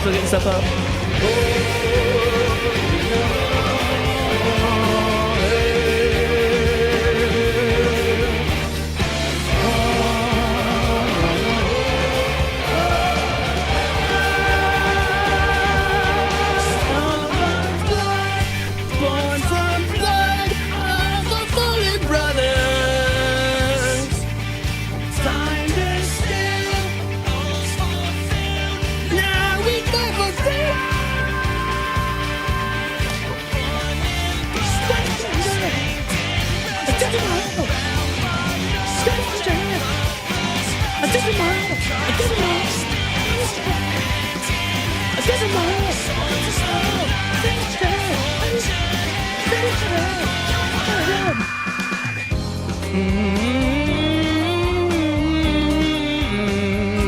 still getting stuff up.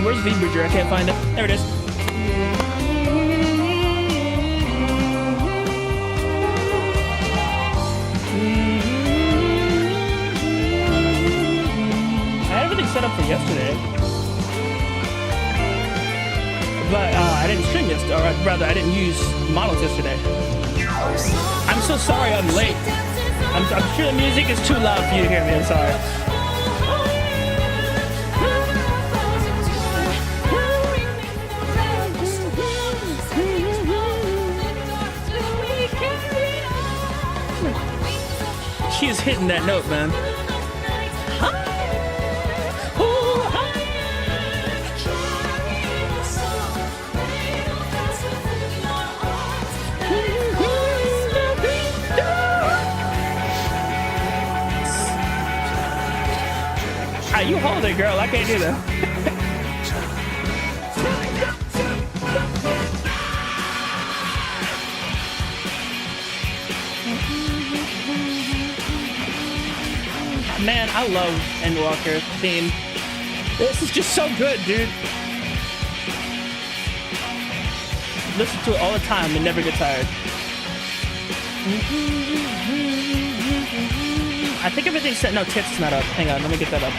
Where's V-Bridger? I can't find it. There it is. I had everything set up for yesterday, but I didn't stream yesterday, or rather, I didn't use models yesterday. I'm so sorry I'm late. I'm sure the music is too loud for you to hear me. I'm sorry. She is hitting that note, man. You hold it, girl. I can't do that. Man, I love Endwalker theme. This is just so good, dude. Listen to it all the time and never get tired. I think everything's set. No, tits is not up. Hang on, let me get that up.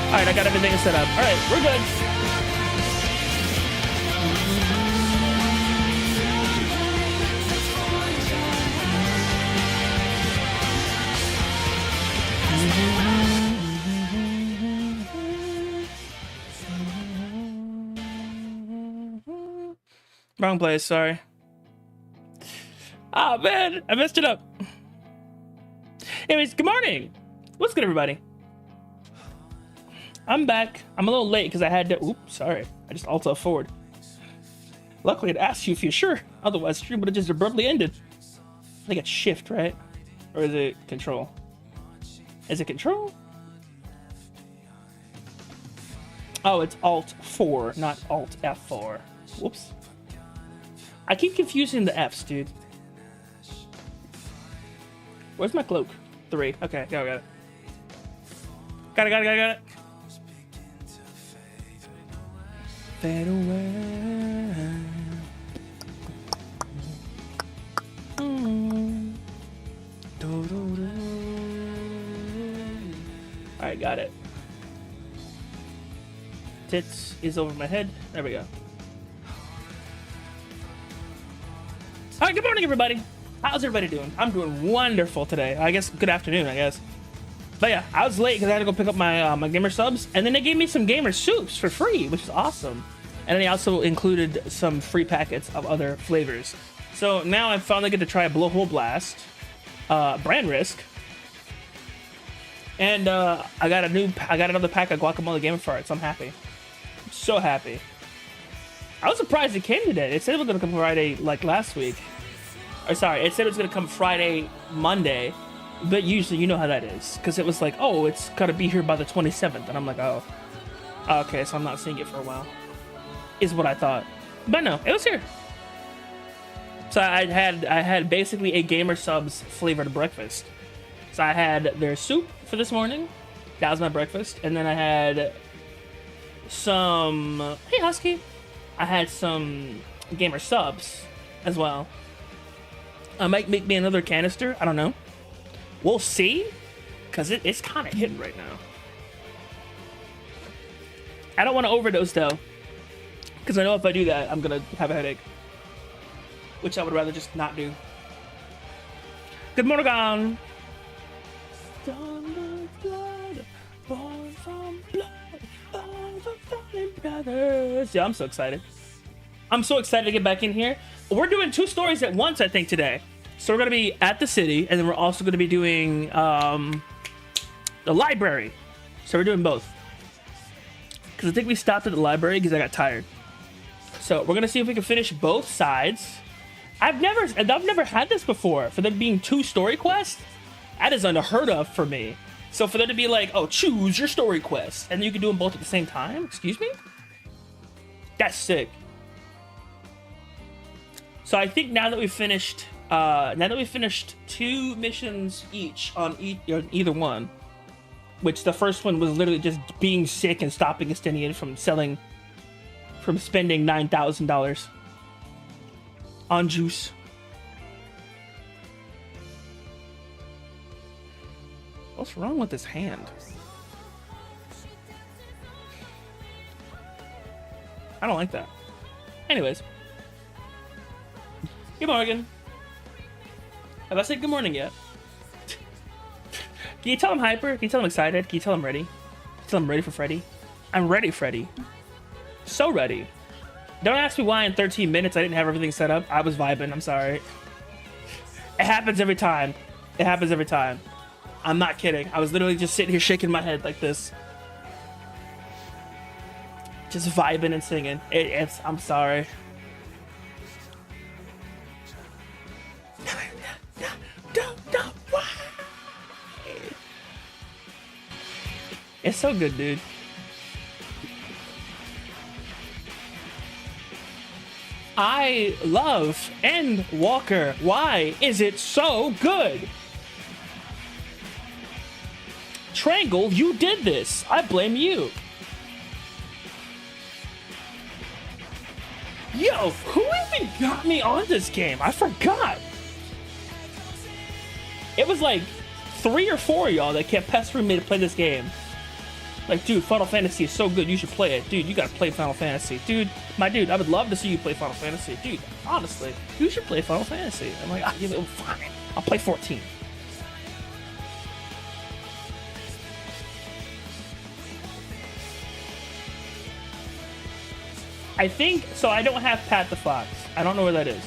All right, I got everything set up. All right, we're good. Wrong place, sorry. Oh man, I messed it up. Anyways, good morning. What's good, everybody? I'm back. I'm a little late because I had to. Oops, sorry. I just Alt forward. Luckily, it asked you if you're sure. Otherwise, the stream would have just abruptly ended. I think it's Shift, right? Or is it Control? Is it Control? Oh, it's Alt 4, not Alt F4. Whoops. I keep confusing the Fs, dude. Where's my cloak? 3. Okay, got it. Got it. Fade away. Alright, got it. Tits is over my head. There we go. Alright, good morning, everybody. How's everybody doing? I'm doing wonderful today. I guess good afternoon, I guess. But yeah, I was late because I had to go pick up my my gamer subs, and then they gave me some gamer soups for free, which is awesome. And then they also included some free packets of other flavors. So now I finally get to try a Blowhole Blast, Brand Risk, and I got another pack of Guacamole Game Farts. So I'm happy. I'm so happy. I was surprised it came today. It said it was gonna come Friday like last week. Or sorry, it said it was gonna come Friday, Monday. But usually you know how that is, because it was like, oh, it's gotta be here by the 27th, and I'm like, oh, okay, so I'm not seeing it for a while, is what I thought. But no, it was here. So I had basically a Gamer Subs flavored breakfast. So I had their soup for this morning. That was my breakfast, and then I had some, hey Husky, I had some Gamer Subs as well. I might make me another canister, I don't know. We'll see, because it's kind of hitting right now. I don't want to overdose, though, because I know if I do that, I'm going to have a headache, which I would rather just not do. Good morning, gone. Born from blood of the fallen brothers. Yeah, I'm so excited. I'm so excited to get back in here. We're doing 2 stories at once, I think, today. So we're going to be at the city, and then we're also going to be doing the library. So we're doing both. Because I think we stopped at the library because I got tired. So we're going to see if we can finish both sides. I've never had this before. For there being 2 story quests, that is unheard of for me. So for them to be like, oh, choose your story quest, and you can do them both at the same time? Excuse me? That's sick. So I think now that we've finished 2 missions each on either one, which the first one was literally just being sick and stopping Estinian from spending $9,000 on juice. What's wrong with this hand? I don't like that. Anyways. Good morning. Have I said good morning yet? Can you tell I'm hyper? Can you tell I'm excited? Can you tell I'm ready? Can you tell I'm ready for Freddy? I'm ready, Freddy. So ready. Don't ask me why in 13 minutes I didn't have everything set up. I was vibing. I'm sorry. It happens every time. It happens every time. I'm not kidding. I was literally just sitting here shaking my head like this. Just vibing and singing. I'm sorry. It's so good, dude. I love Endwalker. Why is it so good? Triangle, you did this. I blame you. Yo, who even got me on this game? I forgot. It was like 3 or 4 of y'all that kept pestering me to play this game. Like, dude, Final Fantasy is so good, you should play it. Dude, you gotta play Final Fantasy. Dude, my dude, I would love to see you play Final Fantasy. Dude, honestly, you should play Final Fantasy. I'm like, oh, fine. I'll play 14. I think, so I don't have Pat the Fox. I don't know where that is.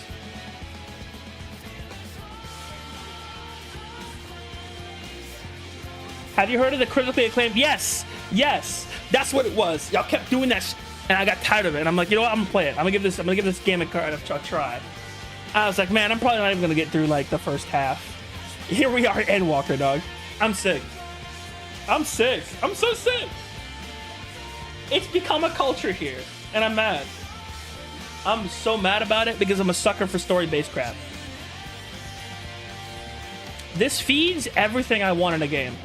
Have you heard of the critically acclaimed? Yes, yes, that's what it was. Y'all kept doing that, and I got tired of it. And I'm like, you know what? I'm gonna play it. I'm gonna give this game a try. I was like, man, I'm probably not even gonna get through like the first half. Here we are, Endwalker, dog. I'm sick. I'm sick. I'm so sick. It's become a culture here, and I'm mad. I'm so mad about it because I'm a sucker for story-based crap. This feeds everything I want in a game.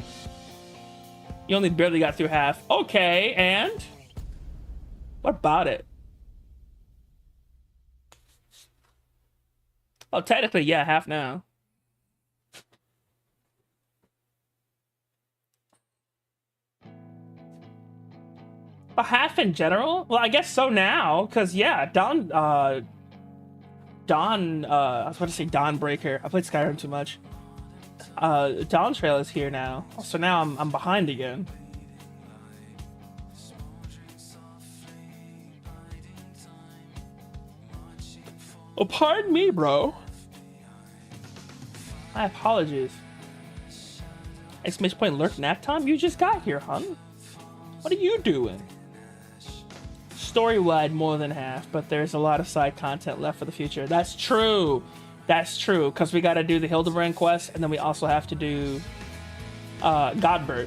You only barely got through half. Okay, and what about it? Oh, technically, yeah, half now. A half in general? Well, I guess so now, because yeah, Dawn, I was about to say Dawnbreaker. I played Skyrim too much. Dawn Trail is here now, so now I'm behind again. Oh, pardon me, bro. My apologies. Exclamation point lurk nap time? You just got here, hun. What are you doing? Story-wide more than half, but there's a lot of side content left for the future. That's true. That's true, because we got to do the Hildebrand quest, and then we also have to do Godbert.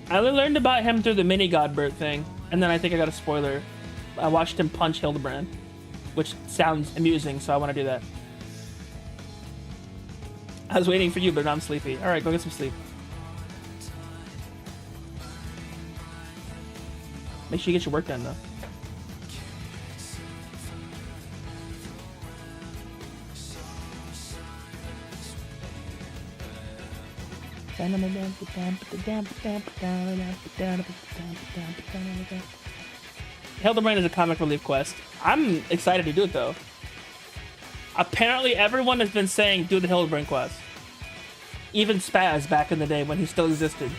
I only learned about him through the mini Godbert thing, and then I think I got a spoiler. I watched him punch Hildebrand, which sounds amusing, so I want to do that. I was waiting for you, but now I'm sleepy. All right, go get some sleep. Make sure you get your work done, though. Hildebrand is a comic relief quest. I'm excited to do it, though. Apparently, everyone has been saying do the Hildebrand quest. Even Spaz back in the day when he still existed.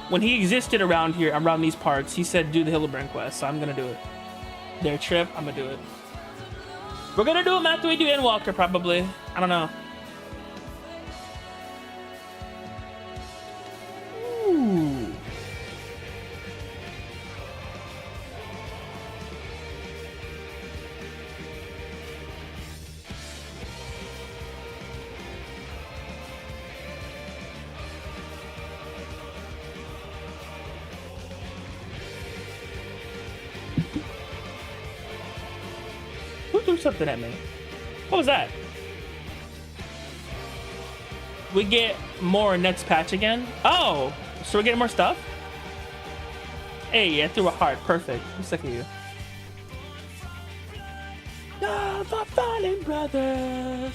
When he existed around here, around these parts, he said do the Hildebrand quest, so I'm gonna do it. Their trip, I'm gonna do it. We're gonna do them after we do Endwalker, probably. I don't know. Ooh. Who threw something at me? What was that? We get more next patch again? Oh! So we're getting more stuff? Hey, I threw a heart. Perfect. I'm sick of you. Ah, the Fallen Brothers!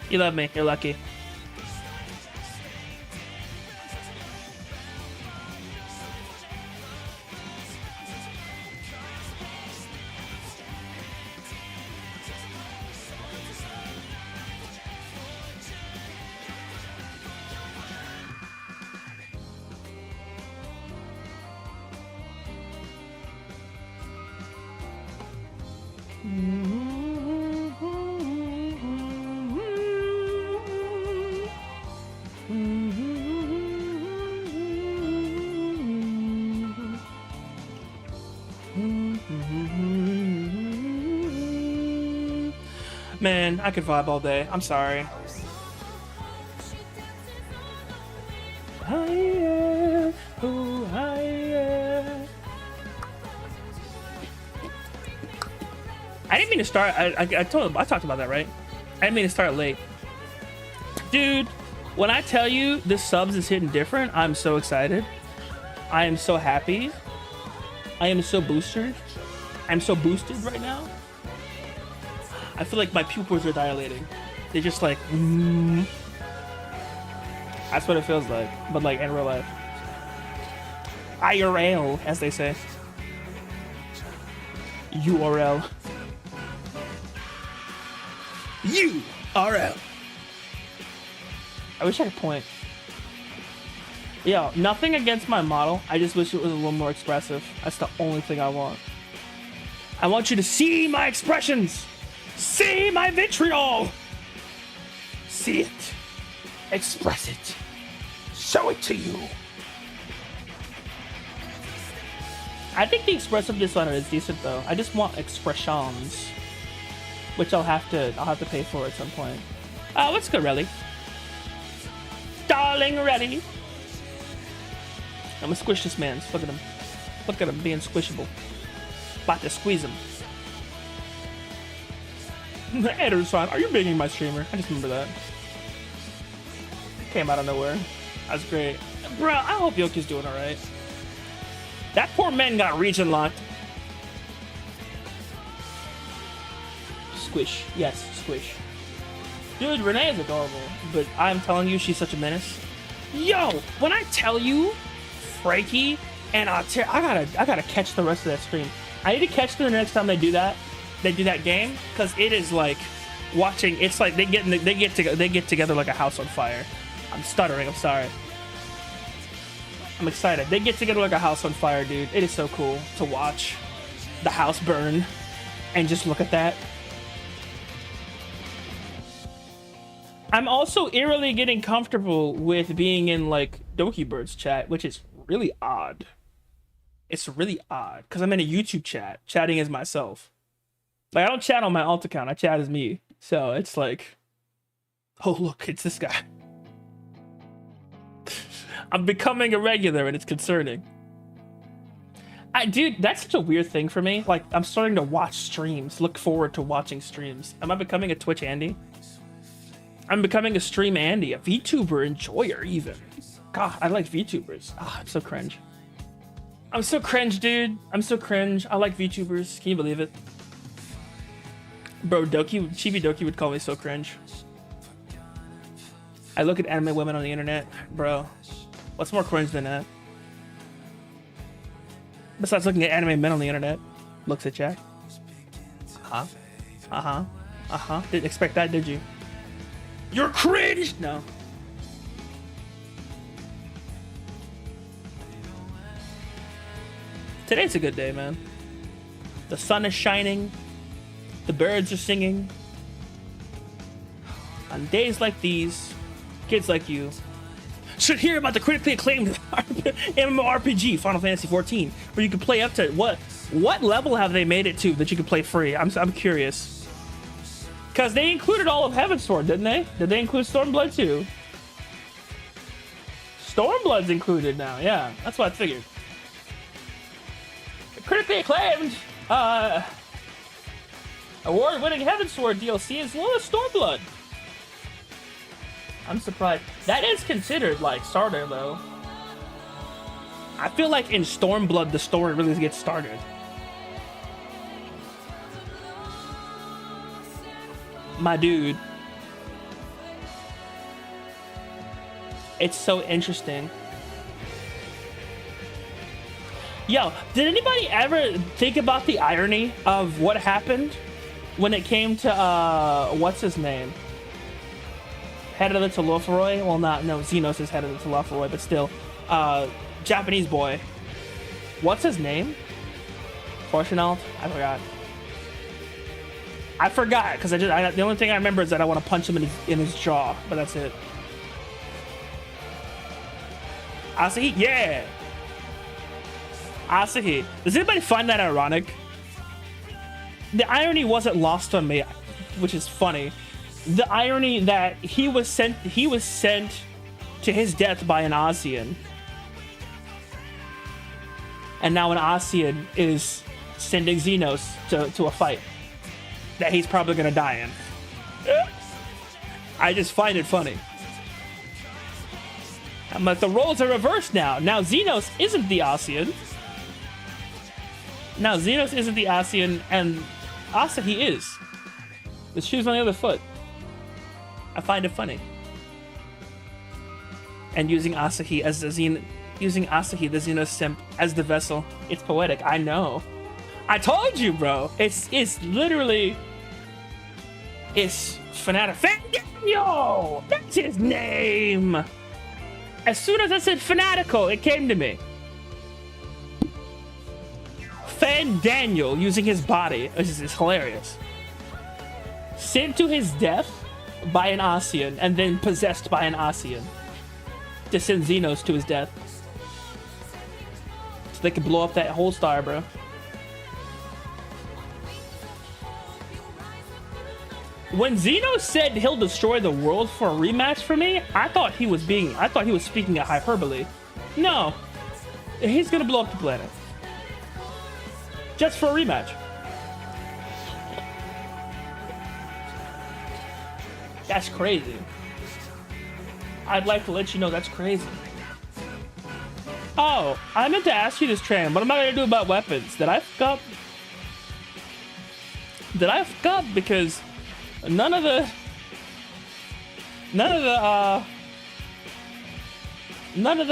You love me. You're lucky. Man, I could vibe all day. I'm sorry. I didn't mean to start. I talked about that, right? I didn't mean to start late. Dude, when I tell you this subs is hitting different, I'm so excited. I am so happy. I am so boosted. I'm so boosted right now. I feel like my pupils are dilating. They're just like, That's what it feels like, but like in real life. IRL, as they say. URL. URL. I wish I could point. Yo, nothing against my model. I just wish it was a little more expressive. That's the only thing I want. I want you to see my expressions. See my vitriol! See it. Express it. Show it to you. I think the expressiveness on it is decent though. I just want expressions. Which I'll have to pay for at some point. What's good, Relly? Darling Relly. I'm gonna squish this man. Look at him. Look at him being squishable. About to squeeze him. The editor's fine. Are you banging my streamer? I just remember that. Came out of nowhere. That's great. Bro, I hope Yoki's doing alright. That poor man got region locked. Squish. Yes, squish. Dude, Renee is adorable. But I'm telling you, she's such a menace. Yo, when I tell you, Frankie, and I gotta catch the rest of that stream. I need to catch them the next time they do that. They do that game, because it is like watching. It's like they get together like a house on fire. I'm stuttering. I'm sorry. I'm excited. They get together like a house on fire, dude. It is so cool to watch the house burn and just look at that. I'm also eerily getting comfortable with being in like Doki Bird's chat, which is really odd. It's really odd because I'm in a YouTube chat, chatting as myself. Like I don't chat on my alt account, I chat as me. So it's like, oh look, it's this guy. I'm becoming a regular and it's concerning. Dude, that's such a weird thing for me. Like I'm starting to watch streams, look forward to watching streams. Am I becoming a Twitch Andy? I'm becoming a stream Andy, a VTuber enjoyer even. God, I like VTubers. Ah, I'm so cringe. I'm so cringe, dude. I'm so cringe. I like VTubers. Can you believe it? Bro, Chibi Doki would call me so cringe. I look at anime women on the internet. Bro, what's more cringe than that? Besides looking at anime men on the internet. Looks at Jack. Didn't expect that, did you? You're cringe! No. Today's a good day, man. The sun is shining. The birds are singing. On days like these, kids like you should hear about the critically acclaimed MMORPG Final Fantasy XIV, where you can play up to what level have they made it to that you can play free? I'm curious. Because they included all of Heavensward, didn't they? Did they include Stormblood too? Stormblood's included now, yeah. That's what I figured. The critically acclaimed, award-winning Heavensward DLC as well as Stormblood. I'm surprised. That is considered like starter though. I feel like in Stormblood the story really gets started. My dude. It's so interesting. Yo, did anybody ever think about the irony of what happened when it came to what's his name? Head of the Telophoroi? Well, no, Xenos is head of the Telophoroi, but still. Japanese boy. What's his name? Fortunald? I forgot, because the only thing I remember is that I want to punch him in his jaw, but that's it. Asahi? Yeah! Asahi. Does anybody find that ironic? The irony wasn't lost on me, which is funny. The irony that he was sent to his death by an Asian. And now an Asian is sending Xenos to a fight that he's probably gonna die in. I just find it funny. I'm like, the roles are reversed now. Now Xenos isn't the Asian. Now Xenos isn't the Asian, and Asahi is. The shoe's on the other foot. I find it funny. And using Asahi, the Xenos simp, as the vessel. It's poetic, I know. I told you, bro. It's literally... It's FantasyxIV. That's his name. As soon as I said fanatical, it came to me. Daniel using his body. This is hilarious. Sent to his death by an Asian and then possessed by an Asian to send Xenos to his death. So they could blow up that whole star, bro. When Xenos said he'll destroy the world for a rematch for me, I thought he was speaking at hyperbole. No. He's gonna blow up the planet. Just for a rematch. That's crazy. I'd like to let you know that's crazy. Oh, I meant to ask you this, Tran. What am I gonna do about weapons? Did I fuck up? Because none of the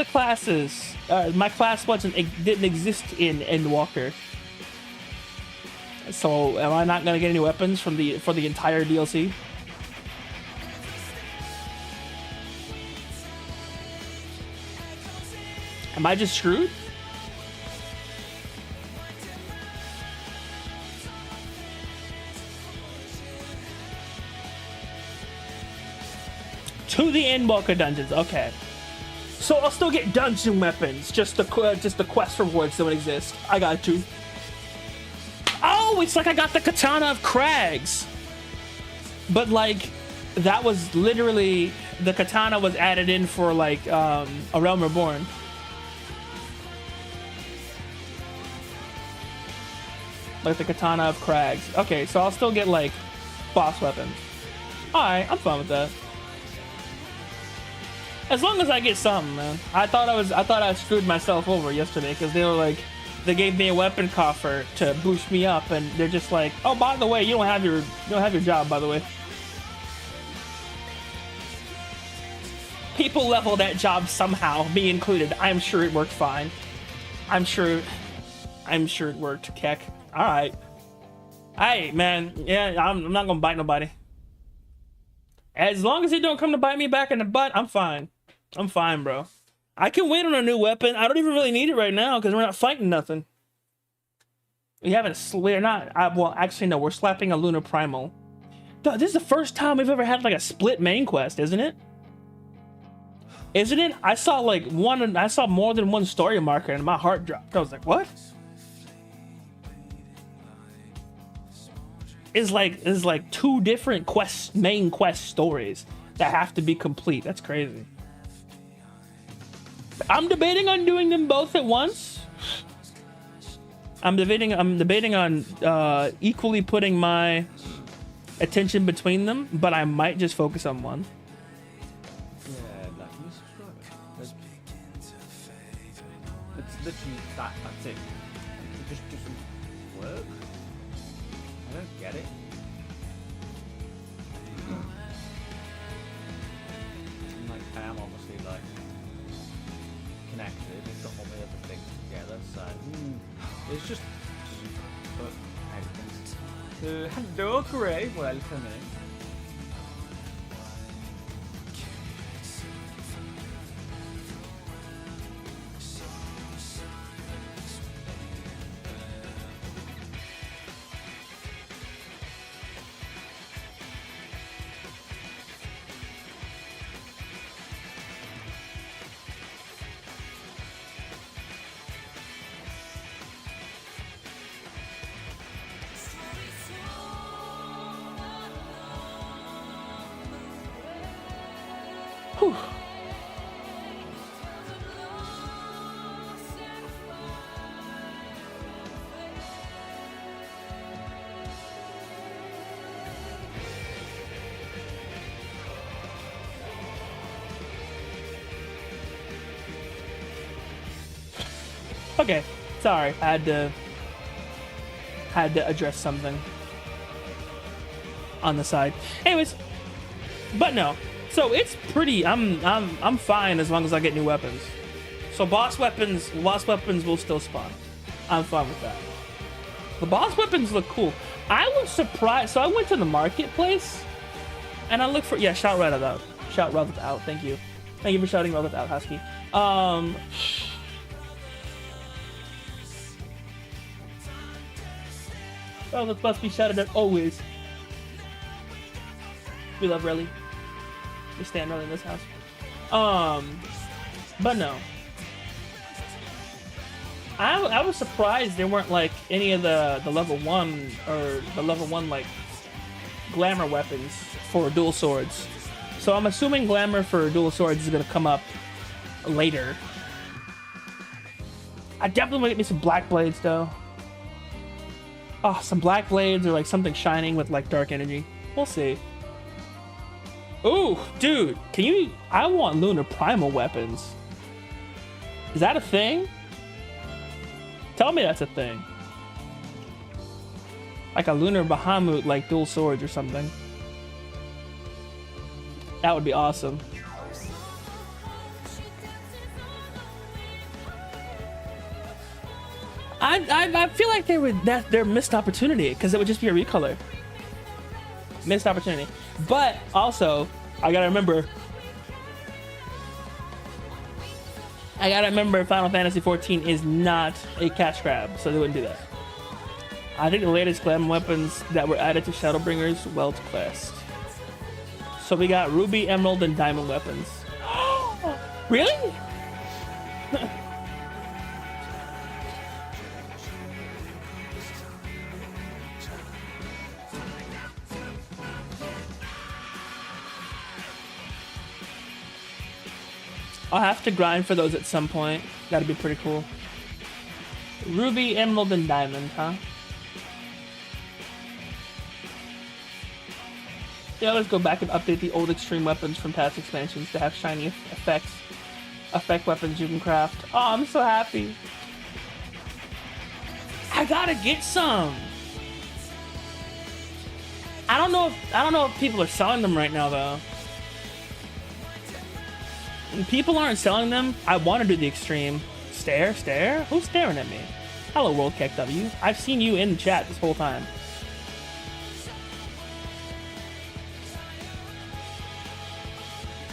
classes, my class didn't exist in Endwalker. So am I not gonna get any weapons for the entire DLC? Am I just screwed? To the Endwalker dungeons. Okay. So I'll still get dungeon weapons. Just the quest rewards don't exist. I got you. Oh, it's like I got the Katana of Crags. But like, that was literally, the Katana was added in for like A Realm Reborn. Like the Katana of Crags. Okay, so I'll still get like boss weapons. Alright, I'm fine with that. As long as I get something, man. I thought I screwed myself over yesterday because they gave me a weapon coffer to boost me up, and they're just like, oh, by the way, you don't have your job, by the way. People level that job somehow, me included. I'm sure it worked fine. I'm sure it worked, Keck. All right. Hey, man. Yeah, I'm not gonna bite nobody. As long as it don't come to bite me back in the butt, I'm fine. I'm fine, bro. I can wait on a new weapon. I don't even really need it right now because we're not fighting nothing. We're not. Well, actually, no. We're slapping a Lunar Primal. Duh, this is the first time we've ever had like a split main quest, isn't it? Isn't it? I saw more than one story marker and my heart dropped. I was like, what? It's like two different main quest stories that have to be complete. That's crazy. I'm debating on doing them both at once. I'm debating on equally putting my attention between them, but I might just focus on one. Yeah, like, can you subscribe it? It's literally that's it. It just doesn't work. I don't get it. Like, I am obviously like connected. It's got all my other things together, so it's just. But everything's. Hello, Gray. Welcome in. Whew. Okay, sorry, I had to address something on the side. Anyways, but no. So it's pretty. I'm fine as long as I get new weapons. So boss weapons will still spawn. I'm fine with that. The boss weapons look cool. I was surprised. So I went to the marketplace, and I looked for shout Reddit out. Shout Reddit out. Thank you for shouting Reddit out, Husky. Oh, this must be shouted at always. We love Relly. We stand Relly in this house. But no. I was surprised there weren't like any of the level 1 or the level 1 like glamour weapons for dual swords. So I'm assuming glamour for dual swords is gonna come up later. I definitely want to get me some black blades though. Oh, some black blades or like something shining with like dark energy. We'll see. Ooh, dude, I want Lunar Primal weapons. Is that a thing? Tell me that's a thing. Like a Lunar Bahamut, like dual swords or something. That would be awesome. I feel like they're missed opportunity because it would just be a recolor. Missed opportunity. But also, I gotta remember Final Fantasy XIV is not a cash grab, so they wouldn't do that. I think the latest glam weapons that were added to Shadowbringers Welt Quest. So we got ruby, emerald, and diamond weapons. Really? I'll have to grind for those at some point. That'd be pretty cool. Ruby, emerald, and diamond, huh? Yeah, let's go back and update the old extreme weapons from past expansions to have shiny effect weapons you can craft. Oh, I'm so happy. I gotta get some. I don't know if people are selling them right now though. When people aren't selling them, I want to do the extreme. Stare? Who's staring at me? Hello, World KW. I've seen you in the chat this whole time.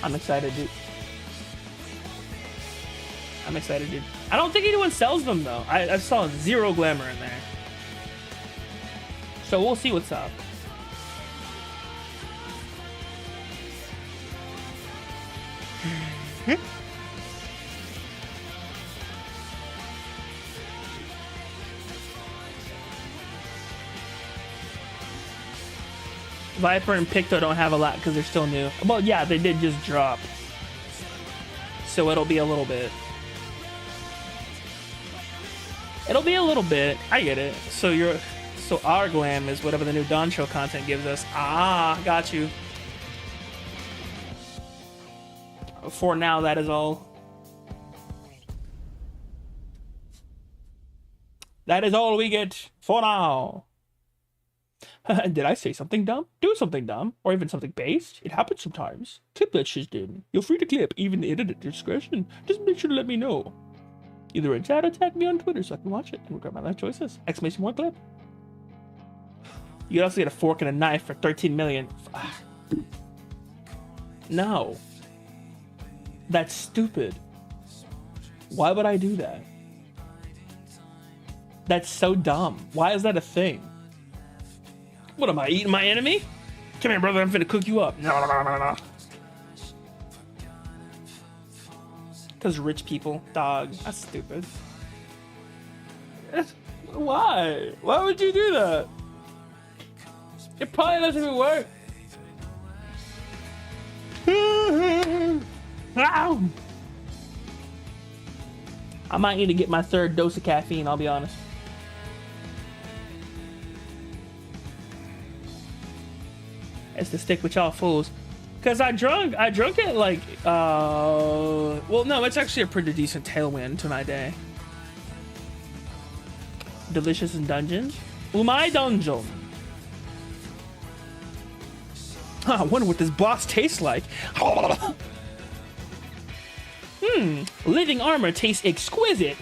I'm excited, dude. I don't think anyone sells them, though. I saw zero glamour in there. So we'll see what's up. Viper and Picto don't have a lot because they're still new. Well, yeah, they did just drop. So it'll be a little bit. I get it. So our glam is whatever the new Dawn Show content gives us. Ah, got you. For now, that is all. That is all we get for now. Did I say something dumb? Do something dumb, or even something based? It happens sometimes. Clip that shit in. You're free to clip, even edited at discretion. Just make sure to let me know. Either in chat or tag me on Twitter so I can watch it and regret my life choices. Exclamation point clip. You can also get a fork and a knife for 13 million. No. That's stupid. Why would I do that? That's so dumb. Why is that a thing? What am I, eating my enemy? Come here, brother, I'm finna cook you up. No. Because rich people, dog. That's stupid. Why? Why would you do that? It probably doesn't even work. I might need to get my third dose of caffeine, I'll be honest. It's to stick with y'all fools. Cause I drunk it like well no, it's actually a pretty decent tailwind to my day. Delicious in dungeons. Umai dungeon. I wonder what this boss tastes like. Living armor tastes exquisite.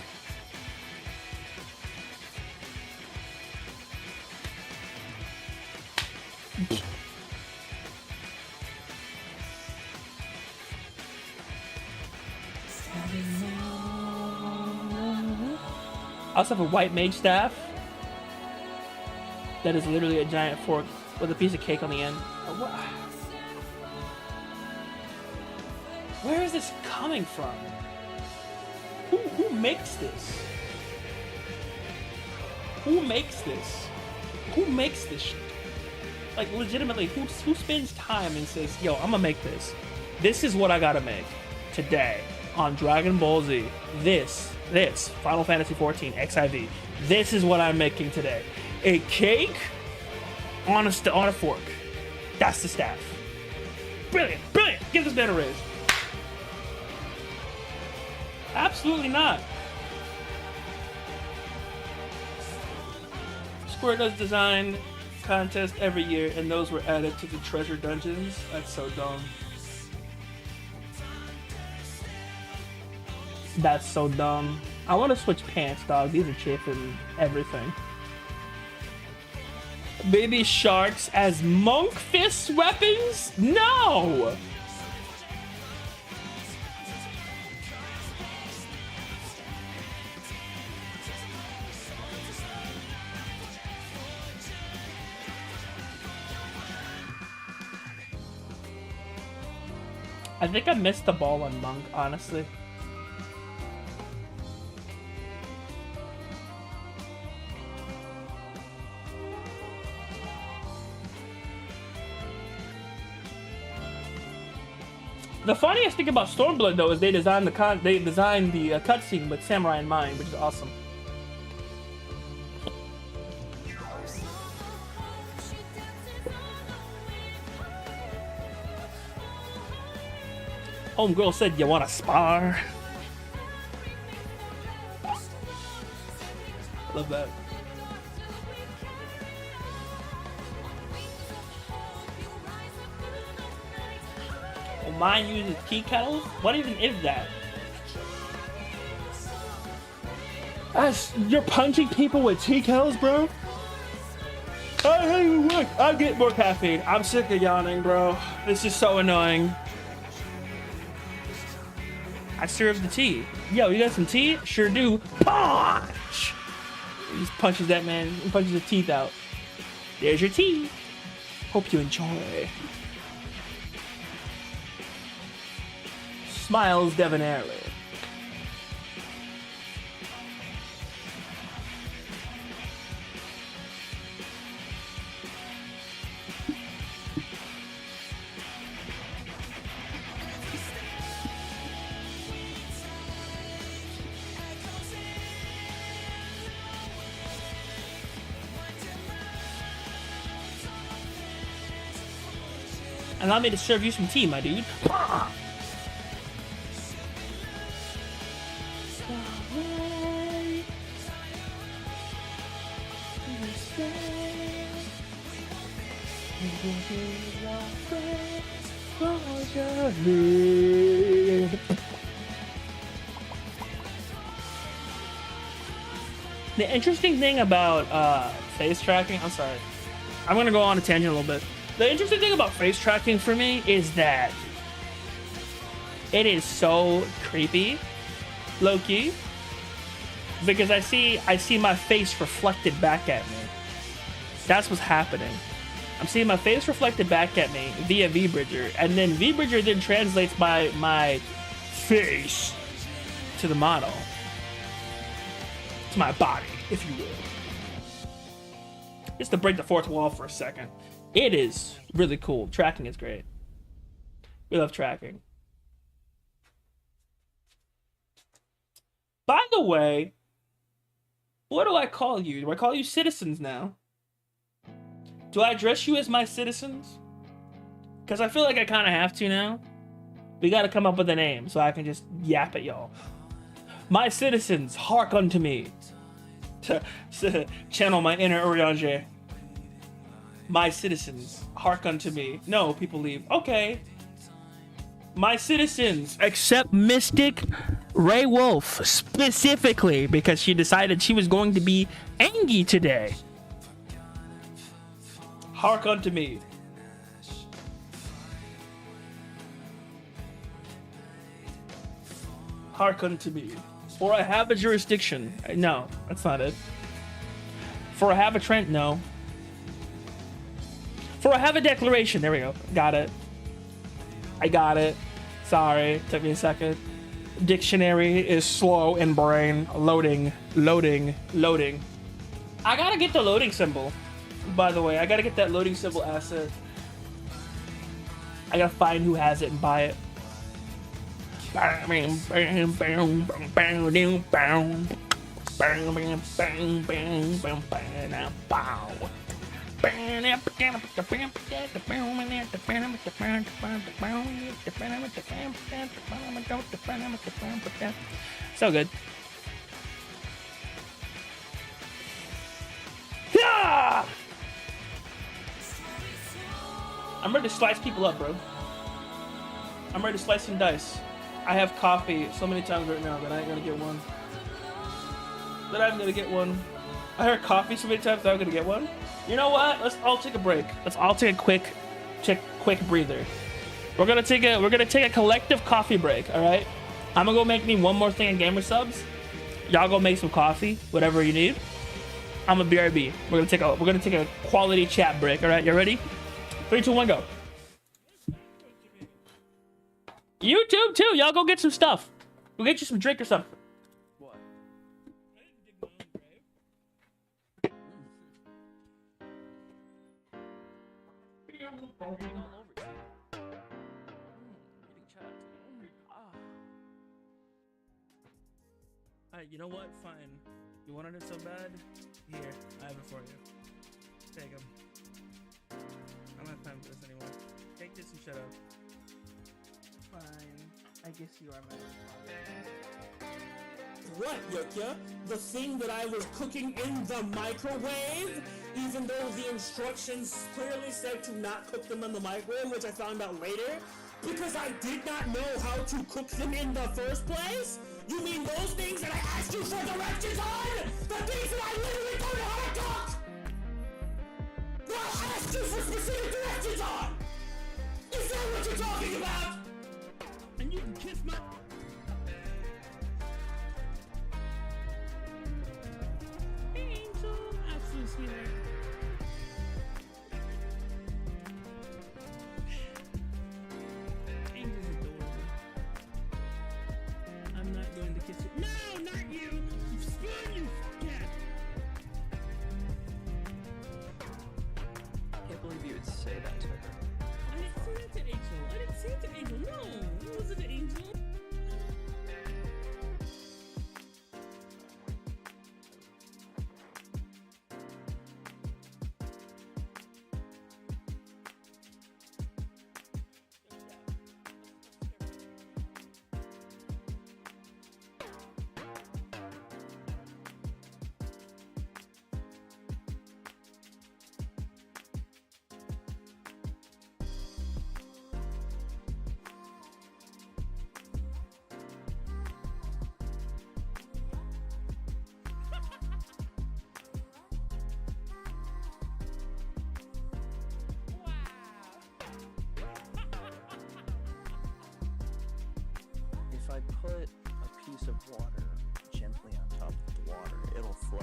I also have a white mage staff that is literally a giant fork with a piece of cake on the end. Where is this coming from? Who makes this? Who makes this? Who makes this shit? Like, legitimately, who spends time and says, yo, I'm gonna make this. This is what I gotta make today on Dragon Ball Z. This Final Fantasy XIV XIV. This is what I'm making today. A cake on a fork. That's the staff. Brilliant. Give this man a raise. Absolutely not. Square does design contest every year, and those were added to the treasure dungeons. That's so dumb. That's so dumb. I want to switch pants, dog. These are chafing everything. Baby sharks as monk fist weapons? No! I think I missed the ball on Monk, honestly. The funniest thing about Stormblood though is they designed the cutscene with Samurai in mind, which is awesome. Homegirl said, "You want to spar?" Love that. Mine uses tea kettles? What even is that? You're punching people with tea kettles, bro? I'll get more caffeine. I'm sick of yawning, bro. This is so annoying. I serve the tea. Yo, you got some tea? Sure do. Punch! He just punches that man and punches his teeth out. There's your tea. Hope you enjoy. Smiles debonairly. Allow me to serve you some tea, my dude. The interesting thing about face tracking, I'm sorry, I'm gonna go on a tangent a little bit. The interesting thing about face tracking for me is that it is so creepy, low-key, because I see my face reflected back at me. That's what's happening. I'm seeing my face reflected back at me via VBridger, and then VBridger then translates my face to the model, to my body, if you will. Just to break the fourth wall for a second. It is really cool. Tracking is great. We love tracking. By the way, what do I call you? Do I call you citizens now? Do I address you as my citizens? Because I feel like I kind of have to now. We got to come up with a name so I can just yap at y'all. My citizens, hark unto me. To channel my inner Urianger. My citizens, hark unto me. No, people leave. Okay. My citizens, except Mystic Ray Wolf, specifically because she decided she was going to be angry today. Hark unto me. Hark unto me. For I have a jurisdiction. No, that's not it. For I have a Trent. No. For I have a declaration. There we go. Got it. I got it. Sorry. Took me a second. Dictionary is slow in brain. Loading. I gotta get the loading symbol. By the way, I gotta get that loading symbol asset. I gotta find who has it and buy it. So good. Yeah! I'm ready to slice people up, bro. I'm ready to slice and dice. I have coffee so many times right now that I ain't gonna get one. I heard coffee so many times that I'm gonna get one. You know what? Let's all take a break. Let's all take a quick breather. We're gonna take a collective coffee break. All right. I'm gonna go make me one more thing in Gamer Subs. Y'all go make some coffee, whatever you need. I'm a BRB. We're gonna take a quality chat break. All right. You ready? 3, 2, 1, go. YouTube too. Y'all go get some stuff. Go get you some drink or something. What? All over you. Reading chat. Alright, you know what? Fine. You wanted it so bad? Here, I have it for you. Take them. I don't have time for this anymore. Take this and shut up. Fine. I guess you are my responsibility. What, Yukya? The thing that I was cooking in the microwave? Even though the instructions clearly said to not cook them in the microwave, which I found out later? Because I did not know how to cook them in the first place? You mean those things that I asked you for directions on? The things that I literally don't know how to cook? That I asked you for specific directions on? Is that what you're talking about? And you can kiss my... Hey, Angel. Absolute sweetheart. Angel's adorable. I'm not going to kiss you. No, not you! You spoon, you cat! I can't believe you would say that to her. I didn't say that to Angel. I didn't say it to Angel. No, it wasn't Angel. If I put a piece of water gently on top of the water, it'll float.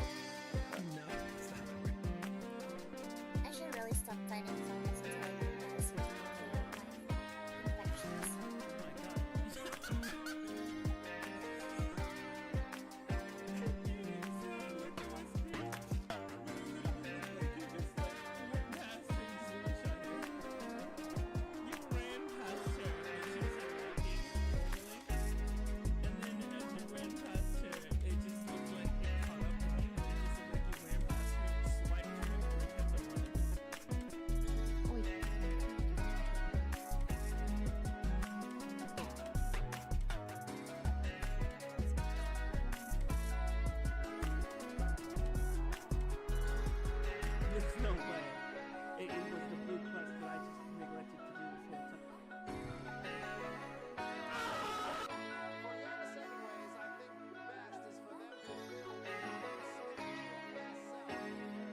No, it's not how it works. I should really stop fighting zombies until I learn how to see my infections. Oh my god. There's no way. It was the blue quest that I just neglected to do this whole time. For Yami7ways, I think the best is for them to build a selection of themselves very big, very nice. So when people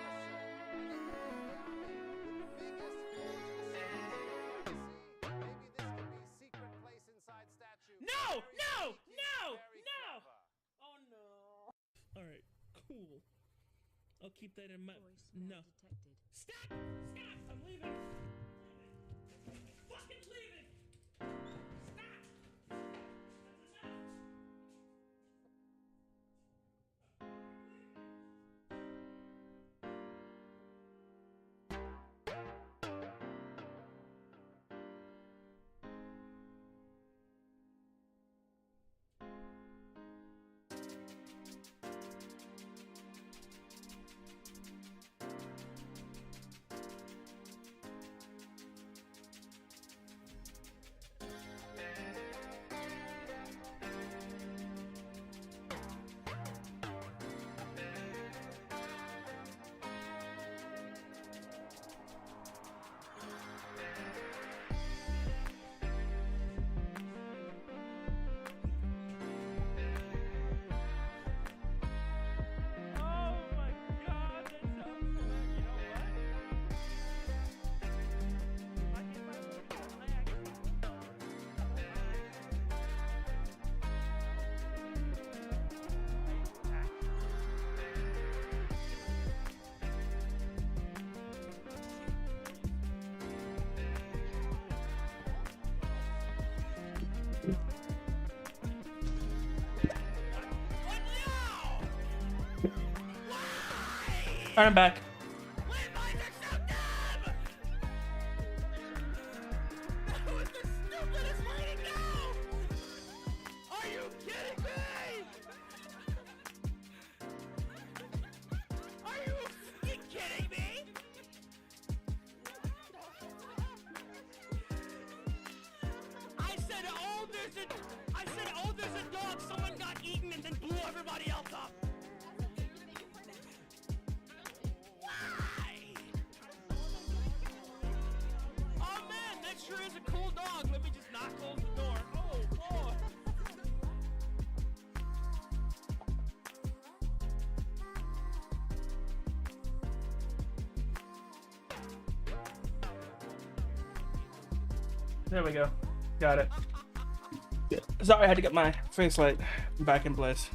look at these, there's this great concept. The biggest fantasy. Maybe this could be secret place inside statue. No! No! No! Very No! clever. Oh no. Alright, cool. I'll keep that in mind. No. Stop! Stop! I'm leaving! Fucking leaving! Stop! That's enough! Alright, I'm back. I said, oh, there's a dog. Someone got eaten and then blew everybody else up. Why? Oh man, that sure is a cool dog. Let me just not close the door. Oh boy. There we go. Got it. Sorry, I had to get my face light back in place.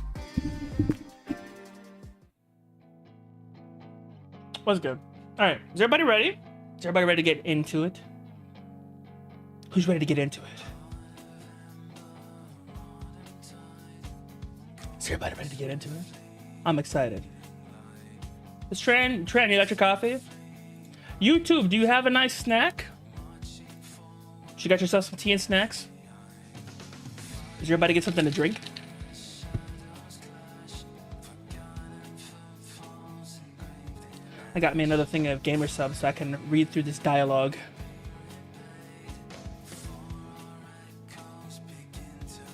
Was good. All right, is everybody ready? Is everybody ready to get into it? Who's ready to get into it? Is everybody ready to get into it? I'm excited. Is Tran, you got your coffee? YouTube, do you have a nice snack? You got yourself some tea and snacks? Is everybody get something to drink? I got me another thing of gamer subs so I can read through this dialogue.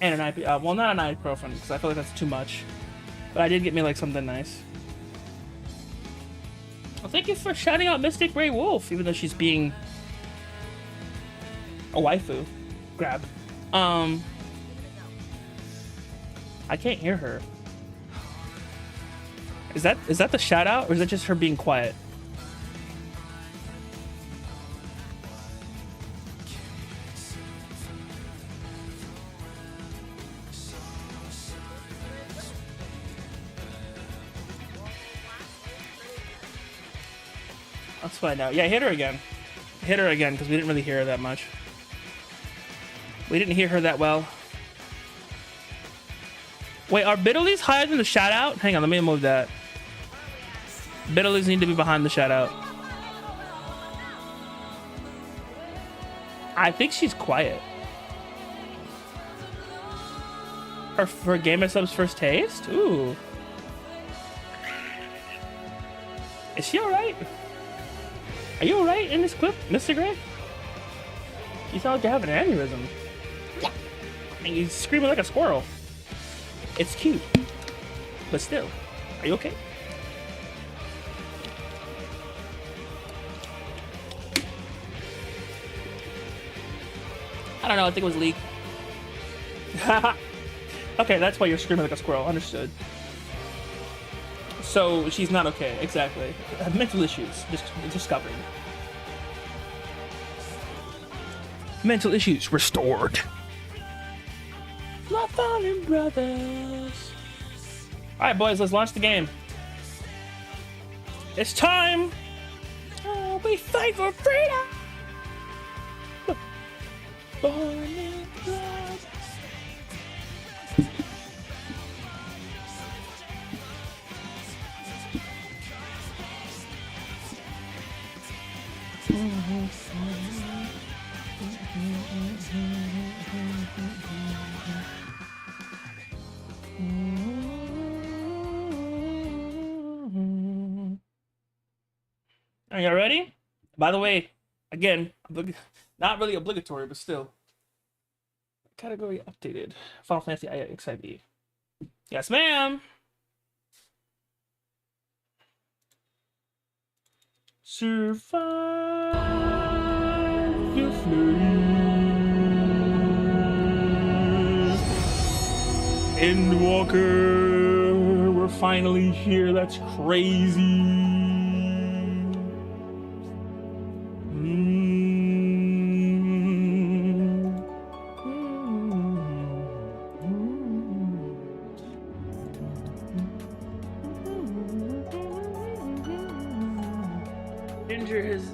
And an IP, well, not an ibuprofen because I feel like that's too much. But I did get me like something nice. Well, thank you for shouting out Mystic Ray Wolf, even though she's being a waifu. Grab. I can't hear her. Is that the shout out or is that just her being quiet? Let's find out. Yeah, hit her again. Hit her again because we didn't really hear her that much. We didn't hear her that well. Wait, are Biddleys higher than the shout out? Hang on, let me move that. Biddleys need to be behind the shout out. I think she's quiet. Her gamer subs first taste? Ooh. Is she alright? Are you alright in this clip, Mr. Gray? You sound like you're having an aneurysm. And you're screaming like a squirrel. It's cute, but still, are you okay? I don't know, I think it was leak. Okay, that's why you're screaming like a squirrel, understood. So, she's not okay, exactly. Mental issues, just discovered. Mental issues restored. My fallen brothers. Alright, boys, let's launch the game. It's time! Oh, we fight for freedom! Born in blood. Are you ready? By the way, again, not really obligatory, but still. Category updated. Final Fantasy XIV. Yes, ma'am. Survive the flame. Endwalker. We're finally here. That's crazy. Ginger has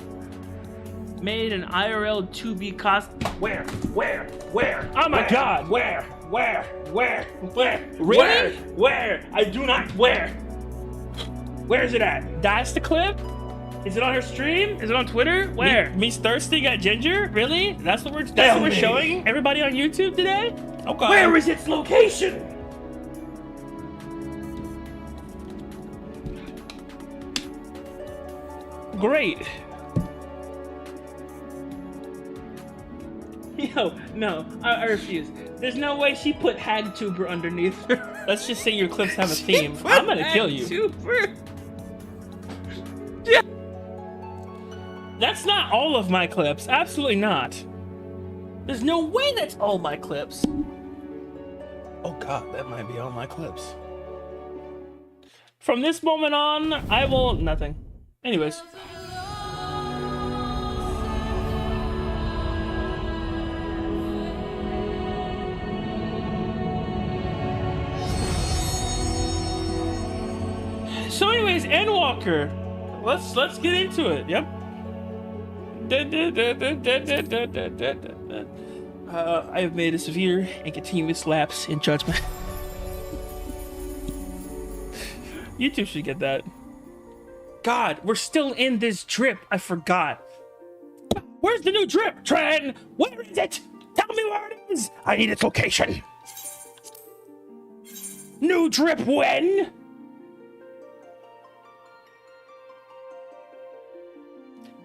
made an IRL 2B cost. Where? Oh my god! Where? Really? Where? I do not. Where? Where is it at? That's the clip? Is it on her stream? Is it on Twitter? Where? Me's thirsty got ginger? Really? That's what we're showing everybody on YouTube today? Okay. Where is its location? Great. Yo, no, I refuse. There's no way she put HagTuber underneath her. Let's just say your clips have a theme. I'm gonna kill you. Yeah. That's not all of my clips. Absolutely not. There's no way that's all my clips. Oh god, that might be all my clips. From this moment on, I will nothing. Anyways. So anyways, Endwalker. Let's get into it. Yep. I have made a severe and continuous lapse in judgment. YouTube should get that. God, we're still in this drip. I forgot. Where's the new drip, Tren? Where is it? Tell me where it is. I need its location. New drip when?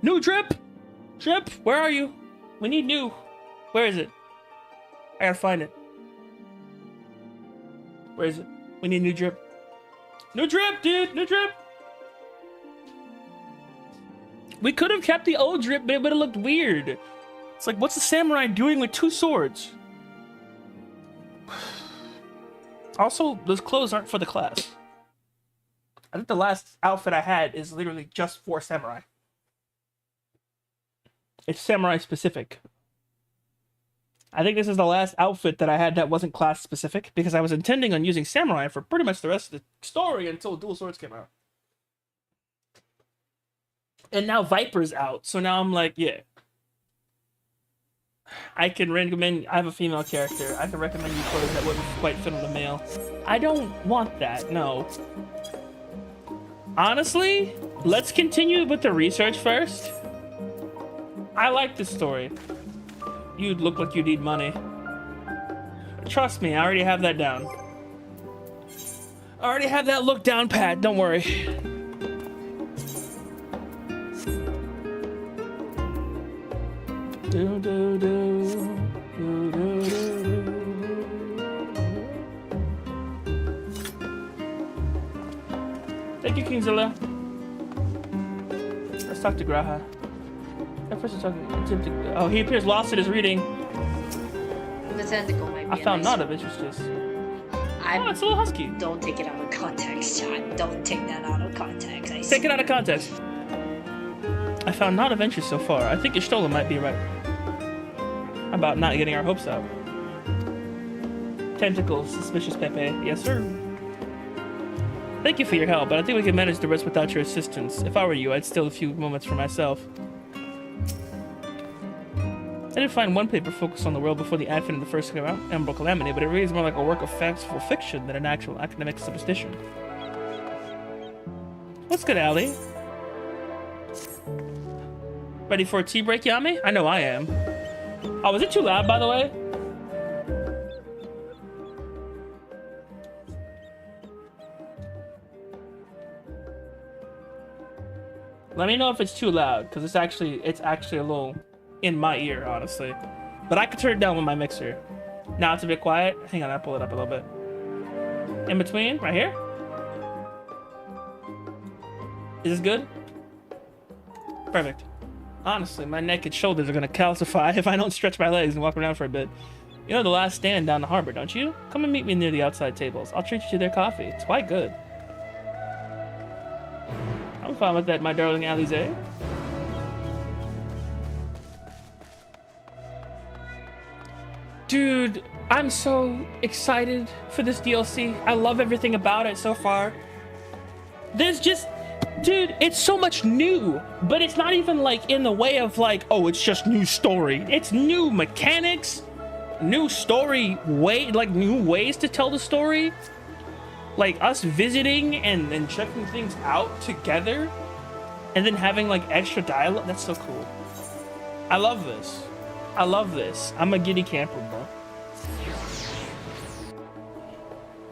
New drip? Drip, where are you? We need new. Where is it? I gotta find it. Where is it? We need new drip. New drip, dude. New drip. We could have kept the old drip, but it would have looked weird. It's like, what's the samurai doing with 2 swords? Also, those clothes aren't for the class. I think the last outfit I had is literally just for samurai. It's samurai specific. I think this is the last outfit that I had that wasn't class specific because I was intending on using samurai for pretty much the rest of the story until Dual Swords came out. And now Viper's out, so now I'm like, yeah. I can recommend, I have a female character. I can recommend you clothes that wouldn't quite fit on the male. I don't want that, no. Honestly, let's continue with the research first. I like this story. You look like you need money. Trust me, I already have that down. I already have that look down pat, don't worry. Do, do, do. Do, do, do, do. Thank you, Kingzilla. Let's talk to Graha. Oh, he appears lost in his reading. The tentacle might be I found a nice not of interest. I'm, Oh, it's a little husky. Don't take it out of context, John. Don't take that out of context. Take it out of context. I found not of interest so far. I think Ishtola might be right about not getting our hopes up. Tentacles, suspicious Pepe. Yes, sir. Thank you for your help, but I think we can manage the rest without your assistance. If I were you, I'd steal a few moments for myself. I did find one paper focused on the world before the advent of the first Emerald Calamity, but it reads more like a work of fanciful fiction than an actual academic superstition. What's good, Allie? Ready for a tea break, Yami? I know I am. Oh, was it too loud, by the way? Let me know if it's too loud, because it's actually a little in my ear, honestly. But I could turn it down with my mixer. Now it's a bit quiet. Hang on, I'll pull it up a little bit. In between, right here. Is this good? Perfect. Honestly, my neck and shoulders are gonna calcify if I don't stretch my legs and walk around for a bit. You know the last stand down the harbor, don't you? Come and meet me near the outside tables. I'll treat you to their coffee. It's quite good. I'm fine with that, my darling Alize. Dude, I'm so excited for this DLC. I love everything about it so far. There's just... Dude, it's so much new, but it's not even like in the way of like, oh, it's just new story. It's new mechanics, new story way, like new ways to tell the story. like us visiting and checking things out together, and then having like extra dialogue. That's so cool. I love this. I love this. I'm a giddy camper, bro.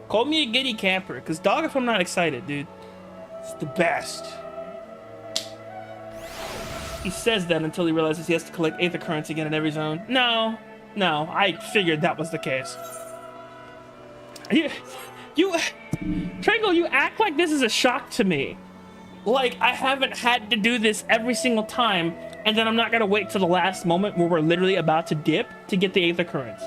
Call me a giddy camper, because dog if I'm not excited, dude. It's the best. He says that until he realizes he has to collect Aether Currents again in every zone. No, I figured that was the case. You, Triangle, you act like this is a shock to me. Like I haven't had to do this every single time, and then I'm not gonna wait till the last moment where we're literally about to dip to get the Aether Currents.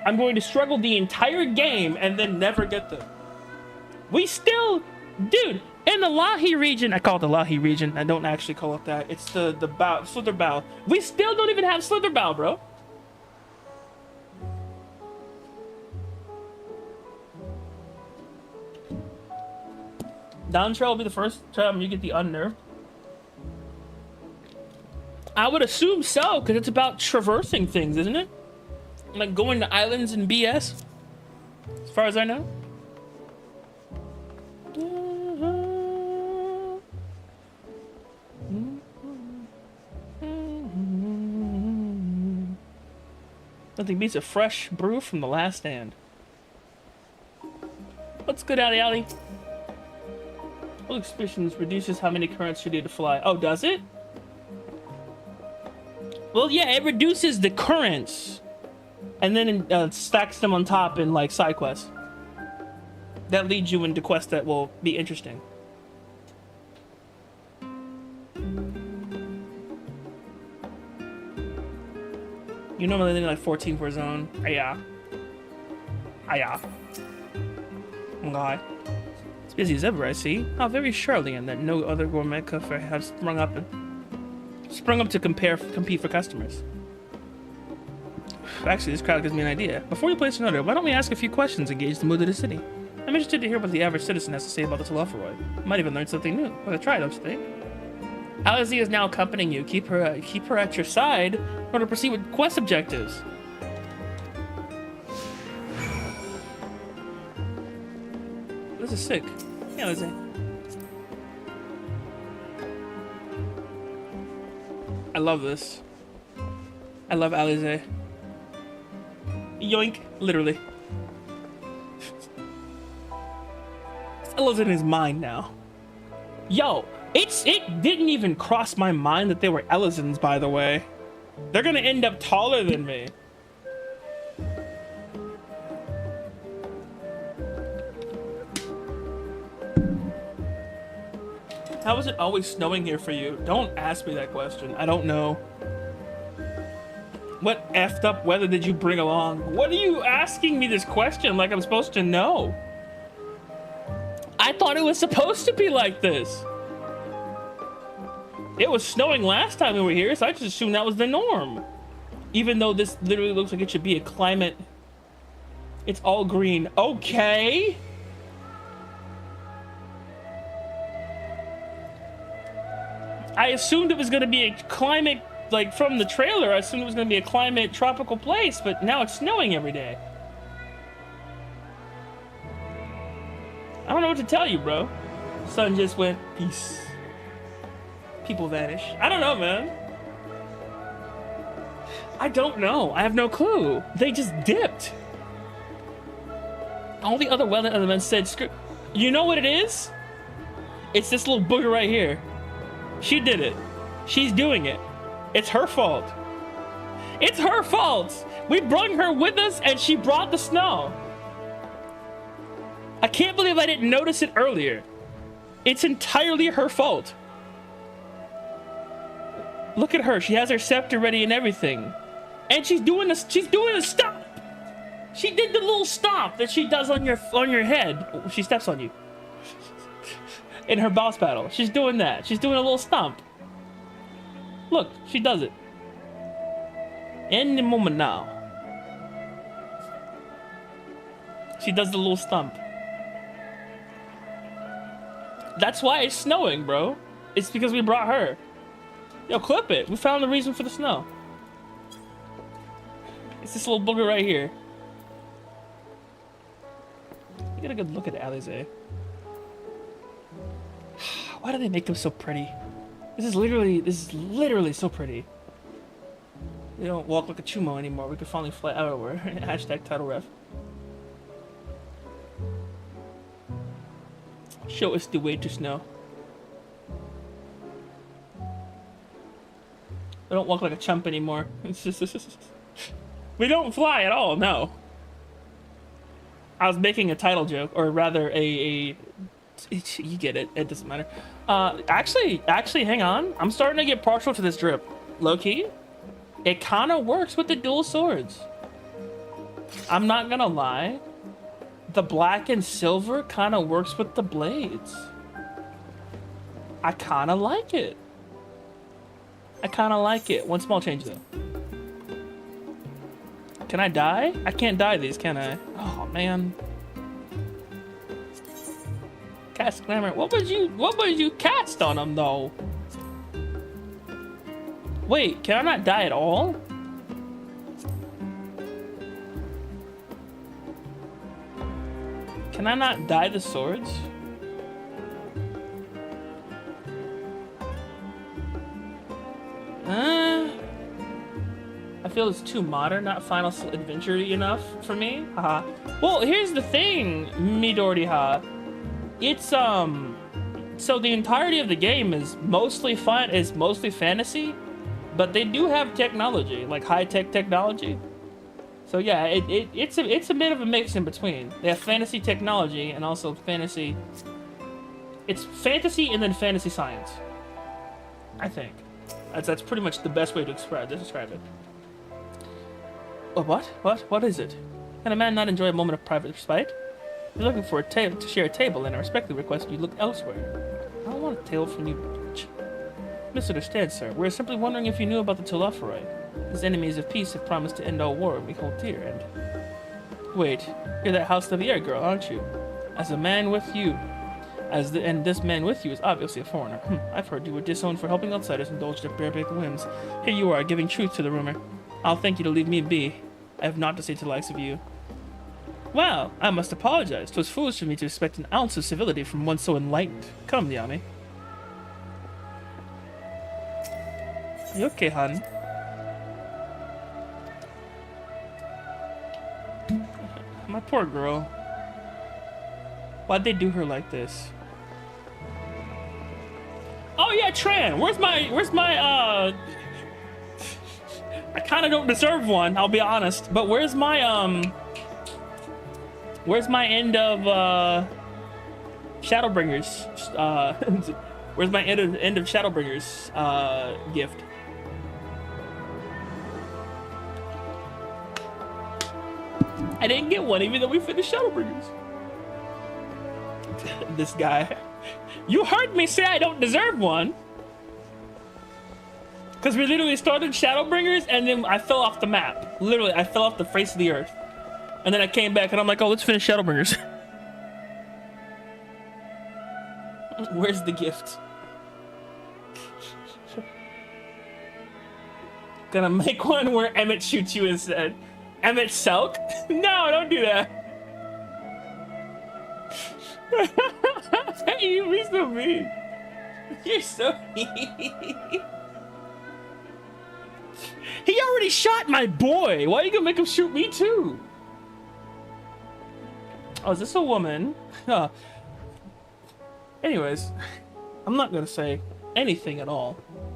I'm going to struggle the entire game and then never get them. We still, dude, in the Lahi region, I call it the Lahi region. I don't actually call it that. It's the bow, Slither Bow. We still don't even have Slither Bow, bro. Down trail will be the first time you get the unnerved. I would assume so, because it's about traversing things, isn't it? Like going to islands and BS, as far as I know. Nothing beats a fresh brew from the last stand. What's good, Ali Ali? Full expressions reduces how many currents you need to fly. Oh, does it? Well, yeah, it reduces the currents. And then it stacks them on top in like side quests. That leads you into quests that will be interesting. You normally need like 14 for a zone. Yeah. Yeah. Okay. It's busy as ever, I see. How very Charlian that no other gourmet cafe has sprung up to compete for customers. Actually, this crowd gives me an idea. Before you place an order, why don't we ask a few questions and gauge the mood of the city? I'm interested to hear what the average citizen has to say about this Lufferoy. Might even learn something new. Worth a try, don't you think? Alizy is now accompanying you. Keep her at your side in order to proceed with quest objectives. This is sick. Yeah, Lizzie. I love this. I love Alize. Yoink, literally. Fella's in his mind now. Yo, it didn't even cross my mind that they were Elizons, by the way. They're gonna end up taller than me. How is it always snowing here for you? Don't ask me that question. I don't know. What effed up weather did you bring along? What are you asking me this question like I'm supposed to know? I thought it was supposed to be like this. It was snowing last time we were here, so I just assumed that was the norm. Even though this literally looks like it should be a climate. It's all green. Okay. I assumed it was going to be a climate, like from the trailer, I assumed it was going to be a climate tropical place, but now it's snowing every day. I don't know what to tell you, bro. Sun just went, peace. People vanish. I don't know, man. I don't know. I have no clue. They just dipped. All the other weather elements said, screw. You know what it is? It's this little booger right here. She did it. She's doing it. It's her fault. It's her fault. We brought her with us and she brought the snow. I can't believe I didn't notice it earlier. It's entirely her fault. Look at her. She has her scepter ready and everything. And she's doing a stomp. She did the little stomp that she does on your head. She steps on you. In her boss battle. She's doing that. She's doing a little stomp. Look, she does it. Any moment now. She does the little stomp. That's why it's snowing, bro. It's because we brought her. Yo, clip it. We found the reason for the snow. It's this little booger right here. get a good look at Alizé. Why do they make them so pretty? This is literally so pretty. We don't walk like a chumo anymore. We can finally fly everywhere. Hashtag title ref. Show us the way to snow. We don't walk like a chump anymore. It's just we don't fly at all. No. I was making a title joke, or rather you get it. It doesn't matter. Actually, hang on. I'm starting to get partial to this drip. Low key, it kind of works with the dual swords. I'm not gonna lie. The black and silver kind of works with the blades. I kind of like it. One small change though. Can I die? I can't die these, can I? Oh man. Cast glamour. What would you cast on them though? Wait, can I not die at all? Can I not dye the swords? I feel it's too modern, not Final Adventure enough for me. Haha. Well, here's the thing, Midori ha. It's so the entirety of the game is mostly fantasy, but they do have technology, like high-tech technology. So yeah, it's a bit of a mix in between. They have fantasy technology and also fantasy. It's fantasy and then fantasy science. I think that's pretty much the best way to describe it. Oh, what is it? Can a man not enjoy a moment of private respite? If you're looking for a table to share a table, and I respectfully request you look elsewhere. I don't want a tale from you, bitch. Misunderstand, sir. We're simply wondering if you knew about the Tulafaroi. His enemies of peace have promised to end all war and we hold dear, and... Wait, you're that House of the Air girl, aren't you? As a man with you... And this man with you is obviously a foreigner. I've heard you were disowned for helping outsiders indulge their bare-baked whims. Here you are, giving truth to the rumor. I'll thank you to leave me be. I have naught to say to the likes of you. Well, I must apologize. 'Twas foolish of me to expect an ounce of civility from one so enlightened. Come, Yami. You okay, hon? My poor girl. Why'd they do her like this? Oh yeah, Tran. Where's my I kind of don't deserve one, I'll be honest. But where's my end of Shadowbringers? Where's my end of Shadowbringers gift? I didn't get one, even though we finished Shadowbringers. This guy. You heard me say I don't deserve one. Because we literally started Shadowbringers and then I fell off the map. Literally, I fell off the face of the earth. And then I came back and I'm like, oh, let's finish Shadowbringers. Where's the gift? Gonna make one where Emmett shoots you instead. Emmett Selk? No, don't do that. You're so mean. You're so mean. He already shot my boy. Why are you gonna make him shoot me too? Oh, is this a woman? Anyways, I'm not gonna say anything at all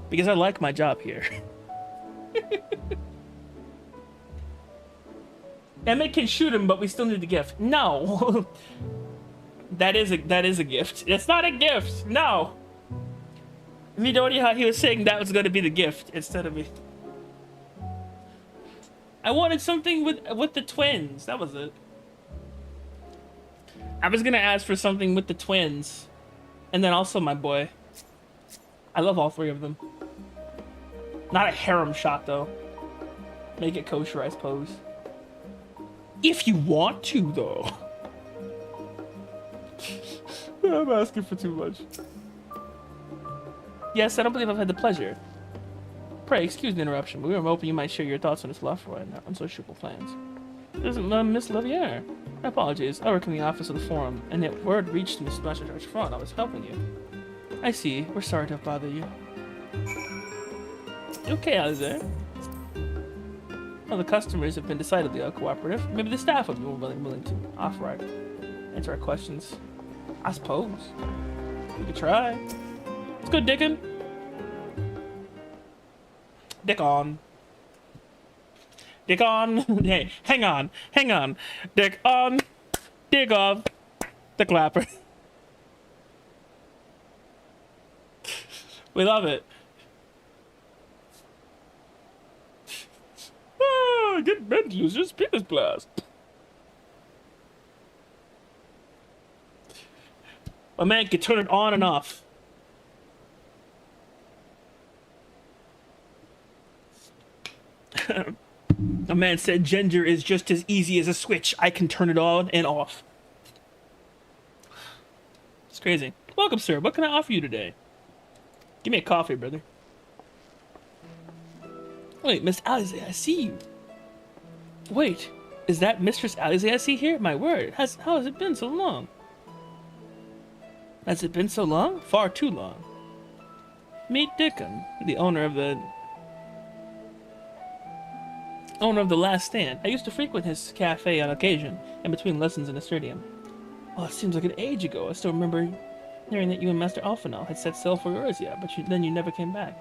because I like my job here. Emmett can shoot him, but we still need the gift. No. That is a gift. It's not a gift. No. Midori, how he was saying that was going to be the gift instead of me. I wanted something with the twins. That was it. I was going to ask for something with the twins. And then also my boy. I love all three of them. Not a harem shot, though. Make it kosher, I suppose. If you want to, though. I'm asking for too much. Yes, I don't believe I've had the pleasure. Pray, excuse the interruption, but we were hoping you might share your thoughts on this Lafroy and unsociable plans. This is Miss Lavier. Apologies, I work in the office of the forum, and yet word reached Mr. Master Judge Front I was helping you. I see. We're sorry to bother you. Okay, Alistair. Well, the customers have been decidedly uncooperative. Maybe the staff would be more willing to offer answer our questions. I suppose. We could try. Let's go dickin'. Dick on. Dick on. Hey, hang on. Hang on. Dick on. Dick off. The clapper. We love it. Ah, get bent users penis blast. A man can turn it on and off. A man said gender is just as easy as a switch. I can turn it on and off. It's crazy. Welcome, sir. What can I offer you today? Give me a coffee, brother. Wait, Miss Alize, I see you. Wait, is that Mistress Alize I see here? My word, how has it been so long? Has it been so long? Far too long. Meet Dickham, the owner of the Last Stand. I used to frequent his cafe on occasion, in between lessons in the stadium. Well, it seems like an age ago. I still remember hearing that you and Master Alphanel had set sail for Eorzea, but then you never came back.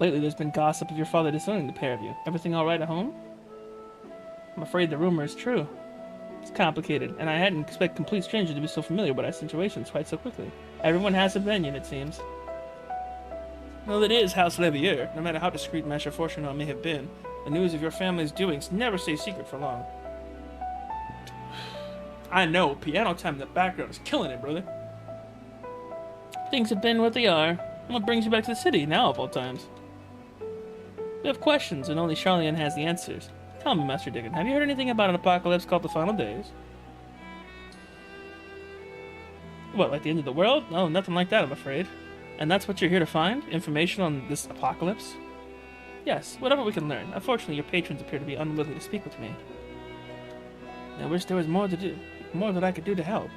Lately, there's been gossip of your father disowning the pair of you. Everything all right at home? I'm afraid the rumor is true. It's complicated, and I hadn't expected complete strangers to be so familiar with our situations quite so quickly. Everyone has an opinion, it seems. Well, it is House Levier. No matter how discreet Master Fortunato may have been, the news of your family's doings never stays secret for long. I know, piano time in the background is killing it, brother. Things have been what they are. What brings you back to the city, now of all times? We have questions, and only Charlene has the answers. Tell me, Master Dickon, have you heard anything about an apocalypse called the Final Days? What, like the end of the world? No, nothing like that, I'm afraid. And that's what you're here to find? Information on this apocalypse? Yes, whatever we can learn. Unfortunately, your patrons appear to be unwilling to speak with me. I wish there was more to do, more that I could do to help.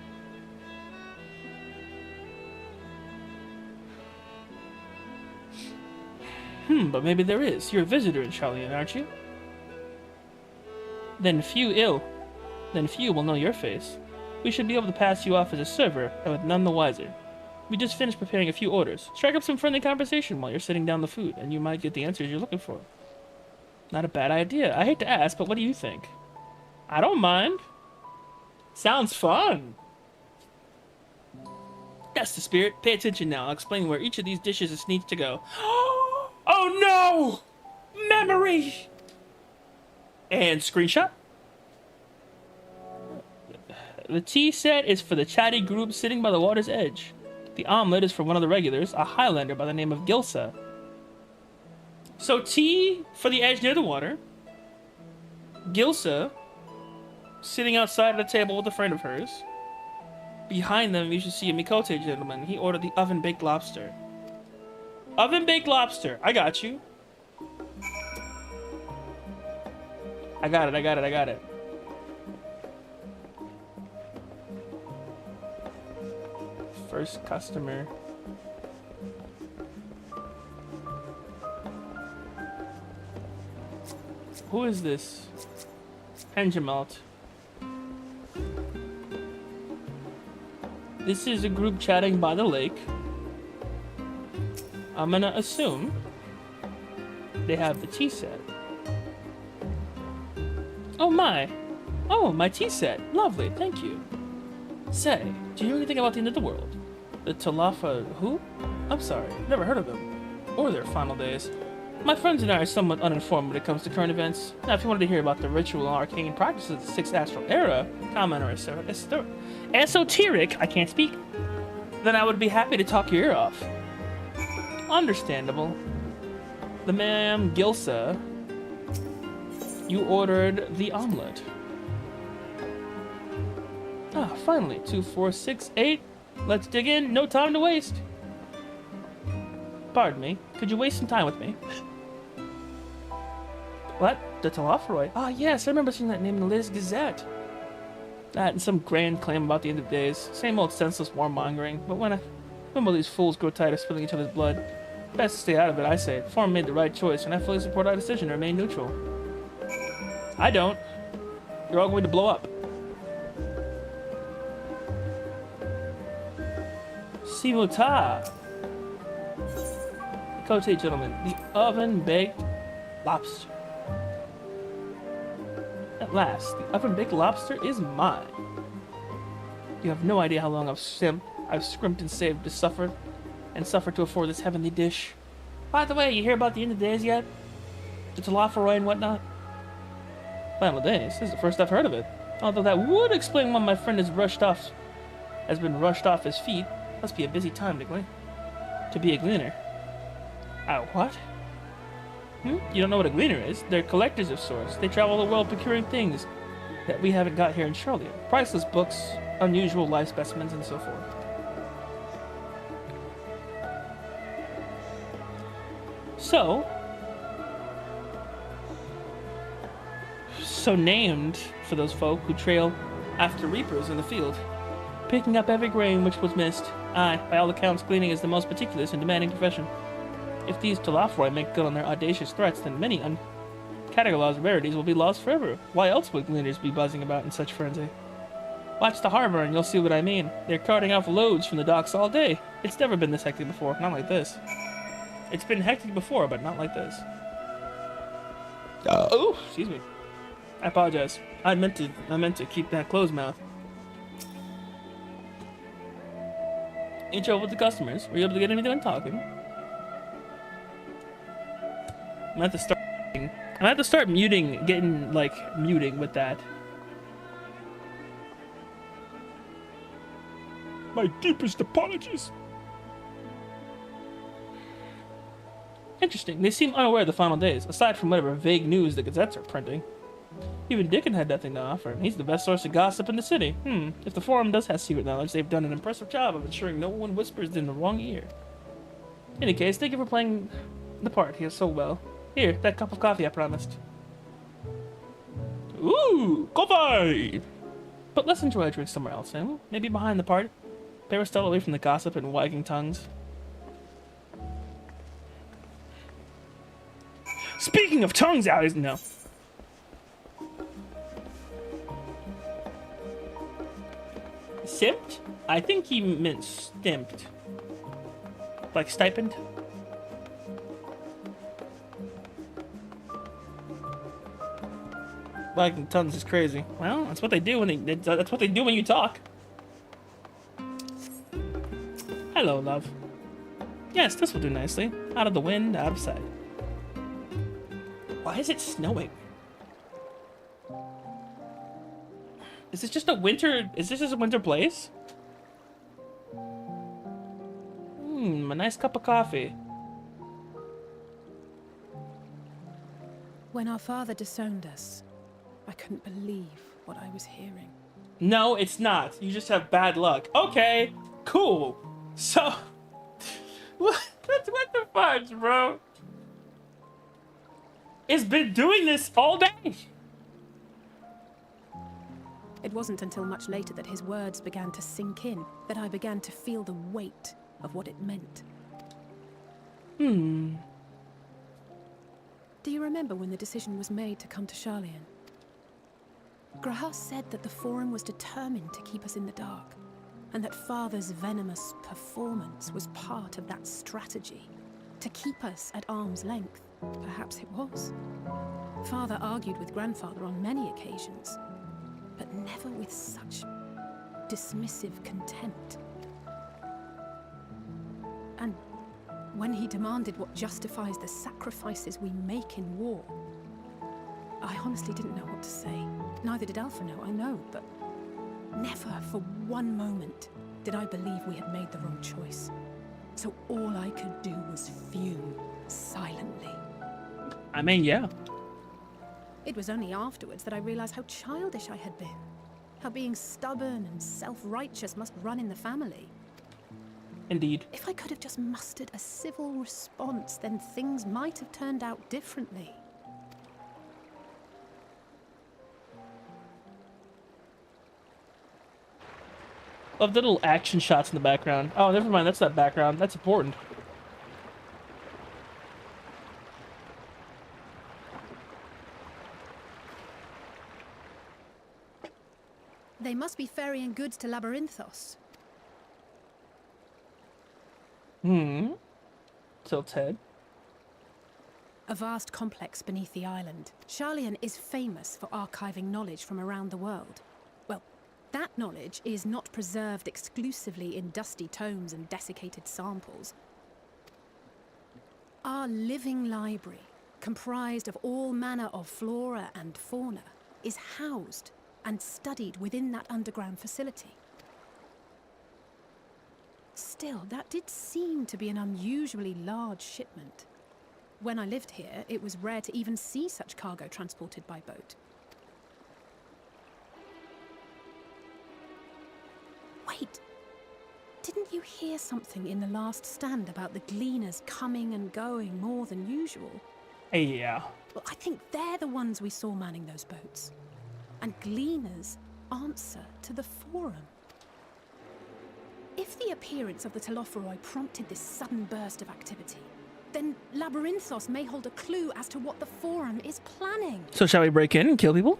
But maybe there is. You're a visitor in Charlene, aren't you? Then few will know your face. We should be able to pass you off as a server, and with none the wiser. We just finished preparing a few orders. Strike up some friendly conversation while you're setting down the food, and you might get the answers you're looking for. Not a bad idea. I hate to ask, but what do you think? I don't mind. Sounds fun. That's the spirit. Pay attention now. I'll explain where each of these dishes needs to go. Oh no! Memory! And screenshot. The tea set is for the chatty group sitting by the water's edge. The omelet is for one of the regulars, a Highlander by the name of Gilsa. So tea for the edge near the water. Gilsa sitting outside at a table with a friend of hers. Behind them, you should see a Mikote gentleman. He ordered the oven-baked lobster. Oven-baked lobster. I got you. I got it. First customer. Who is this? Penjamalt. This is a group chatting by the lake. I'm gonna assume they have the tea set. Oh my! Oh, my tea set. Lovely, thank you. Say, do you know anything about the end of the world? The Talafa who? I'm sorry, never heard of them. Or their final days. My friends and I are somewhat uninformed when it comes to current events. Now, if you wanted to hear about the ritual and arcane practices of the Sixth Astral Era, common or esoteric, I can't speak, then I would be happy to talk your ear off. Understandable. The ma'am Gilsa, you ordered the omelet. Ah, finally, 2, 4, 6, 8. Let's dig in, no time to waste. Pardon me, could you waste some time with me? What? The Talaferoid? Ah, yes, I remember seeing that name in the latest Gazette. That and some grand claim about the end of days. Same old senseless warmongering. But when will these fools grow tired of spilling each other's blood? Best to stay out of it, I say. Forum made the right choice, and I fully support our decision to remain neutral. I don't. You're all going to blow up. Simuta. Cote, gentlemen, the oven-baked lobster. At last, the oven-baked lobster is mine. You have no idea how long I've scrimped and saved to suffer to afford this heavenly dish. By the way, you hear about the end of days yet? The Talafaroy and whatnot? Final days? This is the first I've heard of it. Although that would explain why my friend has been rushed off his feet. Must be a busy time to be a gleaner. What? You don't know what a gleaner is? They're collectors of sorts. They travel the world procuring things that we haven't got here in Charlotte. Priceless books, unusual life specimens, and so forth. So named for those folk who trail after reapers in the field, picking up every grain which was missed. Aye, by all accounts, gleaning is the most meticulous and demanding profession. If these Talafroi make good on their audacious threats, then many uncategorized rarities will be lost forever. Why else would gleaners be buzzing about in such frenzy? Watch the harbor and you'll see what I mean. They're carting off loads from the docks all day. It's never been this hectic before, not like this. It's been hectic before, but not like this. Oh, excuse me. I apologize. I meant to keep that closed mouth. Intro with the customers. Were you able to get anything talking? I'm gonna have to start muting with that. My deepest apologies. Interesting. They seem unaware of the final days, aside from whatever vague news the gazettes are printing. Even Dickon had nothing to offer. He's the best source of gossip in the city. If the forum does have secret knowledge, they've done an impressive job of ensuring no one whispers in the wrong ear. In any case, thank you for playing the part here so well. Here, that cup of coffee I promised. Ooh, coffee! But let's enjoy a drink somewhere else, eh? Maybe behind the party. Peristyle away from the gossip and wagging tongues. Speaking of tongues, Alex, no. Simped? I think he meant stimped. Like stipend? Wagging tongues is crazy. Well, that's what they do that's what they do when you talk. Hello, love. Yes, this will do nicely. Out of the wind, out of sight. Why is it snowing? Is this just a winter place? A nice cup of coffee. When our father disowned us, I couldn't believe what I was hearing. No, it's not. You just have bad luck. Okay, cool. So, what the fudge, bro? It's been doing this all day. It wasn't until much later that his words began to sink in, that I began to feel the weight of what it meant. Do you remember when the decision was made to come to Charlian? Graham said that the Forum was determined to keep us in the dark, and that Father's venomous performance was part of that strategy, to keep us at arm's length. Perhaps it was. Father argued with Grandfather on many occasions, but never with such dismissive contempt. And when he demanded what justifies the sacrifices we make in war, I honestly didn't know what to say. Neither did Alpha know, I know, but never for one moment did I believe we had made the wrong choice. So all I could do was fume silently. I mean, yeah. It was only afterwards that I realized how childish I had been. How being stubborn and self-righteous must run in the family. Indeed. If I could have just mustered a civil response, then things might have turned out differently. Love the little action shots in the background. Oh, never mind. That's that background. That's important. They must be ferrying goods to Labyrinthos. Tilt's head. A vast complex beneath the island. Charlian is famous for archiving knowledge from around the world. Well, that knowledge is not preserved exclusively in dusty tomes and desiccated samples. Our living library, comprised of all manner of flora and fauna, is housed and studied within that underground facility. Still, that did seem to be an unusually large shipment. When I lived here, it was rare to even see such cargo transported by boat. Wait! Didn't you hear something in the last stand about the gleaners coming and going more than usual? Yeah. Well, I think they're the ones we saw manning those boats. And gleaners answer to the Forum. If the appearance of the Telophoroi prompted this sudden burst of activity, then Labyrinthos may hold a clue as to what the Forum is planning. So shall we break in and kill people?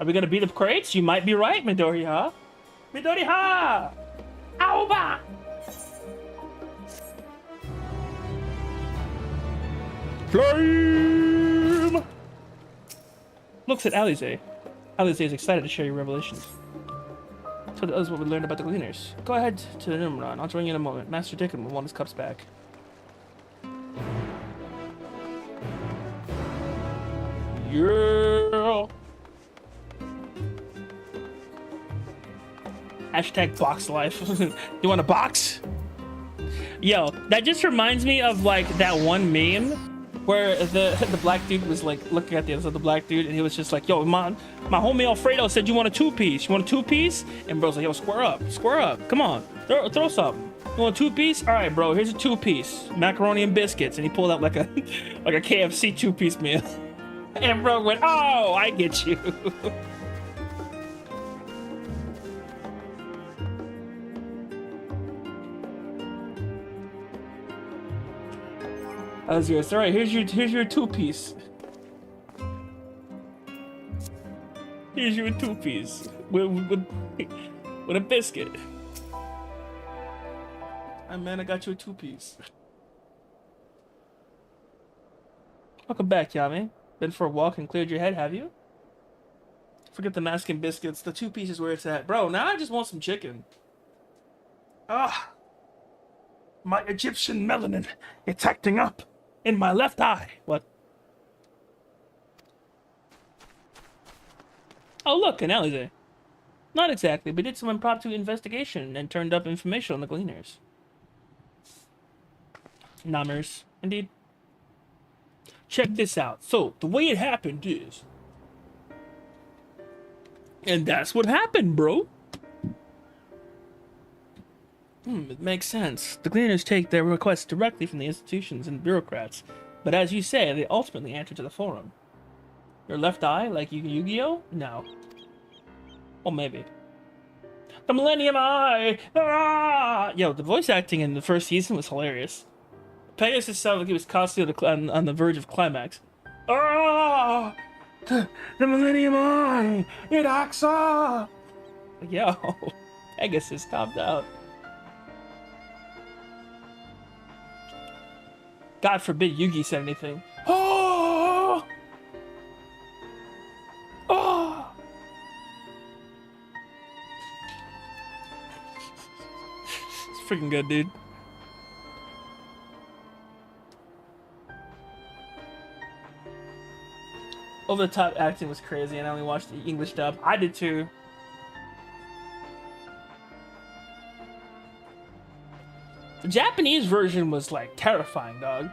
Are we gonna beat up crates? You might be right, Midoriya. Midoriya! Aoba! Flame! Looks at Alize. Alize is excited to share your revelations. So that is what we learned about the Gleaners. Go ahead to the Nimron. I'll join you in a moment. Master Dickon will want his cups back. Yeah! Hashtag box life. You want a box? Yo, that just reminds me of like that one meme where the black dude was like looking at the other side of the black dude and he was just like, yo, my homie Alfredo said you want a two-piece. You want a two-piece? And bro's like, yo, square up. Come on, throw something. You want a two-piece? All right, bro, here's a two-piece. Macaroni and biscuits. And he pulled out like a KFC two-piece meal. And bro went, oh, I get you. That was yours. All right, here's your two-piece. Here's your two-piece with a biscuit. Ah, man, I got you a two-piece. Welcome back, Yami. Been for a walk and cleared your head, have you? Forget the mask and biscuits. The two-piece is where it's at. Bro, now I just want some chicken. Ah. My Egyptian melanin. It's acting up. In my left eye. What? Oh, look, an Alize. Not exactly, but did some impromptu investigation and turned up information on the Gleaners. Namers, indeed. Check this out. So, the way it happened is... And that's what happened, bro. It makes sense. The Gleaners take their requests directly from the institutions and bureaucrats, but as you say, they ultimately answer to the Forum. Your left eye, like Yu-Gi-Oh? No. Well, maybe. The Millennium Eye! Ah! Yo, the voice acting in the first season was hilarious. Pegasus sounded like he was constantly on the verge of climax. Ah! The Millennium Eye! It acts up! Yo, Pegasus, calm down. God forbid Yugi said anything. Oh! Oh! It's freaking good, dude. Over the top acting was crazy, and I only watched the English dub. I did too. The Japanese version was like terrifying, dog.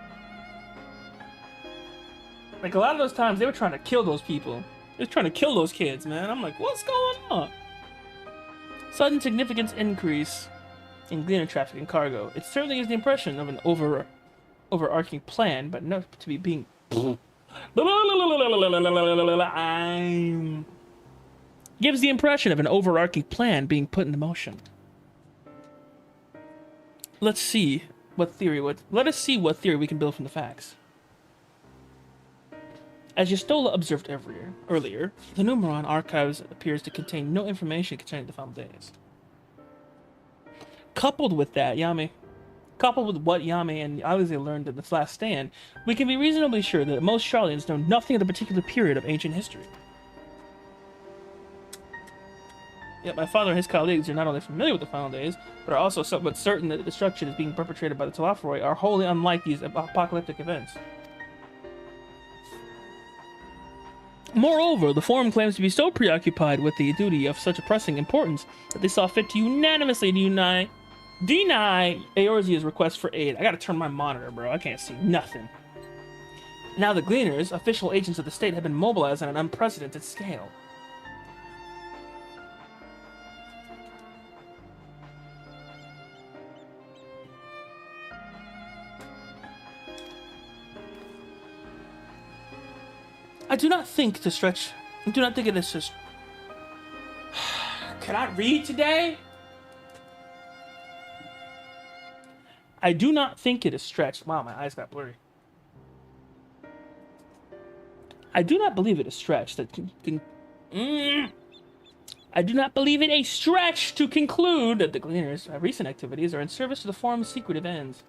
Like a lot of those times they were trying to kill those people. They were trying to kill those kids, man. I'm like, what's going on? Sudden significant increase in Gleaner traffic and cargo. It certainly gives the impression of an overarching plan, but not to be being. Gives the impression of an overarching plan being put into motion. Let's see what theory would. Let us see what theory we can build from the facts. As Yastola observed earlier, the Numeron archives appears to contain no information concerning the final days. Coupled with what Yami and Alize learned in this last stand, we can be reasonably sure that most Charlians know nothing of the particular period of ancient history. Yet my father and his colleagues are not only familiar with the final days, but are also somewhat certain that the destruction is being perpetrated by the Telophoroi are wholly unlike these apocalyptic events. Moreover, the Forum claims to be so preoccupied with the duty of such a pressing importance that they saw fit to unanimously deny Eorzea's request for aid. I gotta turn my monitor, bro. I can't see nothing. Now the Gleaners, official agents of the state, have been mobilized on an unprecedented scale. I do not think it is just... Can I read today? I do not think it is stretched. Wow, my eyes got blurry. I do not believe it is stretched. I do not believe it a stretch to conclude that the Gleaners' recent activities are in service to the Forum's secretive ends.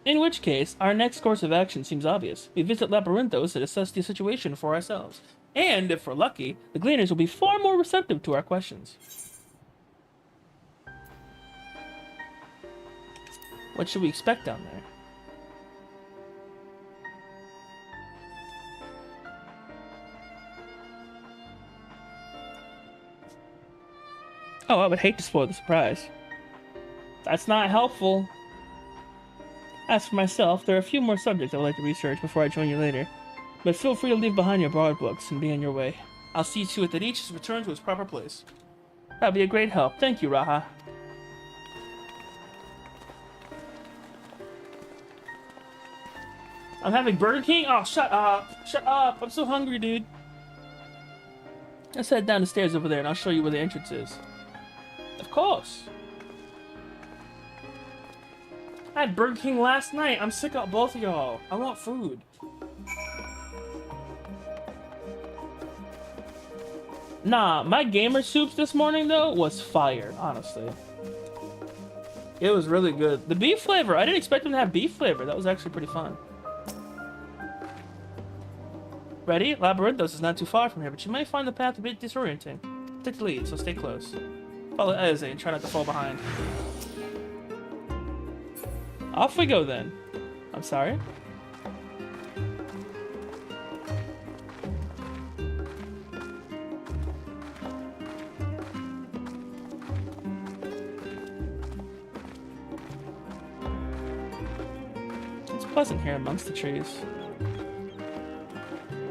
In which case, our next course of action seems obvious. We visit Labyrinthos and assess the situation for ourselves. And, if we're lucky, the Gleaners will be far more receptive to our questions. What should we expect down there? Oh, I would hate to spoil the surprise. That's not helpful. As for myself, there are a few more subjects I would like to research before I join you later. But feel free to leave behind your borrowed books and be on your way. I'll see to it that each is returned to its proper place. That'd be a great help. Thank you, Raha. I'm having Burger King? Oh, shut up. Shut up. I'm so hungry, dude. Let's head down the stairs over there and I'll show you where the entrance is. Of course. I had Burger King last night. I'm sick of both of y'all. I want food. Nah, my gamer soups this morning, though, was fire, honestly. It was really good. The beef flavor, I didn't expect them to have beef flavor. That was actually pretty fun. Ready? Labyrinthos is not too far from here, but you might find the path a bit disorienting. Take the lead, so stay close. Follow Eze and try not to fall behind. Off we go then. I'm sorry. It's pleasant here amongst the trees.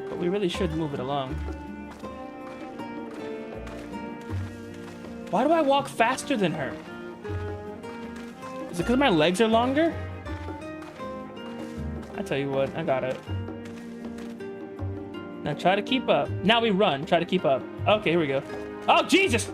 But we really should move it along. Why do I walk faster than her? Is it because my legs are longer? I tell you what, I got it. Now try to keep up. Now we run. Try to keep up. Okay, here we go. Oh, Jesus!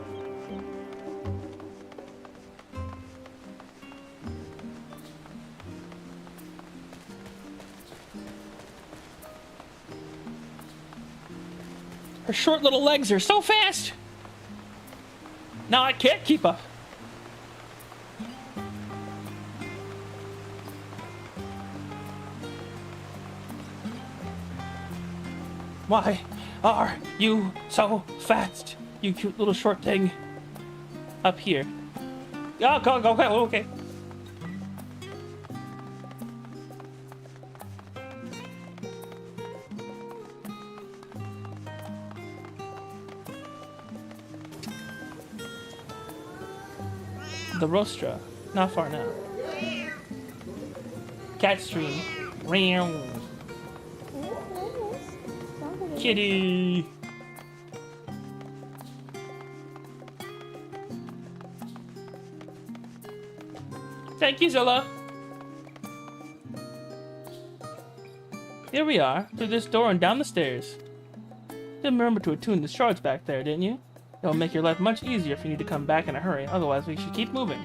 Her short little legs are so fast! Now I can't keep up. Why are you so fast, you cute little short thing? Up here. Oh, go, okay. The Rostra. Not far now. Cat stream. Meow. Kitty. Thank you, Zilla. Here we are, through this door and down the stairs. Didn't remember to attune the shards back there, didn't you? It'll make your life much easier if you need to come back in a hurry. Otherwise, we should keep moving.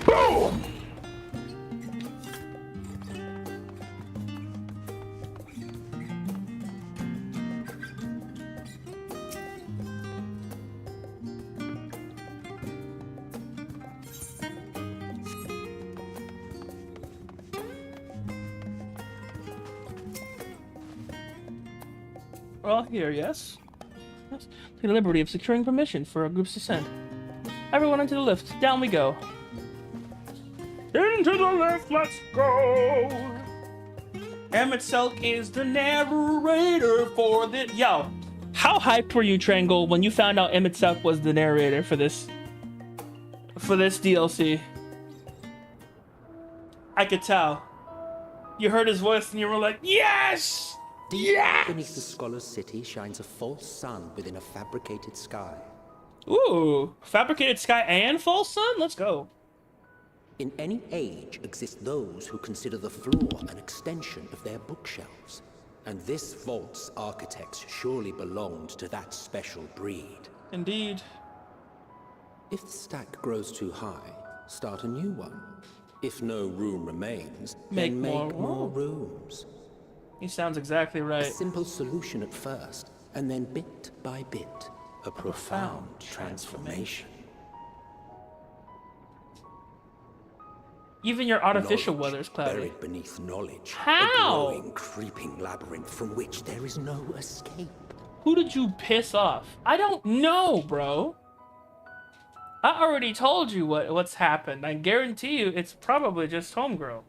Boom! We're all here, yes? Yes. Take the liberty of securing permission for our group's descent. Everyone into the lift. Down we go. Into the lift, let's go! Yami7ways is the narrator for this. Yo, how hyped were you, Triangle, when you found out Yami7ways was the narrator for this DLC? I could tell. You heard his voice and you were like, yes! Yes! Beneath the scholar's city shines a false sun within a fabricated sky. Ooh, fabricated sky and false sun? Let's go. In any age exist those who consider the floor an extension of their bookshelves. And this vault's architects surely belonged to that special breed. Indeed. If the stack grows too high, start a new one. If no room remains, then make more rooms. He sounds exactly right. A simple solution at first, and then bit by bit, a profound transformation. Even your artificial Knowledge weather is cloudy. buried beneath knowledge. How? A growing, creeping labyrinth from which there is no escape. Who did you piss off? I don't know, bro. I already told you what's happened. I guarantee you it's probably just Homegirl.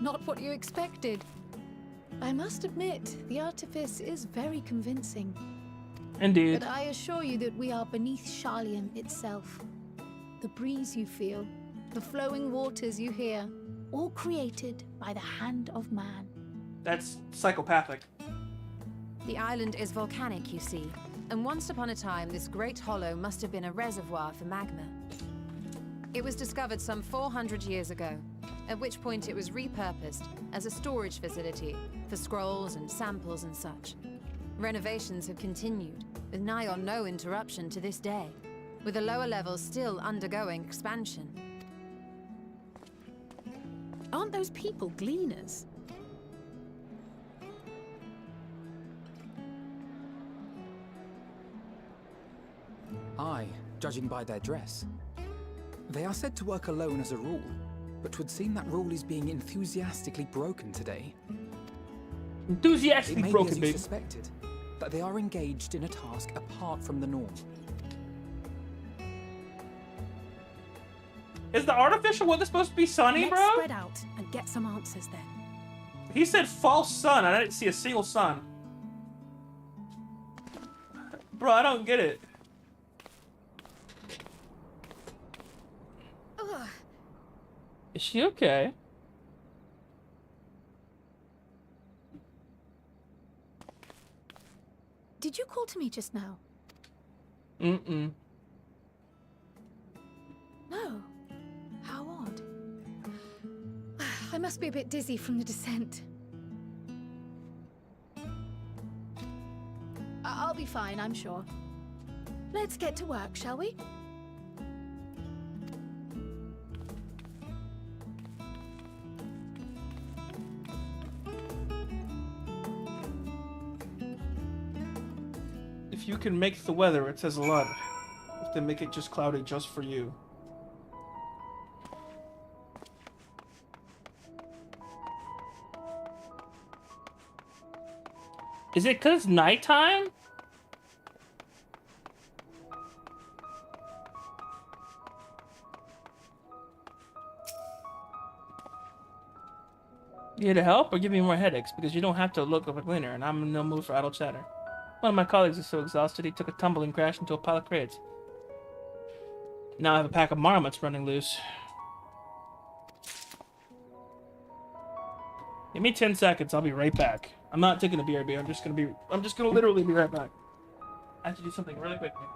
Not what you expected. I must admit, the artifice is very convincing. Indeed. But I assure you that we are beneath Charlian itself. The breeze you feel, the flowing waters you hear, all created by the hand of man. That's psychopathic. The island is volcanic, you see, and once upon a time this great hollow must have been a reservoir for magma. It was discovered some 400 years ago, at which point it was repurposed as a storage facility for scrolls and samples and such. Renovations have continued, with nigh on no interruption to this day, with the lower levels still undergoing expansion. Aren't those people gleaners? Aye, judging by their dress. They are said to work alone as a rule, but 'twould seem that rule is being enthusiastically broken today. It Enthusiastically may be broken, as you baby. suspected, that they are engaged in a task apart from the norm. Is the artificial weather supposed to be sunny, Let's bro? spread out and get some answers then. He said false sun. I didn't see a single sun. Bro, I don't get it. Ugh. Is she okay? Did you call to me just now? Mm-mm. No. How odd. I must be a bit dizzy from the descent. I'll be fine, I'm sure. Let's get to work, shall we? If you can make the weather, it says a lot. If they make it just cloudy just for you. Is it because it's nighttime? You here to help or give me more headaches? Because you don't have to look like a winner, and I'm in no mood for idle chatter. One of my colleagues is so exhausted he took a tumble and crashed into a pile of crates. Now I have a pack of marmots running loose. Give me 10 seconds, I'll be right back. I'm not taking a BRB, I'm just gonna literally be right back. I have to do something really quickly.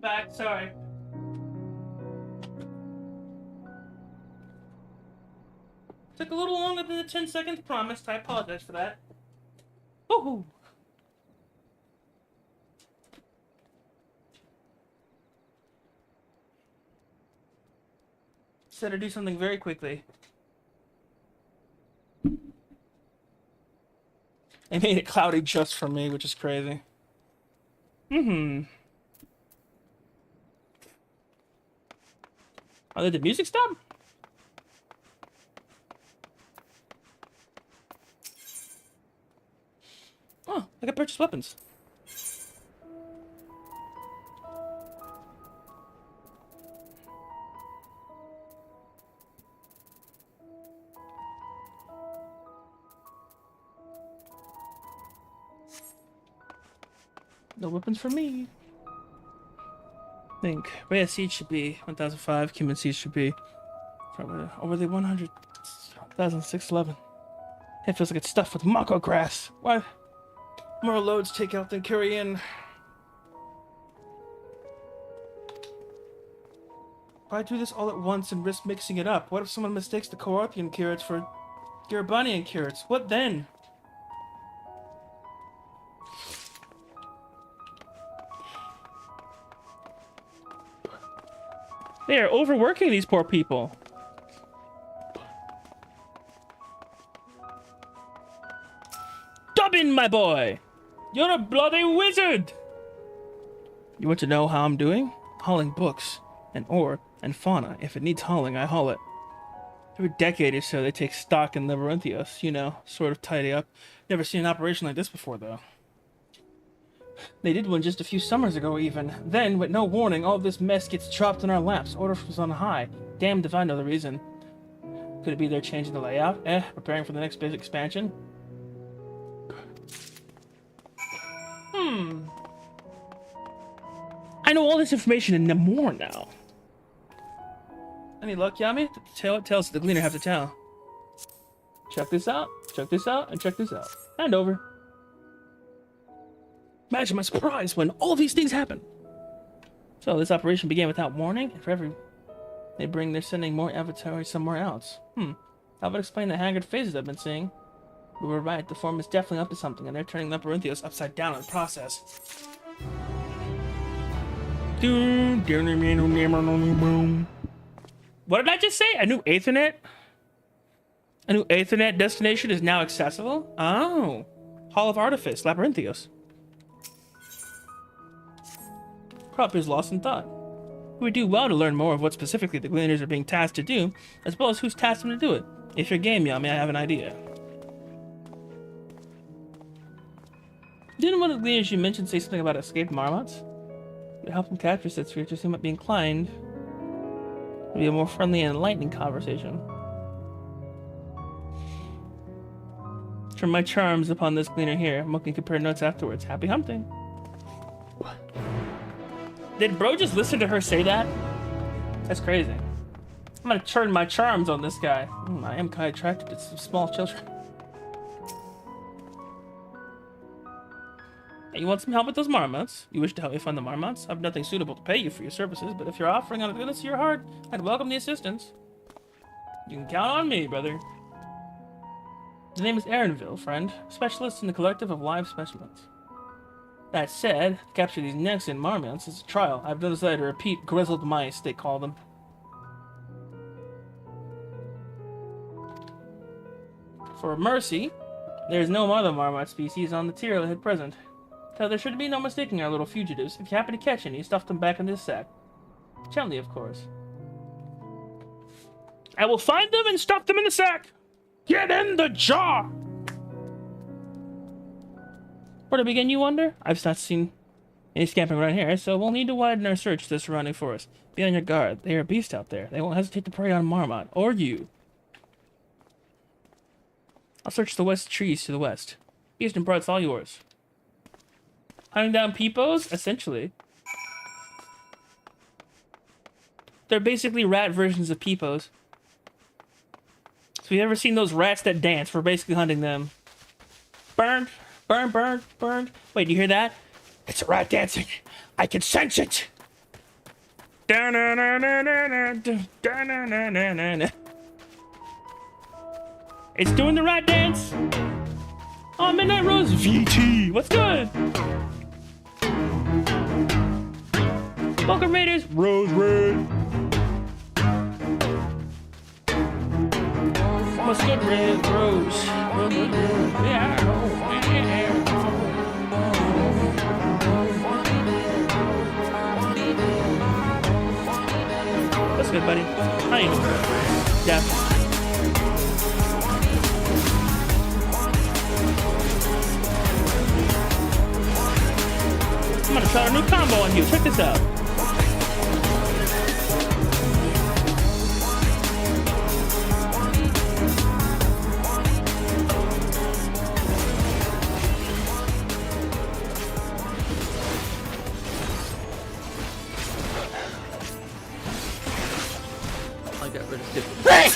Back, sorry. Took a little longer than the 10 seconds promised. I apologize for that. Woohoo! Said to do something very quickly. They made it cloudy just for me, which is crazy. Oh, did the music stop? Oh, I can purchase weapons. No weapons for me. Think. Rhea Siege should be 1005. Cumin Siege should be probably over the 100. 1611. It feels like it's stuffed with mako grass. Why? More loads take out than carry in. Why do this all at once and risk mixing it up? What if someone mistakes the Korothian carrots for Garabanian carrots? What then? They are overworking these poor people. Dubbin, my boy! You're a bloody wizard! You want to know how I'm doing? Hauling books, and ore, and fauna. If it needs hauling, I haul it. Every decade or so, they take stock in Labyrinthios, you know, sort of tidy up. Never seen an operation like this before, though. They did one just a few summers ago, even. Then, with no warning, all this mess gets chopped in our laps. Order was on high. Damned if I know the reason. Could it be they're changing the layout? Preparing for the next big expansion? I know all this information and more now. Any luck, Yami? The tale it tells the gleaner have to tell. Check this out, and check this out. Hand over. Imagine my surprise when all these things happen. So this operation began without warning, and for every they're sending more avatars somewhere else. That would explain the haggard faces I've been seeing. We were right, the form is definitely up to something, and they're turning Labyrinthios upside down in the process. What did I just say? A new Aethernet? A new Aethernet destination is now accessible? Oh. Hall of Artifice, Labyrinthios. Crop is lost in thought. We do well to learn more of what specifically the Gleaners are being tasked to do, as well as who's tasked them to do it. If you're game, Yami, I have an idea. Didn't one of the Gleaners you mentioned say something about escaped marmots? To help them capture such creatures, he might be inclined to be a more friendly and enlightening conversation. Turn my charms upon this Gleaner here. I'm looking to compare notes afterwards. Happy hunting. Did bro just listen to her say that? That's crazy. I'm gonna turn my charms on this guy. I am kind of attracted to some small children. Hey, you want some help with those marmots? You wish to help me find the marmots? I have nothing suitable to pay you for your services, but if you're offering out of the goodness of your heart, I'd welcome the assistance. You can count on me, brother. The name is Aaronville, friend. Specialist in the collective of live specimens. That said, to capture these Nexian marmots is a trial. I've no desire to repeat grizzled mice, they call them. For mercy, there is no other marmot species on the tier at present. So there should be no mistaking our little fugitives. If you happen to catch any, stuff them back in this sack. Gently, of course. I will find them and stuff them in the sack! Get in the jar! Where to begin, you wonder? I've not seen any scampering around here, so we'll need to widen our search to the surrounding forest. Be on your guard. They are beasts out there. They won't hesitate to prey on Marmot, or you. I'll search the west trees to the west. East and broad's all yours. Hunting down peepos? Essentially. They're basically rat versions of peepos. So if you've ever seen those rats that dance, we're basically hunting them. Burned. Burn, burn, burn. Wait, do you hear that? It's a rat dancing. I can sense it. It's doing the rat dance. Oh, Midnight Rose VT. What's good? Bunker Raiders. Rose Red. What's good, Red Rose? Yeah. What's good, buddy? How you doing? Yeah. I'm gonna try a new combo on you. Check this out.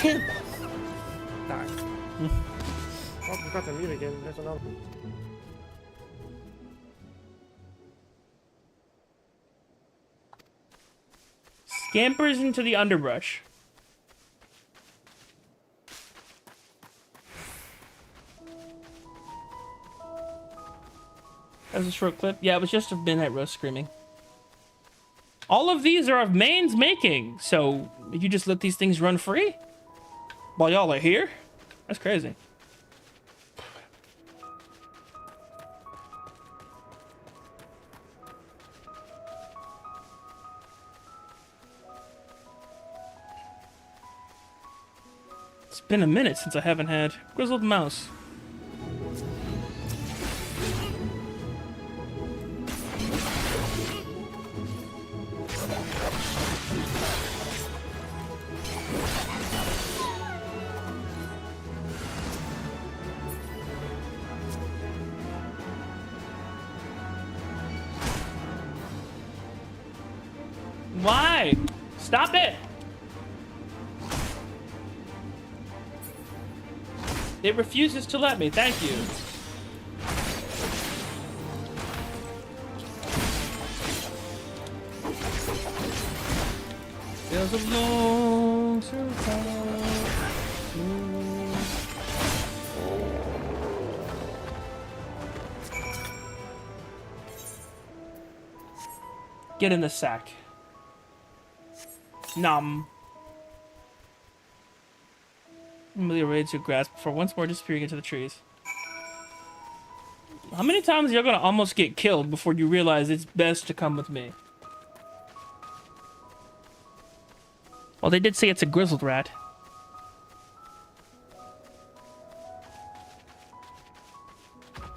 Die. Oh, I forgot to mute again. There's another one. Scampers into the underbrush. That was a short clip. Yeah, it was just a Midnight Rose screaming. All of these are of Maine's making, so you just let these things run free while y'all are here? That's crazy. It's been a minute since I haven't had Grizzled Mouse. Why? Stop it! It refuses to let me. Thank you. There's a long Get in the sack. Nom. Amelia raids your grasp before once more disappearing into the trees. How many times you're gonna almost get killed before you realize it's best to come with me? Well, they did say it's a grizzled rat.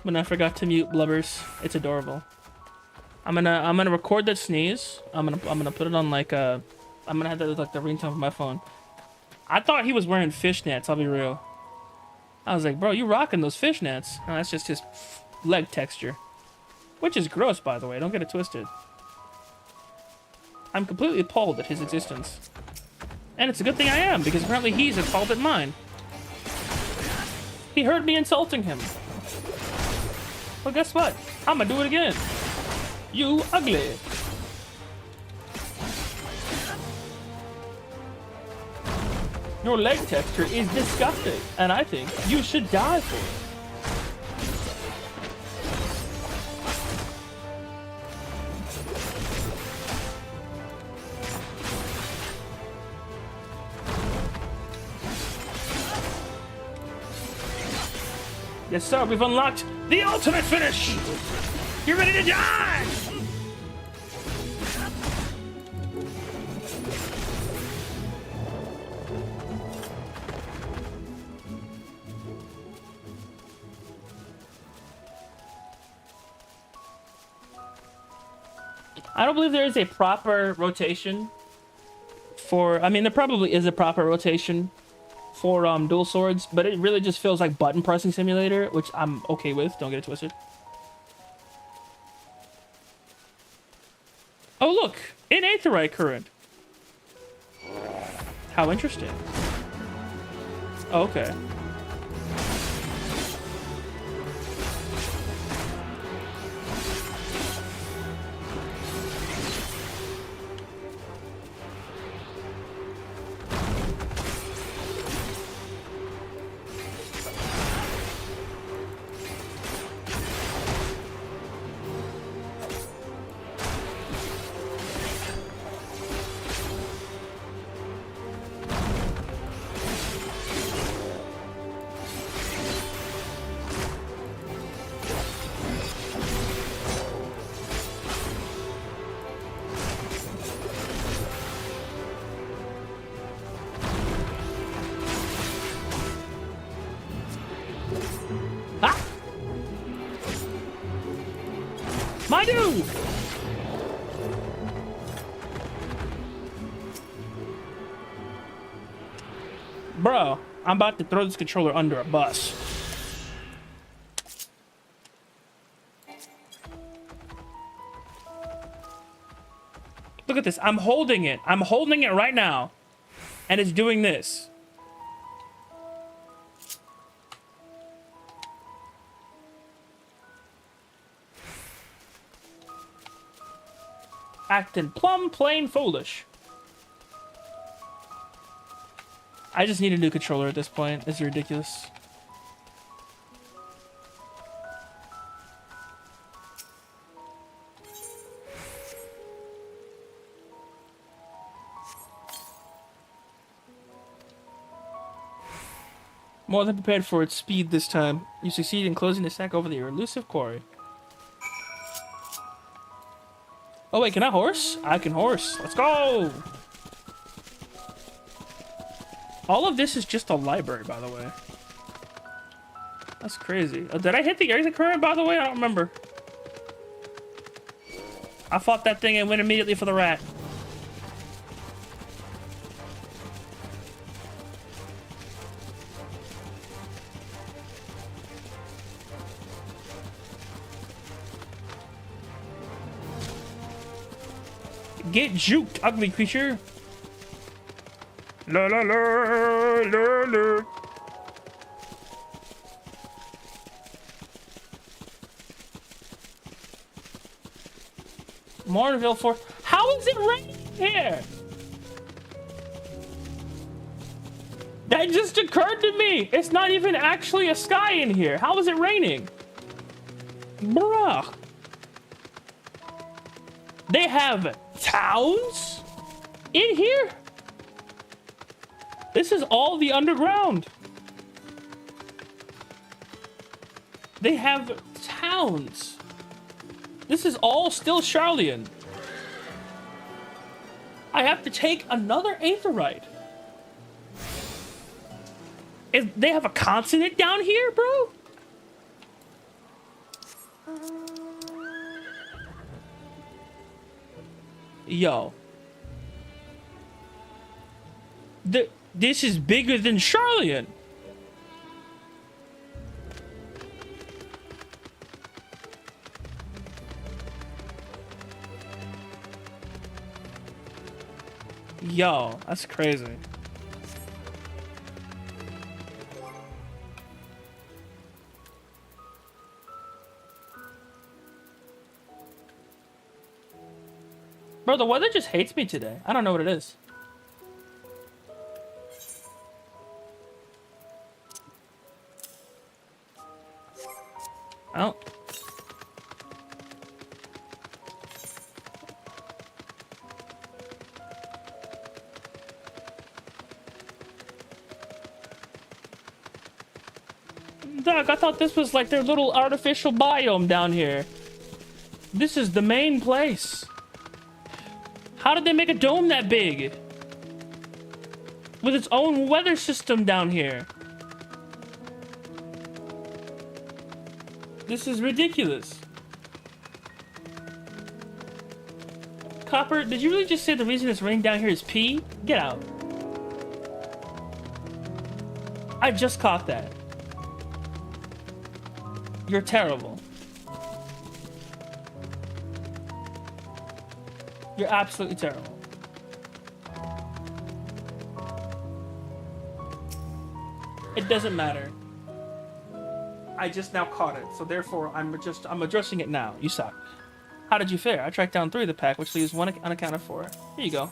When I forgot to mute Blubbers, it's adorable. I'm gonna record that sneeze. I'm gonna put it on like a. I'm gonna have that as like the ringtone of my phone. I thought he was wearing fishnets, I'll be real. I was like, bro, you rocking those fishnets. No, that's just his leg texture. Which is gross, by the way, don't get it twisted. I'm completely appalled at his existence. And it's a good thing I am, because apparently he's at fault at mine. He heard me insulting him. Well, guess what? I'm gonna do it again. You ugly. Your leg texture is disgusting, and I think you should die for it. Yes, sir, we've unlocked the ultimate finish! You're ready to die! I don't believe there is a proper rotation for... I mean, there probably is a proper rotation for dual swords, but it really just feels like button pressing simulator, which I'm okay with. Don't get it twisted. Oh, look! An aetheryte current. How interesting. Oh, okay. My dude! Bro, I'm about to throw this controller under a bus. Look at this. I'm holding it. I'm holding it right now. And it's doing this. Acting plumb plain foolish. I just need a new controller at this point. It's ridiculous. More than prepared for its speed this time. You succeed in closing the sack over the elusive quarry. Oh wait, can I horse? I can horse. Let's go! All of this is just a library, by the way. That's crazy. Did I hit the exit current, by the way? I don't remember. I fought that thing and went immediately for the rat. Get juked, ugly creature. La la la la la. Mornville Fort. How is it raining here? That just occurred to me. It's not even actually a sky in here. How is it raining? Bruh. They have towns in here? This is all the underground. They have towns. This is all still Charlian. I have to take another aetherite. They have a continent down here, bro? Yo. This is bigger than Charlian. Yo, that's crazy. Bro, the weather just hates me today. I don't know what it is. Oh. Doc, I thought this was like their little artificial biome down here. This is the main place. How did they make a dome that big? With its own weather system down here. This is ridiculous. Copper, did you really just say the reason it's raining down here is pee? Get out. I just caught that. You're terrible. You're absolutely terrible. It doesn't matter. I just now caught it, so therefore I'm addressing it now. You suck. How did you fare? I tracked down 3 of the pack, which leaves 1 unaccounted for. Here you go.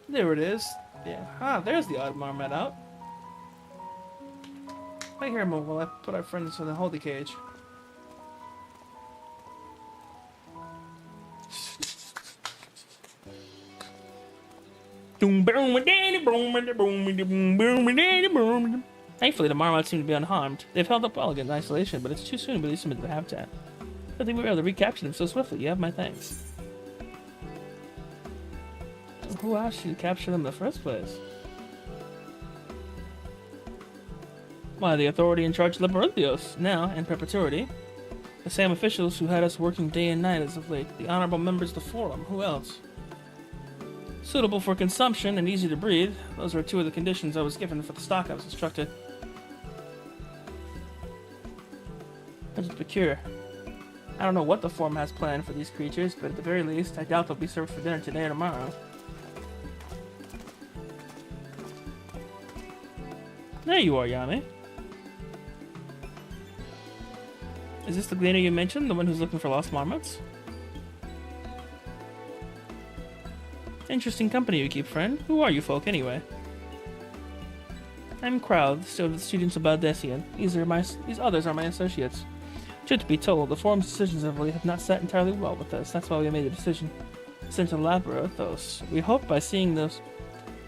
There it is. Yeah. Ah, there's the odd marmot out. Wait here a moment while I put our friends in the holding cage. Thankfully, the marmots seem to be unharmed. They've held up well against isolation, but it's too soon to release them into their habitat. I think we were able to recapture them so swiftly. You have my thanks. Who asked you to capture them in the first place? Why, the authority in charge of Labyrinthos, now, in perpetuity. The same officials who had us working day and night as of late. The honorable members of the Forum. Who else? Suitable for consumption and easy to breathe. Those were 2 of the conditions I was given for the stock I was instructed. To procure. I don't know what the Forum has planned for these creatures, but at the very least, I doubt they'll be served for dinner today or tomorrow. There you are, Yami. Is this the gleaner you mentioned? The one who's looking for lost marmots? Interesting company you keep, friend. Who are you folk, anyway? I'm Crowd, still the students of Baldessian. These others are my associates. Truth be told, the Forum's decisions of late have not sat entirely well with us. That's why we made the decision to send to Labyrinthos. We hope by seeing those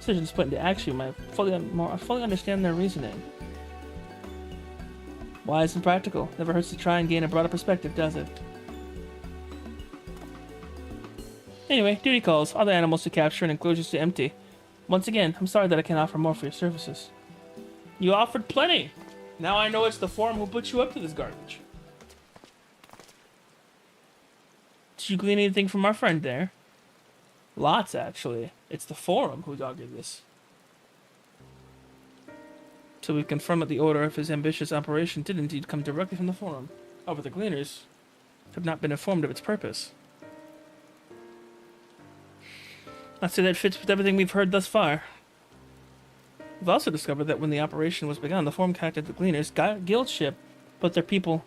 decisions put into action, I fully understand their reasoning. Wise and practical. Never hurts to try and gain a broader perspective, does it? Anyway, duty calls. Other animals to capture and enclosures to empty. Once again, I'm sorry that I can't offer more for your services. You offered plenty. Now I know it's the Forum who put you up to this garbage. Did you glean anything from our friend there? Lots, actually. It's the Forum who dogged this. So we confirm that the order of his ambitious operation did indeed come directly from the Forum. However, the Gleaners have not been informed of its purpose. I'd say that fits with everything we've heard thus far. We've also discovered that when the operation was begun, the Forum contacted the Gleaners' guild ship, put their people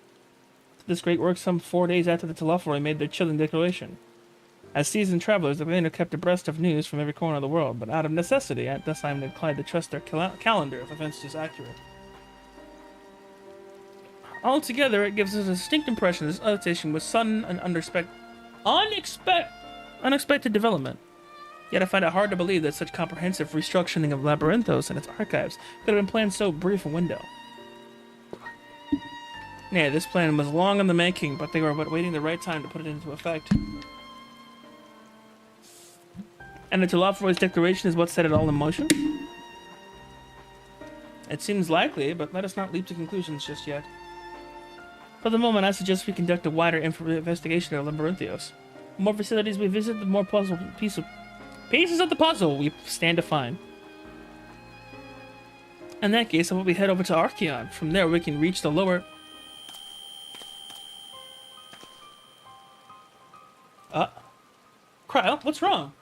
to this great work some 4 days after the Telophori made their chilling declaration. As seasoned travelers, the Gleaner kept abreast of news from every corner of the world, but out of necessity, at this time, inclined to trust their calendar if events is accurate. Altogether, it gives us a distinct impression this adaptation was sudden and unexpected development. Yet I find it hard to believe that such comprehensive restructuring of Labyrinthos and its archives could have been planned so brief a window. Yeah, this plan was long in the making, but they were but waiting the right time to put it into effect. And the Telophori's declaration is what set it all in motion? It seems likely, but let us not leap to conclusions just yet. For the moment, I suggest we conduct a wider investigation of Labyrinthios. The more facilities we visit, the more pieces of the puzzle we stand to find. In that case, I will we head over to Archeon. From there, we can reach the lower... Cryle, what's wrong?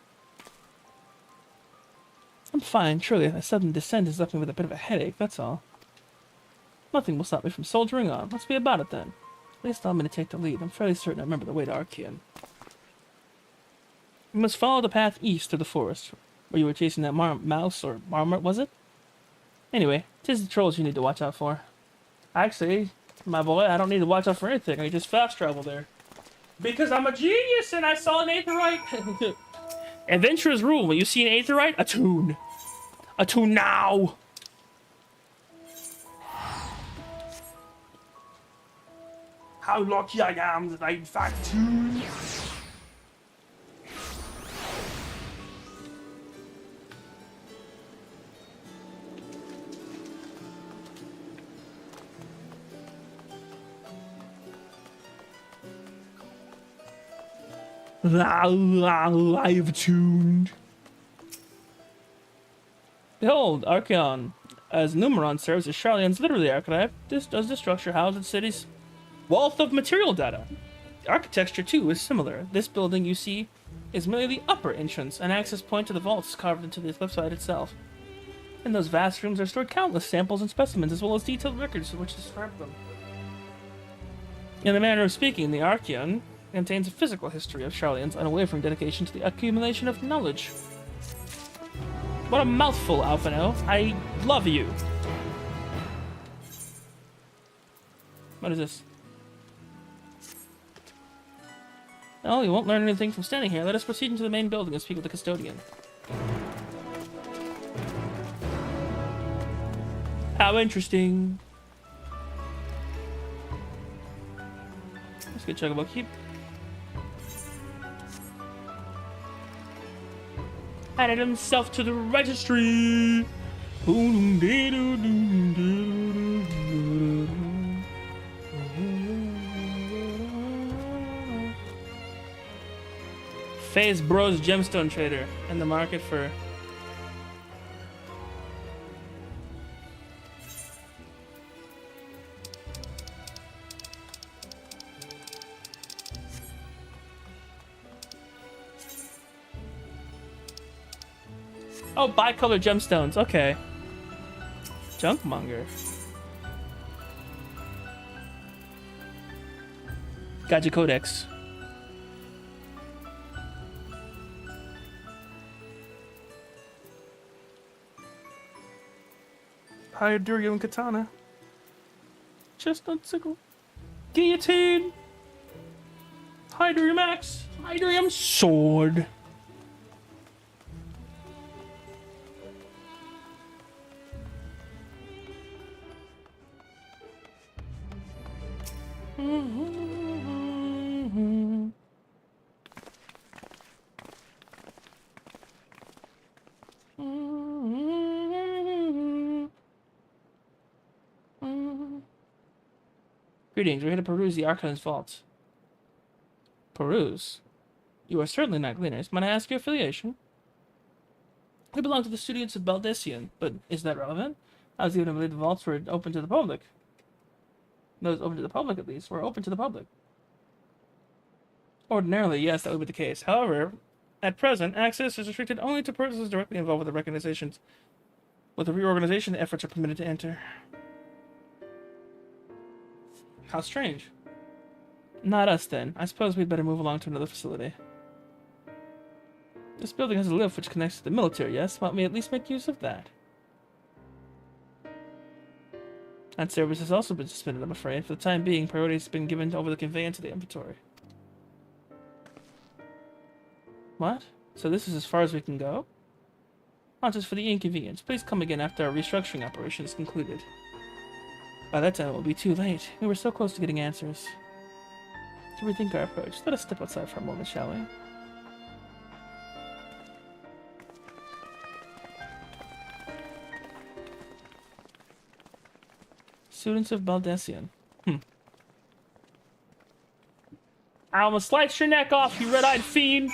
I'm fine, truly. A sudden descent has left me with a bit of a headache, that's all. Nothing will stop me from soldiering on. Let's be about it then. At least I'm going to take the lead. I'm fairly certain I remember the way to Archeon. We must follow the path east through the forest, where you were chasing that mouse or marmot, was it? Anyway, 'tis the trolls you need to watch out for. Actually, my boy, I don't need to watch out for anything. I can just fast travel there. Because I'm a genius and I saw an aetheryte. Adventurers rule. When you see an aetheryte, attune. Attune now. How lucky I am that I in fact tune. I've tuned. Behold, Archeon. As Numeron serves as Charlene's literary archetype, this structure house its city's wealth of material data. The architecture, too, is similar. This building, you see, is merely the upper entrance, an access point to the vaults carved into the cliffside itself. In those vast rooms are stored countless samples and specimens, as well as detailed records which describe them. In the manner of speaking, the Archeon contains a physical history of Charlene's unwavering dedication to the accumulation of knowledge. What a mouthful, Alphino. I love you. What is this? Oh, you won't learn anything from standing here. Let us proceed into the main building and speak with the custodian. How interesting. Let's get Chocobo Keep. Added himself to the registry. Faze Bros Gemstone Trader in the market for oh, bicolor gemstones. Okay. Junkmonger. Gaja Codex. Hyadurium Katana. Chestnut Sickle. Guillotine. Hyadurium Axe. Hyadurium Sword. Greetings, we're here to peruse the Archive's vaults. Peruse? You are certainly not gleaners. Might I ask your affiliation? We belong to the students of Baldessian, but is that relevant? I was even to believe the vaults were open to the public. Those open to the public, at least, were open to the public. Ordinarily, yes, that would be the case. However, at present, access is restricted only to persons directly involved with the reorganizations. With the reorganization, efforts are permitted to enter. How strange. Not us, then. I suppose we'd better move along to another facility. This building has a lift which connects to the military, yes? Why don't we at least make use of that? That service has also been suspended, I'm afraid. For the time being, priority has been given over the conveyance of the inventory. What? So this is as far as we can go? Not just for the inconvenience. Please come again after our restructuring operation is concluded. By that time, it will be too late. We were so close to getting answers. To rethink our approach, let us step outside for a moment, shall we? Students of Baldessian. I almost sliced your neck off, you red-eyed fiend!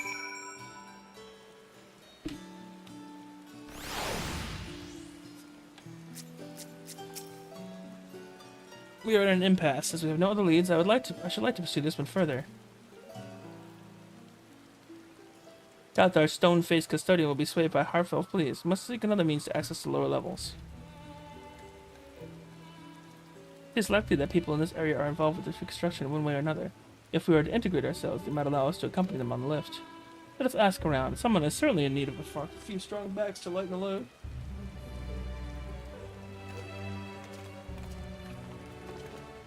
We are at an impasse. As we have no other leads, I should like to pursue this one further. Doubt that our stone-faced custodian will be swayed by heartfelt pleas. We must seek another means to access the lower levels. It is likely that people in this area are involved with this construction in one way or another. If we were to integrate ourselves, they might allow us to accompany them on the lift. Let us ask around. Someone is certainly in need of a few strong backs to lighten the load.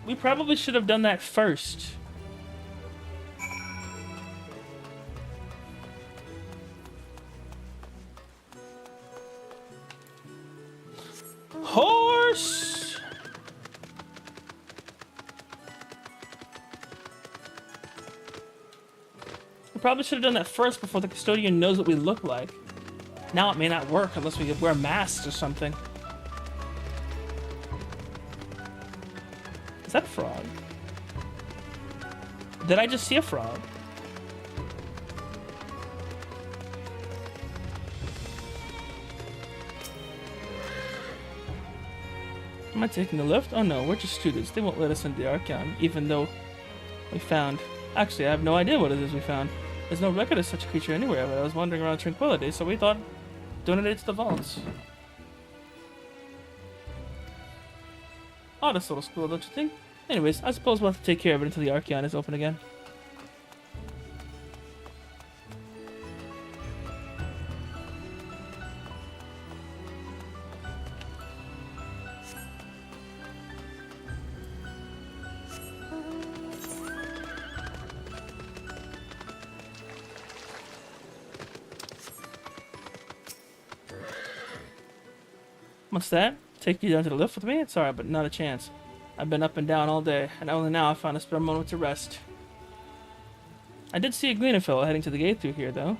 We probably should have done that first. Horse! We probably should have done that first before the custodian knows what we look like. Now it may not work unless we wear masks or something. Is that a frog? Did I just see a frog? Am I taking the lift? Oh no, we're just students. They won't let us into the Archeon, even though we found... Actually, I have no idea what it is we found. There's no record of such a creature anywhere, but I was wandering around Tranquility, so we thought donate it to the vaults. Oddest little school, don't you think? Anyways, I suppose we'll have to take care of it until the Archeon is open again. What's that? Take you down to the lift with me? Sorry, but not a chance. I've been up and down all day, and only now I found a spare moment to rest. I did see a gleaner fellow heading to the gate through here, though.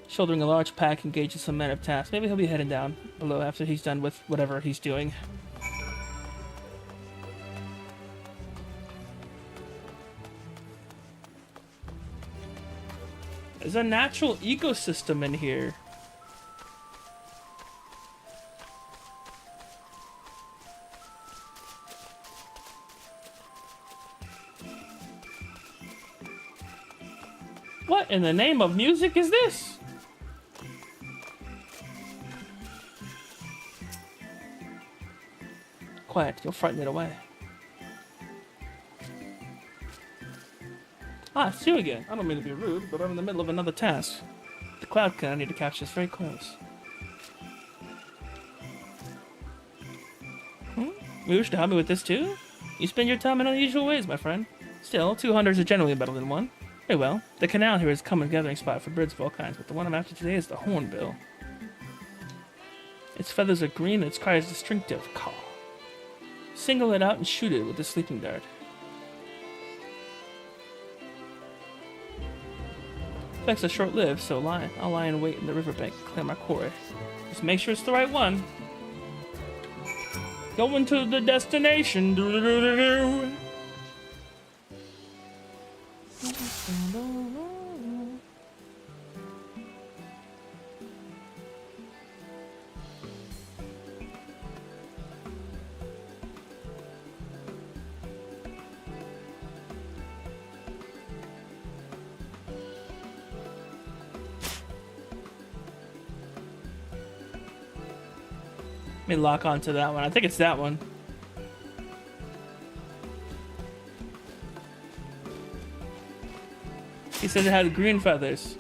Shouldering a large pack, engaged in some manner of task. Maybe he'll be heading down below after he's done with whatever he's doing. There's a natural ecosystem in here. What in the name of music is this? Quiet, you'll frighten it away. Ah, it's you again. I don't mean to be rude, but I'm in the middle of another task. The cloud can I need to capture is very close. You wish to help me with this too? You spend your time in unusual ways, my friend. Still, 2 hunters are generally better than one. Very well. The canal here is a common gathering spot for birds of all kinds, but the one I'm after today is the hornbill. Its feathers are green and its cry is distinctive. Caw. Single it out and shoot it with the sleeping dart. suspects are short-lived, so I'll lie in wait in the riverbank and clear my quarry. Just make sure it's the right one. Going to the destination. Doo-doo-doo-doo-doo. Let me lock onto that one. I think it's that one. He said it had green feathers.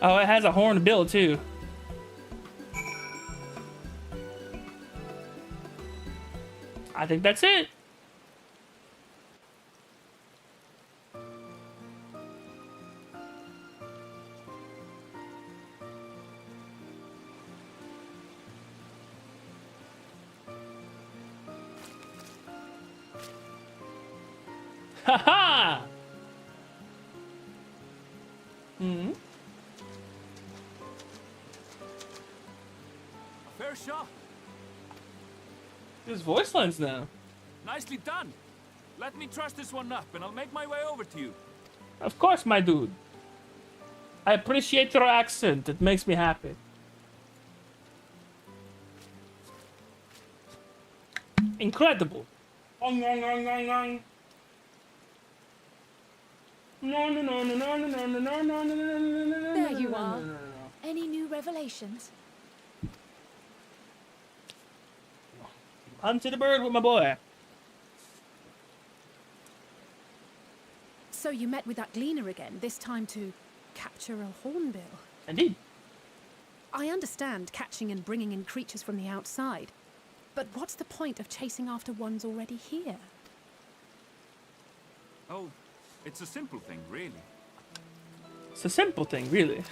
Oh, it has a horned bill too. I think that's it. Ha-ha! Hmm. Fair shot. There's voice lines now. Nicely done. Let me truss this one up and I'll make my way over to you. Of course, my dude. I appreciate your accent. It makes me happy. Incredible. There There you are. Any new revelations? Onto the bird with my boy. So you met with that gleaner again, this time to capture a hornbill. Indeed. I understand catching and bringing in creatures from the outside, but what's the point of chasing after ones already here? Oh, it's a simple thing, really. It's a simple thing, really.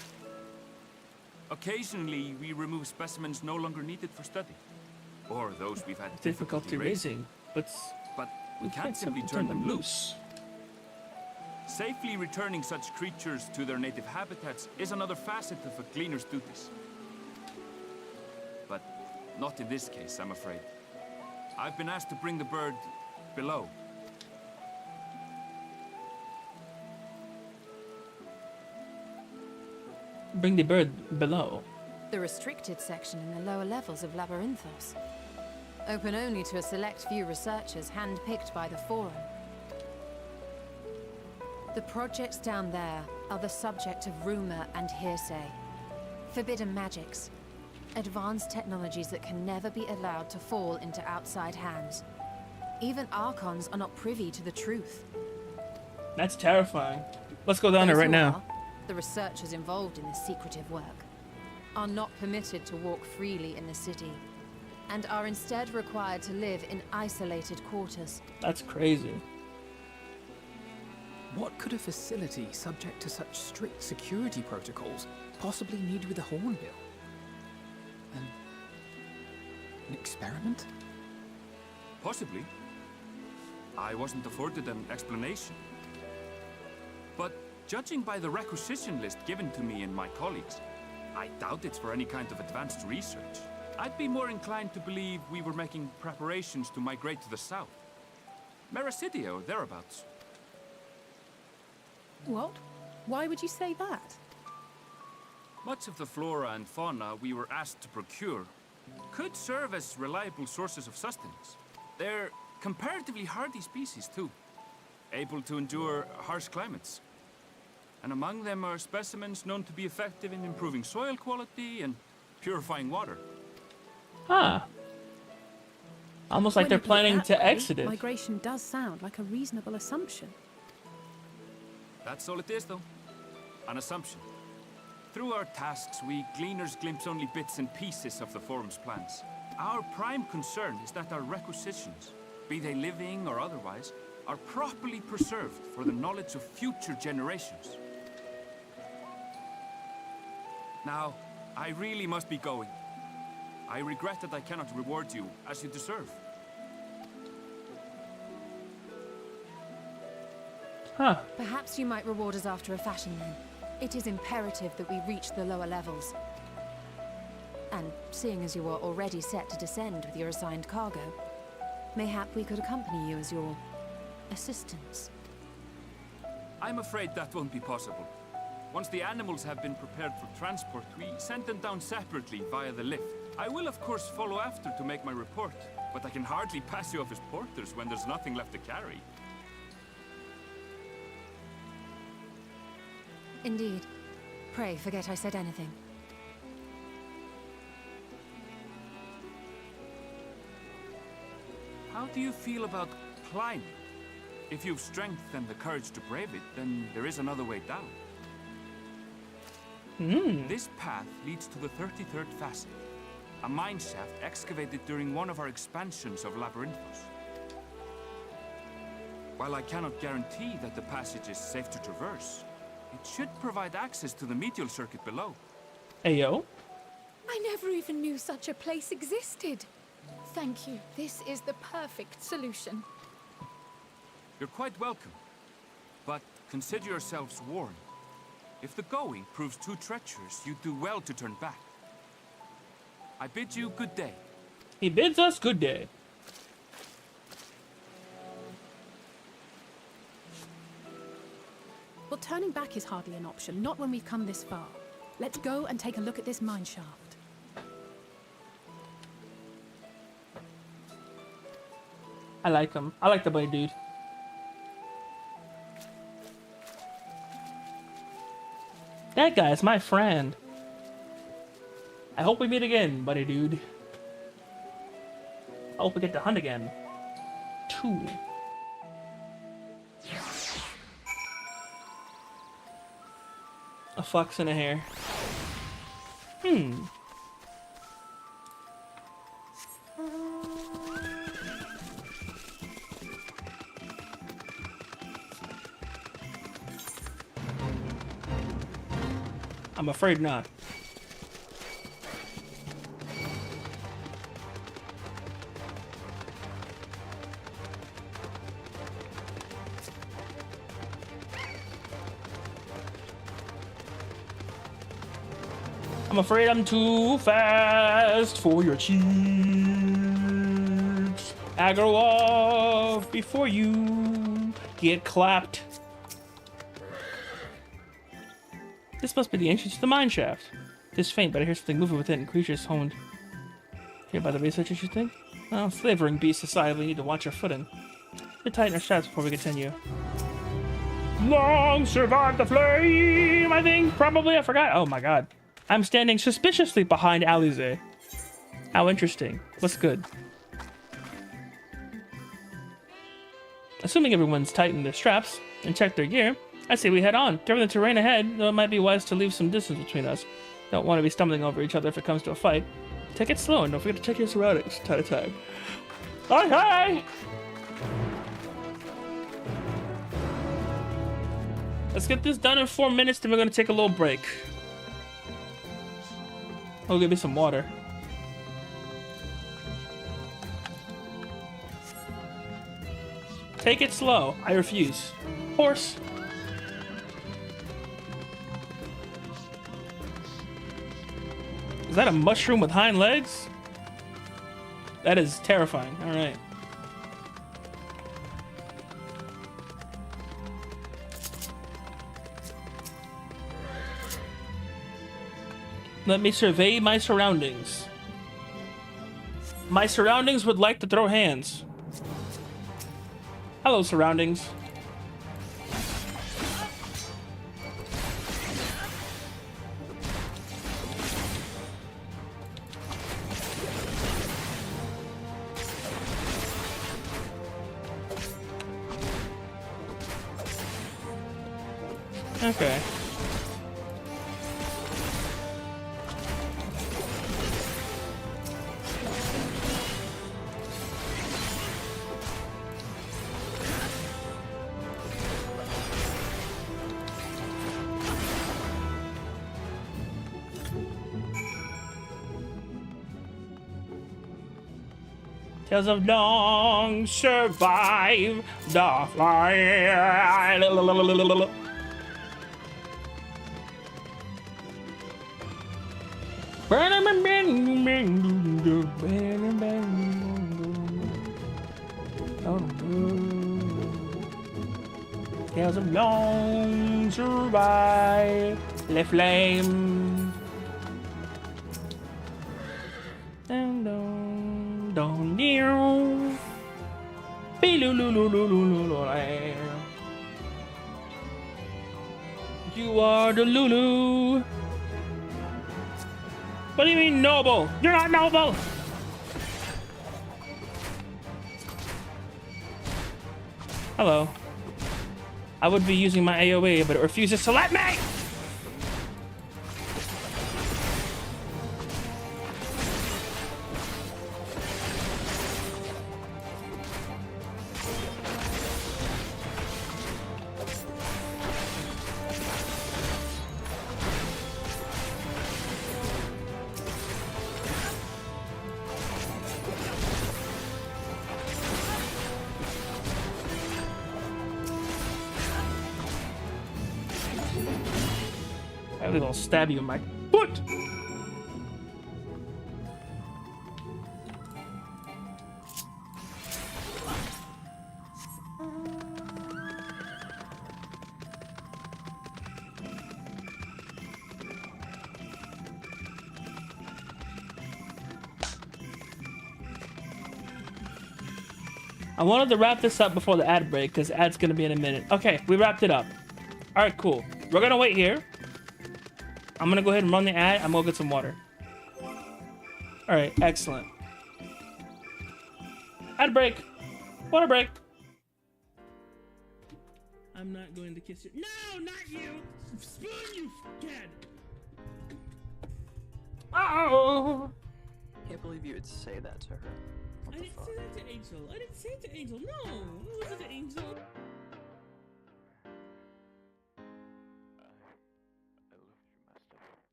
Occasionally, we remove specimens no longer needed for study. Or those we've had Difficulty raising, but we can't simply turn them loose. Safely returning such creatures to their native habitats is another facet of a cleaner's duties. But not in this case, I'm afraid. I've been asked to bring the bird below. Bring the bird below. The restricted section in the lower levels of Labyrinthos. Open only to a select few researchers handpicked by the Forum. The projects down there are the subject of rumor and hearsay. Forbidden magics. Advanced technologies that can never be allowed to fall into outside hands. Even Archons are not privy to the truth. That's terrifying. Let's go down there Those right who now. are, the researchers involved in this secretive work, are not permitted to walk freely in the city, and are instead required to live in isolated quarters. That's crazy. What could a facility subject to such strict security protocols possibly need with a hornbill? An experiment? Possibly. I wasn't afforded an explanation. But judging by the requisition list given to me and my colleagues, I doubt it's for any kind of advanced research. I'd be more inclined to believe we were making preparations to migrate to the south. Mericidia or thereabouts. What? Why would you say that? Much of the flora and fauna we were asked to procure could serve as reliable sources of sustenance. They're comparatively hardy species too, able to endure harsh climates. And among them are specimens known to be effective in improving soil quality and purifying water. Huh. Almost like When they're you put it planning that to way, exit it. Migration does sound like a reasonable assumption. That's all it is, though. An assumption. Through our tasks, we gleaners glimpse only bits and pieces of the Forum's plans. Our prime concern is that our requisitions, be they living or otherwise, are properly preserved for the knowledge of future generations. Now, I really must be going. I regret that I cannot reward you as you deserve. Huh. Perhaps you might reward us after a fashion then. It is imperative that we reach the lower levels. And seeing as you are already set to descend with your assigned cargo, mayhap we could accompany you as your assistants. I'm afraid that won't be possible. Once the animals have been prepared for transport, we send them down separately via the lift. I will of course follow after to make my report, but I can hardly pass you off as porters when there's nothing left to carry. Indeed. Pray forget I said anything. How do you feel about climbing? If you've strength and the courage to brave it, then there is another way down. This path leads to the 33rd facet, a mine shaft excavated during one of our expansions of Labyrinthos. While I cannot guarantee that the passage is safe to traverse, it should provide access to the medial circuit below. Ayo. I never even knew such a place existed. Thank you. This is the perfect solution. You're quite welcome, but consider yourselves warned. If the going proves too treacherous, you'd do well to turn back. I bid you good day. He bids us good day. Well, turning back is hardly an option, not when we've come this far. Let's go and take a look at this mine shaft. I like him. I like the buddy dude. That guy's my friend. I hope we meet again, buddy dude. I hope we get to hunt again. 2. A fox and a hare. I'm afraid not. I'm afraid I'm too fast for your cheeks. I go off before you get clapped. This must be the entrance to the mine shaft. It's faint, but I hear something moving within. Creatures honed here by the researchers, you think? Well, flavoring beast society, we need to watch our footing. Let's tighten our straps before we continue. Long survive the flame, I think. Probably, I forgot. Oh my god. I'm standing suspiciously behind Alize. How interesting. What's good? Assuming everyone's tightened their straps and checked their gear, I say we head on. Given the terrain ahead, though it might be wise to leave some distance between us. Don't want to be stumbling over each other if it comes to a fight. Take it slow and don't forget to check your surroundings time to time. Aye, aye! Let's get this done in 4 minutes, then we're gonna take a little break. Oh, give me some water. Take it slow. I refuse. Horse. Is that a mushroom with hind legs? That is terrifying. All right. Let me survey my surroundings. My surroundings would like to throw hands. Hello, surroundings. Okay. Tales of long survive the flight. Tales of long survive the flame. Dun dun dun dun. You are the Lulu. What do you mean noble? You're not noble. Hello. I would be using my AoE, but it refuses to let me. I will stab you in my foot. I wanted to wrap this up before the ad break because ad's gonna be in a minute. Okay, we wrapped it up. All right, cool. We're gonna wait here. I'm gonna go ahead and run the ad. I'm gonna get some water. All right, excellent. Ad break. Water break. I'm not going to kiss you. No, not you. Spoon, you kid. Oh. Can't believe you would say that to her. What I the didn't fuck? say that to Angel. I didn't say it to Angel. No, it wasn't to Angel.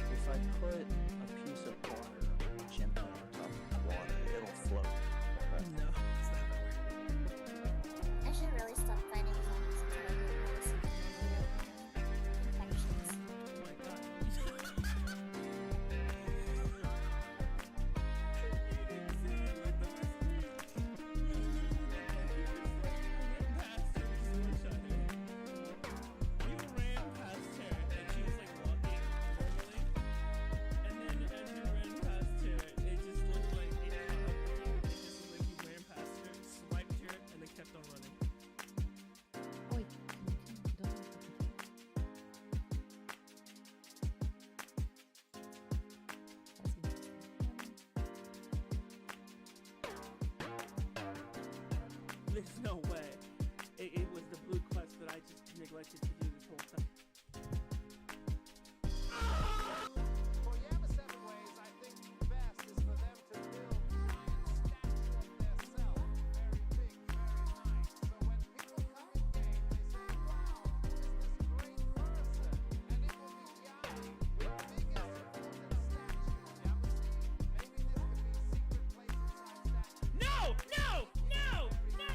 If I put a piece of water gently on top of the water, it'll float. Okay? No, it's not gonna work. I should really stop fighting zombies until I get really sick of infections. Oh my god. There's no way. It was the blue quest that I just neglected to do this whole time. For Yami7ways, I think the best is for them to build a statue of their self, very big, very nice. So when people come in game, they say, wow, who is this great person? And it will be Yami, the biggest important statue. Yami, maybe this could be a secret place inside statue. No! No! No! No!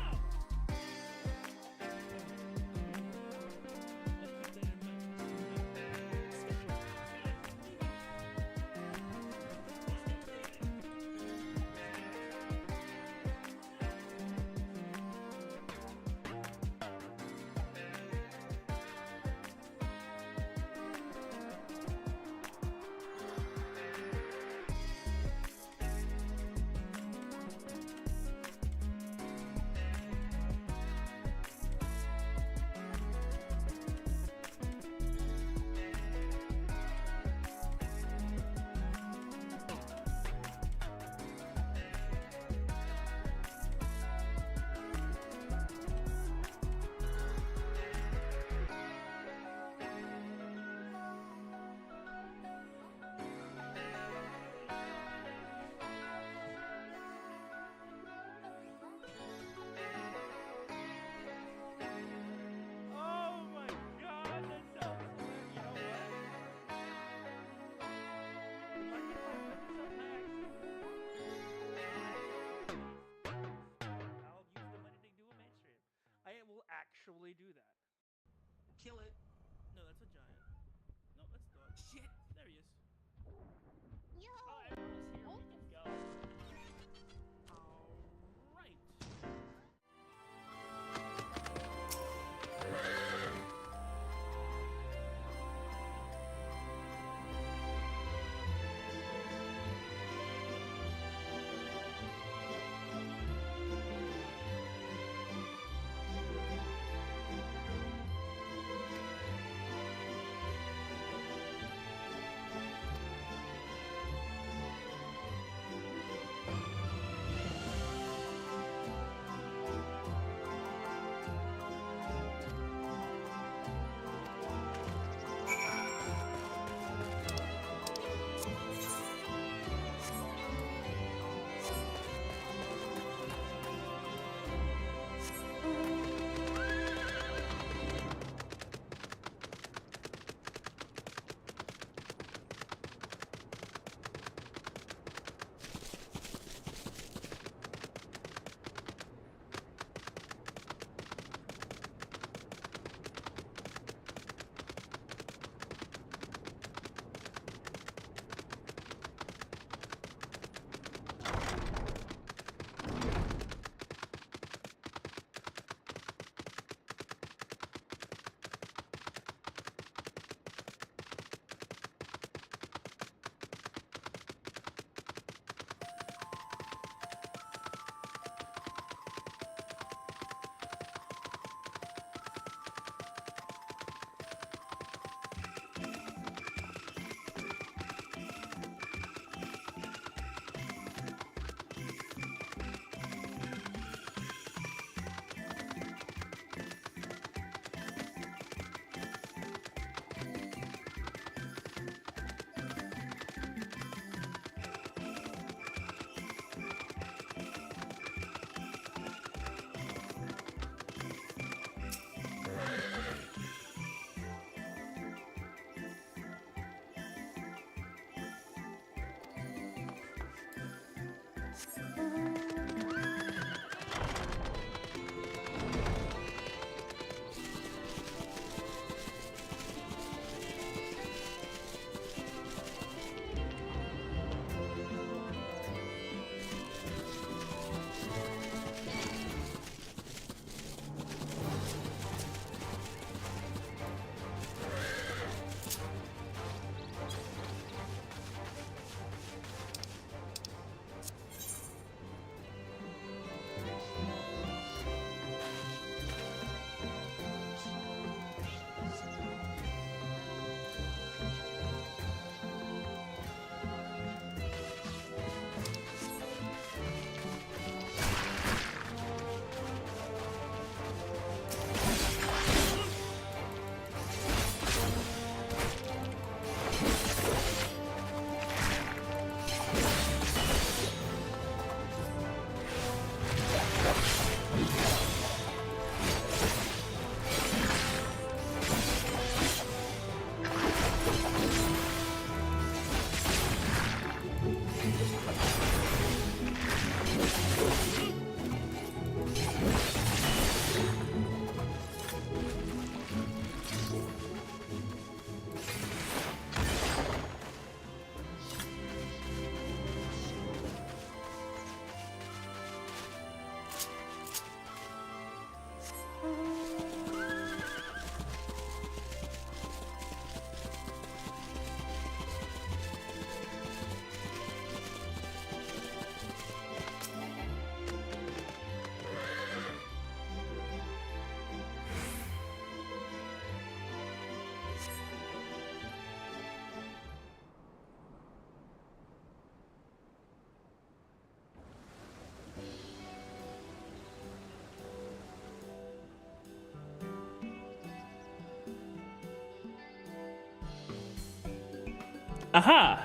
Aha!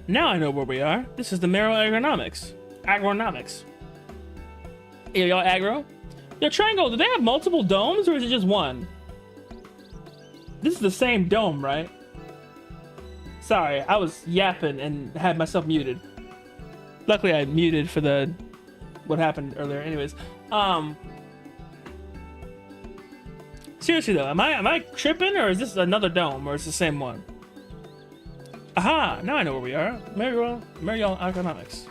Now I know where we are. This is the Marrow Agronomics. Agronomics. Hey, y'all aggro? Yo, Triangle, do they have multiple domes or is it just one? This is the same dome, right? Sorry, I was yapping and had myself muted. Luckily, I muted for the what happened earlier. Anyways, seriously though, am I tripping or is this another dome or is it the same one? Aha! Now I know where we are. Mariel Economics.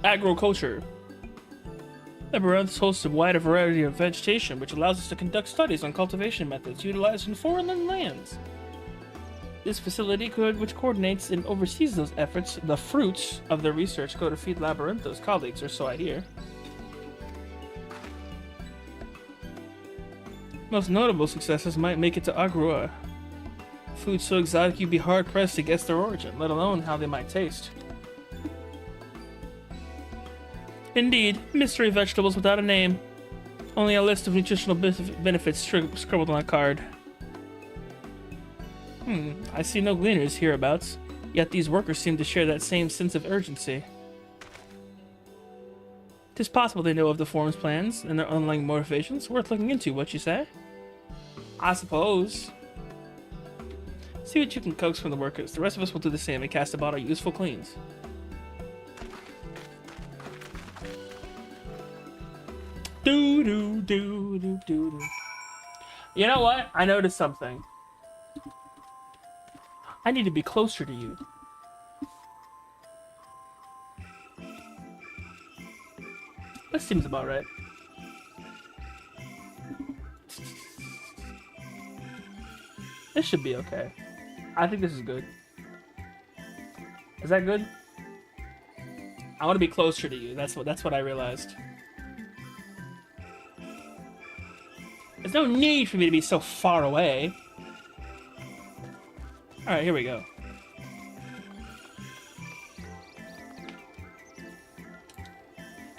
Agriculture. Labyrinth hosts a wide variety of vegetation, which allows us to conduct studies on cultivation methods utilized in foreign lands. This facility, which coordinates and oversees those efforts, the fruits of their research go to feed Labyrinthos colleagues, or so I hear. Most notable successes might make it to Agrua. Food so exotic you'd be hard-pressed to guess their origin, let alone how they might taste. Indeed, mystery vegetables without a name. Only a list of nutritional benefits scribbled on a card. I see no gleaners hereabouts, yet these workers seem to share that same sense of urgency. 'Tis possible they know of the forum's plans and their underlying motivations. Worth looking into, what you say? I suppose. See what you can coax from the workers. The rest of us will do the same and cast about our useful cleans. Do do do do do do. You know what? I noticed something. I need to be closer to you. That seems about right. This should be okay. I think this is good. Is that good? I want to be closer to you. That's what I realized. There's no need for me to be so far away. All right, here we go.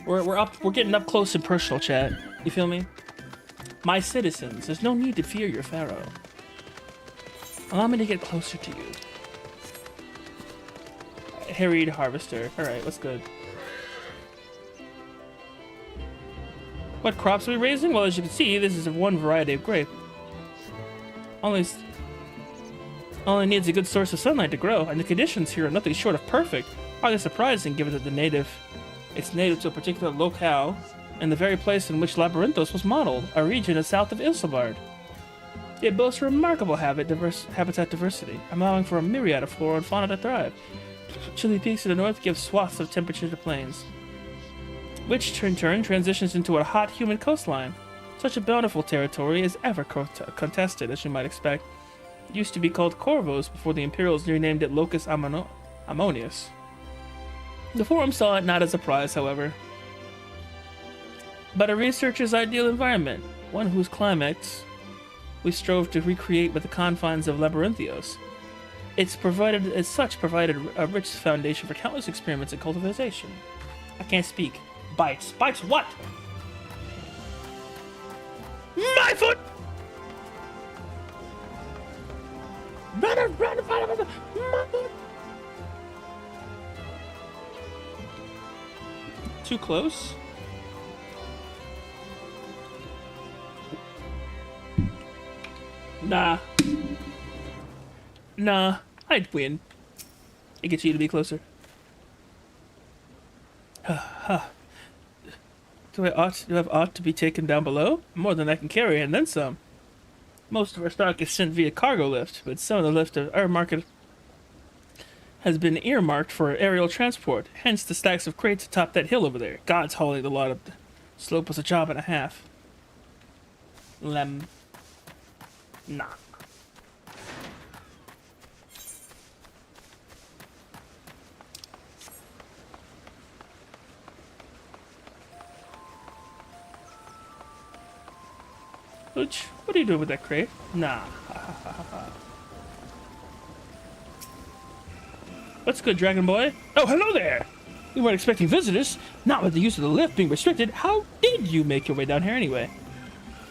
We're getting up close and personal, chat. You feel me? My citizens, there's no need to fear your pharaoh. Allow me to get closer to you. Harried harvester. All right, what's good? What crops are we raising? Well, as you can see, this is one variety of grape. Only needs a good source of sunlight to grow, and the conditions here are nothing short of perfect. Hardly surprising, given that it's native to a particular locale, and the very place in which Labyrinthos was modeled, a region south of Ilsabard. It boasts remarkable habitat diversity, allowing for a myriad of flora and fauna to thrive. Chilly peaks to the north give swaths of temperature to plains, which in turn transitions into a hot, humid coastline. Such a bountiful territory is ever contested, as you might expect. It used to be called Corvos before the Imperials renamed it Locus Ammonius. The forum saw it not as a prize, however, but a researcher's ideal environment, one whose climax we strove to recreate with the confines of Labyrinthios. It's provided a rich foundation for countless experiments in cultivation. I can't speak. Bites. Bites what? My foot! Run, my foot! Too close? Nah, I'd win. It gets you to be closer. Do I have aught to be taken down below? More than I can carry, and then some. Most of our stock is sent via cargo lift, but some of the lift of our market has been earmarked for aerial transport, hence the stacks of crates atop that hill over there. God's hauling the lot up. The slope was a job and a half. Nah. Which, what are you doing with that crate? Nah. What's good, Dragon Boy? Oh, hello there! We weren't expecting visitors. Not with the use of the lift being restricted. How did you make your way down here anyway?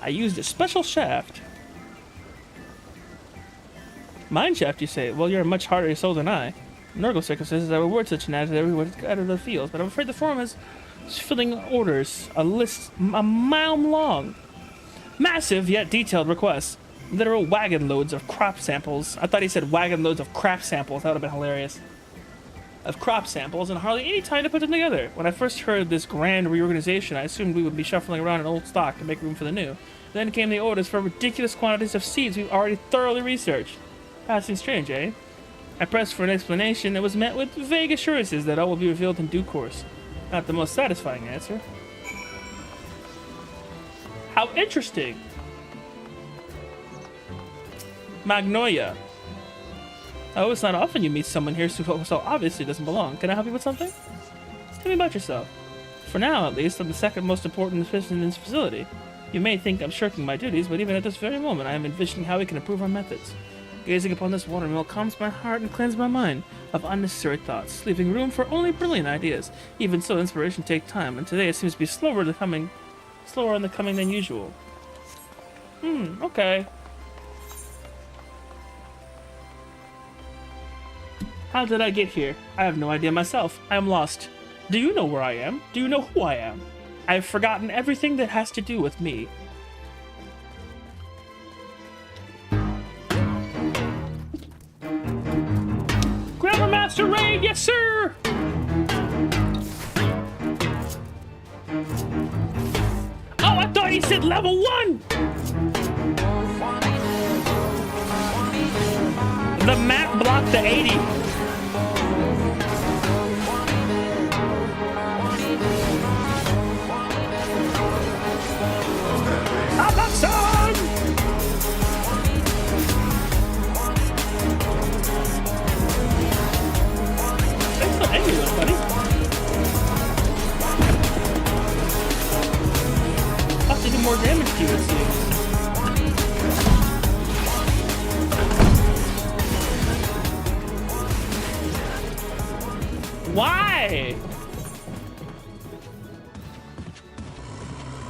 I used a special shaft. Mineshaft, you say? Well, you're a much harder soul than I. Nurgle circumstances I reward such an attitude everyone out of the fields, but I'm afraid the forum is filling orders, a list a mile long. Massive yet detailed requests. Literal wagon loads of crop samples. I thought he said wagon loads of crap samples. That would have been hilarious. Of crop samples, and hardly any time to put them together. When I first heard this grand reorganization, I assumed we would be shuffling around an old stock to make room for the new. Then came the orders for ridiculous quantities of seeds we've already thoroughly researched. Passing strange, eh? I pressed for an explanation and was met with vague assurances that all will be revealed in due course. Not the most satisfying answer. How interesting! Magnolia. Oh, it's not often you meet someone here who so obviously doesn't belong. Can I help you with something? Tell me about yourself. For now, at least, I'm the second most important person in this facility. You may think I'm shirking my duties, but even at this very moment, I am envisioning how we can improve our methods. Gazing upon this watermill calms my heart and cleanses my mind of unnecessary thoughts, leaving room for only brilliant ideas. Even so, inspiration takes time, and today it seems to be slower in the coming than usual. Okay. How did I get here? I have no idea myself. I am lost. Do you know where I am? Do you know who I am? I have forgotten everything that has to do with me. Grammar Master Raid, yes sir! Oh, I thought he said level 1! The map blocked the 80. Son! Thanks for anyone, buddy. I'll have to do more damage to you, it seems. Why?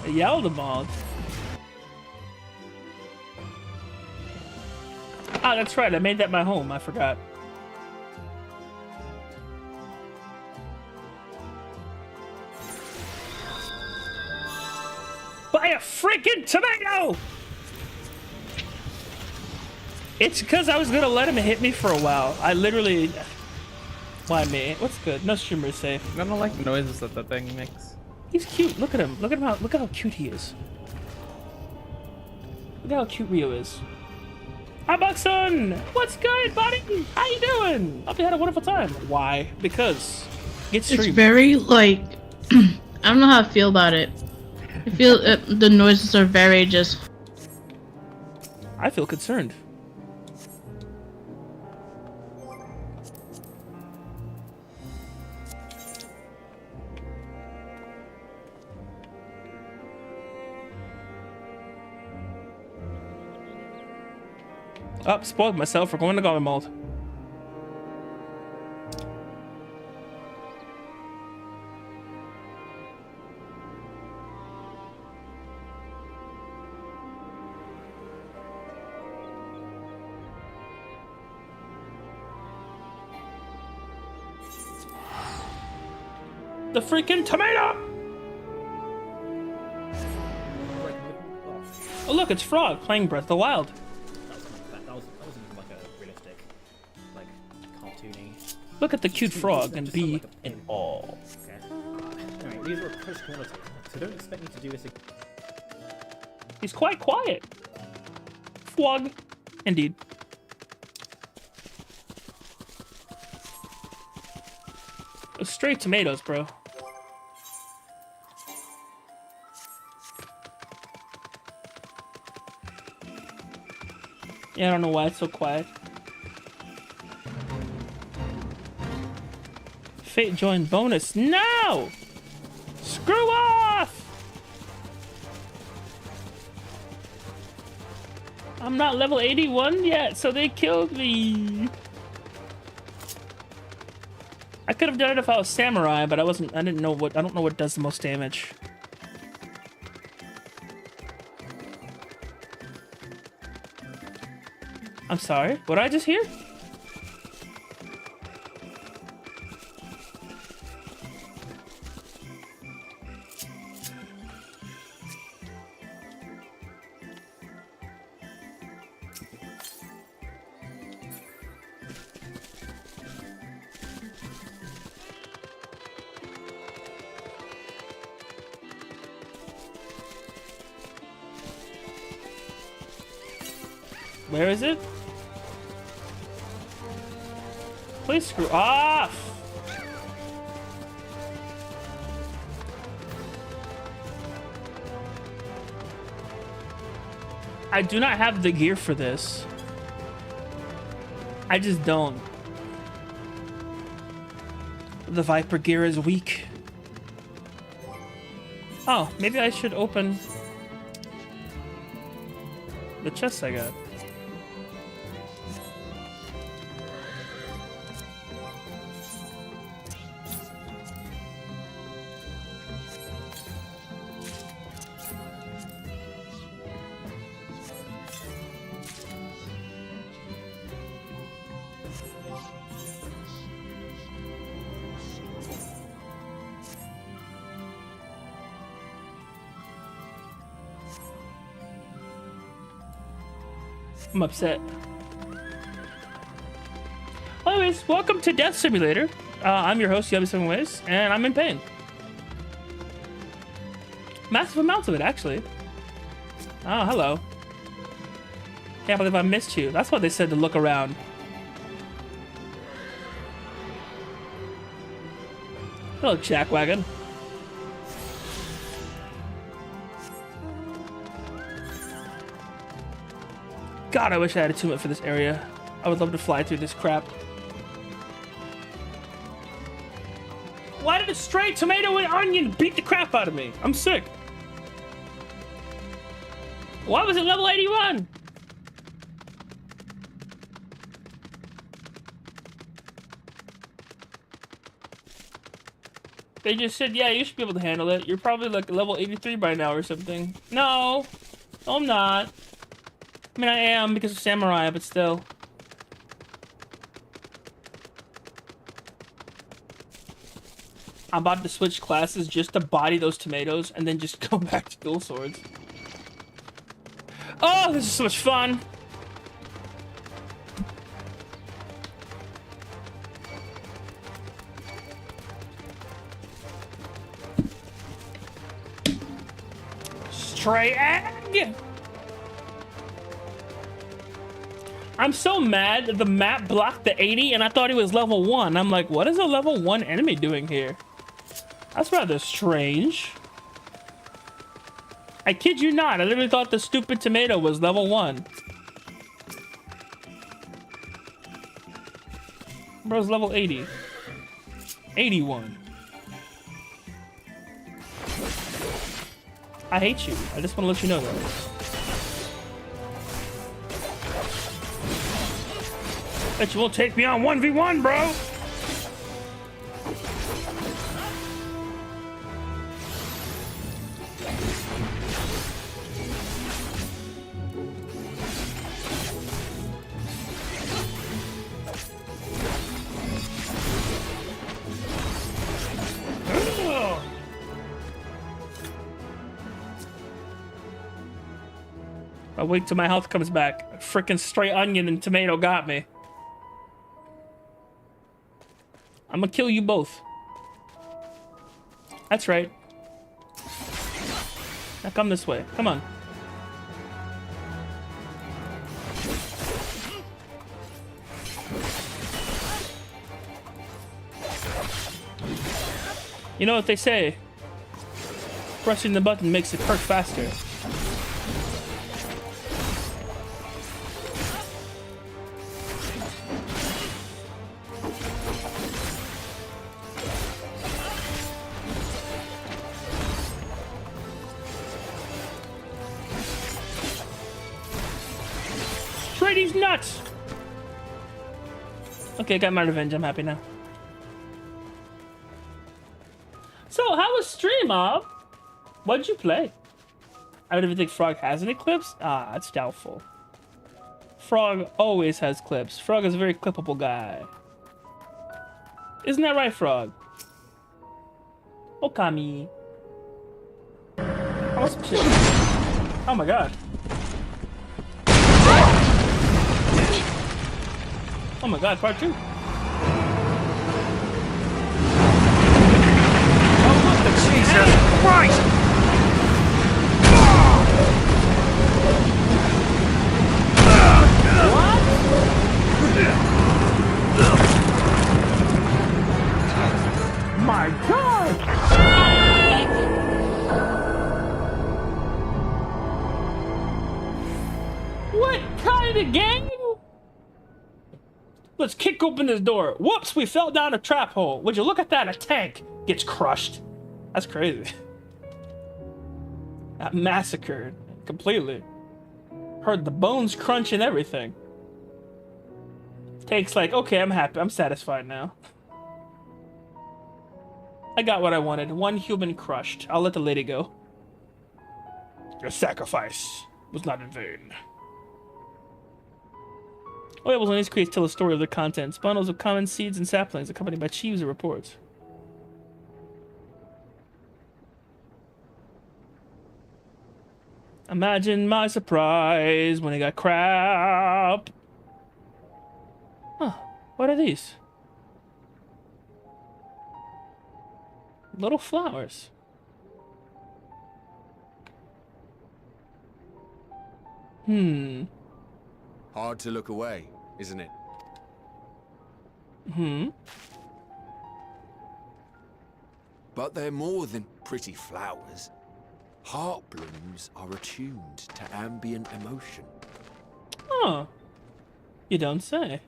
I yelled about. Ah, that's right. I made that my home. I forgot. Buy a freaking tomato! It's because I was going to let him hit me for a while. I literally... Why me? What's good? No streamer is safe. I don't like the noises that the thing makes. He's cute. Look at him. Look at him. Look at how cute he is. Look at how cute Rio is. Hi, Buxton! What's good, buddy? How you doing? Hope you had a wonderful time. Why? Because it's very, like... I don't know how I feel about it. I feel the noises are very just... I feel concerned. Oh, spoiled myself. We're going to Goblin Mold. The freaking tomato! Oh look, it's Frog playing Breath of the Wild. That wasn't like a realistic, like cartoony. Look at the cute frog and be in awe. Okay. Anyway, these are push quality, so don't expect me to do this again. He's quite quiet. Frog, indeed. Those straight tomatoes, bro. Yeah, I don't know why it's so quiet. Fate join bonus. No! Screw off! I'm not level 81 yet, so they killed me. I could have done it if I was samurai, but I don't know what does the most damage. I'm sorry. What did I just hear? Where is it? Please screw off! I do not have the gear for this. I just don't. The Viper gear is weak. Oh, maybe I should open the chest I got. I'm upset. Anyways, welcome to Death Simulator. I'm your host, Yami7ways, and I'm in pain. Massive amounts of it, actually. Oh, hello. Can't believe I missed you. That's what they said to look around. Hello, jackwagon. God, I wish I had attunement for this area. I would love to fly through this crap. Why did a stray tomato and onion beat the crap out of me? I'm sick. Why was it level 81? They just said, yeah, you should be able to handle it. You're probably like level 83 by now or something. No, I'm not. I mean, I am because of Samurai, but still. I'm about to switch classes just to body those tomatoes and then just go back to dual swords. Oh, this is so much fun. Stray egg! I'm so mad that the map blocked the 80 and I thought he was level 1. I'm like, what is a level 1 enemy doing here? That's rather strange. I kid you not. I literally thought the stupid tomato was level 1. Bro's level 80. 81. I hate you. I just want to let you know that. Bet you won't take me on 1v1, bro! I'll wait till my health comes back. Frickin' stray onion and tomato got me. I'm gonna kill you both. That's right. Now come this way. Come on. You know what they say? Pressing the button makes it perk faster. These nuts! Okay, got my revenge. I'm happy now. So, how was stream, Ob? What'd you play? I don't even think Frog has an eclipse. Ah, it's doubtful. Frog always has clips. Frog is a very clippable guy. Isn't that right, Frog? Okami. Oh my god. Oh my god, part 2. Jesus Christ! My god! What kind of game? Let's kick open this door. Whoops, we fell down a trap hole. Would you look at that? A tank gets crushed. That's crazy. Got massacred completely. Heard the bones crunch and everything. Tank's like, okay, I'm happy. I'm satisfied now. I got what I wanted. One human crushed. I'll let the lady go. Your sacrifice was not in vain. Oils on these crates tell a story of their contents. Bundles of common seeds and saplings accompanied by chiefs and reports. Imagine my surprise when I got crap. Huh. What are these? Little flowers. Hard to look away, isn't it? But they're more than pretty flowers. Heart blooms are attuned to ambient emotion. Oh. You don't say.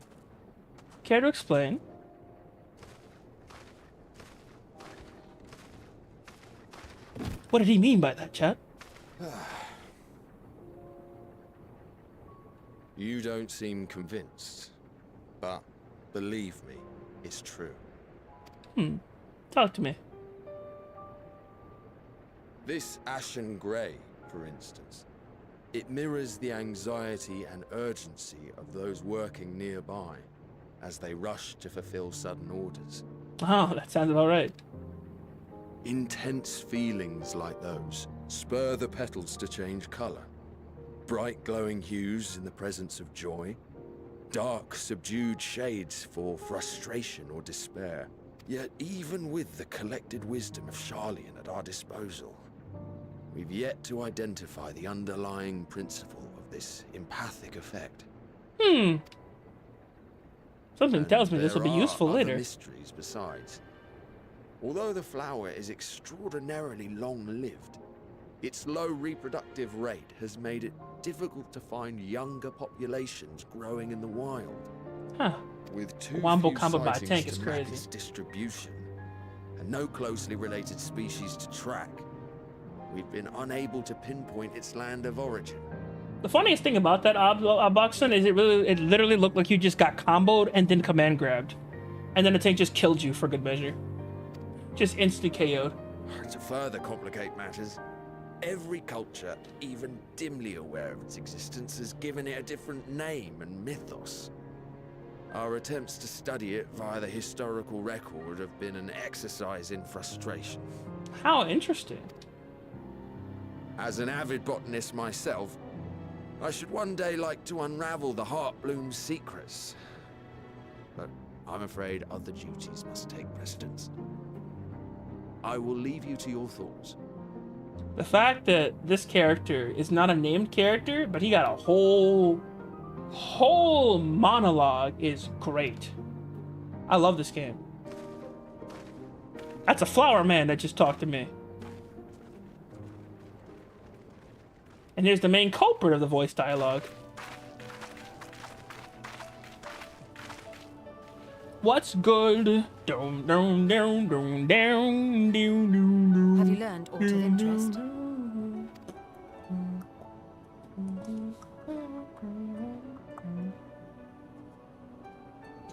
Care to explain? What did he mean by that, chat? You don't seem convinced, but believe me, it's true. Talk to me. This ashen grey, for instance, it mirrors the anxiety and urgency of those working nearby as they rush to fulfill sudden orders. Oh, that sounds about right. Intense feelings like those spur the petals to change colour. Bright glowing hues in the presence of joy. Dark subdued shades for frustration or despair. Yet even with the collected wisdom of Charlian at our disposal, we've yet to identify the underlying principle of this empathic effect. Something tells me this will be useful there are later. other mysteries besides. Although the flower is extraordinarily long-lived, its low reproductive rate has made it difficult to find younger populations growing in the wild. Huh. With too Wombo few combo by a sightings tank to is map crazy. its distribution, and no closely related species to track, we've been unable to pinpoint its land of origin. The funniest thing about that Aboxon is it literally looked like you just got comboed and then command grabbed. And then the tank just killed you for good measure. Just instant KO'd. To further complicate matters, every culture, even dimly aware of its existence, has given it a different name and mythos. Our attempts to study it via the historical record have been an exercise in frustration. How interesting. As an avid botanist myself, I should one day like to unravel the Heartbloom's secrets. But I'm afraid other duties must take precedence. I will leave you to your thoughts. The fact that this character is not a named character, but he got a whole monologue is great. I love this game. That's a flower man that just talked to me. And here's the main culprit of the voice dialogue. What's good? Have you learned aught of interest?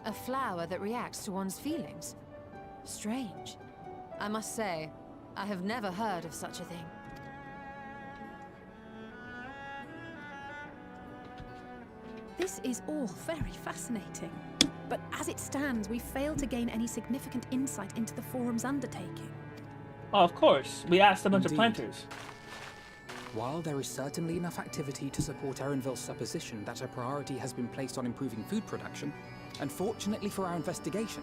A flower that reacts to one's feelings? Strange. I must say, I have never heard of such a thing. This is all very fascinating. But as it stands, we failed to gain any significant insight into the forum's undertaking. Oh, of course. We asked a bunch of Indeed. planters. While there is certainly enough activity to support Erenville's supposition that a priority has been placed on improving food production, unfortunately for our investigation,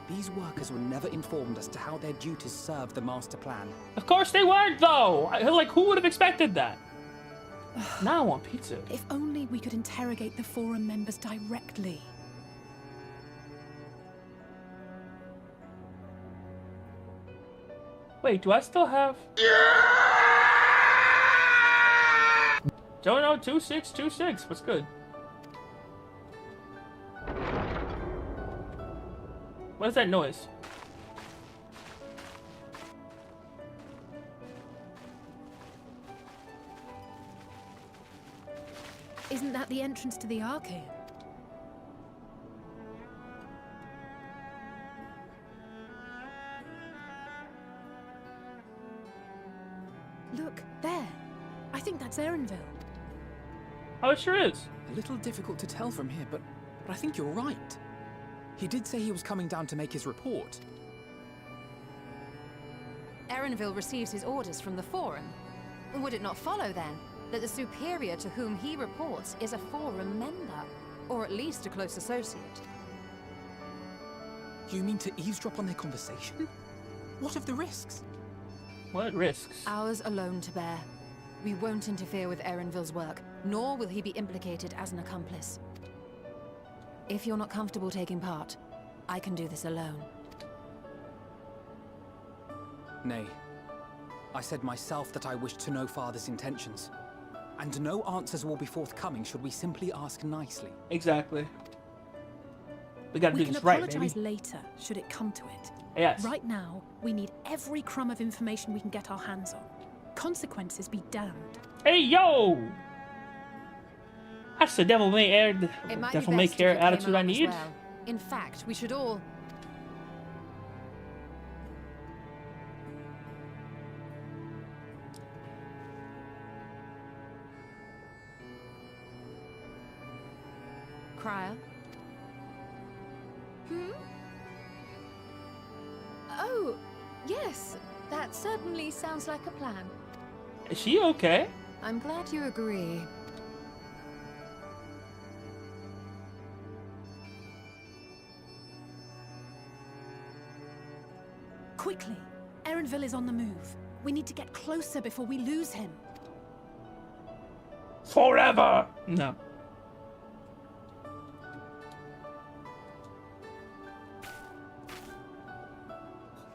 these workers were never informed as to how their duties serve the master plan. Of course they weren't, though! Like, who would have expected that? Now I want pizza. If only we could interrogate the forum members directly. Wait, do I still have... Jono 2626, what's good? What is that noise? Isn't that the entrance to the arcade? Look, there. I think that's Erenville. Oh, it sure is. A little difficult to tell from here, but I think you're right. He did say he was coming down to make his report. Erenville receives his orders from the Forum. Would it not follow, then, that the superior to whom he reports is a Forum member? Or at least a close associate? You mean to eavesdrop on their conversation? What of the risks? What risks? Ours alone to bear. We won't interfere with Erenville's work, nor will he be implicated as an accomplice. If you're not comfortable taking part, I can do this alone. Nay. I said myself that I wished to know Father's intentions. And no answers will be forthcoming should we simply ask nicely. Exactly. We gotta do this right, baby. We can apologize later, should it come to it. Yes. Right now, we need every crumb of information we can get our hands on. Consequences be damned. Hey, yo! That's the devil may care attitude I need. Well. In fact, we should all... Crier? Oh, yes. That certainly sounds like a plan. Is she okay? I'm glad you agree. Quickly! Erenville is on the move. We need to get closer before we lose him. Forever! No.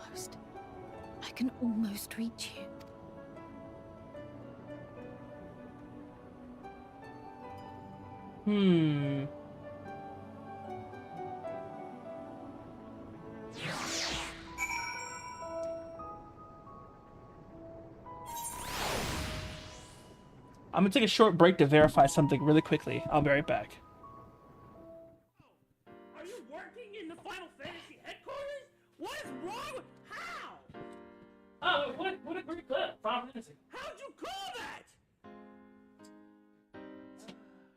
Almost. I can almost reach you. I'm gonna take a short break to verify something really quickly. I'll be right back. Are you working in the Final Fantasy headquarters? What is wrong with how? Oh, what a great clip. Final Fantasy. How'd you call that?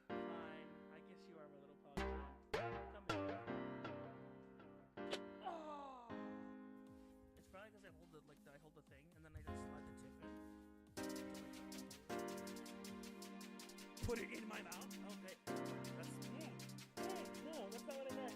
Fine. I guess you are my little pug. Come here. Oh. It's probably because I hold the thing and then I just slide the tip in. Put it in my mouth. Okay. That's no, that's not what I meant.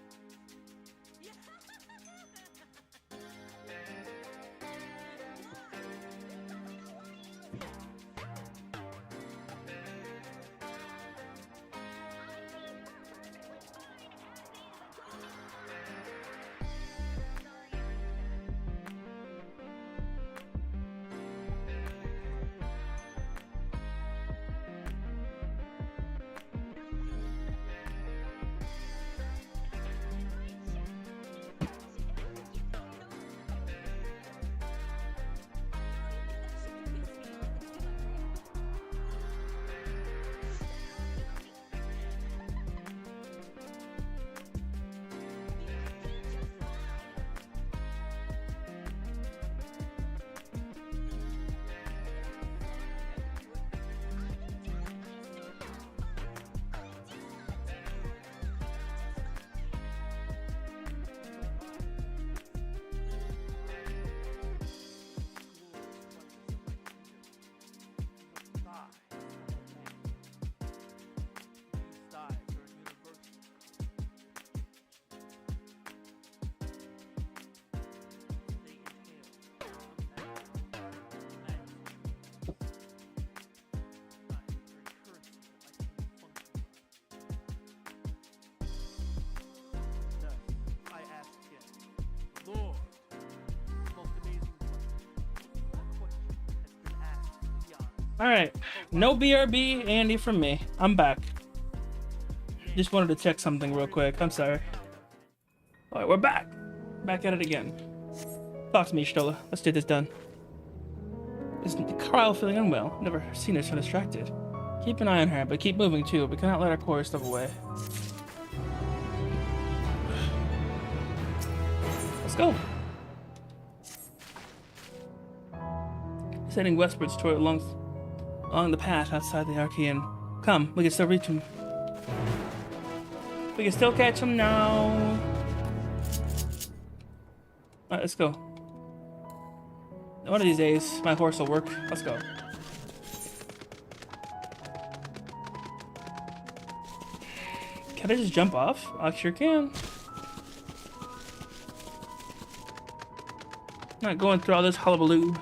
All right, no BRB, Andy from me. I'm back. Just wanted to check something real quick. I'm sorry. All right, we're back. Back at it again. Talk to me, Stola. Let's get this done. Is Carl feeling unwell? Never seen her so distracted. Keep an eye on her, but keep moving too. We cannot let our core slip away. Let's go. Heading westwards toward along the path outside the Archean. Come, we can still reach him. We can still catch him now. Alright, let's go. One of these days, my horse will work. Let's go. Can I just jump off? I sure can. Not going through all this hullabaloo.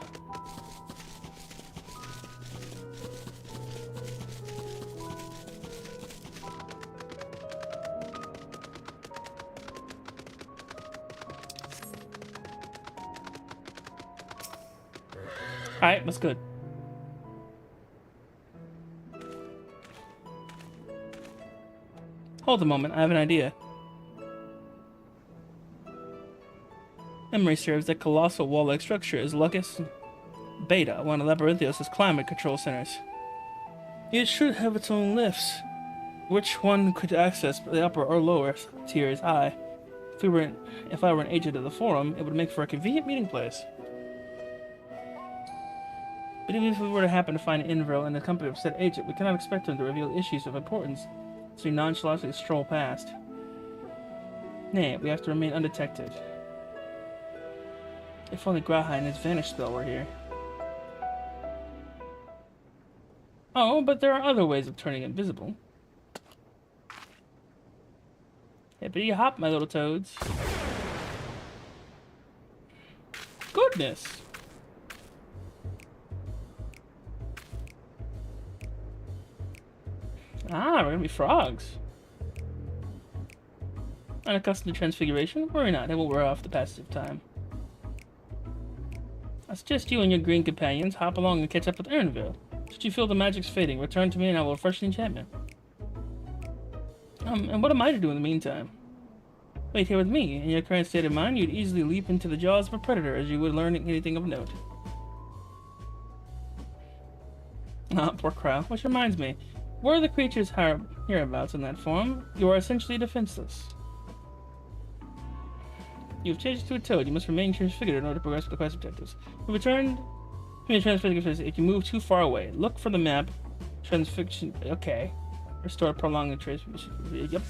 Alright, that's good. Hold a moment, I have an idea. Memory serves that colossal wall-like structure is Lucas Beta, one of Labyrinthios' climate control centers. It should have its own lifts. Which one could access the upper or lower tier is high. If I were an agent of the forum, it would make for a convenient meeting place. But even if we were to happen to find Invro in the company of said agent, we cannot expect him to reveal issues of importance as we nonchalantly stroll past. Nay, we have to remain undetected. If only Graha and his vanish spell were here. Oh, but there are other ways of turning invisible. Hippity hop, my little toads. Goodness! Ah, we're gonna be frogs. Unaccustomed to transfiguration? Worry not, it will wear off the passage of time. I suggest you and your green companions hop along and catch up with Ernville. Should you feel the magic's fading, return to me and I will refresh the enchantment. And what am I to do in the meantime? Wait here with me. In your current state of mind, you'd easily leap into the jaws of a predator as you would learn anything of note. Ah, poor Crow. Which reminds me, were the creatures hereabouts in that form, you are essentially defenseless. You've changed to a toad. You must remain transfigured in order to progress with the quest objectives. You returned from your transfigured phase if you move too far away. Look for the map. Transfixion. Okay. Restore prolonged transmission. Yep.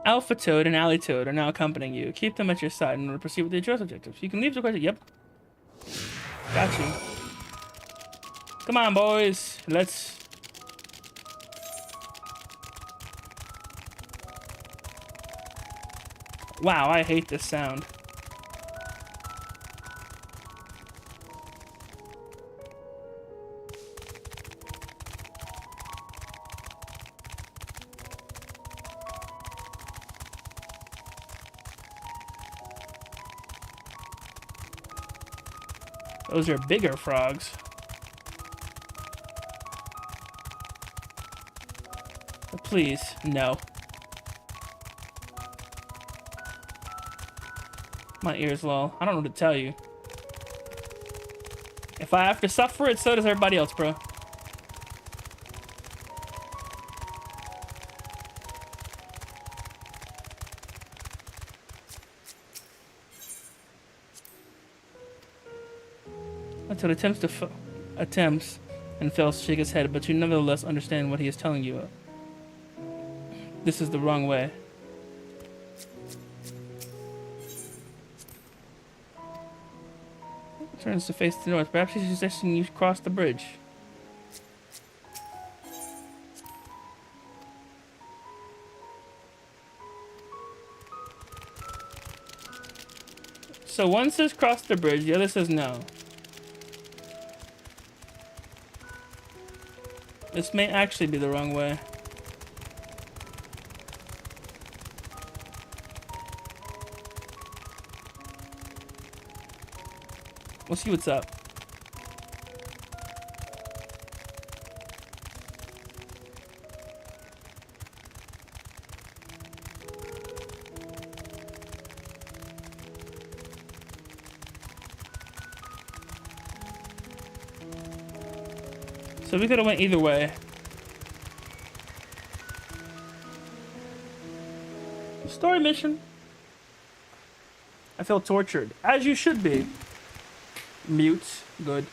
Alpha Toad and Alley Toad are now accompanying you. Keep them at your side in order to proceed with the address objectives. You can leave the question. Yep. Got you. Come on, boys. Let's... Wow, I hate this sound. Those are bigger frogs. But please, no. My ears low. I don't know what to tell you. If I have to suffer it, so does everybody else, bro. Until attempts and fails to shake his head, but you nevertheless understand what he is telling you. This is the wrong way. Turns to face the north. Perhaps he's suggesting you cross the bridge. So one says cross the bridge, the other says no. This may actually be the wrong way. We'll see what's up. So we could have went either way. Story mission. I feel tortured, as you should be. Mute. Good.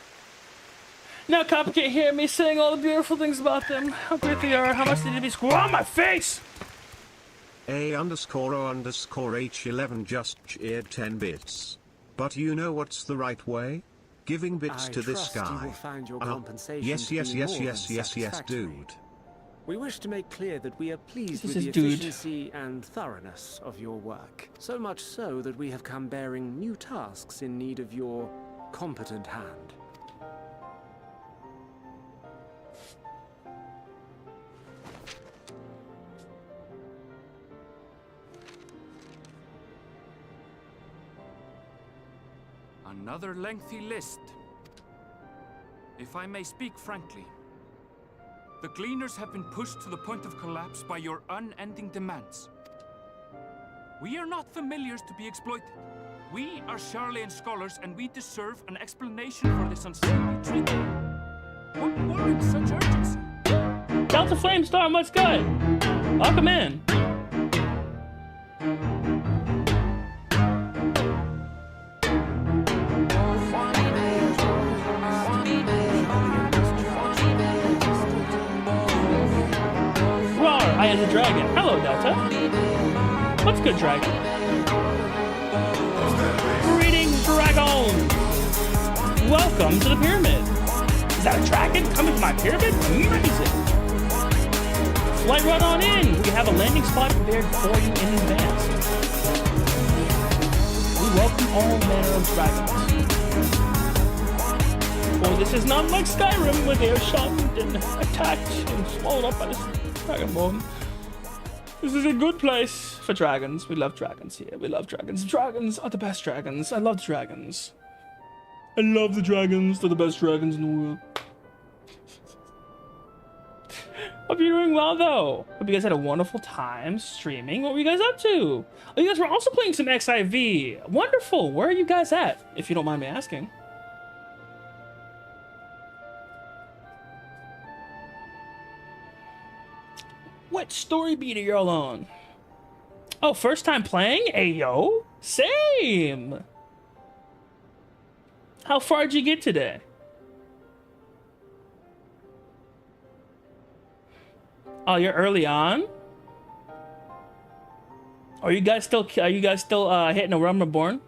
Now Copper can't hear me saying all the beautiful things about them. How great they are. How much they need to be squirrel on my face. A_O_H11 just cheered 10 bits. But you know what's the right way? Giving bits to this guy. You will find your compensation yes, to yes, be yes, more yes, than yes, yes, satisfactory. dude. We wish to make clear that we are pleased This with is the dude. efficiency and thoroughness of your work. So much so that we have come bearing new tasks in need of your competent hand. Another lengthy list. If I may speak frankly, the Gleaners have been pushed to the point of collapse by your unending demands. We are not familiars to be exploited. We are Charlian scholars, and we deserve an explanation for this unseemly treatment. What warrants such urgency? Delta Flamestorm, what's good? Welcome in. Roar, I am the dragon. Hello, Delta. What's good, dragon? Greetings, dragons. Welcome to the pyramid. Is that a dragon coming to my pyramid? Amazing. Flight run on in. We have a landing spot prepared for you in advance. We welcome all manner of dragons. For this is not like Skyrim, where they are shunned and attacked and swallowed up by this dragonborn. This is a good place for dragons. We love dragons here. We love dragons. Dragons are the best dragons. I love dragons. I love the dragons. They're the best dragons in the world. Hope you're doing well, though. Hope you guys had a wonderful time streaming. What were you guys up to? Oh, you guys were also playing some XIV. Wonderful. Where are you guys at, if you don't mind me asking? What story beat are y'all on? Oh, first time playing? Ayo. Same. How far did you get today? Oh, you're early on? Are you guys still hitting a Realm Reborn?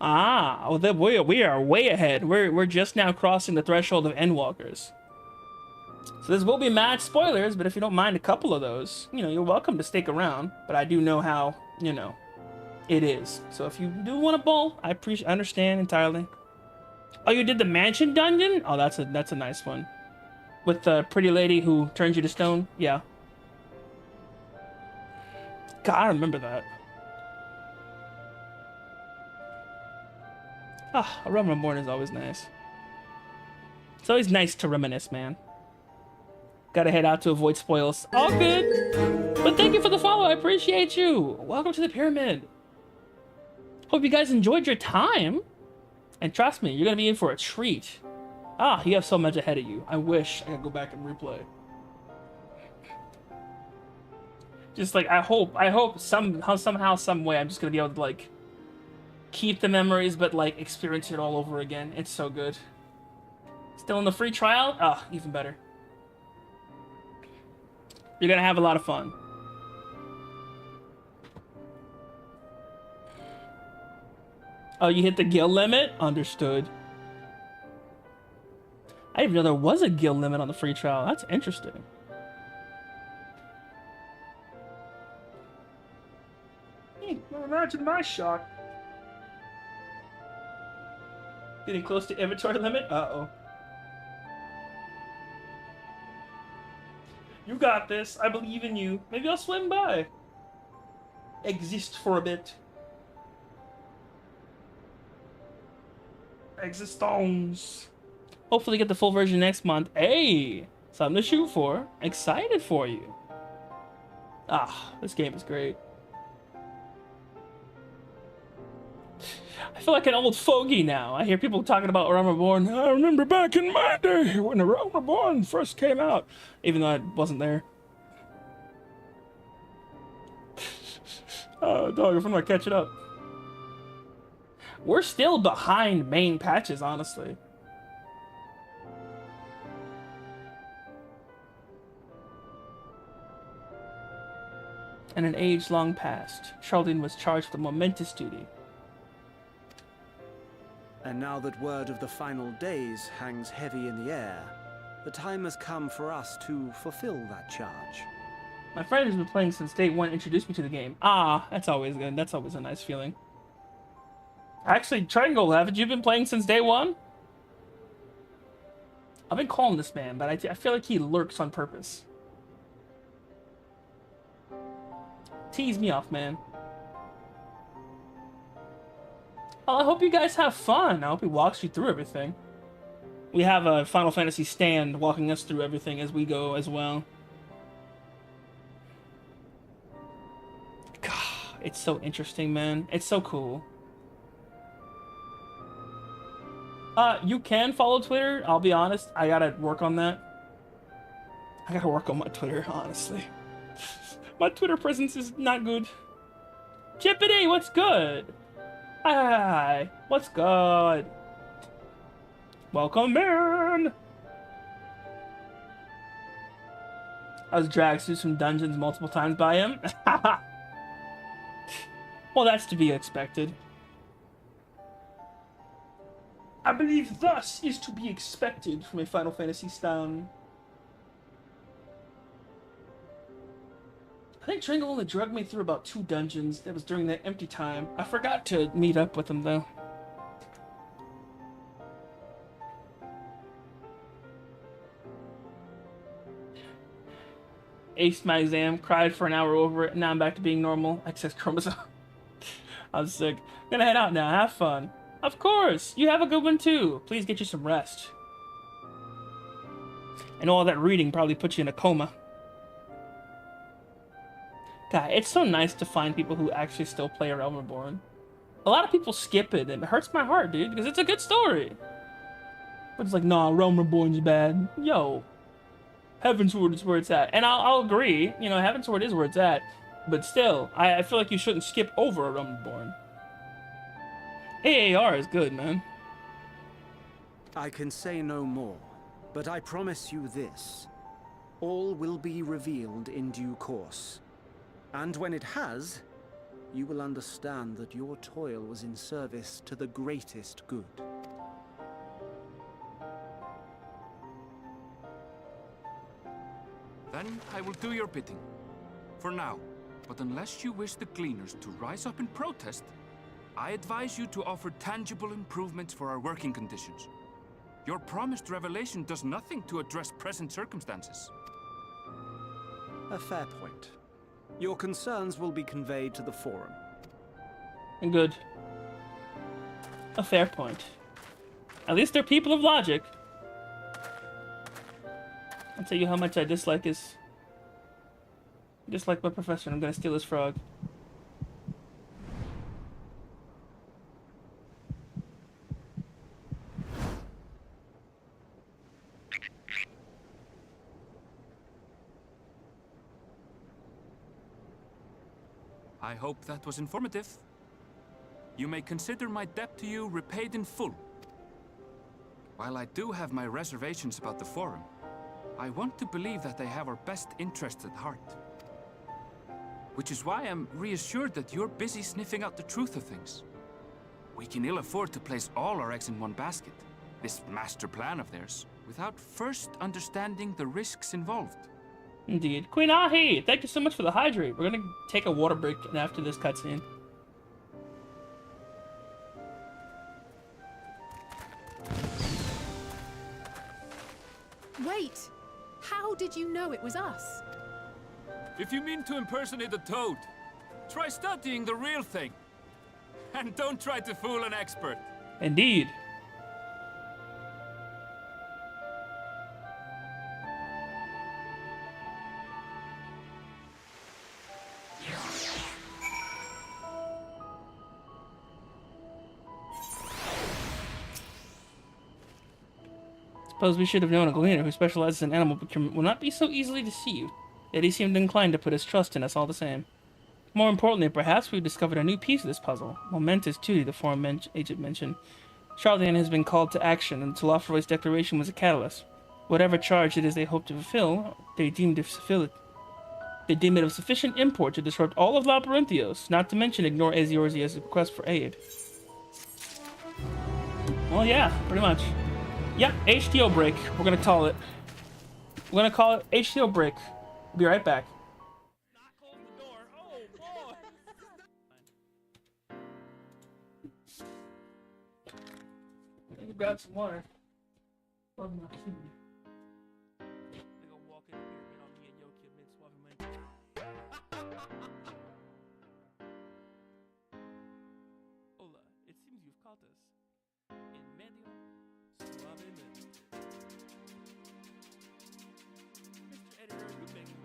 Ah, well, then we are way ahead. We're just now crossing the threshold of Endwalkers. So this will be mad spoilers, but if you don't mind a couple of those, you know, you're welcome to stick around. But I do know how, you know, it is. So if you do want to bowl, I understand entirely. Oh, you did the mansion dungeon? Oh, that's a nice one. With the pretty lady who turns you to stone? Yeah. God, I remember that. Ah, a Realm Reborn is always nice. It's always nice to reminisce, man. Gotta head out to avoid spoils. All good. But thank you for the follow. I appreciate you. Welcome to the pyramid. Hope you guys enjoyed your time. And trust me, you're gonna be in for a treat. Ah, you have so much ahead of you. I wish I could go back and replay. Just like I hope somehow, some way I'm just gonna be able to like keep the memories, but like experience it all over again. It's so good. Still in the free trial? Ah, even better. You're gonna have a lot of fun. Oh, you hit the guild limit? Understood. I didn't even know there was a guild limit on the free trial. That's interesting. Imagine my shock. Getting close to inventory limit? Uh-oh. You got this. I believe in you. Maybe I'll swim by. Exist for a bit. Existence. Hopefully get the full version next month. Hey, something to shoot for. Excited for you. Ah, this game is great. I feel like an old fogey now. I hear people talking about Realm Reborn. I remember back in my day when the Realm Reborn first came out, even though I wasn't there. Oh, dog, if I'm gonna catch it up. We're still behind main patches, honestly. And an age long past, Charlene was charged with a momentous duty. And now that word of the final days hangs heavy in the air, the time has come for us to fulfill that charge. My friend who's been playing since day one introduced me to the game. Ah, that's always good. That's always a nice feeling. Actually, Triangle, haven't you been playing since day one? I've been calling this man, but I feel like he lurks on purpose. Tease me off, man. Well, I hope you guys have fun. I hope he walks you through everything. We have a Final Fantasy stand walking us through everything as we go as well. God, it's so interesting, man. It's so cool. You can follow Twitter. I'll be honest. I gotta work on that. I gotta work on my Twitter, honestly. My Twitter presence is not good. Chippity, what's good? Hi, what's good? Welcome in. I was dragged through some dungeons multiple times by him. Well, that's to be expected. I believe thus is to be expected from a Final Fantasy stand. I think Tringle only dragged me through about 2 dungeons. That was during that empty time. I forgot to meet up with him, though. Aced my exam, cried for an hour over it, now I'm back to being normal. Excess chromosome. I was sick. Gonna head out now, have fun. Of course! You have a good one, too. Please get you some rest. And all that reading probably put you in a coma. God, it's so nice to find people who actually still play Realm Reborn. A lot of people skip it, and it hurts my heart, dude, because it's a good story. But it's like, nah, Realm Reborn's bad. Yo, Heavensward is where it's at. And I'll agree, you know, Heavensward is where it's at. But still, I feel like you shouldn't skip over a Realm Reborn. AAR is good, man. I can say no more, but I promise you this. All will be revealed in due course. And when it has, you will understand that your toil was in service to the greatest good. Then I will do your bidding. For now. But unless you wish the Gleaners to rise up in protest, I advise you to offer tangible improvements for our working conditions. Your promised revelation does nothing to address present circumstances. A fair point. Your concerns will be conveyed to the forum. Good. A fair point. At least they're people of logic. I'll tell you how much I dislike my professor. I'm gonna steal his frog. I hope that was informative. You may consider my debt to you repaid in full. While I do have my reservations about the Forum, I want to believe that they have our best interests at heart. Which is why I'm reassured that you're busy sniffing out the truth of things. We can ill afford to place all our eggs in one basket, this master plan of theirs, without first understanding the risks involved. Indeed. Queen Ahi, thank you so much for the hydrate. We're gonna take a water break after this cutscene. Wait! How did did you know it was us? If you mean to impersonate a toad, try studying the real thing. And don't try to fool an expert. Indeed. Suppose we should have known a gleaner who specializes in animal procurement will not be so easily deceived. Yet he seemed inclined to put his trust in us all the same. More importantly, perhaps we've discovered a new piece of this puzzle. Momentous duty, the foreign agent mentioned. Charlatan has been called to action, and Telopheroid's declaration was a catalyst. Whatever charge it is they hope to fulfill, they deemed it of sufficient import to disrupt all of Labyrinthios, not to mention ignore Eziorzia's request for aid. Well, yeah, pretty much. Yep, HTO break. We're gonna call it. We're gonna call it HTO break. Be right back. You grab some water. Hola, it seems you've caught us. In medio, suavemente. Mr. Editor, you beg you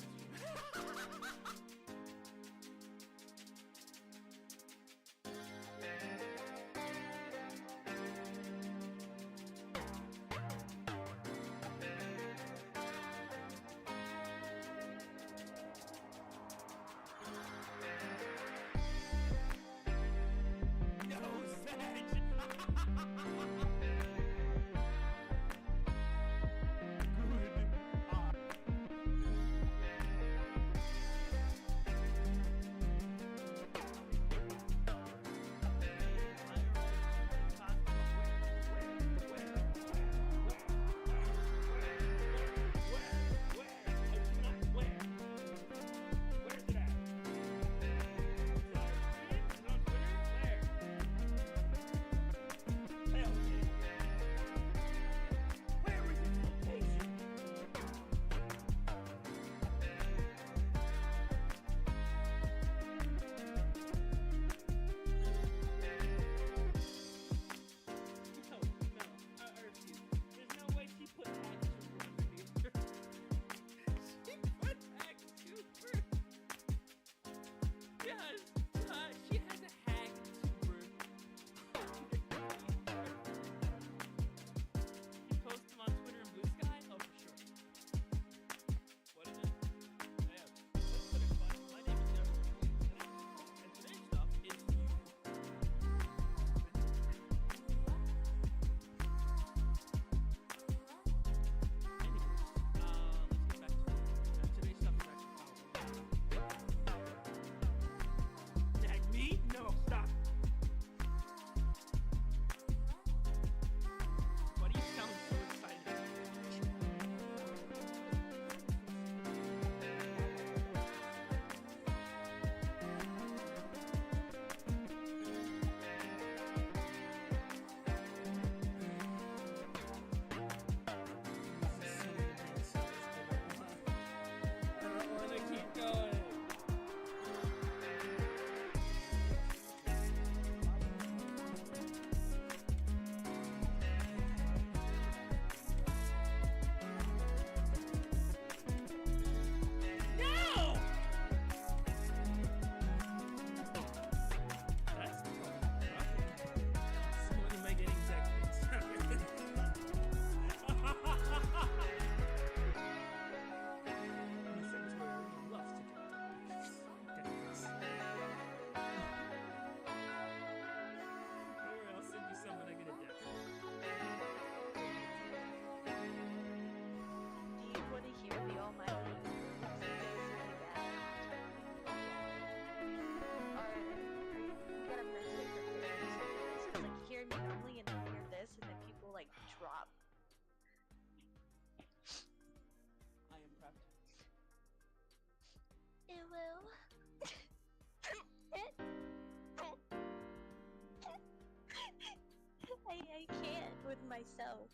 I can't with myself.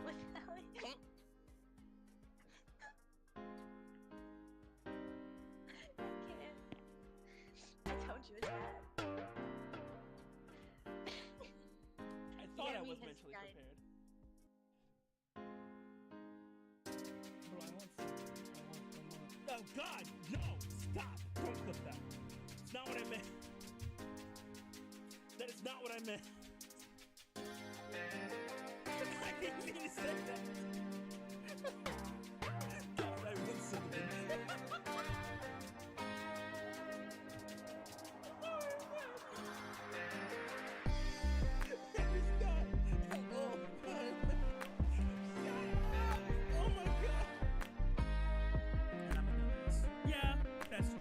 Without I thought I was mentally prepared. Oh God, no! Stop! Don't clip that. It's not what I meant. That is not what I meant. I didn't mean to say that. God, I will say that. Oh my God. Yeah, that's true.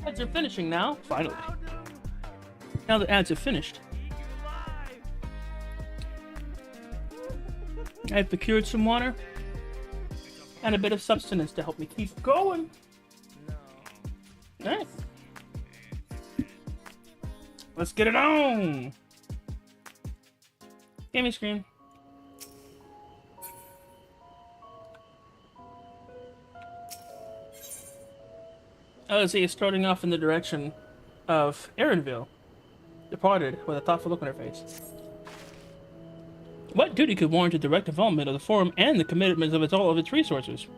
Ads are finishing now. Finally. Now the ads are finished. I've procured some water and a bit of substance to help me keep going. Nice. Let's get it on. Gaming screen. Oh, see, it's starting off in the direction of Erinville, departed with a thoughtful look on her face. What duty could warrant a direct involvement of the Forum and the commitment of all of its resources?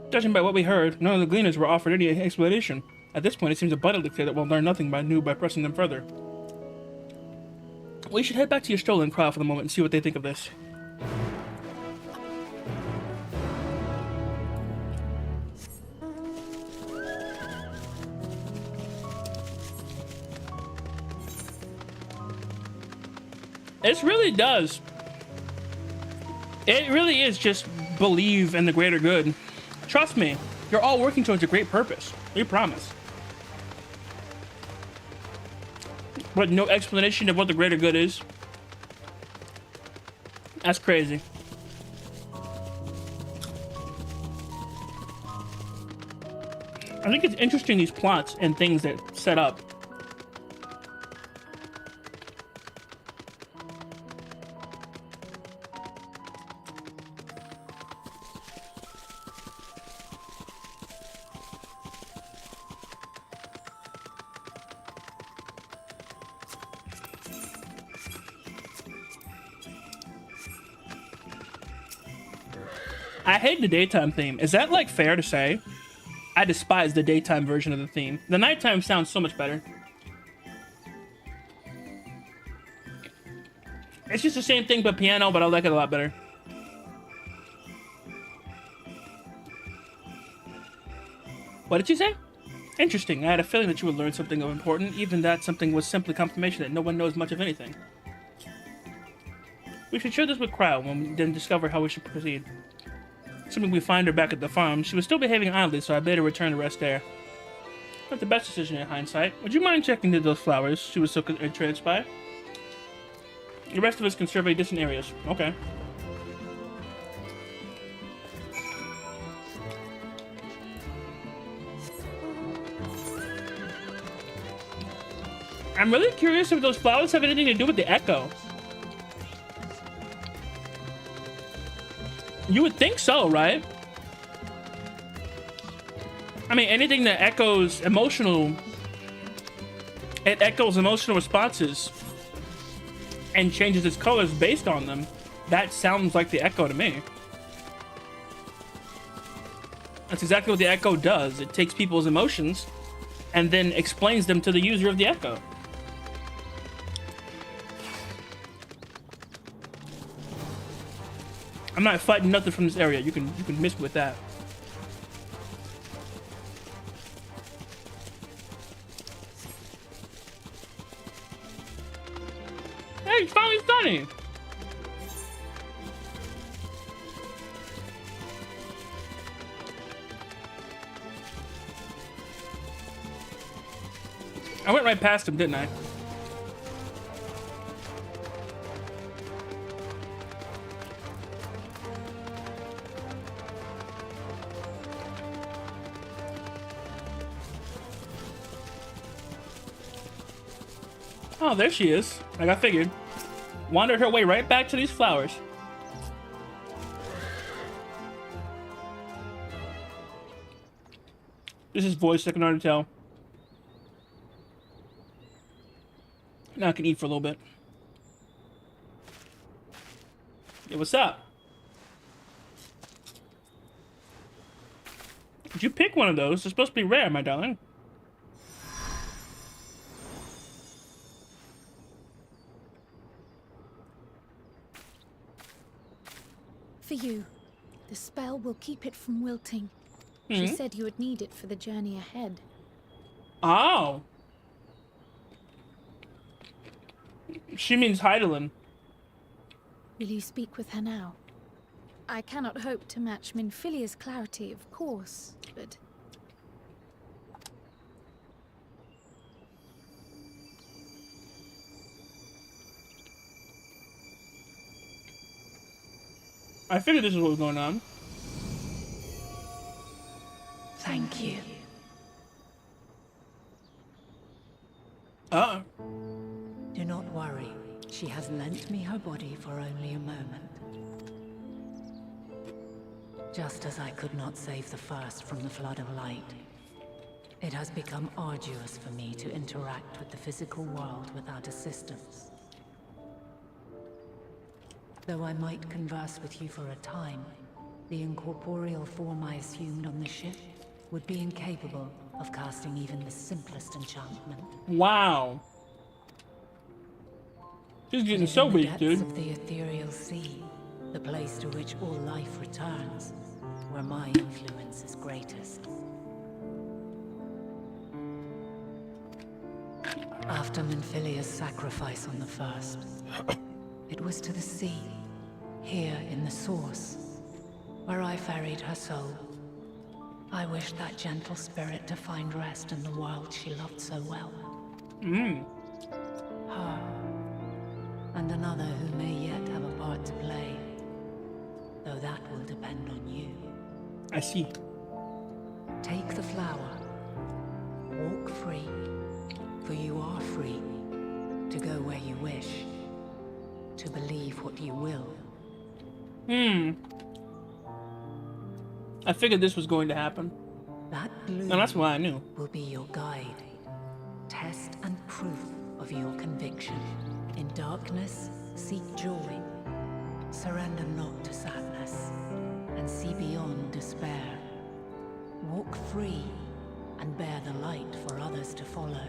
Judging by what we heard, none of the gleaners were offered any explanation. At this point, it seems abundantly clear that we'll learn nothing by pressing them further. We should head back to your stolen crowd for the moment and see what they think of this. It really does. It really is just believe in the greater good. Trust me, you're all working towards a great purpose. We promise. But no explanation of what the greater good is. That's crazy. I think it's interesting, these plots and things that set up. I hate the daytime theme. Is that, like, fair to say? I despise the daytime version of the theme. The nighttime sounds so much better. It's just the same thing but piano, but I like it a lot better. What did you say? Interesting. I had a feeling that you would learn something of important, even that something was simply confirmation that no one knows much of anything. We should share this with Crow when we then discover how we should proceed. Assuming we find her back at the farm, she was still behaving oddly, so I bade her return to rest there. Not the best decision in hindsight. Would you mind checking into those flowers she was so entranced by? The rest of us can survey distant areas. Okay. I'm really curious if those flowers have anything to do with the echo. You would think so, right? I mean, anything that echoes emotional... It echoes emotional responses and changes its colors based on them. That sounds like the echo to me. That's exactly what the echo does. It takes people's emotions and then explains them to the user of the echo. I'm not fighting nothing from this area. You can miss with that. Hey, it's finally sunny. I went right past him, didn't I? Oh, there she is. Like I figured. Wandered her way right back to these flowers. This is voice, I can already tell. Now I can eat for a little bit. Hey, what's up? Did you pick one of those? They're supposed to be rare, my darling. For you. The spell will keep it from wilting. She said you would need it for the journey ahead. Oh. She means Heidelin. Will you speak with her now? I cannot hope to match Minfilia's clarity, of course, but... I figured this is what was going on. Thank you. Do not worry. She has lent me her body for only a moment. Just as I could not save the first from the flood of light, it has become arduous for me to interact with the physical world without assistance. Though I might converse with you for a time, the incorporeal form I assumed on the ship would be incapable of casting even the simplest enchantment. Wow. She's getting so weak, dude. Of the ethereal sea, the place to which all life returns, where my influence is greatest. After Minfilia's sacrifice on the first, it was to the sea, here in the source, where I ferried her soul. I wished that gentle spirit to find rest in the world she loved so well. Her, and another who may yet have a part to play, though that will depend on you. I see. Take the flower, walk free, for you are free to go where you wish, to believe what you will. I figured this was going to happen. That blue And that's why I knew. Will be your guide, test and proof of your conviction. In darkness, seek joy. Surrender not to sadness, and see beyond despair. Walk free, and bear the light for others to follow.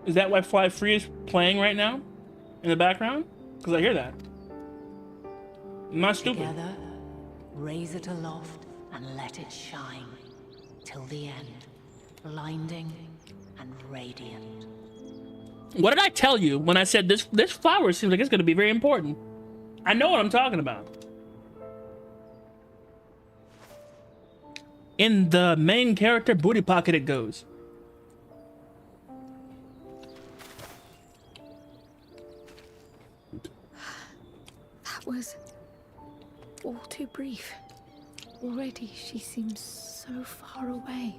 Is that why Fly Free is playing right now? In the background? Because I hear that. I'm not stupid. Together, raise it aloft and let it shine till the end, blinding and radiant. What did I tell you when I said this flower seems like it's going to be very important? I know what I'm talking about. In the main character booty pocket it goes. That was all too brief. Already she seems so far away.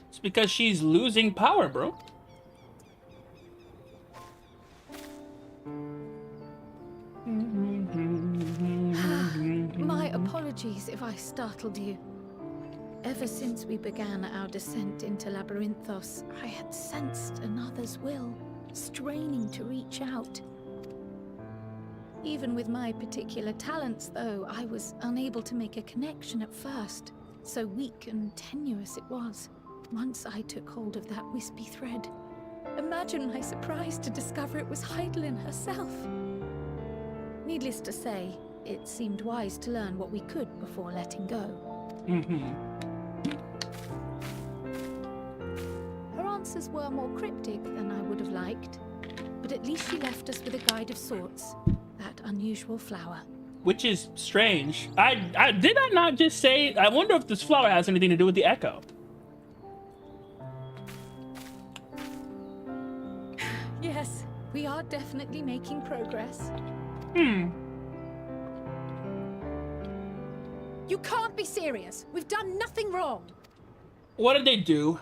It's because she's losing power, bro. My apologies if I startled you. Ever since we began our descent into Labyrinthos, I had sensed another's will, straining to reach out. Even with my particular talents, though, I was unable to make a connection at first. So weak and tenuous it was. Once I took hold of that wispy thread. Imagine my surprise to discover it was Heidelin herself. Needless to say, it seemed wise to learn what we could before letting go. Her answers were more cryptic than I would have liked, but at least she left us with a guide of sorts. That unusual flower. Which is strange. I did I not just say, I wonder if this flower has anything to do with the echo. Yes, we are definitely making progress. You can't be serious. We've done nothing wrong. What did they do?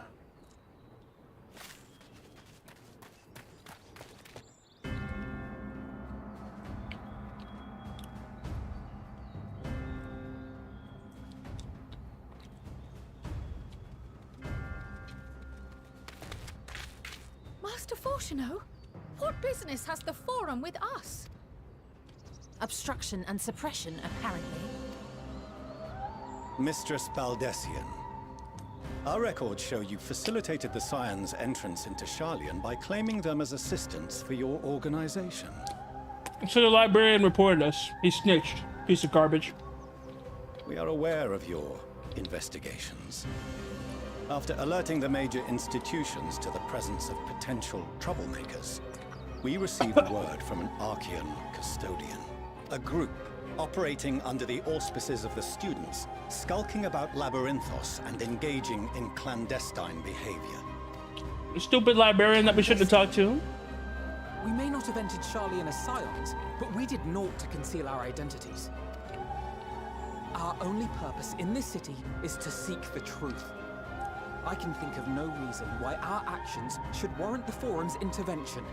Master Fortuno, what business has the Forum with us? Obstruction and suppression, apparently. Mistress Baldessian, our records show you facilitated the Scions' entrance into Sharlayan by claiming them as assistants for your organization. So the librarian reported us. He snitched. Piece of garbage. We are aware of your investigations. After alerting the major institutions to the presence of potential troublemakers, we received word from an Archean custodian, a group operating under the auspices of the students, skulking about Labyrinthos and engaging in clandestine behavior. The stupid librarian that we shouldn't have talked to. We may not have entered Sharlayan as Scions, but we did naught to conceal our identities. Our only purpose in this city is to seek the truth. I can think of no reason why our actions should warrant the Forum's intervention.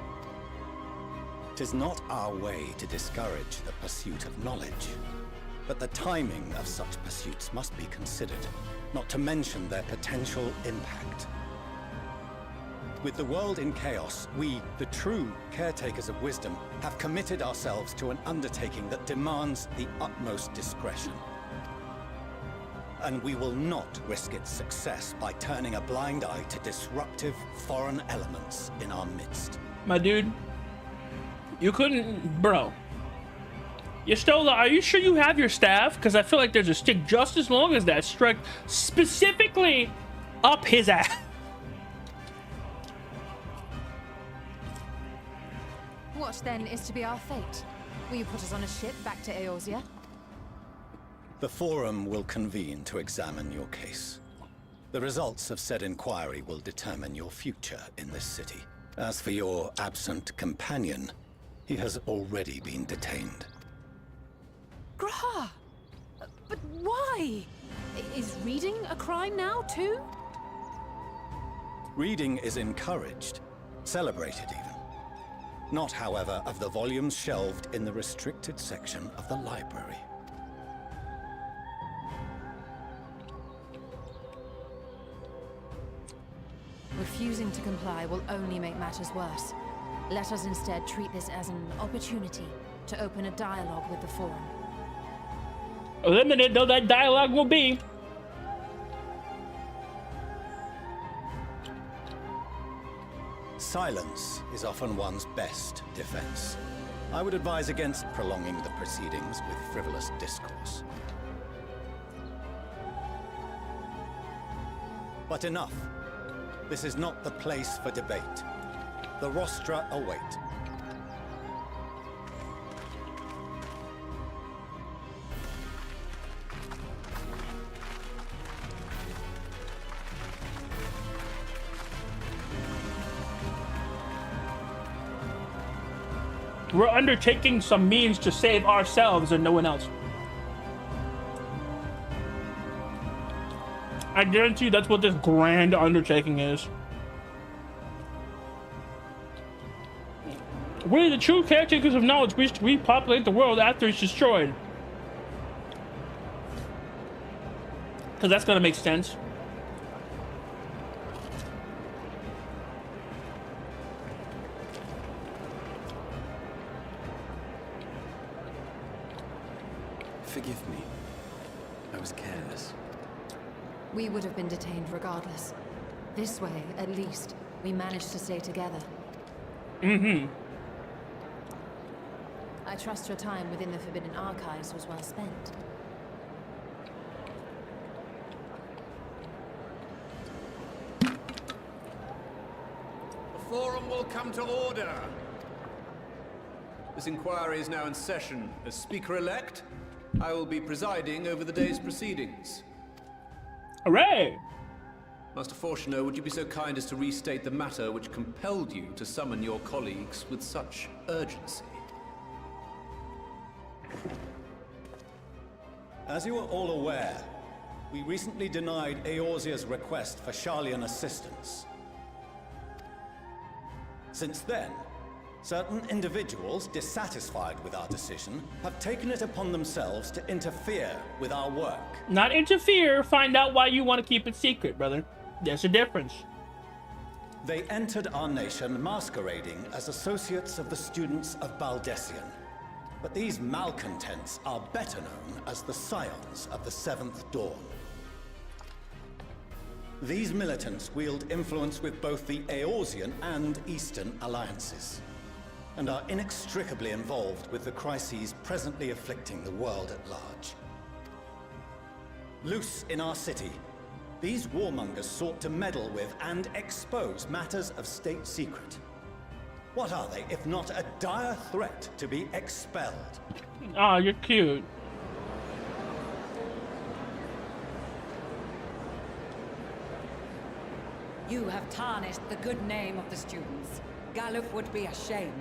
'Tis not our way to discourage the pursuit of knowledge, but the timing of such pursuits must be considered, not to mention their potential impact. With the world in chaos, we, the true caretakers of wisdom, have committed ourselves to an undertaking that demands the utmost discretion. And we will not risk its success by turning a blind eye to disruptive foreign elements in our midst. My dude, you couldn't, bro. You stole the, are you sure you have your staff? Because I feel like there's a stick just as long as that struck specifically up his ass. What then is to be our fate? Will you put us on a ship back to Eorzea? The Forum will convene to examine your case. The results of said inquiry will determine your future in this city. As for your absent companion, he has already been detained. Graha! But why? Is reading a crime now, too? Reading is encouraged, celebrated even. Not, however, of the volumes shelved in the restricted section of the library. Refusing to comply will only make matters worse. Let us instead treat this as an opportunity to open a dialogue with the Forum. Limited though that dialogue will be. Silence is often one's best defense. I would advise against prolonging the proceedings with frivolous discourse. But enough. This is not the place for debate. The rostra await. We're undertaking some means to save ourselves and no one else. I guarantee you that's what this grand undertaking is. We're the true caretakers of knowledge. We repopulate the world after it's destroyed. Because that's gonna make sense. Forgive me. I was careless. We would have been detained regardless. This way, at least, we managed to stay together. Mm-hmm. I trust your time within the Forbidden Archives was well spent. The Forum will come to order. This inquiry is now in session. As Speaker-elect, I will be presiding over the day's proceedings. Hooray! Master Fortuno, would you be so kind as to restate the matter which compelled you to summon your colleagues with such urgency? As you are all aware, we recently denied Eorzea's request for Sharlayan assistance. Since then, certain individuals dissatisfied with our decision have taken it upon themselves to interfere with our work. Not interfere, find out why you want to keep it secret, brother. There's a difference. They entered our nation masquerading as associates of the students of Baldessian. But these malcontents are better known as the Scions of the Seventh Dawn. These militants wield influence with both the Eorzean and Eastern alliances, and are inextricably involved with the crises presently afflicting the world at large. Loose in our city, these warmongers sought to meddle with and expose matters of state secret. What are they, if not a dire threat to be expelled? Oh, you're cute. You have tarnished the good name of the students. Galuf would be ashamed.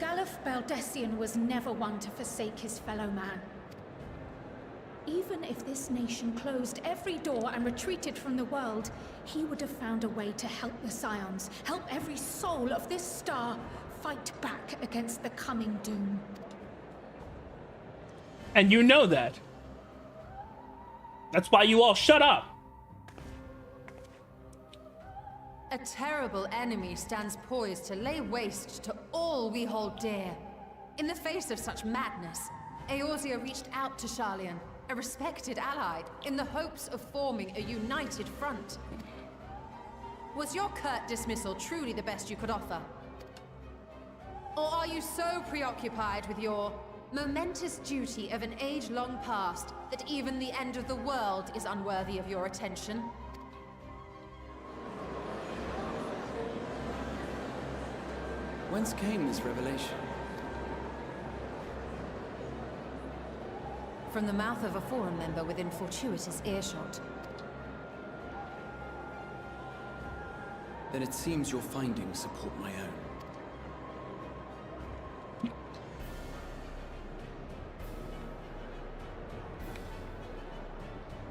Galuf Baldessian was never one to forsake his fellow man. Even if this nation closed every door and retreated from the world, he would have found a way to help the Scions, help every soul of this star fight back against the coming doom. And you know that. That's why you all shut up. A terrible enemy stands poised to lay waste to all we hold dear. In the face of such madness, Eorzea reached out to Sharlayan, a respected ally, in the hopes of forming a united front. Was your curt dismissal truly the best you could offer? Or are you so preoccupied with your momentous duty of an age long past that even the end of the world is unworthy of your attention? Whence came this revelation? From the mouth of a forum member within fortuitous earshot. Then it seems your findings support my own.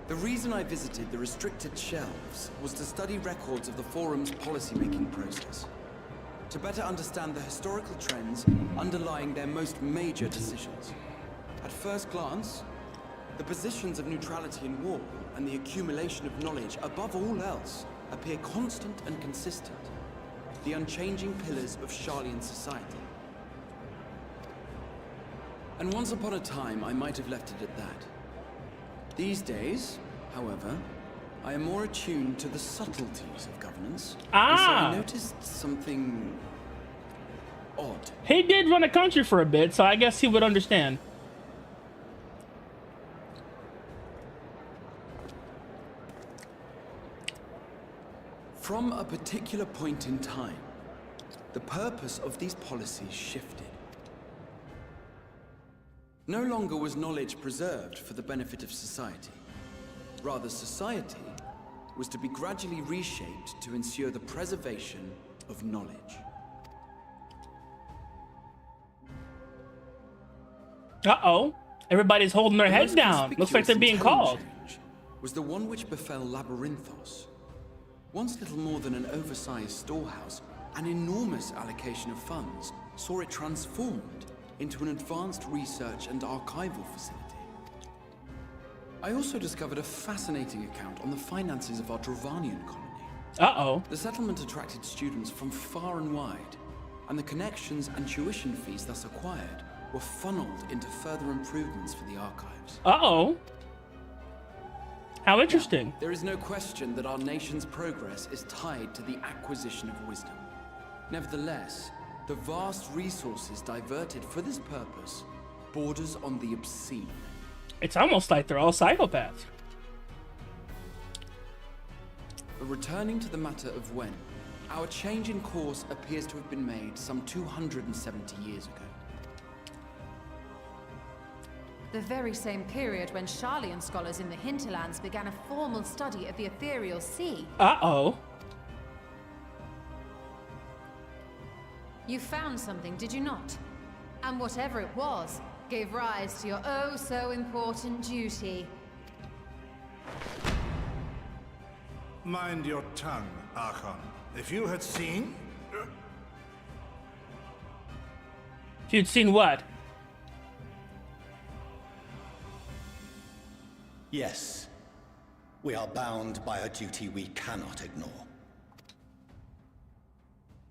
The reason I visited the restricted shelves was to study records of the forum's policy-making process, to better understand the historical trends underlying their most major decisions. At first glance, the positions of neutrality in war and the accumulation of knowledge above all else appear constant and consistent, the unchanging pillars of Sharlayan society. And once upon a time, I might have left it at that. These days, however, I am more attuned to the subtleties of governance. And so I noticed something odd. He did run a country for a bit, so I guess he would understand. From a particular point in time, the purpose of these policies shifted. No longer was knowledge preserved for the benefit of society. Rather, society was to be gradually reshaped to ensure the preservation of knowledge. Uh-oh. Everybody's holding their heads down. Looks like they're being called. Was the one which befell Labyrinthos. Once little more than an oversized storehouse, an enormous allocation of funds saw it transformed into an advanced research and archival facility. I also discovered a fascinating account on the finances of our Dravanian colony. Uh-oh. The settlement attracted students from far and wide, and the connections and tuition fees thus acquired were funneled into further improvements for the archives. Uh-oh. How interesting. Now, there is no question that our nation's progress is tied to the acquisition of wisdom. Nevertheless, the vast resources diverted for this purpose borders on the obscene. It's almost like they're all psychopaths. But returning to the matter of when, our change in course appears to have been made some 270 years ago. The very same period when Sharlayan scholars in the hinterlands began a formal study of the ethereal sea. Uh-oh. You found something, did you not? And whatever it was, gave rise to your oh-so-important duty. Mind your tongue, Archon. If you had seen... If you'd seen what? Yes. We are bound by a duty we cannot ignore.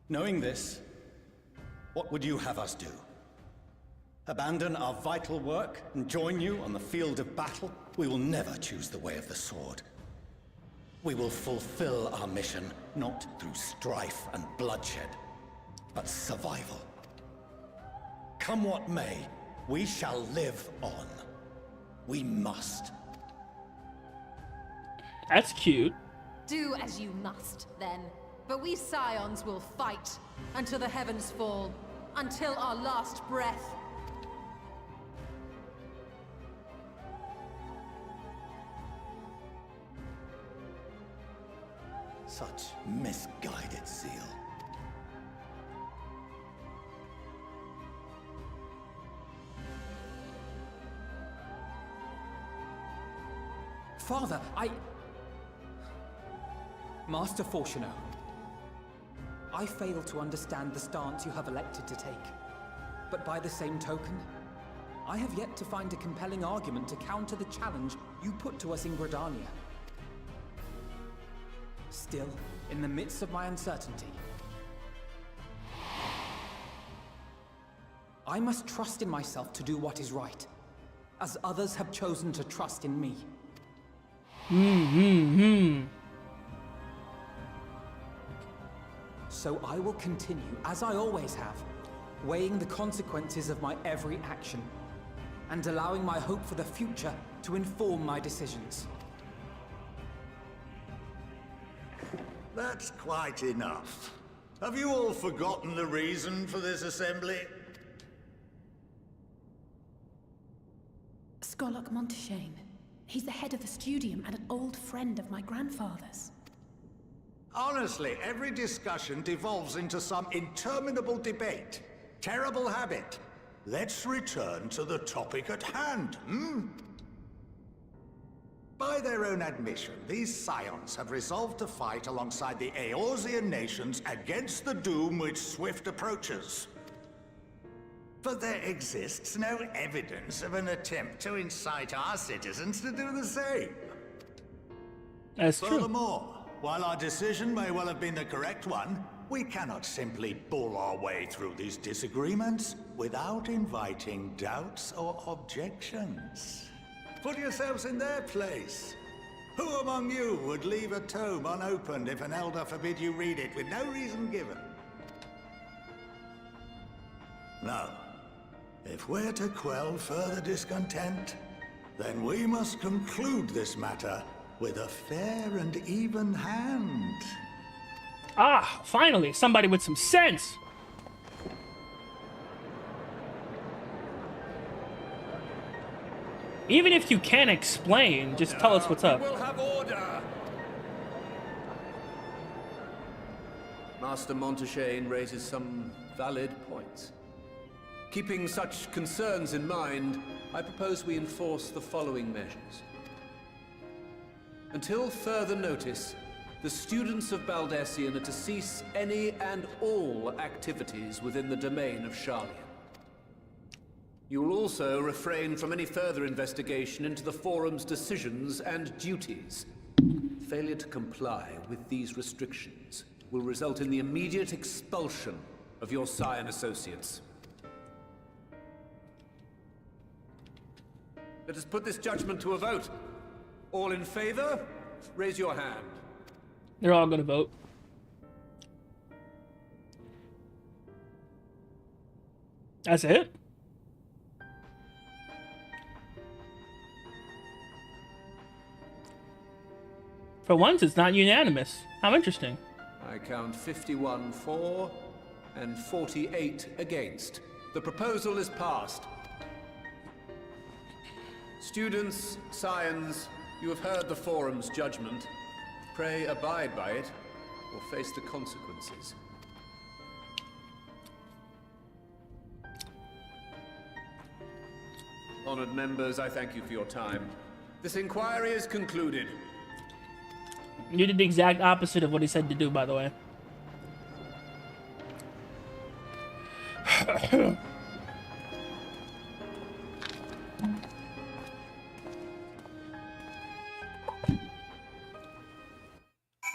Knowing this, what would you have us do? Abandon our vital work and join you on the field of battle? We will never choose the way of the sword. We will fulfill our mission, not through strife and bloodshed, but survival. Come what may, we shall live on. We must. That's cute. Do as you must, then. But we Scions will fight until the heavens fall, until our last breath. Such misguided zeal. Father, Master Fortuno, I fail to understand the stance you have elected to take. But by the same token, I have yet to find a compelling argument to counter the challenge you put to us in Gridania. Still, in the midst of my uncertainty, I must trust in myself to do what is right, as others have chosen to trust in me. So I will continue, as I always have, weighing the consequences of my every action, and allowing my hope for the future to inform my decisions. That's quite enough. Have you all forgotten the reason for this assembly? Skolok Monteshane. He's the head of the Studium and an old friend of my grandfather's. Honestly, every discussion devolves into some interminable debate. Terrible habit. Let's return to the topic at hand, By their own admission, these Scions have resolved to fight alongside the Eorzean nations against the doom which swift approaches. But there exists no evidence of an attempt to incite our citizens to do the same. That's true. Furthermore, while our decision may well have been the correct one, we cannot simply bull our way through these disagreements without inviting doubts or objections. Put yourselves in their place. Who among you would leave a tome unopened if an elder forbid you read it with no reason given? No. If we're to quell further discontent, then we must conclude this matter with a fair and even hand. Ah, finally, somebody with some sense. Even if you can't explain, just tell us what's up. We'll have order. Master Monteshane raises some valid points. Keeping such concerns in mind, I propose we enforce the following measures. Until further notice, the students of Baldessian are to cease any and all activities within the domain of Sharlayan. You will also refrain from any further investigation into the Forum's decisions and duties. Failure to comply with these restrictions will result in the immediate expulsion of your Scion associates. Let us put this judgment to a vote. All in favor, raise your hand. They're all gonna vote. That's it? For once, it's not unanimous. How interesting. I count 51 for and 48 against. The proposal is passed. Students, Scions, you have heard the Forum's judgment. Pray abide by it, or face the consequences. Honored members, I thank you for your time. This inquiry is concluded. You did the exact opposite of what he said to do, by the way.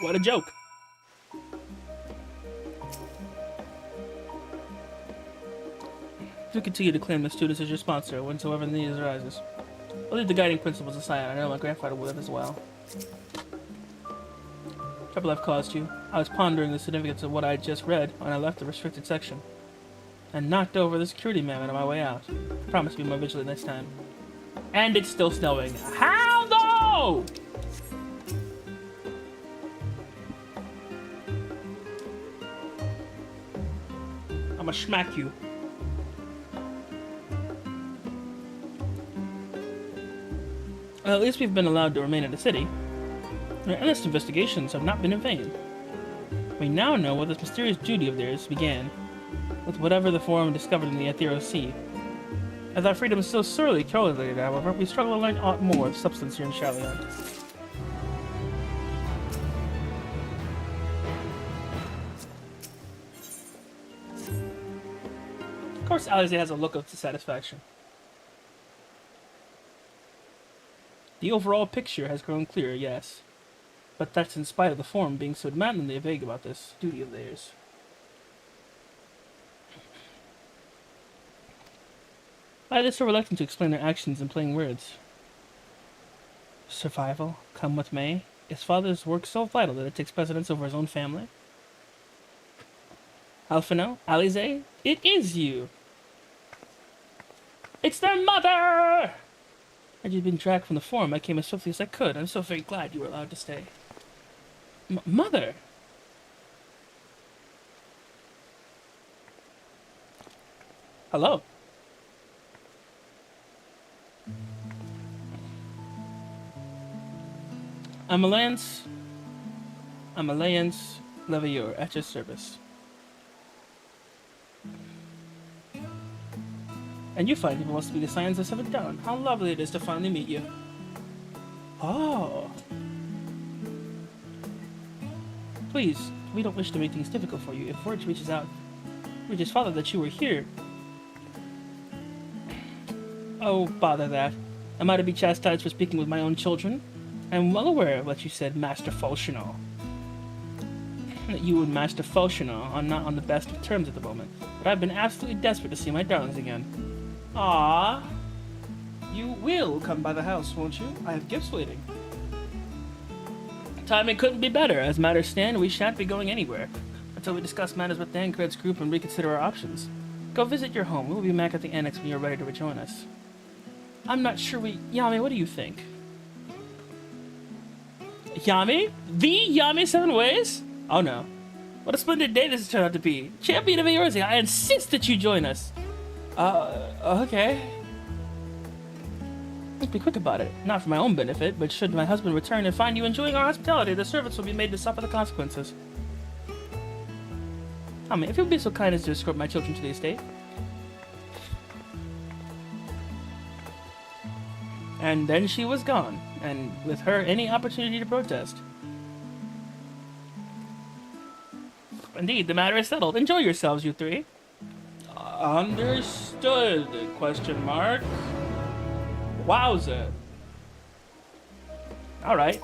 What a joke. Do continue to claim the students as your sponsor whensoever the need arises. I'll leave the guiding principles aside. I know my grandfather would have as well. Trouble I've caused you. I was pondering the significance of what I had just read when I left the restricted section, and knocked over the security man on my way out. I promise to be more vigilant next time. And it's still snowing. How though? I'ma smack you. Well, at least we've been allowed to remain in the city. Our endless investigations have not been in vain. We now know what this mysterious duty of theirs began, with whatever the Forum discovered in the Ethereal Sea. As our freedom is so sorely correlated, however, we struggle to learn aught more of substance here in Shalion. Of course, Alize has a look of dissatisfaction. The overall picture has grown clearer, yes. But that's in spite of the Forum being so maddeningly vague about this duty of theirs. Why are they so reluctant to explain their actions in plain words? Survival, come what may? Is father's work so vital that it takes precedence over his own family? Alphino? Alize? It is you! It's their mother! Had you been dragged from the Forum, I came as swiftly as I could. I'm so very glad you were allowed to stay. Mother? Hello? I'm Alliance Levieur at your service. And you find people must be the signs of 7th down. How lovely it is to finally meet you. Oh. Please, we don't wish to make things difficult for you. If word reaches out, reaches father that you were here. Oh, bother that. Am I to be chastised for speaking with my own children? I'm well aware of what you said, Master Fulchinal. That you and Master Fulchinal are not on the best of terms at the moment, but I've been absolutely desperate to see my darlings again. Ah, you will come by the house, won't you? I have gifts waiting. Timing couldn't be better. As matters stand, we shan't be going anywhere until we discuss matters with Thancred's group and reconsider our options. Go visit your home. We'll be back at the annex when you're ready to rejoin us. I'm not sure Yami, what do you think? Yami? The Yami7ways? Oh no. What a splendid day this has turned out to be. Champion of Eorzea, I insist that you join us. Okay. Let's be quick about it. Not for my own benefit, but should my husband return and find you enjoying our hospitality, the servants will be made to suffer the consequences. If you'll be so kind as to escort my children to the estate. And then she was gone, and with her any opportunity to protest. Indeed, the matter is settled. Enjoy yourselves, you three. Understood, question mark. Wowza. Alright.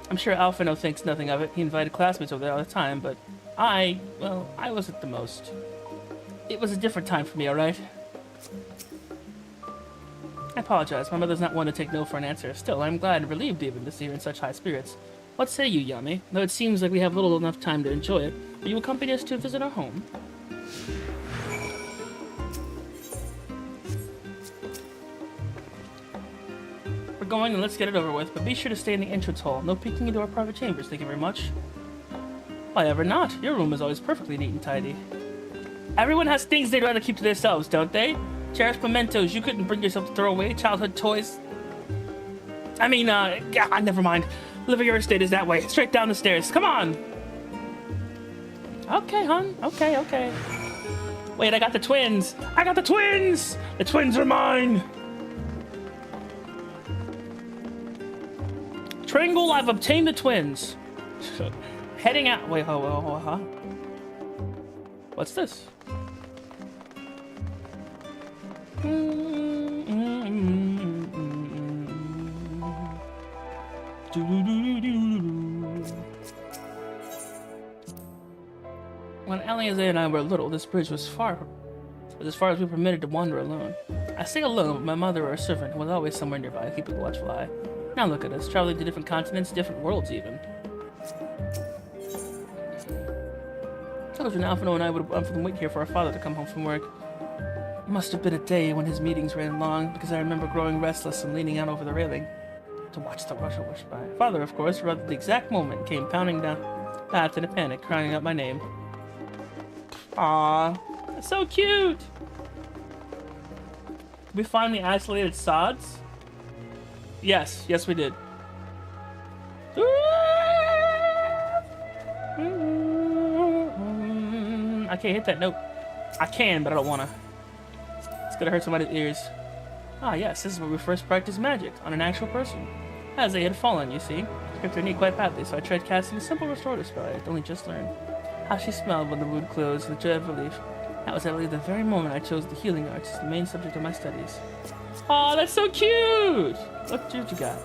I'm sure Alphino thinks nothing of it. He invited classmates over there all the time, but I wasn't the most. It was a different time for me, alright? I apologize. My mother's not one to take no for an answer. Still, I'm glad and relieved even to see her in such high spirits. What say you, Yami? Though it seems like we have little enough time to enjoy it, will you accompany us to visit our home? We're going and let's get it over with, but be sure to stay in the entrance hall. No peeking into our private chambers, thank you very much. Why ever not? Your room is always perfectly neat and tidy. Everyone has things they'd rather keep to themselves, don't they? Cherished mementos you couldn't bring yourself to throw away, childhood toys. I mean, never mind. Livier Estate is that way. Straight down the stairs. Come on! Okay, hon. Okay. Wait, I got the twins! I got the twins! The twins are mine! Triangle, I've obtained the twins. Heading out. Wait, huh? What's this? Isaiah and I were little, this bridge was as far as we were permitted to wander alone. I stayed alone with my mother or a servant who was always somewhere nearby, keeping a watchful eye. Now look at us, traveling to different continents, different worlds even. Children Alphino and I would often wait here for our father to come home from work. It must have been a day when his meetings ran long, because I remember growing restless and leaning out over the railing to watch the rush by. Father, of course, right at the exact moment, came pounding down path in a panic, crying out my name. Aww, that's so cute! Did we find the isolated sods? Yes, we did. I can't hit that note. I can, but I don't wanna. It's gonna hurt somebody's ears. Ah, yes, this is where we first practiced magic, on an actual person. As they had fallen, you see. Script their knee quite badly, so I tried casting a simple restorative spell I had only just learned. How she smiled when the wound closed, with the joy of relief. That was, I believe, the very moment I chose the healing arts as the main subject of my studies. Aw, that's so cute! What you got?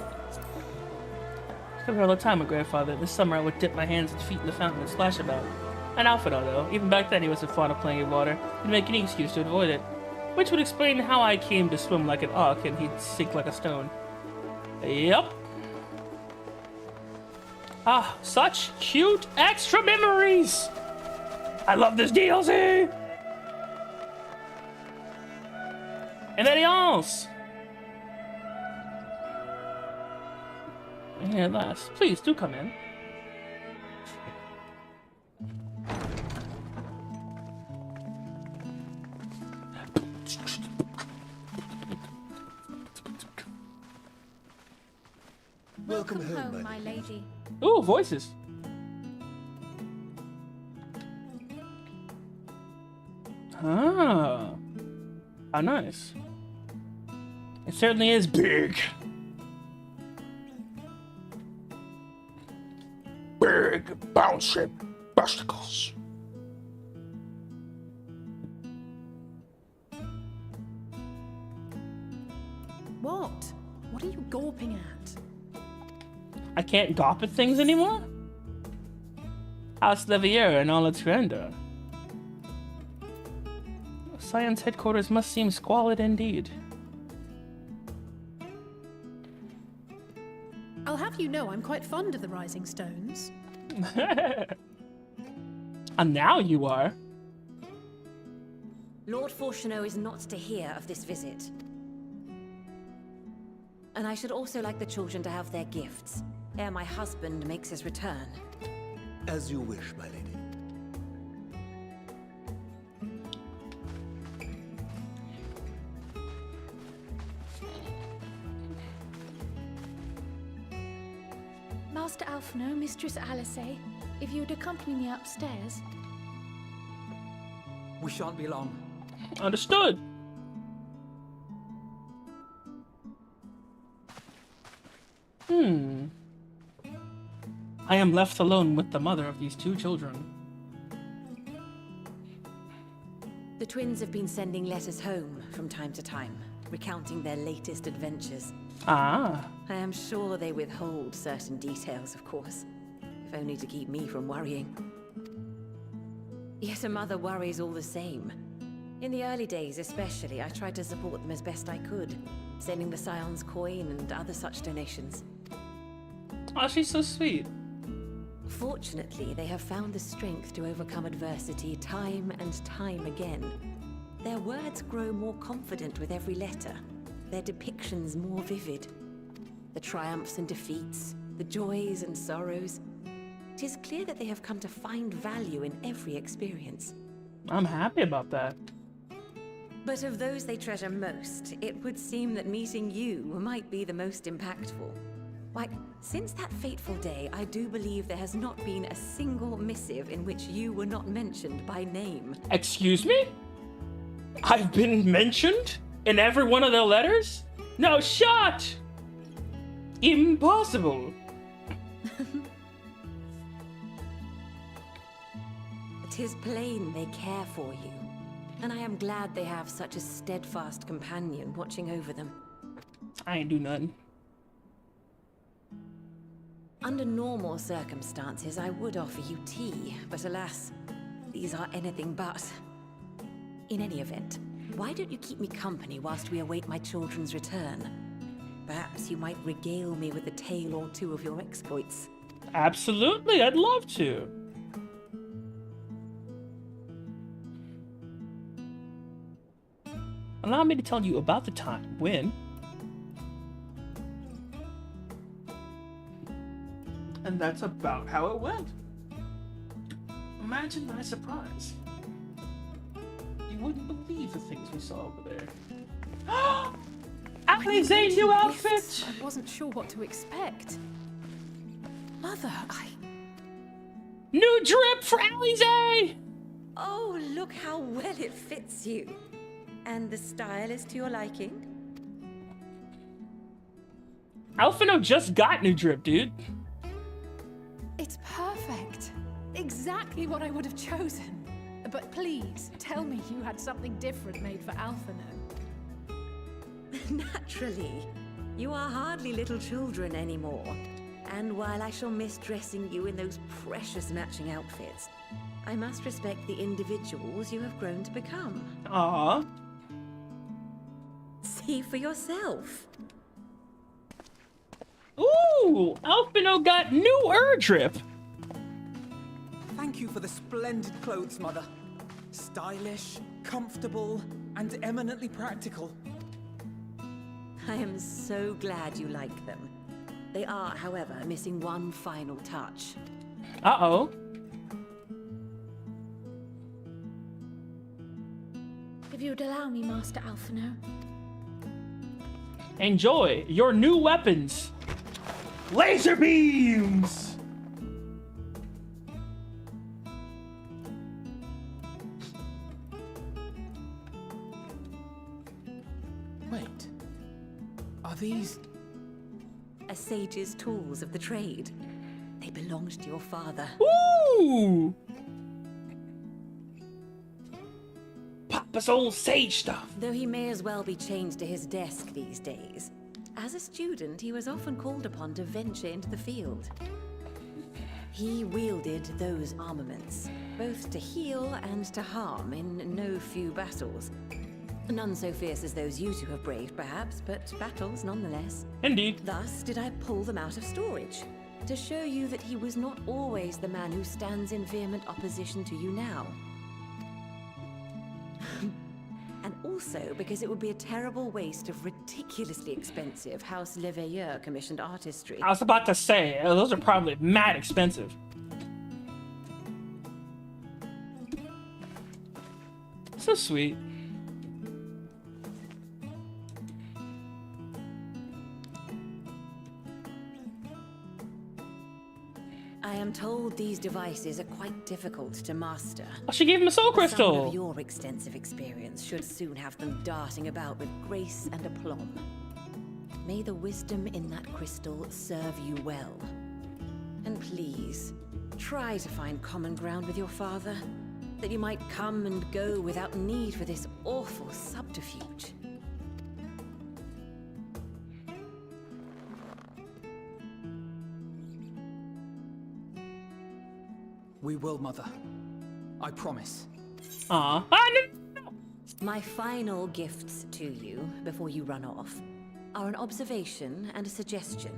Could have all the time with grandfather. This summer I would dip my hands and feet in the fountain and splash about. An Alphino, though. Even back then he wasn't fond of playing in water. He'd make any excuse to avoid it. Which would explain how I came to swim like an auk and he'd sink like a stone. Yup. Ah, such cute extra memories! I love this DLC! Anything else? And at last, please do come in. Welcome home, my lady. Ooh, voices. Ah, how nice. It certainly is big. Big, bouncy busticles. What? What are you gawping at? I can't gawp at things anymore? House Levier and all its grandeur. Science headquarters must seem squalid indeed. I'll have you know I'm quite fond of the Rising Stones. And now you are. Lord Fortuneau is not to hear of this visit. And I should also like the children to have their gifts, ere my husband makes his return. As you wish, my lady. Master Alphino, Mistress Alice, if you would accompany me upstairs. We shan't be long. Understood. I am left alone with the mother of these two children. The twins have been sending letters home from time to time, recounting their latest adventures. Ah. I am sure they withhold certain details, of course, if only to keep me from worrying. Yet a mother worries all the same. In the early days especially, I tried to support them as best I could, sending the Scion's coin and other such donations. Oh, she's so sweet. Fortunately, they have found the strength to overcome adversity time and time again. Their words grow more confident with every letter, their depictions more vivid. The triumphs and defeats, the joys and sorrows. It is clear that they have come to find value in every experience. I'm happy about that. But of those they treasure most, it would seem that meeting you might be the most impactful. Why, since that fateful day, I do believe there has not been a single missive in which you were not mentioned by name. Excuse me? I've been mentioned in every one of their letters? No shot! Impossible! It is plain they care for you, and I am glad they have such a steadfast companion watching over them. I ain't do nothing. Under normal circumstances, I would offer you tea, but alas, these are anything but. In any event, why don't you keep me company whilst we await my children's return? Perhaps you might regale me with a tale or two of your exploits. Absolutely, I'd love to. Allow me to tell you about the time when... And that's about how it went. Imagine my surprise. You wouldn't believe the things we saw over there. Ali's a new outfit! I wasn't sure what to expect. Mother, New drip for Alize! Oh, look how well it fits you. And the style is to your liking? Alphino just got new drip, dude. It's perfect. Exactly what I would have chosen. But please, tell me you had something different made for Alphino. Naturally. You are hardly little children anymore. And while I shall miss dressing you in those precious matching outfits, I must respect the individuals you have grown to become. Aww. See for yourself. Ooh, Alphino got new drip. Thank you for the splendid clothes, Mother. Stylish, comfortable, and eminently practical. I am so glad you like them. They are, however, missing one final touch. Uh-oh. If you'd allow me, Master Alphino. Enjoy your new weapons. Laser beams! Wait. Are these... A sage's tools of the trade. They belonged to your father. Ooh! Papa's old sage stuff. Though he may as well be chained to his desk these days. As a student, he was often called upon to venture into the field. He wielded those armaments, both to heal and to harm in no few battles. None so fierce as those you two have braved, perhaps, but battles nonetheless. Indeed. Thus did I pull them out of storage, to show you that he was not always the man who stands in vehement opposition to you now. And also because it would be a terrible waste of ridiculously expensive House Leveilleur commissioned artistry. I was about to say, those are probably mad expensive. So sweet. I am told these devices are quite difficult to master. Oh, she gave him a soul crystal. Someone of your extensive experience should soon have them darting about with grace and aplomb. May the wisdom in that crystal serve you well. And please, try to find common ground with your father, that you might come and go without need for this awful subterfuge. We will, Mother. I promise. Aw. My final gifts to you, before you run off, are an observation and a suggestion.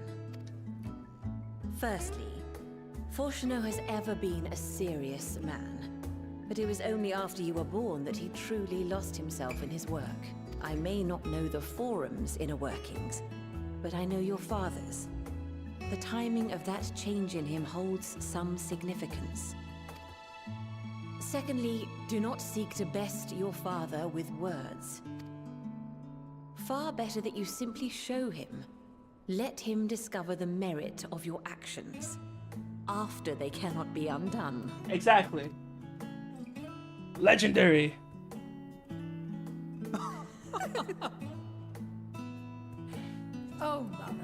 Firstly, Fortuno has ever been a serious man, but it was only after you were born that he truly lost himself in his work. I may not know the Forum's inner workings, but I know your father's. The timing of that change in him holds some significance. Secondly, do not seek to best your father with words. Far better that you simply show him. Let him discover the merit of your actions, after they cannot be undone. Exactly. Legendary. Oh, Mother.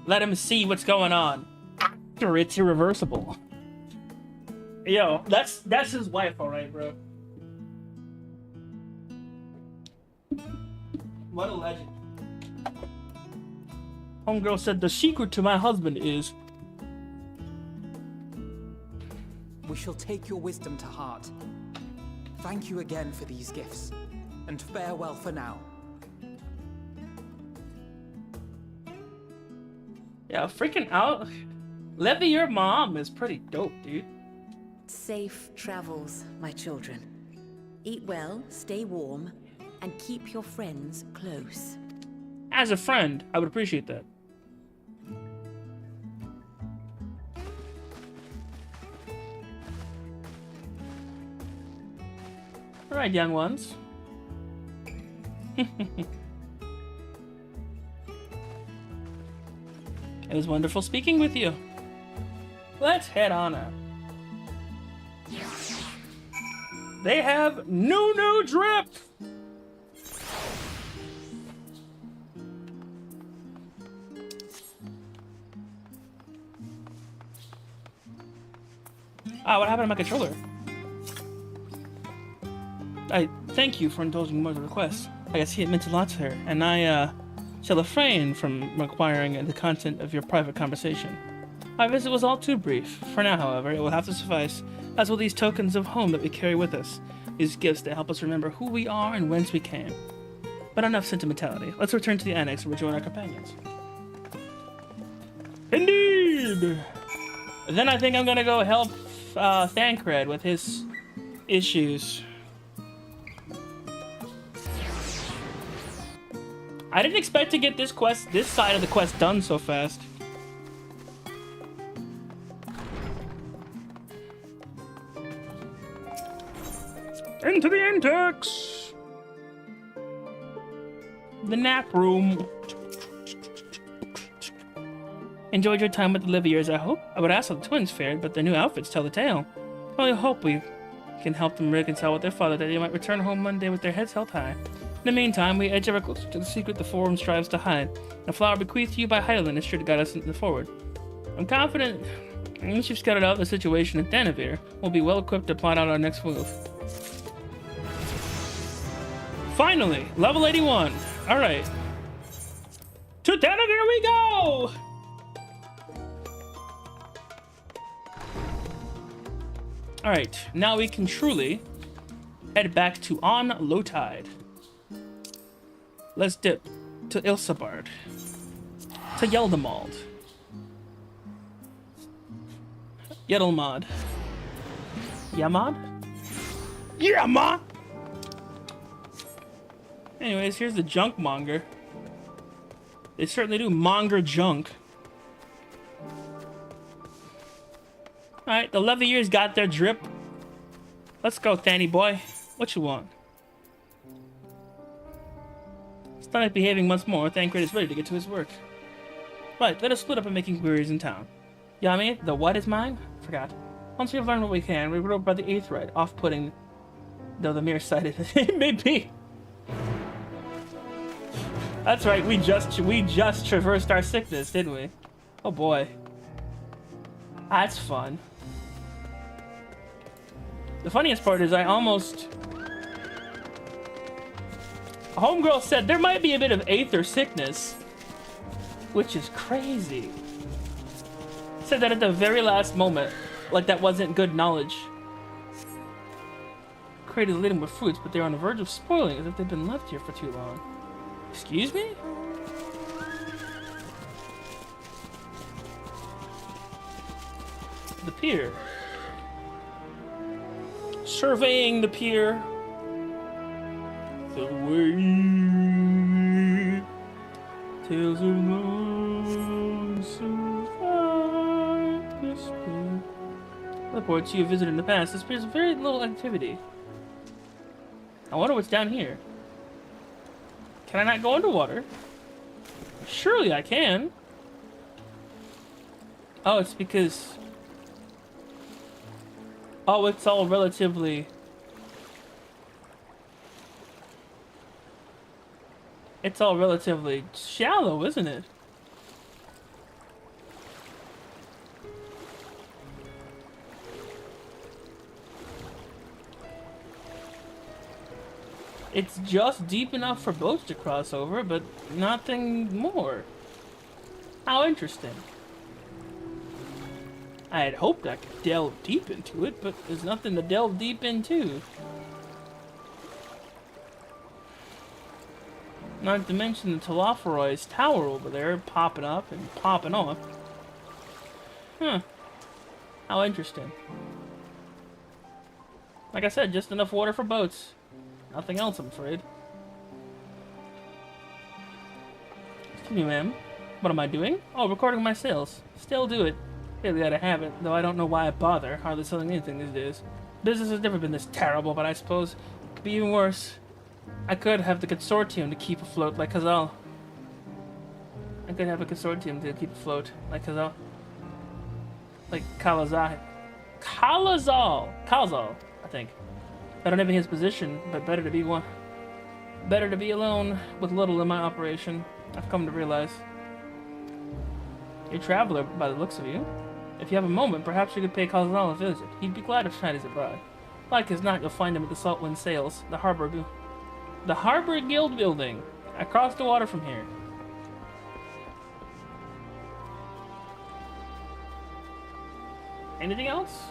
Let him see what's going on after it's irreversible. Yo, that's his wife, all right, bro. What a legend. Homegirl said the secret to my husband is... We shall take your wisdom to heart. Thank you again for these gifts, and farewell for now. Yeah, freaking out. Levy, your mom is pretty dope, dude. Safe travels, my children. Eat well, stay warm, and keep your friends close. As a friend, I would appreciate that. All right, young ones. It was wonderful speaking with you. Let's head on out. They have new drip. Ah, what happened to my controller? I thank you for indulging Mother's request. I can see it meant a lot to her, and I shall refrain from requiring the content of your private conversation. My visit was all too brief. For now, however, it will have to suffice, as will these tokens of home that we carry with us, these gifts that help us remember who we are and whence we came. But enough sentimentality. Let's return to the annex and rejoin our companions. Indeed! Then I think I'm gonna go help Thancred with his issues. I didn't expect to get this side of the quest done so fast. Into the index! The nap room. Enjoyed your time with the Liviers, I hope? I would ask how the twins fared, but their new outfits tell the tale. I only hope we can help them reconcile with their father, that they might return home Monday with their heads held high. In the meantime, we edge ever closer to the secret the Forum strives to hide. A flower bequeathed to you by Hydaelyn is sure to guide us into the forward. I'm confident, once you've scouted out the situation at Danavir, we'll be well equipped to plot out our next move. Finally, level 81. Alright. To Danavir we go! Alright, now we can truly head back to On Low Tide. Let's dip to Ilsabard. To Yeldamald. Yedelmod. Yamad? Yamad! Anyways, here's the junk monger. They certainly do monger junk. Alright, the Leviers got their drip. Let's go, Thanny boy. What you want? Stomach behaving once more, Thancred is ready to get to his work. Right, let us split up and make inquiries in town. Yami, the what is mine? Forgot. Once we have learned what we can, we rode by the Aetheryte, off-putting, though the mere sight of it may be. That's right, we just traversed our sickness, didn't we? Oh boy. That's fun. The funniest part is I almost... Homegirl said there might be a bit of Aether sickness, which is crazy. Said that at the very last moment, like that wasn't good knowledge. Crate is laden with fruits, but they're on the verge of spoiling as if they've been left here for too long. Excuse me? The pier. Surveying the pier. The way. Tales of long survived this pier. Reports you have visited in the past. This appears very little activity. I wonder what's down here. Can I not go underwater? Surely I can. Oh, it's because... Oh, it's all relatively... It's all relatively shallow, isn't it? It's just deep enough for boats to cross over, but nothing more. How interesting. I had hoped I could delve deep into it, but there's nothing to delve deep into. Not to mention the Telophoroid's tower over there, popping up and popping off. Huh. How interesting. Like I said, just enough water for boats. Nothing else, I'm afraid. Excuse me, ma'am. What am I doing? Oh, recording my sales. Still do it. Really out of habit, though I don't know why I bother. Hardly selling anything these days. Business has never been this terrible, but I suppose it could be even worse. I could have the consortium to keep afloat like Khazal. I could have a consortium to keep afloat like Khazal. Like Khalazal. Khalazal, I think. I don't have his position, but better to be one. Better to be alone with little in my operation. I've come to realize. You're a traveler by the looks of you. If you have a moment, perhaps you could pay Khalazal a visit. He'd be glad of Chinese abroad. Like as not, you'll find him at the Saltwind Sails, the Harbor Guild building, across the water from here. Anything else?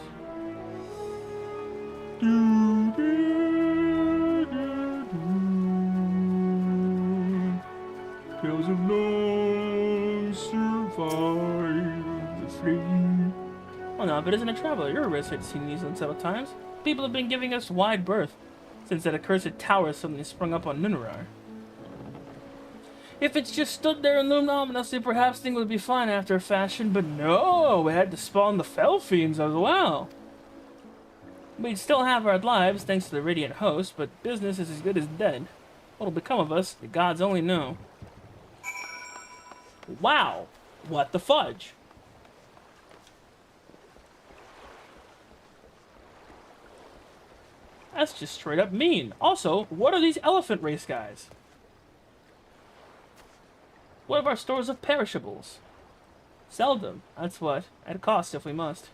Tales of love survive the flame. Well, no, but isn't a traveler. You're a resident to see New Zealand several times. People have been giving us wide berth since that accursed tower suddenly sprung up on Nunarar. If it's just stood there and loomed ominously, perhaps things would be fine after a fashion, but no, we had to spawn the Fell Fiends as well. We'd still have our lives thanks to the Radiant Host, but business is as good as dead. What'll become of us, the gods only know. Wow, what the fudge? That's just straight up mean. Also, what are these elephant race guys? What of our stores of perishables? Sell them, that's what. At a cost if we must.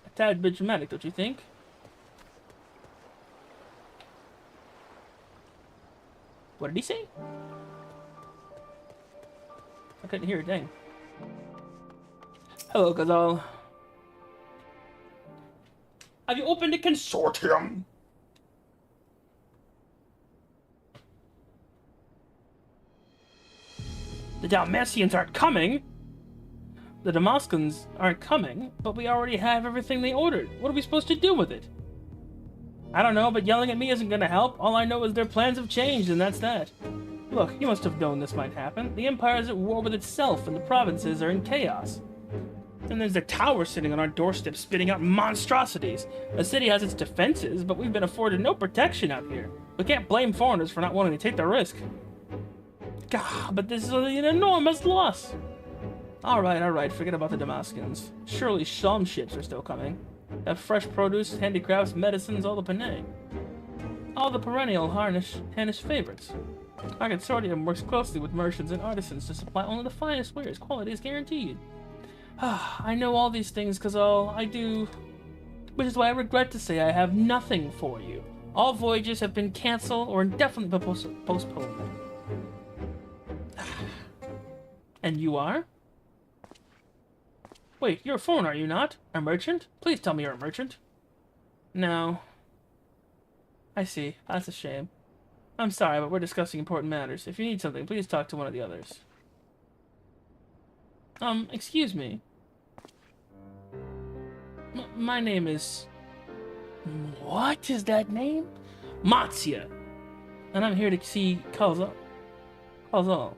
A tad bit dramatic, don't you think? What did he say? I couldn't hear a dang. Hello, Ghazal. Have you opened a consortium? The Dalmatians aren't coming. The Damascans aren't coming, but we already have everything they ordered. What are we supposed to do with it? I don't know, but yelling at me isn't gonna help. All I know is their plans have changed, and that's that. Look, you must have known this might happen. The Empire is at war with itself, and the provinces are in chaos. And there's the tower sitting on our doorstep spitting out monstrosities. The city has its defenses, but we've been afforded no protection out here. We can't blame foreigners for not wanting to take the risk. God, but this is an enormous loss. Alright, forget about the Damascans. Surely some ships are still coming. Have fresh produce, handicrafts, medicines, all the panay. All the perennial Harnish favorites. Our consortium works closely with merchants and artisans to supply only the finest wares. Quality is guaranteed. I know all these things because I do, which is why I regret to say I have nothing for you. All voyages have been canceled or indefinitely postponed. And you are? Wait, you're a foreigner, are you not? A merchant? Please tell me you're a merchant. No. I see. That's a shame. I'm sorry, but we're discussing important matters. If you need something, please talk to one of the others. Excuse me. My name is... What is that name? Matsia. And I'm here to see Khazal. Khazal.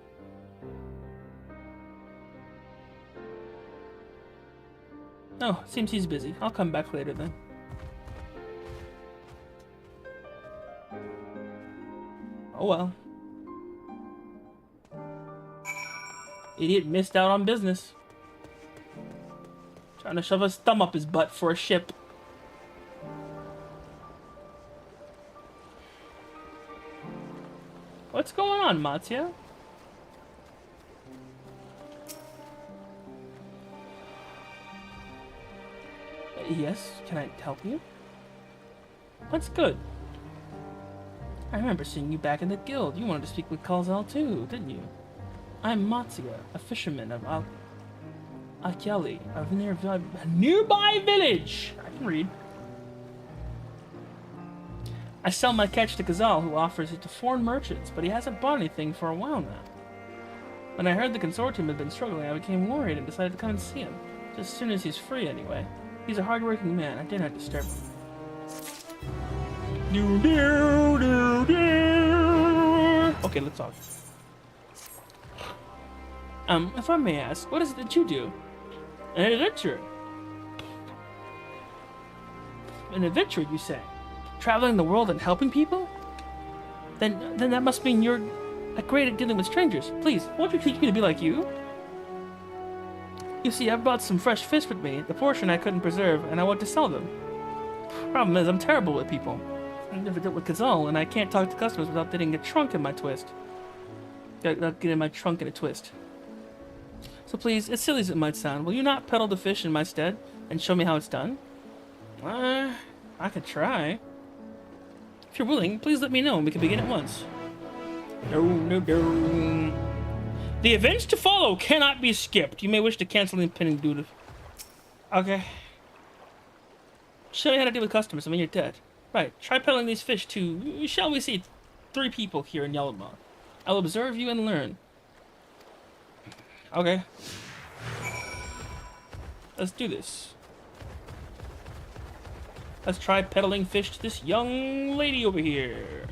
Oh, seems he's busy. I'll come back later then. Oh well. Idiot missed out on business. Trying to shove his thumb up his butt for a ship. What's going on, Mattia? Yes, can I help you? What's good? I remember seeing you back in the guild. You wanted to speak with Khazal too, didn't you? I'm Matsuya, a fisherman of Akyali, a nearby village. I can read. I sell my catch to Ghazal, who offers it to foreign merchants, but he hasn't bought anything for a while now. When I heard the consortium had been struggling, I became worried and decided to come and see him. Just as soon as he's free, anyway. He's a hard-working man. I dare not disturb him. Okay, let's talk. If I may ask, what is it that you do? An adventurer. An adventurer, you say? Traveling the world and helping people? Then that must mean you're great at dealing with strangers. Please, won't you teach me to be like you? You see, I've brought some fresh fish with me, the portion I couldn't preserve, and I want to sell them. Problem is, I'm terrible with people. I've never dealt with Ghazal, and I can't talk to customers without getting a trunk in my twist. Without getting my trunk in a twist. So please, as silly as it might sound, will you not peddle the fish in my stead and show me how it's done? I could try. If you're willing, please let me know and we can begin at once. No. The events to follow cannot be skipped. You may wish to cancel the impending duty. Okay. Show me how to deal with customers. I'm in your debt. Right. Try peddling these fish to, shall we say, 3 people here in Yellowmaw. I'll observe you and learn. Okay. Let's do this. Let's try peddling fish to this young lady over here.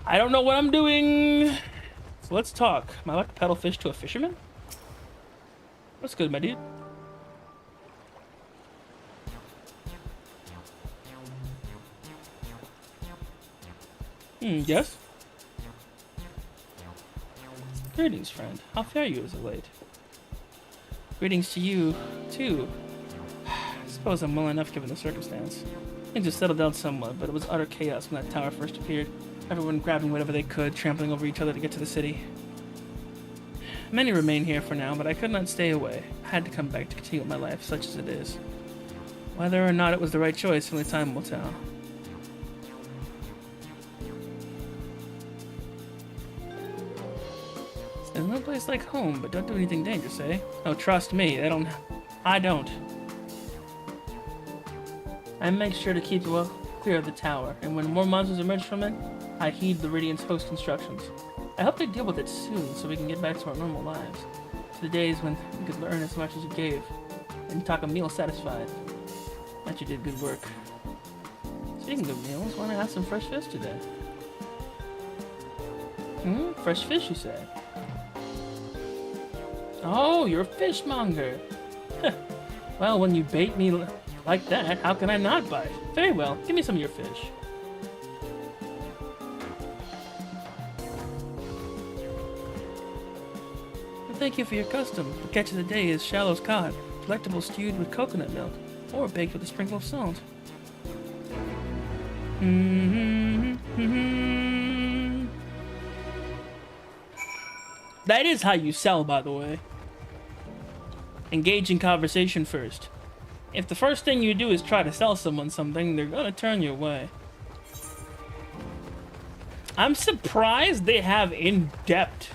I don't know what I'm doing. So let's talk. Am I allowed to peddle fish to a fisherman? That's good, my dude. Yes? Greetings, friend. How fare you as of late? Greetings to you, too. I suppose I'm well enough given the circumstance. Things have settled down somewhat, but it was utter chaos when that tower first appeared. Everyone grabbing whatever they could, trampling over each other to get to the city. Many remain here for now, but I could not stay away. I had to come back to continue my life, such as it is. Whether or not it was the right choice, only time will tell. There's no place like home, but don't do anything dangerous, eh? Oh, trust me, I don't. I make sure to keep well clear of the tower, and when more monsters emerge from it, I heed the Radiant's host instructions. I hope they deal with it soon, so we can get back to our normal lives. To the days when you could learn as much as you gave, and talk a meal satisfied. Bet you did good work. Speaking of meals, why not have some fresh fish today? Fresh fish, you say? Oh, you're a fishmonger. Well, when you bait me like that, how can I not bite? Very well, give me some of your fish. Thank you for your custom. The catch of the day is shallows cod, delectable stewed with coconut milk, or baked with a sprinkle of salt. That is how you sell, by the way. Engage in conversation first. If the first thing you do is try to sell someone something, they're gonna turn you away. I'm surprised they have in-depth.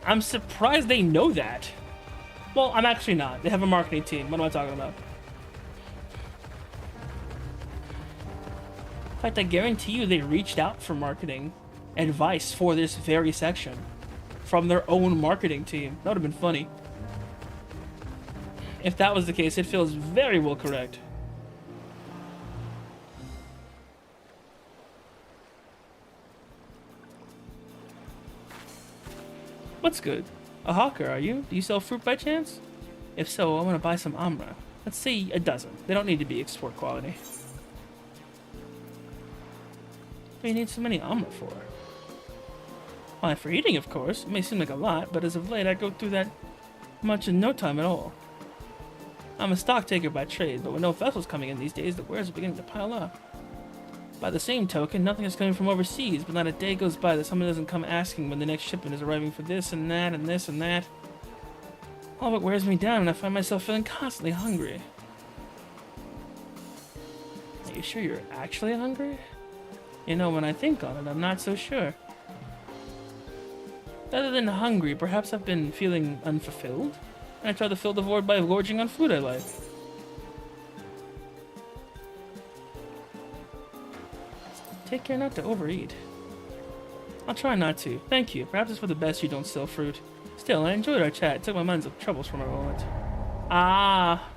I'm surprised they know that. Well, I'm actually not. They have a marketing team. What am I talking about? In fact, I guarantee you they reached out for marketing advice for this very section from their own marketing team. That would have been funny. If that was the case, it feels very well correct. What's good? A hawker, are you? Do you sell fruit by chance? If so, I want to buy some amra. Let's say a dozen. They don't need to be export quality. What do you need so many amra for? Why, for eating, of course. It may seem like a lot, but as of late, I go through that much in no time at all. I'm a stock taker by trade, but with no vessels coming in these days, the wares are beginning to pile up. By the same token, nothing is coming from overseas, but not a day goes by that someone doesn't come asking when the next shipment is arriving for this and that and this and that. All of it wears me down, and I find myself feeling constantly hungry. Are you sure you're actually hungry? You know, when I think on it, I'm not so sure. Rather than hungry, perhaps I've been feeling unfulfilled, and I try to fill the void by gorging on food I like. Take care not to overeat. I'll try not to. Thank you. Perhaps it's for the best you don't sell fruit. Still, I enjoyed our chat. It took my mind off troubles for a moment. Ah.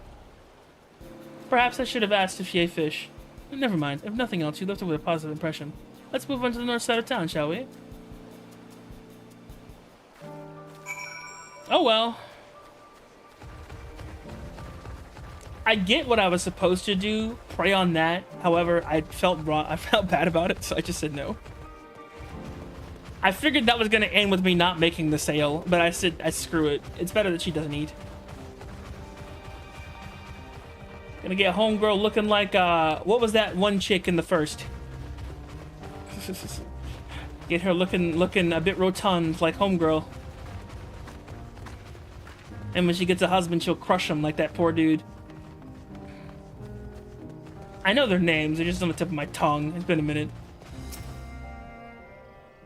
Perhaps I should have asked if you ate fish. Never mind. If nothing else, you left it with a positive impression. Let's move on to the north side of town, shall we? Oh well. I get what I was supposed to do, prey on that. However, I felt wrong. I felt bad about it, so I just said no. I figured that was gonna end with me not making the sale, but I said, screw it. It's better that she doesn't eat. Gonna get homegirl looking like, what was that one chick in the first? Get her looking a bit rotund like homegirl. And when she gets a husband, she'll crush him like that poor dude. I know their names, they're just on the tip of my tongue. It's been a minute.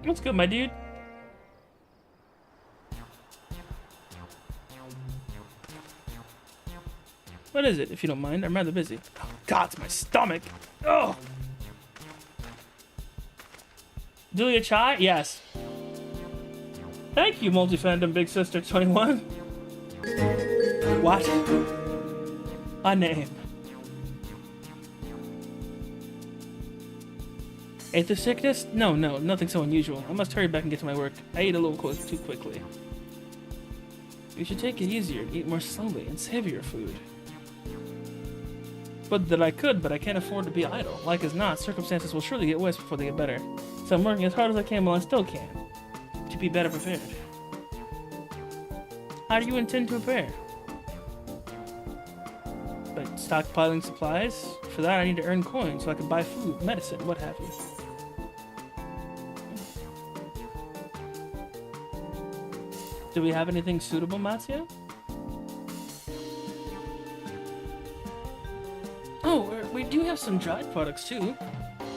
What's good, my dude? What is it, if you don't mind? I'm rather busy. Oh, God, it's my stomach. Oh. Julia Chai? Yes. Thank you, multi-fandom Big Sister 21. What? A name. Ate the sickness? No, nothing so unusual. I must hurry back and get to my work. I ate a little too quickly. You should take it easier, eat more slowly, and savor your food. But that I could, but I can't afford to be idle. Like as not, circumstances will surely get worse before they get better. So I'm working as hard as I can while I still can. To be better prepared. How do you intend to prepare? By stockpiling supplies? For that I need to earn coins so I can buy food, medicine, what have you. Do we have anything suitable, Matsuya? Oh, we do have some dried products too.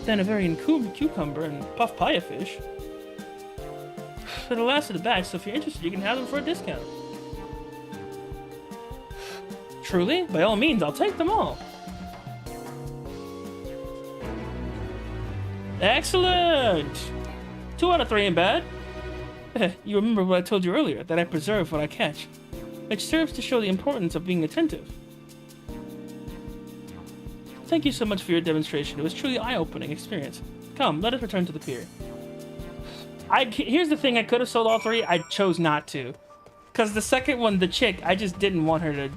Sanavarian cucumber and puff paya fish. For the last of the batch, so if you're interested, you can have them for a discount. Truly? By all means, I'll take them all. Excellent! 2 out of 3 ain't bad. You remember what I told you earlier, that I preserve what I catch, which serves to show the importance of being attentive. Thank you so much for your demonstration. It was truly an eye-opening experience. Come, let us return to the pier. Here's the thing, I could have sold all 3, I chose not to. Because the second one, the chick, I just didn't want her to,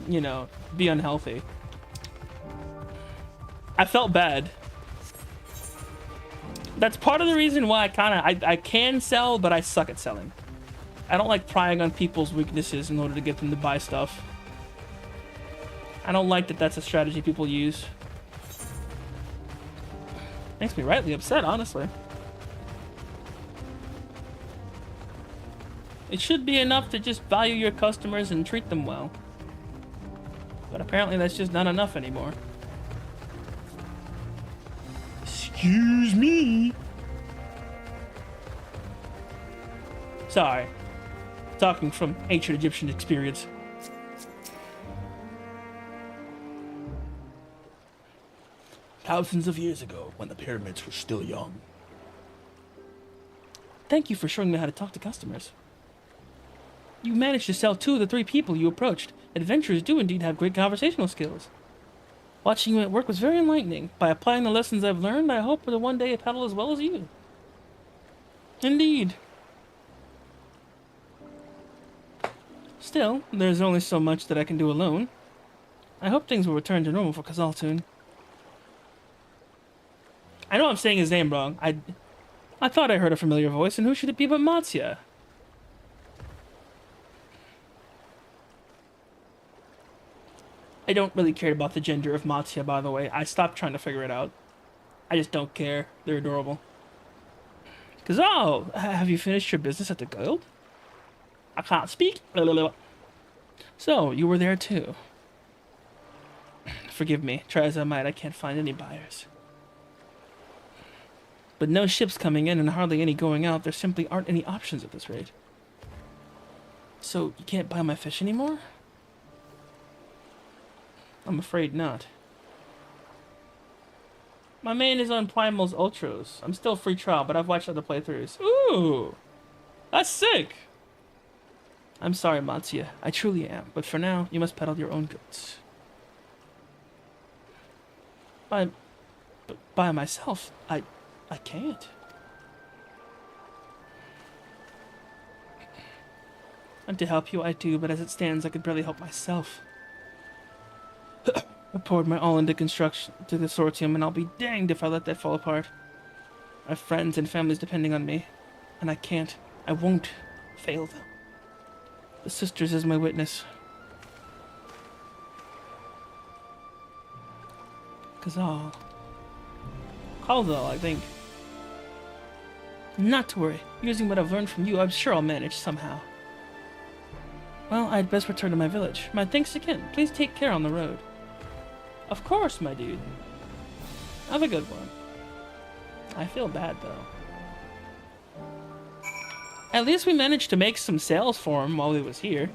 you know, be unhealthy. I felt bad. That's part of the reason why I can sell, but I suck at selling. I don't like prying on people's weaknesses in order to get them to buy stuff. I don't like that that's a strategy people use. Makes me rightly upset, honestly. It should be enough to just value your customers and treat them well. But apparently that's just not enough anymore. Excuse me. Sorry. Talking from ancient Egyptian experience. Thousands of years ago, when the pyramids were still young. Thank you for showing me how to talk to customers. You managed to sell 2 of the 3 people you approached. Adventurers do indeed have great conversational skills. Watching you at work was very enlightening. By applying the lessons I've learned, I hope to one day paddle as well as you. Indeed. Still, there's only so much that I can do alone. I hope things will return to normal for Kazal soon. I know I'm saying his name wrong. I thought I heard a familiar voice, and who should it be but Matsuya? I don't really care about the gender of Matsuya, by the way. I stopped trying to figure it out. I just don't care. They're adorable. Kazal, have you finished your business at the guild? I can't speak. So, you were there too. Forgive me. Try as I might, I can't find any buyers. But no ships coming in and hardly any going out. There simply aren't any options at this rate. So, you can't buy my fish anymore? I'm afraid not. My main is on Primal's Ultros. I'm still free trial, but I've watched other playthroughs. Ooh! That's sick! I'm sorry, Matsuya. I truly am. But for now, you must peddle your own goods. By myself, I can't. And to help you, I do, but as it stands, I could barely help myself. I poured my all into construction, to the consortium, and I'll be danged if I let that fall apart. I have friends and families depending on me, and I won't fail them. The sisters is my witness. Caldal, I think. Not to worry. Using what I've learned from you, I'm sure I'll manage somehow. Well, I'd best return to my village. My thanks again. Please take care on the road. Of course, my dude. Have a good one. I feel bad, though. At least we managed to make some sales for him while he was here.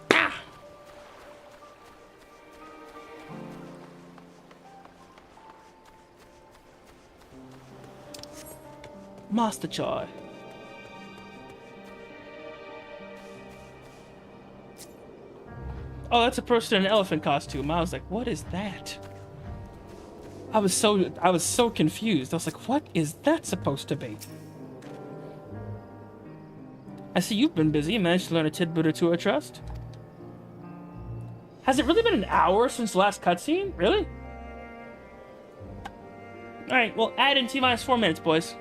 Ah! Master Joy. Oh, that's a person in an elephant costume. I was like, what is that? I was so confused. I was like, what is that supposed to be? I see you've been busy and managed to learn a tidbit or two, I trust. Has it really been an hour since the last cutscene? Really? Alright, well, add in T-minus 4 minutes, boys.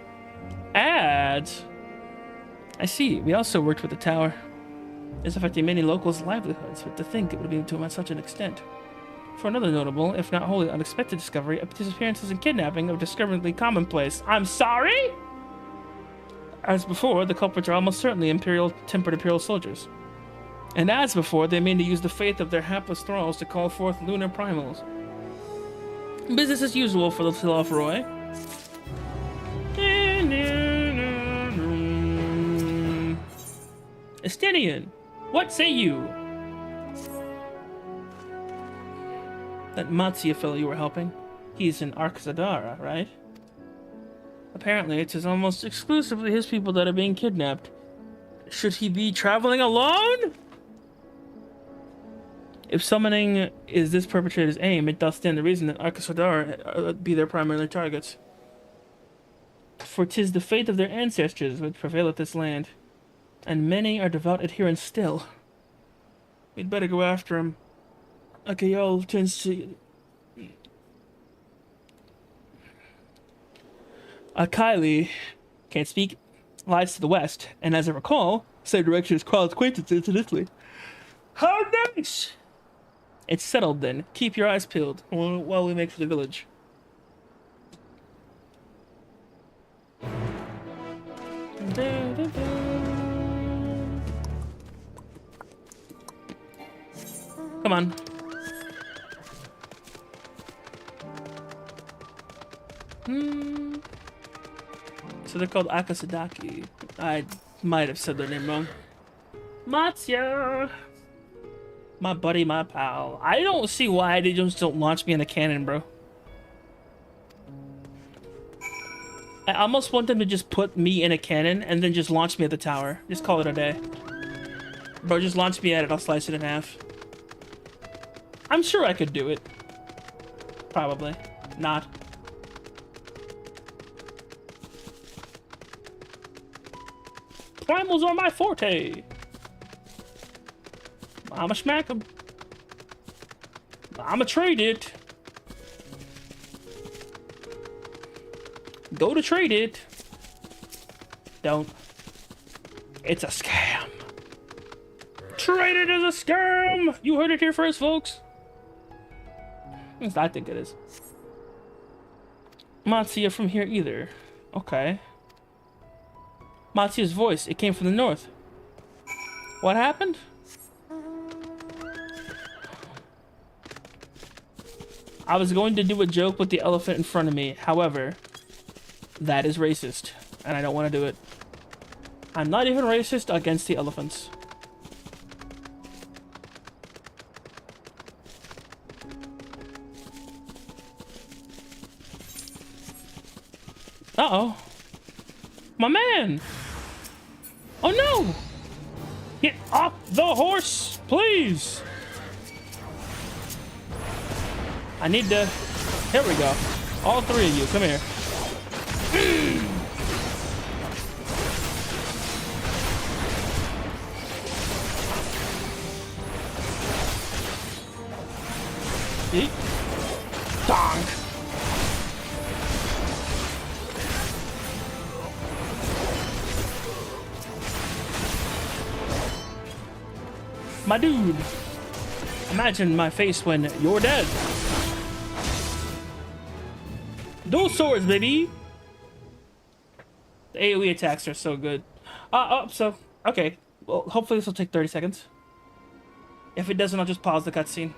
Ads. I see. We also worked with the tower. It's affecting many locals' livelihoods, but to think it would be to such an extent. For another notable, if not wholly unexpected discovery, disappearances and kidnapping are discoverably commonplace. I'm sorry? As before, the culprits are almost certainly tempered Imperial soldiers. And as before, they mean to use the faith of their hapless thralls to call forth lunar primals. Business as usual for the Philophroi. Estinian, what say you? That Matsuya fellow you were helping, he's in Arkzadara, right? Apparently, it's almost exclusively his people that are being kidnapped. Should he be traveling alone? If summoning is this perpetrator's aim, it does stand to reason that Arkzadara be their primary targets. For 'tis the fate of their ancestors which prevaileth this land, and many are devout adherents still. We'd better go after him. Akayol tends to... Akaili, can't speak, lies to the west, and as I recall, same direction as Qual's acquaintances in Italy. How nice! It's settled then. Keep your eyes peeled while we make for the village. Come on. So they're called Akasadaki. I might have said their name wrong. Matsuya! My buddy, my pal. I don't see why they just don't launch me in a cannon, bro. I almost want them to just put me in a cannon and then just launch me at the tower. Just call it a day. Bro, just launch me at it. I'll slice it in half. I'm sure I could do it. Probably. Not. Primals are my forte. I'ma smack them. I'ma trade it. Go to trade it. Don't. It's a scam. Trade it as a scam. You heard it here first, folks. At least I think it is. Matsuya from here either. Okay. Matsuya's voice. It came from the north. What happened? I was going to do a joke with the elephant in front of me. However, that is racist, and I don't want to do it. I'm not even racist against the elephants. Uh-oh. My man. Oh, no. Get off the horse, please. I need to... Here we go. All three of you, come here. Yeet. Donk. My dude. Imagine my face when you're dead. Dual swords, baby. The AoE attacks are so good. Okay. Well, hopefully this will take 30 seconds. If it doesn't, I'll just pause the cutscene.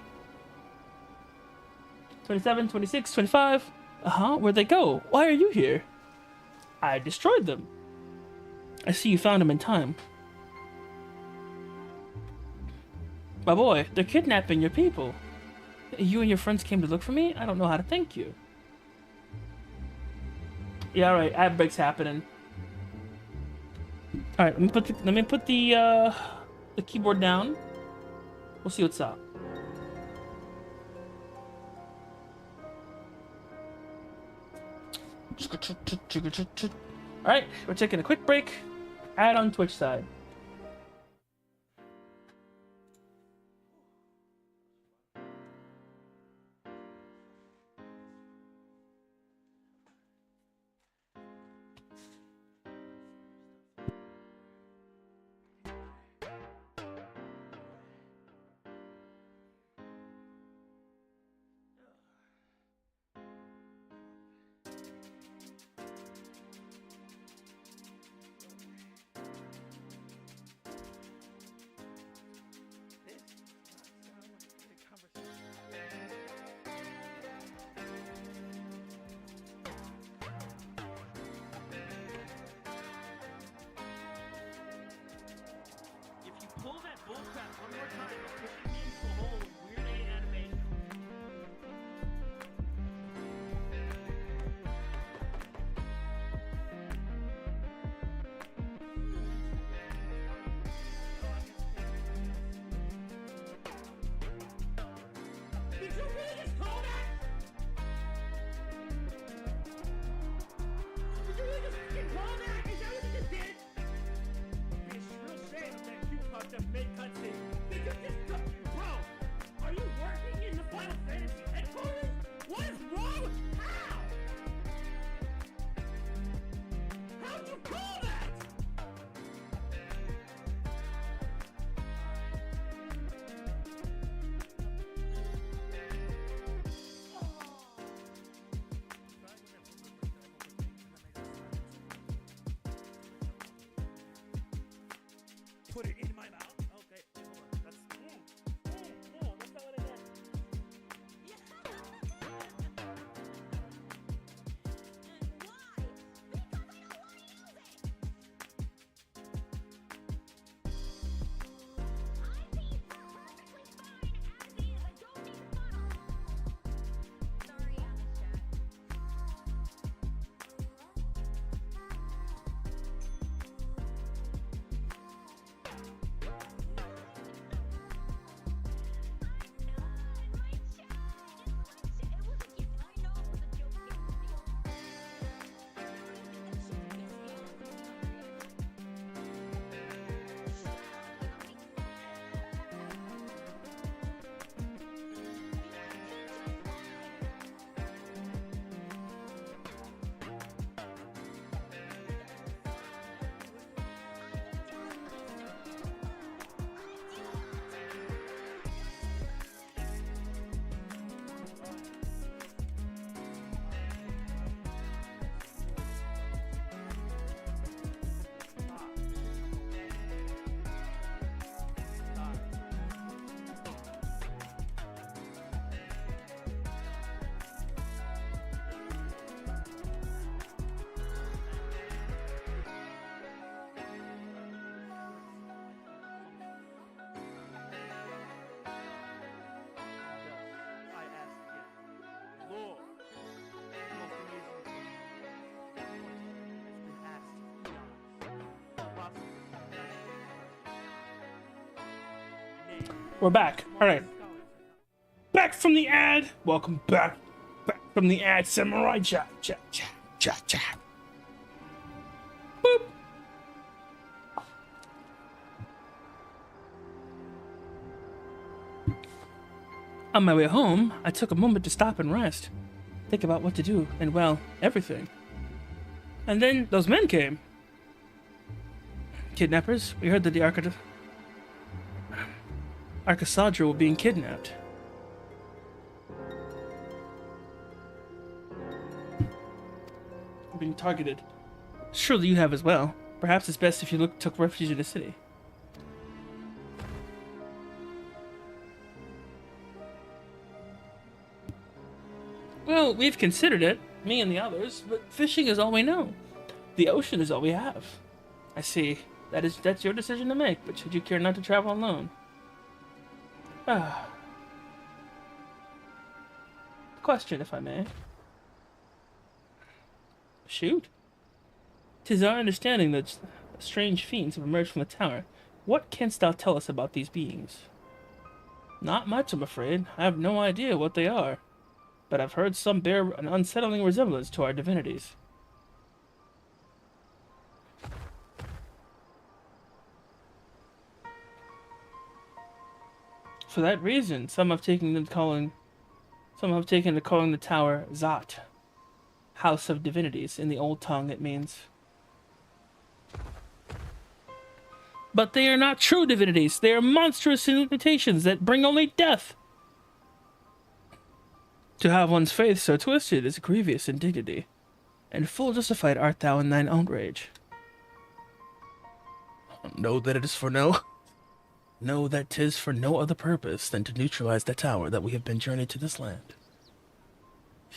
27, 26, 25. Where'd they go? Why are you here? I destroyed them. I see you found them in time. My boy, they're kidnapping your people. You and your friends came to look for me? I don't know how to thank you. Yeah, alright, ad break's happening. Alright, let me put the keyboard down. We'll see what's up. Alright, we're taking a quick break. Ad on Twitch side. Pull that bullcrap one more time. It's pushing me into a whole weird animation. Did you really just call that? Did you really just fucking call that? Is that what you just did? It's real shame that you fucked up mid cutscene. Did you just go? Bro, are you working in the Final Fantasy headquarters? What is wrong? How? How'd you call that? Put it in my mouth. Okay, hold on. That's no, that's not what I meant. We're back. All right. Back from the ad. Welcome back. Back from the ad. Samurai chat. Boop. On my way home, I took a moment to stop and rest. Think about what to do, and well, everything. And then those men came. Kidnappers. We heard that the Arcasadra were being kidnapped. Being targeted. Surely you have as well. Perhaps it's best if you took refuge in the city. Well, we've considered it, me and the others, but fishing is all we know. The ocean is all we have. I see. That's your decision to make, but should you care not to travel alone? Question, if I may. Shoot. 'Tis our understanding that strange fiends have emerged from the tower. What canst thou tell us about these beings? Not much, I'm afraid. I have no idea what they are. But I've heard some bear an unsettling resemblance to our divinities. For that reason, some have taken to calling the tower Zat, House of Divinities. In the old tongue, it means. But they are not true divinities. They are monstrous imitations that bring only death. To have one's faith so twisted is grievous indignity, and full justified art thou in thine own rage. Know that 'tis for no other purpose than to neutralize the tower that we have been journeyed to this land.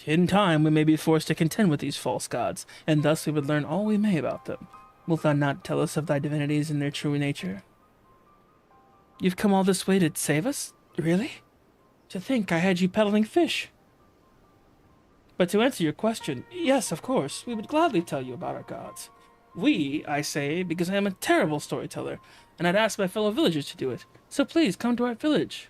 In time we may be forced to contend with these false gods, and thus we would learn all we may about them. Wilt thou not tell us of thy divinities and their true nature? You've come all this way to save us? Really? To think I had you peddling fish. But to answer your question, yes, of course, we would gladly tell you about our gods. We, I say, because I am a terrible storyteller, and I'd ask my fellow villagers to do it. So please, come to our village.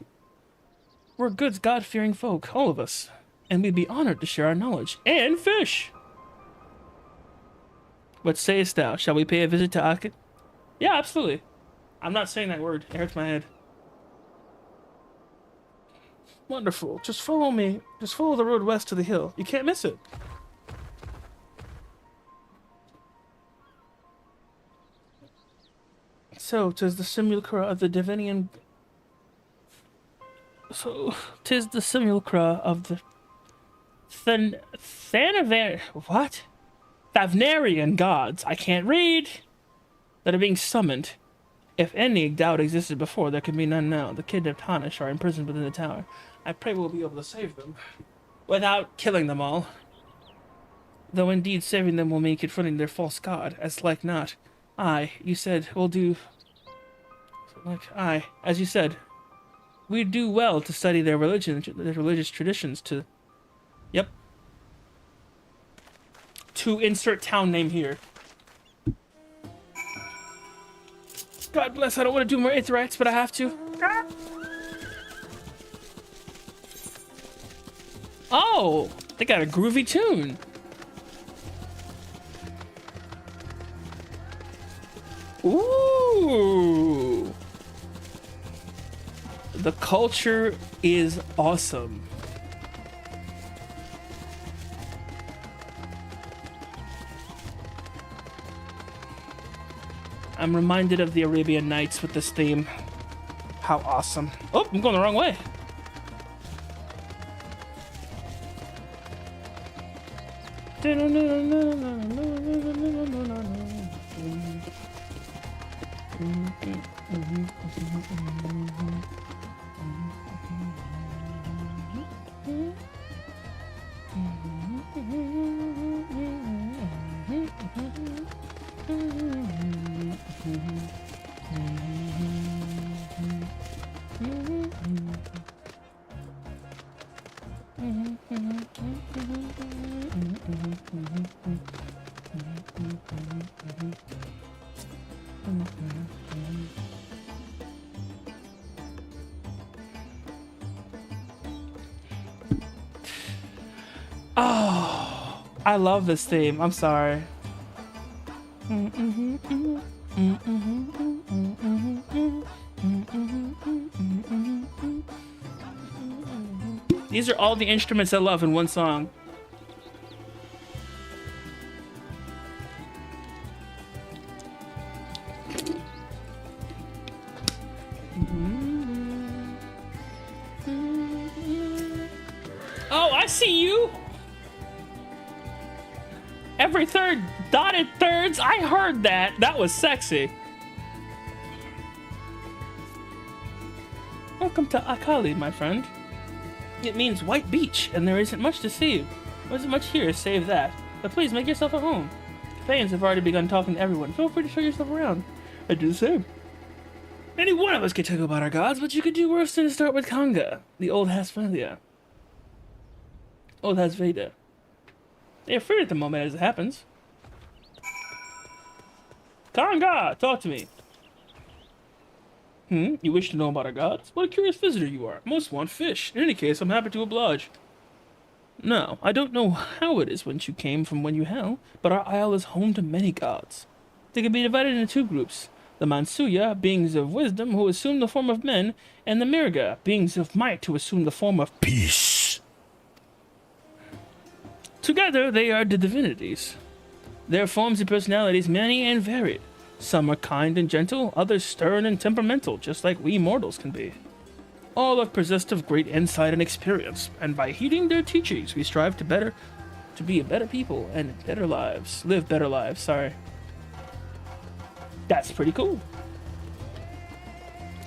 We're good, God-fearing folk, all of us, and we'd be honored to share our knowledge. And fish! What sayest thou? Shall we pay a visit to Akit? Yeah, absolutely. I'm not saying that word. It hurts my head. Wonderful. Just follow me. Just follow the road west to the hill. You can't miss it. So, 'tis the simulacra of the Divinian... So, 'tis the simulacra of the... What? Thavnarian gods. I can't read. That are being summoned. If any doubt existed before, there can be none now. The kidnapped Hanish are imprisoned within the tower. I pray we'll be able to save them. Without killing them all. Though indeed saving them will mean confronting their false god, as like not. Aye, you said, we'll do... Aye, as you said. We do well to study their religion, their religious traditions to... Yep. To insert town name here. God bless, I don't want to do more Aetherites, but I have to. Oh, they got a groovy tune. Ooh. The culture is awesome. I'm reminded of the Arabian Nights with this theme. How awesome. Oh, I'm going the wrong way. I love this theme. I'm sorry. These are all the instruments I love in one song. Oh, I see you. Every third, dotted thirds. I heard that. That was sexy. Welcome to Akali, my friend. It means white beach, and there isn't much to see. There isn't much here save that. But please make yourself at home. Fans have already begun talking to everyone. Feel free to show yourself around. I do the same. Any one of us could talk about our gods, but you could do worse than to start with Kanga, the old Hasvalia. Old Hasveda. They're afraid at the moment as it happens. Kanga, talk to me. You wish to know about our gods? What a curious visitor you are. Most want fish. In any case, I'm happy to oblige. No, I don't know how it is whence you came from when you hail, but our isle is home to many gods. They can be divided into two groups. The Mansuya, beings of wisdom who assume the form of men, and the Mirga, beings of might who assume the form of peace. Together, they are the divinities. Their forms and personalities many and varied. Some are kind and gentle, others stern and temperamental, just like we mortals can be. All are possessed of great insight and experience, and by heeding their teachings, we strive to be a better people and live better lives, sorry. That's pretty cool.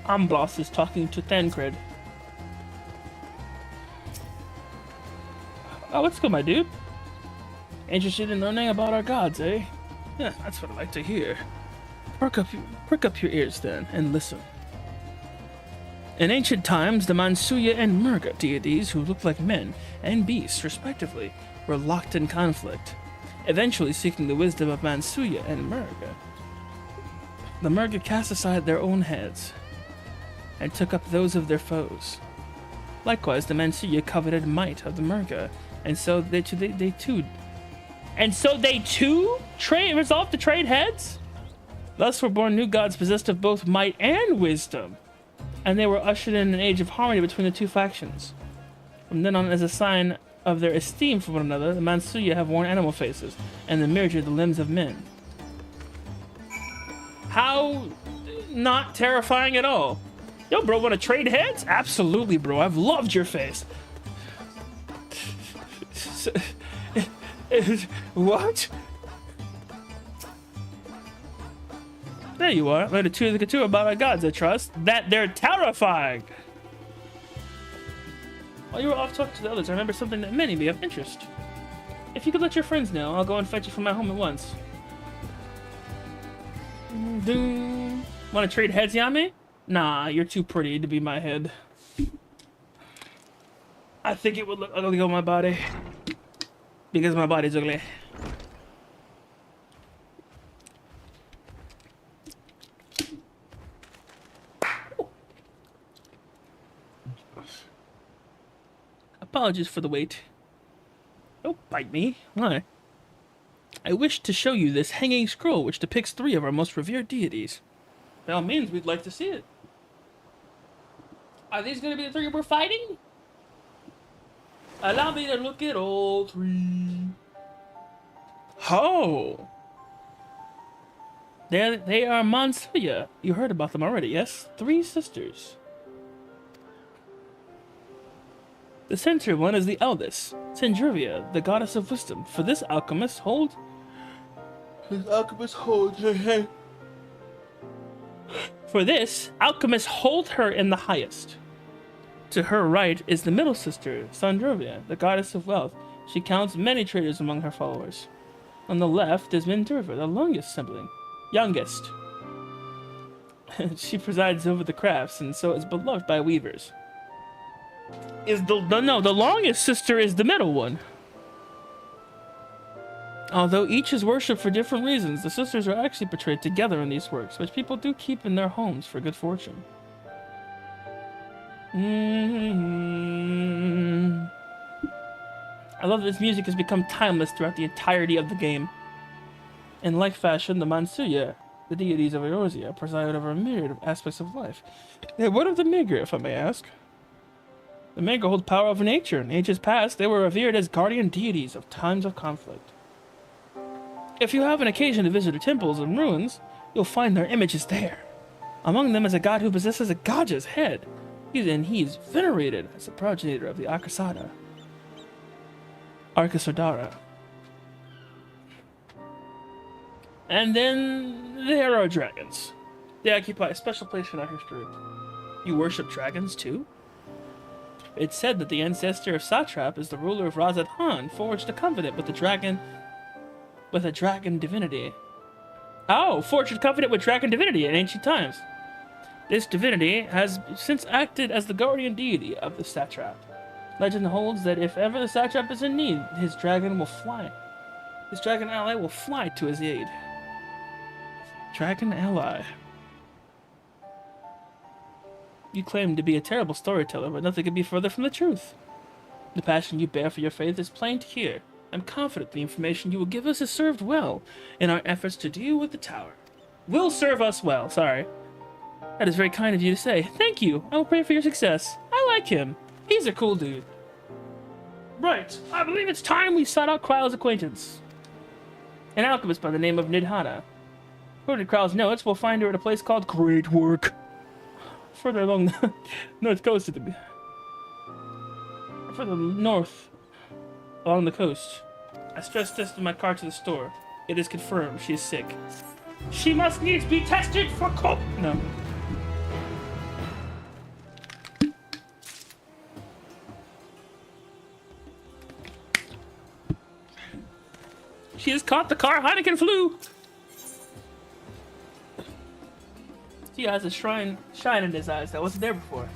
Amblos is talking to Thancred. Oh, what's good, my dude? Interested in learning about our gods, eh? Yeah, that's what I like to hear. Prick up your ears then, and listen. In ancient times, the Mansuya and Murga deities, who looked like men and beasts, respectively, were locked in conflict, eventually seeking the wisdom of Mansuya and Murga. The Murga cast aside their own heads, and took up those of their foes. Likewise, the Mansuya coveted might of the Murga, and so they too resolved to trade heads? Thus were born new gods possessed of both might and wisdom, and they were ushered in an age of harmony between the two factions. From then on, as a sign of their esteem for one another, the Mansuya have worn animal faces, and the Mirja the limbs of men. How not terrifying at all. Yo, bro, wanna trade heads? Absolutely, bro. I've loved your face. What? There you are. Learn the two about our gods, I trust. That they're terrifying. While you were off talking to the others, I remember something that many be of interest. If you could let your friends know, I'll go and fetch you from my home at once. Want to trade heads, Yami? Nah, you're too pretty to be my head. I think it would look ugly on my body. Because my body's ugly. Apologies for the wait. Don't bite me. Why? I wish to show you this hanging scroll which depicts 3 of our most revered deities. By all means, we'd like to see it. Are these going to be the 3 we're fighting? Allow me to look at all 3. Oh! They are Mansuya. You heard about them already, yes? 3 sisters. The center one is the eldest, Sandrivia, the goddess of wisdom. For this alchemist hold her hand. For this, alchemists hold her in the highest. To her right is the middle sister, Sandrovia, the goddess of wealth. She counts many traders among her followers. On the left is Mindurva, the youngest. She presides over the crafts and so is beloved by weavers. The longest sister is the middle one. Although each is worshipped for different reasons, the sisters are actually portrayed together in these works, which people do keep in their homes for good fortune. I love that this music has become timeless throughout the entirety of the game. In like fashion, the Mansuya, the deities of Eorzea, preside over a myriad of aspects of life. Yeah, what of the Megre, if I may ask? The Megre hold power over nature. In ages past, they were revered as guardian deities of times of conflict. If you have an occasion to visit their temples and ruins, you'll find their images there. Among them is a god who possesses a Gaja's head. He's venerated as the progenitor of the Arkasodara. And then there are dragons. They occupy a special place in our history. You worship dragons too? It's said that the ancestor of Satrap is the ruler of Razad Han, forged a covenant with a dragon divinity. Oh, forged a covenant with dragon divinity in ancient times. This divinity has since acted as the guardian deity of the satrap. Legend holds that if ever the satrap is in need, his dragon ally will fly to his aid. Dragon ally. You claim to be a terrible storyteller, but nothing could be further from the truth. The passion you bear for your faith is plain to hear. I'm confident the information you will give us is served well in our efforts to deal with the tower. Will serve us well, sorry. That is very kind of you to say. Thank you. I will pray for your success. I like him. He's a cool dude. Right. I believe it's time we sought out Kryle's acquaintance. An alchemist by the name of Nidhana. According to Kryle's notes, we'll find her at a place called Great Work. Further along the north coast of the... Further north along the coast. I stress tested my car to the store. It is confirmed she is sick. She must needs be tested for No. She has caught the car Heineken flu. He has a shine in his eyes that wasn't there before.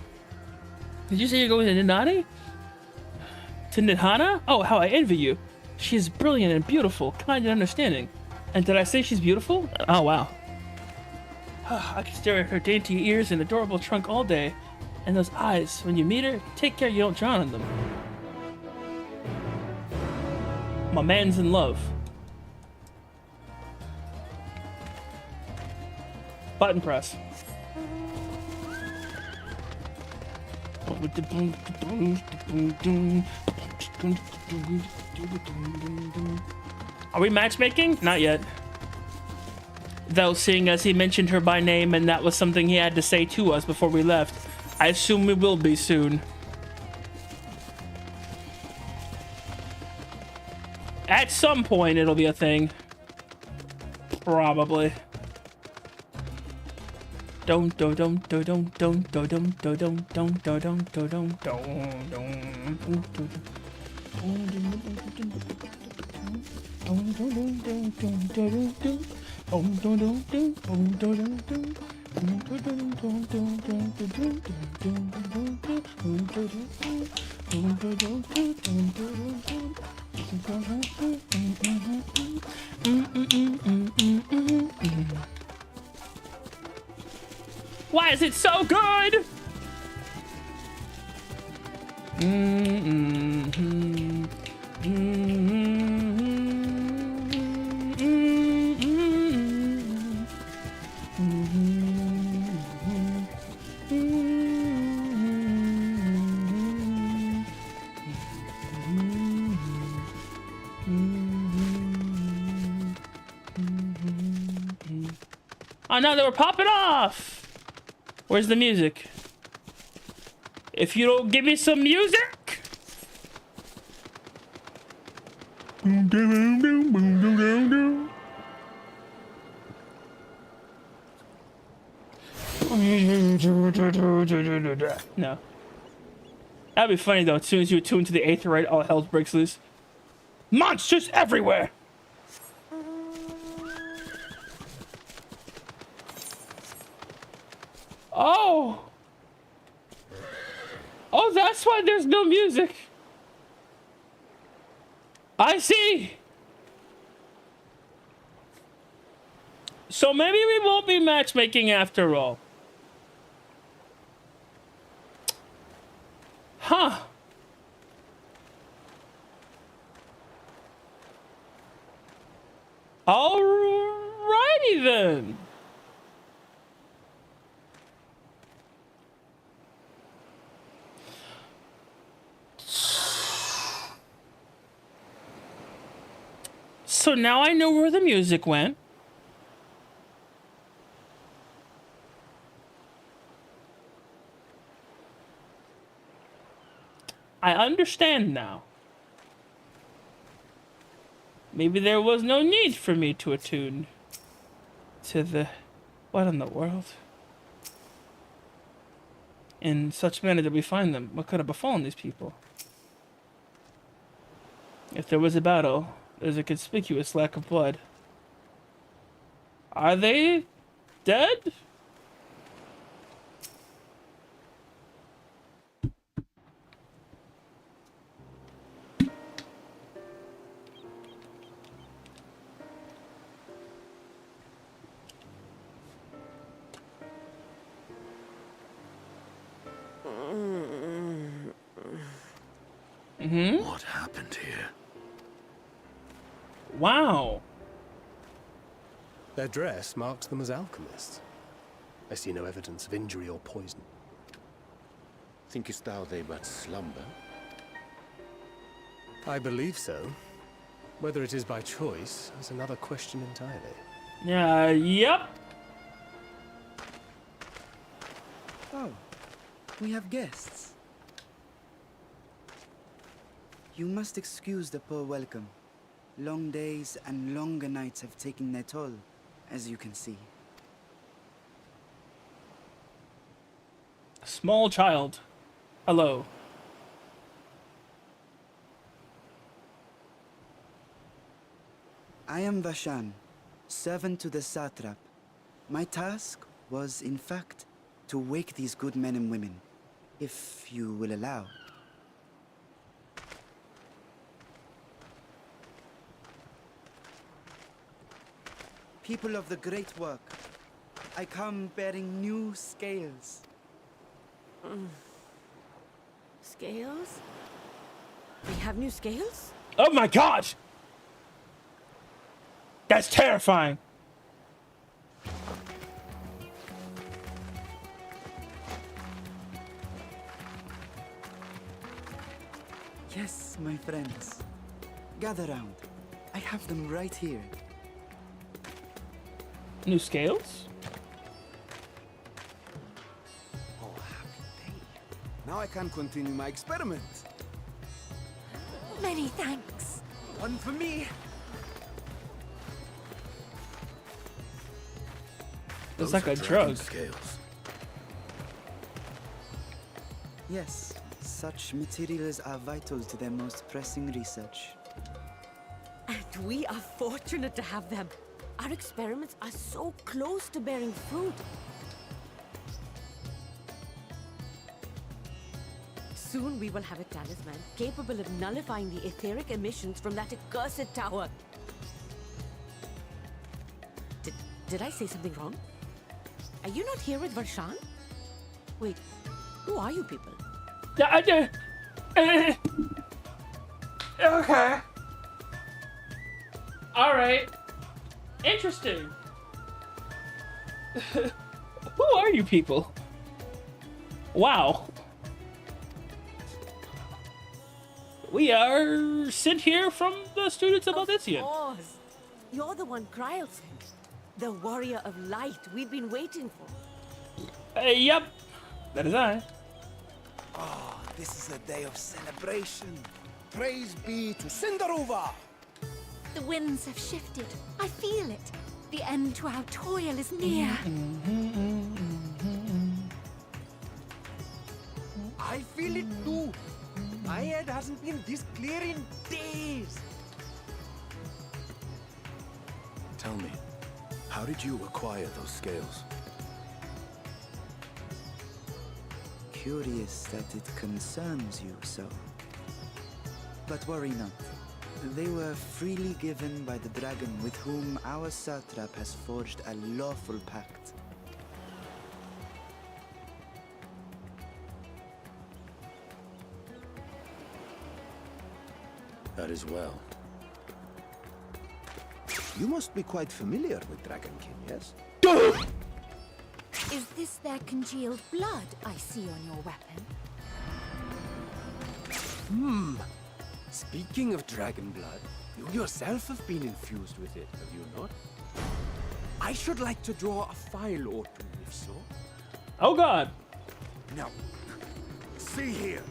Did you say you're going to Nidhani? To Nidhana? Oh, how I envy you. She is brilliant and beautiful, kind and understanding. And did I say she's beautiful? Oh, wow. I can stare at her dainty ears and adorable trunk all day. And those eyes, when you meet her, take care you don't drown in them. My man's in love. Button press. Are we matchmaking? Not yet. Though, seeing as he mentioned her by name and that was something he had to say to us before we left, I assume we will be soon. At some point, it'll be a thing. Probably. Don't do don't do don't don't do don't do don't don't do don't do don't Why is it so good? Oh no, they were popping off! Where's the music? If you don't give me some music! No. That'd be funny though, as soon as you attune to the Aetheryte, all hell breaks loose. Monsters everywhere! Oh! Oh, that's why there's no music. I see. So maybe we won't be matchmaking after all. Huh. Alrighty then. So now I know where the music went. I understand now. Maybe there was no need for me to attune to the... What in the world? In such manner did we find them. What could have befallen these people? If there was a battle, there's a conspicuous lack of blood. Are they dead? What happened here? Wow. Their dress marks them as alchemists. I see no evidence of injury or poison. Thinkest thou they but slumber? I believe so. Whether it is by choice is another question entirely. Yep. Oh, we have guests. You must excuse the poor welcome. Long days and longer nights have taken their toll, as you can see. Small child. Hello. I am Vashan, servant to the satrap. My task was, in fact, to wake these good men and women, if you will allow. People of the great work, I come bearing new scales. Scales? We have new scales? Oh my god! That's terrifying. Yes, my friends. Gather round. I have them right here. New scales? Oh, happy day. Now I can continue my experiment. Many thanks. One for me. It's like a drug. Scales. Yes, such materials are vital to their most pressing research. And we are fortunate to have them. Our experiments are so close to bearing fruit. Soon we will have a talisman capable of nullifying the etheric emissions from that accursed tower. Did I say something wrong? Are you not here with Varshan? Wait, who are you people? Okay. All right. Interesting. Who are you people? Wow. We are sent here from the students of Baldesion. Of course. You're the one Kryl sent. The warrior of light we've been waiting for. Yep. That is I. Oh, this is a day of celebration. Praise be to Cinderova. The winds have shifted. I feel it. The end to our toil is near. I feel it too. My head hasn't been this clear in days. Tell me, how did you acquire those scales? Curious that it concerns you so. But worry not. They were freely given by the dragon with whom our satrap has forged a lawful pact. That is well. You must be quite familiar with Dragonkin, yes? Is this their congealed blood I see on your weapon? Speaking of dragon blood, you yourself have been infused with it, have you not? I should like to draw a file or two, if so. Oh God. Now, see here.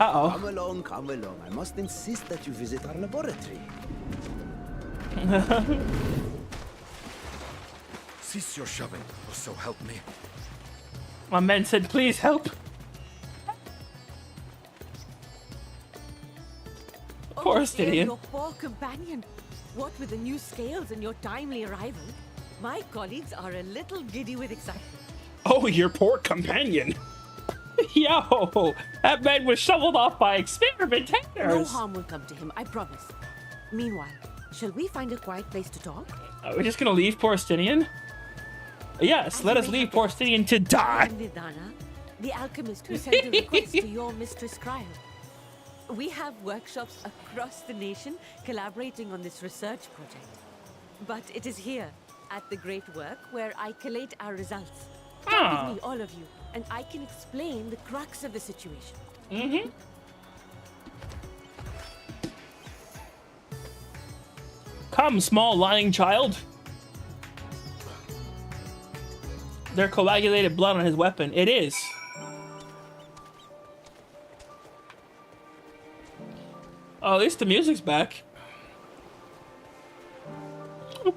Uh-oh. Come along, come along. I must insist that you visit our laboratory. Cease your shoving, or so help me. My man said, please help. Poor Stydian. Your poor companion. What with the new scales and your timely arrival, my colleagues are a little giddy with excitement. Oh, your poor companion. Yo, that man was shoveled off by experimentators. No harm will come to him, I promise. Meanwhile, shall we find a quiet place to talk? Are we just gonna leave poor Stydian? Yes, let us leave poor Stydian to die. I'm Nidana, the alchemist who sent a request to your mistress Cryo. We have workshops across the nation collaborating on this research project. But it is here, at the Great Work, where I collate our results. Come with me, all of you, and I can explain the crux of the situation. Mm-hmm. Come, small lying child. Their coagulated blood on his weapon. It is. Oh, at least the music's back. I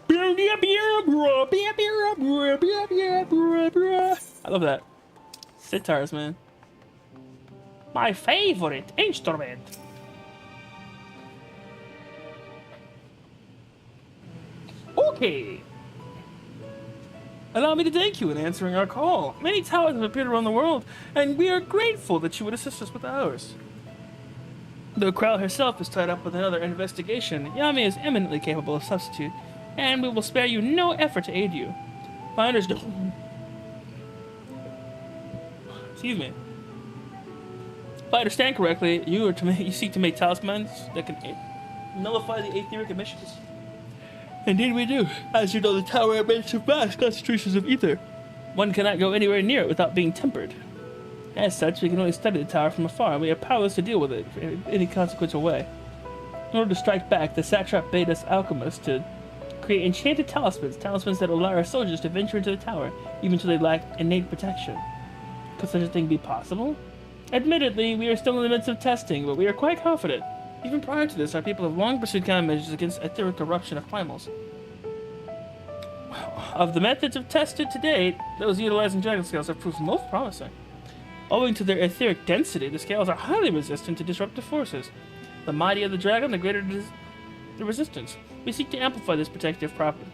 love that. Sitars, man. My favorite instrument. Okay. Allow me to thank you in answering our call. Many towers have appeared around the world, and we are grateful that you would assist us with ours. Though Krell herself is tied up with another investigation, Yami is eminently capable of substitute, and we will spare you no effort to aid you. If I understand... Excuse me. If I understand correctly, you seek to make talismans that can nullify the etheric emissions. Indeed we do. As you know, the tower emits vast concentrations of ether. One cannot go anywhere near it without being tempered. As such, we can only study the tower from afar, and we are powerless to deal with it in any consequential way. In order to strike back, the satrap bade us alchemists to create enchanted talismans that allow our soldiers to venture into the tower, even though they lack innate protection. Could such a thing be possible? Admittedly, we are still in the midst of testing, but we are quite confident. Even prior to this, our people have long pursued countermeasures against etheric corruption of primals. Of the methods tested to date, those utilizing dragon scales have proved most promising. Owing to their etheric density, the scales are highly resistant to disruptive forces. The mightier the dragon, the greater the resistance. We seek to amplify this protective property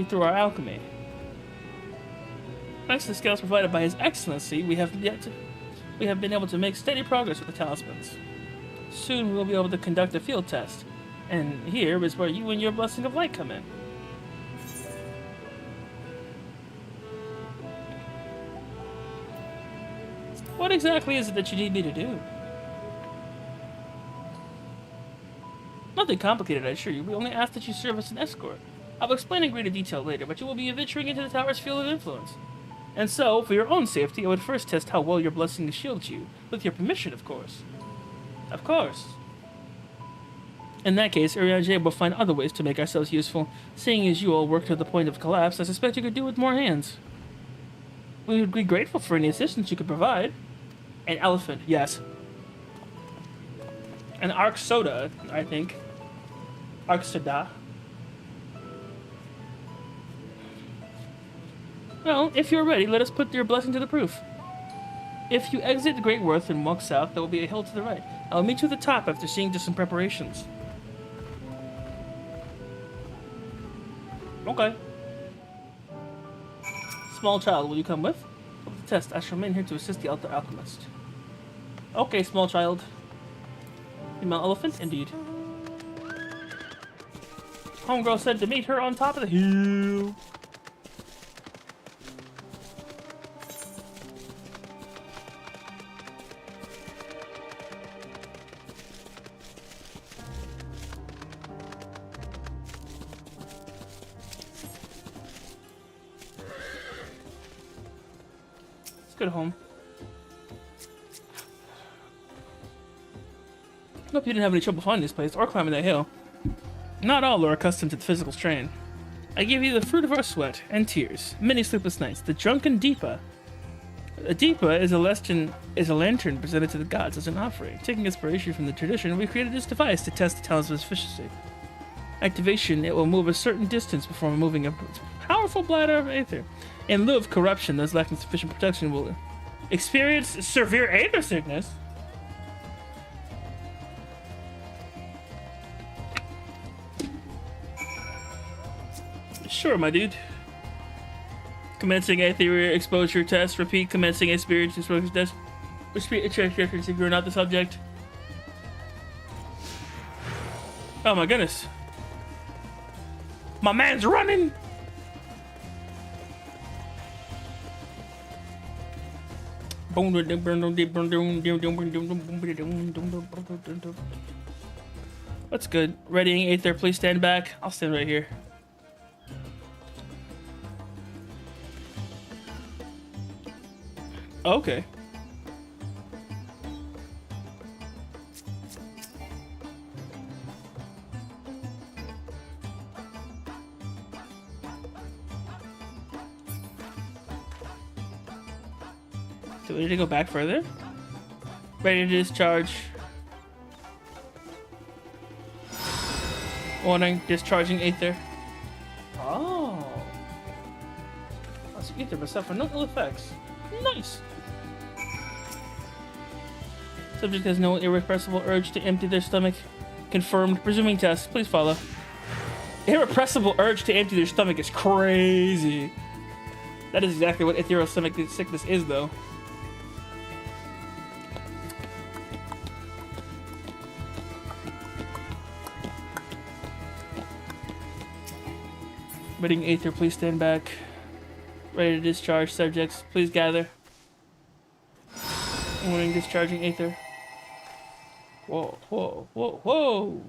through our alchemy. Thanks to the scales provided by His Excellency, we have been able to make steady progress with the talismans. Soon we will be able to conduct a field test, and here is where you and your blessing of light come in. What exactly is it that you need me to do? Nothing complicated, I assure you. We only ask that you serve as an escort. I'll explain in greater detail later, but you will be venturing into the tower's field of influence. And so, for your own safety, I would first test how well your blessing shields you. With your permission, of course. Of course. In that case, Urianger will find other ways to make ourselves useful. Seeing as you all work to the point of collapse, I suspect you could do with more hands. We would be grateful for any assistance you could provide. An elephant, yes. An arc soda, I think. Arc soda. Well, if you're ready, let us put your blessing to the proof. If you exit the Great Worth and walk south, there will be a hill to the right. I'll meet you at the top after seeing to some preparations. Okay. Small child, will you come with? For the test, I shall remain here to assist the alchemist. Okay, small child. Female elephant, indeed. Homegirl said to meet her on top of the hill. good home. Hope you didn't have any trouble finding this place or climbing that hill. Not all are accustomed to the physical strain. I give you the fruit of our sweat and tears, many sleepless nights, the drunken Deepa. A Deepa is a lantern presented to the gods as an offering. Taking inspiration from the tradition, we created this device to test the talisman's efficiency. Activation, it will move a certain distance before moving a powerful bladder of aether. In lieu of corruption, those lacking sufficient protection will experience severe aether sickness. Sure, my dude. Commencing aether exposure test. Repeat. Commencing experience exposure test. Repeat a check records if you're not the subject. Oh my goodness. My man's running. That's good. Readying aether, please stand back. I'll stand right here. Okay. Do we need to go back further? Ready to discharge. Warning, discharging aether. Oh. That's aether, but suffer no ill effects. Nice. Subject has no irrepressible urge to empty their stomach. Confirmed. Presuming test. Please follow. Irrepressible urge to empty their stomach is crazy. That is exactly what ethereal stomach sickness is, though. Reading aether, please stand back. Ready to discharge. Subjects, please gather. Warning, discharging aether. Whoa, whoa, whoa, whoa!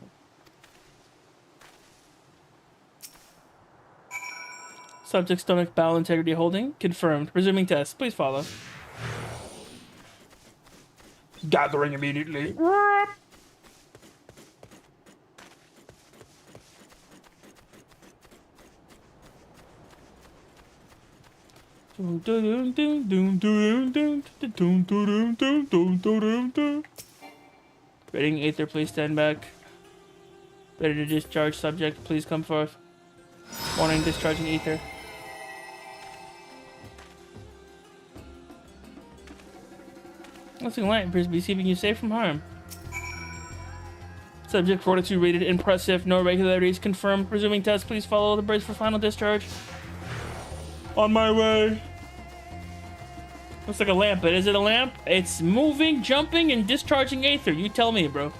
Subject stomach bowel integrity holding. Confirmed. Resuming test. Please follow. Gathering immediately. Reading aether, please stand back. Ready to discharge. Subject, please come forth. Warning, discharging aether. Nothing light appears to be keeping you safe from harm. Subject fortitude rated impressive. No irregularities confirmed. Resuming test, please follow the brace for final discharge. On my way. Looks like a lamp, but is it a lamp? It's moving, jumping, and discharging aether. You tell me, bro.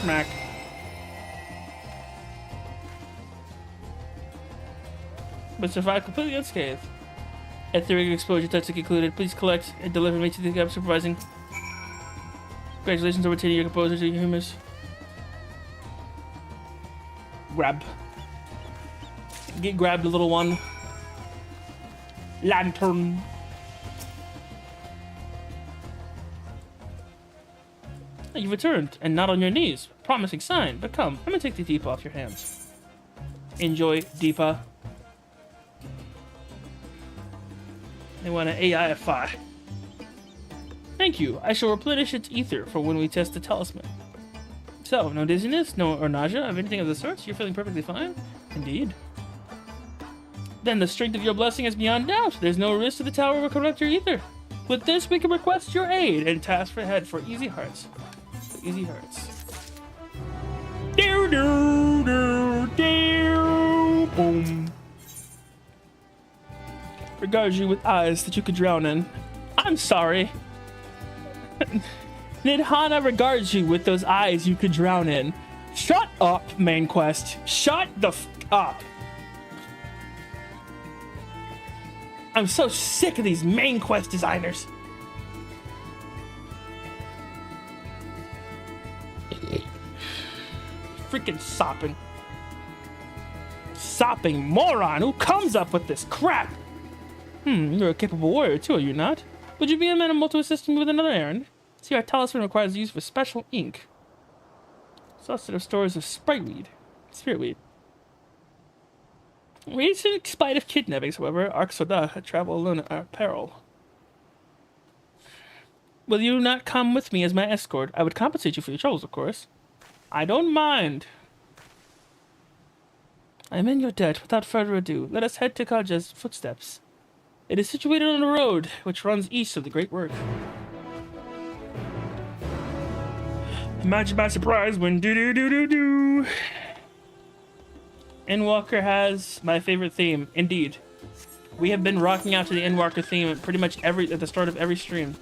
Smack. But survived completely unscathed. Etheric exposure testing concluded. Please collect and deliver me to the cab supervising. Congratulations on retaining your composure to your humus. Grab. Get grabbed, little one. Lantern. You've returned, and not on your knees. Promising sign, but come, let me take the Deepa off your hands. Enjoy, Deepa. They want an AIFI. Thank you. I shall replenish its ether for when we test the talisman. So, no dizziness, no or nausea of anything of the sort? You're feeling perfectly fine? Indeed. Then the strength of your blessing is beyond doubt. There's no risk to the tower will corrupt your ether. With this, we can request your aid and task for head for easy hearts. For easy hearts. Boom. Regards you with eyes that you could drown in. I'm sorry. Nidhana regards you with those eyes you could drown in. Shut up, main quest. Shut the f up. I'm so sick of these main quest designers. freaking sopping. Sopping moron! Who comes up with this crap? You're a capable warrior too, are you not? Would you be amenable to assisting me with another errand? See, our talisman requires the use of a special ink. Saw a set of stores of spriteweed. Spiritweed. In spite of kidnappings, however, Arxoda travel alone at our peril. Will you not come with me as my escort? I would compensate you for your troubles, of course. I don't mind. I am in your debt. Without further ado, let us head to Kaja's footsteps. It is situated on a road which runs east of the Great Work. Imagine my surprise when do-do-do-do-do. Endwalker has my favorite theme, indeed. We have been rocking out to the Endwalker theme pretty much at the start of every stream.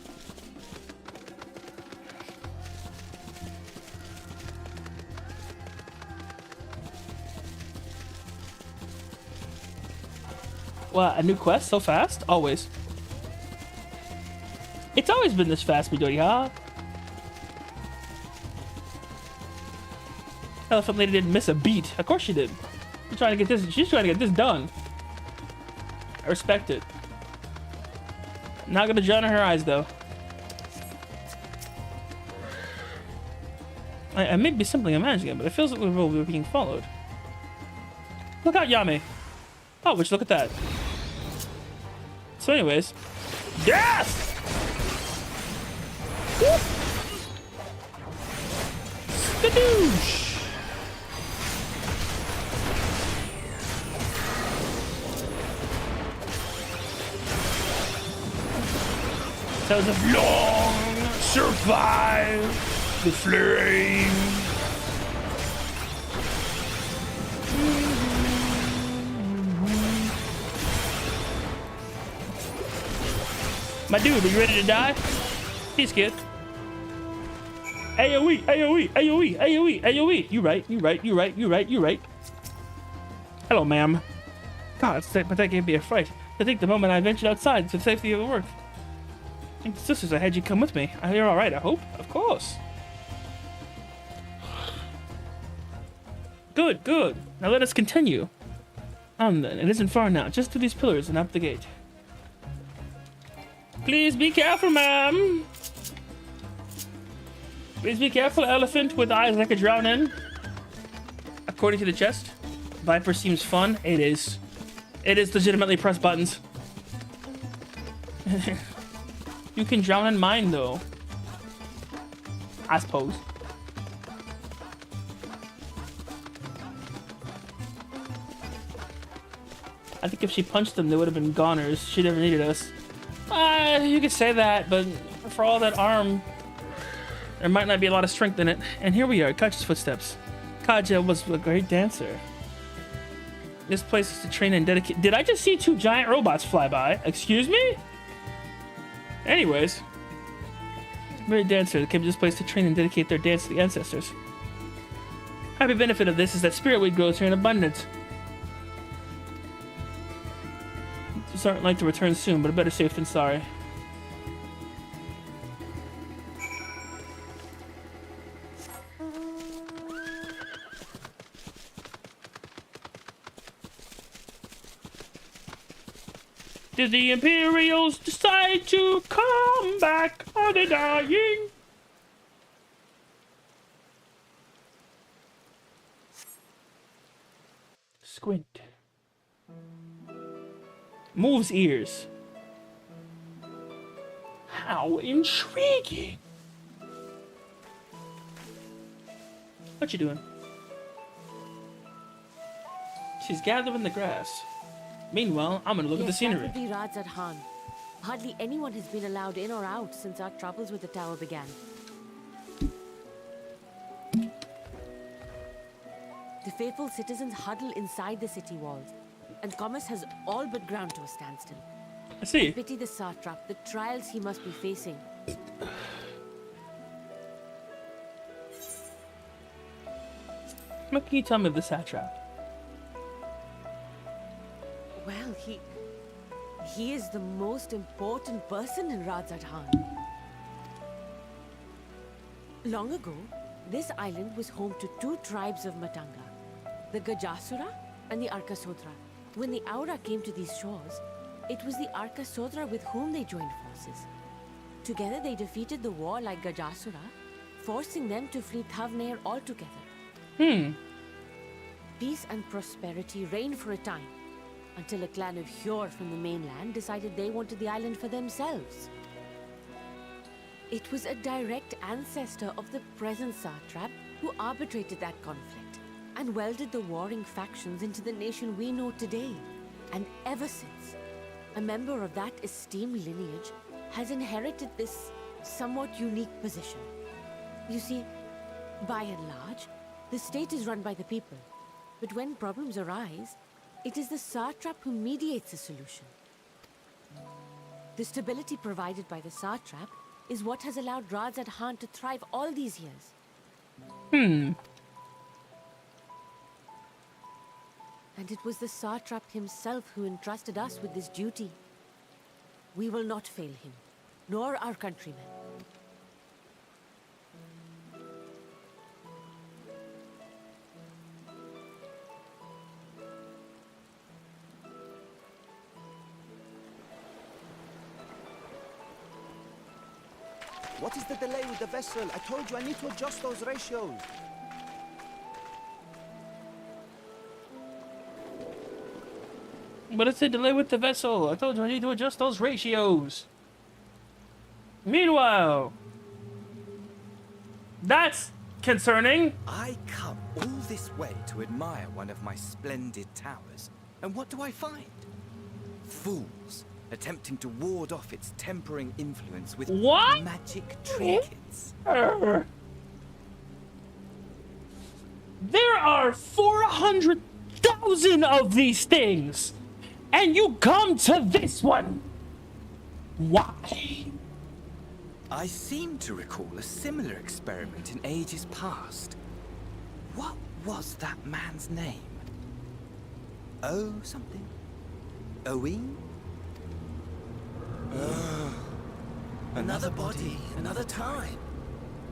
What, a new quest so fast? Always. It's always been this fast, Midori, huh? Elephant Lady didn't miss a beat. Of course she did. She's trying to get this done. I respect it. Not gonna drown in her eyes though. I may be simply imagining it, but it feels like we're being followed. Look out, Yami! Oh, would you look at that? So anyways. Yes! Skadoosh! Sounds of long survive the flame. My dude, are you ready to die? He's good. AoE, AoE, AoE, AoE, AoE. You right. Hello, ma'am. God, but that gave me a fright. I think the moment I ventured outside to the safety of the work. Sisters, I had you come with me. You're all right, I hope. Of course. Good, good. Now let us continue. On then. It isn't far now. Just through these pillars and up the gate. Please be careful, ma'am. Please be careful, elephant with eyes I could drown in. According to the chest, Viper seems fun. It is. It is legitimately press buttons. You can drown in mine, though. I suppose. I think if she punched them, they would have been goners. She never needed us. You could say that, but for all that arm, there might not be a lot of strength in it. And here we are, Kaja's footsteps. Kaja was a great dancer. This place is to train and dedicate. Did I just see two giant robots fly by? Excuse me? Anyways. Great dancer that came to this place to train and dedicate their dance to the ancestors. Happy benefit of this is that spiritweed grows here in abundance. These aren't like to return soon, but better safe than sorry. Did the Imperials decide to come back? Are they dying? Squint. Moves ears. How intriguing. What you doing? She's gathering the grass. Meanwhile, I'm gonna look at the scenery. That would be Radzat Khan. Hardly anyone has been allowed in or out since our troubles with the tower began. The faithful citizens huddle inside the city walls, and commerce has all but ground to a standstill. I see. I pity the satrap, the trials he must be facing. What can you tell me of the satrap? Well, he is the most important person in Radzat Khan. Long ago, This island was home to two tribes of Matanga, the Gajasura and the Arkasodra. When the Aura came to these shores, it was the Arkasodra with whom they joined forces. Together they defeated the warlike Gajasura, forcing them to flee Thavnair altogether. Peace and prosperity reigned for a time, until a clan of Hjor from the mainland decided they wanted the island for themselves. It was a direct ancestor of the present Satrap who arbitrated that conflict and welded the warring factions into the nation we know today. And ever since, a member of that esteemed lineage has inherited this somewhat unique position. You see, by and large, the state is run by the people. But when problems arise, it is the Satrap who mediates a solution. The stability provided by the Satrap is what has allowed Radzad Han to thrive all these years. And it was the Satrap himself who entrusted us with this duty. We will not fail him, nor our countrymen. What is the delay with the vessel? I told you I need to adjust those ratios. What is the delay with the vessel? I told you I need to adjust those ratios. Meanwhile, that's concerning. I come all this way to admire one of my splendid towers, and what do I find? Fools attempting to ward off its tempering influence with magic trinkets. There are 400,000 of these things, and you come to this one. Why? I seem to recall a similar experiment in ages past. What was that man's name? Oh, something? Owen? Another body, another time.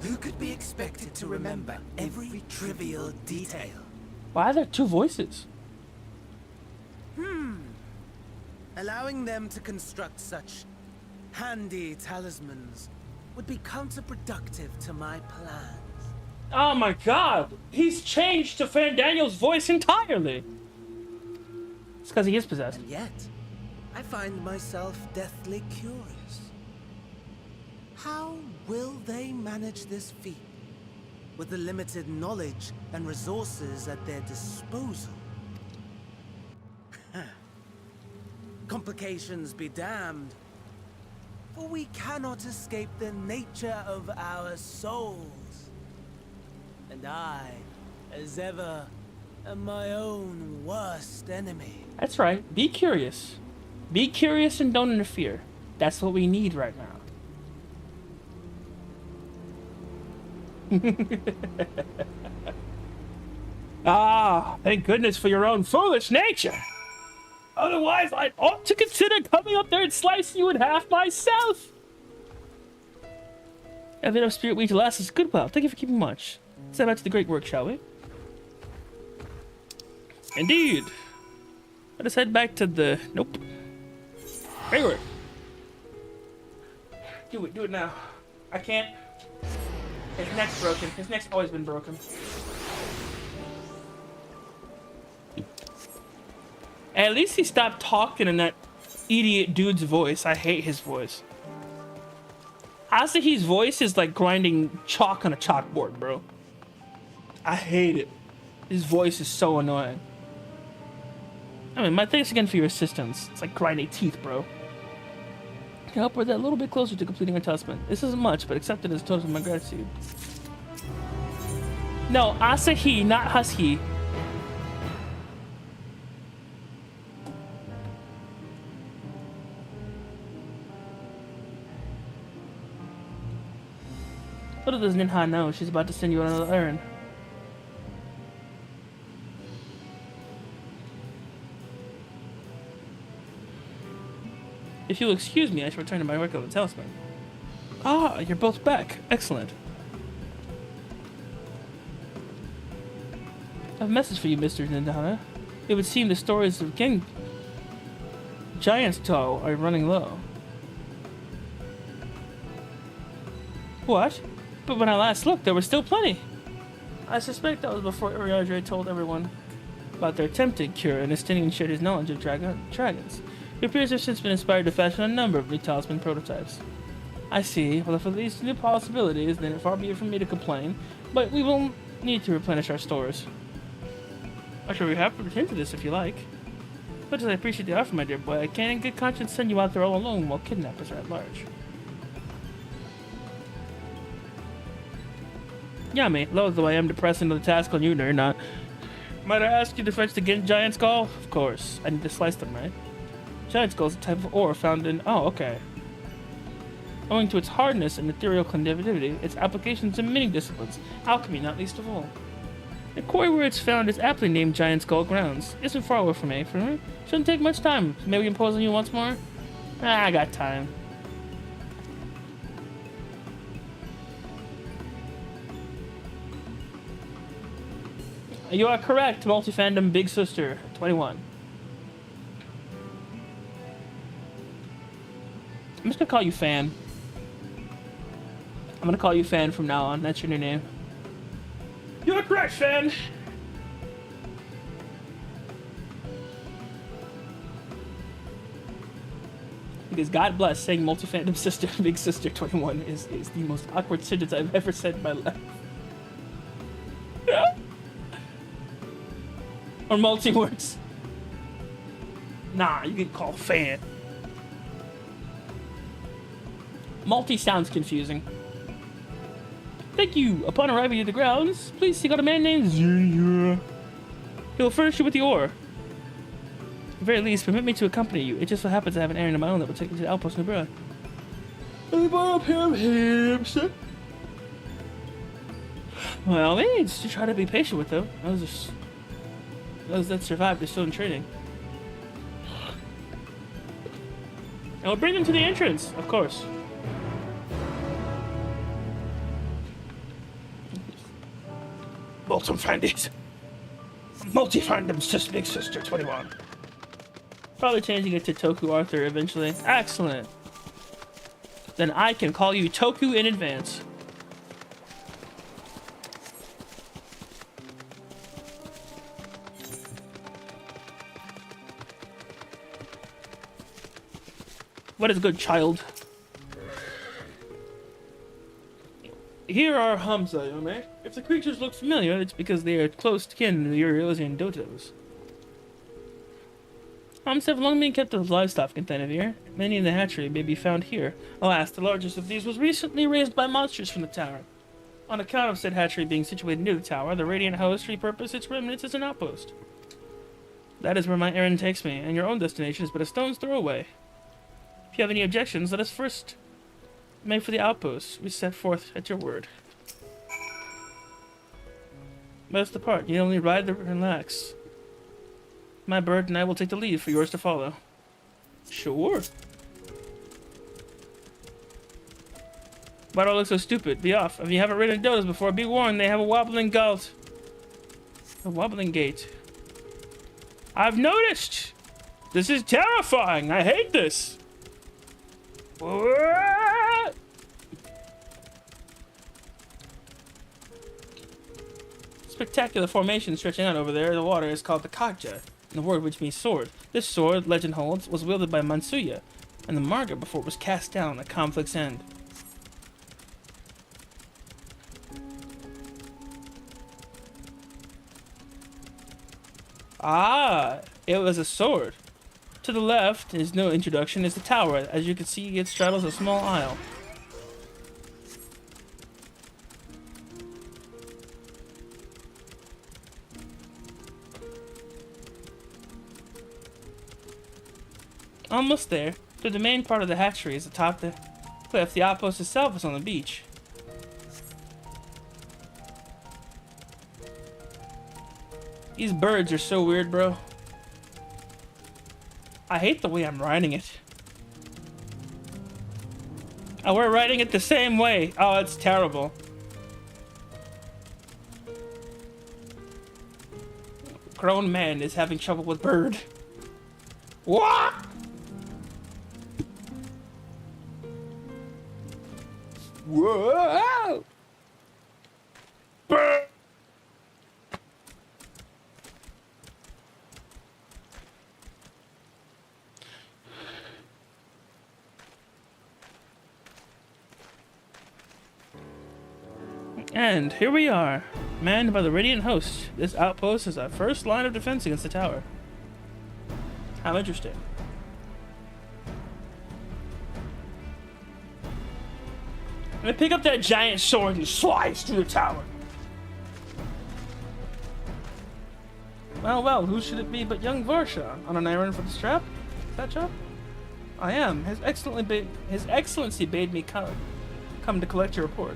Who could be expected to remember every trivial detail? Why are there two voices? Allowing them to construct such handy talismans would be counterproductive to my plans. Oh my god! He's changed to Fandaniel's voice entirely! It's because he is possessed. And yet, I find myself deathly curious. How will they manage this feat with the limited knowledge and resources at their disposal? Complications be damned, for we cannot escape the nature of our souls. And I, as ever, am my own worst enemy. That's right. Be curious. Be curious and don't interfere. That's what we need right now. Ah, thank goodness for your own foolish nature. Otherwise, I ought to consider coming up there and slicing you in half myself. A bit of spirit week to last is good. Well, thank you for keeping much. Let's head back to the great work, shall we? Indeed. Let us head back to the... Nope. Great work. Do it now. I can't. His neck's broken. His neck's always been broken. At least he stopped talking in that idiot dude's voice. I hate his voice. Asahi's voice is like grinding chalk on a chalkboard, bro. I hate it. His voice is so annoying. I mean, my thanks again for your assistance. It's like grinding teeth, bro. Help we're that little bit closer to completing our talisman. This isn't much, but accept it as a total of my gratitude. No, Asahi, not Husky. Little does Ninha know she's about to send you on another errand. If you'll excuse me, I should return to my work of the talisman. Ah, you're both back. Excellent. I have a message for you, Mr. Nindana. It would seem the stories of King Giant's Toe are running low. What? But when I last looked, there were still plenty. I suspect that was before Uriadre told everyone about their attempted cure, and Estinian shared his knowledge of dragons. It appears they've since been inspired to fashion a number of new talisman prototypes. I see. Well, if it leads to new possibilities, then it far be it from me to complain, but we will need to replenish our stores. I'm sure we have to attend to this if you like. Much as I appreciate the offer, my dear boy, I can't in good conscience send you out there all alone while kidnappers are at large. Yami, loath though I am to press into the task on you, no you're not. Might I ask you to fetch the giant skull? Of course. I need to slice them, right? Giant skull is a type of ore found in... Oh, okay. Owing to its hardness and ethereal conductivity, its applications in many disciplines, alchemy not least of all. The quarry where it's found is aptly named Giant Skull Grounds. Isn't far away from me. Shouldn't take much time. Maybe we can pose on you once more? I got time. You are correct, multi-fandom Big Sister 21. I'm just gonna call you Fan. I'm gonna call you Fan from now on. That's your new name. You are correct, Fan. Because God bless, saying multi-fandom sister Big Sister 21 is the most awkward sentence I've ever said in my life. Or multi-words. Nah, you can call Fan. Multi sounds confusing. Thank you. Upon arriving at the grounds, please seek out a man named Zenia. He'll furnish you with the ore. At the very least, permit me to accompany you. It just so happens I have an errand of my own that will take me to the outpost nearby. Let me borrow a pair of hamster. Well, means to try to be patient with them. Those that survived are still in training. And we'll bring them to the entrance, of course. Multi-fandom Big Sister 21. Probably changing it to Toku Arthur eventually. Excellent. Then I can call you Toku in advance. What is good, child? Here are Hamza, Yome. If the creatures look familiar, it's because they are close kin to the Eurasian dotos. Hamza have long been kept as livestock in Thenavir. Many in the hatchery may be found here. Alas, the largest of these was recently raised by monsters from the tower. On account of said hatchery being situated near the tower, the Radiant Host repurposed its remnants as an outpost. That is where my errand takes me, and your own destination is but a stone's throw away. If you have any objections, let us first make for the outpost. We set forth at your word. Let us depart. You only ride and relax. My bird and I will take the lead for yours to follow. Sure. Why do I look so stupid? Be off. If you haven't ridden dodos before, be warned, they have a wobbling gait. A wobbling gait. I've noticed! This is terrifying! I hate this! Spectacular formation stretching out over there in the water is called the Kagja, the word which means sword. This sword, legend holds, was wielded by Mansuya and the Marga before it was cast down at conflict's end. Ah, it was a sword. To the left is no introduction, is the tower. As you can see, it straddles a small isle. Almost there. To the main part of the hatchery is atop the cliff. The outpost itself is on the beach. These birds are so weird, bro. I hate the way I'm riding it. Oh, we're riding it the same way. Oh, it's terrible. grown man is having trouble with bird. What? Whoa! Bird! And here we are, manned by the Radiant Host. This outpost is our first line of defense against the tower. How interesting. I'm gonna pick up that giant sword and slice through the tower. Well, who should it be but young Varsha on an errand for the strap? Is that job? I am. His Excellency bade me come to collect your report.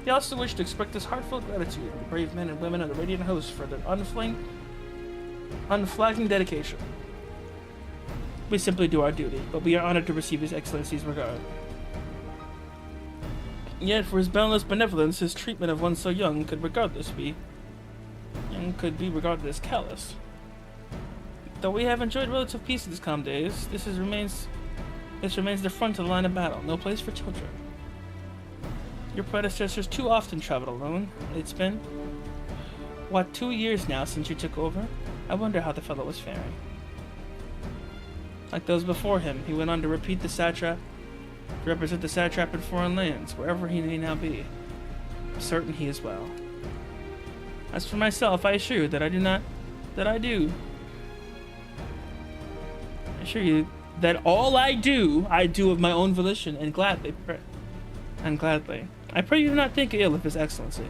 He also wished to express his heartfelt gratitude to the brave men and women of the Radiant Host for their unflagging dedication. We simply do our duty, but we are honored to receive His Excellency's regard. Yet, for his boundless benevolence, his treatment of one so young could be regarded as callous. Though we have enjoyed relative peace in these calm days, this remains the front of the line of battle, no place for children. Your predecessors too often traveled alone. It's been, 2 years now since you took over? I wonder how the fellow was faring. Like those before him, he went on to represent the satrap in foreign lands, wherever he may now be. I'm certain he is well. As for myself, I assure you that I assure you that all I do of my own volition and gladly. I pray you do not think ill of His Excellency.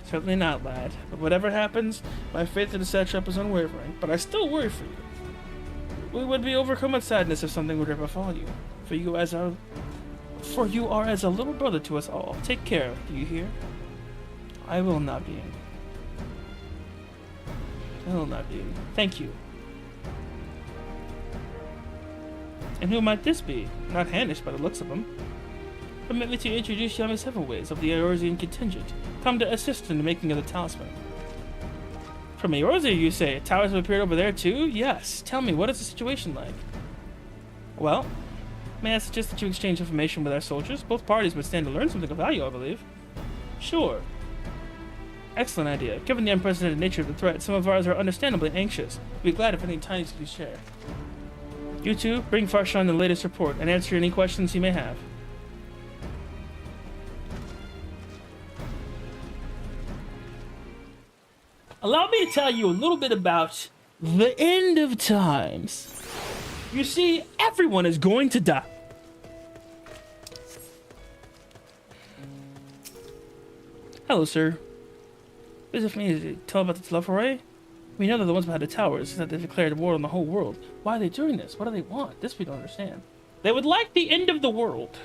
Certainly not, lad. But whatever happens, my faith in the satrap is unwavering. But I still worry for you. We would be overcome with sadness if something were to befall you. For you are as a little brother to us all. Take care, do you hear? I will not be. Thank you. And who might this be? Not Hanish by the looks of him. Permit me to introduce Yami7ways of the Eorzean contingent, come to assist in the making of the talisman. From Eorzea, you say? Towers have appeared over there too? Yes. Tell me, what is the situation like? Well, may I suggest that you exchange information with our soldiers? Both parties would stand to learn something of value, I believe. Sure. Excellent idea. Given the unprecedented nature of the threat, some of ours are understandably anxious. We'd be glad if any tidings could be shared. You two, bring Farshawn the latest report and answer any questions he may have. Allow me to tell you a little bit about the end of times. You see, everyone is going to die. Hello, sir. Visit me to tell about the Telephore? We know they're the ones behind the towers, that they've declared war on the whole world. Why are they doing this? What do they want? This we don't understand. They would like the end of the world.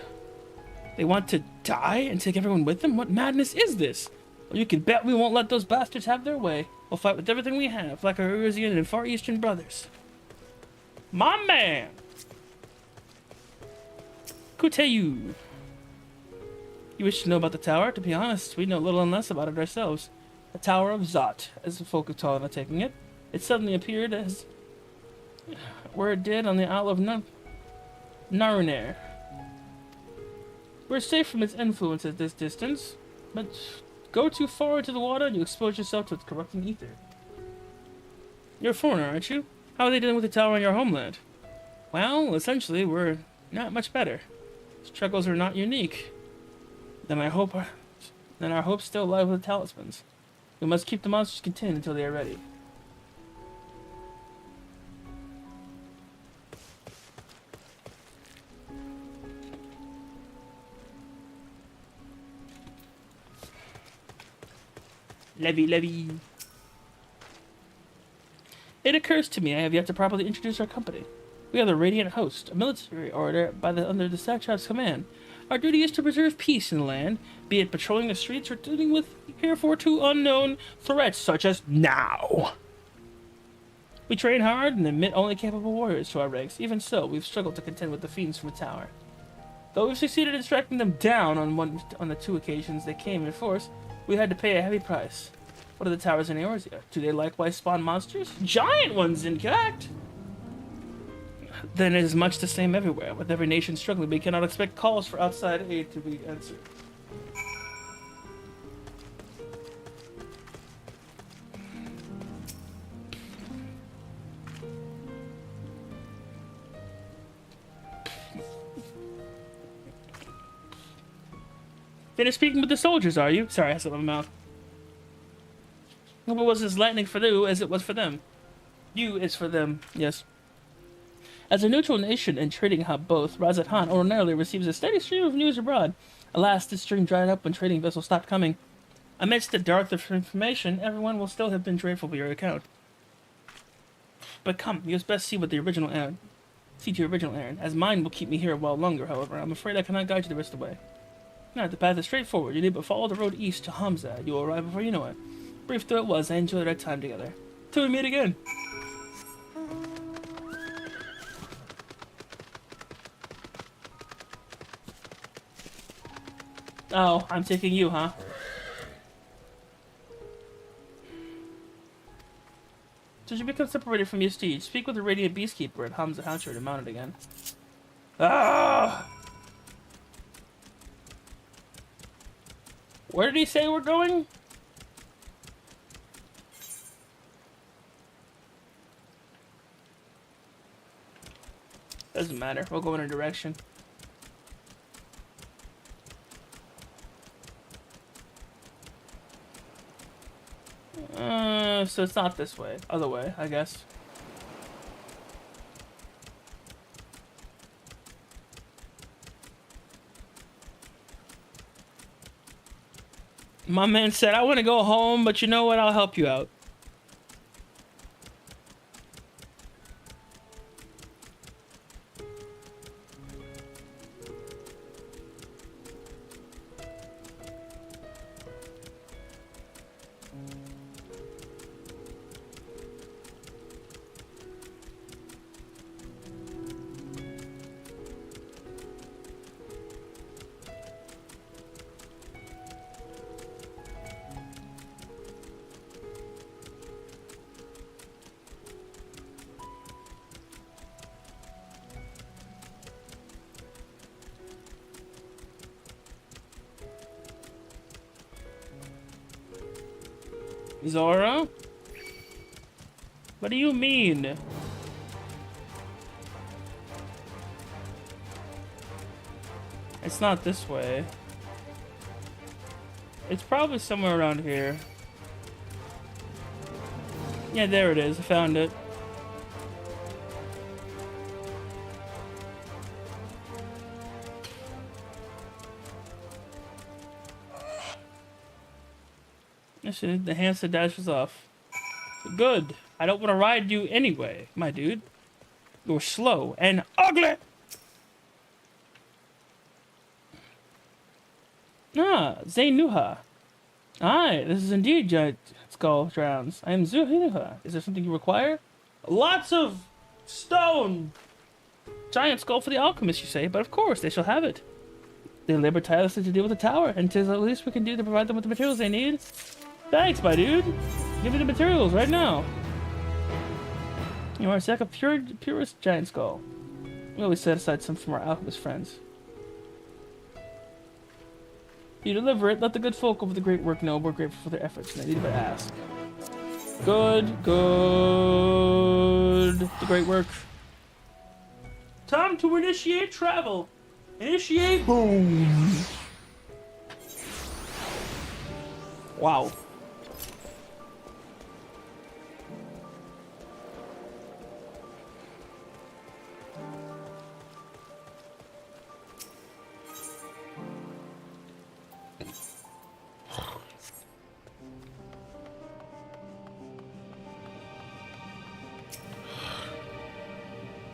They want to die and take everyone with them? What madness is this? Well, you can bet we won't let those bastards have their way. We'll fight with everything we have, like our Eorzean and Far Eastern brothers. My man! Kuteyu! You wish to know about the tower? To be honest, we know little and less about it ourselves. The Tower of Zot, as the folk of Talon are taking it. It suddenly appeared as where it did on the Isle of Narunair. We're safe from its influence at this distance, but go too far into the water and you expose yourself to its corrupting ether. You're a foreigner, aren't you? How are they dealing with the tower in your homeland? Well, essentially, we're not much better. Struggles are not unique. Then our hopes still lie with the talismans. We must keep the monsters contained until they are ready. Levy. It occurs to me I have yet to properly introduce our company. We are the Radiant Host, a military order under the satrap's command. Our duty is to preserve peace in the land, be it patrolling the streets or dealing with heretofore unknown threats such as now. We train hard and admit only capable warriors to our ranks. Even so, we've struggled to contend with the fiends from the tower. Though we've succeeded in striking them down on the 2 occasions they came in force, we had to pay a heavy price. What are the towers in Eorzea? Do they likewise spawn monsters? Giant ones, in fact! Then it is much the same everywhere. With every nation struggling, we cannot expect calls for outside aid to be answered. Finished speaking with the soldiers, are you? Sorry, I had something in my mouth. Hope it was as lightning for you as it was for them. You is for them, yes. As a neutral nation and trading hub both, Razat Han ordinarily receives a steady stream of news abroad. Alas, this stream dried up when trading vessels stopped coming. Amidst the dearth of information, everyone will still have been grateful for your account. But come, you must best see what the original errand. See to your original errand, as mine will keep me here a while longer, however. I'm afraid I cannot guide you the rest of the way. No, the path is straightforward. You need but follow the road east to Hamza. You will arrive before you know it. Brief though it was, I enjoyed our time together. Till we meet again. Oh, I'm taking you, huh? So you become separated from your steed. Speak with the Radiant Beastkeeper at Hamza Hatcher to mount it again. Ah! Where did he say we're going? Doesn't matter. We'll go in a direction. So it's not this way. Other way, I guess. My man said, I want to go home, but you know what? I'll help you out. Zora? What do you mean? It's not this way. It's probably somewhere around here. Yeah, there it is. I found it. The hamster dashes off. Good. I don't want to ride you anyway, my dude. You're slow and ugly. Ah, Zainuha. Aye, this is indeed Giant Skull Drowns. I am Zainuha. Is there something you require? Lots of stone. Giant Skull for the alchemist, you say, but of course they shall have it. They labor tirelessly to deal with the tower, and 'tis the least we can do to provide them with the materials they need. Thanks, my dude. Give me the materials right now. You are a sack of purest giant skull. We always set aside some from our alchemist friends. You deliver it, let the good folk over the great work know we're grateful for their efforts, and they need but ask. Good, good. The great work. Time to initiate travel. Initiate boom. Wow.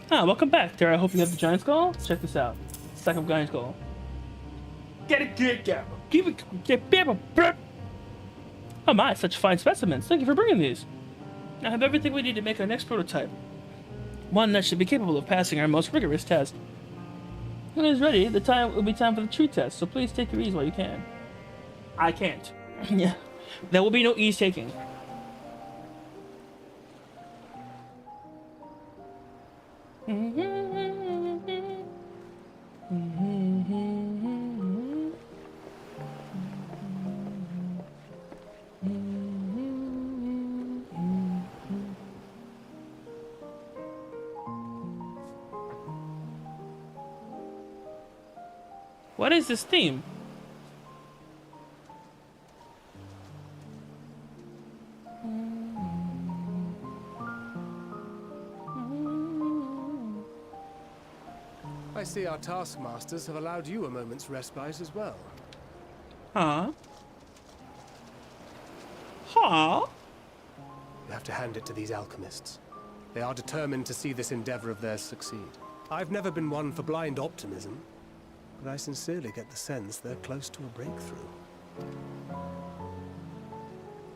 Ah, welcome back, Tara. I hope you have the giant skull. Check this out. Stack of giant skull. Get it. Keep it. Oh my, such fine specimens. Thank you for bringing these. I have everything we need to make our next prototype. One that should be capable of passing our most rigorous test. When it is ready, it will be time for the true test, so please take your ease while you can. I can't. Yeah, There will be no ease taking. What is this theme? I see our taskmasters have allowed you a moment's respite as well. Huh? Huh? You have to hand it to these alchemists. They are determined to see this endeavor of theirs succeed. I've never been one for blind optimism, but I sincerely get the sense they're close to a breakthrough.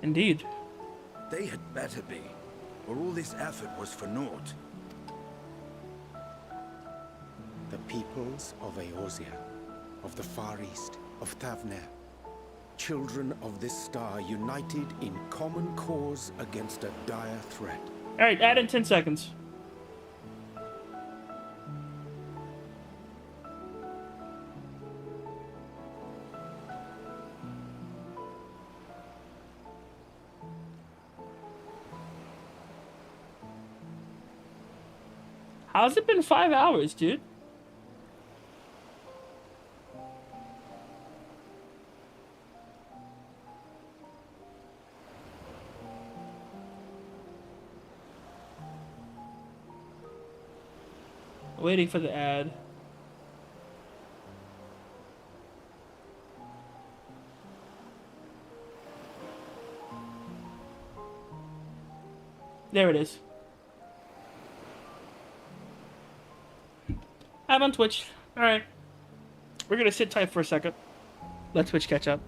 Indeed. They had better be, or all this effort was for naught. The peoples of Eorzea, of the Far East, of Thavner, children of this star united in common cause against a dire threat. Alright, add in 10 seconds. How's it been 5 hours, dude? Waiting for the ad. There it is. I'm on Twitch. Alright. We're gonna sit tight for a second. Let Twitch catch up.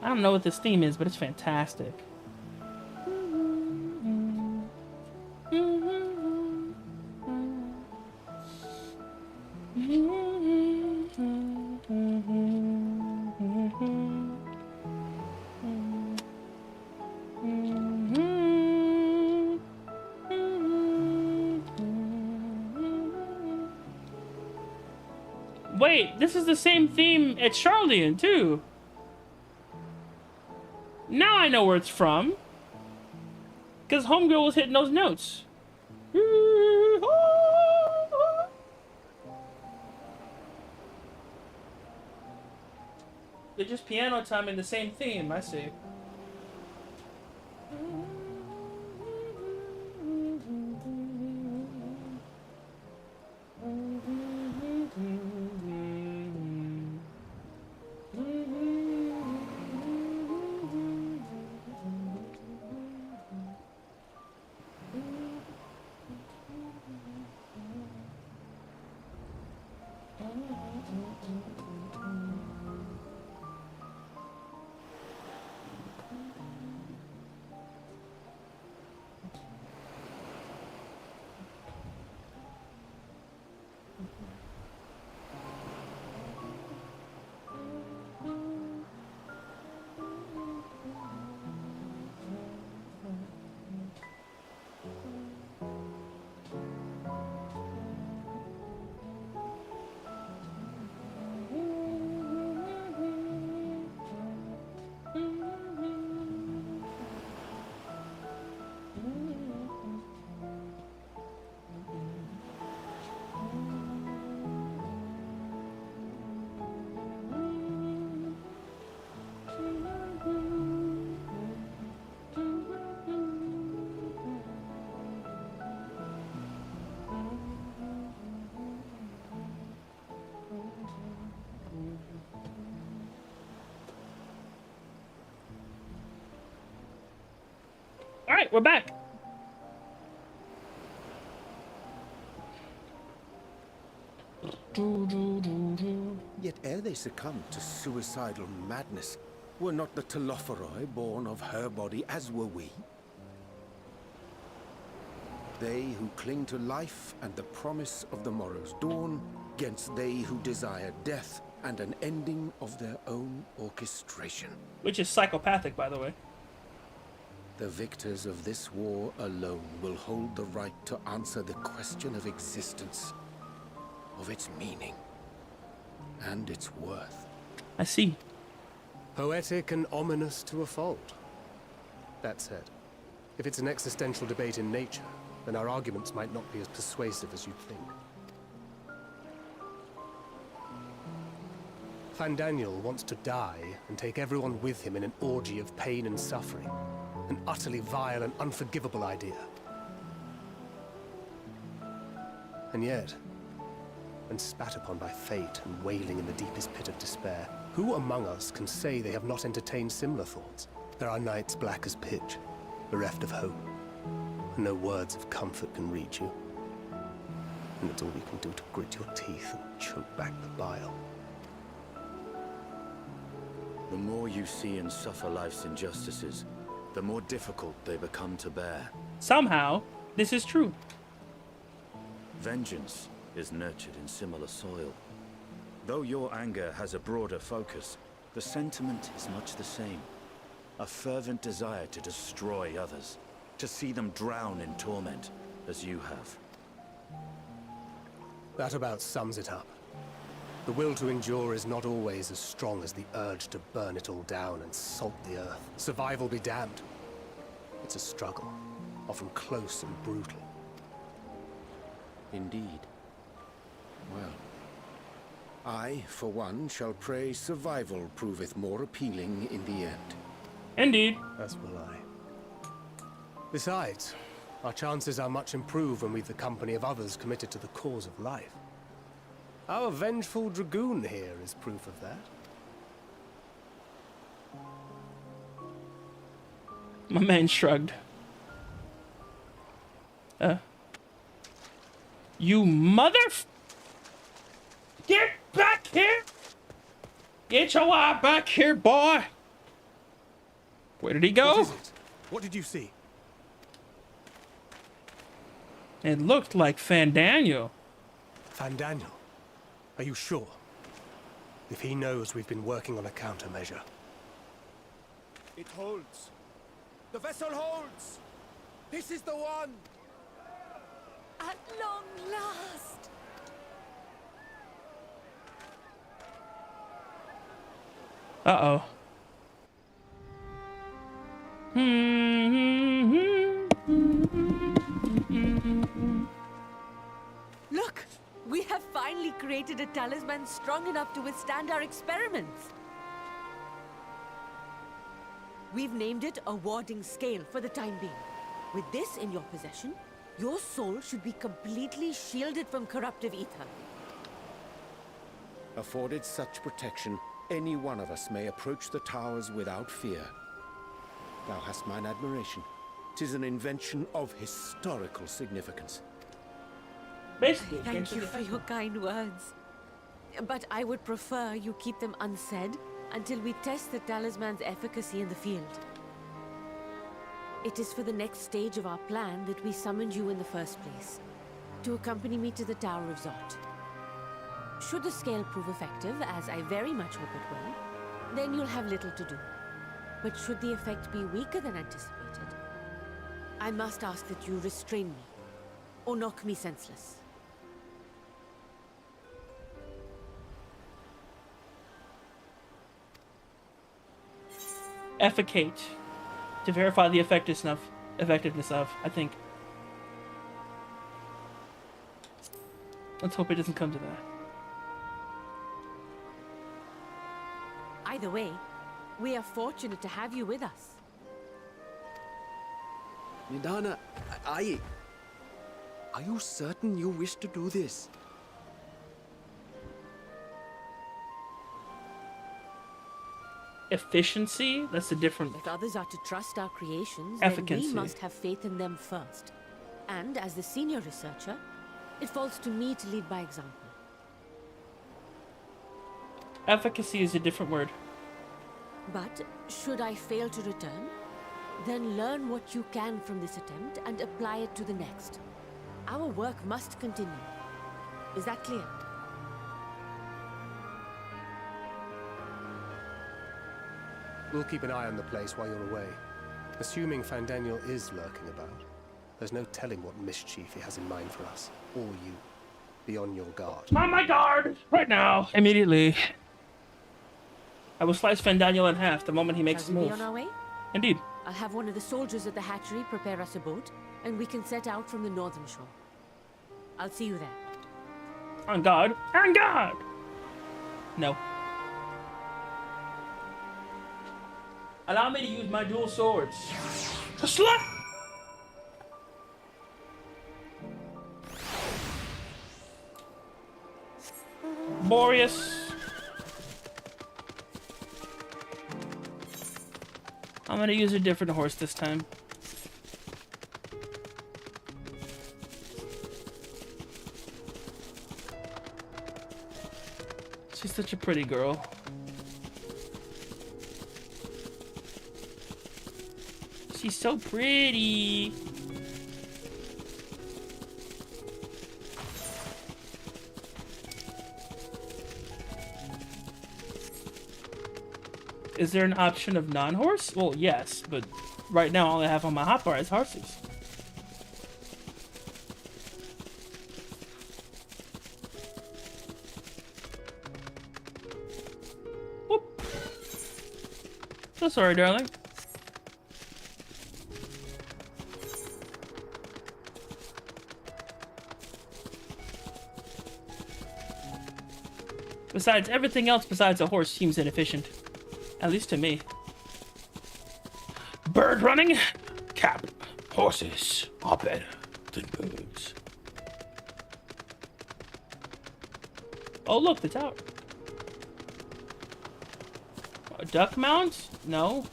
I don't know what this theme is, but it's fantastic. Wait, this is the same theme at Charlian, too. Now I know where it's from. Because Homegirl was hitting those notes. They're just piano time in the same theme, I see. right, we're back. Yet ere they succumbed to suicidal madness, were not the Telophoroi born of her body as were we? They who cling to life and the promise of the morrow's dawn, against they who desire death and an ending of their own orchestration. Which is psychopathic, by the way. The victors of this war alone will hold the right to answer the question of existence, of its meaning, and its worth. I see. Poetic and ominous to a fault. That said, if it's an existential debate in nature, then our arguments might not be as persuasive as you'd think. Fandaniel wants to die and take everyone with him in an orgy of pain and suffering. An utterly vile and unforgivable idea. And yet, when spat upon by fate and wailing in the deepest pit of despair, who among us can say they have not entertained similar thoughts? There are nights black as pitch, bereft of hope, and no words of comfort can reach you. And it's all you can do to grit your teeth and choke back the bile. The more you see and suffer life's injustices, the more difficult they become to bear. Somehow, this is true. Vengeance is nurtured in similar soil. Though your anger has a broader focus, the sentiment is much the same. A fervent desire to destroy others, to see them drown in torment, as you have. That about sums it up. The will to endure is not always as strong as the urge to burn it all down and salt the earth. Survival be damned. It's a struggle, often close and brutal. Indeed. Well, I, for one, shall pray survival proveth more appealing in the end. Indeed. As will I. Besides, our chances are much improved when we've the company of others committed to the cause of life. Our vengeful dragoon here is proof of that. My man shrugged. You Get back here! Get your eye back here, boy! Where did he go? What is it? What did you see? It looked like Fandaniel. Fandaniel? Are you sure? If he knows we've been working on a countermeasure. It holds. The vessel holds! This is the one! At long last! Uh-oh. Look! We have finally created a talisman strong enough to withstand our experiments. We've named it a warding scale for the time being. With this in your possession, your soul should be completely shielded from corruptive ether. Afforded such protection, any one of us may approach the towers without fear. Thou hast mine admiration. 'Tis an invention of historical significance. Basically, Thank you for your kind words. But I would prefer you keep them unsaid until we test the talisman's efficacy in the field. It is for the next stage of our plan that we summoned you in the first place, to accompany me to the Tower of Zot. Should the scale prove effective, as I very much hope it will, then you'll have little to do. But should the effect be weaker than anticipated, I must ask that you restrain me, or knock me senseless. Effecate. To verify the effectiveness of, I think. Let's hope it doesn't come to that. Either way, we are fortunate to have you with us. Nidana, are you certain you wish to do this? efficiency. That's a different. If others are to trust our creations, Efficacy. then we must have faith in them first. And as the senior researcher, it falls to me to lead by example. Efficacy is a different word. But should I fail to return, then learn what you can from this attempt and apply it to the next. Our work must continue. Is that clear? We'll keep an eye on the place while you're away. Assuming Fandaniel is lurking about, there's no telling what mischief he has in mind for us, or you. Be on your guard. On my guard! Right now. Immediately. I will slice Fandaniel in half the moment he makes Shall his we move. be on our way? Indeed. I'll have one of the soldiers at the hatchery prepare us a boat, and we can set out from the northern shore. I'll see you there. On guard. On guard! No. Allow me to use my dual swords. To slap! Boreas. I'm gonna use a different horse this time. She's such a pretty girl. She's so pretty. Is there an option of non-horse? Well, yes, but right now all I have on my hotbar is horses. Whoop. So sorry, darling. Besides, everything else besides a horse seems inefficient. At least to me. Bird running? Captain, horses are better than birds. Oh, look, the tower. A duck mount? No.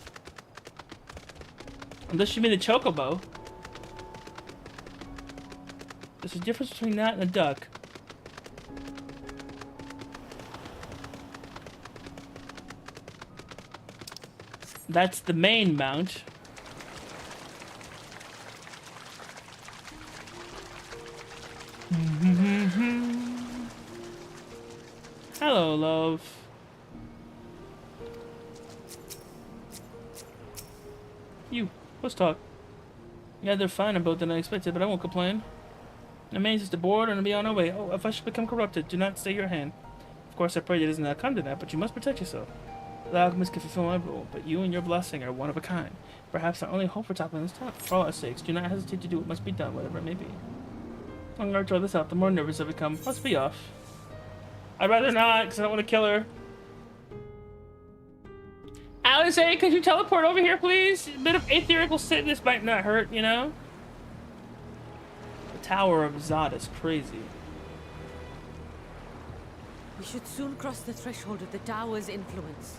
Unless you mean the chocobo. There's a difference between that and a duck. That's the main mount. Hello, love. You, let's talk. Yeah, they're fine about than I expected, but I won't complain. The main is bored and be on our way. Oh, if I should become corrupted, do not stay your hand. Of course, I pray it does not come to that, but you must protect yourself. The alchemist can fulfill my role, but you and your blessing are one of a kind. Perhaps our only hope for toppling this top. For all our sakes, do not hesitate to do what must be done, whatever it may be. The longer I draw this out, the more nervous I become. Let's be off. I'd rather not, because I don't want to kill her. Alice, could you teleport over here, please? A bit of aetherical sickness might not hurt, you know? The Tower of Zod is crazy. We should soon cross the threshold of the tower's influence.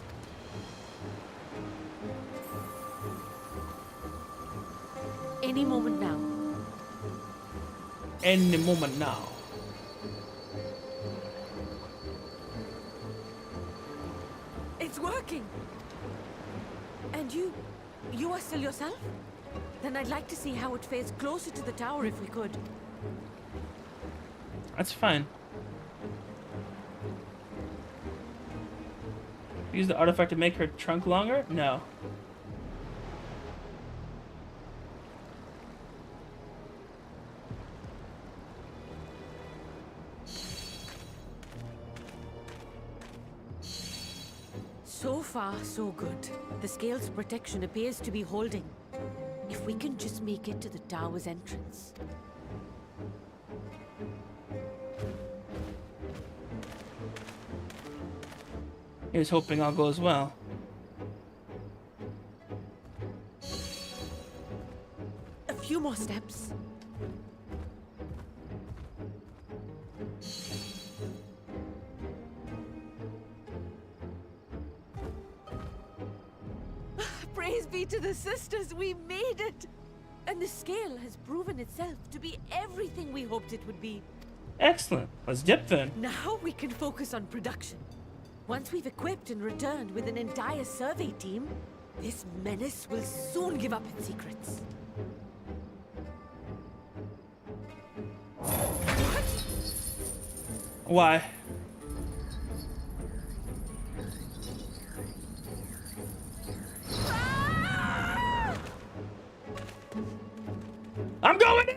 Any moment now. Any moment now. It's working! And you are still yourself? Then I'd like to see how it fares closer to the tower if we could. That's fine. Use the artifact to make her trunk longer? No. So far, so good. The scale's protection appears to be holding. If we can just make it to the tower's entrance. Here's hoping all goes well. A few more steps. to the sisters, we made it! And the scale has proven itself to be everything we hoped it would be. Excellent. Let's dip then. Now we can focus on production. Once we've equipped and returned with an entire survey team, this menace will soon give up its secrets. Why? I'm going in!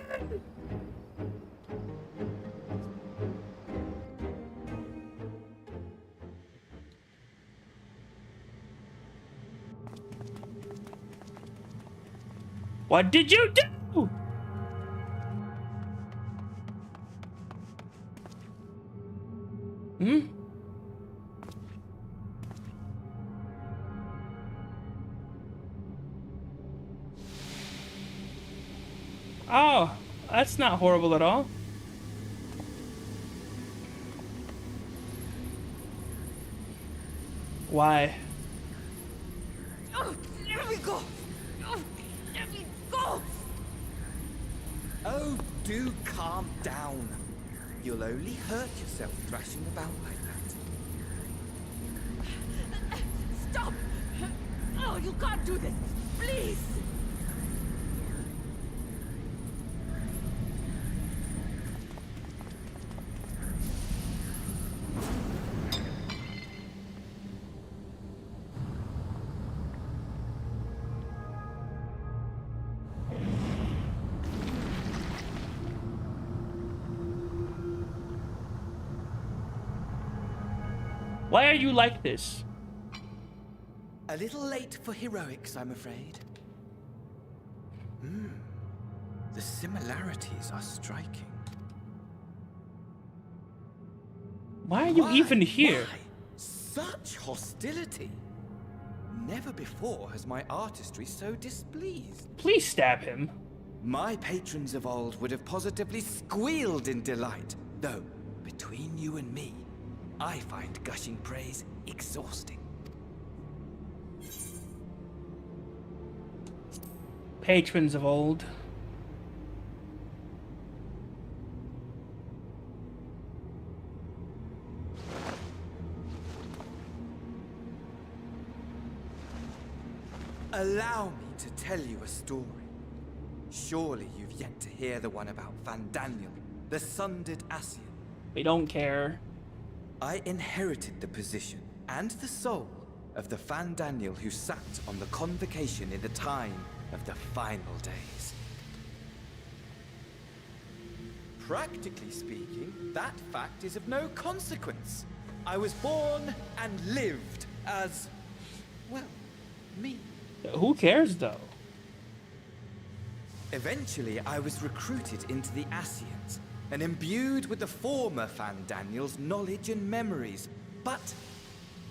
What did you do? Hmm? Oh, that's not horrible at all. Why? Oh, let me go! Oh, let me go! Oh, do calm down. You'll only hurt yourself thrashing about like that. Stop! Oh, you can't do this! Please! Why are you like this? A little late for heroics, I'm afraid. The similarities are striking. Why are you even here? Why? Such hostility! Never before has my artistry so displeased. Please stab him. My patrons of old would have positively squealed in delight, though, between you and me, I find gushing praise exhausting. Patrons of old. Allow me to tell you a story. Surely you've yet to hear the one about Vandaniel, the sundered Ascian. We don't care. I inherited the position and the soul of the Vandaniel who sat on the convocation in the time of the final days. Practically speaking, that fact is of no consequence. I was born and lived as, well, me. Who cares, though? Eventually, I was recruited into the Ascians and imbued with the former Vandaniel's knowledge and memories, but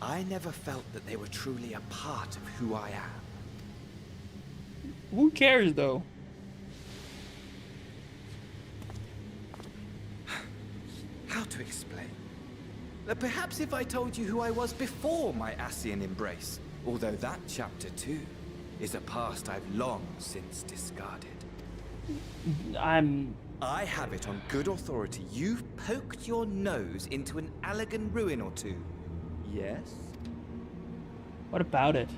I never felt that they were truly a part of who I am. Who cares, though? How to explain? Perhaps if I told you who I was before my Ascian embrace, although that chapter too is a past I've long since discarded. I have it on good authority you've poked your nose into an Allegan ruin or two. Yes? What about it?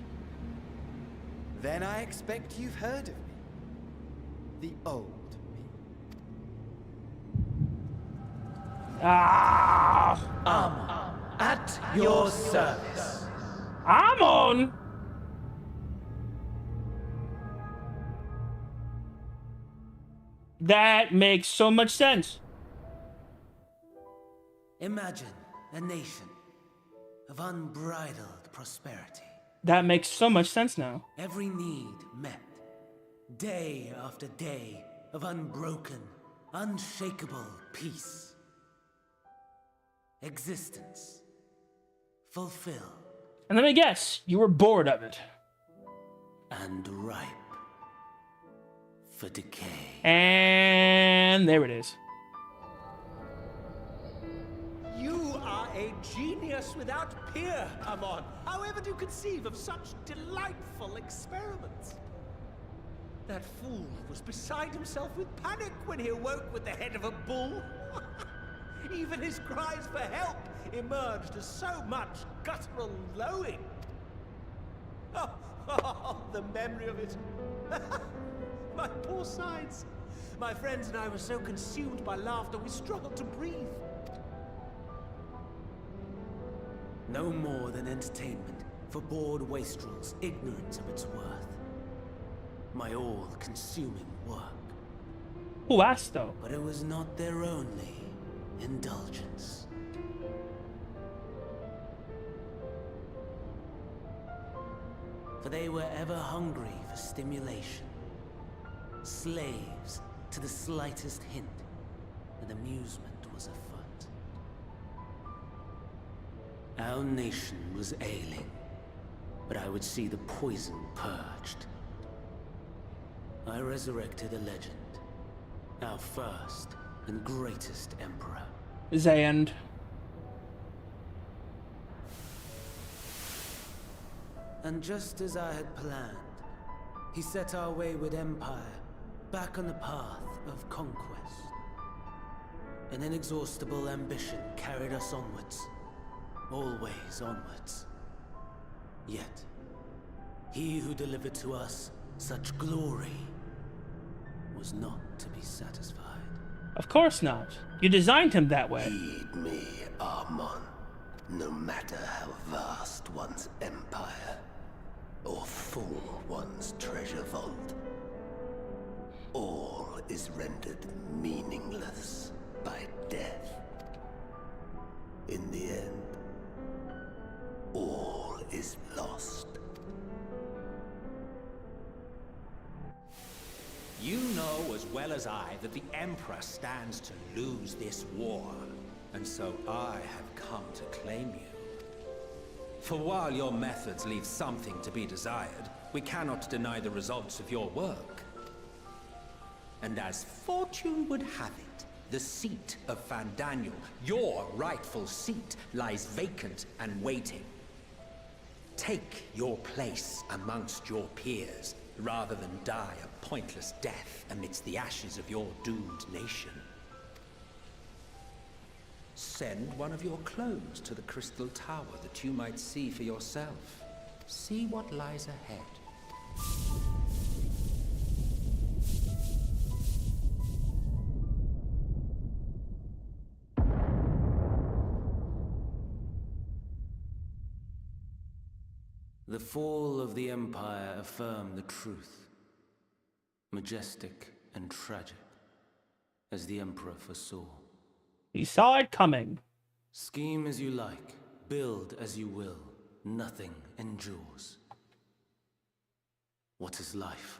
Then I expect you've heard of me. The old me. Ah! At your service. Amon! That makes so much sense. Imagine a nation of unbridled prosperity. That makes so much sense now. Every need met. Day after day of unbroken, unshakable peace. Existence fulfilled. And let me guess, you were bored of it. And ripe for decay. And there it is. You are a genius use without peer, Amon. However do you conceive of such delightful experiments? That fool was beside himself with panic when he awoke with the head of a bull. Even his cries for help emerged as so much guttural lowing. Oh, the memory of it. My poor sides. My friends and I were so consumed by laughter we struggled to breathe. No more than entertainment for bored wastrels ignorant of its worth. My all-consuming work. Who asked, though? But it was not their only indulgence. For they were ever hungry for stimulation, slaves to the slightest hint that amusement was afoot. Our nation was ailing, but I would see the poison purged. I resurrected a legend, our first and greatest emperor. Zand. And just as I had planned, he set our wayward empire back on the path of conquest. An inexhaustible ambition carried us onwards, always onwards. Yet, he who delivered to us such glory was not to be satisfied. Of course not. You designed him that way. Heed me, Amon. No matter how vast one's empire, or full one's treasure vault, all is rendered meaningless by death. In the end, all is lost. You know as well as I that the Emperor stands to lose this war, and so I have come to claim you. For while your methods leave something to be desired, we cannot deny the results of your work. And as fortune would have it, the seat of Fandaniel, your rightful seat, lies vacant and waiting. Take your place amongst your peers, rather than die a pointless death amidst the ashes of your doomed nation. Send one of your clones to the Crystal Tower that you might see for yourself. See what lies ahead. The fall of the Empire affirmed the truth. Majestic and tragic, as the Emperor foresaw. He saw it coming. Scheme as you like, build as you will, nothing endures. What is life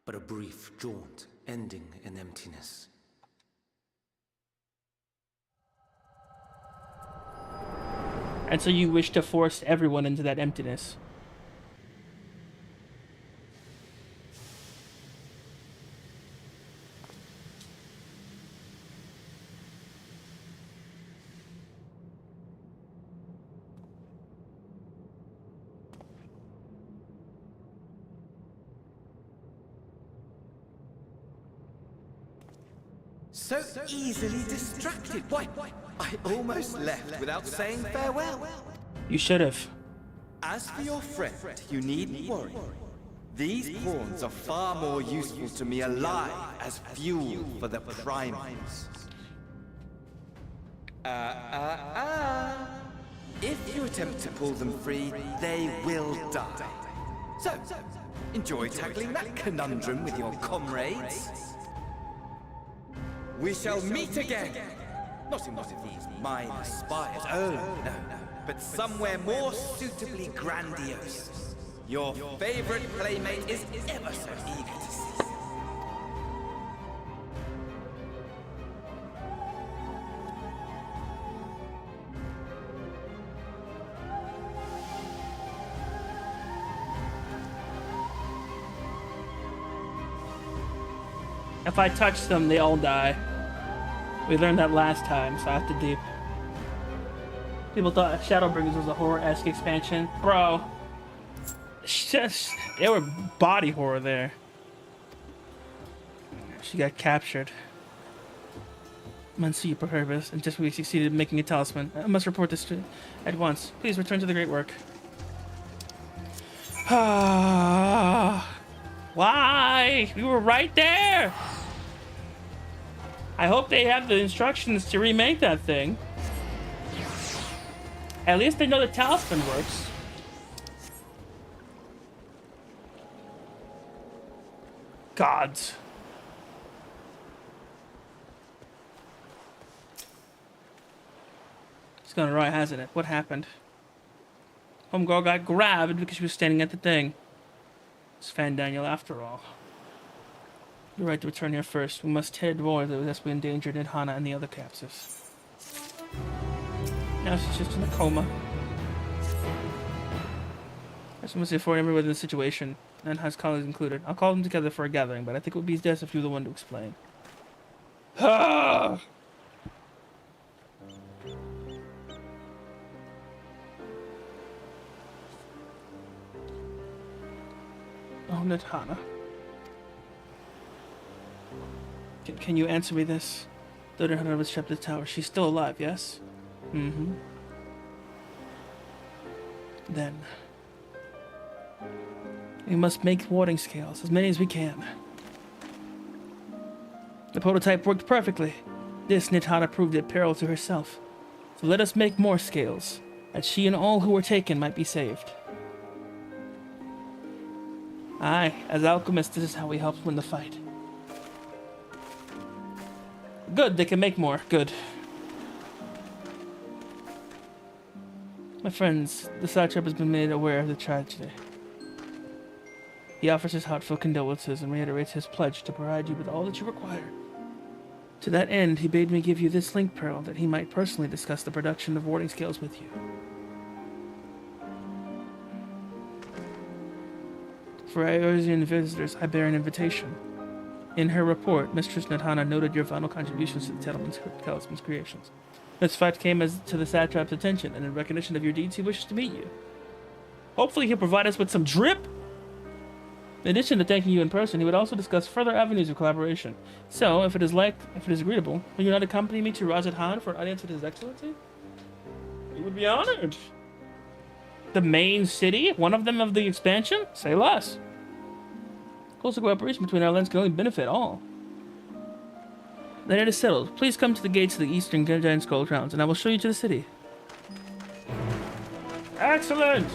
but a brief jaunt ending in emptiness? And so you wish to force everyone into that emptiness. So easily distracted. Why, I almost left without saying farewell. You should have. As for your friend, you needn't worry. These pawns are far more useful to me alive as fuel for the primaries. If you attempt to pull them free, they will die. So, enjoy tackling that conundrum with your comrades. We shall meet again! Not in one of these minor spires, oh no, but somewhere more suitably grandiose. Your favorite playmate is ever so eager to see. If I touch them, they all die. We learned that last time, so I have to deep. People thought Shadowbringers was a horror-esque expansion. Bro, it's just, they were body horror there. She got captured. Monsieur Proherbis, and just we succeeded in making a talisman. I must report this at once. Please return to the great work. Why? We were right there! I hope they have the instructions to remake that thing. At least they know the talisman works. Gods. It's gone right, hasn't it? What happened? Homegirl got grabbed because she was standing at the thing. It's Fandaniel after all. You're right to return here first. We must head more lest we endanger Nidhana and the other captives. Now she's just in a coma. There's mostly for everyone in the situation, and has colleagues included. I'll call them together for a gathering, but I think it would be best if you're the one to explain. Oh, Nidhana. Can you answer me this? The Nidhana was trapped in the tower. She's still alive, yes? Mm-hmm. Then we must make warding scales, as many as we can. The prototype worked perfectly. This Nidhana proved it peril to herself. So let us make more scales, that she and all who were taken might be saved. Aye, as alchemists, this is how we help win the fight. Good, they can make more. Good. My friends, the Satrap has been made aware of the tragedy. He offers his heartfelt condolences and reiterates his pledge to provide you with all that you require. To that end, he bade me give you this link pearl that he might personally discuss the production of warding scales with you. For Eorzean visitors, I bear an invitation. In her report, Mistress Nidhana noted your final contributions to the talisman's creations. This fact came to the Satrap's attention, and in recognition of your deeds, he wishes to meet you. Hopefully he'll provide us with some drip! In addition to thanking you in person, he would also discuss further avenues of collaboration. So, if it is agreeable, will you not accompany me to Rajat Han for an audience with His Excellency? We would be honored. The main city? One of them of the expansion? Say less. Closer cooperation between our lands can only benefit all. Then it is settled. Please come to the gates of the eastern Giant Skull grounds, and I will show you to the city. Excellent!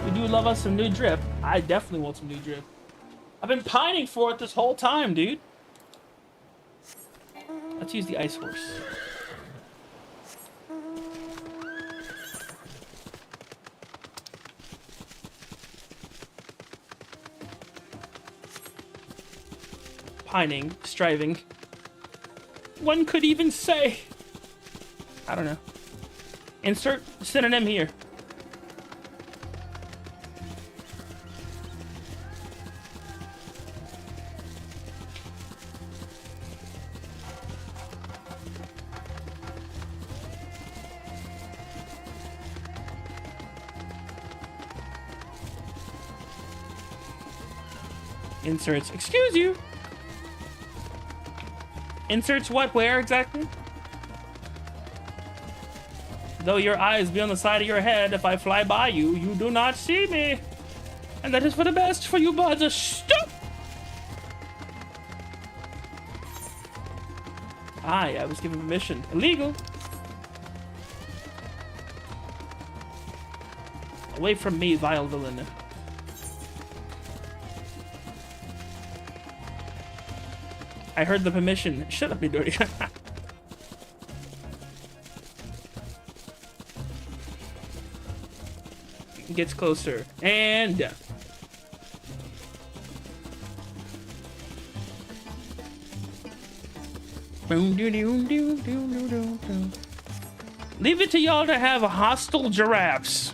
We do love us some new drip. I definitely want some new drip. I've been pining for it this whole time, dude. Let's use the ice horse. Pining, striving. One could even say. I don't know. Insert synonym here. Inserts. Excuse you. Inserts what? Where exactly? Though your eyes be on the side of your head, if I fly by you, you do not see me. And that is for the best for you, buds. Stop! Aye, I was given permission. Illegal. Away from me, vile villain. I heard the permission. Shut up, you dirty. Gets closer. And death. Leave it to y'all to have hostile giraffes.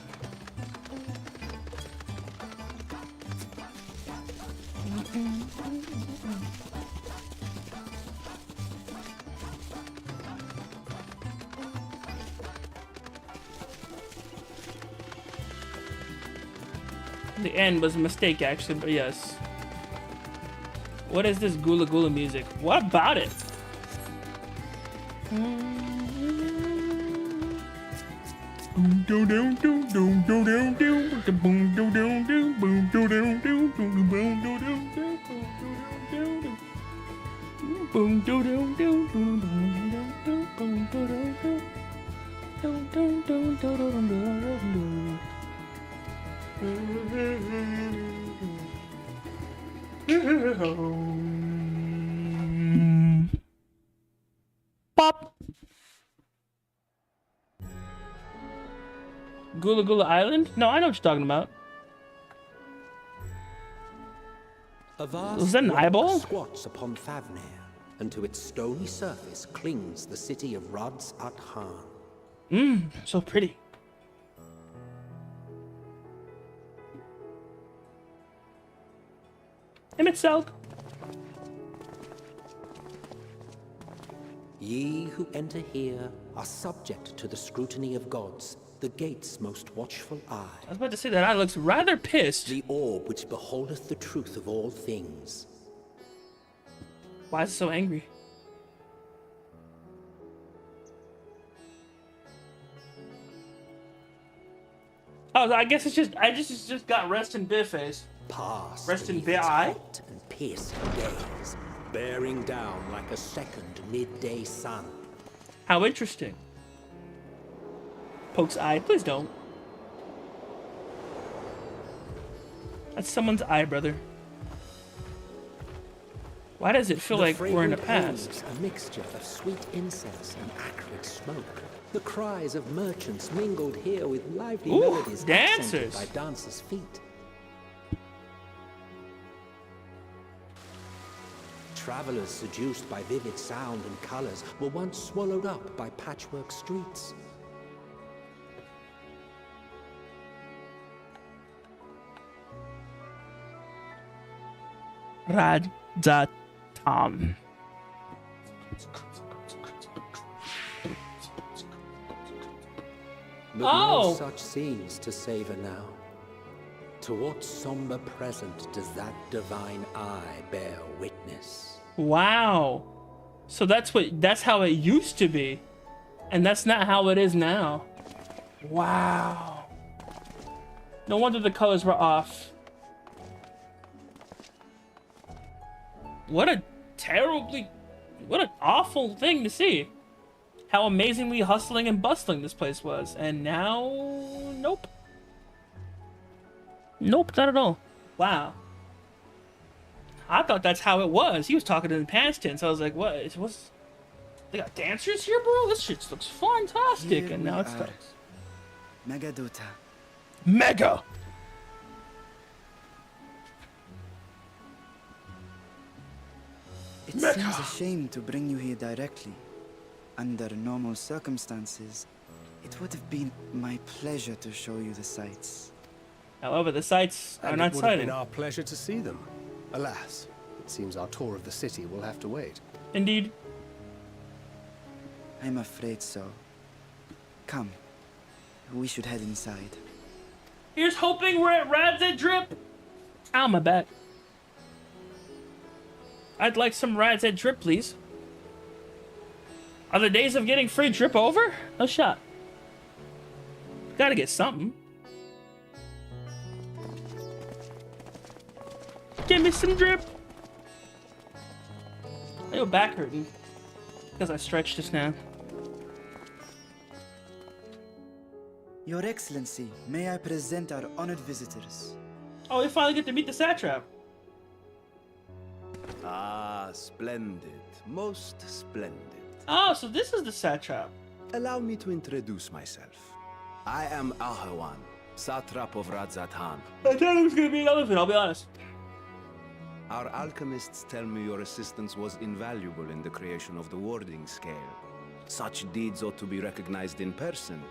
The end was a mistake, actually, but yes. What is this Gula Gula music? What about it? Pop. Gula Gula Island? No, I know what you're talking about. A vast Was that an rock eyeball? squats upon Thavnir, and to its stony surface clings the city of Rads at Han. So pretty. Emmett Selk. Ye who enter here are subject to the scrutiny of gods, the gate's most watchful eye. I was about to say that eye looks rather pissed. The orb which beholdeth the truth of all things. Why is it so angry? Oh, I guess it's just got rest in beer face. Past Rest in beneath beer its eye. hot and piercing gaze, bearing down like a second midday sun. How interesting. Pokes eye. Please don't. That's someone's eye, brother. Why does it feel like we're in the past? Oils, a mixture of sweet incense and acrid smoke. The cries of merchants mingled here with lively Ooh, melodies accented dancers. by dancers' feet. Travelers seduced by vivid sound and colors were once swallowed up by patchwork streets. Radzatam. But no such scenes to savor now. To what somber present does that divine eye bear witness? Wow. So that's how it used to be. And that's not how it is now. Wow. No wonder the colors were off. What an awful thing to see. How amazingly hustling and bustling this place was. And now, nope. Nope, not at all. Wow. I thought that's how it was. He was talking in the past tense. I was like, what? They got dancers here, bro? This shit looks fantastic. Here and now we it's are. stuck. Megadota. Mega! It seems a shame to bring you here directly. Under normal circumstances, it would have been my pleasure to show you the sights. However, the sights are And not it would have sighted. been our pleasure to see them. Alas, it seems our tour of the city will have to wait. Indeed. I'm afraid so. Come, we should head inside. Here's hoping we're at Radz Drip. Ow, my back. I'd like some Radz Drip, please. Are the days of getting free drip over? No shot. Gotta get something. Give me some drip. My back hurting because I stretched just now. Your Excellency, may I present our honored visitors? Oh, we finally get to meet the satrap. Ah, splendid. Most splendid. Oh, so this is the satrap. Allow me to introduce myself. I am Ahawan, satrap of Radzatan. I thought it was gonna be an elephant, I'll be honest. Our alchemists tell me your assistance was invaluable in the creation of the warding scale. Such deeds ought to be recognized in person.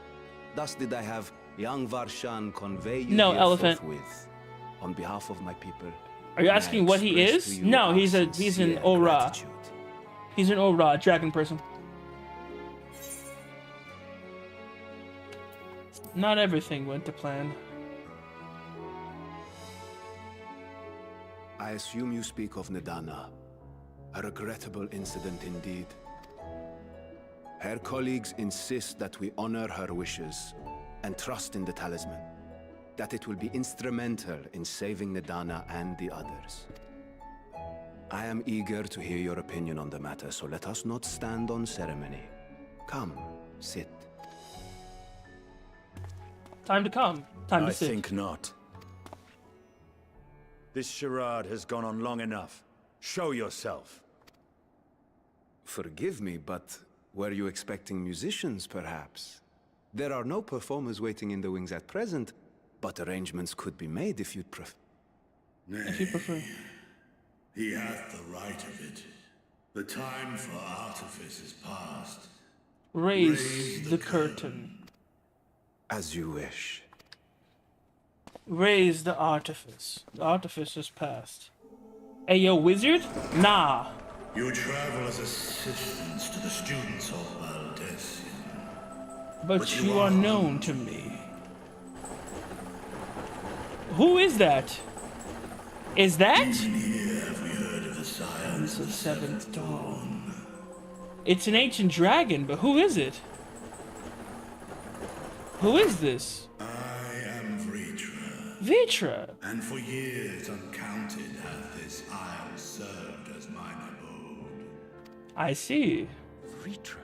Thus did I have young Varshan convey you No, here elephant. forthwith. On behalf of my people. Are you may I asking what he express is? to you No, our he's an sincere Ora. gratitude. He's an Ora, dragon person. Not everything went to plan. I assume you speak of Nadana. A regrettable incident indeed. Her colleagues insist that we honor her wishes and trust in the talisman, that it will be instrumental in saving Nadana and the others. I am eager to hear your opinion on the matter, so let us not stand on ceremony. Come, sit. Time to come. Time to sit. I think not. This charade has gone on long enough. Show yourself. Forgive me, but were you expecting musicians, perhaps? There are no performers waiting in the wings at present, but arrangements could be made if you'd prefer. If you prefer. He hath the right of it. The time for artifice is past. Raise the curtain. As you wish. Raise the artifice. The artifice is past. Hey, yo, wizard? Nah. You travel as assistants to the students of Baldessian. But you are known to me. Who is that? Is that? Even here have we heard of the science of the seventh dawn. It's an ancient dragon, but who is it? Who is this? I am Vritra. Vritra? And for years uncounted hath this isle served as mine abode. I see. Vritra.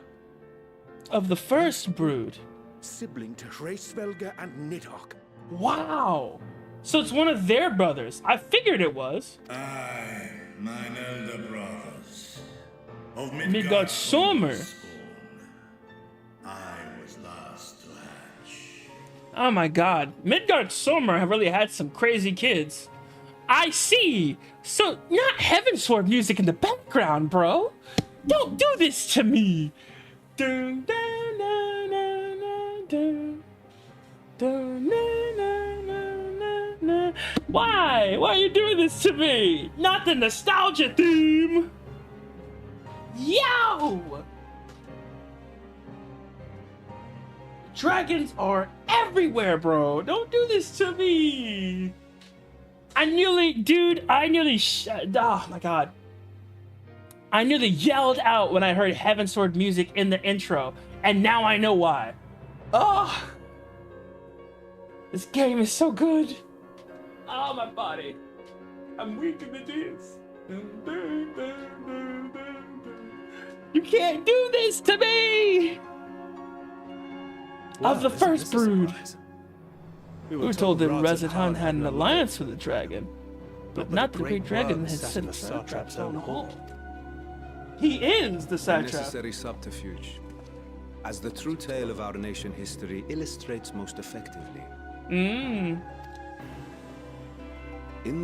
Of the first brood. Sibling to Hraesvelga and Nidhogg. Wow. So it's one of their brothers. I figured it was. I, mine elder brothers, of Midgard Sommer. I was last to hatch. Oh my god. Midgard Sommer have really had some crazy kids. I see. So not Heavensward music in the background, bro. Don't do this to me. Dun, dun, dun, dun, dun, dun. Dun, dun, dun, dun, dun, dun. Why? Why are you doing this to me? Not the nostalgia theme. Yo! Dragons are everywhere, bro. Don't do this to me. I nearly oh my god. I nearly yelled out when I heard Heavensward music in the intro, and now I know why. Oh! This game is so good. Oh, my body. I'm weak in the knees. You can't do this to me! Well, of the first brood. We were told that Rezaton had an alliance with the dragon, but not that the great dragon had sent the satrap's own home. He is the satrap. Necessary subterfuge, as the true tale of our nation history illustrates most effectively. In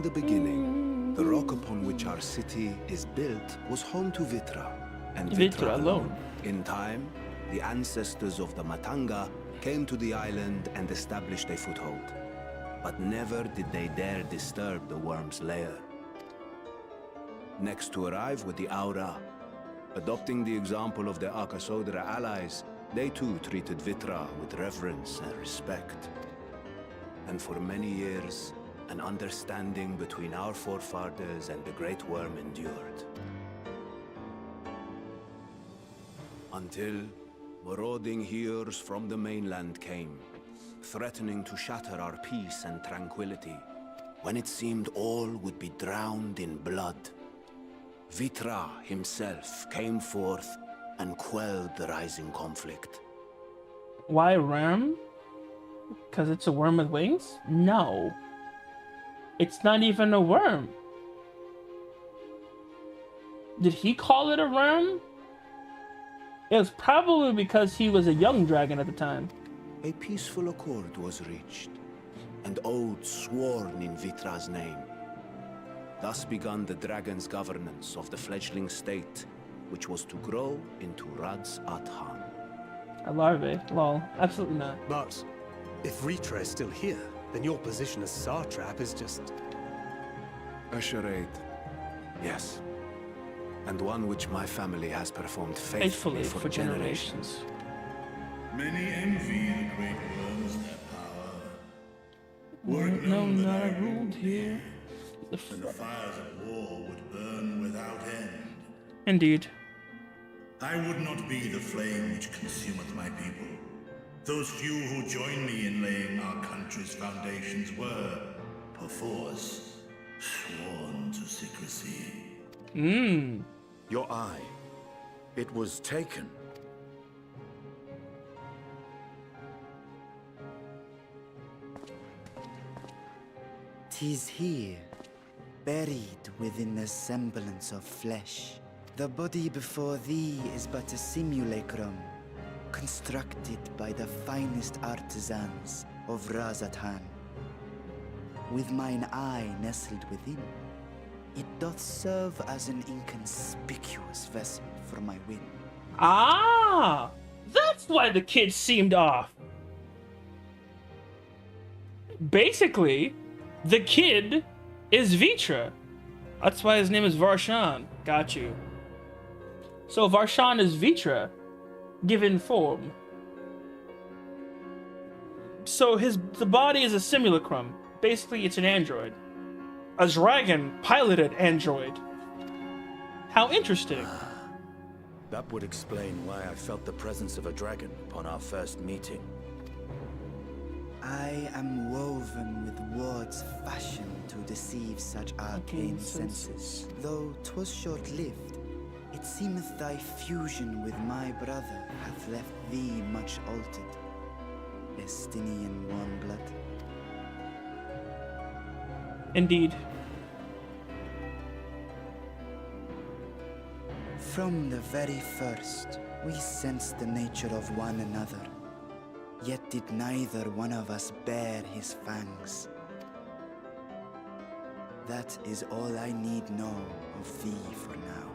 the beginning, the rock upon which our city is built was home to Vitra, and Vitra alone. In time, the ancestors of the Matanga came to the island and established a foothold. But never did they dare disturb the worm's lair. Next to arrive with the Aura, adopting the example of their Akasodra allies, they too treated Vitra with reverence and respect. And for many years, an understanding between our forefathers and the Great Worm endured. Until marauding heroes from the mainland came, threatening to shatter our peace and tranquility, when it seemed all would be drowned in blood. Vitra himself came forth and quelled the rising conflict. Why worm? Because it's a worm with wings? No. It's not even a worm. Did he call it a worm? It was probably because he was a young dragon at the time. A peaceful accord was reached, and oaths sworn in Vitra's name. Thus began the dragon's governance of the fledgling state, which was to grow into Radz Athan. A larvae? Lol. Absolutely not. But if Vritra is still here, then your position as satrap is just... a charade. Yes. And one which my family has performed faithfully for generations. Many envy the great worms their power. Weren't known that I ruled here. and the fires of war would burn without end. Indeed. I would not be the flame which consumeth my people. Those few who joined me in laying our country's foundations were, perforce, sworn to secrecy. Your eye. It was taken. "'Tis here, buried within the semblance of flesh. The body before thee is but a simulacrum, constructed by the finest artisans of Razathan. With mine eye nestled within, it doth serve as an inconspicuous vessel for my whim." Ah! That's why the kid seemed off. Basically, the kid is Vitra. That's why his name is Varshan. Got you. So Varshan is Vitra, given form. So the body is a simulacrum. Basically, it's an android. A dragon-piloted android. How interesting. That would explain why I felt the presence of a dragon upon our first meeting. I am woven with words fashioned to deceive such arcane senses. Though 'twas short-lived, it seemeth thy fusion with my brother hath left thee much altered. Destiny in warm blood. Indeed. From the very first, we sensed the nature of one another. Yet did neither one of us bare his fangs. That is all I need know of thee for now.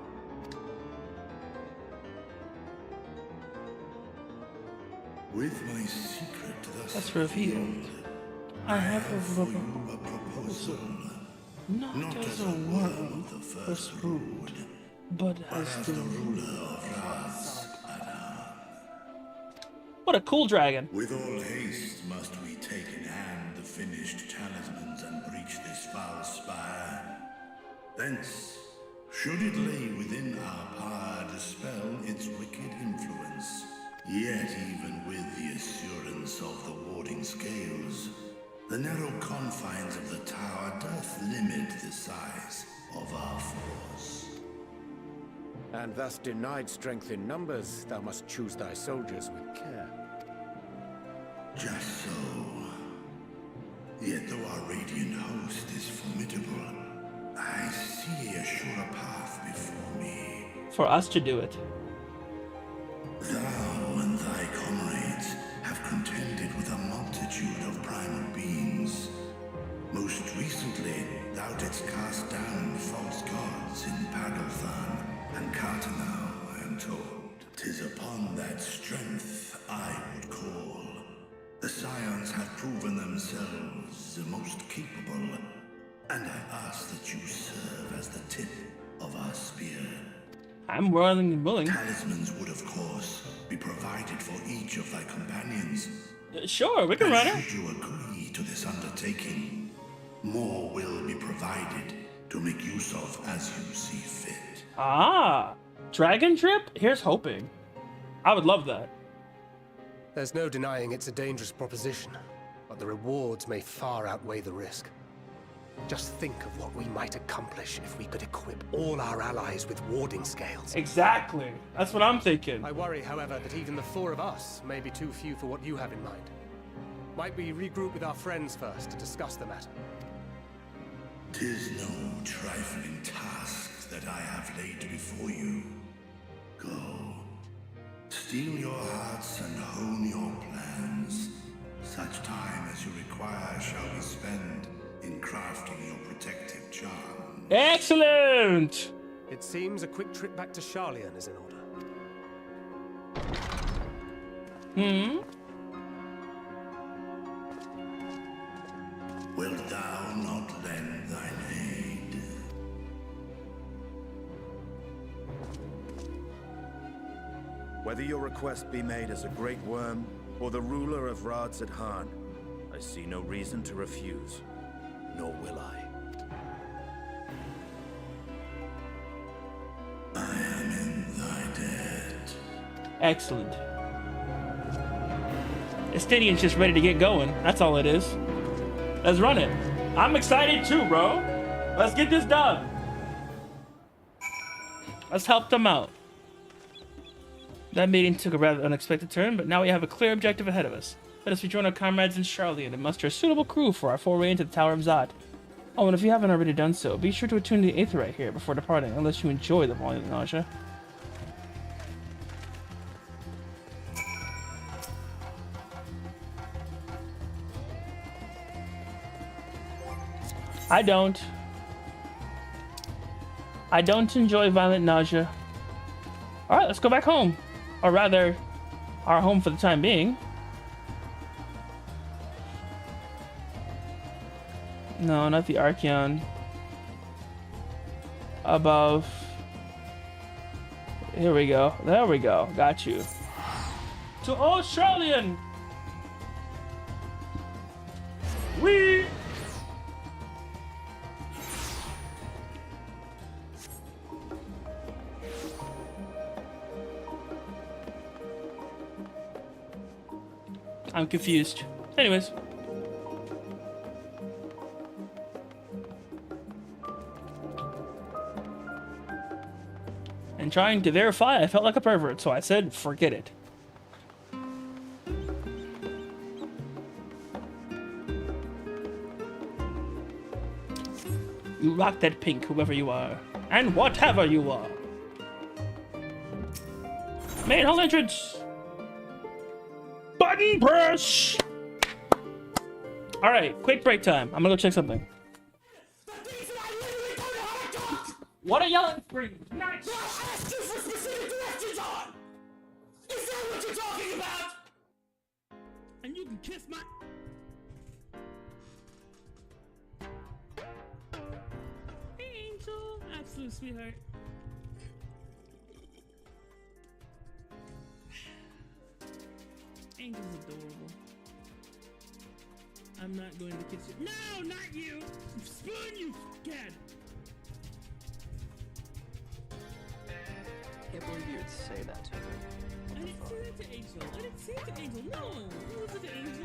With my secret thus That's revealed. I have a proposal. Not as a worm first brood, but as the ruler of Raz. What a cool dragon. With all haste must we take in hand the finished talismans and breach this foul spire. Thence, should it lay within our power, dispel its wicked influence. Yet even with the assurance of the warding scales, the narrow confines of the tower doth limit the size of our force. And thus denied strength in numbers, thou must choose thy soldiers with care. Just so. Yet though our radiant host is formidable, I see a surer path before me. For us to do it. Thou and thy comrades have contended with a multitude of primal beings. Most recently, thou didst cast down false gods in Pagalthan and Cartanau, I am told. 'Tis upon that strength I would call. The Scions have proven themselves the most capable, and I ask that you serve as the tip of our spear. I'm willing and willing. Talismans would, of course, be provided for each of thy companions. Sure, we can run it. Should you agree to this undertaking, more will be provided to make use of as you see fit. Ah, dragon trip? Here's hoping. I would love that. There's no denying it's a dangerous proposition, but the rewards may far outweigh the risk. Just think of what we might accomplish if we could equip all our allies with warding scales. Exactly. That's what I'm thinking. I worry, however, that even the four of us may be too few for what you have in mind. Might we regroup with our friends first to discuss the matter? 'Tis no trifling task that I have laid before you. Go. Steel your hearts and hone your plans. Such time as you require shall we spend in crafting your protective charm. Excellent! It seems a quick trip back to Charlian is in order. Wilt thou not lend thine aid? Whether your request be made as a great worm or the ruler of Razathan, I see no reason to refuse, nor will I. Excellent. Estinian's just ready to get going. That's all it is. Let's run it. I'm excited too, bro. Let's get this done. Let's help them out. That meeting took a rather unexpected turn, but now we have a clear objective ahead of us. Let us rejoin our comrades in Charlian and muster a suitable crew for our foray into the Tower of Zot. Oh, and if you haven't already done so, be sure to attune to the Aetheryte here before departing, unless you enjoy the violent nausea. I don't enjoy violent nausea. Alright, let's go back home. Or rather, our home for the time being. No, not the Archeon. Above. Here we go. There we go. Got you. To Australian! Wee! I'm confused. Anyways. And trying to verify, I felt like a pervert, so I said, forget it. You rock that pink, whoever you are. And whatever you are. Main hall entrance! Button press! Alright, quick break time. I'm gonna go check something. What are yelling for? Nice! I asked you for specific directions on! Is that what you're talking about? And you can kiss my... Hey, Angel. Absolute sweetheart. Angel's adorable. I'm not going to kiss you. No, not you! Spoon, you scared! I can't believe you would say that to me. I didn't say that to Angel. I didn't say it to Angel. No, it wasn't to Angel.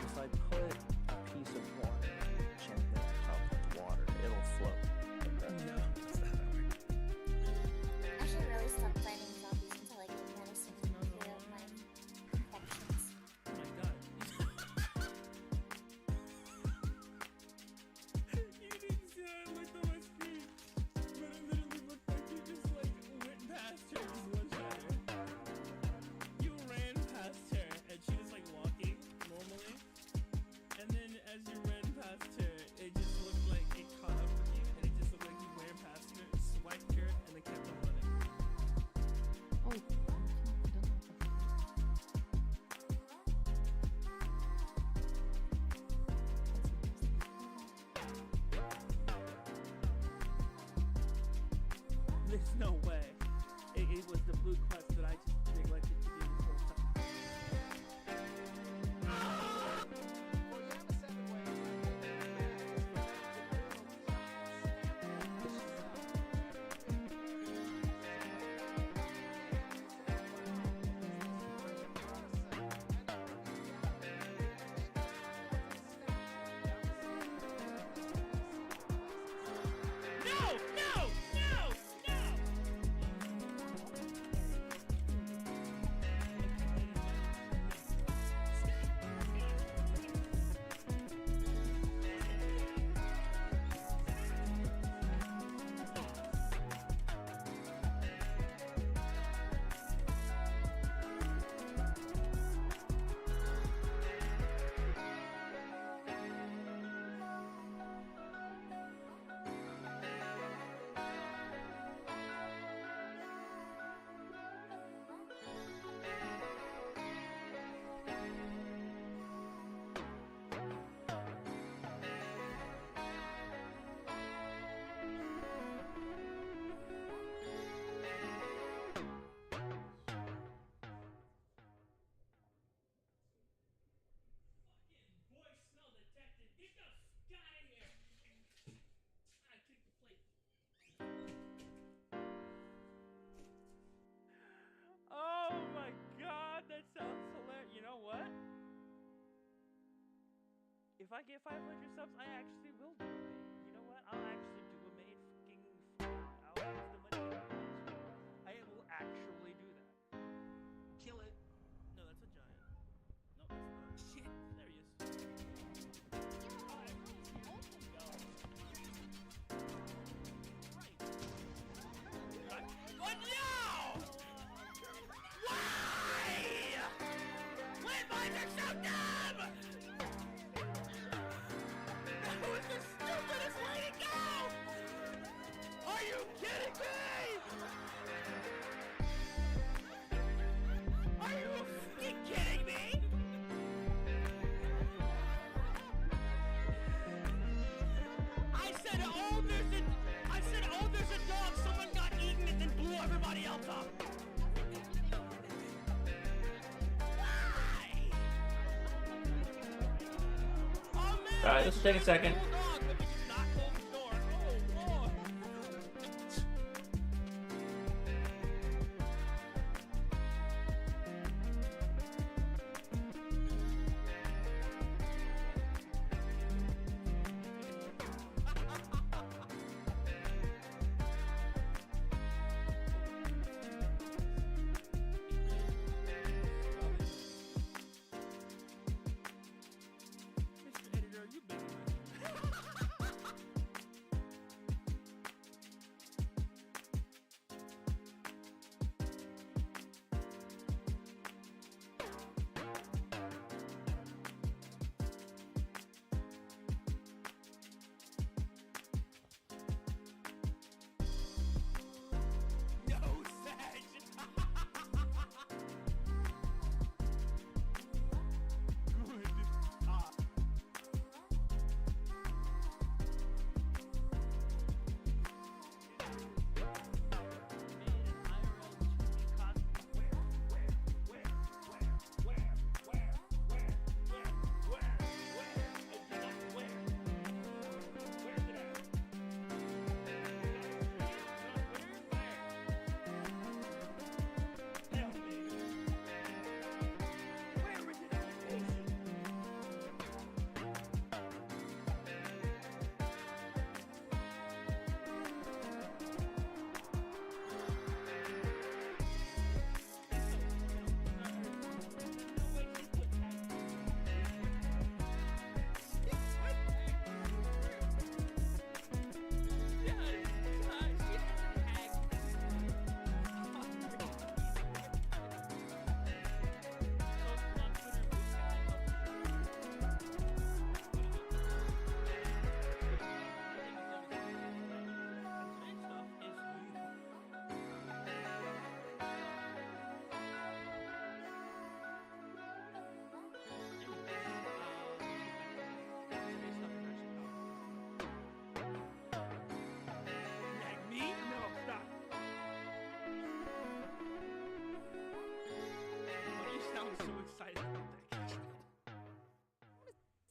If I put a piece of water gently on top of the water, it'll float. No, it's not that way. I should really stop planning zombies until I get medicine to clear up my infections. Oh my god. You didn't see how I looked on my screen, but it literally looked like you just like went past her just one shot her. You ran past her and she was like walking normally, and then as you ran past her, it just looked like it caught up with you, and it just looked like you ran past her, swiped her, and then kept on running. There's no way. It was the blue quest that I just neglected to do this whole time. No! No! No! No! If I get 500 subs, I actually will do a maid. You know what? I'll actually do a maid fucking I'll use the money. I will actually do that. Kill it. No, that's a giant. No, that's not. Shit. There he is. What? No! Why? Why are so dumb? That was the stupidest way to go! Are you kidding me? Are you fucking kidding me? I said, oh, there's a dog. Someone got eaten and then blew everybody else up. Alright, this will take a second.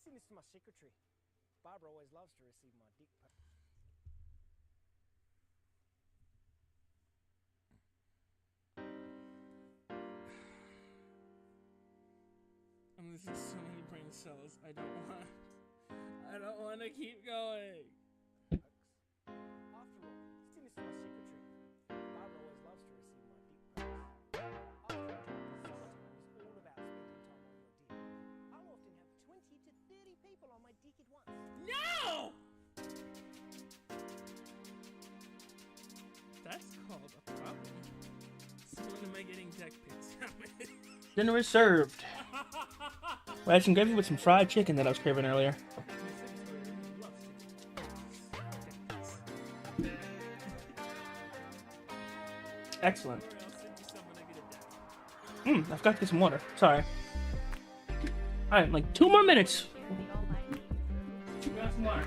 Send this to my secretary. Barbara always loves to receive my dick pic. I'm losing so many brain cells. I don't want to keep going. After all, send this to my secretary. Barbara always loves to receive my dick pics. After all, solitaire is all about spending time on your dick. I'll often have 20 to 30 people on my dick at once. No! That's called a problem. So when am I getting deck pics? Dinner is served. I had some gravy with some fried chicken that I was craving earlier. Excellent. I've got to get some water. Sorry. Alright, like 2 more minutes. Grab some water.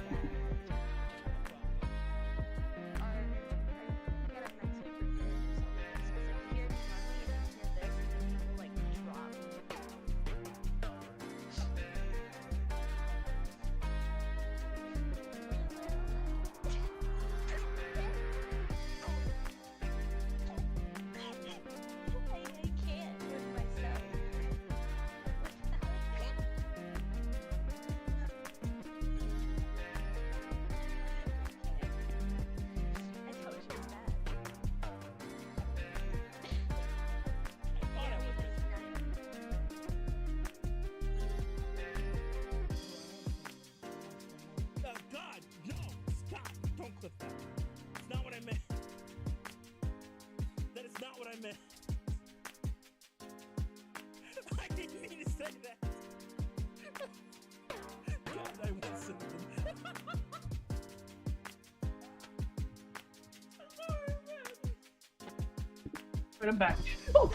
Right, I'm back. Ooh.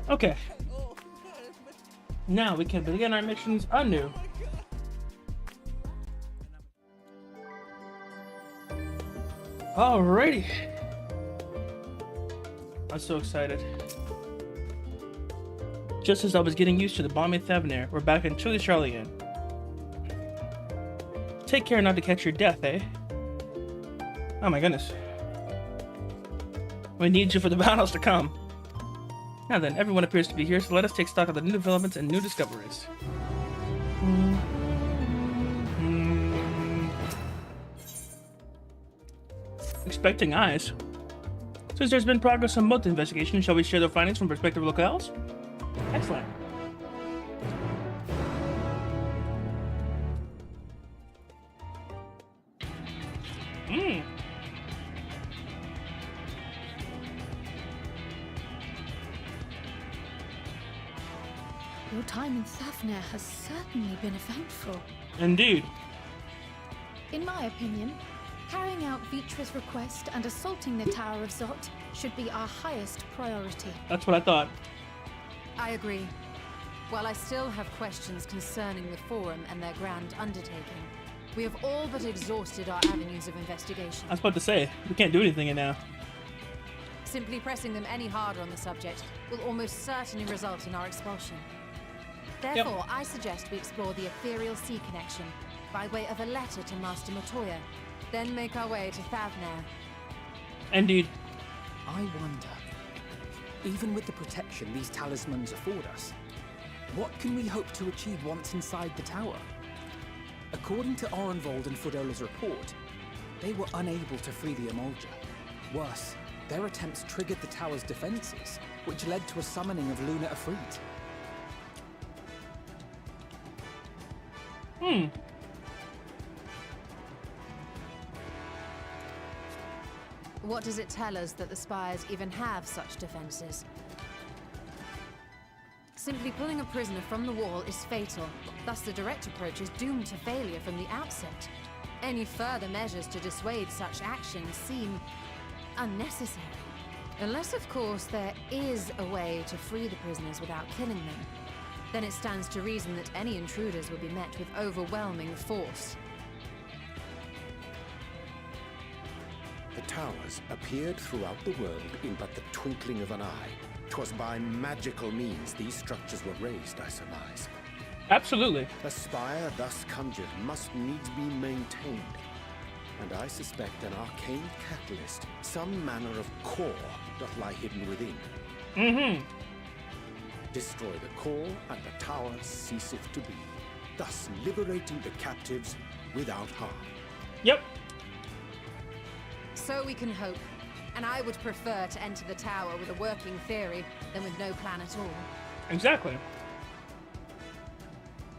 Okay. Now we can begin our missions anew. Alrighty. I'm so excited. Just as I was getting used to the balmy Thavnair, we're back in Chili Charlie again. Take care not to catch your death, eh? Oh my goodness. We need you for the battles to come. Now then, everyone appears to be here, so let us take stock of the new developments and new discoveries. Expecting eyes. Since there's been progress on both investigations, shall we share the findings from prospective locales? Excellent. Your time in Thavnair has certainly been eventful. Indeed. In my opinion, carrying out Vitra's request and assaulting the Tower of Zot should be our highest priority. That's what I thought. I agree. While I still have questions concerning the Forum and their grand undertaking, we have all but exhausted our avenues of investigation. I was about to say, we can't do anything now. Simply pressing them any harder on the subject will almost certainly result in our expulsion. Therefore, I suggest we explore the ethereal sea connection by way of a letter to Master Matoya, then make our way to Thavnair. Indeed. I wonder, even with the protection these talismans afford us, what can we hope to achieve once inside the tower? According to Orenvold and Fudola's report, they were unable to free the Emolja. Worse, their attempts triggered the tower's defenses, which led to a summoning of Luna Afrit. What does it tell us that the Spires even have such defenses? Simply pulling a prisoner from the wall is fatal, thus the direct approach is doomed to failure from the outset. Any further measures to dissuade such actions seem unnecessary. Unless, of course, there is a way to free the prisoners without killing them. Then it stands to reason that any intruders will be met with overwhelming force. The towers appeared throughout the world in but the twinkling of an eye. 'Twas by magical means these structures were raised, I surmise. Absolutely. A spire thus conjured must needs be maintained. And I suspect an arcane catalyst, some manner of core, doth lie hidden within. Destroy the core, and the tower ceaseth to be, thus liberating the captives without harm. Yep. So we can hope. And I would prefer to enter the tower with a working theory than with no plan at all. Exactly.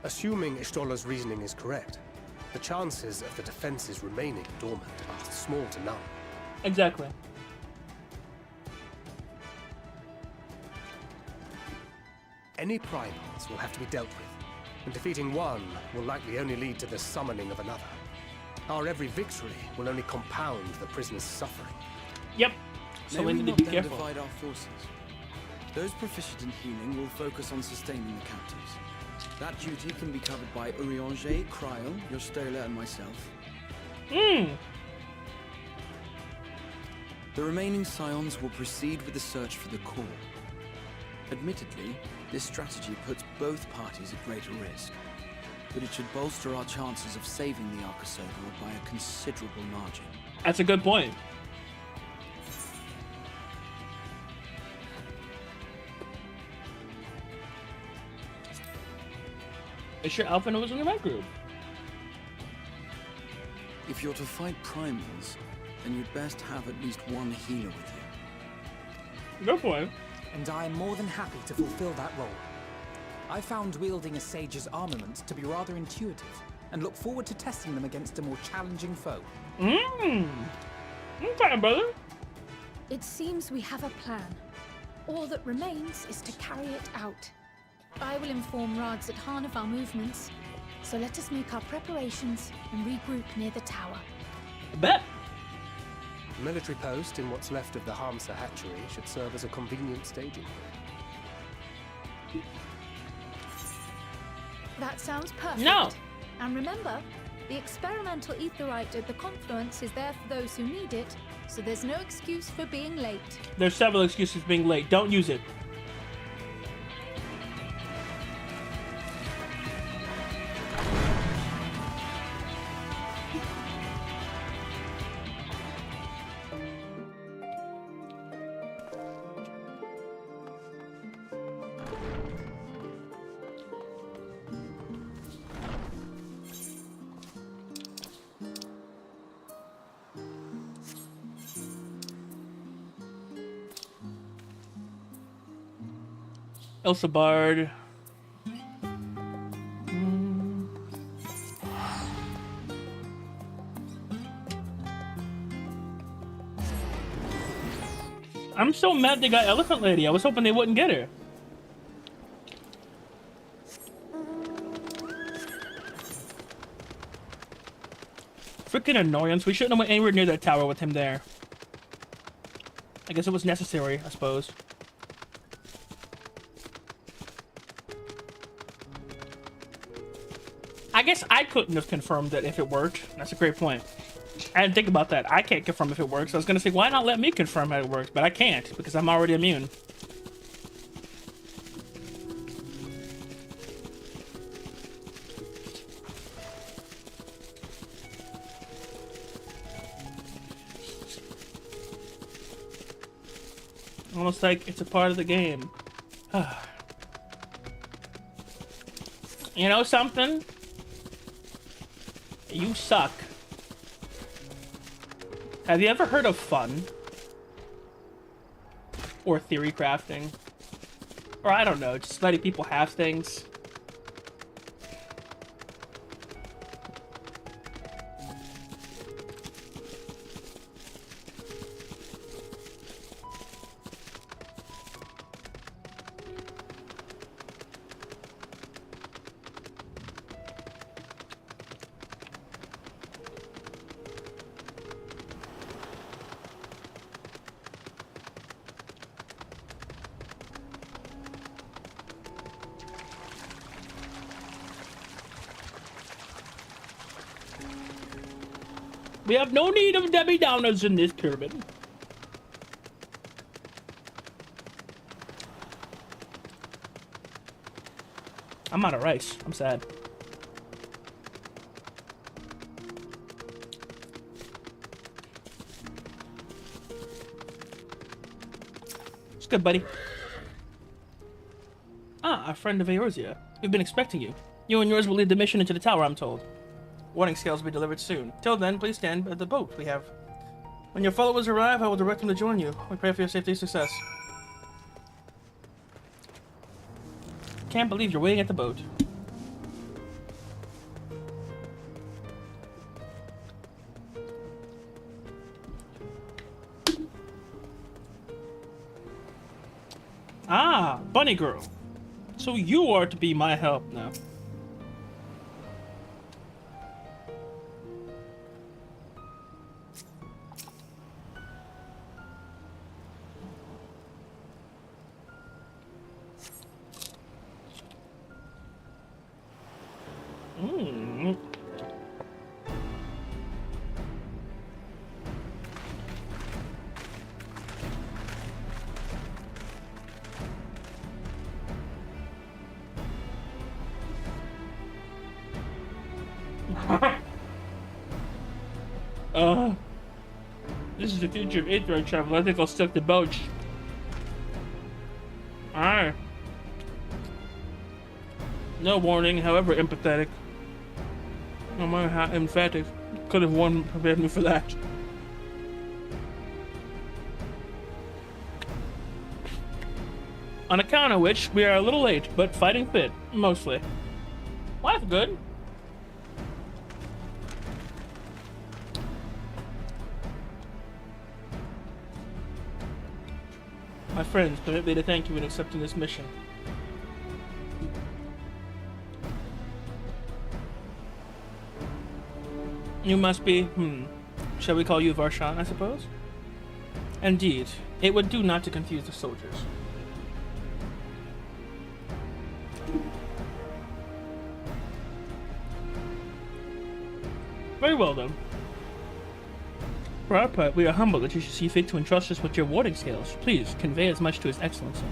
Assuming Ishtola's reasoning is correct, the chances of the defenses remaining dormant are small to none. Exactly. Any primals will have to be dealt with, and defeating one will likely only lead to the summoning of another. Our every victory will only compound the prisoner's suffering. Yep. So we need to be careful. Divide our forces. Those proficient in healing will focus on sustaining the captives. That duty can be covered by Urianger, Kryl, Yostola, and myself. The remaining scions will proceed with the search for the core. Admittedly, this strategy puts both parties at greater risk, but it should bolster our chances of saving the Arcosogor by a considerable margin. That's a good point. Make sure Alpha was in the right group. If you're to fight primals, then you'd best have at least one healer with you. Go for it. And I am more than happy to fulfill that role. I found wielding a sage's armament to be rather intuitive, and look forward to testing them against a more challenging foe. Okay, brother. It seems we have a plan. All that remains is to carry it out. I will inform Rads at Han of our movements, so let us make our preparations and regroup near the tower. I bet. A military post in what's left of the Hamsa hatchery should serve as a convenient staging. That sounds perfect. No. And remember, the experimental etherite at the confluence is there for those who need it, so there's no excuse for being late. There's several excuses for being late. Don't use it. Elsa Bard. I'm so mad they got Elephant Lady. I was hoping they wouldn't get her. Freaking annoyance. We shouldn't have went anywhere near that tower with him there. I guess it was necessary, I suppose. I guess I couldn't have confirmed it if it worked. That's a great point. I didn't think about that. I can't confirm if it works. I was going to say, why not let me confirm how it works? But I can't, because I'm already immune. Almost like it's a part of the game. You know something? You suck. Have you ever heard of fun? Or theory crafting? Or I don't know, just letting people have things? We have no need of Debbie Downers in this pyramid. I'm out of rice. I'm sad. It's good, buddy. Ah, a friend of Eorzea. We've been expecting you. You and yours will lead the mission into the tower, I'm told. Warning scales will be delivered soon. Till then, please stand by the boat we have. When your followers arrive, I will direct them to join you. We pray for your safety and success. Can't believe you're waiting at the boat. Ah, bunny girl. So you are to be my help now. This is the future of Aether travel. I think I'll stick to boats. Alright. No warning, however empathetic. No matter how emphatic. Could have one prepared me for that. On account of which, we are a little late, but fighting fit, mostly. Well, that's good. My friends, permit me to thank you in accepting this mission. You must be, shall we call you Varshan, I suppose? Indeed, it would do not to confuse the soldiers. Very well then. For our part, we are humbled that you should see fit to entrust us with your warding skills. Please, convey as much to His Excellency.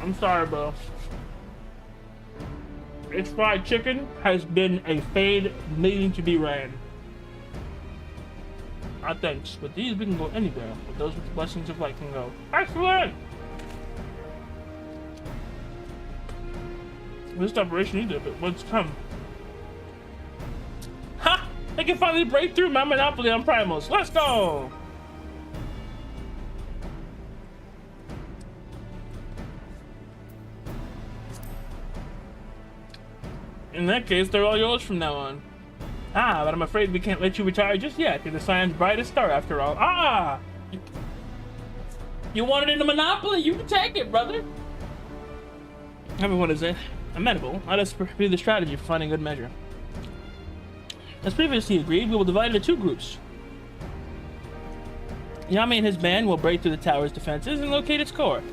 I'm sorry, bro. It's fried chicken has been a fade needing to be ran. Thanks, but these we can go anywhere. But those with the blessings of light can go. Excellent! This operation either, but what's come? Ha! I can finally break through my monopoly on primals. Let's go! In that case, they're all yours from now on. Ah, but I'm afraid we can't let you retire just yet. You're the Scion's brightest star after all. Ah! You want it in the Monopoly? You can take it, brother. Everyone is amenable. Let us review the strategy for finding good measure. As previously agreed, we will divide into two groups. Yami and his band will break through the tower's defenses and locate its core.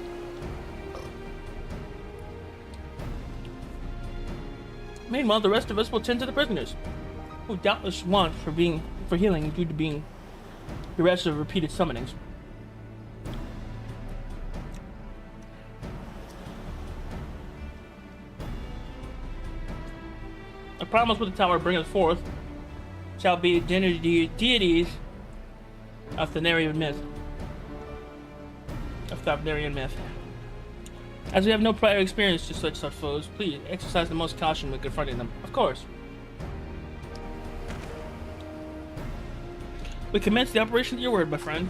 Meanwhile, the rest of us will tend to the prisoners, who doubtless want for healing due to being bereft of repeated summonings. A promise with the tower bringeth forth shall be deities of Thanarian myth. As we have no prior experience to such foes, please exercise the most caution when confronting them. Of course. We commence the operation at your word, my friend.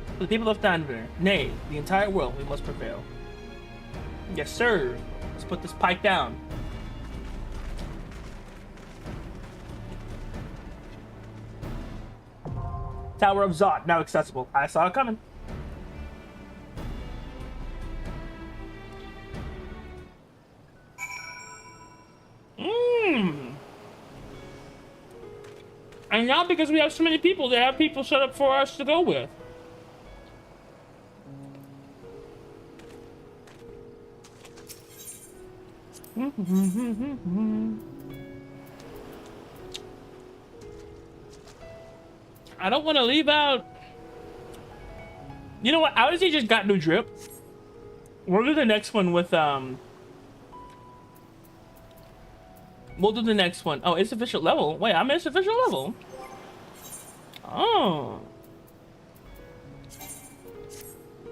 For the people of Thanver, nay, the entire world, we must prevail. Yes, sir. Let's put this pike down. Tower of Zot, now accessible. I saw it coming. And now because we have so many people, they have people set up for us to go with. I don't want to leave out. You know what? Odyssey just got new drip. We'll do the next one with We'll do the next one. Oh, it's official level. Wait, I'm at official level. Oh.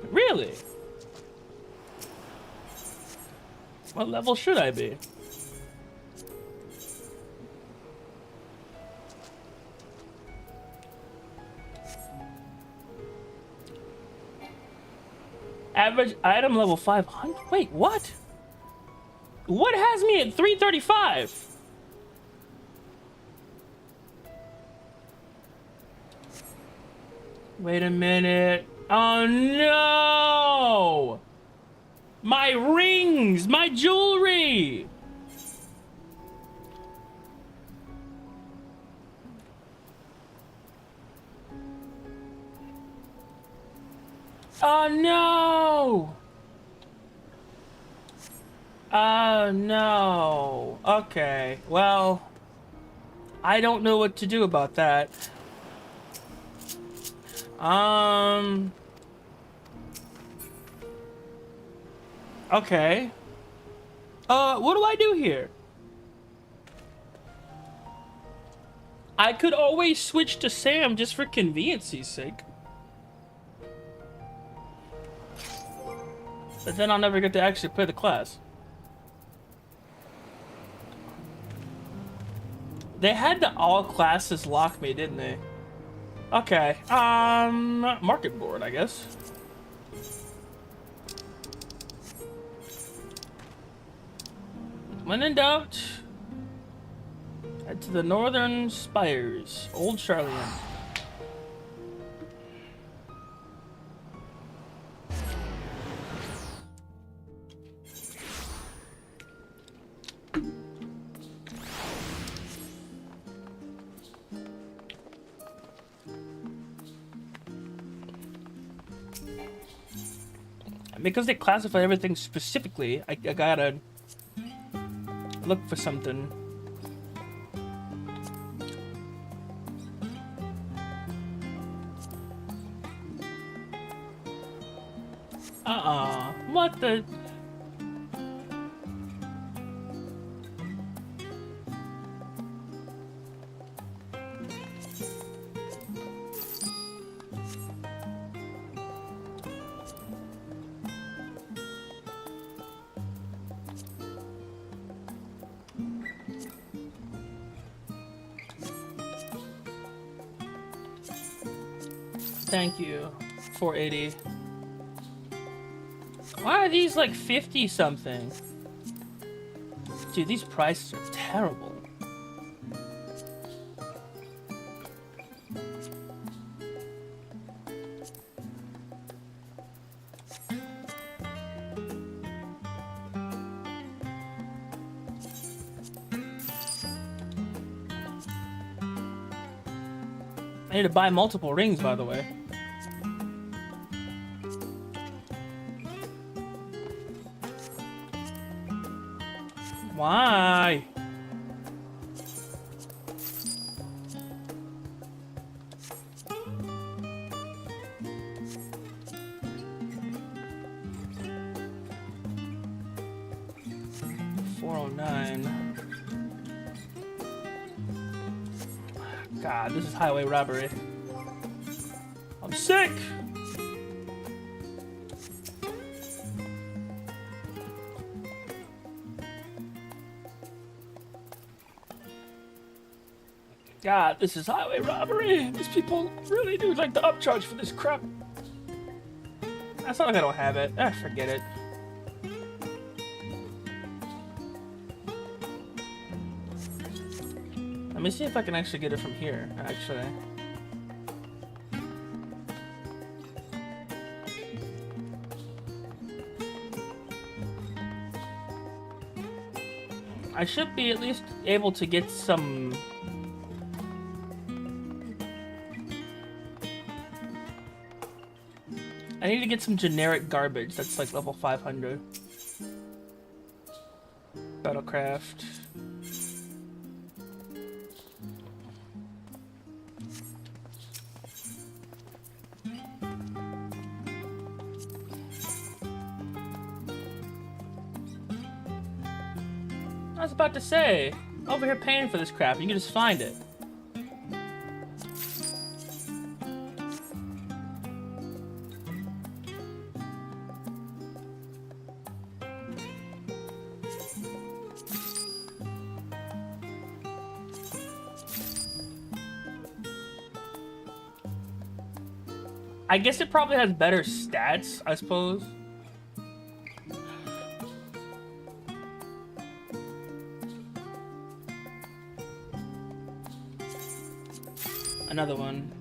Really? What level should I be? Average item level 500? Wait, what? What has me at 335? Wait a minute. Oh no! My rings! My jewelry! Oh no! Oh no. Okay, well, I don't know what to do about that. Okay. What do I do here? I could always switch to Sam just for convenience's sake. But then I'll never get to actually play the class. They had the all classes lock me, didn't they? Okay, market board, I guess. When in doubt, head to the northern spires, Old Charlian. Because they classify everything specifically, I gotta look for something. What the? Thank you. 480. Why are these like 50 something? Dude, these prices are terrible. I need to buy multiple rings, by the way. Why? God, this is highway robbery. I'm sick! God, this is highway robbery! These people really do like the upcharge for this crap. That's not like I don't have it. Ah, forget it. Let me see if I can actually get it from here, actually. I should be at least able to get some... I need to get some generic garbage that's like level 500. Battlecraft. I was about to say, over here paying for this crap, you can just find it. I guess it probably has better stats, I suppose. Another one.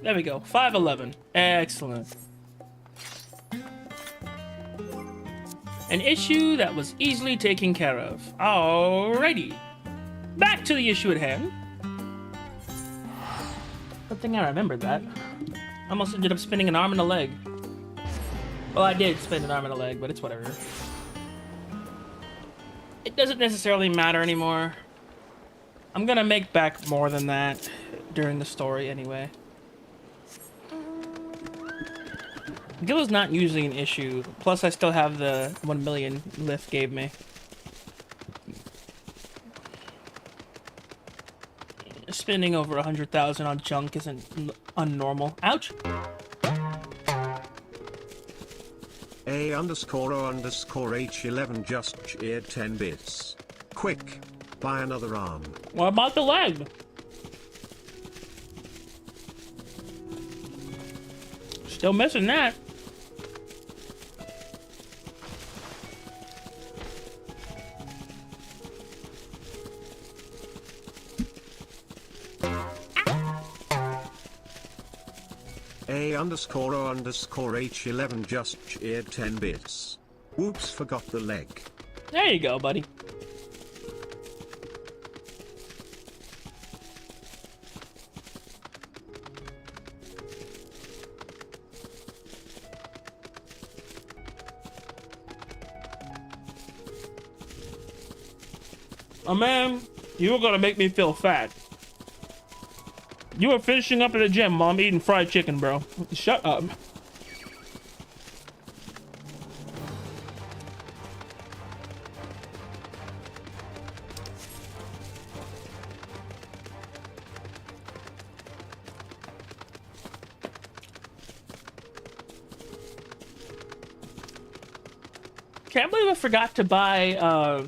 There we go. 511. Excellent. An issue that was easily taken care of. Alrighty. Back to the issue at hand. Good thing I remembered that. I almost ended up spinning an arm and a leg. Well, I did spin an arm and a leg, but it's whatever. It doesn't necessarily matter anymore. I'm gonna make back more than that during the story anyway. Gil's not usually an issue. Plus, I still have the 1 million Lift gave me. Spending over 100,000 on junk isn't unnormal. Ouch! A_O_H11 just cheered 10 bits. Quick, buy another arm. What about the leg? Still missing that. A_O_H11 just cheered 10 bits. Whoops, forgot the leg. There you go, buddy. Oh man, you were gonna make me feel fat. You were finishing up at the gym while I'm eating fried chicken, bro. Shut up. Can't believe I forgot to buy,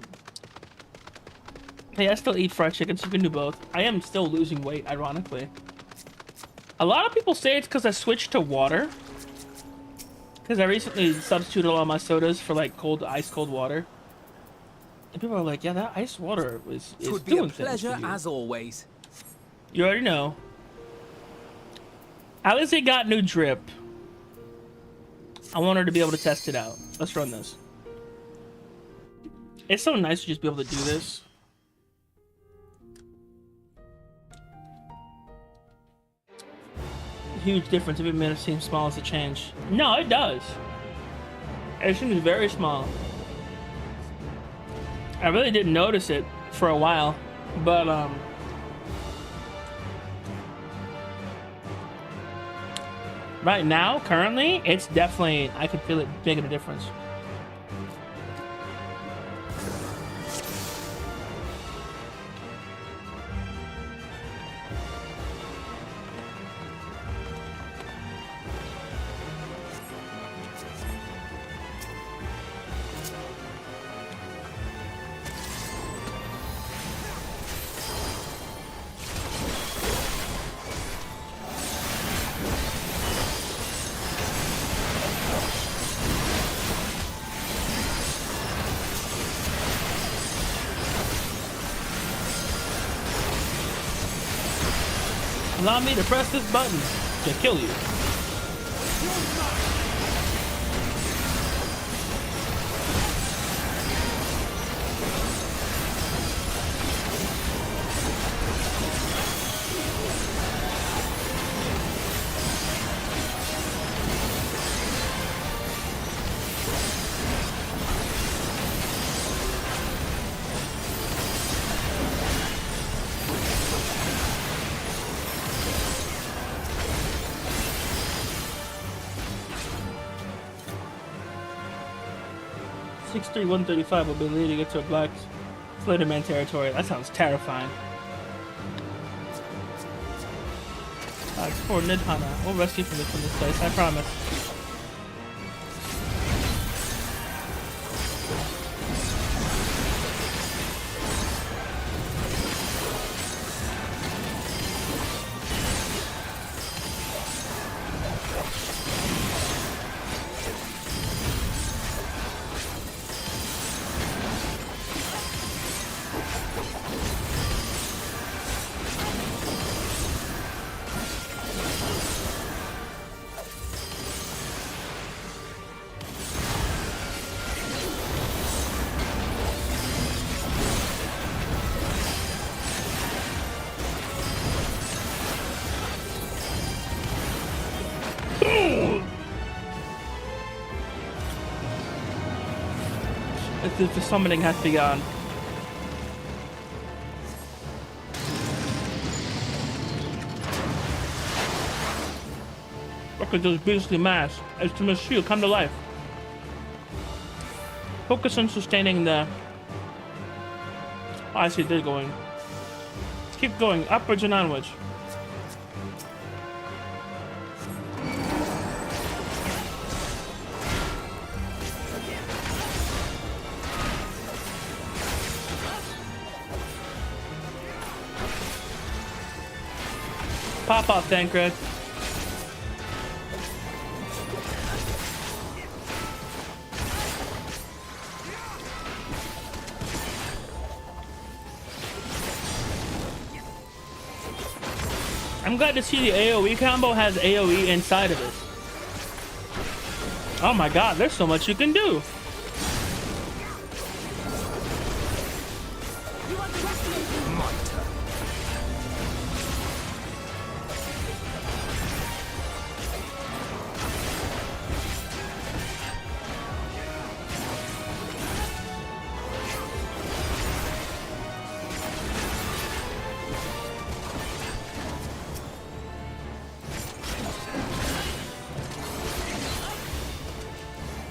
hey, I still eat fried chicken, so you can do both. I am still losing weight, ironically. A lot of people say it's because I switched to water. Because I recently substituted all my sodas for, like, ice cold water. And people are like, yeah, that ice water is Would be doing a pleasure things for you. as always. You already know. Alice got new drip. I want her to be able to test it out. Let's run this. It's so nice to just be able to do this. Huge difference if it may seem small as a change. No, it does. It seems very small. I really didn't notice it for a while, but right now, currently, it's definitely, I can feel it making a difference. Allow me to press this button to kill you. Three 135 will be leading it to a black Slenderman territory. That sounds terrifying. Explore Nidhana. We'll rescue from this place, I promise. The summoning has begun. Look at those beastly masks. It's to Miss Shield, come to life. Focus on sustaining the... Oh, I see they're going. Let's keep going, upwards and onwards. Pop off, Thancred. I'm glad to see the AoE combo has AoE inside of it. Oh my god, there's so much you can do.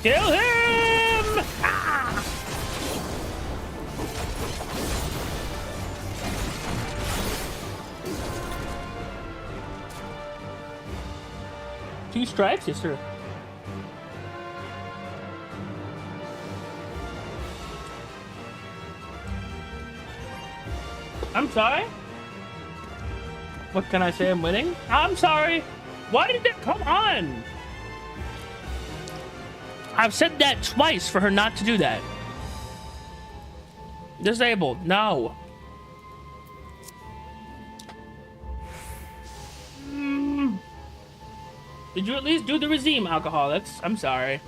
Kill him! Ah! 2 strikes? Yes, sir. I'm sorry? What can I say? I'm winning? I'm sorry. Why did that? Come on. I've said that twice for her not to do that. Disabled. No. Did you at least do the redeem, alcoholics? I'm sorry.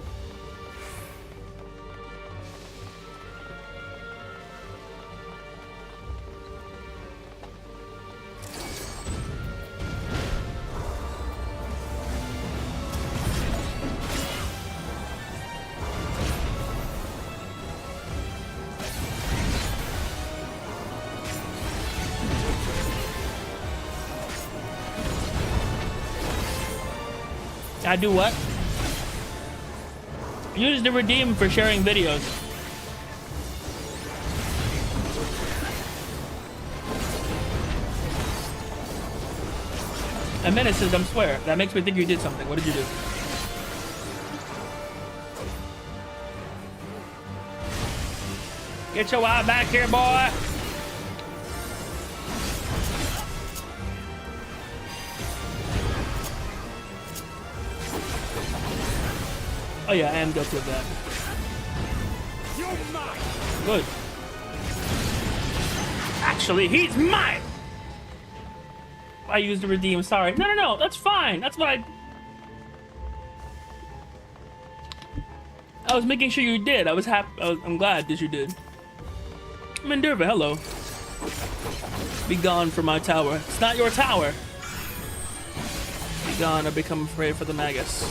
I do what? Use the redeem for sharing videos. A menaces, I swear. That makes me think you did something. What did you do? Get your eye back here, boy. Oh yeah, I am guilty of that. You're mine. Good. Actually, he's mine. I used the redeem. Sorry. No. That's fine. That's what I was making sure you did. I was happy. I'm glad that you did. Minerva, hello. Be gone from my tower. It's not your tower. Be gone or become afraid for the magus.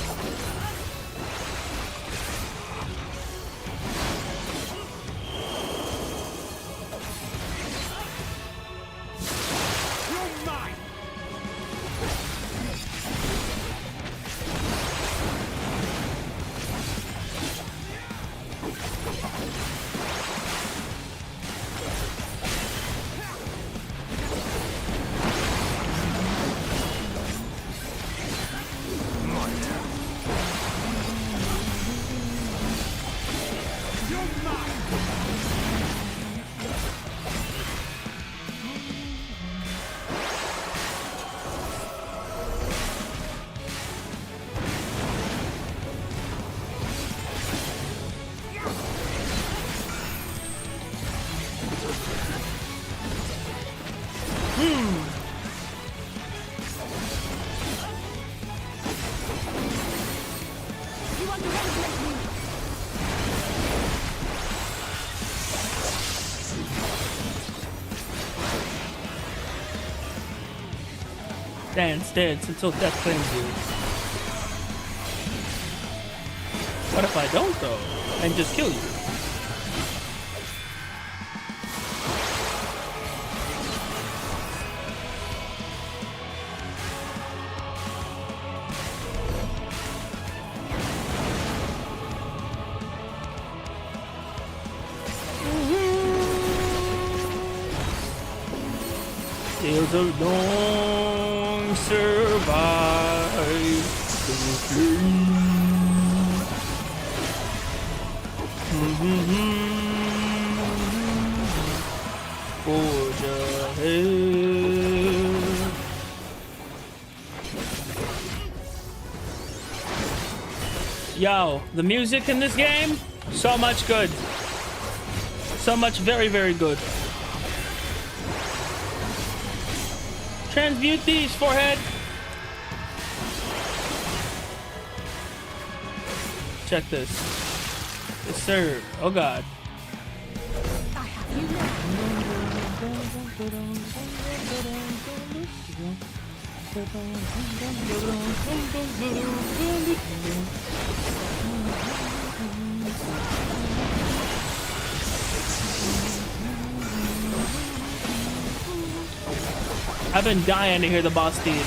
Dance until death claims you. What if I don't though? And just kill you? Tales of long survive the flame. Forge ahead. Yo, the music in this game, so much good. So much very, very good. Transmute these, forehead. Check this. Yes, sir. Oh God. I've been dying to hear the boss theme.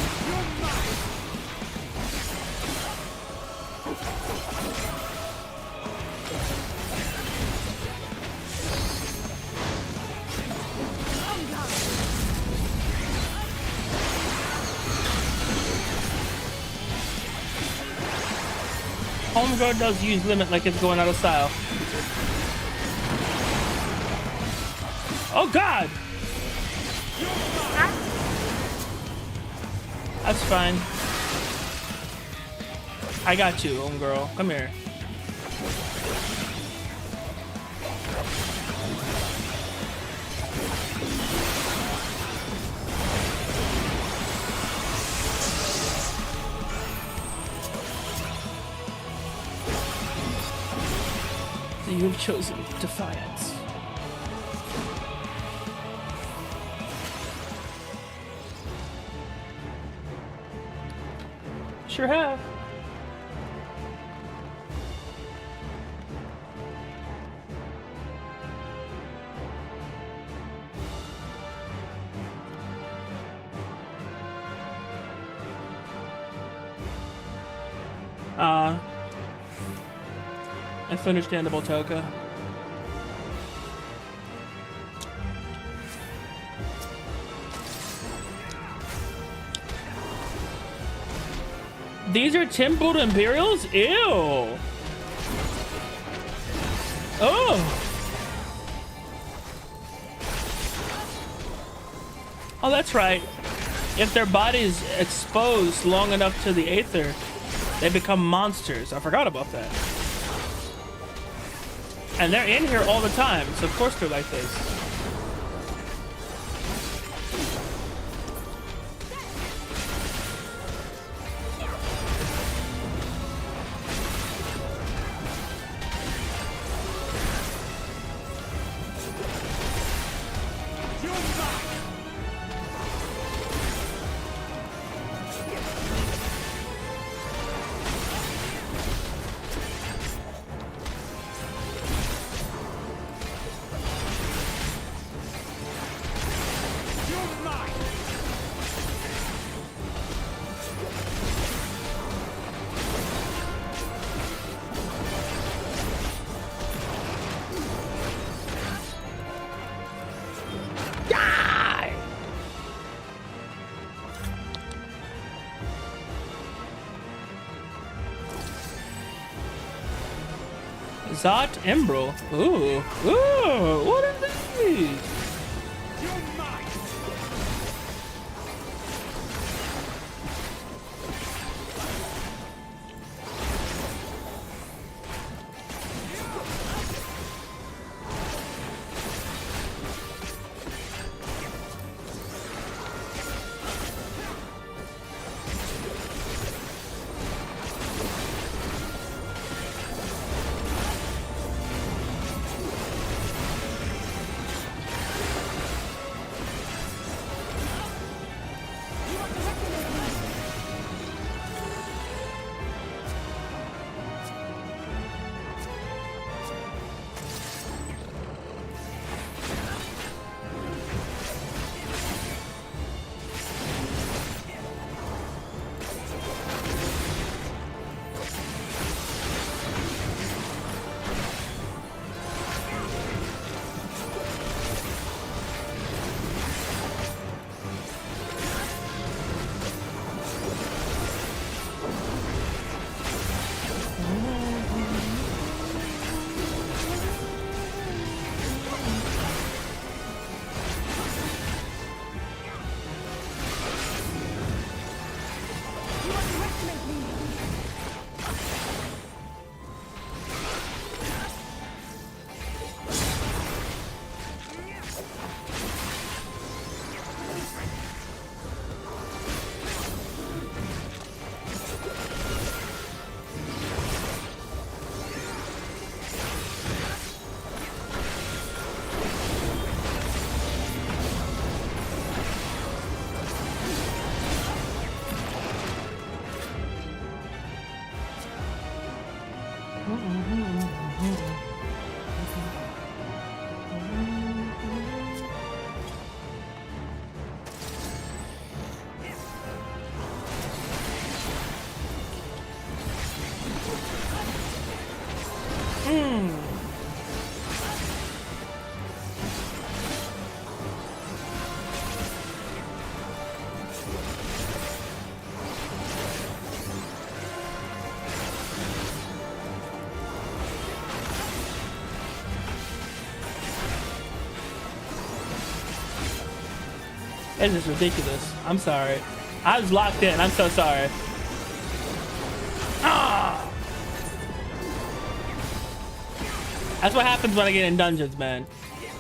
Homegirl does use limit like it's going out of style. Oh God! That's fine. I got you, homegirl. Come here. So you have chosen defiance. Sure have. That's understandable, Toka. These are templed Imperials? Ew. Oh. Oh, that's right. If their body's exposed long enough to the Aether, they become monsters. I forgot about that. And they're in here all the time, so of course they're like this. Zot Emerald. Ooh. Ooh. What are these? This is ridiculous. I'm sorry. I was locked in. I'm so sorry. Ah! That's what happens when I get in dungeons, man.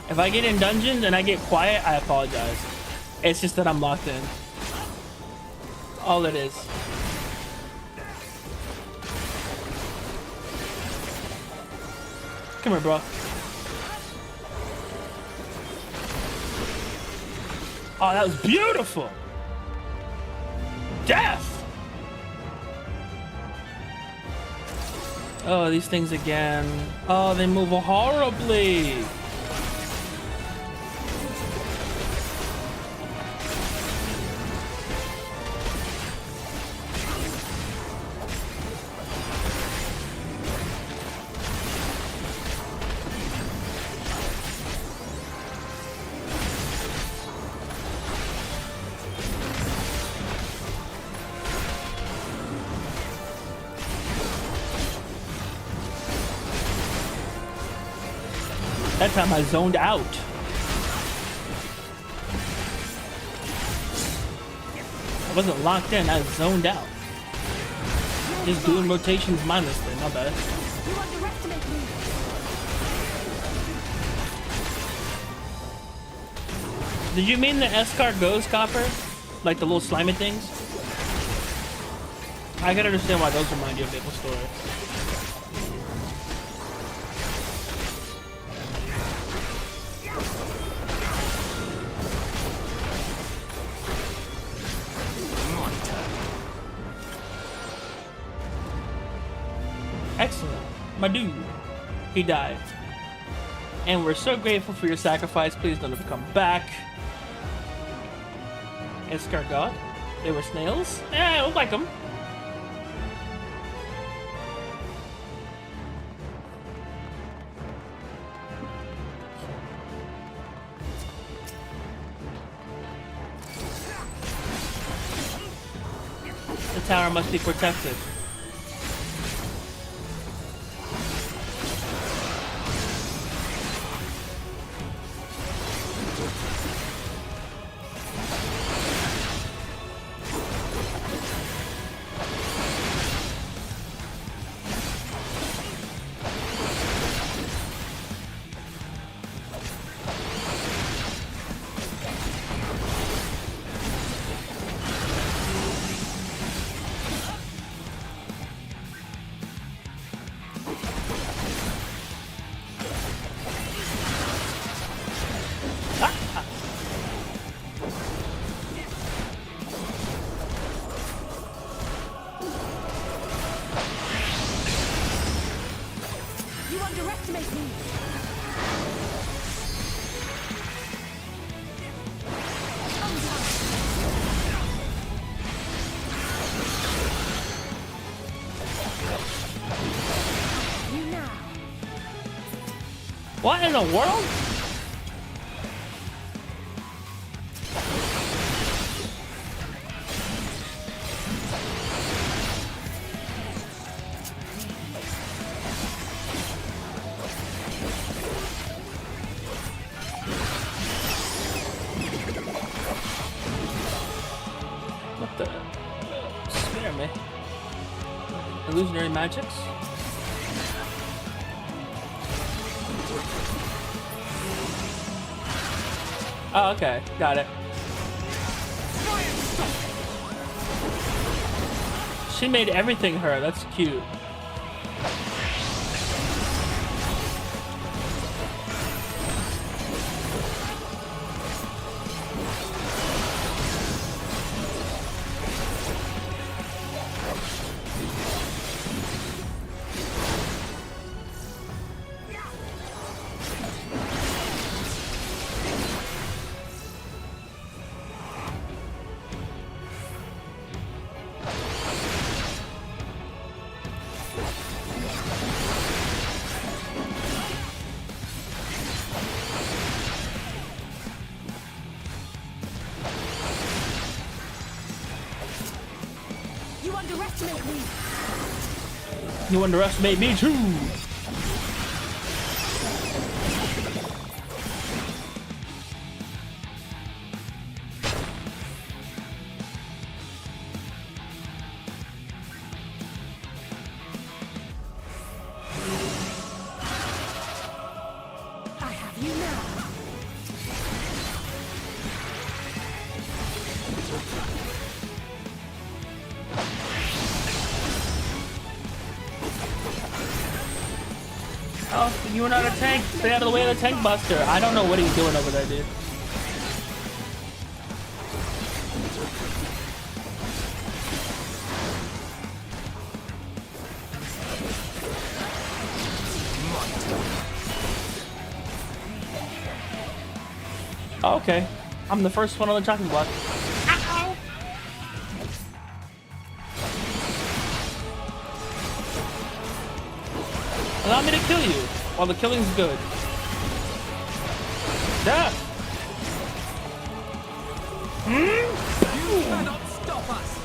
If I get in dungeons and I get quiet, I apologize. It's just that I'm locked in. All it is. Come here, bro. Oh, that was beautiful. Death. Oh, these things again. Oh, they move horribly. That time I zoned out. I wasn't locked in, I zoned out. Just doing rotations mindlessly, not bad. You underestimate me. Did you mean the escargots, Copper? Like the little slimy things? I can understand why those remind you of Maple Story. Excellent. My dude. He died. And we're so grateful for your sacrifice. Please don't ever come back. Escargot. They were snails? Yeah, I look like them. The tower must be protected. What in the world? What the? Spare me. Illusionary magics? Oh, okay. Got it. She made everything her. That's cute. You underestimate me too. Oh, you were not a tank. Stay out of the way of the tank buster. I don't know what he's doing over there, dude. Oh, okay. I'm the first one on the chopping block. Ow! Allow me to kill you while the killing's good. Death! You cannot stop us!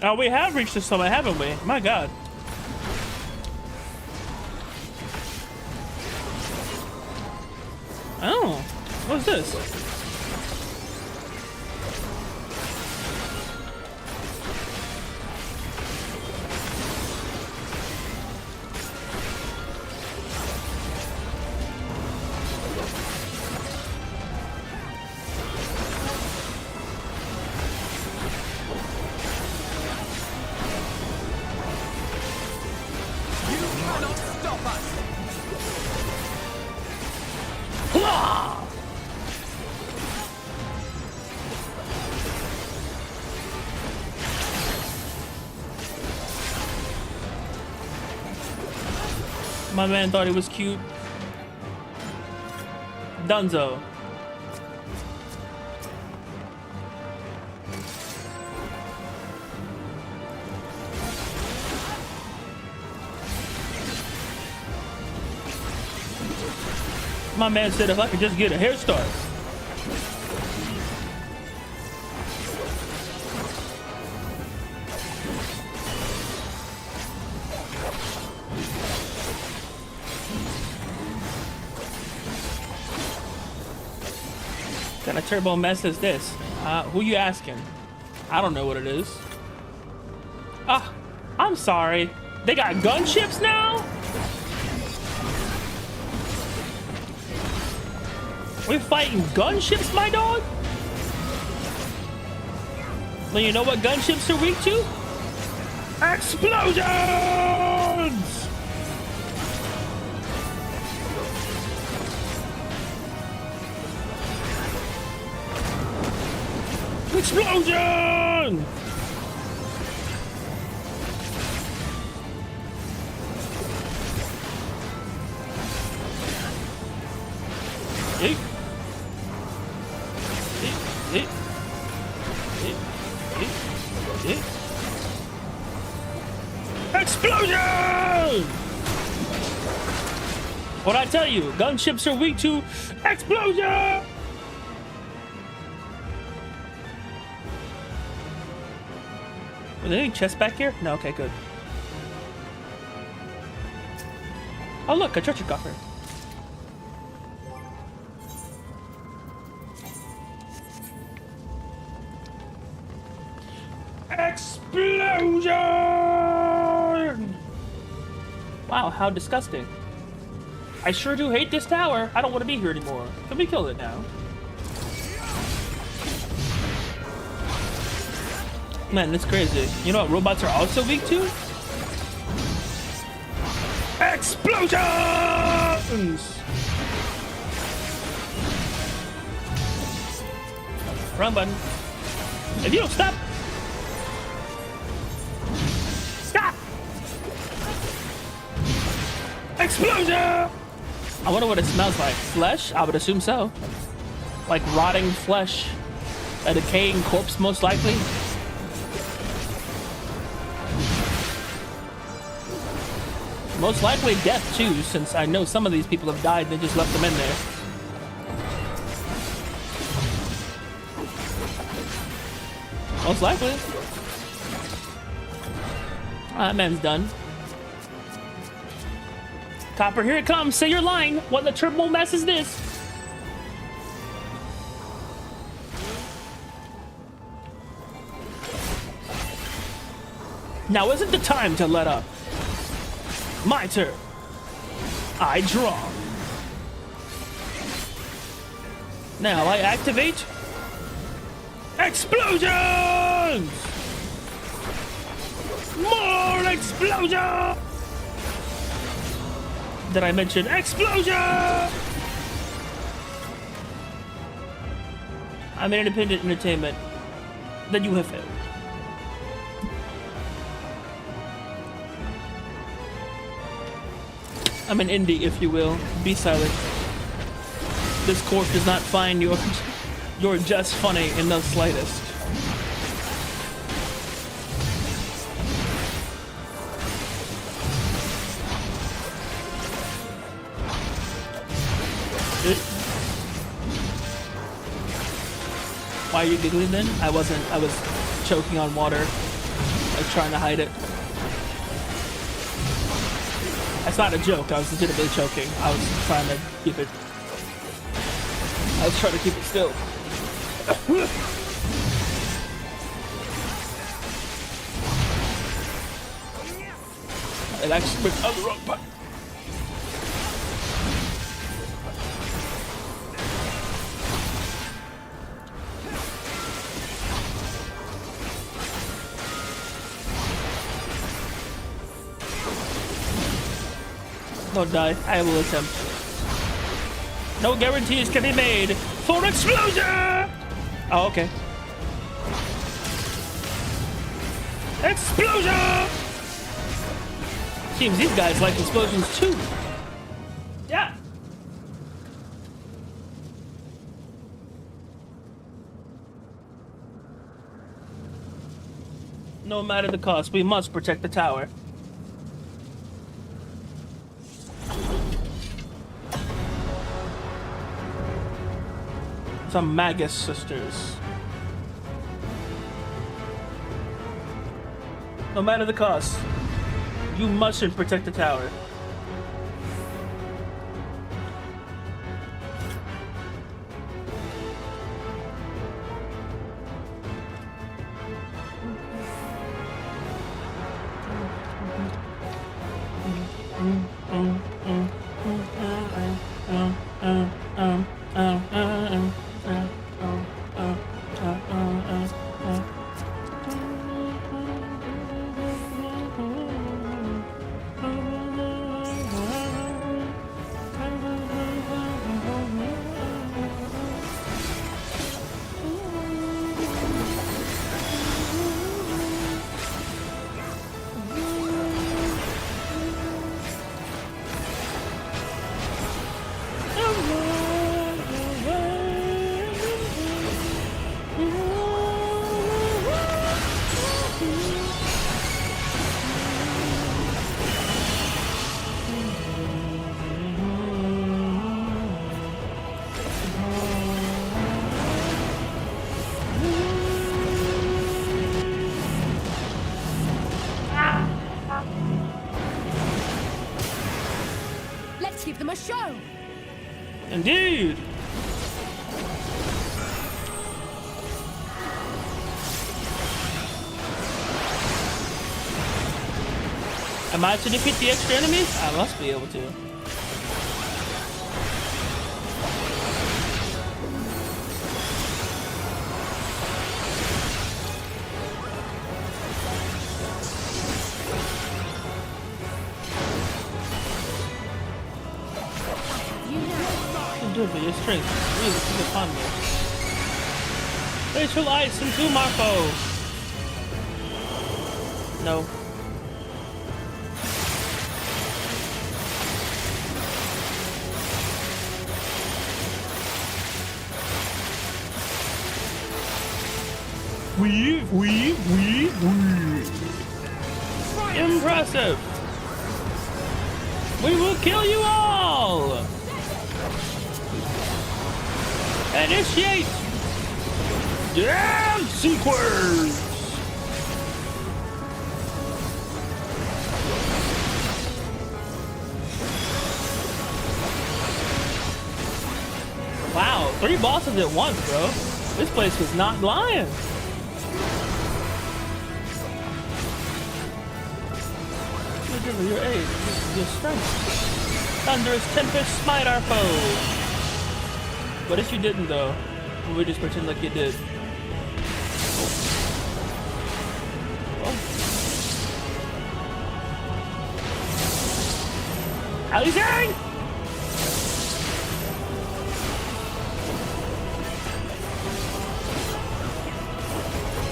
Oh, we have reached this summit, haven't we? My god. Oh, what's this? My man thought he was cute. Dunzo. My man said if I could just get a hair start. What kind of turbo mess is this? Who you asking? I don't know what it is. Ah, I'm sorry. They got gunships now? We're fighting gunships, my dog? Well, you know what gunships are weak to? Explosions! Explosion! Eek. Explosion! What'd I tell you? Gunships are weak to explosion! Are there any chests back here? No, okay, good. Oh look, a treasure coffer. Explosion! Wow, how disgusting. I sure do hate this tower. I don't want to be here anymore. Can we kill it now? Man, that's crazy. You know what robots are also weak to? Explosions! Run button. If you don't stop. Stop! Explosion! I wonder what it smells like. Flesh? I would assume so. Like rotting flesh. A decaying corpse, most likely. Most likely death too, since I know some of these people have died and they just left them in there. Most likely. That man's done. Copper, here it comes. Say your line. What the triple mess is this? Now isn't the time to let up. My turn. I draw. Now I activate explosions! More explosion! Did I mention explosion? I'm an independent entertainment. Then you have failed. I'm an indie, if you will. Be silent. This court does not find you're just funny in the slightest. Why are you giggling then? I was choking on water. I was trying to hide it. That's not a joke, I was legitimately choking. I was trying to keep it. I was trying to keep it still. It actually went on the wrong button. Don't die. I will attempt. No guarantees can be made for explosion! Oh, okay. Explosion! Seems these guys like explosions too. Yeah. No matter the cost, we must protect the tower. Some Magus sisters. No matter the cost, you mustn't protect the tower. A show. Indeed. Am I to defeat the extra enemies? I must be able to. But your strength really keep upon me. Glacial ice and 2 Marco. No. Weave. Impressive. We will kill you all! Initiate! Damn sequence! Wow, 3 bosses at once, bro. This place was not lying. Your aid, your strength. Thunderous tempest, smite our foe. What if you didn't, though? We just pretend like you did. Oh. Alizang!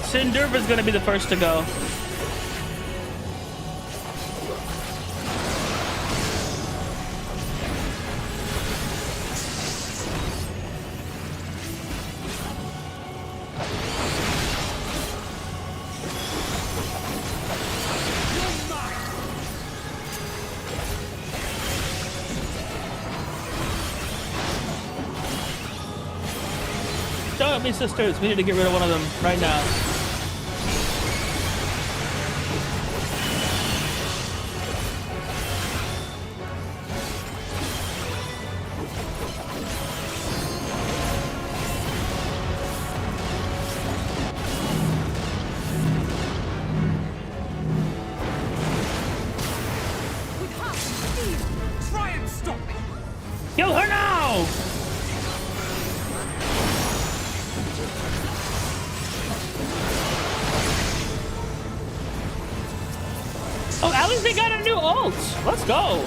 Sindurva's gonna be the first to go. Don't help me, sisters. We need to get rid of one of them right now. Try and stop me! Kill her now! Oh, at least they got a new ult. Let's go.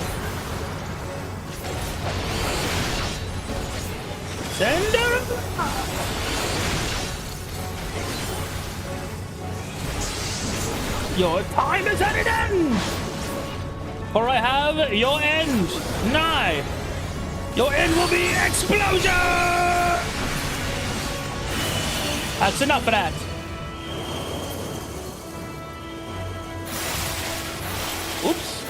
Send her. Your time is at an end. For I have your end nigh. Your end will be explosion. That's enough of that. Oops.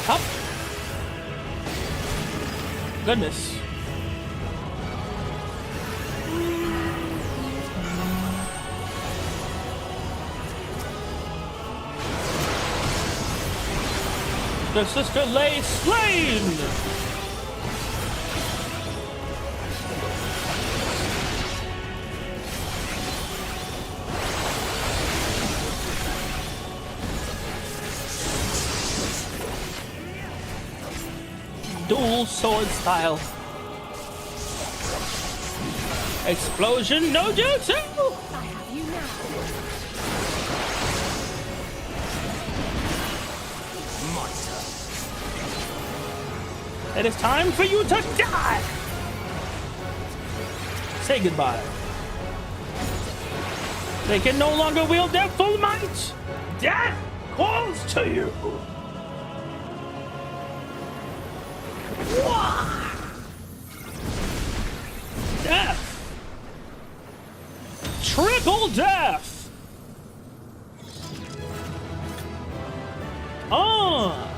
Up. Goodness. The sister lay slain. Dual sword style. Explosion no jutsu! I have you now. It is time for you to die! Say goodbye. They can no longer wield their full might! Death calls to you! Death! Triple death! Oh!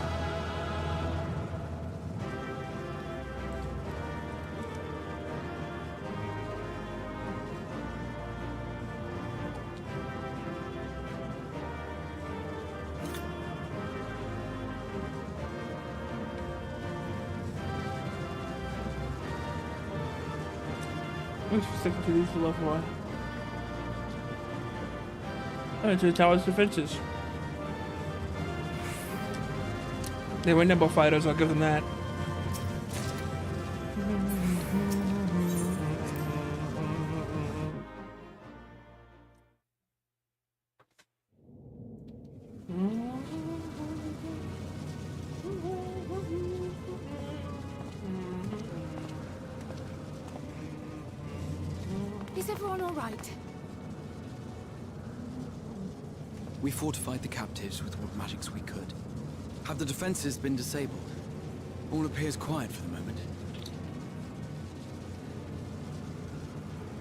Sticking to these for left one. And to the tower's defenses. They were nimble fighters, I'll give them that. Is everyone all right? We fortified the captives with what magics we could. Have the defenses been disabled? All appears quiet for the moment.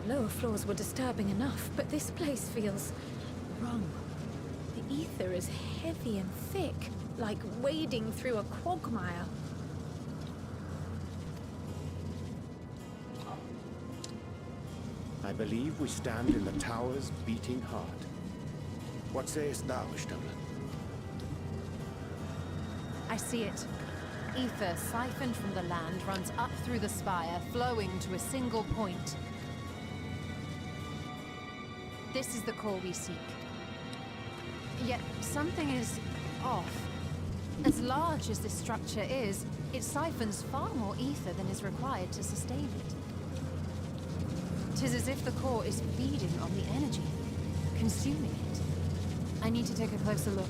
Lower floors were disturbing enough, but this place feels wrong. The ether is heavy and thick, like wading through a quagmire. I believe we stand in the tower's beating heart. What sayest thou, Shtubble? I see it. Ether siphoned from the land runs up through the spire, flowing to a single point. This is the core we seek. Yet something is off. As large as this structure is, it siphons far more ether than is required to sustain it. 'Tis as if the core is feeding on the energy, consuming it. I need to take a closer look.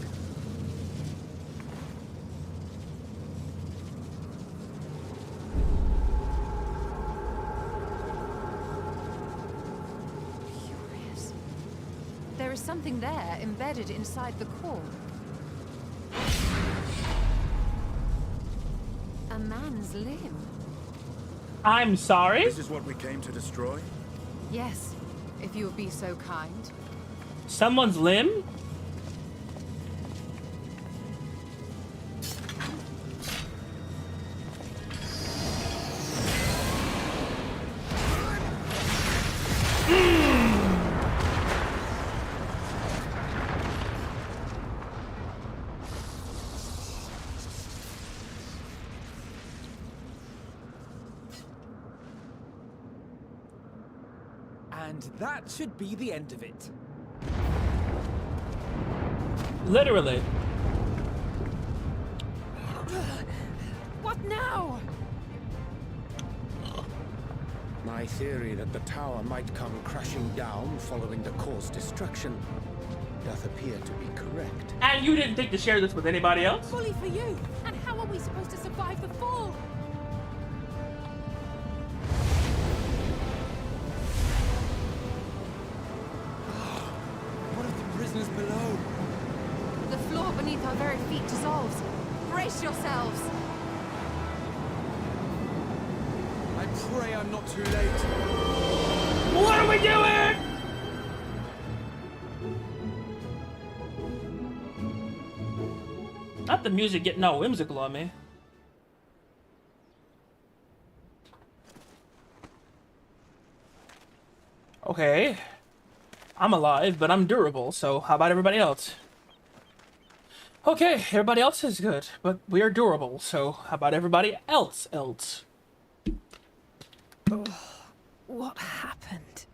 Curious. There is something there embedded inside the core. A man's limb. I'm sorry? This is what we came to destroy? Yes, if you would be so kind. Someone's limb? And that should be the end of it. Literally. What now? My theory that the tower might come crashing down following the core's destruction doth appear to be correct. And you didn't think to share this with anybody else? Bully for you! And how are we supposed to survive the fall? What of the prisoners below? The floor beneath our very feet dissolves. Brace yourselves! I pray I'm not too late. What are we doing? Not the music getting all whimsical on me. Okay. I'm alive, but I'm durable, so how about everybody else? Okay, everybody else is good, but we are durable, so how about everybody else? What happened?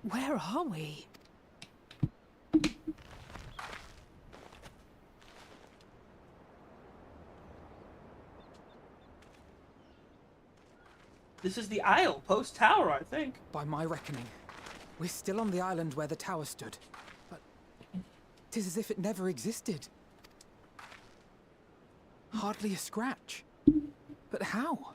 Where are we? This is the Isle, post tower, I think. By my reckoning, we're still on the island where the tower stood. But 'tis as if it never existed. Hardly a scratch. But how?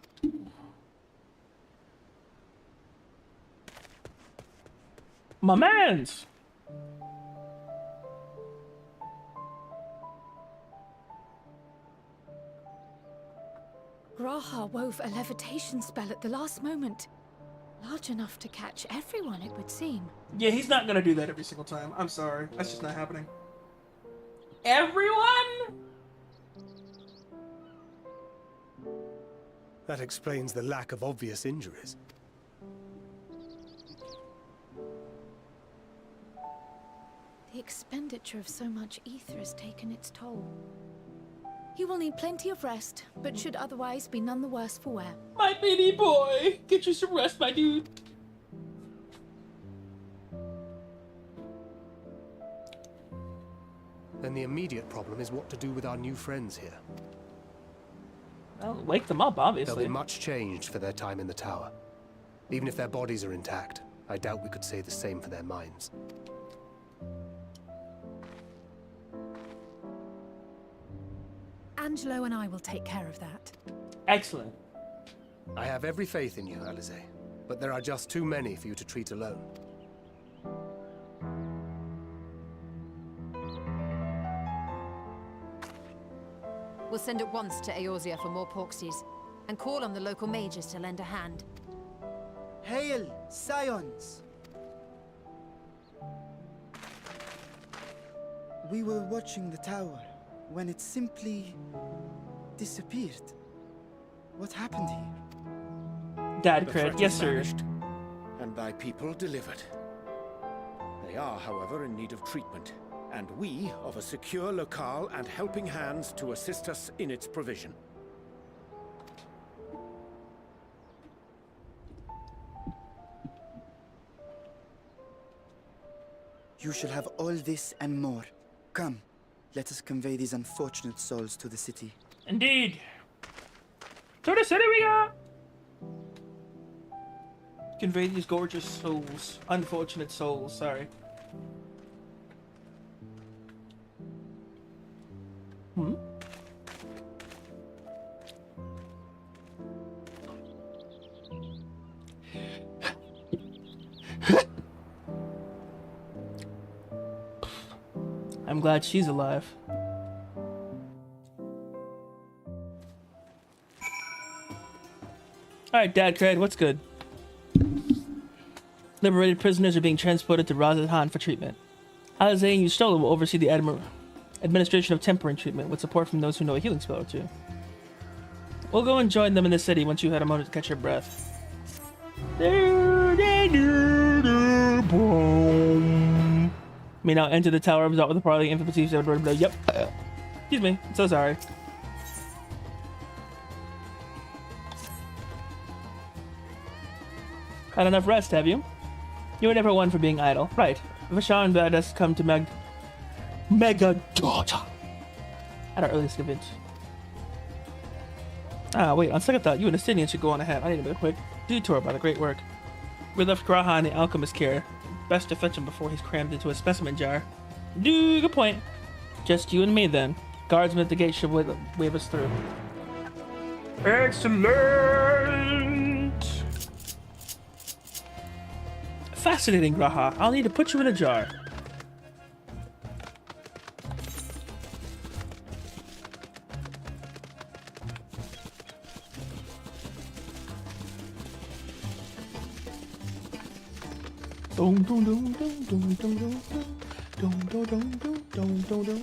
My mans! Graha wove a levitation spell at the last moment. Large enough to catch everyone, it would seem. Yeah, he's not gonna do that every single time. I'm sorry. That's just not happening. Everyone? That explains the lack of obvious injuries. The expenditure of so much ether has taken its toll. He will need plenty of rest, but should otherwise be none the worse for wear. My baby boy! Get you some rest, my dude. Then the immediate problem is what to do with our new friends here. Well, wake them up, obviously. They'll be much changed for their time in the tower. Even if their bodies are intact, I doubt we could say the same for their minds. Angelo and I will take care of that. Excellent. I have every faith in you, Alize, but there are just too many for you to treat alone. We'll send at once to Eorzea for more Porksies, and call on the local mages to lend a hand. Hail, Scions! We were watching the tower when it simply disappeared. What happened here? Dad The cred. threat Yes, is sir. vanished, and thy people delivered. They are, however, in need of treatment, and we of a secure locale and helping hands to assist us in its provision. You shall have all this and more. Come, let us convey these unfortunate souls to the city. Indeed. To the city we go! Convey these gorgeous souls. Unfortunate souls, sorry. Hmm? I'm glad she's alive. Alright, Dad Cred, what's good? Liberated prisoners are being transported to Razatan for treatment. Alizain Yustola will oversee the administration of tempering treatment with support from those who know a healing spell or two. We'll go and join them in the city once you've had a moment to catch your breath. May now enter the tower result with the parley infamy. Yep. Excuse me. I'm so sorry. Had enough rest, have you? You were never one for being idle. Right. Vashon bade us come to Mega Daughter at our earliest event. Ah, wait, on second thought, you and Astidian should go on ahead. I need a quick detour by the great work. We left Graha in the alchemist's care. Best to fetch him before he's crammed into a specimen jar. Good point. Just you and me then. Guardsmen at the gate should wave us through. Excellent! Fascinating, Graha. I'll need to put you in a jar. Dum dum dum dum dum dum dum dum dum dum dum dum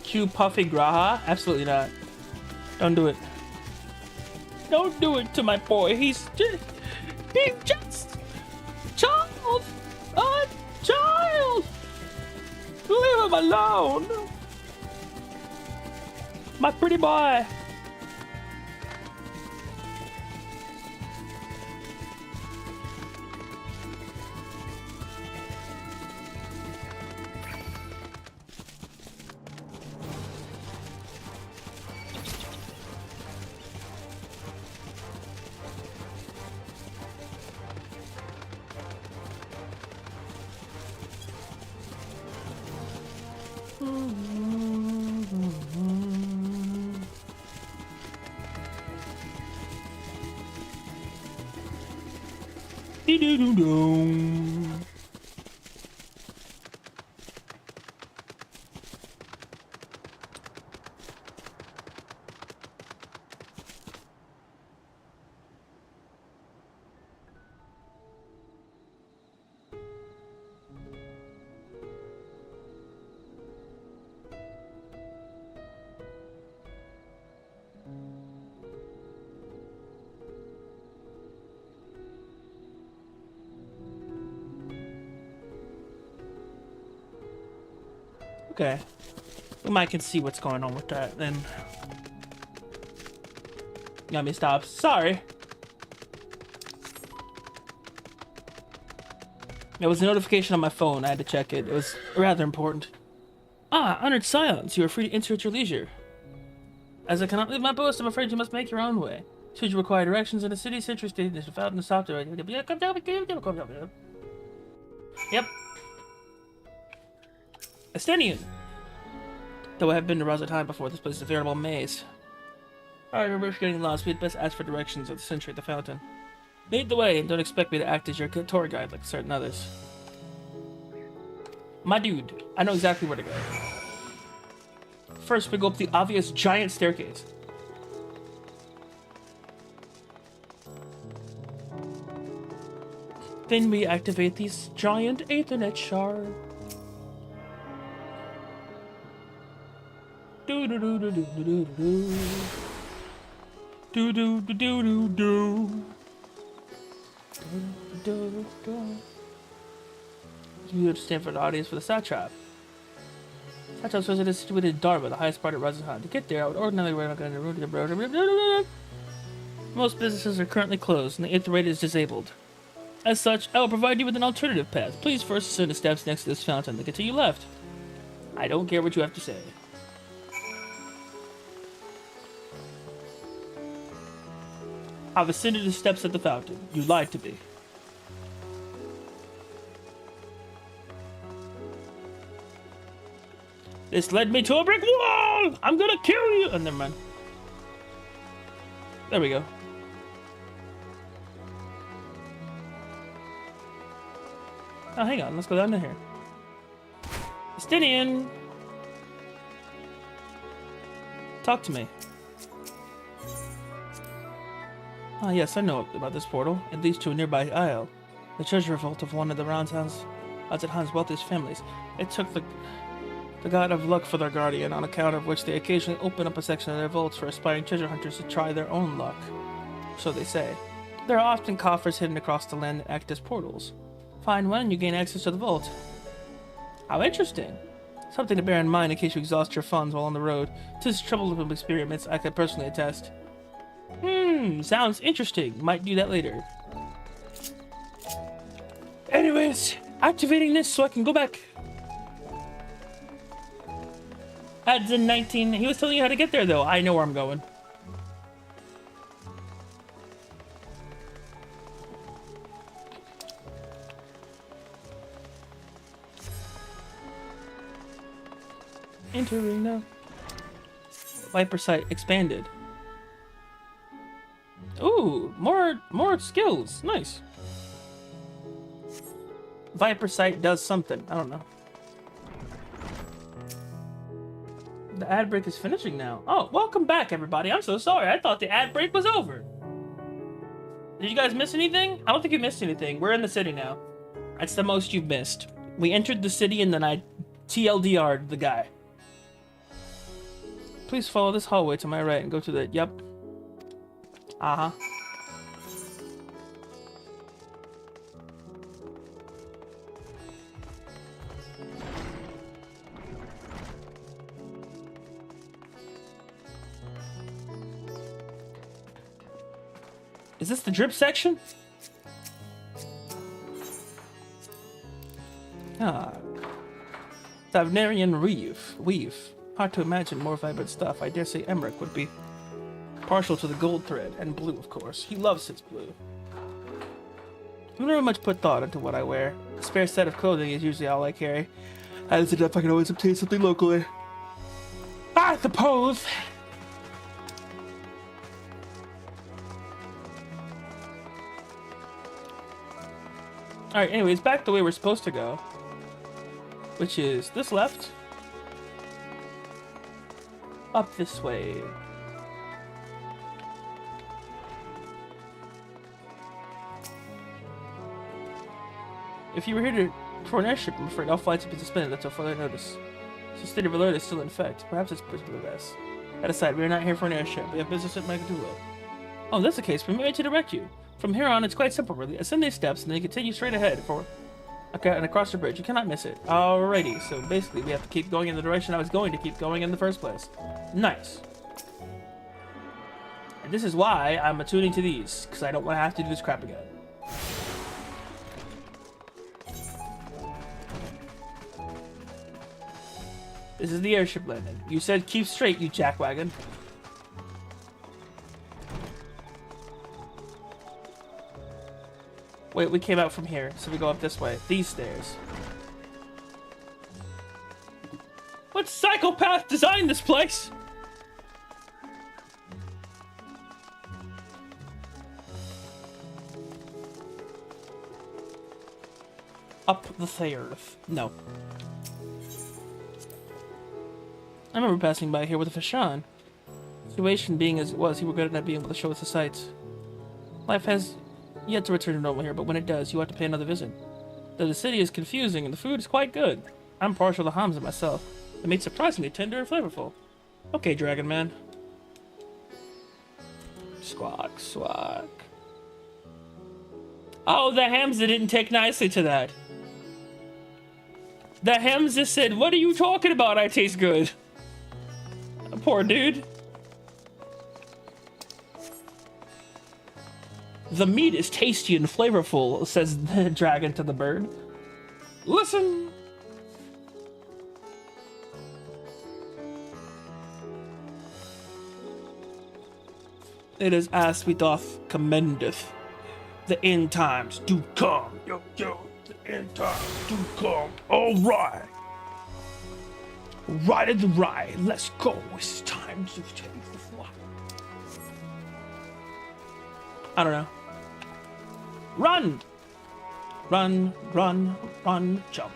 Cute puffy Graha? Absolutely not. Don't do it. Don't do it to my boy. He's just child. A child. Leave him alone. My pretty boy. Okay. We might can see what's going on with that then. Yami stops. Sorry. There was a notification on my phone. I had to check it. It was rather important. Ah, honored silence. You are free to enter at your leisure. As I cannot leave my post, I'm afraid you must make your own way. Should you require directions in the city, citrus station is found in the software. Yep. Estenian. Though I have been to Razatan before, this place is a veritable maze. Alright, we're getting lost. We'd best ask for directions of the sentry at the fountain. Lead the way, and don't expect me to act as your tour guide like certain others. My dude, I know exactly where to go. First, we go up the obvious giant staircase. Then we activate these giant Ethernet shard. Do do do do do do do do do do do do do do. You understand for the audience for the satrap. Satrap's residence is situated in Dharma, the highest part of Rajasthan. To get there, I would ordinarily run on the road. Most businesses are currently closed, and the 8th rate is disabled. As such, I will provide you with an alternative path. Please first ascend the steps next to this fountain, then continue left. I don't care what you have to say. I've ascended the steps at the fountain. You lied to me. This led me to a brick wall! I'm gonna kill you! Oh, never mind. There we go. Oh, hang on. Let's go down to here. Justinian! Talk to me. Ah, yes, I know about this portal. It leads to a nearby isle. The treasure vault of one of the Rajasthan's wealthiest families. It took the god of luck for their guardian, on account of which they occasionally open up a section of their vaults for aspiring treasure hunters to try their own luck. So they say. There are often coffers hidden across the land that act as portals. Find one and you gain access to the vault. How interesting. Something to bear in mind in case you exhaust your funds while on the road. 'Tis a troublesome experience, I can personally attest. Sounds interesting. Might do that later. Anyways, activating this so I can go back. Adds in 19. He was telling you how to get there, though. I know where I'm going. Entering now. Viper sight expanded. Ooh, more skills. Nice. Viper sight does something. I don't know. The ad break is finishing now. Oh, welcome back, everybody. I'm so sorry. I thought the ad break was over. Did you guys miss anything? I don't think you missed anything. We're in the city now. That's the most you've missed. We entered the city and then I TLDR'd the guy. Please follow this hallway to my right and go to the... Yep. Uh-huh. Is this the drip section? Ah. Tavnerian weave. Hard to imagine more vibrant stuff. I dare say Emmerich would be partial to the gold thread, and blue, of course. He loves his blue. I've never much put thought into what I wear. A spare set of clothing is usually all I carry. As if I can always obtain something locally. I suppose. Alright, anyways, back the way we're supposed to go. Which is this left. Up this way. If you were here for an airship, I'm afraid all flights have been suspended until further notice. So state of alert is still in effect. Perhaps it's for the best. That aside, we are not here for an airship. We have business at Magatulo. Oh, that's the case. Permit me to direct you. From here on, it's quite simple, really. Ascend these steps, and then you continue straight ahead and across the bridge. You cannot miss it. Alrighty, so basically we have to keep going in the direction I was going to keep going in the first place. Nice. And this is why I'm attuning to these, because I don't want to have to do this crap again. This is the airship landing. You said keep straight, you jackwagon. Wait, we came out from here, so we go up this way. These stairs. What psychopath designed this place? Up the stairs. No. I remember passing by here with a Fashan. Situation being as it was, he regretted not being able to show us the sights. Life has yet to return to normal here, but when it does, you ought to pay another visit. Though the city is confusing and the food is quite good. I'm partial to Hamza myself. The meat's surprisingly tender and flavorful. Okay, Dragon Man. Squawk, squawk. Oh, the Hamza didn't take nicely to that. The Hamza said, "What are you talking about? I taste good." Poor dude. The meat is tasty and flavorful, says the dragon to the bird. Listen. It is as we doth commendeth. The end times do come. Yo, yo, the end times do come. All right. Right at the right. Let's go. It's time to take the flight. I don't know. Run! Run, run, run, jump.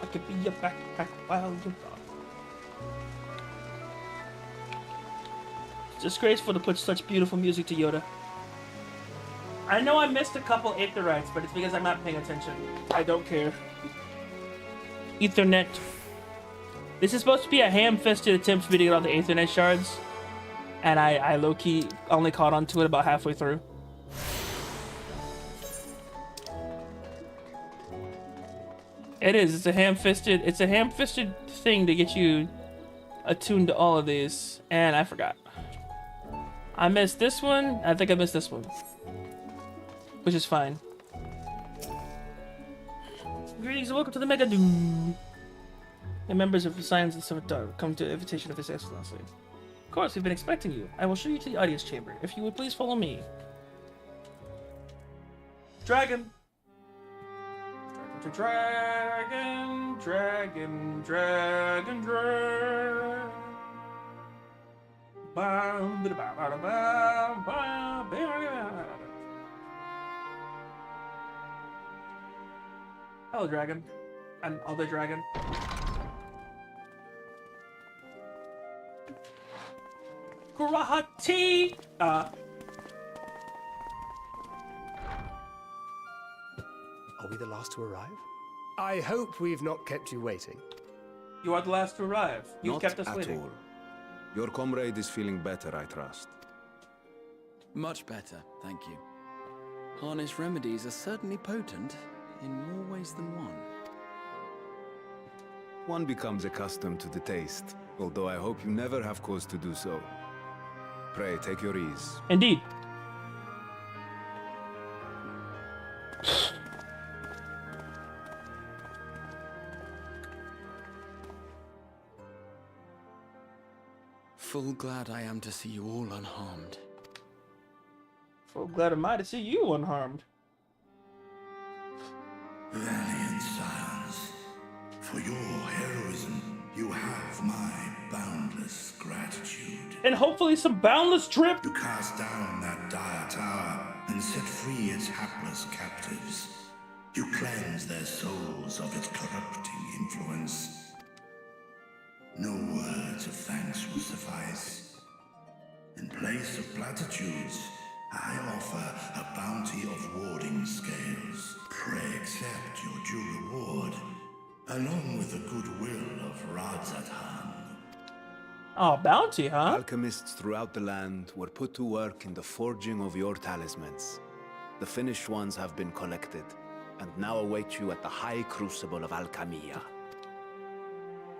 I could be your backpack while you run. It's disgraceful to put such beautiful music to Yoda. I know I missed a couple Aetherites, but it's because I'm not paying attention. I don't care. Ethernet. This is supposed to be a ham-fisted attempt for me to get all the Aethernet shards. And I low-key only caught on to it about halfway through. It is. It's a ham-fisted thing to get you attuned to all of these. And I forgot. I missed this one. I think I missed this one. Which is fine. Greetings and welcome to the Mega Doom. The members of the Science and Servitor come to the invitation of His Excellency. Of course, we've been expecting you. I will show you to the audience chamber. If you would please follow me. Dragon. Dragon, dragon, dragon, dragon. Hello, dragon. And other dragon. Grahati! Are we the last to arrive? I hope we've not kept you waiting. You are the last to arrive. You've Not kept us at waiting. all. Your comrade is feeling better, I trust. Much better, thank you. Harness remedies are certainly potent in more ways than one. One becomes accustomed to the taste, although I hope you never have cause to do so. Pray, take your ease. Indeed. Full glad I am to see you all unharmed. Full glad am I to see you unharmed. Valiant sons, for your heroism, you have my boundless gratitude. And hopefully some boundless drip. You cast down that dire tower and set free its hapless captives. You cleanse their souls of its corrupting influence. No words of thanks will suffice. In place of platitudes, I offer a bounty of warding scales. Pray accept your due reward, along with the goodwill of Radzathan. Oh, bounty, huh? Alchemists throughout the land were put to work in the forging of your talismans. The finished ones have been collected, and now await you at the High Crucible of Alchemia.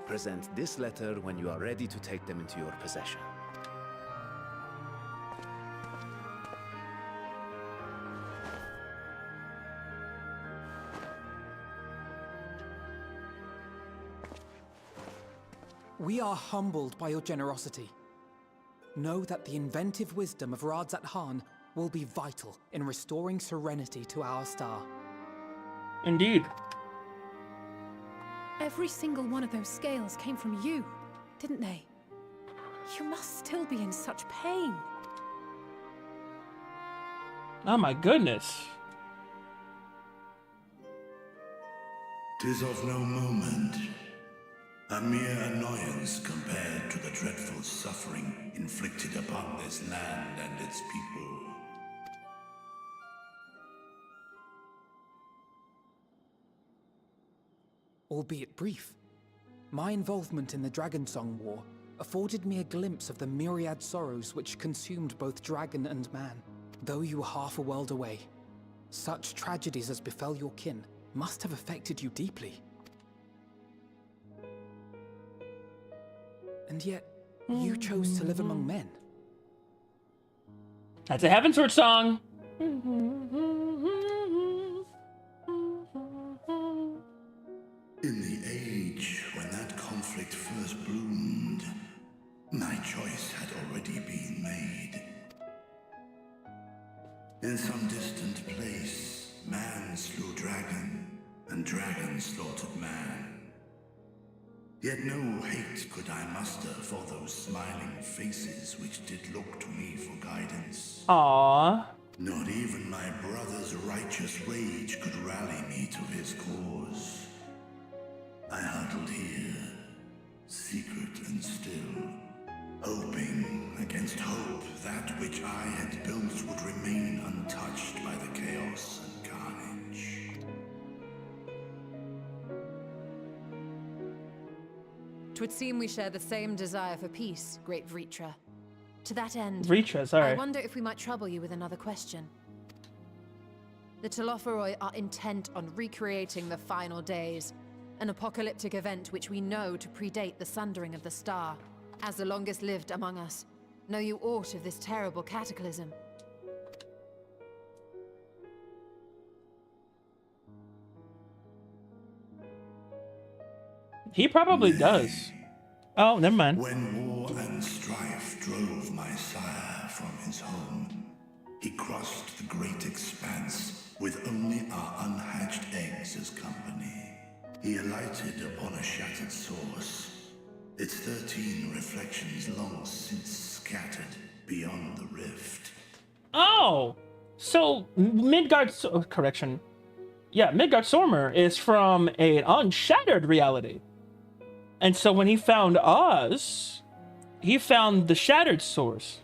Present this letter when you are ready to take them into your possession. We are humbled by your generosity. Know that the inventive wisdom of Radzat will be vital in restoring serenity to our star. Indeed. Every single one of those scales came from you, didn't they? You must still be in such pain. Oh my goodness. 'Tis of no moment. A mere annoyance compared to the dreadful suffering inflicted upon this land and its people. Albeit brief, my involvement in the Dragonsong War afforded me a glimpse of the myriad sorrows which consumed both dragon and man. Though you were half a world away, such tragedies as befell your kin must have affected you deeply. And yet, you chose to live among men. That's a Heavensward song. In the age when that conflict first bloomed, my choice had already been made. In some distant place, man slew dragon, and dragon slaughtered man. Yet no hate could I muster for those smiling faces which did look to me for guidance. Aww. Not even my brother's righteous rage could rally me to his cause. I huddled here, secret and still, hoping against hope that which I had built would remain untouched by the chaos and carnage. Twould seem we share the same desire for peace, great Vritra. To that end, Vritra, sorry. I wonder if we might trouble you with another question. The Telophoroi are intent on recreating the final days, an apocalyptic event which we know to predate the sundering of the star. As the longest lived among us, know you aught of this terrible cataclysm? He probably does. Oh, never mind. When war and strife drove my sire from his home, he crossed the great expanse with only our unhatched eggs as company. He alighted upon a shattered source, its 13 reflections long since scattered beyond the rift. Oh, so correction. Yeah, Midgard Sormer is from an unshattered reality. And so when he found us, he found the shattered source.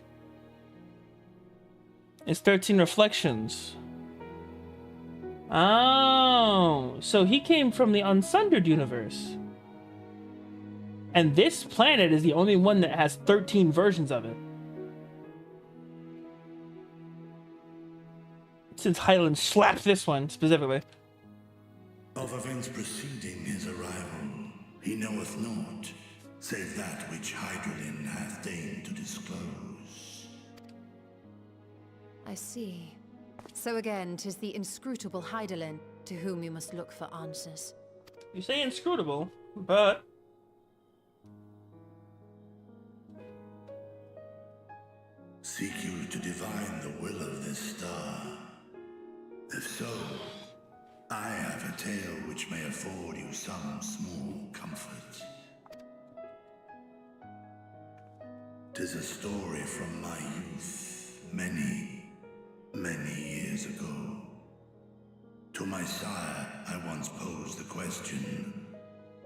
It's 13 reflections. Oh, so he came from the unsundered universe. And this planet is the only one that has 13 versions of it. Since Hydaelyn slapped this one specifically. Of events preceding his arrival, he knoweth naught, save that which Hydaelyn hath deigned to disclose. I see. So again, 'tis the inscrutable Hydaelyn to whom you must look for answers. You say inscrutable, but... Seek you to divine the will of this star? If so, I have a tale which may afford you some small comfort. 'Tis a story from my youth, many, many years ago. To my sire, I once posed the question,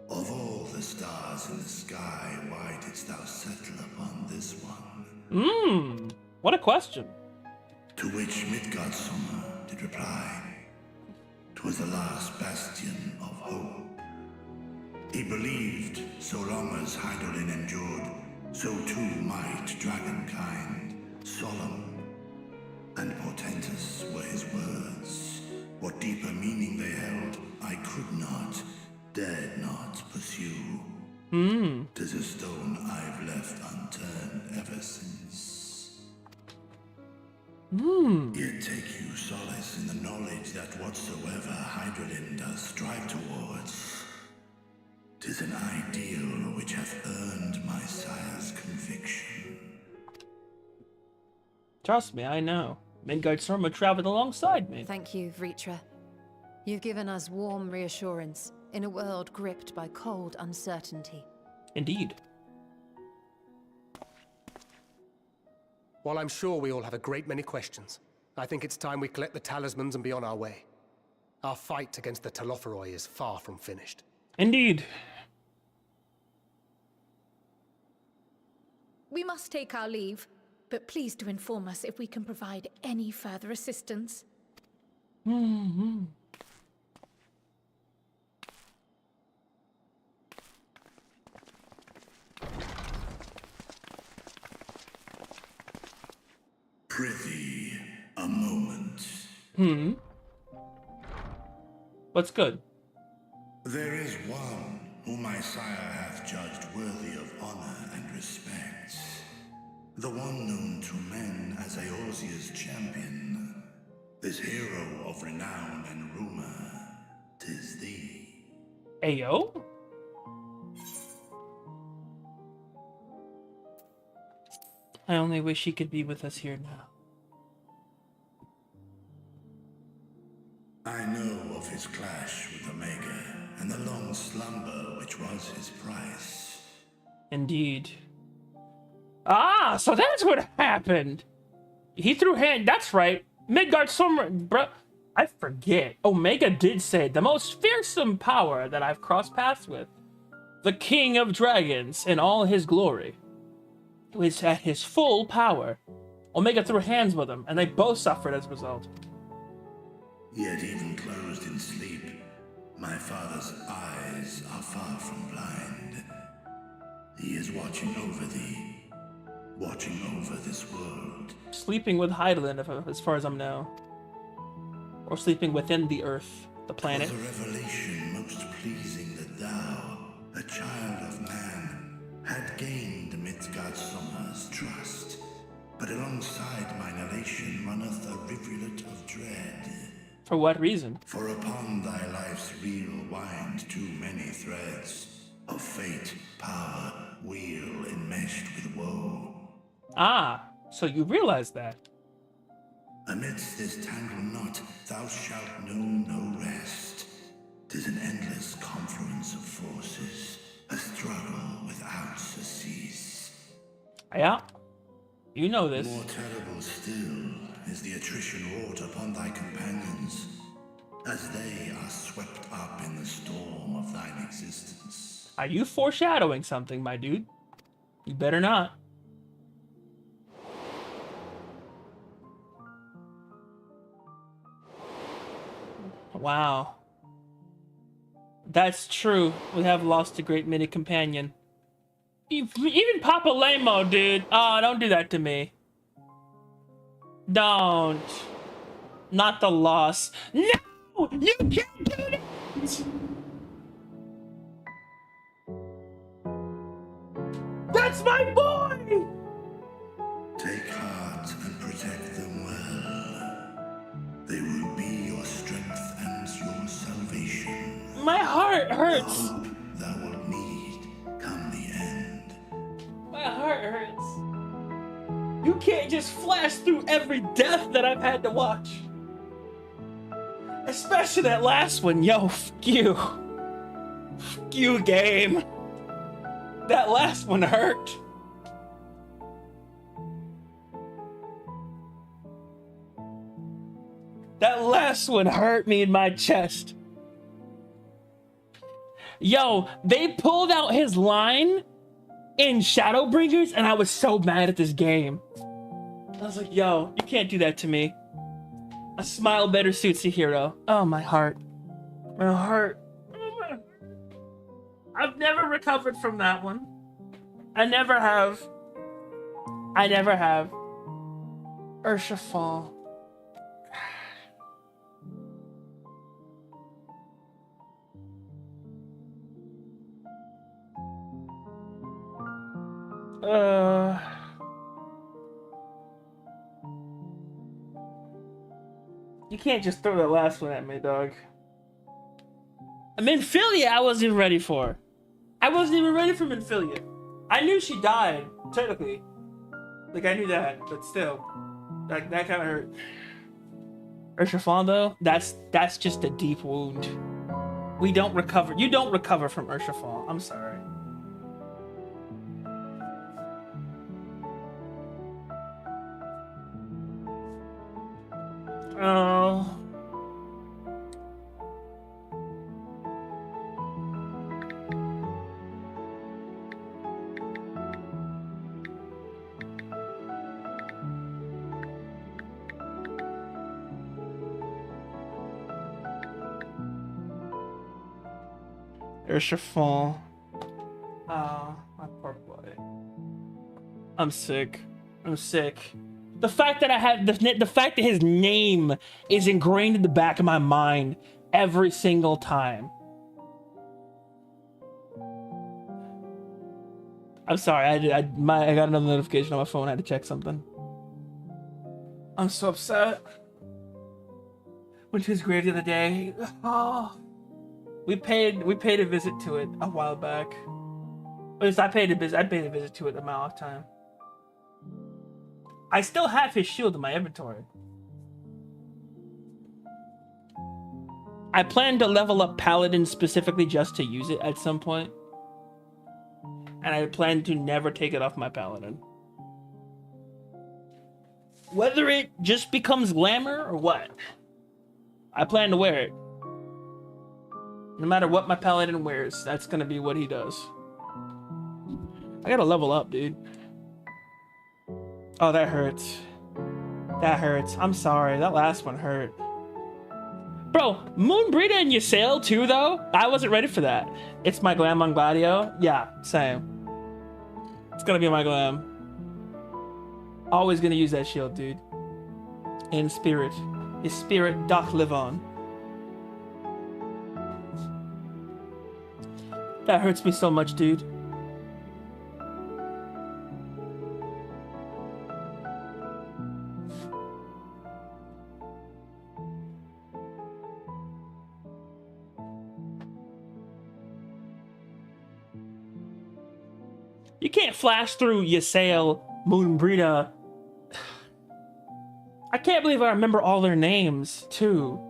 of all the stars in the sky, why didst thou settle upon this one? What a question. To which Midgardsormr did reply, 'twas the last bastion of hope. He believed so long as Hydaelyn endured, so too might dragonkind. Solemn and portentous were his words. What deeper meaning they held, I could not, dared not pursue. 'Tis a stone I've left unturned ever since. Yet take you solace in the knowledge that whatsoever Hydaelyn does strive towards, 'tis an ideal which hath earned my sire's conviction. Trust me, I know. Midgard Sorma traveled alongside me. Thank you, Vritra. You've given us warm reassurance in a world gripped by cold uncertainty. Indeed. While I'm sure we all have a great many questions, I think it's time we collect the talismans and be on our way. Our fight against the Telophoroi is far from finished. Indeed. We must take our leave, but please do inform us if we can provide any further assistance. Mm-hmm. Prithee, a moment. Hmm. What's good? There is one whom my sire hath judged worthy of honor and respect. The one known to men as Eorzea's champion. This hero of renown and rumor. 'Tis thee. Ayo? I only wish he could be with us here now. I know of his clash with Omega, and the long slumber which was his price. Indeed. Ah, so that's what happened. He threw hand. That's right. Midgard Swimmer, bro. I forget. Omega did say the most fearsome power that I've crossed paths with. The King of Dragons in all his glory. Was at his full power. Omega threw hands with him, and they both suffered as a result. Yet even closed in sleep, my father's eyes are far from blind. He is watching over thee, watching over this world. Sleeping with Heidelin, as far as I'm now. Or sleeping within the Earth, the planet. It was a revelation most pleasing that thou, a child of man, had gained Midgardsormr's trust. But alongside mine elation runneth a rivulet of dread. For what reason? For upon thy life's reel wind too many threads of fate, power, wheel enmeshed with woe. Ah, so you realize that. Amidst this tangled knot, thou shalt know no rest. 'Tis an endless confluence of forces, a struggle without surcease. Yeah, you know this. More terrible still is the attrition wrought upon thy companions, as they are swept up in the storm of thine existence. Are you foreshadowing something, my dude? You better not. Wow. That's true. We have lost a great many companion. Even Papa Lamo, dude. Oh, don't do that to me. Don't. Not the loss. No! You can't do that! That's my boy! Take heart and protect them well. They will be your strength and your salvation. My heart hurts. The hope thou wilt need come the end. My heart hurts. You can't just flash through every death that I've had to watch. Especially that last one. Yo, fuck you. Fuck you, game. That last one hurt. That last one hurt me in my chest. Yo, they pulled out his line in Shadowbringers, and I was so mad at this game. I was like, yo, you can't do that to me. A smile better suits a hero. Oh, my heart. My heart. I've never recovered from that one. I never have. I never have. Ursha Fall. You can't just throw that last one at me, dog. Minfilia I wasn't even ready for. I wasn't even ready for Minfilia. I knew she died, technically. Like, I knew that, but still. Like, that kind of hurt. Ursha though, that's just a deep wound. We don't recover. You don't recover from Ursha Fall. I'm sorry. Oh. Urshifull. Oh, my poor boy. I'm sick. I'm sick. The fact that I have the fact that his name is ingrained in the back of my mind every single time. I'm sorry. I got another notification on my phone. I had to check something. I'm so upset. Went to his grave the other day. Oh, we paid a visit to it a while back. At least I paid a visit to it in my off time. I still have his shield in my inventory. I plan to level up Paladin specifically just to use it at some point. And I plan to never take it off my Paladin. Whether it just becomes glamour or what, I plan to wear it. No matter what my Paladin wears, that's gonna be what he does. I gotta level up, dude. Oh, that hurts. That hurts. I'm sorry. That last one hurt. Bro, Moonbreeder and Ysayle too, though? I wasn't ready for that. It's my glam on Gladio? Yeah, same. It's gonna be my glam. Always gonna use that shield, dude. In spirit. His spirit doth live on. That hurts me so much, dude. You can't flash through Ysayle, Moonbreeder. I can't believe I remember all their names, too.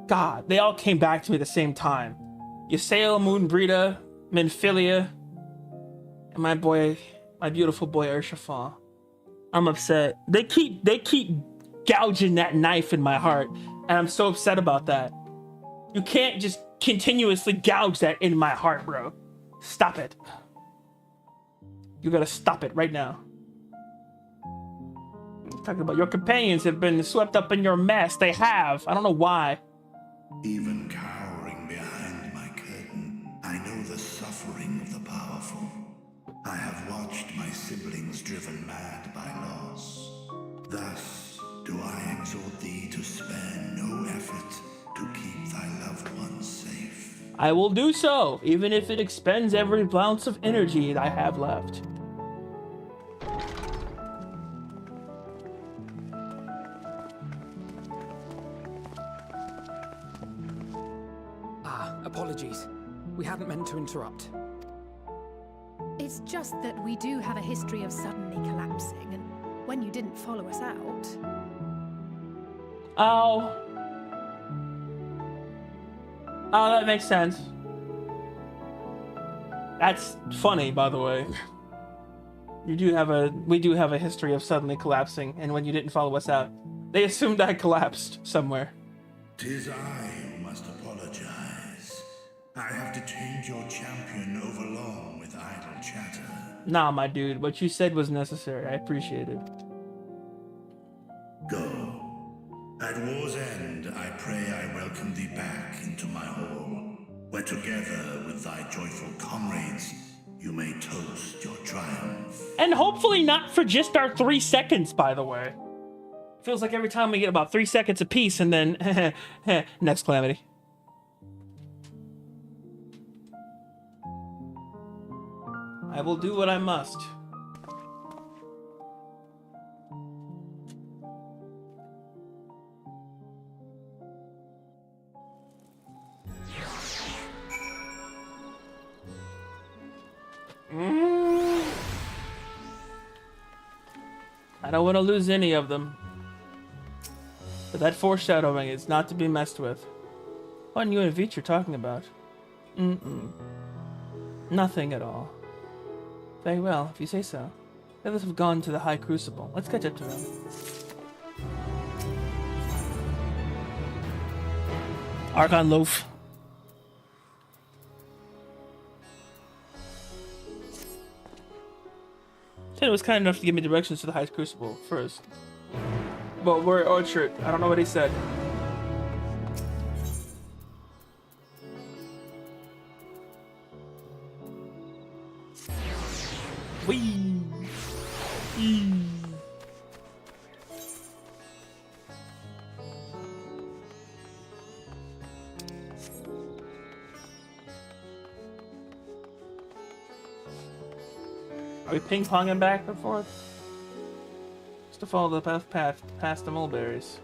God, they all came back to me at the same time. Ysayle, Moonbreeder, Minfilia, and my beautiful boy Urshifull. I'm upset. They keep gouging that knife in my heart, and I'm so upset about that. You can't just continuously gouge that in my heart, bro. Stop it. You gotta stop it right now. I'm talking about your companions have been swept up in your mess. They have. I don't know why. Even cowering behind my curtain, I know the suffering of the powerful. I have watched my siblings driven mad by loss. Thus do I exhort thee to spare no effort to keep thy loved ones safe. I will do so, even if it expends every ounce of energy I have left. Apologies. We hadn't meant to interrupt. It's just that we do have a history of suddenly collapsing, and when you didn't follow us out... Oh, that makes sense. That's funny, by the way. We do have a history of suddenly collapsing, and when you didn't follow us out, they assumed I collapsed somewhere. 'Tis I who must apologize. I have detained your champion overlong with idle chatter. Nah, my dude, what you said was necessary. I appreciate it. Go. At war's end, I pray I welcome thee back into my hall, where together with thy joyful comrades, you may toast your triumph. And hopefully not for just our 3 seconds, by the way. Feels like every time we get about 3 seconds apiece, and then next calamity. I will do what I must. I don't want to lose any of them. But that foreshadowing is not to be messed with. What new and Veach you're talking about? Nothing at all. Very well, if you say so. The others have gone to the High Crucible. Let's catch up to them. Archon Loaf. Ted was kind enough to give me directions to the High Crucible first. But we're at Orchard. I don't know what he said. Are we ping-ponging back and forth? Just to follow the path past the mulberries.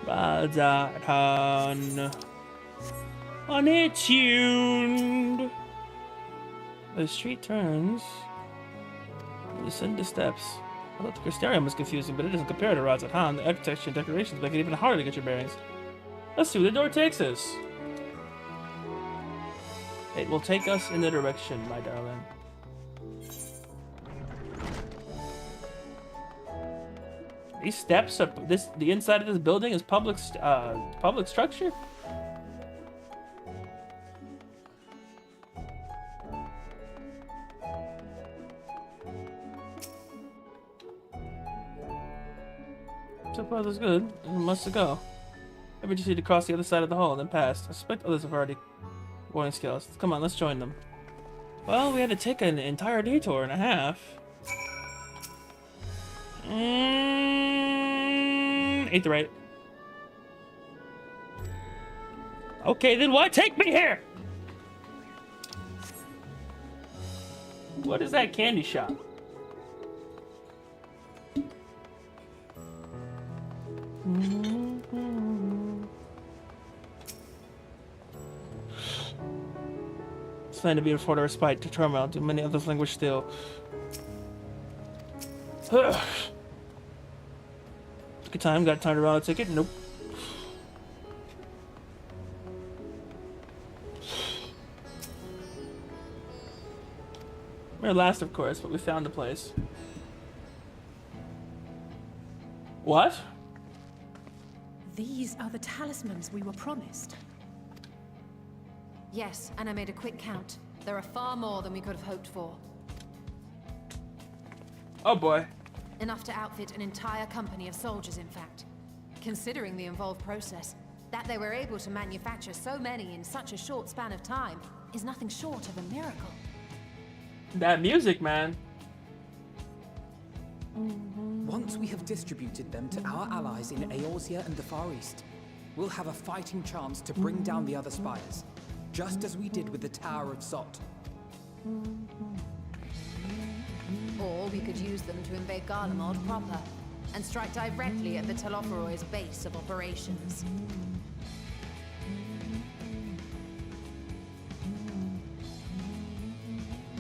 Razatan. Untuned. The street turns. Descend the steps. I thought the Crystarium was confusing, but it doesn't compare to Razatan. The architecture and decorations make it even harder to get your bearings. Let's see where the door takes us. It will take us in the direction, my darling. These steps are the inside of this building is public structure. So far, that's good. It must go. Maybe just need to cross the other side of the hall and then past. I suspect others have already warning scales. Come on, let's join them. Well, we had to take an entire detour and a half. Ain't the right. Okay, then why take me here? What is that candy shop? It's fine to be afford a respite to turmoil, to many others languish still. Good time, got time to round a ticket? Nope. We're last, of course, but we found the place. What? These are the talismans we were promised. Yes, and I made a quick count. There are far more than we could have hoped for. Oh boy. Enough to outfit an entire company of soldiers, in fact. Considering the involved process, that they were able to manufacture so many in such a short span of time is nothing short of a miracle. That music, man. Once we have distributed them to our allies in Eorzea and the Far East, we'll have a fighting chance to bring down the other spires, just as we did with the Tower of Sot. Or we could use them to invade Garlemald proper, and strike directly at the Telophoroid's base of operations.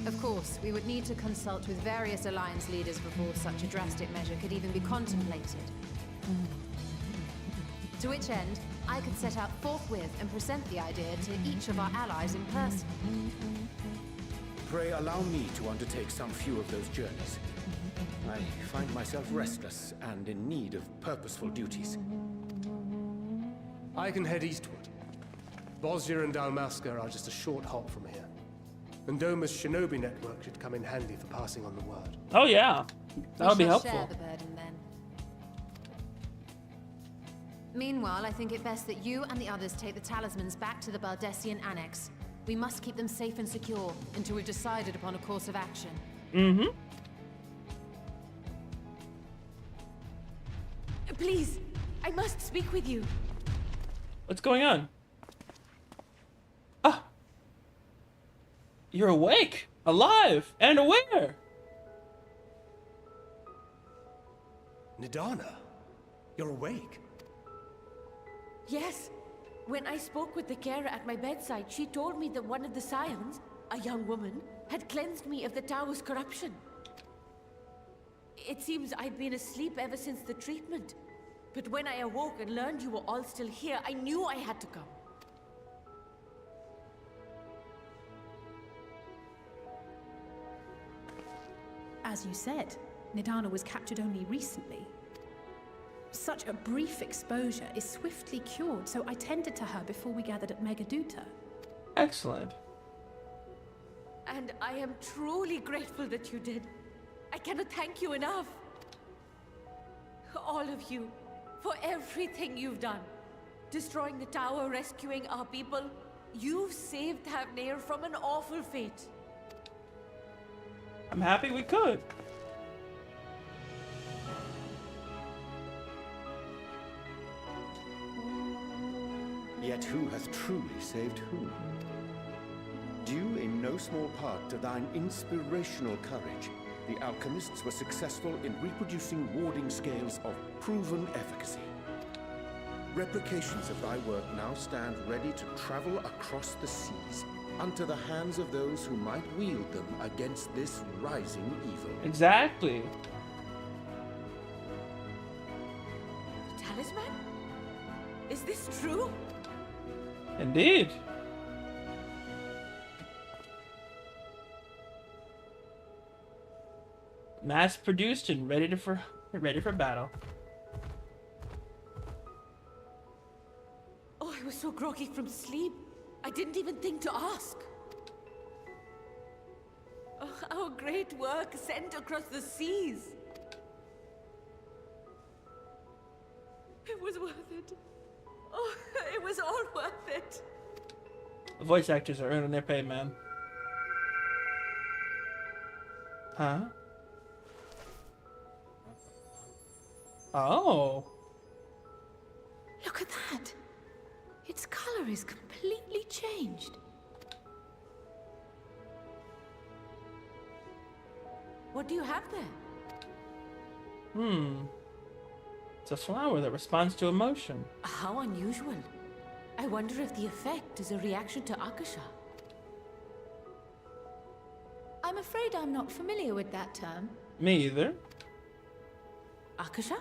Of course, we would need to consult with various Alliance leaders before such a drastic measure could even be contemplated. To which end, I could set out forthwith and present the idea to each of our allies in person. Pray allow me to undertake some few of those journeys. I find myself restless and in need of purposeful duties. I can head eastward. Bosnia and Dalmasca are just a short hop from here. And Doma's shinobi network should come in handy for passing on the word. Oh yeah, that would be helpful. Share the burden then. Meanwhile, I think it best that you and the others take the talismans back to the Baldessian Annex. We must keep them safe and secure until we've decided upon a course of action. Mm-hmm. Please, I must speak with you. What's going on? Ah! You're awake, alive, and aware! Nidana, you're awake? Yes. When I spoke with the carer at my bedside, she told me that one of the scions, a young woman, had cleansed me of the tower's corruption. It seems I'd been asleep ever since the treatment. But when I awoke and learned you were all still here, I knew I had to come. As you said, Nidana was captured only recently. Such a brief exposure is swiftly cured, so I tended to her before we gathered at Megaduta. Excellent. And I am truly grateful that you did. I cannot thank you enough. All of you, for everything you've done. Destroying the tower, rescuing our people. You've saved Thavnair from an awful fate. I'm happy we could. Yet who hath truly saved whom? Due in no small part to thine inspirational courage, the alchemists were successful in reproducing warding scales of proven efficacy. Replications of thy work now stand ready to travel across the seas, unto the hands of those who might wield them against this rising evil. Exactly. The talisman? Is this true? Indeed. Mass produced and ready for battle. Oh, I was so groggy from sleep. I didn't even think to ask. Oh, our great work sent across the seas. It was worth it. Oh, it was all worth it. The voice actors are earning their pay, man. Huh? Oh. Look at that. Its color is completely changed. What do you have there? It's a flower that responds to emotion. How unusual. I wonder if the effect is a reaction to Akasha. I'm afraid I'm not familiar with that term. Me either. Akasha?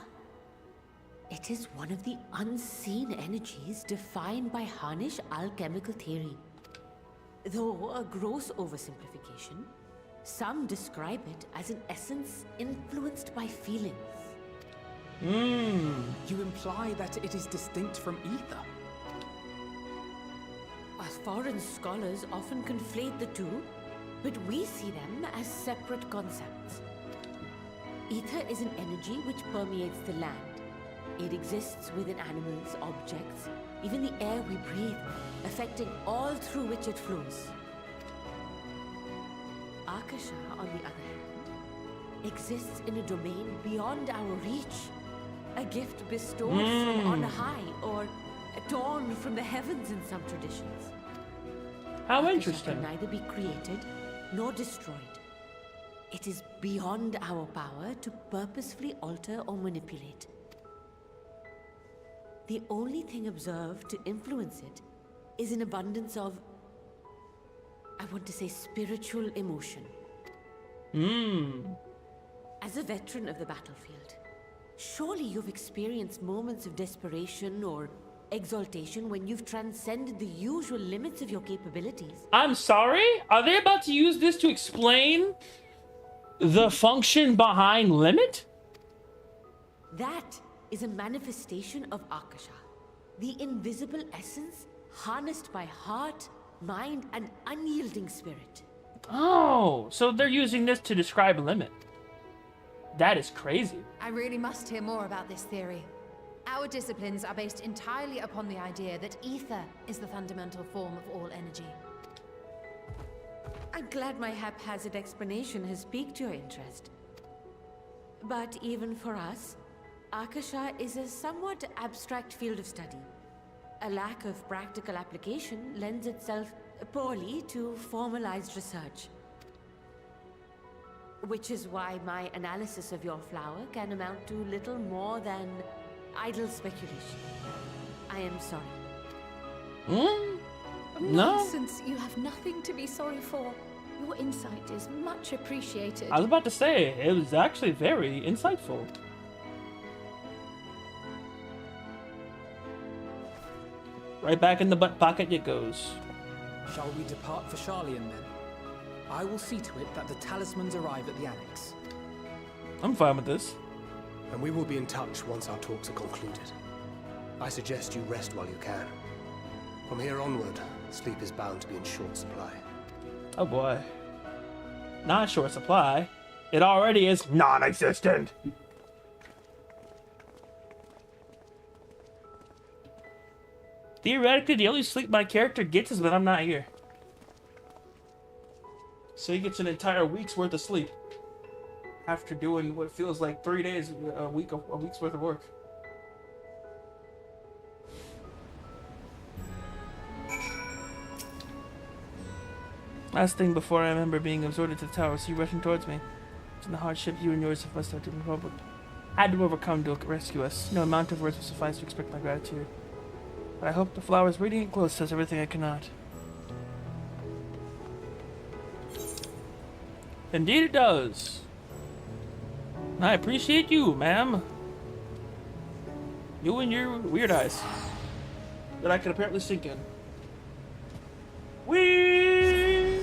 It is one of the unseen energies defined by Harnish alchemical theory. Though a gross oversimplification, some describe it as an essence influenced by feelings. You imply that it is distinct from ether? As foreign scholars often conflate the two, but we see them as separate concepts. Ether is an energy which permeates the land. It exists within animals, objects, even the air we breathe, affecting all through which it flows. Akasha, on the other hand, exists in a domain beyond our reach. A gift bestowed from on high, or torn from the heavens in some traditions. How Akasha interesting. can neither be created nor destroyed. It is beyond our power to purposefully alter or manipulate. The only thing observed to influence it is an abundance of, I want to say, spiritual emotion. As a veteran of the battlefield, surely you've experienced moments of desperation or exaltation when you've transcended the usual limits of your capabilities. I'm sorry? Are they about to use this to explain the function behind limit? That is a manifestation of Akasha, the invisible essence harnessed by heart, mind, and unyielding spirit. Oh, so they're using this to describe limit. That is crazy. I really must hear more about this theory. Our disciplines are based entirely upon the idea that ether is the fundamental form of all energy. I'm glad my haphazard explanation has piqued your interest. But even for us, Akasha is a somewhat abstract field of study. A lack of practical application lends itself poorly to formalized research. Which is why my analysis of your flower can amount to little more than idle speculation. I am sorry. No. Nonsense. You have nothing to be sorry for. Your insight is much appreciated. I was about to say, it was actually very insightful. Right back in the butt pocket it goes. Shall we depart for Charlian then? I will see to it that the talismans arrive at the annex. I'm fine with this. And we will be in touch once our talks are concluded. I suggest you rest while you can. From here onward, sleep is bound to be in short supply. Oh boy. not short supply. It already is non-existent. Theoretically, the only sleep my character gets is when I'm not here. So he gets an entire week's worth of sleep after doing what feels like 3 days, a week's worth of work. Last thing before I remember being absorbed into the tower was you rushing towards me. And the hardship you and yours must have had to overcome to rescue us. No amount of words will suffice to express my gratitude. But I hope the flower's radiant glow says everything I cannot. Indeed it does. I appreciate you, ma'am. You and your weird eyes. That I can apparently sink in. Whee!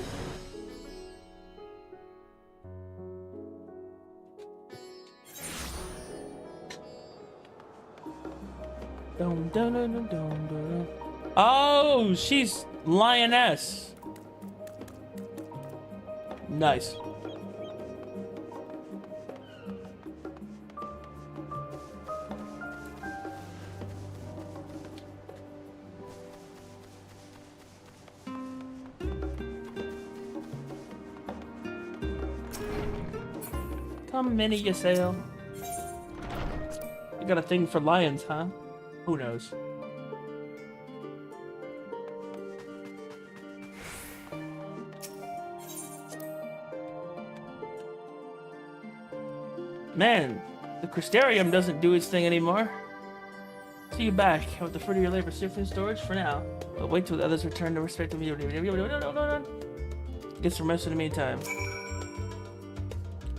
Dun, dun, dun, dun, dun, dun. Oh, she's lioness. Nice. Come, Minnie Yassail. You got a thing for lions, huh? Who knows? Man, the Crystarium doesn't do its thing anymore. See you back with the fruit of your labor safe in storage for now. But wait till the others return to respect them. Get some rest in the meantime.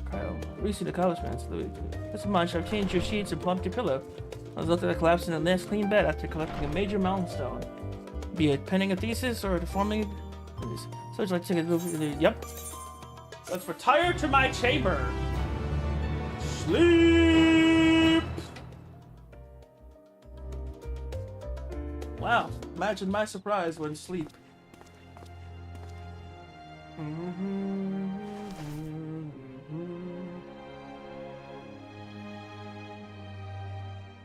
Kyle, recent accomplishments. This month I've changed your sheets and plumped your pillow. I was looking at collapsing a nice clean bed after collecting a major milestone. Be it penning a thesis or deforming. So would you like to take a move? Yep. Let's retire to my chamber. Sleep. Wow. Imagine my surprise when sleep.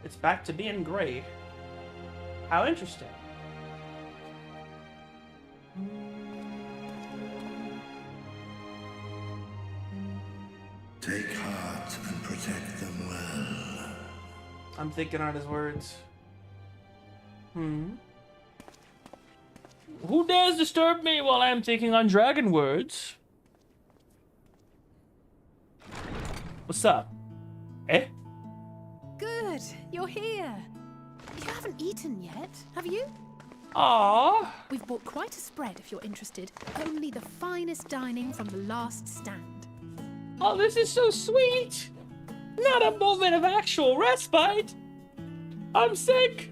It's back to being gray. How interesting. Take heart and protect them well. I'm thinking on his words. Who dares disturb me while I'm thinking on dragon words? What's up? Eh? Good, you're here. You haven't eaten yet, have you? Aww. We've bought quite a spread if you're interested. Only the finest dining from the last stand. Oh, this is so sweet. Not a moment of actual respite. I'm sick.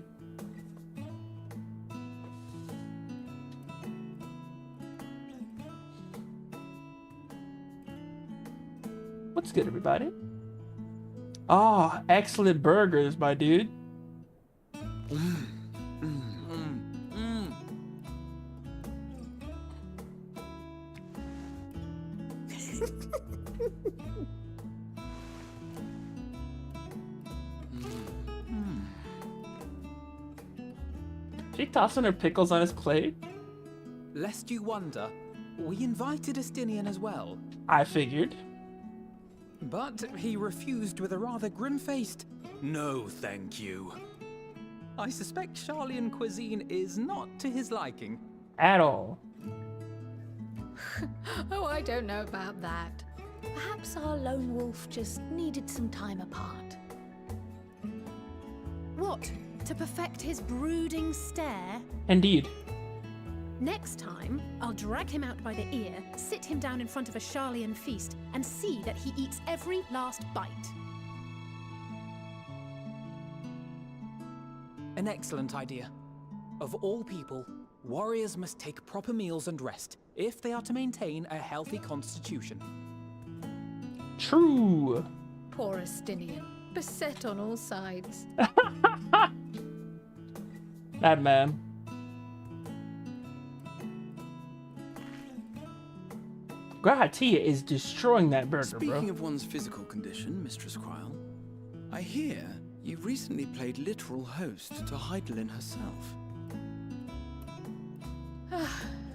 What's good, everybody? Ah, oh, excellent burgers, my dude. She tossing her pickles on his plate? Lest you wonder, we invited Estinian as well. I figured. But he refused with a rather grim-faced, "No, thank you." I suspect Charlian cuisine is not to his liking. At all. Oh, I don't know about that. Perhaps our lone wolf just needed some time apart. What? To perfect his brooding stare? Indeed. Next time, I'll drag him out by the ear, sit him down in front of a Charlian feast, and see that he eats every last bite. An excellent idea. Of all people, warriors must take proper meals and rest if they are to maintain a healthy constitution. True. Poor Estinian, beset on all sides. That man. Grahatia is destroying that burger, Speaking bro. of one's physical condition, Mistress Kryle, I hear you recently played literal host to Heidelin herself.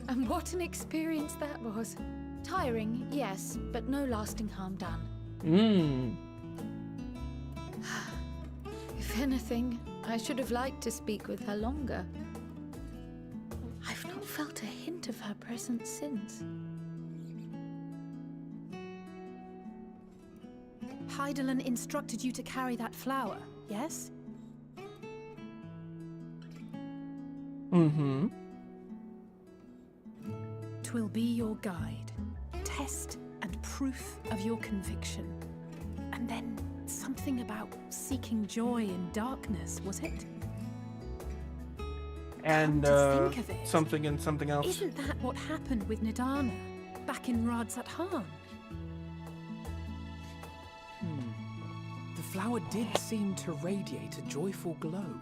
And what an experience that was. Tiring, yes, but no lasting harm done. If anything, I should have liked to speak with her longer. I've not felt a hint of her presence since. Heidelin instructed you to carry that flower, yes? Mm-hmm. 'Twill be your guide, test and proof of your conviction. And then something about seeking joy in darkness, was it? And to think of it, something and something else. Isn't that what happened with Nidana back in Radzat Han? The flower did seem to radiate a joyful glow,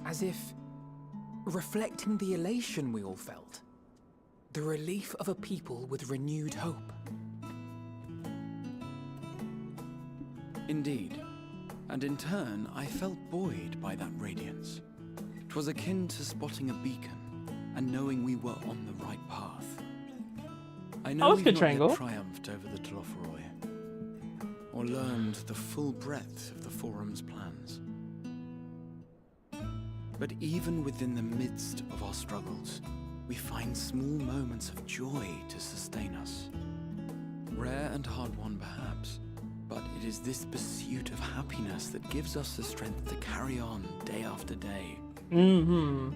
as if reflecting the elation we all felt, the relief of a people with renewed hope. Indeed, and in turn, I felt buoyed by that radiance. 'Twas akin to spotting a beacon and knowing we were on the right path. I know that's we've good not triangle. yet triumphed over the Telophoroi, or learned the full breadth of the Forum's plans. But even within the midst of our struggles, we find small moments of joy to sustain us. Rare and hard-won perhaps, but it is this pursuit of happiness that gives us the strength to carry on day after day. Mm-hmm.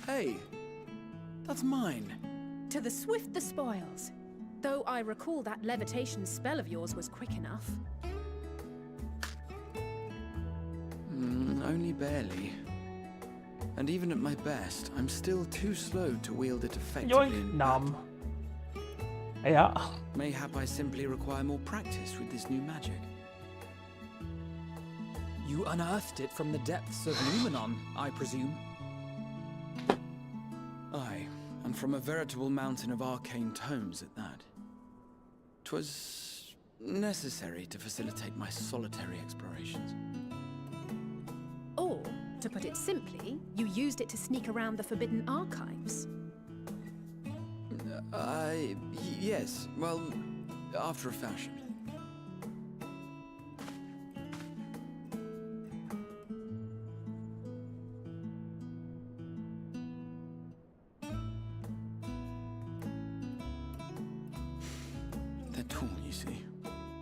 Hey, that's mine. To the swift the spoils. Though I recall that levitation spell of yours was quick enough. Only barely. And even at my best, I'm still too slow to wield it effectively. Yoink. Nom. Yeah. Mayhap I simply require more practice with this new magic. You unearthed it from the depths of Luminon, I presume. Aye, and from a veritable mountain of arcane tomes at that. 'Twas necessary to facilitate my solitary explorations. Or, to put it simply, you used it to sneak around the Forbidden Archives. Yes, well, after a fashion. They're tall, you see.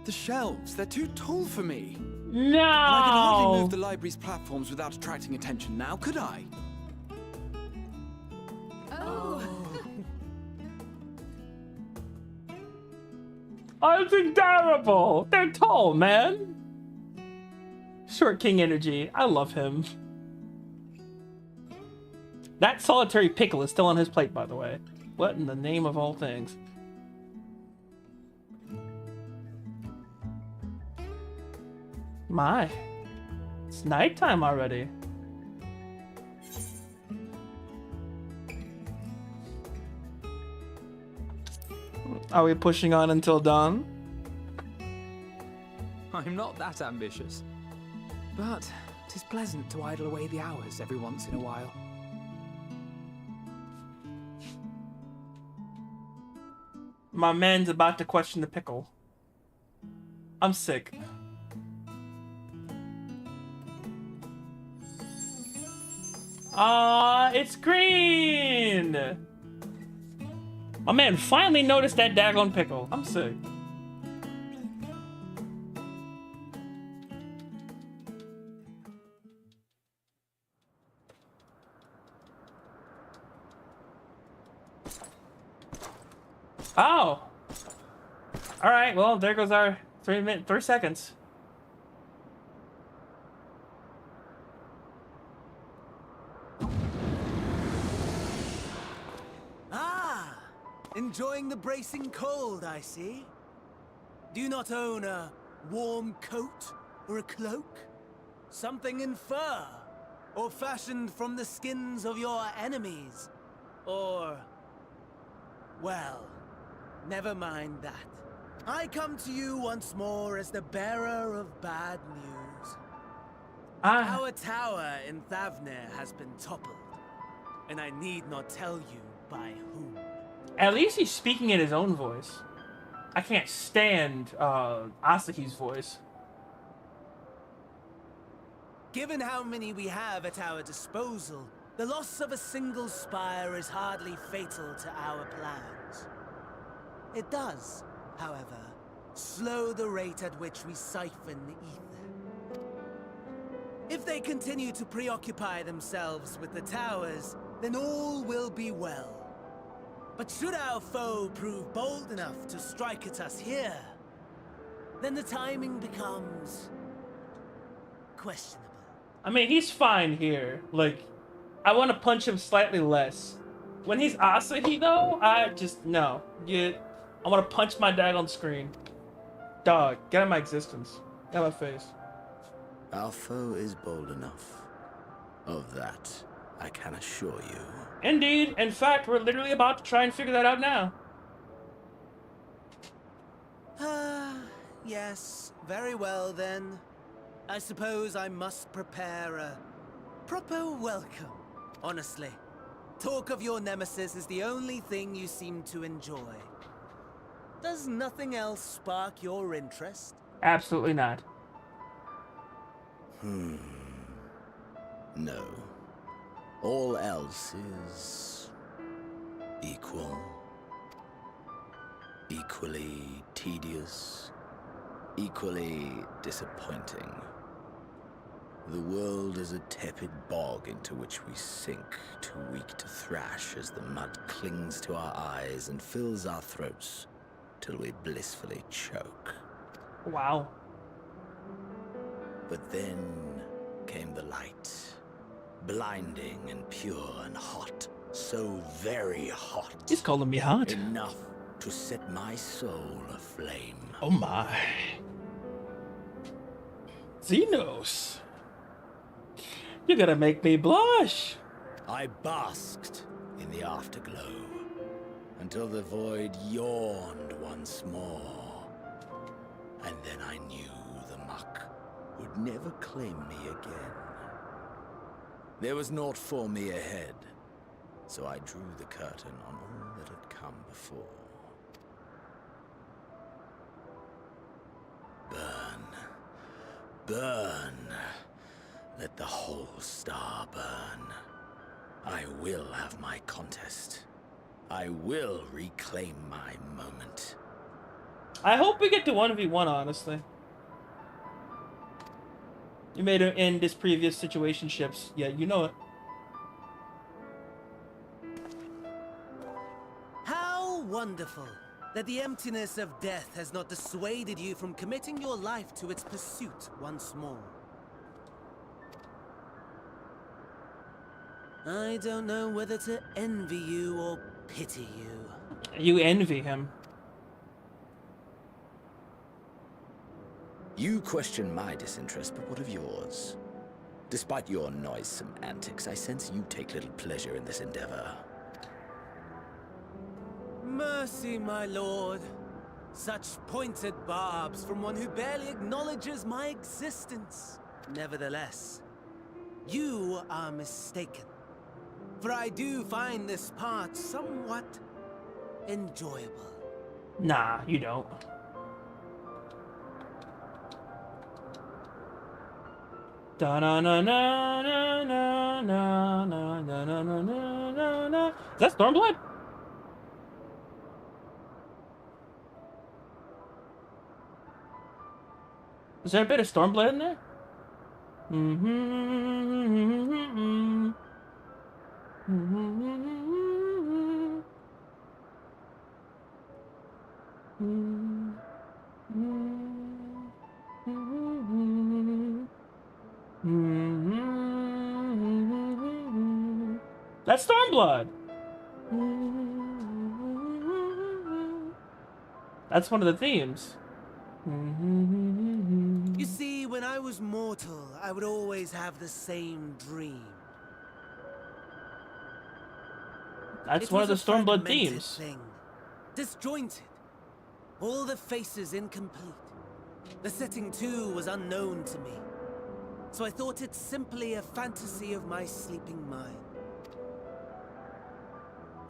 The shelves, they're too tall for me. No! And I could hardly move the library's platforms without attracting attention now, could I? Oh, it's adorable. They're tall, man. Short King energy. I love him. That solitary pickle is still on his plate, by the way. What in the name of all things? My. It's nighttime already. Are we pushing on until dawn? I'm not that ambitious. But 'tis pleasant to idle away the hours every once in a while. My man's about to question the pickle. I'm sick. It's green! My man finally noticed that daggone pickle. I'm sick. Oh! Alright, well, there goes our 3 seconds. Enjoying the bracing cold, I see. Do you not own a warm coat or a cloak? Something in fur? Or fashioned from the skins of your enemies? Or... well, never mind that. I come to you once more as the bearer of bad news. Our tower in Thavner has been toppled, and I need not tell you by whom. At least he's speaking in his own voice. I can't stand Asahi's voice. Given how many we have at our disposal, the loss of a single spire is hardly fatal to our plans. It does, however, slow the rate at which we siphon the ether. If they continue to preoccupy themselves with the towers, then all will be well. But should our foe prove bold enough to strike at us here, then the timing becomes questionable. I mean, he's fine here. Like, I want to punch him slightly less. When he's Asahi, though, I just, no. I want to punch my dad on screen. Dog, get out of my existence. Get out of my face. Our foe is bold enough. Of that, I can assure you. Indeed. In fact, we're literally about to try and figure that out now. Yes, very well then. I suppose I must prepare a proper welcome. Honestly, talk of your nemesis is the only thing you seem to enjoy. Does nothing else spark your interest? Absolutely not. No. All else is equal, equally tedious, equally disappointing. The world is a tepid bog into which we sink, too weak to thrash as the mud clings to our eyes and fills our throats till we blissfully choke. Wow. But then came the light. Blinding and pure and hot. So very hot. He's calling me hot. Enough to set my soul aflame. Oh my. Xenos. You're gonna make me blush. I basked in the afterglow until the void yawned once more. And then I knew the muck would never claim me again. There was naught for me ahead, so I drew the curtain on all that had come before. Burn, burn, let the whole star burn. I will have my contest. I will reclaim my moment. I hope we get to 1v1, honestly. You made it in this previous situationships. Yeah, you know it. How wonderful that the emptiness of death has not dissuaded you from committing your life to its pursuit once more. I don't know whether to envy you or pity you. You envy him. You question my disinterest, but what of yours? Despite your noisome antics, I sense you take little pleasure in this endeavor. Mercy, my lord. Such pointed barbs from one who barely acknowledges my existence. Nevertheless, you are mistaken. For I do find this part somewhat enjoyable. Nah, you don't. Da na na na na na na na na na na na na. Is that Stormblood? Is there a bit of Stormblood in there? That's Stormblood. That's one of the themes. was mortal, I would always have the same dream. That's one of the Stormblood fragmented themes. Thing. Disjointed. All the faces incomplete. The setting too was unknown to me. So I thought it simply a fantasy of my sleeping mind.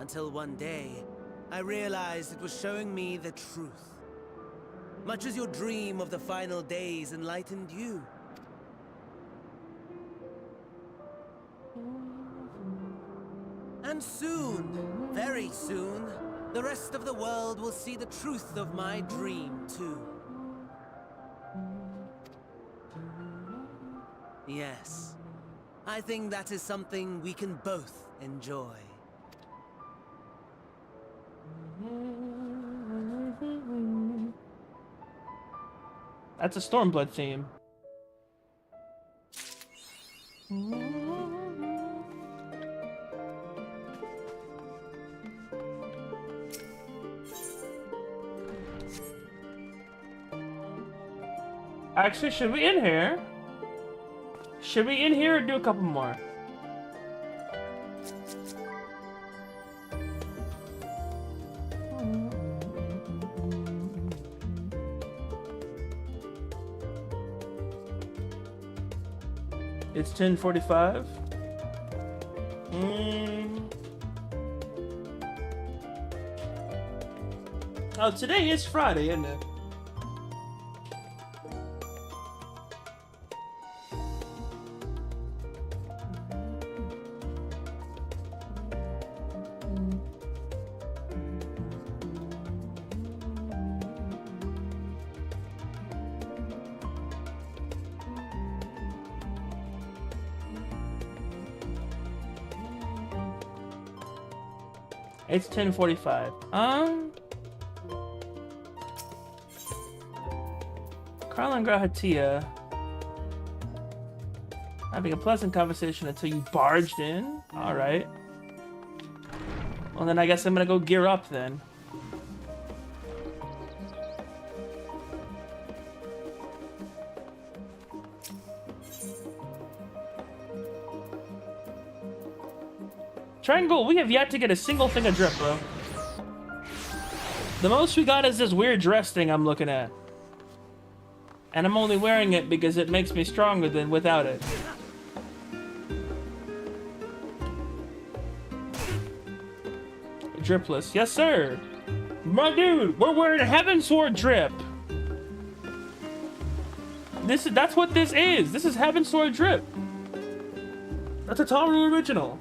Until one day, I realized it was showing me the truth. Much as your dream of the final days enlightened you. And soon, very soon, the rest of the world will see the truth of my dream too. Yes, I think that is something we can both enjoy. That's a Stormblood theme. Actually, should we in here? Should we in here or do a couple more? It's 10:45. Oh, today is Friday, isn't it? It's 10:45. Carla and Grahatia having a pleasant conversation until you barged in. All right. Well, then I guess I'm gonna go gear up then. Triangle, we have yet to get a single thing of drip, bro. The most we got is this weird dress thing I'm looking at. And I'm only wearing it because it makes me stronger than without it. Dripless. Yes, sir. My dude, we're wearing Heaven Sword drip. That's what this is. This is Heaven Sword drip. That's a Taru original.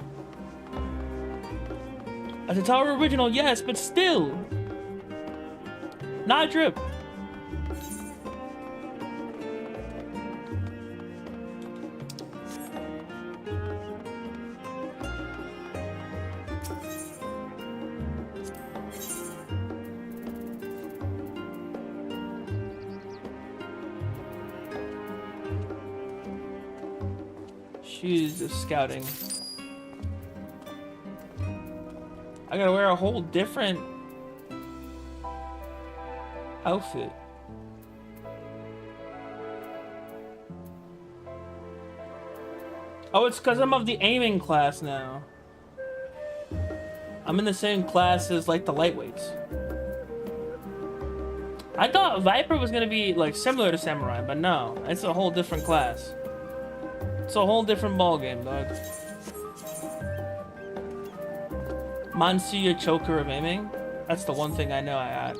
That's a Taru original, yes, but still. Not drip. She's just scouting. I gotta wear a whole different outfit. Oh, it's because I'm of the aiming class now. I'm in the same class as like the lightweights. I thought Viper was gonna be like similar to Samurai, but no, it's a whole different class. It's a whole different ballgame, dog. Mansuya choker of aiming. That's the one thing I know I had.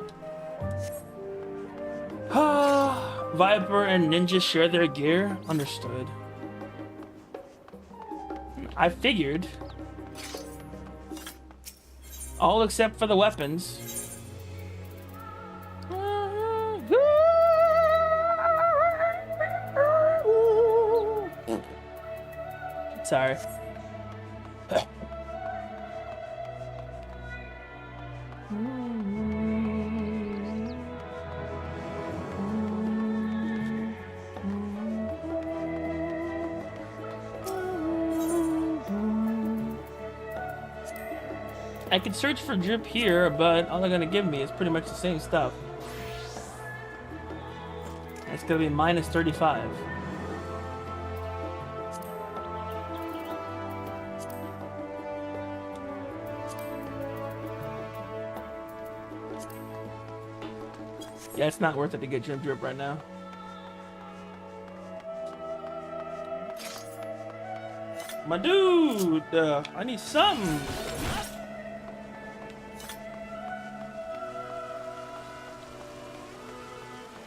Viper and Ninja share their gear. Understood. I figured. All except for the weapons. Sorry. I could search for drip here, but all they're gonna give me is pretty much the same stuff. It's gonna be minus 35. Yeah, it's not worth it to get Gym Drip right now. My dude, I need something.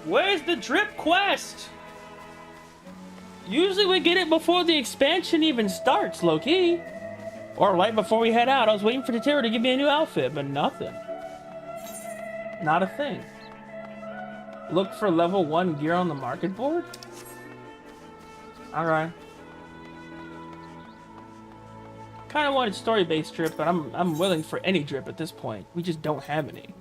Where's the drip quest? Usually we get it before the expansion even starts, low-key. Or right before we head out. I was waiting for the Terror to give me a new outfit, but nothing. Not a thing. Look for level 1 gear on the market board? Alright. Kind of wanted story-based drip, but I'm willing for any drip at this point. We just don't have any.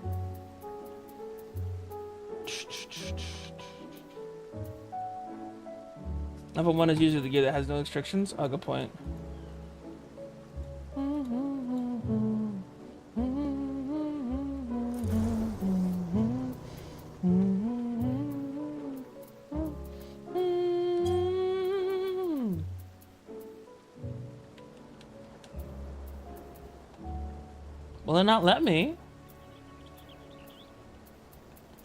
Level 1 is usually the gear that has no restrictions. Oh, good point. Will it not let me?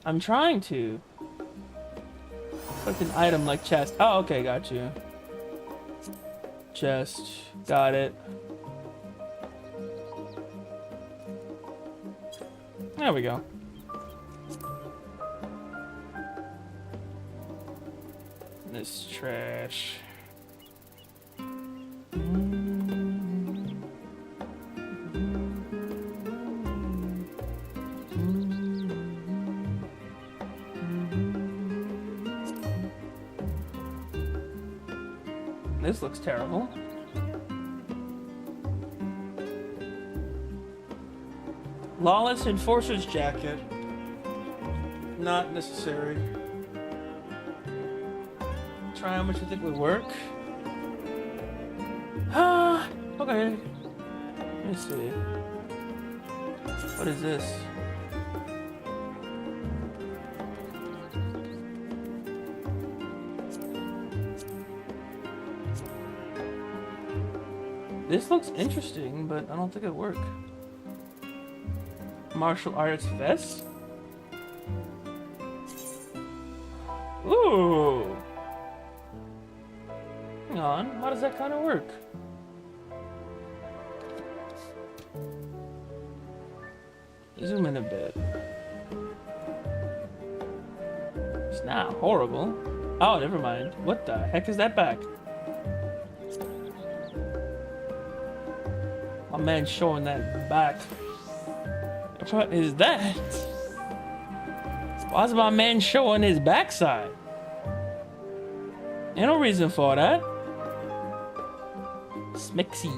I'm trying to. Select an item like chest. Oh, okay, got you. Chest. Got it. There we go. This trash. This looks terrible. Lawless Enforcer's Jacket. Not necessary. Try how much you think would work. Okay. Let me see. What is this? This looks interesting, but I don't think it'll work. Martial arts vest? Ooh! Hang on, how does that kind of work? Zoom in a bit. It's not horrible. Oh, never mind. What the heck is that back? My man showing that back. What is that? Why is my man showing his backside? Ain't no reason for that. Smixy.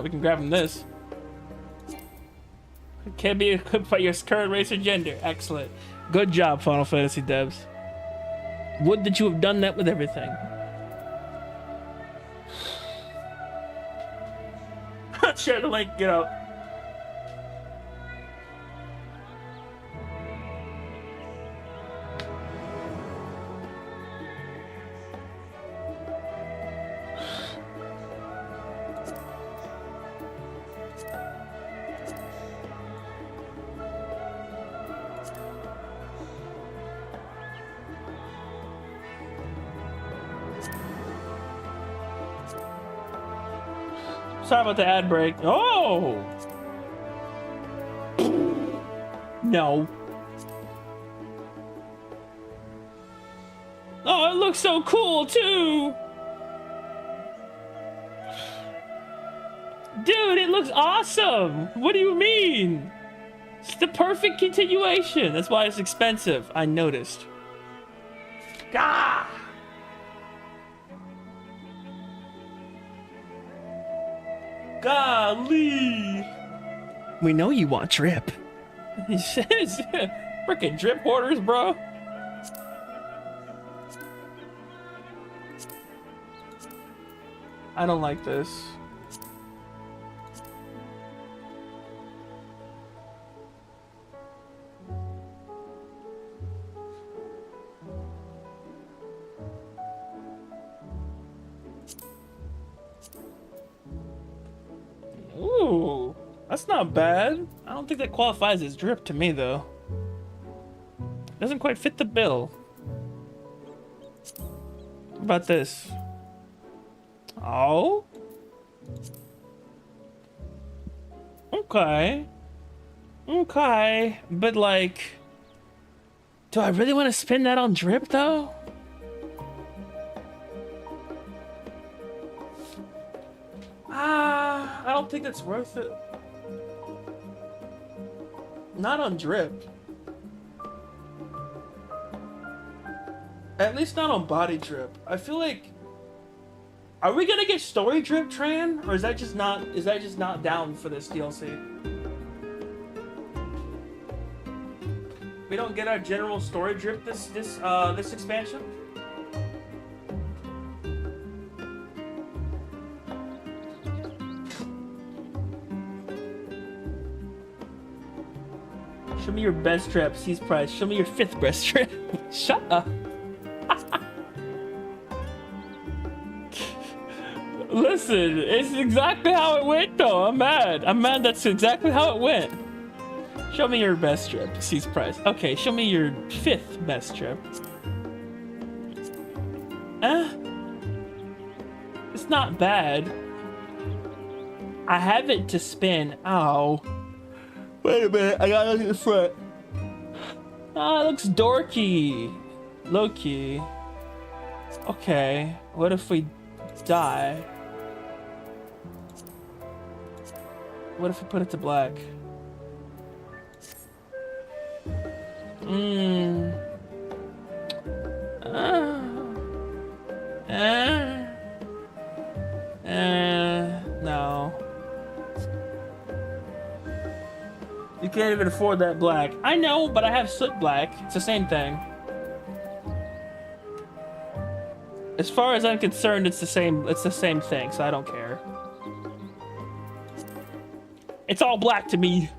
We can grab him this. Can't be equipped by your current race or gender. Excellent. Good job, Final Fantasy devs. Would that you have done that with everything. Share the link, get out. Sorry about the ad break. Oh! No. Oh, it looks so cool, too! Dude, it looks awesome! What do you mean? It's the perfect continuation. That's why it's expensive. I noticed. Gah! Golly! We know you want drip. He says, freaking drip hoarders, bro. I don't like this. Ooh, that's not bad. I don't think that qualifies as drip to me, though. Doesn't quite fit the bill. What about this? Oh? Okay. Okay. But, like... do I really want to spend that on drip, though? I don't think it's worth it. Not on drip. At least not on body drip. I feel like, are we gonna get story drip, Tran, or is that just not down for this DLC? We don't get our general story drip this expansion. Show me your best trap, C's price. Show me your 5th best trap. Shut up. Listen, it's exactly how it went though. I'm mad. That's exactly how it went. Show me your best trip, C's price. Okay, show me your 5th best trip. It's not bad. I have it to spin. Ow. Wait a minute, I gotta look at the front. Ah, it looks dorky. Low-key. Okay, what if we die? What if we put it to black? No. You can't even afford that black. I know, but I have soot black. It's the same thing. As far as I'm concerned, it's the same thing, so I don't care. It's all black to me.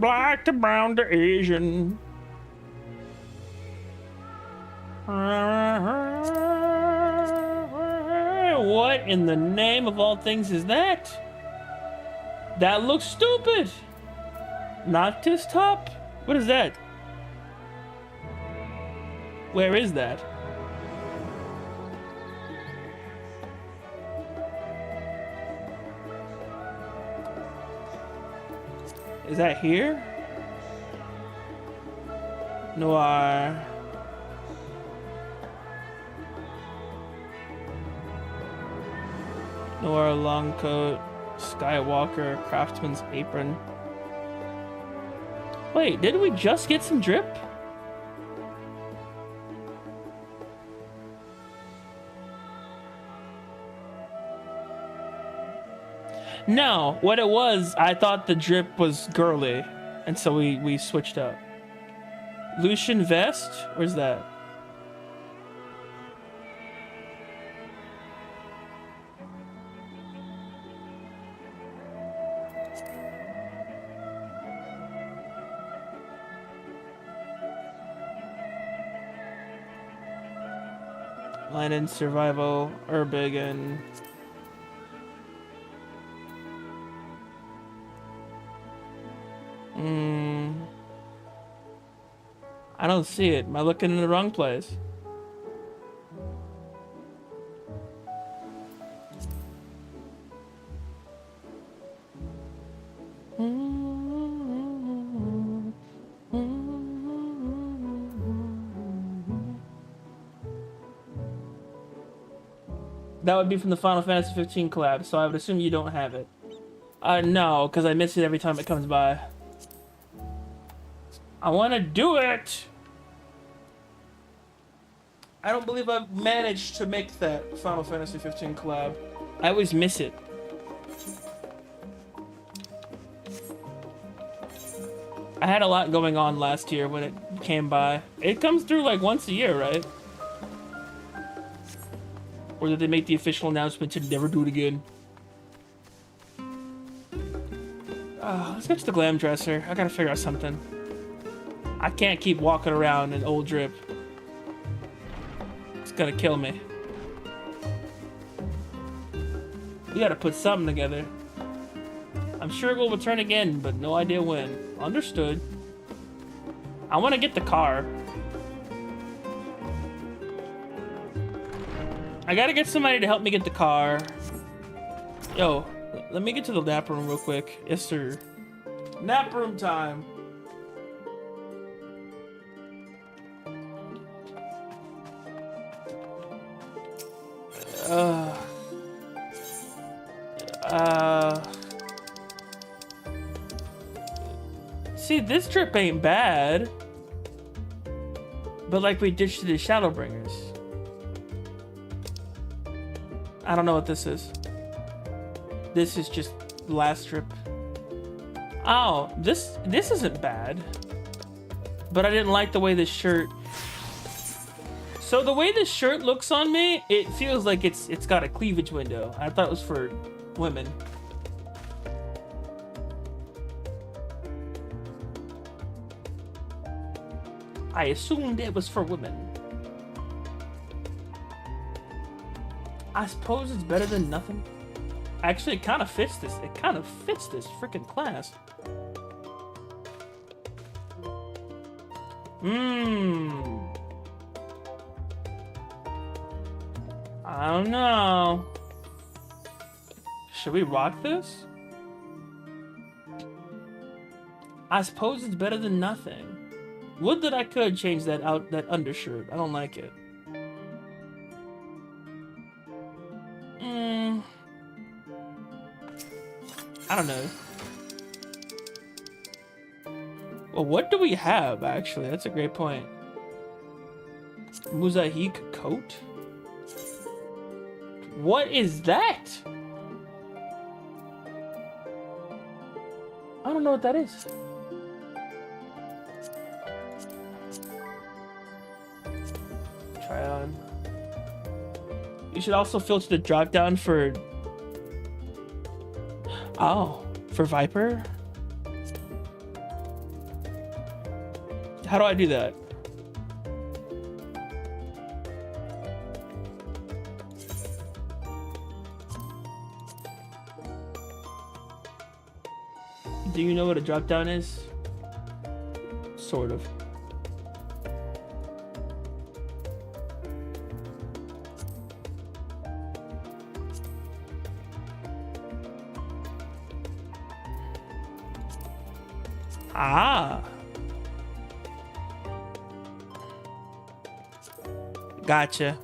Black to brown to Asian. What in the name of all things is that? That looks stupid. Noctis top? What is that? Where is that? Is that here? Noir. Noir long coat. Skywalker craftsman's apron. Wait, did we just get some drip? No, what it was, I thought the drip was girly, and so we switched up. Lucian vest? Where's that? Linen, survival, Urbigan. I don't see it. Am I looking in the wrong place? That would be from the Final Fantasy 15 collab, so I would assume you don't have it. No, because I miss it every time it comes by. I want to do it! I don't believe I've managed to make that Final Fantasy 15 collab. I always miss it. I had a lot going on last year when it came by. It comes through like once a year, right? Or did they make the official announcement to never do it again? Let's get to the glam dresser. I gotta figure out something. I can't keep walking around in old drip. It's gonna kill me. We gotta put something together. I'm I'm sure it will return again, but no idea when. Understood. I want to get the car. I gotta get somebody to help me get the car. Yo, let me get to the nap room real quick. Yes, sir. Nap room time. See, this trip ain't bad. But like we ditched the Shadowbringers. I don't know what this is. This is just the last trip. Oh, this isn't bad. But I didn't like the way this shirt. So the way this shirt looks on me, it feels like it's got a cleavage window. I thought it was for women. I assumed it was for women. I suppose it's better than nothing. Actually, it kind of fits this. It kind of fits this freaking class. I don't know. Should we rock this? I suppose it's better than nothing. Would that I could change that out, that undershirt. I don't like it. I don't know. Well, what do we have, actually? That's a great point. Mosaic coat? What is that? I don't know what that is. Try on. You should also filter the drop down for... Oh, for Viper? How do I do that? Do you know what a drop down is? Sort of. Ah. Gotcha.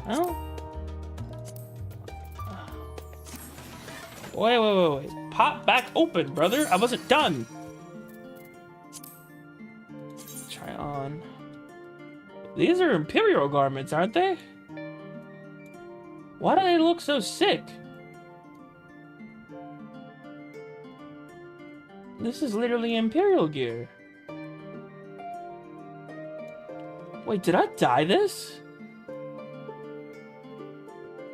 Oh. Wait. Pop back open, brother. I wasn't done. Try on. These are Imperial garments, aren't they? Why do they look so sick? This is literally Imperial gear. Wait, did I dye this?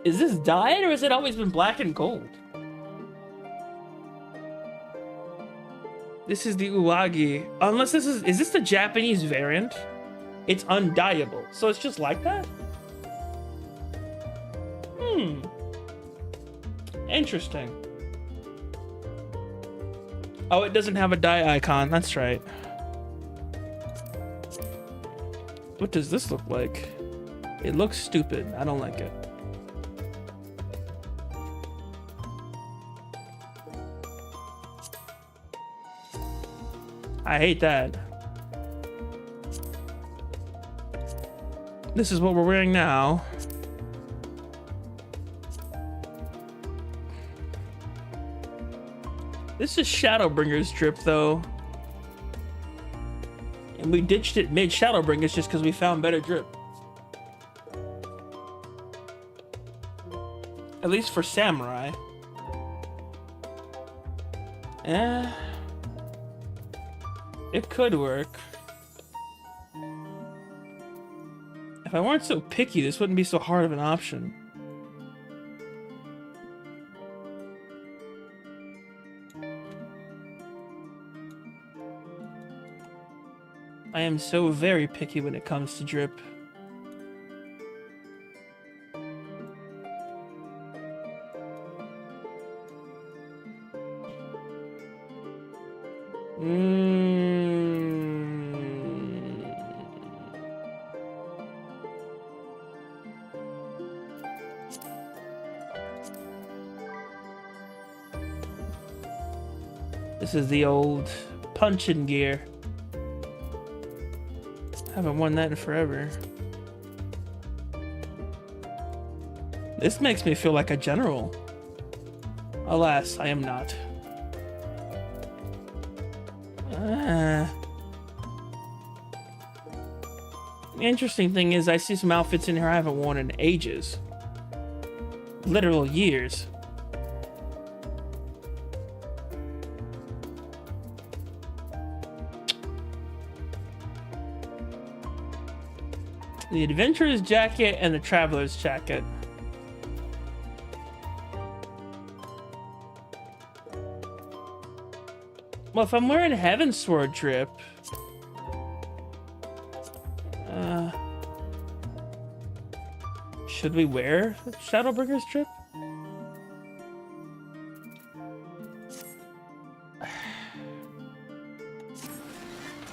Is this dyed or has it always been black and gold? This is the Uwagi. Unless this is this the Japanese variant? It's undyeable, so it's just like that? Interesting. Oh, it doesn't have a dye icon. That's right. What does this look like? It looks stupid. I don't like it. I hate that. This is what we're wearing now. This is Shadowbringer's drip, though. And we ditched it mid-Shadowbringers just because we found better drip. At least for Samurai. It could work. If I weren't so picky, this wouldn't be so hard of an option. I am so very picky when it comes to drip. This is the old punching gear. Haven't worn that in forever. This makes me feel like a general. Alas, I am not. The interesting thing is I see some outfits in here I haven't worn in ages. Literal years. The adventurer's jacket and the traveler's jacket. Well, if I'm wearing Heaven Sword drip, should we wear Shadowbringer's drip?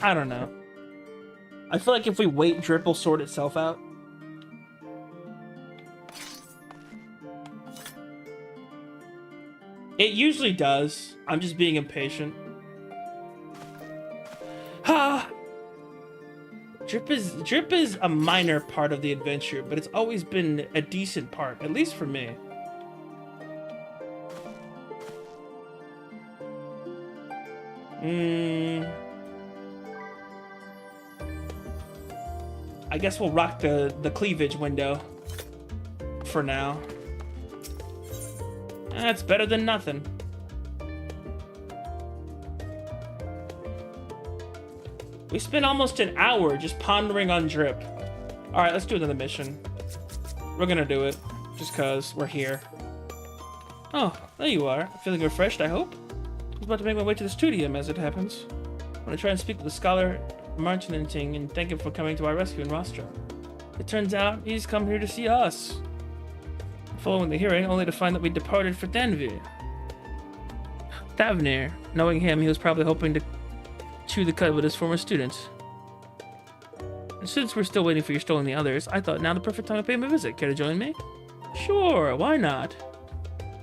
I don't know. I feel like if we wait, drip will sort itself out. It usually does. I'm just being impatient. Ha! Drip is a minor part of the adventure, but it's always been a decent part, at least for me. I guess we'll rock the cleavage window for now. That's better than nothing. We spent almost an hour just pondering on drip. All right, let's do another mission. We're gonna do it just cause we're here. Oh, there you are. Feeling refreshed, I hope? I was about to make my way to the studium as it happens. I'm gonna try and speak with the scholar Martinenting and thank him for coming to our rescue in Rostra. It turns out he's come here to see us. Following the hearing, only to find that we departed for Thavnir. Knowing him, he was probably hoping to chew the cud with his former students. And since we're still waiting for your stolen the others, I thought now the perfect time to pay him a visit. Care to join me? Sure, why not?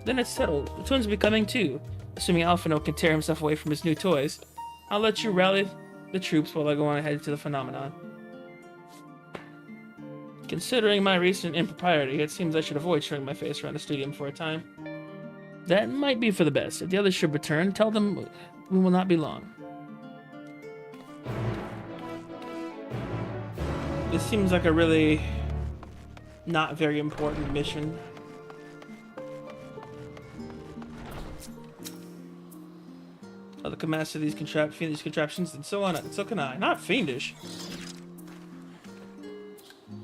Then it's settled. The twins will be coming too. Assuming Alphino can tear himself away from his new toys, I'll let you rally the troops while I go on ahead to the phenomenon. Considering my recent impropriety, it seems I should avoid showing my face around the stadium for a time. That might be for the best. If the others should return, tell them we will not be long. This seems like a really not very important mission. I'll can master these fiendish contraptions, and so on, and so can I. Not fiendish.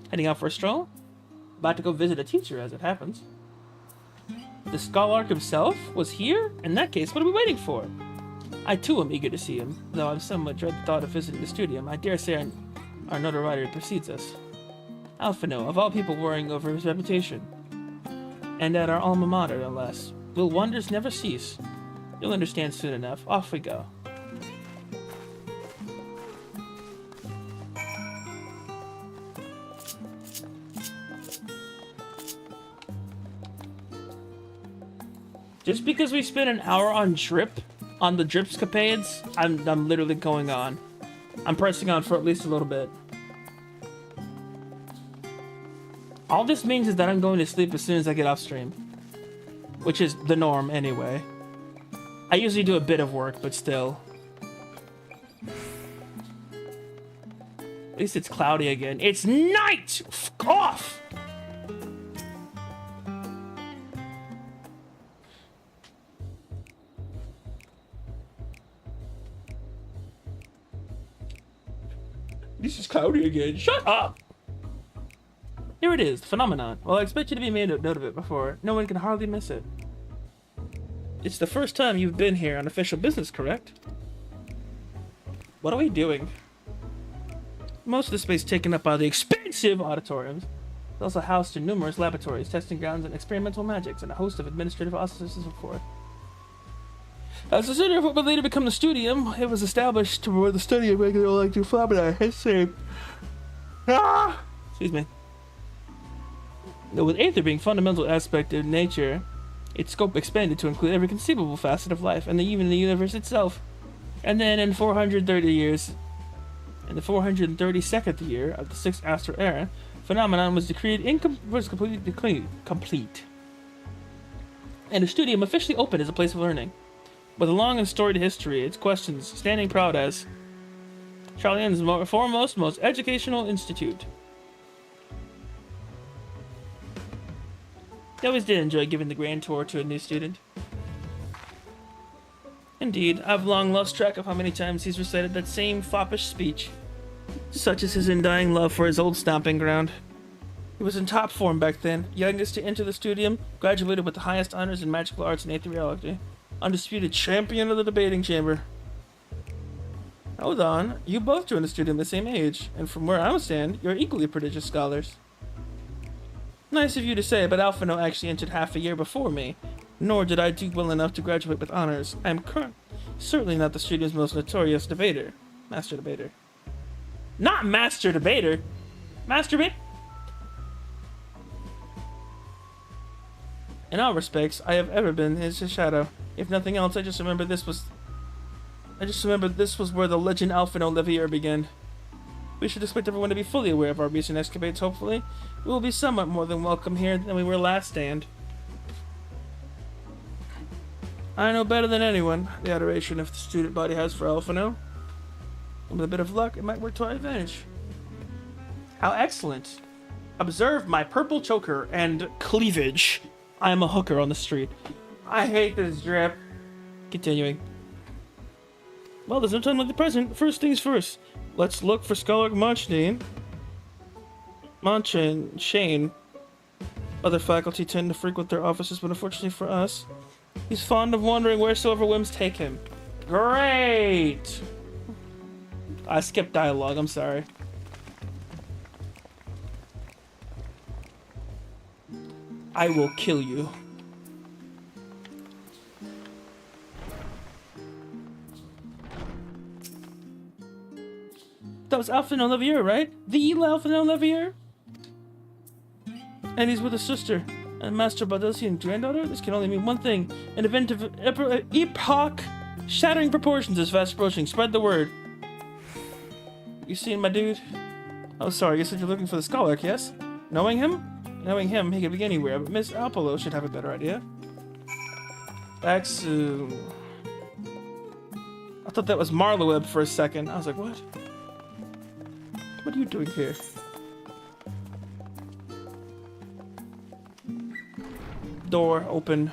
Heading out for a stroll? About to go visit a teacher, as it happens. The Scholark himself was here? In that case, what are we waiting for? I too am eager to see him, though I'm somewhat dread the thought of visiting the studium. I dare say our notoriety precedes us. Alphino, of all people worrying over his reputation. And at our alma mater, no less. Will wonders never cease? You'll understand soon enough. Off we go. Just because we spent an hour on drip, on the dripscapades, I'm literally going on. I'm pressing on for at least a little bit. All this means is that I'm going to sleep as soon as I get off stream, which is the norm anyway. I usually do a bit of work, but still. At least it's cloudy again. It's night! Fuck off! This is cloudy again. Shut up! Here it is, the phenomenon. Well, I expect you to be made a note of it before. No one can hardly miss it. It's the first time you've been here on official business, correct? What are we doing? Most of the space taken up by the expensive auditoriums. It's also housed in numerous laboratories, testing grounds, and experimental magics, and a host of administrative offices and so forth. As the center of what would later become the studium, it was established to promote the study of regular electric phenomena. Excuse me. With Aether being a fundamental aspect of nature, its scope expanded to include every conceivable facet of life, and even the universe itself. And then in 432 year of the 6th Astral Era, phenomenon was decreed completely complete. And the studium officially opened as a place of learning. With a long and storied history, its questions standing proud as Charlian's foremost, most educational institute. I always did enjoy giving the grand tour to a new student. Indeed, I've long lost track of how many times he's recited that same foppish speech. Such is his undying love for his old stomping ground. He was in top form back then, youngest to enter the studium, graduated with the highest honors in magical arts and aetheriology. Undisputed champion of the debating chamber. Hold on, you both joined the studium at the same age, and from where I stand, you're equally prodigious scholars. Nice of you to say, but Alphino actually entered half a year before me, nor did I do well enough to graduate with honors. I am certainly not the studium's most notorious debater. Master debater. Not master debater! Masturbate? In all respects, I have ever been his shadow. If nothing else, I just remember this was where the legend Alphino Levier began. We should expect everyone to be fully aware of our recent escapades, hopefully. We will be somewhat more than welcome here than we were last stand. I know better than anyone the adoration the student body has for Alphino. With a bit of luck, it might work to our advantage. How excellent. Observe my purple choker and cleavage. I am a hooker on the street. I hate this drip. Continuing. Well, there's no time like the present. First things first. Let's look for Scholar Shane. Other faculty tend to frequent their offices, but unfortunately for us, he's fond of wandering wheresoever whims take him. Great! I skipped dialogue, I'm sorry. I will kill you. That was Alphino Levier, right? The Alphino Levier? And he's with his sister and Master Baldosian granddaughter? This can only mean one thing. An event of epoch-shattering proportions is fast approaching. Spread the word. You seen my dude? Oh, sorry, you said you're looking for the scholar, yes? Knowing him? Knowing him, he could be anywhere, but Miss Apollo should have a better idea. Baxu. I thought that was Marloweb for a second. I was like, what? What are you doing here? Door open.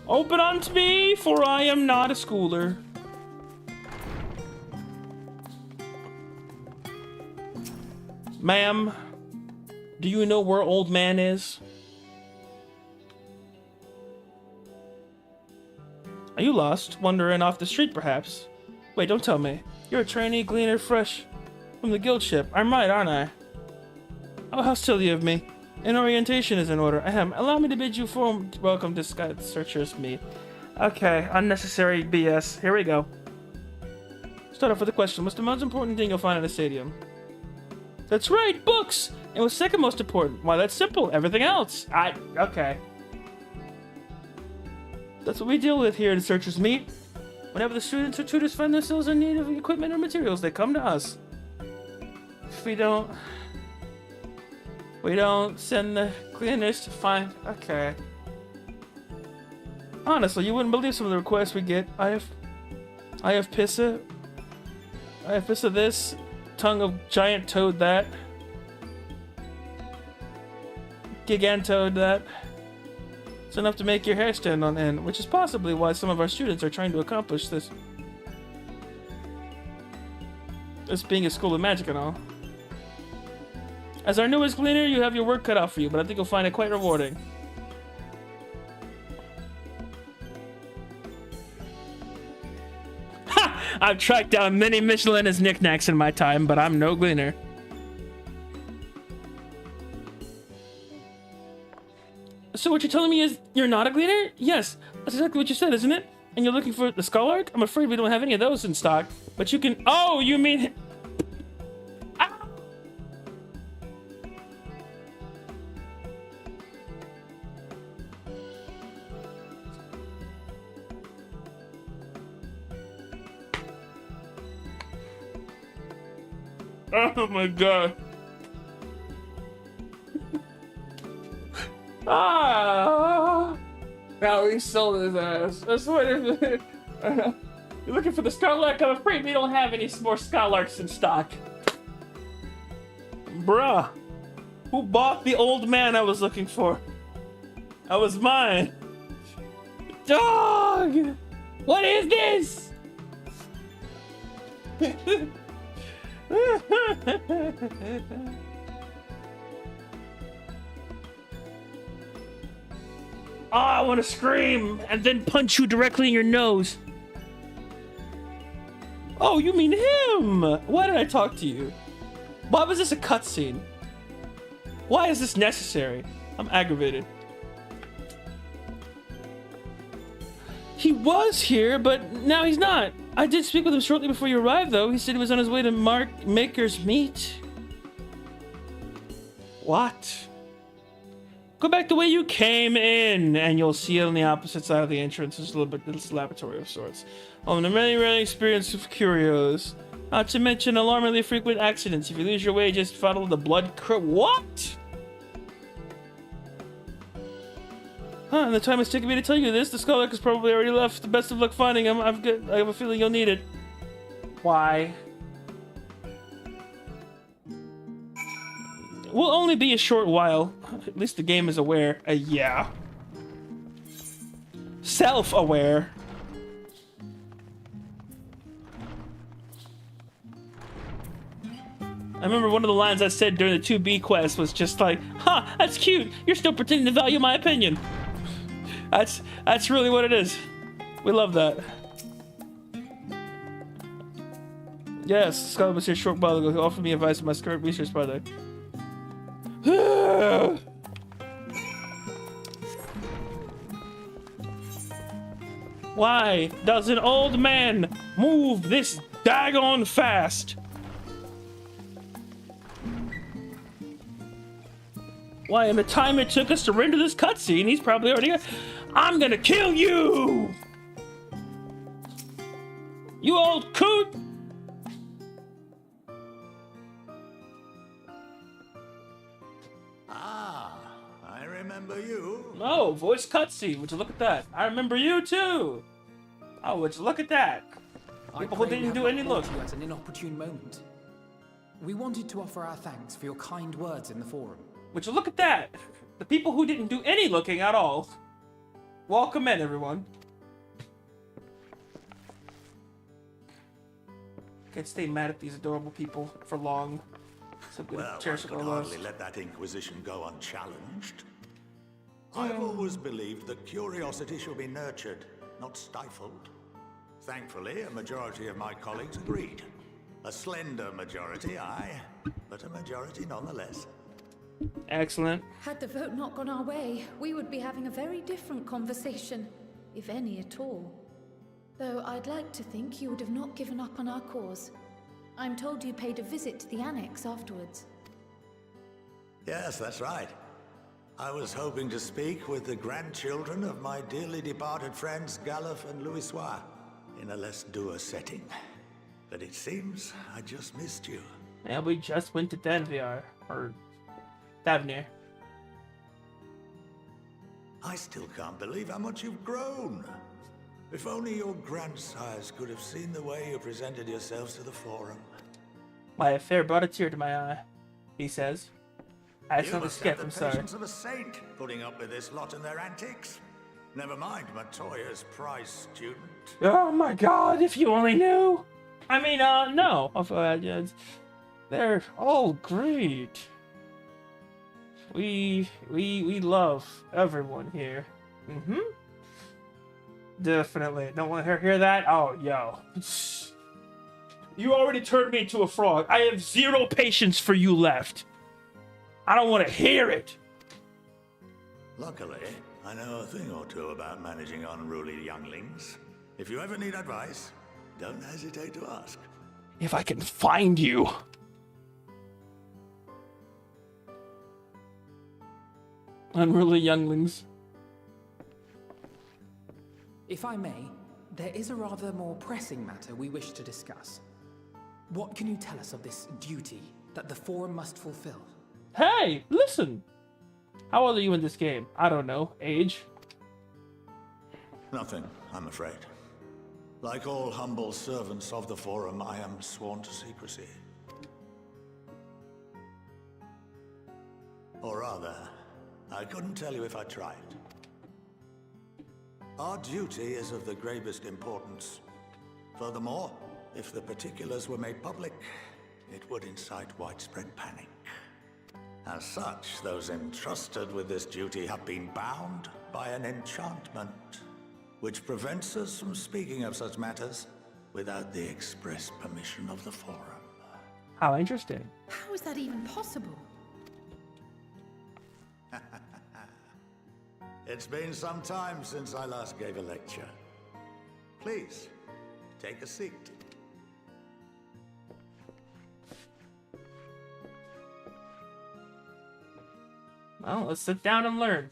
Open unto me, for I am not a schooler. Ma'am, do you know where old man is? Are you lost? Wandering off the street, perhaps? Wait, don't tell me. You're a trainee gleaner fresh from the guild ship. I'm right, aren't I? Oh, how silly of me. An orientation is in order. Ahem. Allow me to bid you welcome to Sky Searchers meet. Okay, unnecessary BS. Here we go. Start off with a question. What's the most important thing you'll find in a stadium? That's right, books! And what's second most important? Why, that's simple. Everything else. Okay. That's what we deal with here at Searchers Meet. Whenever the students or tutors find themselves in need of equipment or materials, they come to us. If we don't send the cleaners to find... Okay. Honestly, you wouldn't believe some of the requests we get. I have Pissa. I have Pissa this. Tongue of giant toad that. Gigantoad that. It's enough to make your hair stand on end, which is possibly why some of our students are trying to accomplish this. This being a school of magic and all. As our newest gleaner, you have your work cut out for you, but I think you'll find it quite rewarding. Ha! I've tracked down many miscellaneous knickknacks in my time, but I'm no gleaner. So what you're telling me is you're not a gleaner? Yes, that's exactly what you said, isn't it? And you're looking for the Skull Arc? I'm afraid we don't have any of those in stock. But you can... Oh, you mean... Ah! Oh my god. Ah! Now he sold his ass. That's what it is. You're looking for the Skylark? I'm afraid we don't have any more Skylarks in stock. Bruh. Who bought the old man I was looking for? That was mine. Dog! What is this? Oh, I want to scream and then punch you directly in your nose. Oh, you mean him? Why did I talk to you? Why was this a cutscene? Why is this necessary? I'm aggravated. He was here, but now he's not. I did speak with him shortly before you arrived, though. He said he was on his way to Maker's Meet. What? Go back the way you came in, and you'll see it on the opposite side of the entrance. There's a little bit this laboratory of sorts. Oh, and a many experience of curios. Not to mention alarmingly frequent accidents. If you lose your way, just follow the blood What? Huh, and the time it's taken me to tell you this, the Skull has probably already left. The best of luck finding him. I have a feeling you'll need it. Why? Will only be a short while. At least the game is aware. Yeah. Self-aware. I remember one of the lines I said during the 2B quest was just like, "Huh, that's cute. You're still pretending to value my opinion." That's really what it is. We love that. Yes, Scott was here a short while ago. He offered me advice on my current research project. Why does an old man move this daggone fast? Why, in the time it took us to render this cutscene, he's probably already... I'm gonna kill you! You old coot! Ah, I remember you. Oh, voice cutscene. Would you look at that? I remember you too. Oh, would you look at that? People who didn't do any look. At an inopportune moment. We wanted to offer our thanks for your kind words in the forum. Would you look at that? The people who didn't do any looking at all. Welcome in, everyone. Can't stay mad at these adorable people for long. So good Well, I cherish could our hardly loves. let that Inquisition go unchallenged. I've always believed that curiosity should be nurtured, not stifled. Thankfully, a majority of my colleagues agreed. A slender majority, aye, but a majority nonetheless. Excellent. Had the vote not gone our way, we would be having a very different conversation, if any at all. Though I'd like to think you would have not given up on our cause. I'm told you paid a visit to the annex afterwards. Yes, that's right. I was hoping to speak with the grandchildren of my dearly departed friends Galuf and Louisois in a less dour setting. But it seems I just missed you. Yeah, we just went to Denviar, or Davnir. I still can't believe how much you've grown. If only your grandsires could have seen the way you presented yourselves to the forum. My affair brought a tear to my eye, he says. I had You something to must skip, have I'm the sorry. patience of a saint, putting up with this lot and their antics. Never mind Matoya's prize student. Oh my god, if you only knew! I mean, no. They're all great. We love everyone here. Mm-hmm. Definitely. Don't want to hear that? Oh, yo. You already turned me into a frog. I have zero patience for you left. I don't want to hear it. Luckily, I know a thing or two about managing unruly younglings. If you ever need advice, don't hesitate to ask. If I can find you. Unruly younglings. If I may, there is a rather more pressing matter we wish to discuss. What can you tell us of this duty that the Forum must fulfill? Hey, listen! How old are you in this game? I don't know. Age? Nothing, I'm afraid. Like all humble servants of the Forum, I am sworn to secrecy. Or rather, I couldn't tell you if I tried. Our duty is of the gravest importance. Furthermore, if the particulars were made public, it would incite widespread panic. As such, those entrusted with this duty have been bound by an enchantment, which prevents us from speaking of such matters without the express permission of the Forum. How interesting. How is that even possible? It's been some time since I last gave a lecture. Please, take a seat. Well, let's sit down and learn.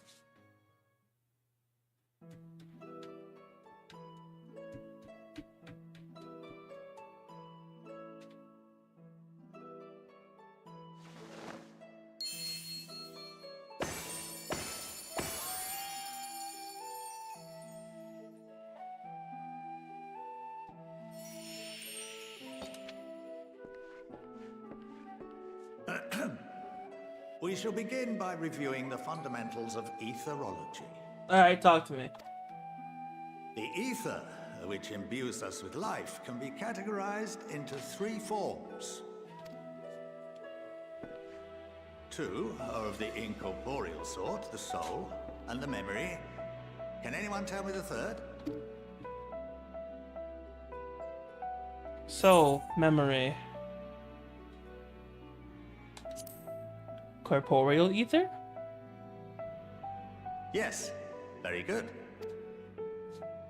We shall begin by reviewing the fundamentals of etherology. Alright, talk to me. The ether, which imbues us with life, can be categorized into three forms. Two are of the incorporeal sort, the soul and the memory. Can anyone tell me the third? Soul, memory. Corporeal ether? Yes, very good.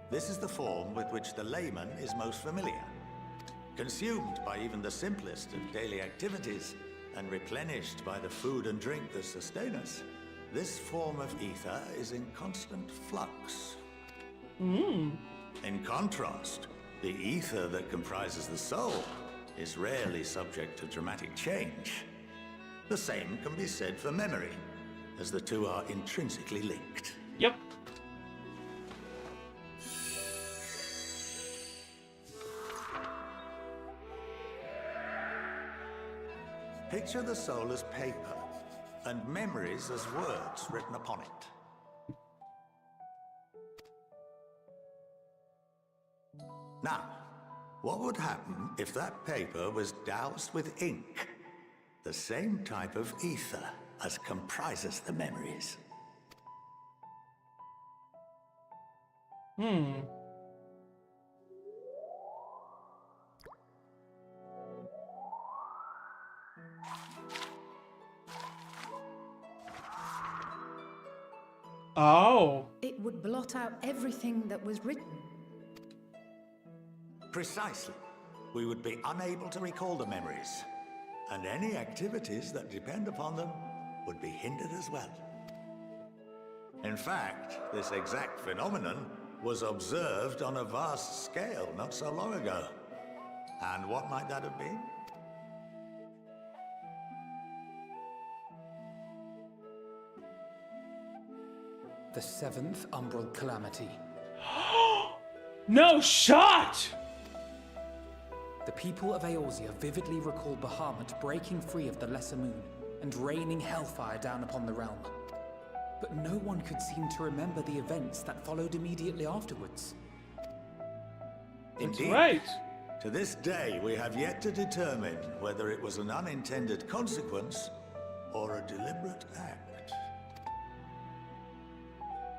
This is the form with which the layman is most familiar. Consumed by even the simplest of daily activities and replenished by the food and drink that sustain us, this form of ether is in constant flux. In contrast, the ether that comprises the soul is rarely subject to dramatic change. The same can be said for memory, as the two are intrinsically linked. Yep. Picture the soul as paper, and memories as words written upon it. Now, what would happen if that paper was doused with ink? The same type of ether as comprises the memories. Oh. It would blot out everything that was written. Precisely. We would be unable to recall the memories, and any activities that depend upon them would be hindered as well. In fact, this exact phenomenon was observed on a vast scale not so long ago. And what might that have been? The 7th Umbral Calamity. No shot! The people of Eorzea vividly recall Bahamut breaking free of the Lesser Moon and raining hellfire down upon the realm. But no one could seem to remember the events that followed immediately afterwards. Indeed. Right. To this day, we have yet to determine whether it was an unintended consequence or a deliberate act.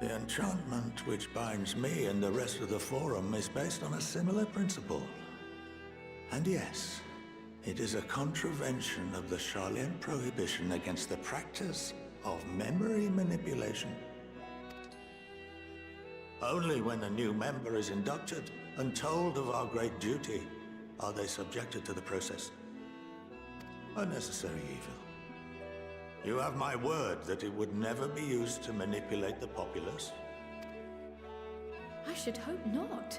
The enchantment which binds me and the rest of the Forum is based on a similar principle. And yes, it is a contravention of the Sharlayan prohibition against the practice of memory manipulation. Only when a new member is inducted and told of our great duty are they subjected to the process. A necessary evil. You have my word that it would never be used to manipulate the populace? I should hope not.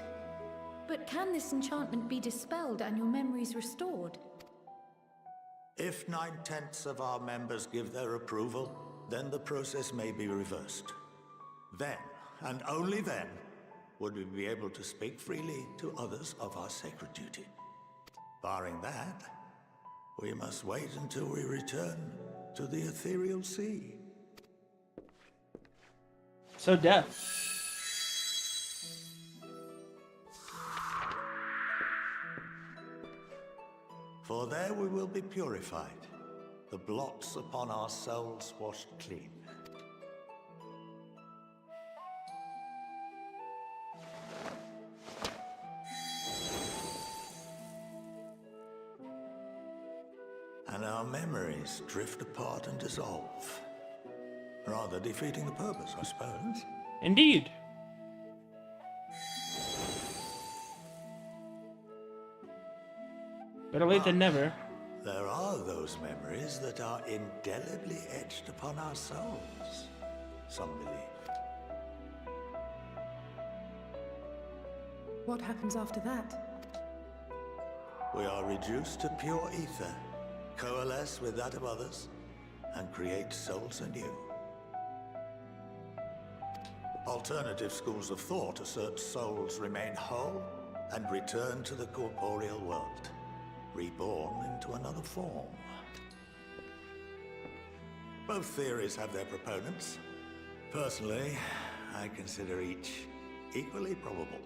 But can this enchantment be dispelled and your memories restored? If 9/10 of our members give their approval, then the process may be reversed. Then, and only then, would we be able to speak freely to others of our sacred duty. Barring that, we must wait until we return to the ethereal sea. So death. For there we will be purified, the blots upon our souls washed clean. And our memories drift apart and dissolve. Rather defeating the purpose, I suppose. Indeed. Better late than never. There are those memories that are indelibly etched upon our souls, some believe. What happens after that? We are reduced to pure ether, coalesce with that of others, and create souls anew. Alternative schools of thought assert souls remain whole and return to the corporeal world, reborn into another form. Both theories have their proponents. Personally, I consider each equally probable.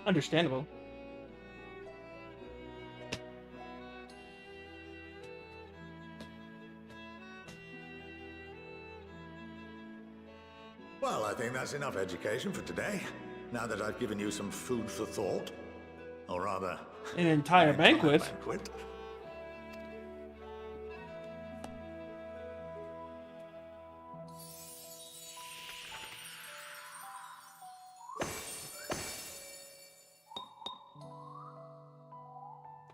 Understandable. Well, I think that's enough education for today, now that I've given you some food for thought. Or rather, An entire banquet.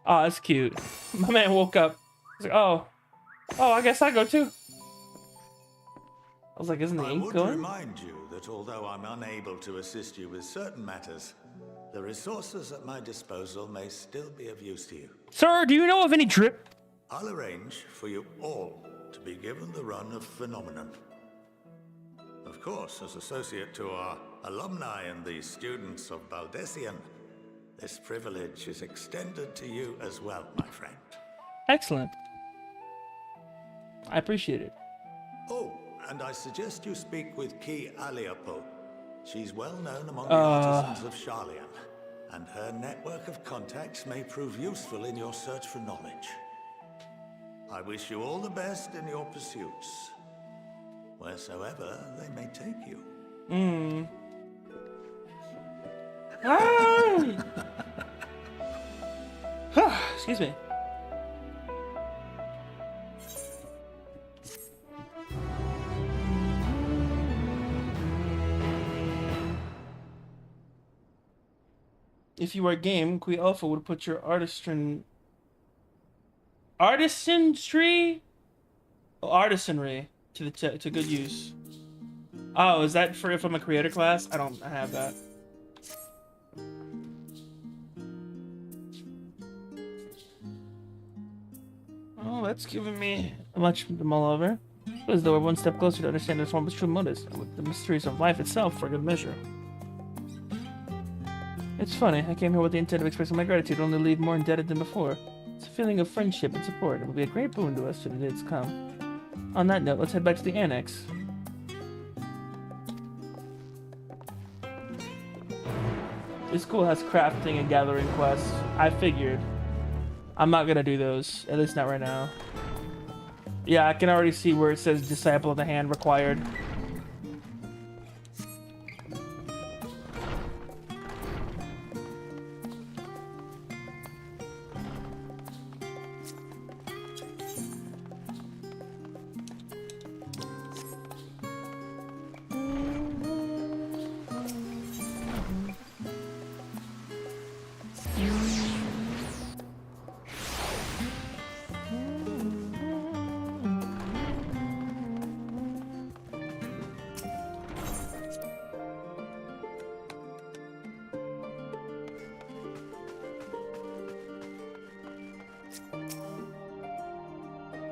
Oh, that's cute. My man woke up. He's like, oh, I guess I go too. I was like, isn't the ink I would going? remind you that although I'm unable to assist you with certain matters, the resources at my disposal may still be of use to you. Sir, do you know of any drip? I'll arrange for you all to be given the run of Phenomenon. Of course, as associate to our alumni and the students of Baldessian, this privilege is extended to you as well, my friend. Excellent. I appreciate it. Oh, and I suggest you speak with Ki Aliapo. She's well known among the artisans of Sharlayan, and her network of contacts may prove useful in your search for knowledge. I wish you all the best in your pursuits, wheresoever they may take you. Excuse me. If you were game, Queen Alpha would put your artisanry to good use. Oh, is that for if I'm a creator class? I don't have that. Oh, that's giving me much to mull over. As though we're one step closer to understand this form of true motives, with the mysteries of life itself for good measure. It's funny, I came here with the intent of expressing my gratitude, only leave more indebted than before. It's a feeling of friendship and support. It will be a great boon to us should the days come. On that note, let's head back to the annex. This school has crafting and gathering quests. I figured. I'm not gonna do those, at least not right now. Yeah, I can already see where it says Disciple of the Hand required.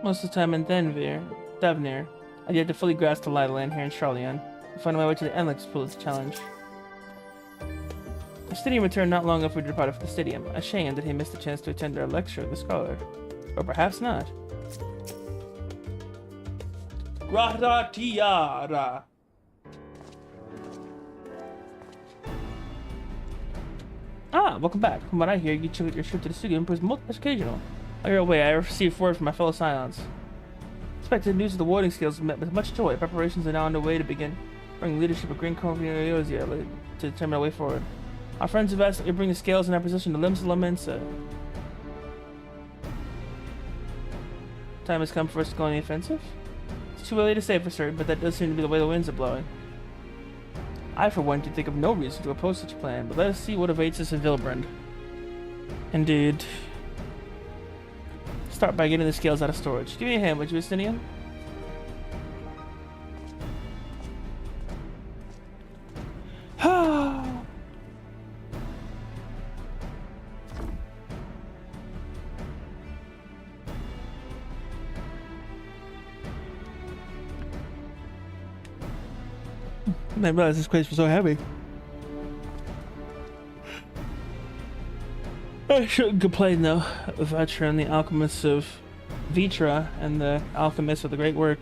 Most of the time in Thavnir, I've yet to fully grasp the lie of the land here in Charlian. Finding my way to the Endlix pool is a challenge. The Stydian returned not long after we departed from the Stydium. A shame that he missed the chance to attend our lecture of the scholar. Or perhaps not. Grata Tiara. Ah, welcome back. From what I hear, your trip to the studio proves most occasional. On your way, I received word from my fellow Scions. Expected news of the warding skills met with much joy. Preparations are now underway to begin bringing leadership of Green Cone to determine a way forward. Our friends have asked that we bring the scales in our position to Limsa. Time has come for us to go on the offensive. It's too early to say for certain, but that does seem to be the way the winds are blowing. I, for one, can think of no reason to oppose such a plan, but let us see what awaits us in Vilbrand. Indeed. Start by getting the scales out of storage. Give me a hand, would you, Estinian? I didn't realize this place was so heavy. I shouldn't complain though. Vitra and the alchemists of Vitra and the alchemists of the Great Work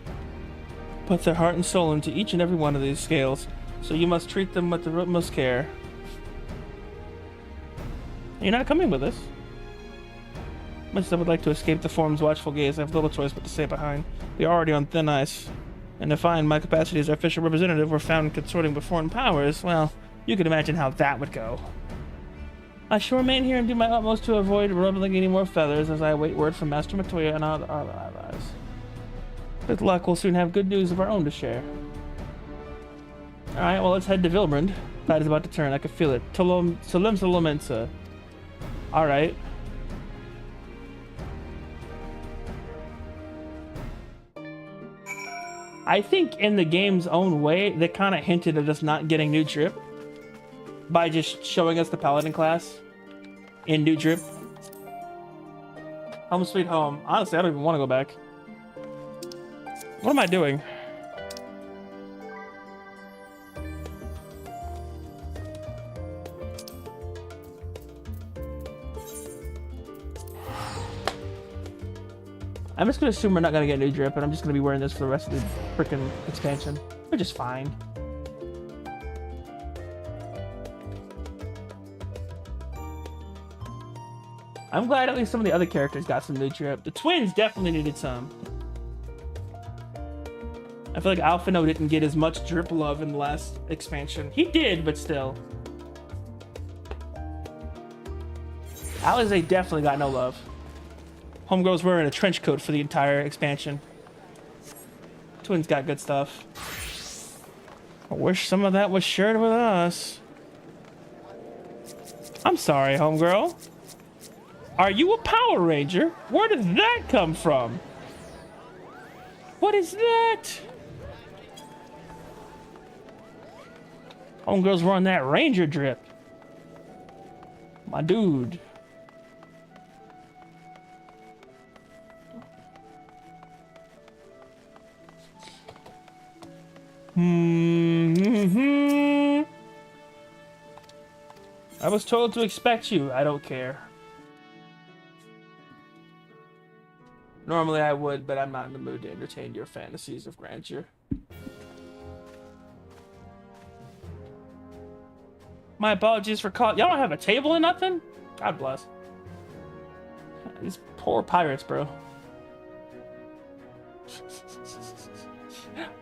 put their heart and soul into each and every one of these scales, so you must treat them with the utmost care. You're not coming with us. Much as I would like to escape the form's watchful gaze, I have little choice but to stay behind. We are already on thin ice. And if I, in my capacity as our official representative, were found consorting with foreign powers, well, you can imagine how that would go. I shall remain here and do my utmost to avoid rubbling any more feathers as I await word from Master Matoya and our allies. With luck, we'll soon have good news of our own to share. Alright, well, let's head to Vilbrand. Tide is about to turn, I can feel it. Limsa. Alright. I think in the game's own way, they kind of hinted at us not getting New Drip by just showing us the Paladin class in New Drip. Home sweet home. Honestly, I don't even want to go back. What am I doing? I'm just gonna assume we're not gonna get New Drip, and I'm just gonna be wearing this for the rest of the freaking expansion, which is fine. I'm glad at least some of the other characters got some New Drip. The twins definitely needed some. I feel like Alphino didn't get as much drip love in the last expansion. He did, but still. Alize definitely got no love. Homegirl's wearing a trench coat for the entire expansion. Twins got good stuff. I wish some of that was shared with us. I'm sorry, homegirl. Are you a Power Ranger? Where did that come from? What is that? Homegirl's wearing that Ranger drip. My dude. I was told to expect you. I don't care. Normally I would, but I'm not in the mood to entertain your fantasies of grandeur. My apologies for calling. Y'all don't have a table or nothing? God bless. These poor pirates, bro.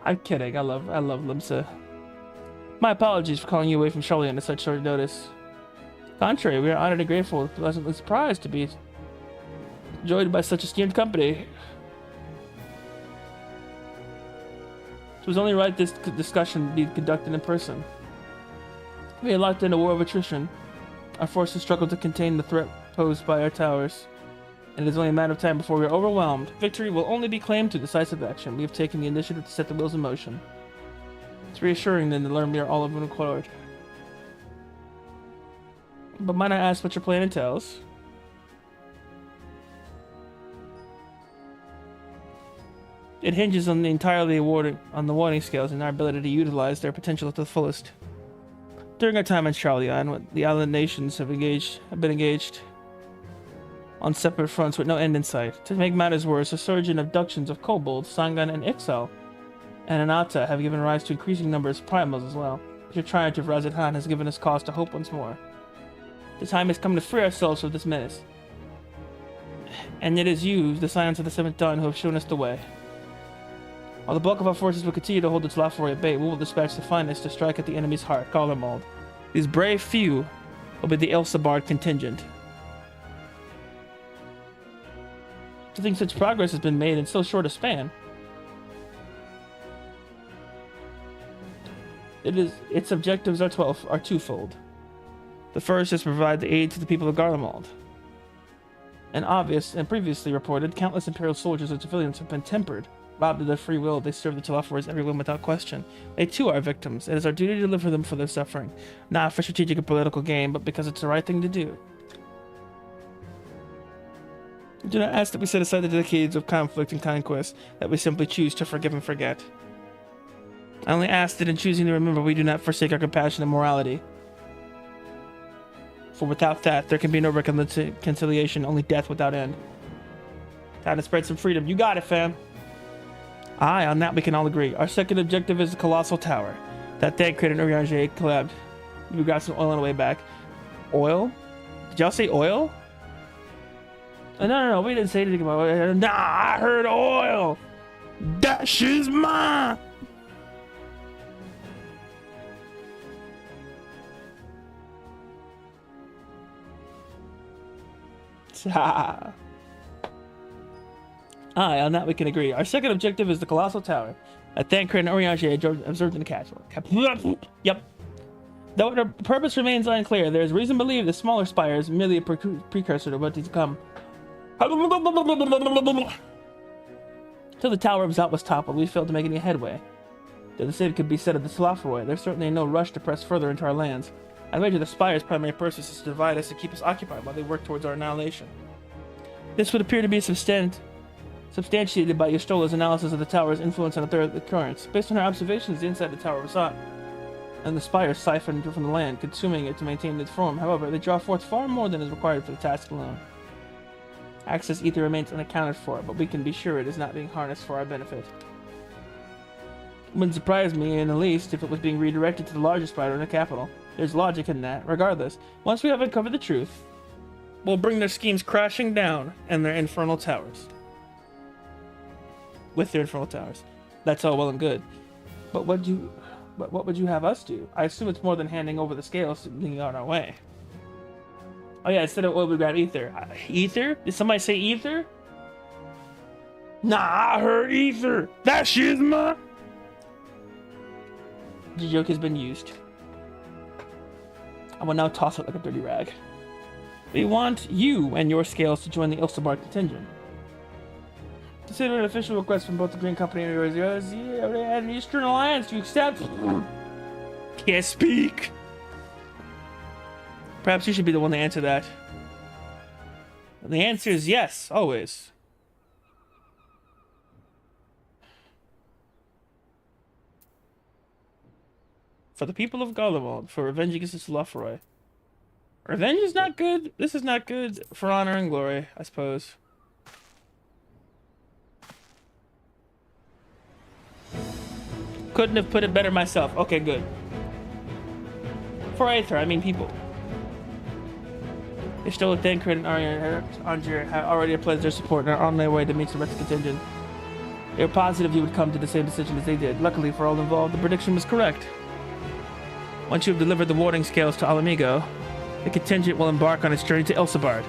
I'm kidding. I love Limsa. My apologies for calling you away from Charlian at such short notice. Contrary, we are honored and grateful, pleasantly surprised to be joined by such esteemed company. It was only right this discussion be conducted in person. We are locked in a war of attrition. Our forces struggle to contain the threat posed by our towers, and it is only a matter of time before we are overwhelmed. Victory will only be claimed through decisive action. We have taken the initiative to set the wheels in motion. It's reassuring then to learn we are all of one accord. But might I ask what your plan entails? It hinges on the warding scales and our ability to utilize their potential to the fullest. During our time on Charlie Island, the island nations have been engaged on separate fronts with no end in sight. To make matters worse, a surge in abductions of kobolds, Sangan, and Ixal and Anata have given rise to increasing numbers of primals as well. The triumph of Razathan has given us cause to hope once more. The time has come to free ourselves from this menace. And it is you, the Scions of the Seventh Dawn, who have shown us the way. While the bulk of our forces will continue to hold its Laforay at bay, we will dispatch the finest to strike at the enemy's heart, Garlemald. These brave few will be the Elsabard contingent. To think such progress has been made in so short a span. Its objectives are twofold. The first is to provide the aid to the people of Garlemald. And obvious and previously reported, countless Imperial soldiers and civilians have been tempered. Robbed of their free will, they serve the Telafores every whim without question. They too are victims. It is our duty to deliver them for their suffering. Not for strategic or political gain, but because it's the right thing to do. Do not ask that we set aside the decades of conflict and conquest, that we simply choose to forgive and forget. I only ask that in choosing to remember, we do not forsake our compassion and morality. For without that, there can be no reconciliation, only death without end. Time to spread some freedom. You got it, fam. Aye, on that we can all agree. Our second objective is the Colossal Tower. That Thancred and Urianger collabed. We got some oil on the way back. Oil? Did y'all say oil? No, we didn't say anything about oil. Nah, I heard oil. That shit's mine. Aye, on that we can agree. Our second objective is the Colossal Tower. A Thancred and Urianger observed in the castle. Yep. Though their purpose remains unclear, there is reason to believe the smaller spire is merely a precursor to what is to come. Till the tower of Zot was toppled, we failed to make any headway. Though the same could be said of the Salafaroy, there's certainly no rush to press further into our lands. I imagine the spire's primary purpose is to divide us and keep us occupied while they work towards our annihilation. This would appear to be substantiated by Ystrola's analysis of the tower's influence on the third currents. Based on her observations inside the Tower of Zot, and the spire siphoned from the land, consuming it to maintain its form. However, they draw forth far more than is required for the task alone. Access ether remains unaccounted for, but we can be sure it is not being harnessed for our benefit. It wouldn't surprise me in the least if it was being redirected to the largest spider in the capital. There's logic in that. Regardless, once we have uncovered the truth, we'll bring their schemes crashing down and their infernal towers. With their infernal towers. That's all well and good. But what would you have us do? I assume it's more than handing over the scales to being on our way. Oh yeah, instead of oil we grab ether. Ether? Did somebody say ether? Nah, I heard ether. That shit's mine. The joke has been used. I will now toss it like a dirty rag. We want you and your scales to join the Ilsabar contingent. Consider an official request from both the Green Company and an Eastern Alliance to accept. Can't speak. Perhaps you should be the one to answer that. And the answer is yes, always. For the people of Garlemald, for revenge against this Laforay. Revenge is not good. This is not good for honor and glory, I suppose. Couldn't have put it better myself. Okay, good. For Aether, I mean people. Ystola, Thancred, and Urianger have already pledged their support and are on their way to meet the rest of the contingent. They were positive you would come to the same decision as they did. Luckily for all involved, the prediction was correct. Once you have delivered the warding scales to Alamigo, the contingent will embark on its journey to Elsabard.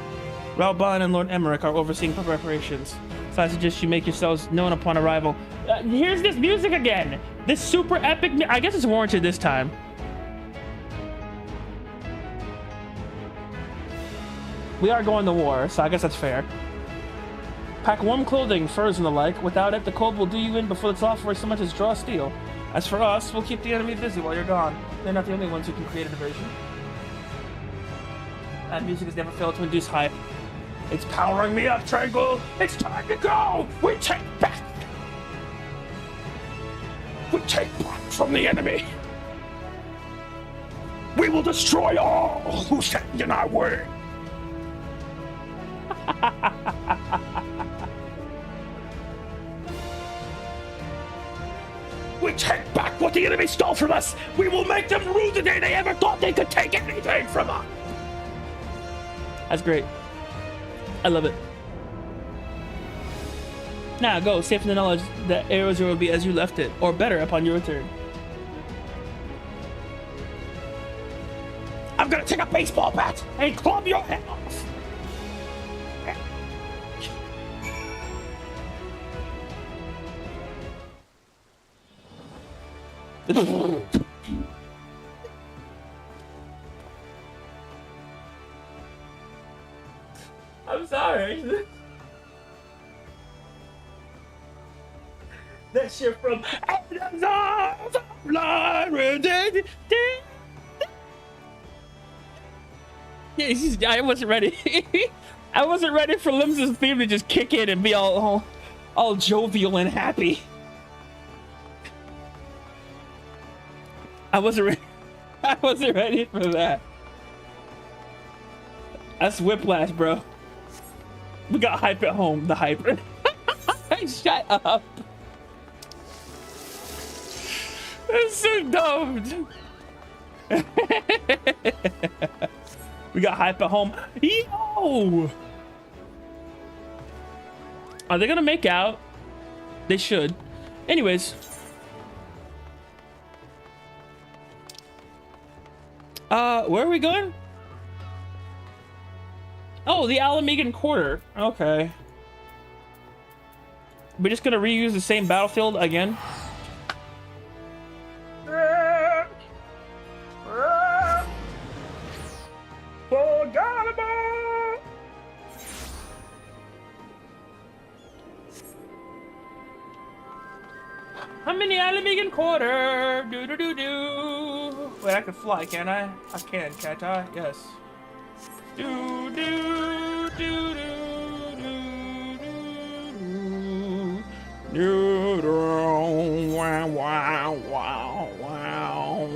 Ralban and Lord Emmerich are overseeing preparations, so I suggest you make yourselves known upon arrival. Here's this music again! This super epic I guess it's warranted this time. We are going to war, so I guess that's fair. Pack warm clothing, furs and the like. Without it, the cold will do you in before the software so much as draw steel. As for us, we'll keep the enemy busy while you're gone. They're not the only ones who can create a diversion. That music has never failed to induce hype. It's powering me up, Tranquil! It's time to go! We take back! we take back from the enemy. We will destroy all who stand in our way. We take back what the enemy stole from us. We will make them rue the day they ever thought they could take anything from us. That's great. I love it. Now go, safe in the knowledge that Aerozone will be as you left it, or better upon your return. I'm gonna take a baseball bat and club your head off. I'm sorry. That shit from yeah, I wasn't ready. I wasn't ready for Lim's theme to just kick in and be all jovial and happy. I wasn't ready. I wasn't ready for that. That's whiplash, bro. We got hype at home. The hype. Shut up. That's so dumb. We got hype at home. Yo! Are they gonna make out? They should. Anyways. Where are we going? Oh, the Alamegan Quarter. Okay. We're just gonna reuse the same battlefield again? I'm in the Alamegan Quarter. Do do do do. Wait, I can fly, can't I? I can, can't I? Yes. Do do do do do do. Wow wow wow wow.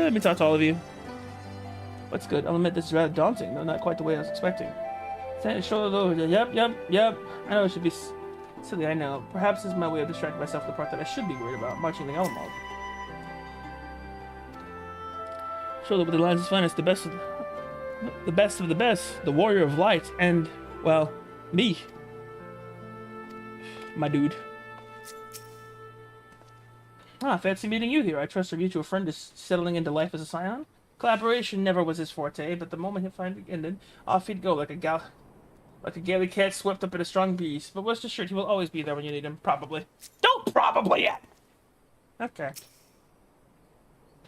Let me talk to all of you. What's good? I'll admit this is rather daunting, though not quite the way I was expecting. Shoulder though. Yep. I know it should be silly, I know. Perhaps this is my way of distracting myself from the part that I should be worried about, marching the Alamo. Shoulder with the lines is finest, the best of the best, the warrior of light, and, well, me. My dude. Ah, fancy meeting you here. I trust our mutual friend is settling into life as a scion. Collaboration never was his forte, but the moment he finally ended, off he'd go like a gaily cat swept up in a strong breeze. But rest assured, he will always be there when you need him. Probably. Don't probably yet. Okay.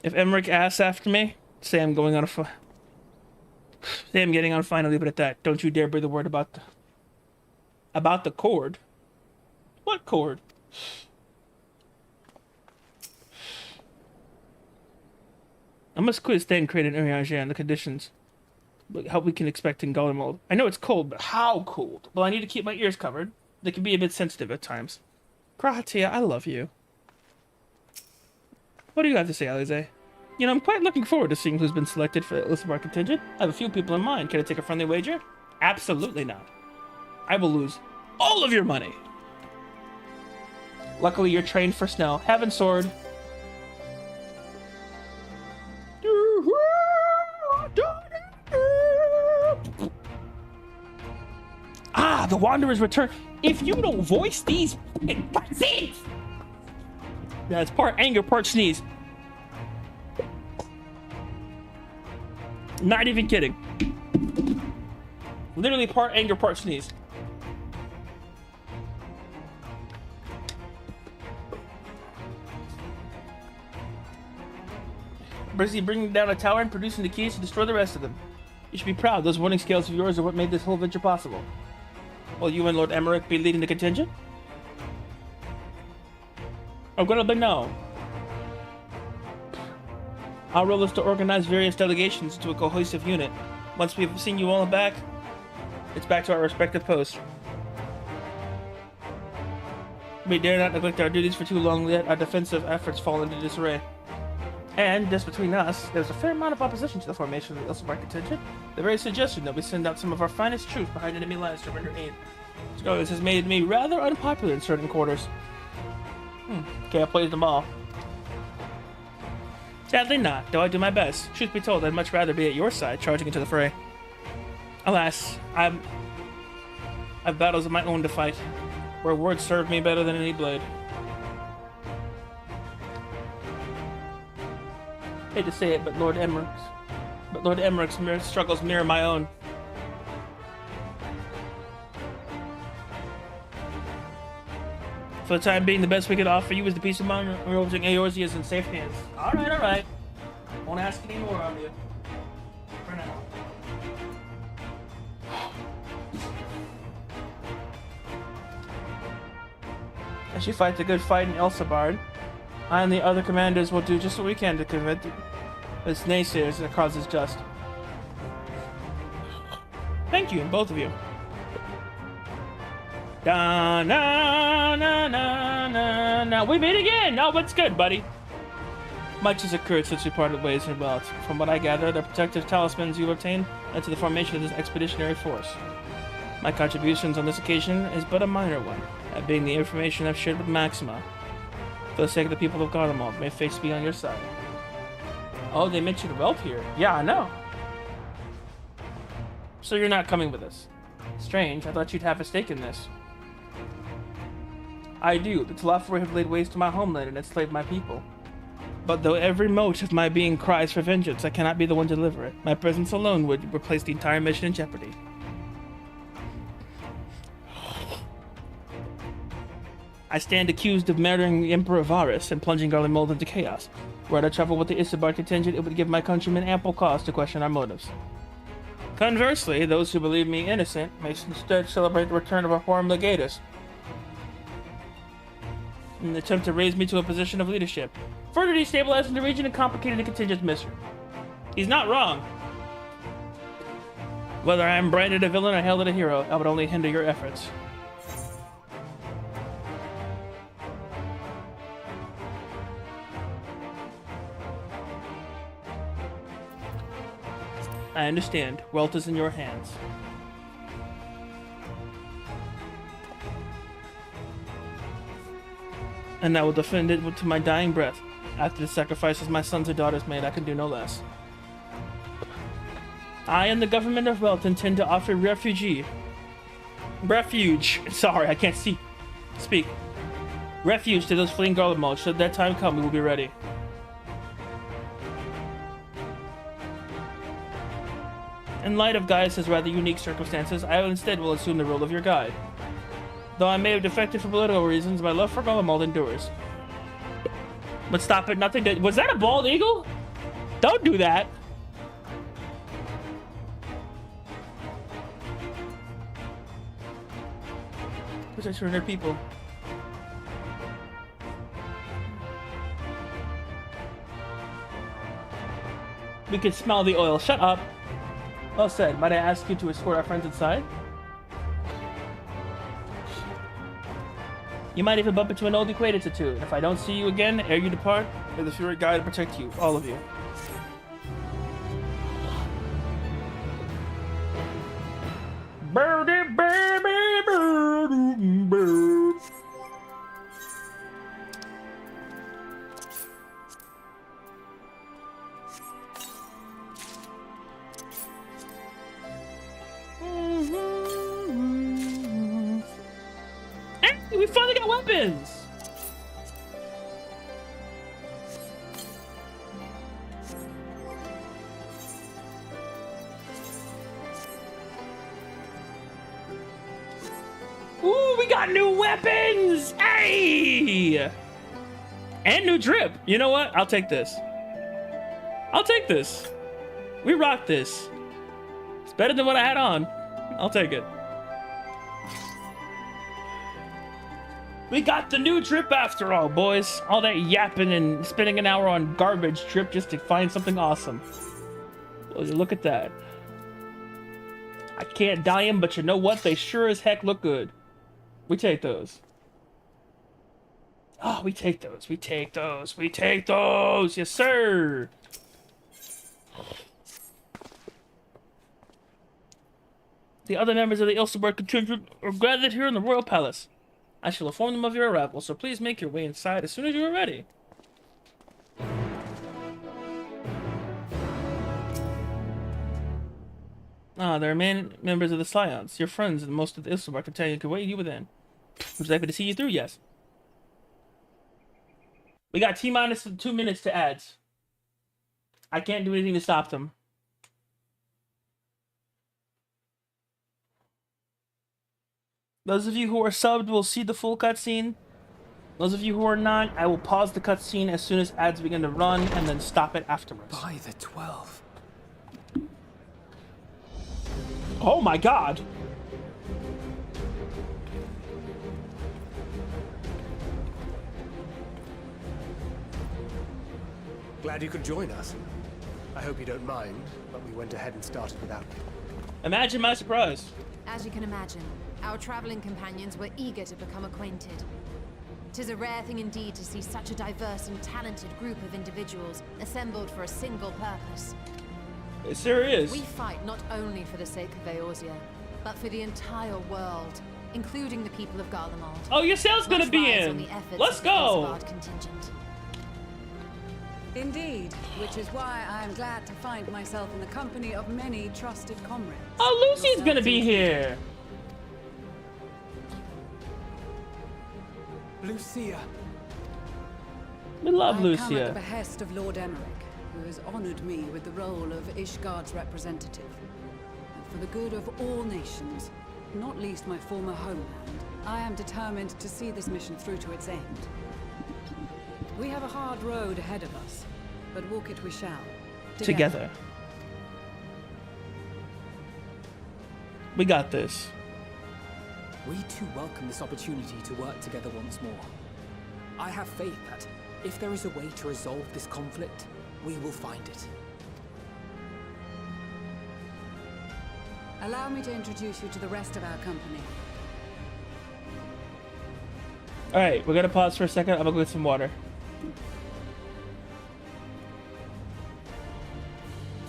If Emmerich asks after me, say I'm going on a say I'm getting on fine. I'll leave it at that. Don't you dare breathe a word about the cord. What cord? I must quit staying created in Urianger and the conditions. Look how we can expect in Golden. I know it's cold, but how cold? Well, I need to keep my ears covered. They can be a bit sensitive at times. Krahatia, I love you. What do you have to say, Alize? You know, I'm quite looking forward to seeing who's been selected for the list of our contingent. I have a few people in mind. Can I take a friendly wager? Absolutely not. I will lose all of your money. Luckily, you're trained for snow. Heaven sword. Ah, the Wanderer's return. If you don't voice these cutscenes, yeah, it's part anger, part sneeze. Not even kidding. Literally part anger, part sneeze. Busy bringing down a tower and producing the keys to destroy the rest of them. You should be proud. Those warning scales of yours are what made this whole venture possible. Will you and Lord Emmerich be leading the contingent? I'm gonna be no. Our role is to organize various delegations into a cohesive unit. Once we've seen you all back, it's back to our respective posts. We dare not neglect our duties for too long, yet our defensive efforts fall into disarray. And, just between us, there's a fair amount of opposition to the formation of the Ilsebar contingent. The very suggestion that we send out some of our finest troops behind enemy lines to render aid. So this has made me rather unpopular in certain quarters. Can't please them all. Sadly not, though I do my best. Truth be told, I'd much rather be at your side, charging into the fray. Alas, I've battles of my own to fight, where words serve me better than any blade. Hate to say it, but Lord Emmerich's struggles mirror my own. For the time being, the best we could offer you is the peace of mind revolving Eorzea is in safe hands. Alright. Won't ask any more of you. For now. As you fight the good fight in Elsabard, I and the other commanders will do just what we can to convince its naysayers that cause is just. Thank you, both of you. Da na na na na na. We meet again! Oh, what's good, buddy? Much has occurred since we parted ways in Welt. From what I gather, the protective talismans you've obtained led to the formation of this expeditionary force. My contributions on this occasion is but a minor one, that being the information I've shared with Maxima. For the sake of the people of Garlemald, may fate be on your side. Oh, they mentioned Welt here. Yeah, I know. So you're not coming with us. Strange, I thought you'd have a stake in this. I do. The Telafari have laid waste to my homeland and enslaved my people. But though every mote of my being cries for vengeance, I cannot be the one to deliver it. My presence alone would replace the entire mission in jeopardy. I stand accused of murdering the Emperor Varus and plunging Garlemald into chaos. Were I to travel with the Ilsebar contingent, it would give my countrymen ample cause to question our motives. Conversely, those who believe me innocent may instead celebrate the return of our foreign legatus in an attempt to raise me to a position of leadership, further destabilizing the region and complicating the contingent's mission. He's not wrong. Whether I am branded a villain or hailed as a hero, I would only hinder your efforts. I understand. Welt is in your hands. And I will defend it to my dying breath. After the sacrifices my sons and daughters made, I can do no less. I and the government of Welt intend to offer refuge. Sorry, I can't speak. Refuge to those fleeing Garlemald. Should that time come, we will be ready. In light of Gaius' rather unique circumstances, I instead will assume the role of your guide. Though I may have defected for political reasons, my love for Garlemald endures. But stop it, nothing to— Was that a bald eagle? Don't do that! Because I surrender people. We can smell the oil. Shut up! Well said. Might I ask you to escort our friends inside? You might even bump into an old acquaintance or two. And if I don't see you again ere you depart, may the Fury guide and protect you, all of you. Birdie, baby, birdie, bird. Hey, we finally got weapons! Ooh, we got new weapons! Hey! And new drip. You know what? I'll take this. I'll take this. We rock this. It's better than what I had on. I'll take it. We got the new trip after all, boys. All that yapping and spending an hour on garbage trip just to find something awesome. Well, look at that. I can't dye them, but you know what? They sure as heck look good. We take those. Oh, we take those. We take those. We take those. Yes, sir. The other members of the Ilseborg contingent are gathered here in the royal palace. I shall inform them of your arrival, so please make your way inside as soon as you are ready. Ah, there are members of the Scions, your friends, and most of the Ilseborg contingent can wait you within. Would you like me to see you through? Yes. We got T-minus 2 minutes to ads. I can't do anything to stop them. Those of you who are subbed will see the full cutscene. Those of you who are not, I will pause the cutscene as soon as ads begin to run and then stop it afterwards. By the 12. Oh my god! Glad you could join us. I hope you don't mind, but we went ahead and started without you. Imagine my surprise. As you can imagine, our traveling companions were eager to become acquainted. 'Tis a rare thing indeed to see such a diverse and talented group of individuals assembled for a single purpose. It sure is. We fight not only for the sake of Eorzea, but for the entire world, including the people of Garlemald. Oh, your sale's gonna be in. Let's go. Contingent. Indeed, which is why I am glad to find myself in the company of many trusted comrades. Oh, Lucy's gonna be here. Lucia. We love I come at Lucia. the behest of Lord Emmerich, who has honored me with the role of Ishgard's representative. And for the good of all nations, not least my former homeland, I am determined to see this mission through to its end. We have a hard road ahead of us, but walk it we shall. Together. We got this. We too welcome this opportunity to work together once more. I have faith that if there is a way to resolve this conflict, we will find it. Allow me to introduce you to the rest of our company. Alright, we're gonna pause for a second. I'm gonna go get some water.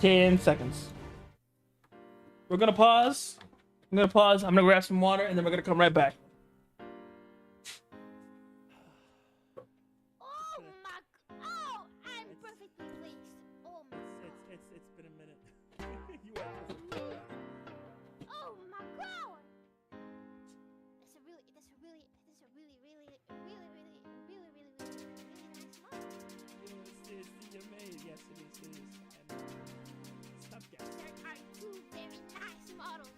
10 seconds. We're gonna pause. I'm gonna pause. I'm gonna grab some water and then we're gonna come right back. I'm perfectly placed. Oh my. It's been a minute. Oh my god. That's a really nice model. It's Yami7ways. Yes, it is. Stop guessing. There are two very nice models.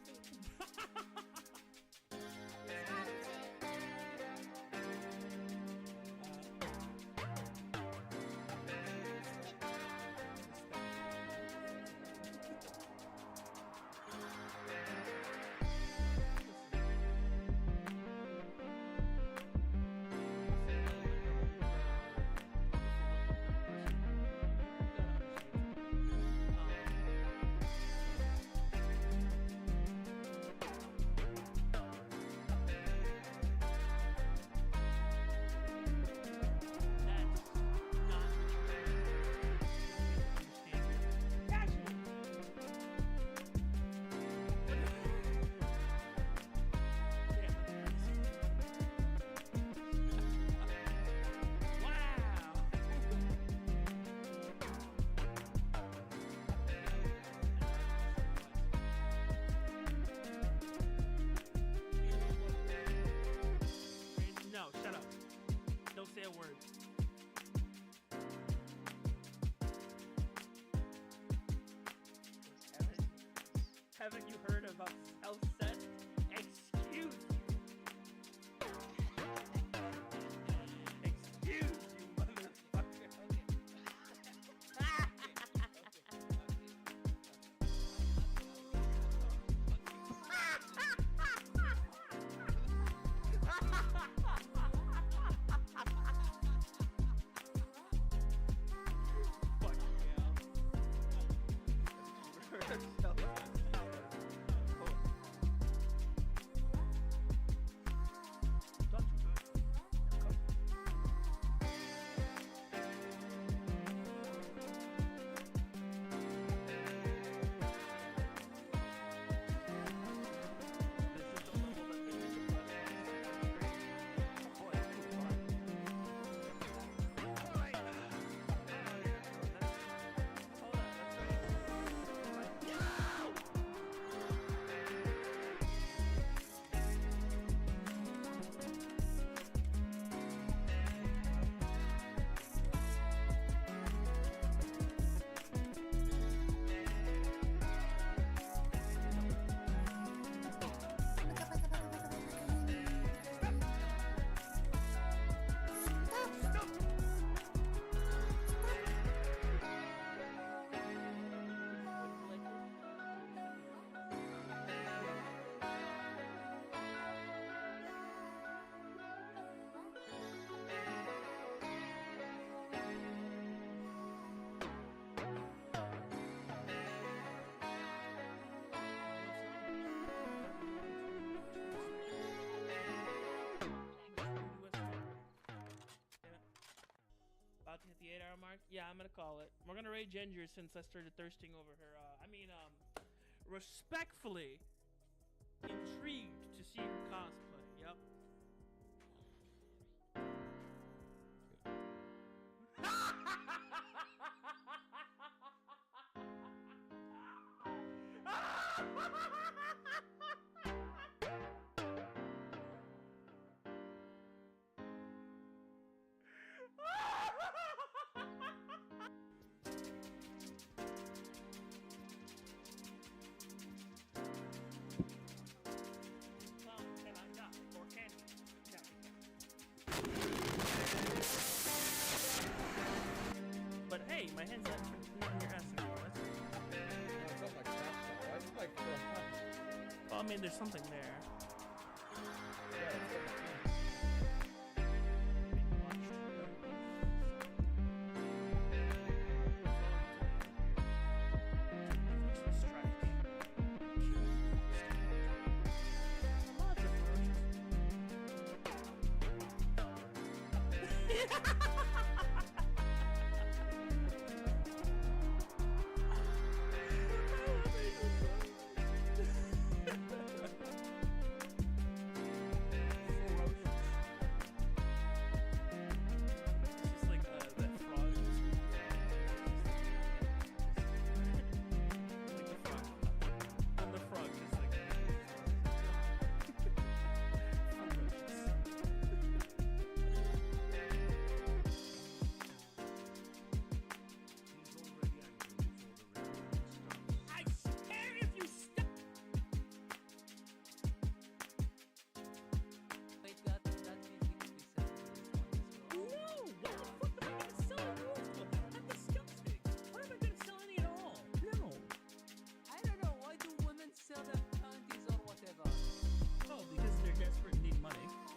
No, shut up. Don't say a word. Haven't you heard of a self-set? Excuse you. Excuse you, motherfucker. 8-hour mark? Yeah, I'm gonna call it. We're gonna raid Ginger since I started thirsting over her. Respectfully intrigued to see her cosplay. Yep. But hey, my hand's not in your ass anymore. That's good. Well, I mean, there's something there.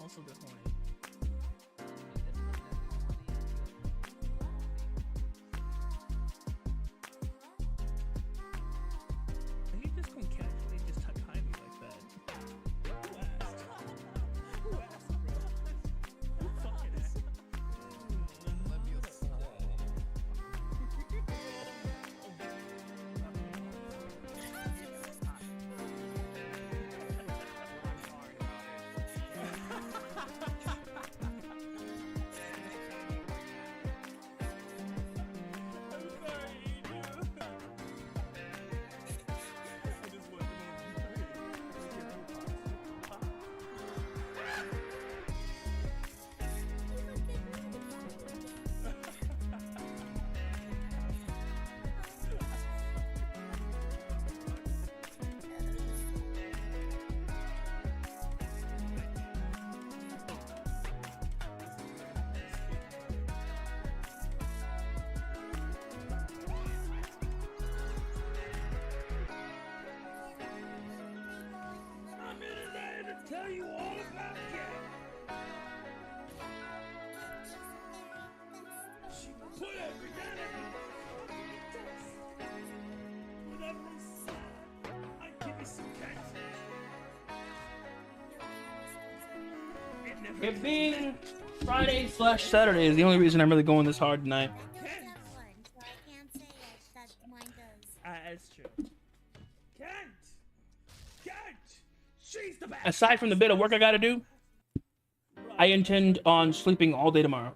Also get horny. Are you just gonna casually just tuck behind me like that? Who asked? Who asked, bro? Who fucking asked? Let me tell you all about Cat. She put everything whatever is I give you some cat. It being Friday/Saturday is the only reason I'm really going this hard tonight. That's true. Aside from the bit of work I gotta do, I intend on sleeping all day tomorrow.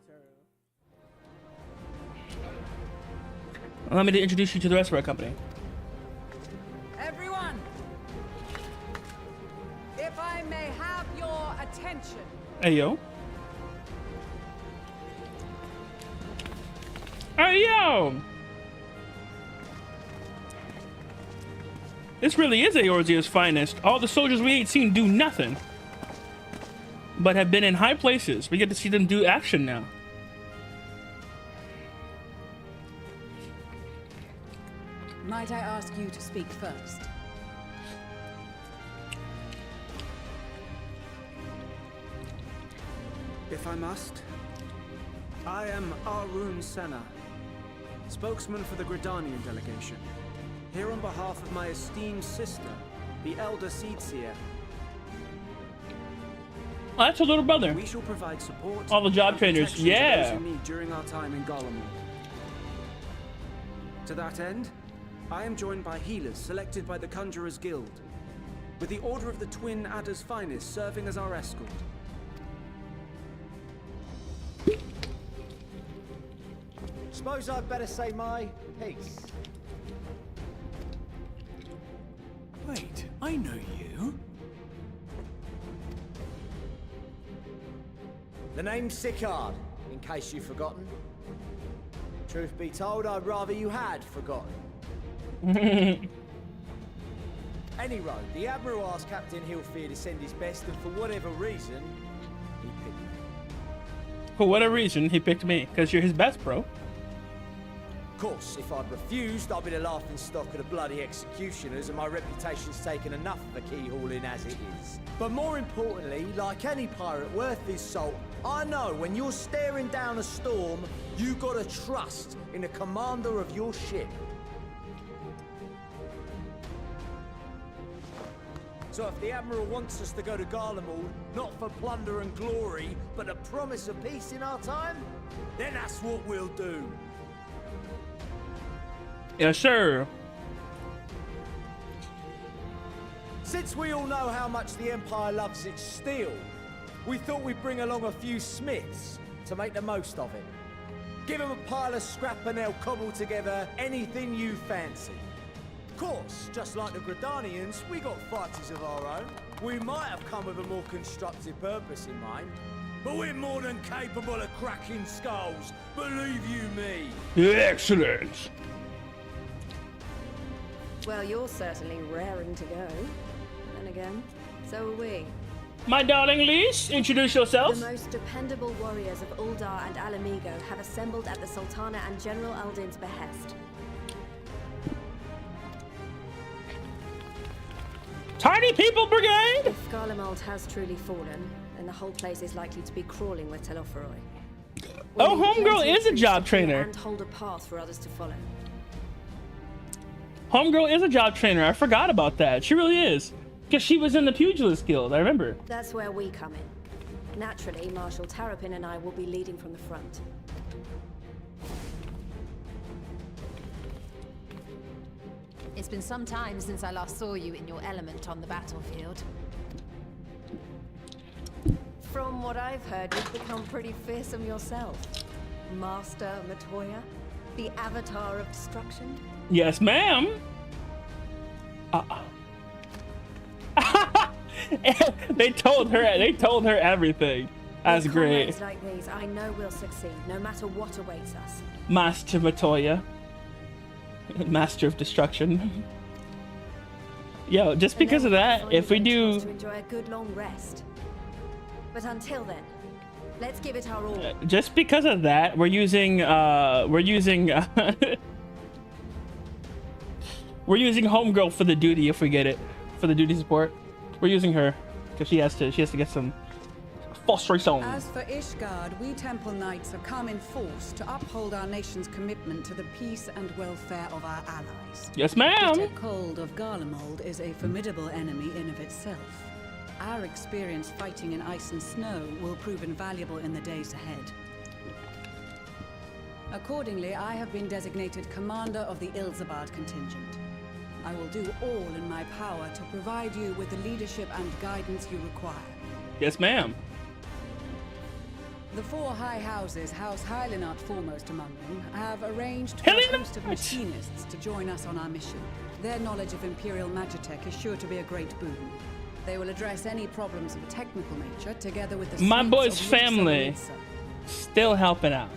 Allow me to introduce you to the rest of our company. Everyone, if I may have your attention. Hey, yo. Hey, yo! This really is Eorzea's finest. All the soldiers we ain't seen do nothing, but have been in high places. We get to see them do action now. Might I ask you to speak first? If I must, I am Arun Senna, spokesman for the Gridanian delegation, here on behalf of my esteemed sister, the Elder Seedseer. Oh, that's a little brother. We shall provide support. All the job trainers, yeah. Those who need during our time in Garlemald. To that end, I am joined by healers selected by the Conjurers Guild, with the Order of the Twin Adder's Finest serving as our escort. Suppose I'd better say my piece. Wait, I know you. The name's Sicard, in case you've forgotten. Truth be told, I'd rather you had forgotten. Any road, the Admiral asked Captain Hillfear to send his best, and for whatever reason, he picked me. For whatever reason, he picked me, because you're his best, bro. Of course, if I'd refused, I'd be the laughing stock of the bloody executioners, and my reputation's taken enough of a keyhauling as it is. But more importantly, like any pirate worth his salt, I know when you're staring down a storm, you gotta trust in the commander of your ship. So if the Admiral wants us to go to Garlemald, not for plunder and glory, but a promise of peace in our time, then that's what we'll do. Yes, sir. Since we all know how much the Empire loves its steel, we thought we'd bring along a few smiths to make the most of it. Give them a pile of scrap and they'll cobble together anything you fancy. Of course, just like the Gridanians, we got fighters of our own. We might have come with a more constructive purpose in mind, but we're more than capable of cracking skulls, believe you me. Excellent. Well, you're certainly raring to go. Then again, so are we. My darling Lish, introduce yourself. The most dependable warriors of Uldar and Alamigo have assembled at the Sultana and General Aldin's behest. Tiny People Brigade! If Garlemald has truly fallen, then the whole place is likely to be crawling with Telophoroi. Oh, Homegirl is a job trainer. And hold a path for others to follow. Homegirl is a job trainer. I forgot about that. She really is. Because she was in the Pugilist Guild, I remember. That's where we come in. Naturally, Marshal Terrapin and I will be leading from the front. It's been some time since I last saw you in your element on the battlefield. From what I've heard, you've become pretty fearsome yourself. Master Matoya, the Avatar of Destruction. Yes, ma'am. They told her everything. That's great. With comrades like these, I know we'll succeed, no matter what awaits us. Master Matoya. Master of Destruction. Yo, just because of that, if we do... to enjoy a good long rest. But until then, let's give it our all. Just because of that, we're using Homegirl for the duty if we get it. For the duty support. We're using her because she has to get some frustration. As for Ishgard, we Temple Knights have come in force to uphold our nation's commitment to the peace and welfare of our allies. Yes, ma'am. The Cold of Garlemald is a formidable enemy in of itself. Our experience fighting in ice and snow will prove invaluable in the days ahead. Accordingly, I have been designated commander of the Ilzabard contingent. I will do all in my power to provide you with the leadership and guidance you require. Yes, ma'am. The four high houses, House Hylinart foremost among them, have arranged for a host of machinists to join us on our mission. Their knowledge of Imperial Magitech is sure to be a great boon. They will address any problems of a technical nature, together with the My suites boy's of family Yami7ways. still helping out.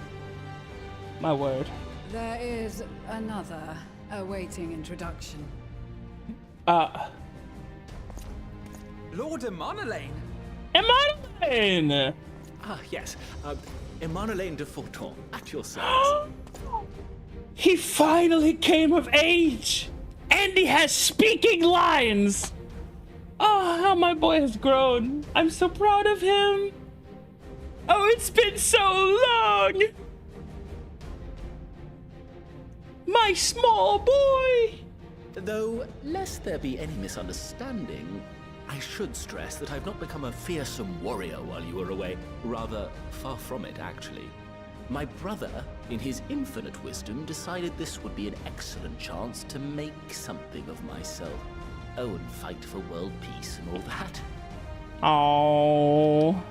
My word. There is another awaiting introduction. Lord Emanolaine. Emanolaine! Ah, yes. Emanolaine de Forton, at your service. He finally came of age! And he has speaking lines! Oh, how my boy has grown. I'm so proud of him. Oh, it's been so long. My small boy. Though, lest there be any misunderstanding, I should stress that I've not become a fearsome warrior while you were away. Rather, far from it, actually. My brother, in his infinite wisdom, decided this would be an excellent chance to make something of myself. Oh, and fight for world peace and all that. Oh,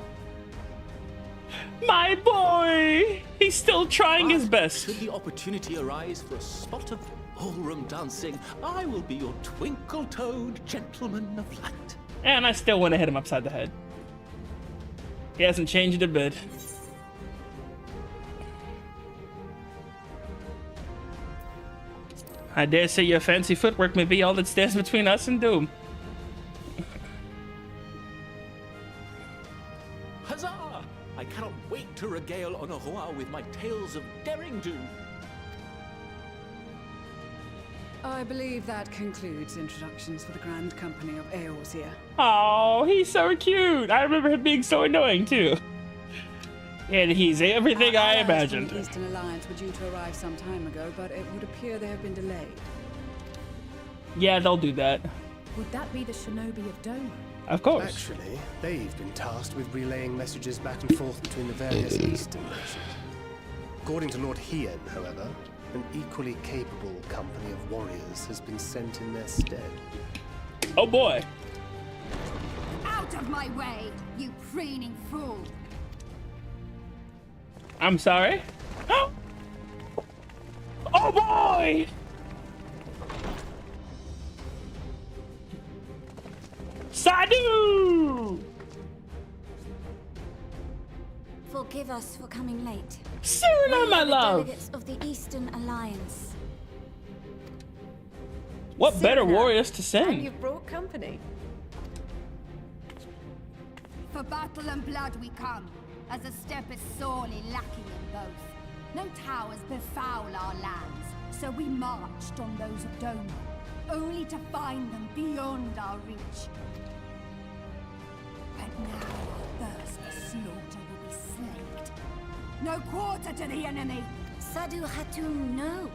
my boy! He's still trying his best. Should the opportunity arise for a spot of ballroom dancing, I will be your twinkle-toed gentleman of light. And I still want to hit him upside the head. He hasn't changed a bit. I dare say your fancy footwork may be all that stands between us and doom. Huzzah! I cannot wait to regale Honoroa with my tales of daring do. I believe that concludes introductions for the Grand Company of Eorzea. Oh, he's so cute. I remember him being so annoying too. And he's everything I imagined. The Eastern Alliance were due to arrive some time ago, but it would appear they have been delayed. Yeah, they'll do that. Would that be the Shinobi of Doma? Of course. Actually, they've been tasked with relaying messages back and forth between the various Eastern nations. According to Lord Hien, however, an equally capable company of warriors has been sent in their stead. Oh boy. Out of my way, you preening fool! I'm sorry? Oh boy! Sadu! Forgive us for coming late. Serena, my love! Delegates of the Eastern Alliance. What better warriors to And send? you've brought company. For battle and blood we come, as a step is sorely lacking in both. No towers befoul our lands, so we marched on those of Doma, only to find them beyond our reach. But now our thirst for slaughter will be slaked. No quarter to the enemy! Sadu Hatum, no.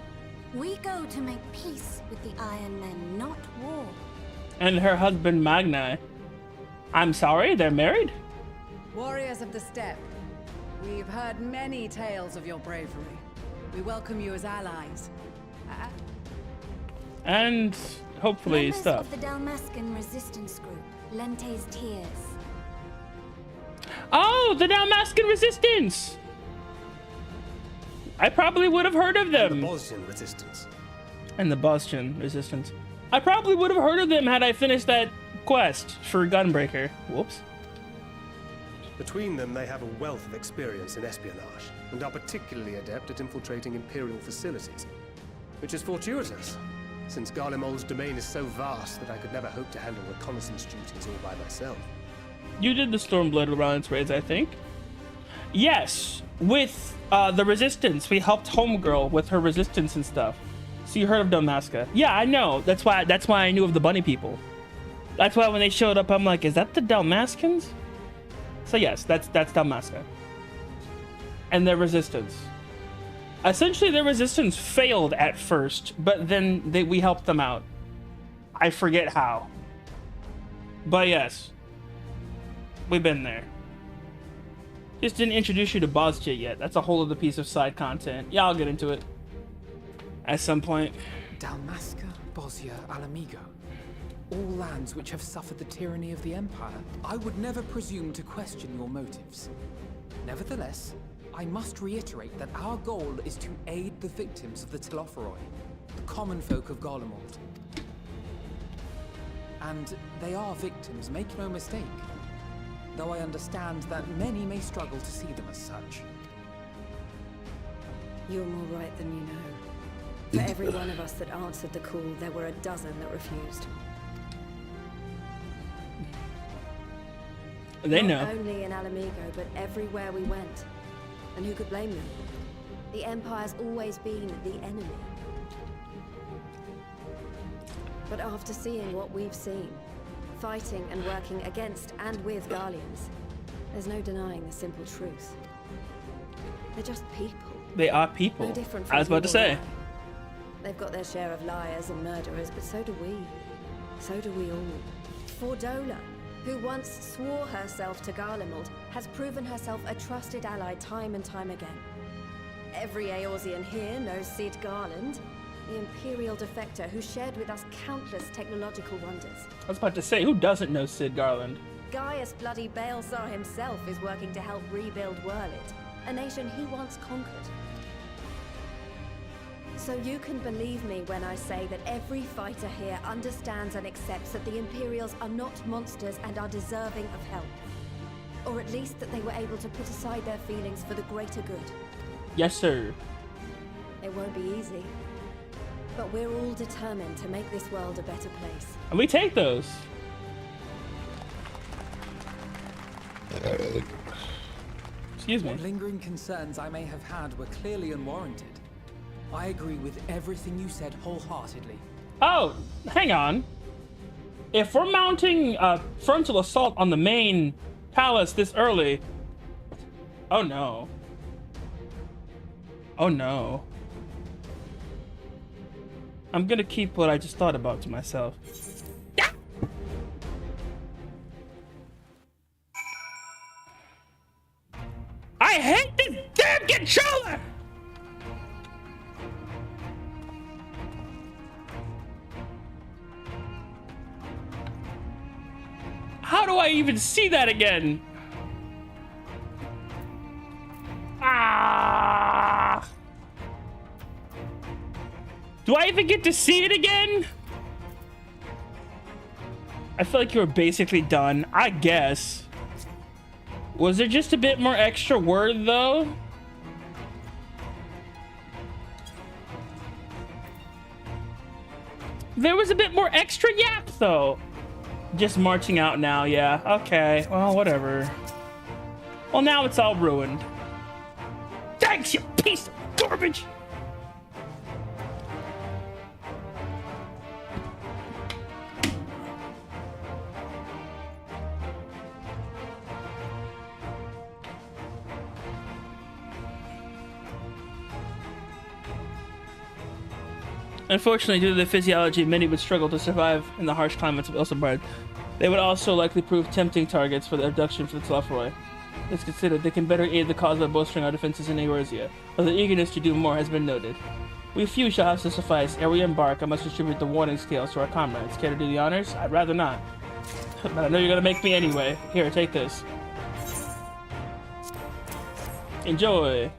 We go to make peace with the Iron Men, not war. And her husband Magni. I'm sorry, they're married? Warriors of the Steppe, we've heard many tales of your bravery. We welcome you as allies. And hopefully Members stuff. of the Dalmascan resistance group, Lente's Tears. Oh, the Dalmascan Resistance! I probably would have heard of them. And the Bosnian Resistance. And the Bosnian Resistance. I probably would have heard of them had I finished that quest for Gunbreaker. Whoops. Between them, they have a wealth of experience in espionage, and are particularly adept at infiltrating Imperial facilities. Which is fortuitous, since Garlemald's domain is so vast that I could never hope to handle reconnaissance duties all by myself. You did the Stormblood Alliance raids, I think. Yes, with the Resistance. We helped Homegirl with her resistance and stuff. So you heard of Dalmasca. Yeah, I know. That's why I knew of the bunny people. That's why when they showed up, I'm like, is that the Dalmascans? So yes, that's Dalmasca. And their resistance. Essentially, their resistance failed at first, but then we helped them out. I forget how. But yes. We've been there. Just didn't introduce you to Bosnia yet. That's a whole other piece of side content. Yeah, I'll get into it. At some point. Dalmasca, Bosnia, Alamigo. All lands which have suffered the tyranny of the Empire. I would never presume to question your motives. Nevertheless, I must reiterate that our goal is to aid the victims of the Telophoroi, the common folk of Garlemald. And they are victims, make no mistake. Though I understand that many may struggle to see them as such. You're more right than you know. For every one of us that answered the call, there were a dozen that refused. They know. Not only in Alamigo, but everywhere we went. And who could blame them? The Empire's always been the enemy. But after seeing what we've seen, fighting and working against and with Garleans, there's no denying the simple truth. They're just people. They are people. No different from I was about to people say. now. They've got their share of liars and murderers, but so do we. So do we all. Fordola, who once swore herself to Garlemald, has proven herself a trusted ally time and time again. Every Eorzean here knows Sid Garland, the Imperial defector who shared with us countless technological wonders. I was about to say, who doesn't know Sid Garland? Gaius bloody Baelsar himself is working to help rebuild Whirlit, a nation he once conquered. So you can believe me when I say that every fighter here understands and accepts that the Imperials are not monsters and are deserving of help. Or at least that they were able to put aside their feelings for the greater good. Yes, sir. It won't be easy, but we're all determined to make this world a better place. And we take those. Excuse me. What lingering concerns I may have had were clearly unwarranted. I agree with everything you said wholeheartedly. Oh, hang on. If we're mounting a frontal assault on the main palace this early... Oh no. Oh no. I'm gonna keep what I just thought about to myself. I hate this damn controller! How do I even see that again? Ah! Do I even get to see it again? I feel like you were basically done, I guess. Was there just a bit more extra word though? There was a bit more extra yap though. Just marching out now, yeah. Okay, well, whatever. Well, now it's all ruined. Thanks, you piece of garbage! Unfortunately, due to the physiology, many would struggle to survive in the harsh climates of Ilsabard. They would also likely prove tempting targets for the abduction for the Tlafroi. It's considered they can better aid the cause by bolstering our defenses in Eorzea, though the eagerness to do more has been noted. We few shall have to suffice. Ere we embark, I must distribute the warning scales to our comrades. Care to do the honors? I'd rather not. But I know you're gonna make me anyway. Here, take this. Enjoy.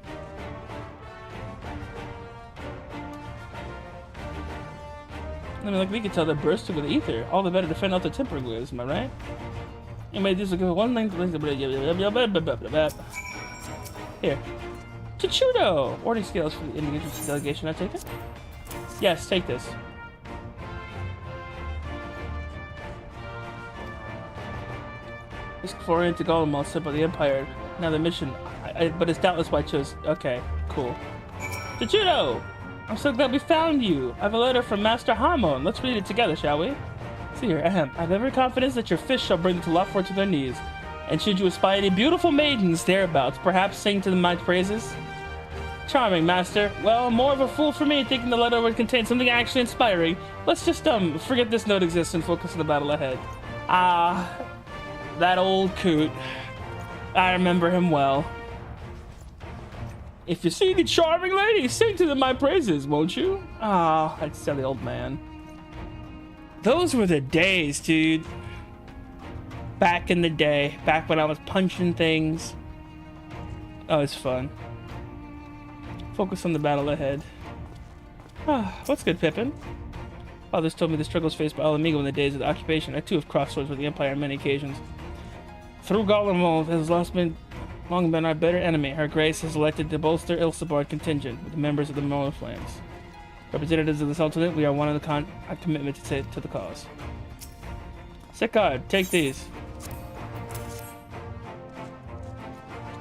I mean, like, we could tell they're bursting with ether. All the better to fend out the tempering waves, am I right? Anyway, this will give one length. Here. Chichudo! Warning scales for the individual delegation, I take it? Yes, take this. This foray into Golemon set by the Empire. Now the mission. But it's doubtless why I chose. Okay, cool. Chichudo! I'm so glad we found you. I have a letter from Master Hamon. Let's read it together, shall we? See here, ahem. I have every confidence that your fish shall bring the Tlafroi to their knees. And should you espy any beautiful maidens thereabouts, perhaps sing to them my praises? Charming, Master. Well, more of a fool for me thinking the letter would contain something actually inspiring. Let's just, forget this note exists and focus on the battle ahead. Ah, that old coot. I remember him well. If you see the charming lady, sing to them my praises, won't you? Ah, that silly old man. Those were the days, dude. Back in the day, back when I was punching things. Oh, it's fun. Focus on the battle ahead. Ah, what's good, Pippin? Fathers told me the struggles faced by Alamigo in the days of the occupation. I too have crossed swords with the Empire on many occasions. Through Golemon has long been our bitter enemy. Her Grace has elected to bolster Ilsabard contingent with the members of the Memorial Flames. Representatives of the Sultanate, we are one of the commitment to the cause. Sekard, take these.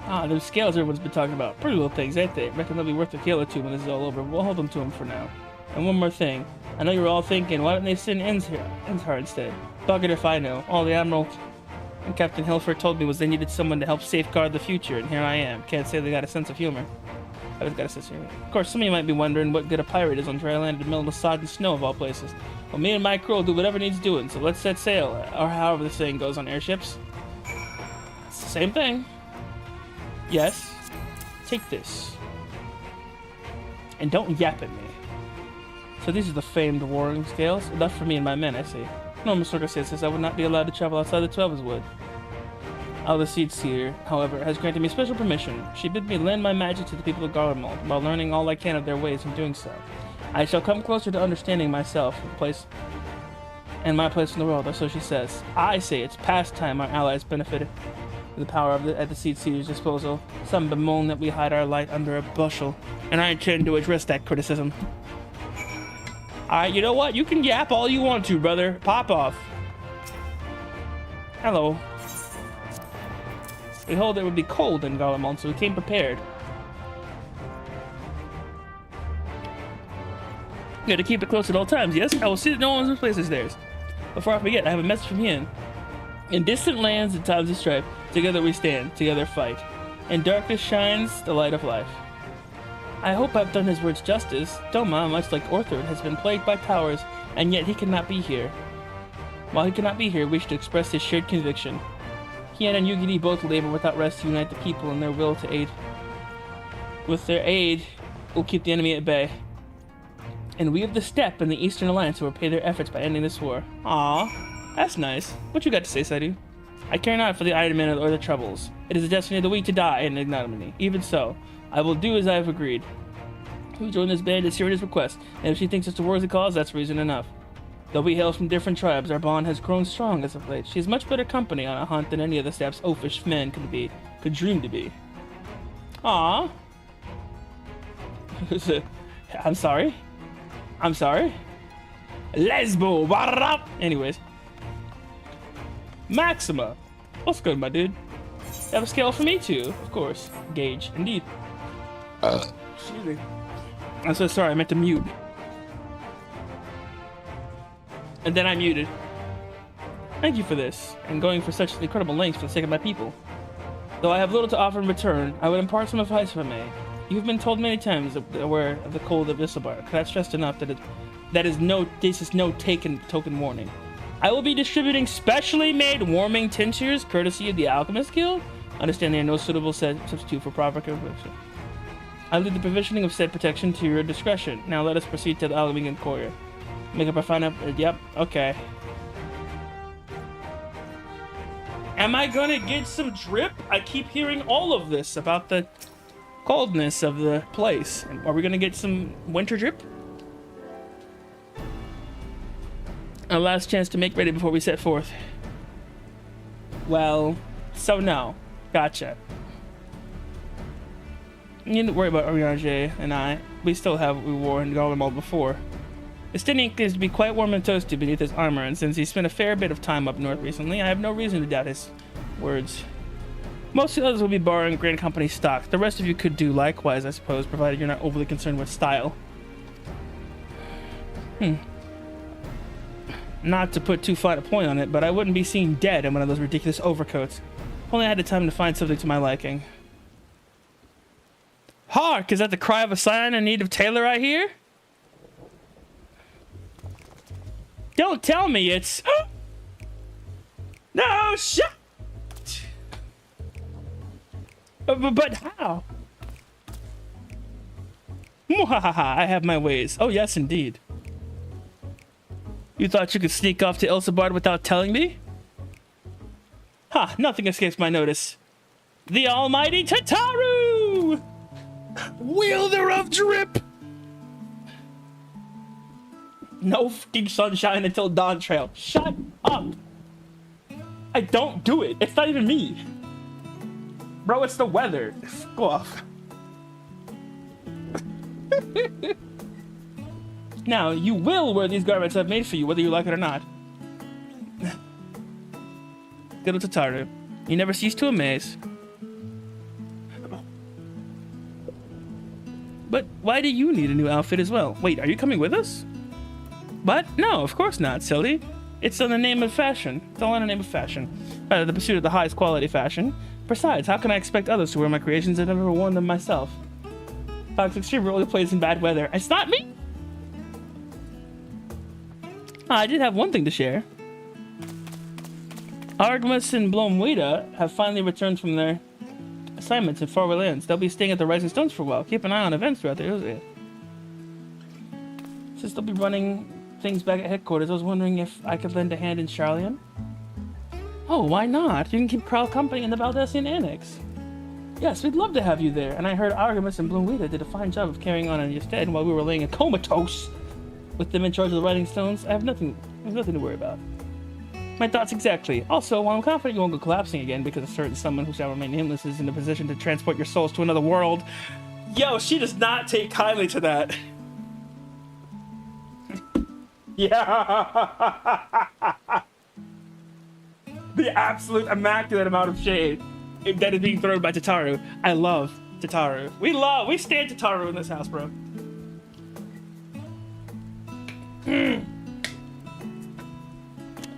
Ah, those scales everyone's been talking about. Pretty little things, ain't they? Reckon they'll be worth a kill or two when this is all over. We'll hold them to him for now. And one more thing. I know you were all thinking, why didn't they send Enzhar instead? Bugger if I know. All the Admiral and Captain Hilford told me was they needed someone to help safeguard the future, and here I am. Can't say they got a sense of humor. I've got a sense of humor. Of course, some of you might be wondering what good a pirate is on dry land in the middle of the sodden snow of all places. Well, me and my crew will do whatever needs doing, so let's set sail, or however the saying goes on airships. It's the same thing. Yes. Take this. And don't yap at me. So these are the famed warring scales. Enough for me and my men, I see. Normal circumstances, I would not be allowed to travel outside the 12's wood. Elder Seedseer, however, has granted me special permission. She bid me lend my magic to the people of Garlemald, while learning all I can of their ways in doing so. I shall come closer to understanding myself, and my place in the world, or so she says. I say it's past time our allies benefited the power of at the Seedseer's disposal. Some bemoan that we hide our light under a bushel, and I intend to address that criticism. Alright, you know what? You can yap all you want to, brother. Pop off. Hello. Behold, it would be cold in Garlemald, so we came prepared. You got to keep it close at all times, yes? I will see that no one's misplaces theirs. Before I forget, I have a message from Yin. In distant lands and times of strife, together we stand, together fight. In darkness shines the light of life. I hope I've done his words justice. Doma, much like Orthard, has been plagued by powers, and yet he cannot be here. While he cannot be here, we should express his shared conviction. Hien and Yugiri both labor without rest to unite the people in their will to aid. With their aid, we'll keep the enemy at bay. And we of the Steppe and the Eastern Alliance will repay their efforts by ending this war. Aww, that's nice. What you got to say, Saidu? I care not for the Iron Man or the troubles. It is the destiny of the weak to die in ignominy. Even so, I will do as I have agreed. We join this band at Sirina's request, and if she thinks it's a worthy cause, that's reason enough. Though we hail from different tribes, our bond has grown strong as of late. She is much better company on a hunt than any of the Steppe's oafish men could dream to be. Aww. I'm sorry. I'm sorry. Lesbo, what up? Anyways. Maxima. What's good, my dude? You have a scale for me too, of course. Gauge, indeed. Excuse me. I'm so sorry, I meant to mute. And then I muted. Thank you for this, and going for such incredible lengths for the sake of my people. Though I have little to offer in return, I would impart some advice if I may. You've been told many times aware of the cold of Issabar. Could I stress enough that this is no token warning. I will be distributing specially made warming tinctures courtesy of the Alchemist Guild. Understand there are no suitable substitute for proper conversion. I leave the provisioning of said protection to your discretion. Now let us proceed to the Alchemy Courier. Make up a fine up. Yep, okay. Am I gonna get some drip? I keep hearing all of this about the coldness of the place. Are we gonna get some winter drip? Our last chance to make ready before we set forth. Well, so no. Gotcha. You need to worry about Oriange and I. We still have what we wore in Garlemald before. Estinian is to be quite warm and toasty beneath his armor, and since he spent a fair bit of time up north recently, I have no reason to doubt his words. Most of the others will be borrowing Grand Company stock. The rest of you could do likewise, I suppose, provided you're not overly concerned with style. Not to put too fine a point on it, but I wouldn't be seen dead in one of those ridiculous overcoats. If only I had the time to find something to my liking. Hark! Is that the cry of a scion in need of tailor I hear? Don't tell me it's... No, shit! But how? Mwahaha, I have my ways. Oh, yes, indeed. You thought you could sneak off to Ilsabard without telling me? Ha, nothing escapes my notice. The almighty Tataru! Wielder of drip! No fucking sunshine until dawn trail. Shut up! I don't do it. It's not even me. Bro, it's the weather. Go off. Now, you will wear these garments I've made for you, whether you like it or not. Good old Tataru. You never cease to amaze. But why do you need a new outfit as well? Wait, are you coming with us? But no, of course not, silly. It's in the name of fashion. It's all in the name of fashion. The pursuit of the highest quality fashion. Besides, how can I expect others to wear my creations if I've never worn them myself? FantasyXIV only plays in bad weather. It's not me! I did have one thing to share. Argmus and Blomwida have finally returned from their assignments in faraway lands. They'll be staying at the Rising Stones for a while. Keep an eye on events throughout the area. Since they'll be running things back at headquarters, I was wondering if I could lend a hand in Charlian. Oh, why not? You can keep Prowl company in the Valdesian Annex. Yes, we'd love to have you there. And I heard Artemis and Bloomwita did a fine job of carrying on your stead while we were laying a comatose with them in charge of the writing stones. I have nothing to worry about. My thoughts exactly. Also, while I'm confident you won't go collapsing again because a certain someone who shall remain nameless is in a position to transport your souls to another world. Yo, she does not take kindly to that. Yeah. The absolute immaculate amount of shade that is being thrown by Tataru. I love Tataru. We stand Tataru in this house, bro.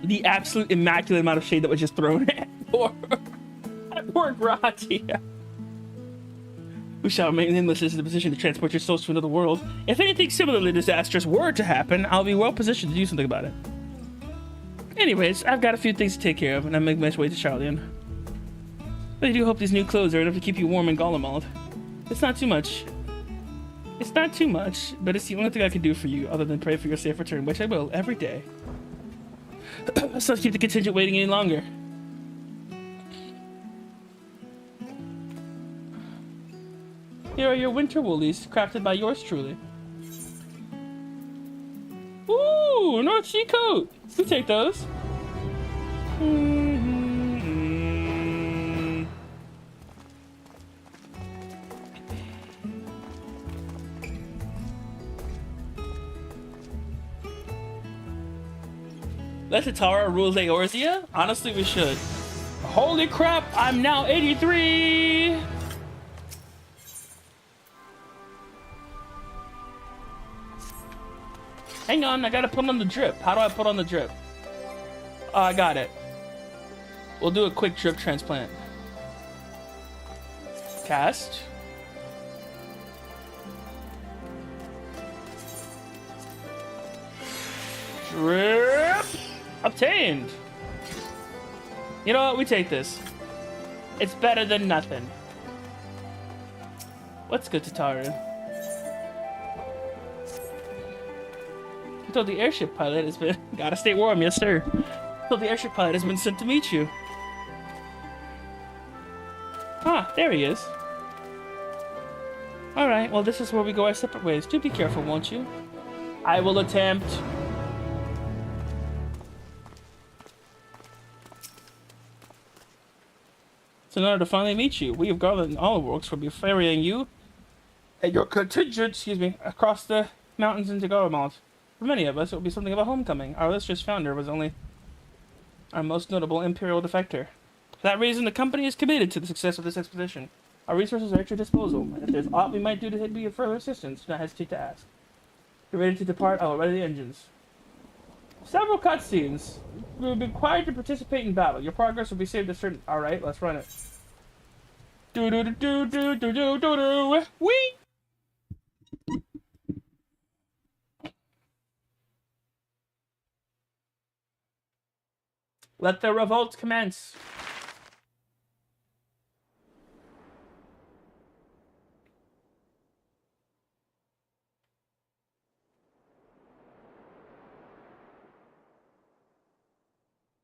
The absolute immaculate amount of shade that was just thrown at poor Gratia. Who shall remain nameless is in the position to transport your souls to another world. If anything similarly disastrous were to happen, I'll be well positioned to do something about it. Anyways, I've got a few things to take care of, and I'm making my way to Charlian. But I do hope these new clothes are enough to keep you warm in Golemald. It's not too much. It's not too much, but it's the only thing I can do for you, other than pray for your safe return, which I will every day. Let's not keep the contingent waiting any longer. Here are your winter woolies, crafted by yours truly. Ooh, North Sea coat! We take those. Let Tataru rule Leorzia? Honestly, we should. Holy crap, I'm now 83! Hang on, I gotta put on the drip. How do I put on the drip? Oh, I got it. We'll do a quick drip transplant. Cast. Drip. Obtained. You know what? We take this. It's better than nothing. What's good, Tataru? So the airship pilot has been... Gotta stay warm, yes sir. So the airship pilot has been sent to meet you. Ah, there he is. Alright, well this is where we go our separate ways. Do be careful, won't you? I will attempt. So in order to finally meet you, we of Garland and Oliveworks will be ferrying you and your contingent, excuse me, across the mountains into Golemald. For many of us, it will be something of a homecoming. Our illustrious founder was only our most notable Imperial defector. For that reason, the company is committed to the success of this expedition. Our resources are at your disposal, and if there's aught we might do to be of further assistance, do not hesitate to ask. If you're ready to depart, I will ready the engines. Several cutscenes. We will be required to participate in battle. Your progress will be saved to certain... Alright, let's run it. Do-do-do-do-do-do-do-do-do. Whee! Let the revolt commence.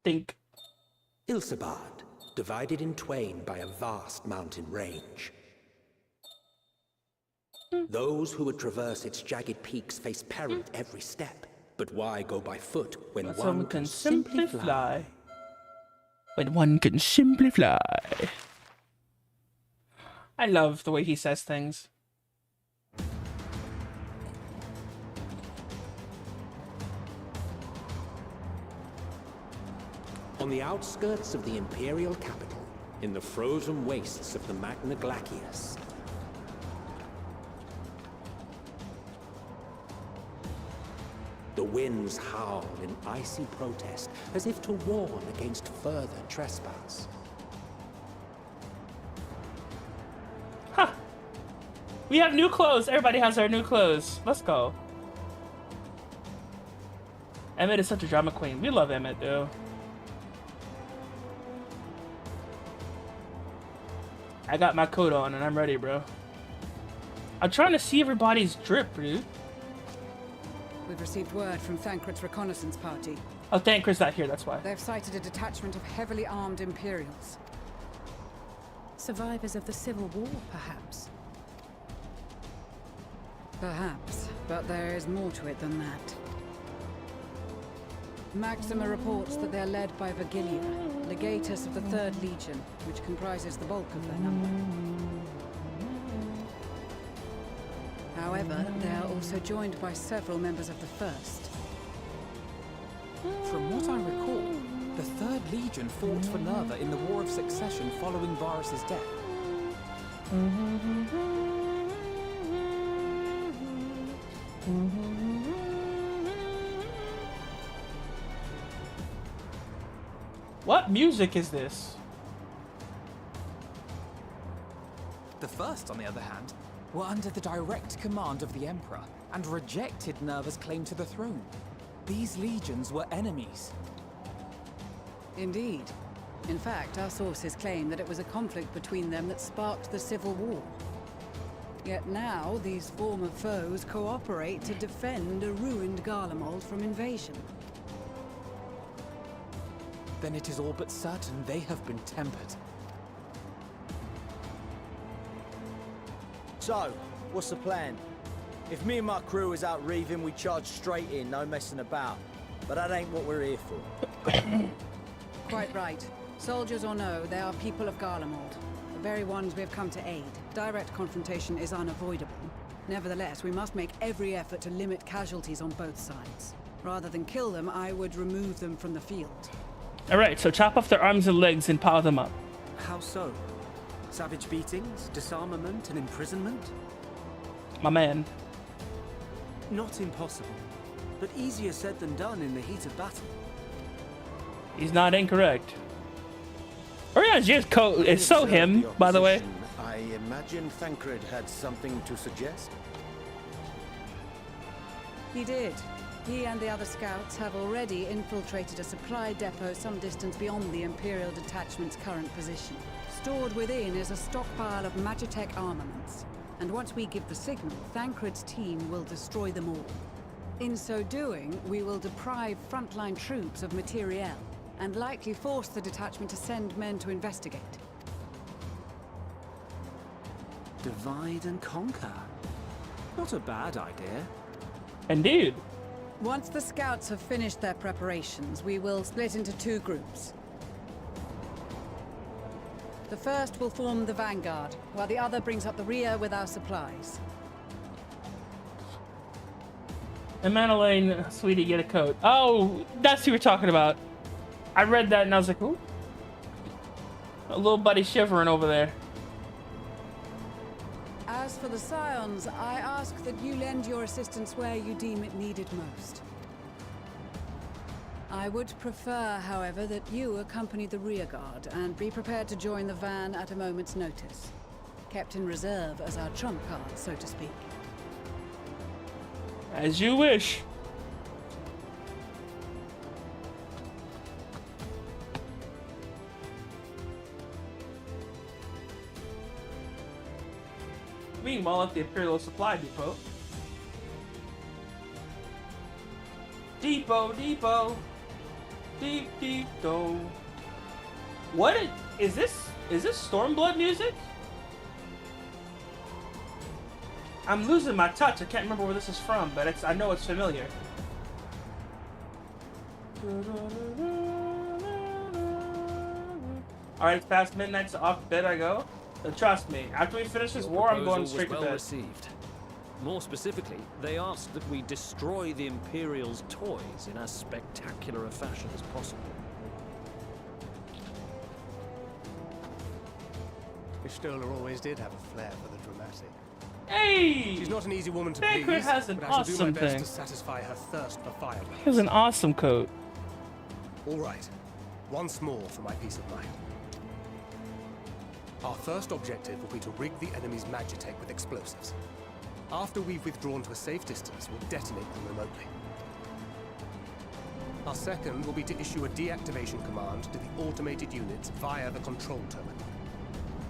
Think. Ilsabard, divided in twain by a vast mountain range. Those who would traverse its jagged peaks face peril at every step. But why go by foot when one can simply fly? When one can simply fly. I love the way he says things. On the outskirts of the Imperial capital, in the frozen wastes of the Magna Glacius, the winds howl in icy protest, as if to warn against further trespass. Ha! We have new clothes. Everybody has our new clothes. Let's go. Emmett is such a drama queen. We love Emmett, though. I got my coat on and I'm ready, bro. I'm trying to see everybody's drip, dude. We've received word from Thancred's reconnaissance party. Oh, Thancred's not here, that's why. They've sighted a detachment of heavily armed Imperials. Survivors of the Civil War, perhaps? Perhaps, but there is more to it than that. Maxima reports that they're led by Vergilia, legatus of the 3rd Legion, which comprises the bulk of their number. However, they are also joined by several members of the 1st. From what I recall, the 3rd Legion fought for Nerva in the War of Succession following Varus's death. What music is this? The 1st, on the other hand, were under the direct command of the Emperor and rejected Nerva's claim to the throne. These legions were enemies. Indeed. In fact, our sources claim that it was a conflict between them that sparked the Civil War. Yet now, these former foes cooperate to defend a ruined Garlemald from invasion. Then it is all but certain they have been tempered. So, what's the plan? If me and my crew is out reaving, we charge straight in, no messing about. But that ain't what we're here for. Quite right. Soldiers or no, they are people of Garlemald. The very ones we have come to aid. Direct confrontation is unavoidable. Nevertheless, we must make every effort to limit casualties on both sides. Rather than kill them, I would remove them from the field. Alright, so chop off their arms and legs and pile them up. How so? Savage beatings, disarmament, and imprisonment? My man. Not impossible, but easier said than done in the heat of battle. He's not incorrect. Oriana's coat is so him, by the way. I imagine Thancred had something to suggest? He did. He and the other scouts have already infiltrated a supply depot some distance beyond the Imperial detachment's current position. Stored within is a stockpile of Magitech armaments. And once we give the signal, Thancred's team will destroy them all. In so doing, we will deprive frontline troops of materiel, and likely force the detachment to send men to investigate. Divide and conquer. Not a bad idea. Indeed. Once the scouts have finished their preparations, we will split into 2 groups. The first will form the vanguard, while the other brings up the rear with our supplies. And Madeleine, sweetie, get a coat. Oh, that's who you're talking about. I read that and I was like, ooh. A little buddy shivering over there. As for the Scions, I ask that you lend your assistance where you deem it needed most. I would prefer, however, that you accompany the rearguard and be prepared to join the van at a moment's notice. Kept in reserve as our trump card, so to speak. As you wish. Meanwhile, at the Imperial Supply Depot. Depot. Deep dome. What is this? Is this Stormblood music? I'm losing my touch. I can't remember where this is from, but I know it's familiar. Alright, it's past midnight, so off to bed I go. And trust me, after we finish this war, I'm going straight to bed. Received. More specifically, they asked that we destroy the Imperial's toys in as spectacular a fashion as possible. Ishtola always did have a flair for the dramatic. Hey! She's not an easy woman to Thancred please, has an but I shall do my awesome best thing. to satisfy her thirst for fireworks. He has an awesome coat. All right, once more for my peace of mind. Our first objective will be to rig the enemy's Magitech with explosives. After we've withdrawn to a safe distance, we'll detonate them remotely. Our second will be to issue a deactivation command to the automated units via the control terminal.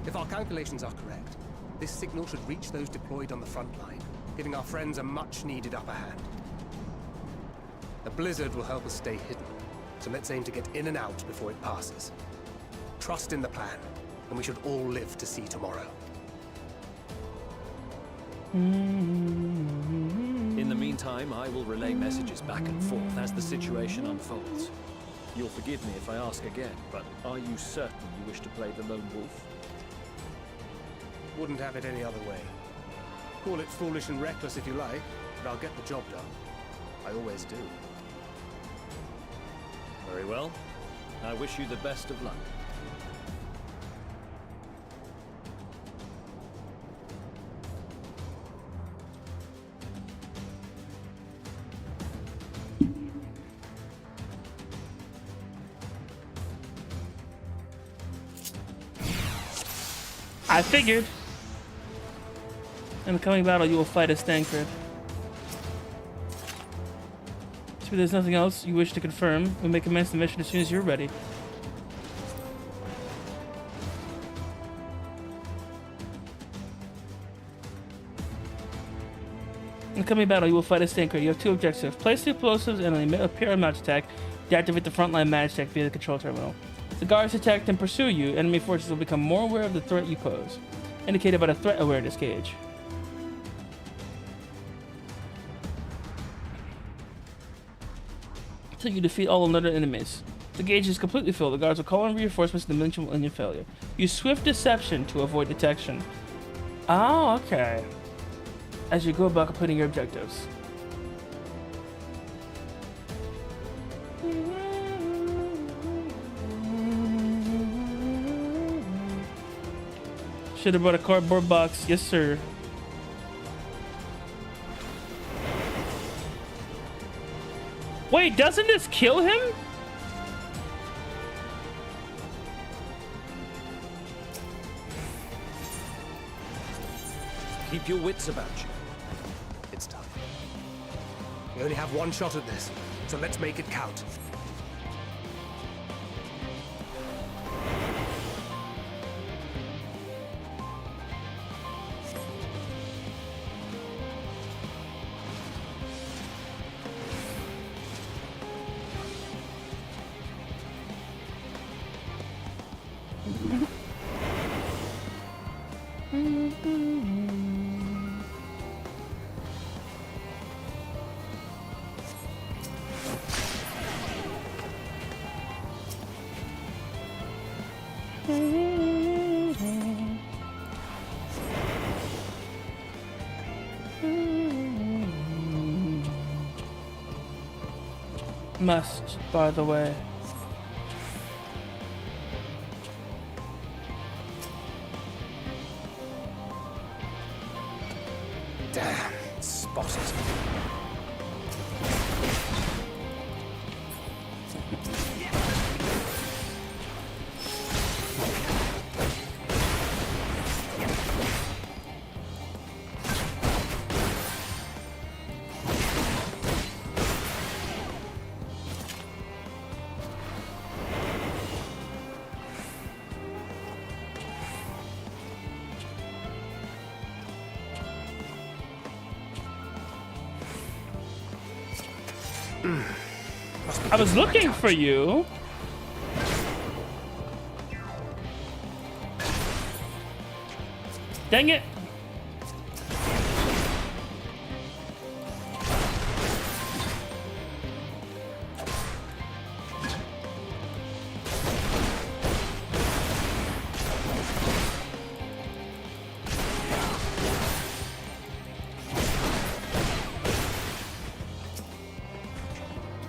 If our calculations are correct, this signal should reach those deployed on the front line, giving our friends a much-needed upper hand. A blizzard will help us stay hidden, so let's aim to get in and out before it passes. Trust in the plan, and we should all live to see tomorrow. In the meantime, I will relay messages back and forth as the situation unfolds. You'll forgive me if I ask again, but are you certain you wish to play the lone wolf? Wouldn't have it any other way. Call it foolish and reckless if you like, but I'll get the job done. I always do. Very well. I wish you the best of luck. I figured. In the coming battle, you will fight as Thancred. So if there's nothing else you wish to confirm, we may commence the mission as soon as you're ready. In the coming battle, you will fight as Thancred. You have two objectives. Place the explosives and emit a pair of magic attack. Deactivate the frontline magic attack via the control terminal. The guards detect and pursue you. Enemy forces will become more aware of the threat you pose, indicated by the threat awareness gauge. Until you defeat all other enemies. The gauge is completely filled. The guards will call in reinforcements and the mission will end in failure. Use swift deception to avoid detection. Oh, okay. As you go about completing your objectives. Should have brought a cardboard box. Yes, sir. Wait, doesn't this kill him? Keep your wits about you. It's tough. We only have one shot at this, so let's make it count. Must, by the way. Damn, spotted. I was looking for you. Dang it.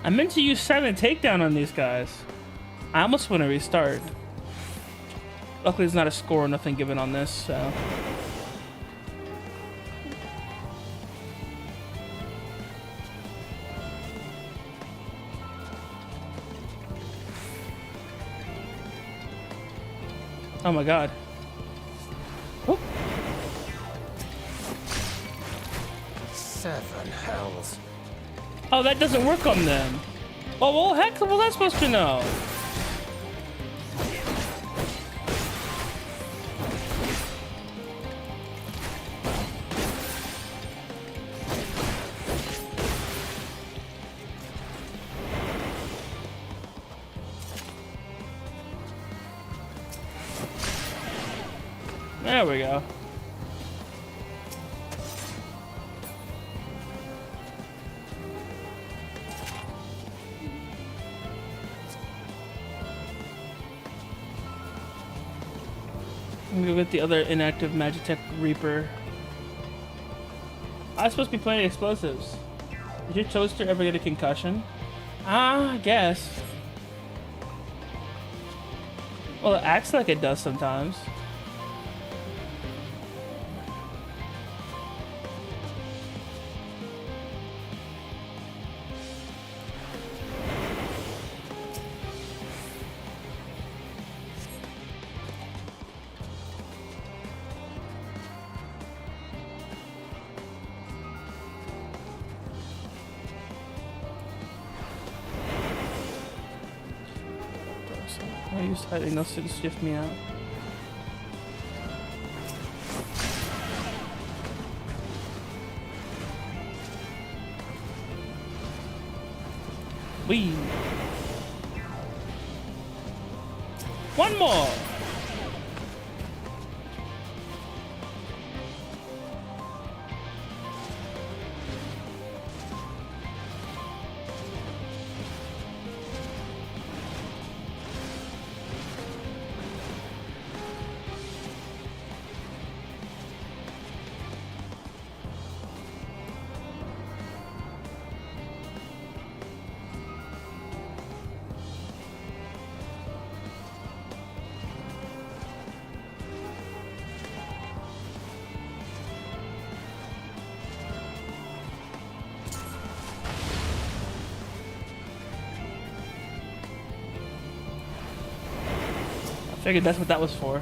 I meant to use silent takedown on these guys. I almost want to restart. Luckily, there's not a score or nothing given on this, so. Oh my god. Whoop. 7 hells. Oh, that doesn't work on them. Oh, well, heck, what was I supposed to know? There we go. I'm gonna go get the other inactive Magitech Reaper. I was supposed to be playing explosives. Did your toaster ever get a concussion? I guess. Well, it acts like it does sometimes. I used hiding those to shift me out. Wee. One more. Figured that's what that was for.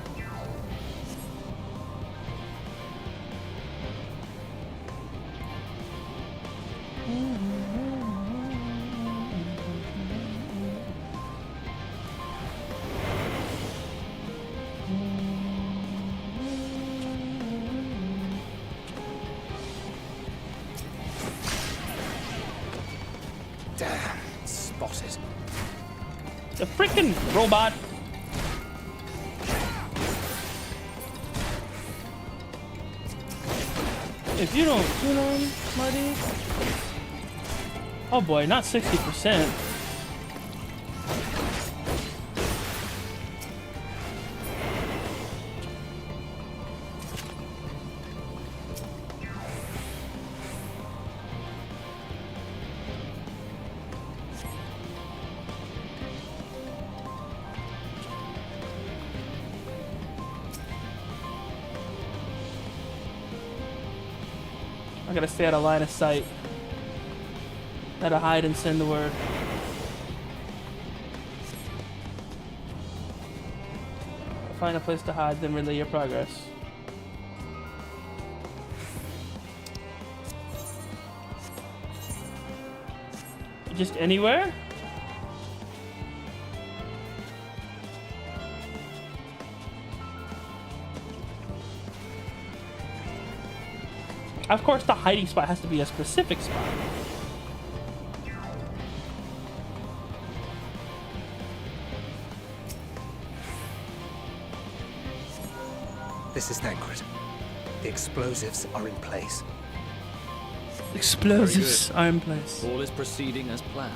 Damn, spotted. The freaking robot. If you don't tune on, my dude. Oh boy, not 60%. I gotta stay out of line of sight. Gotta hide and send the word. Find a place to hide, then relay your progress. Just anywhere? Of course, the hiding spot has to be a specific spot. This is Thancred. The explosives are in place. Explosives are in place. All is proceeding as planned.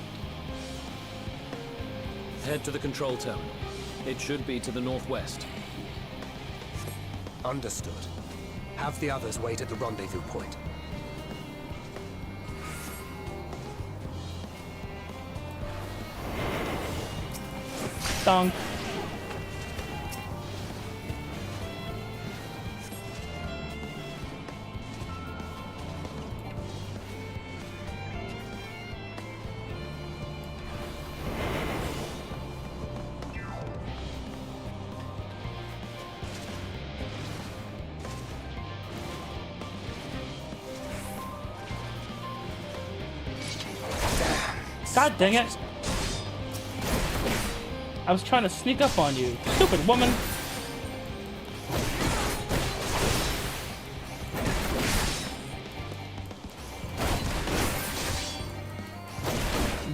Head to the control terminal. It should be to the northwest. Understood. Have the others wait at the rendezvous point. Dong. God dang it. I was trying to sneak up on you. Stupid woman.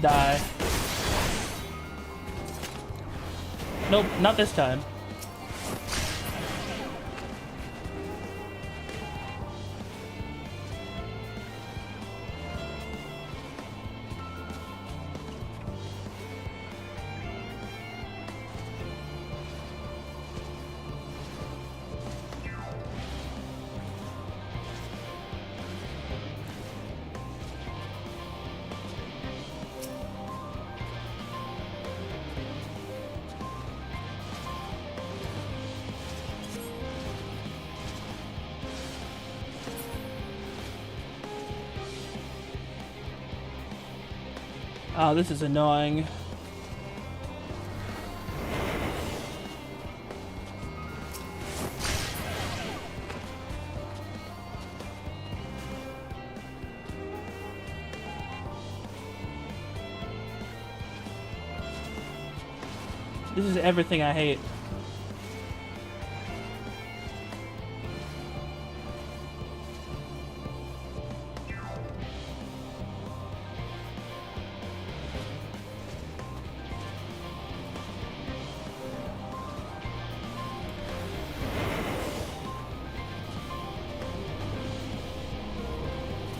Die. Nope, not this time. Oh, this is annoying. This is everything I hate.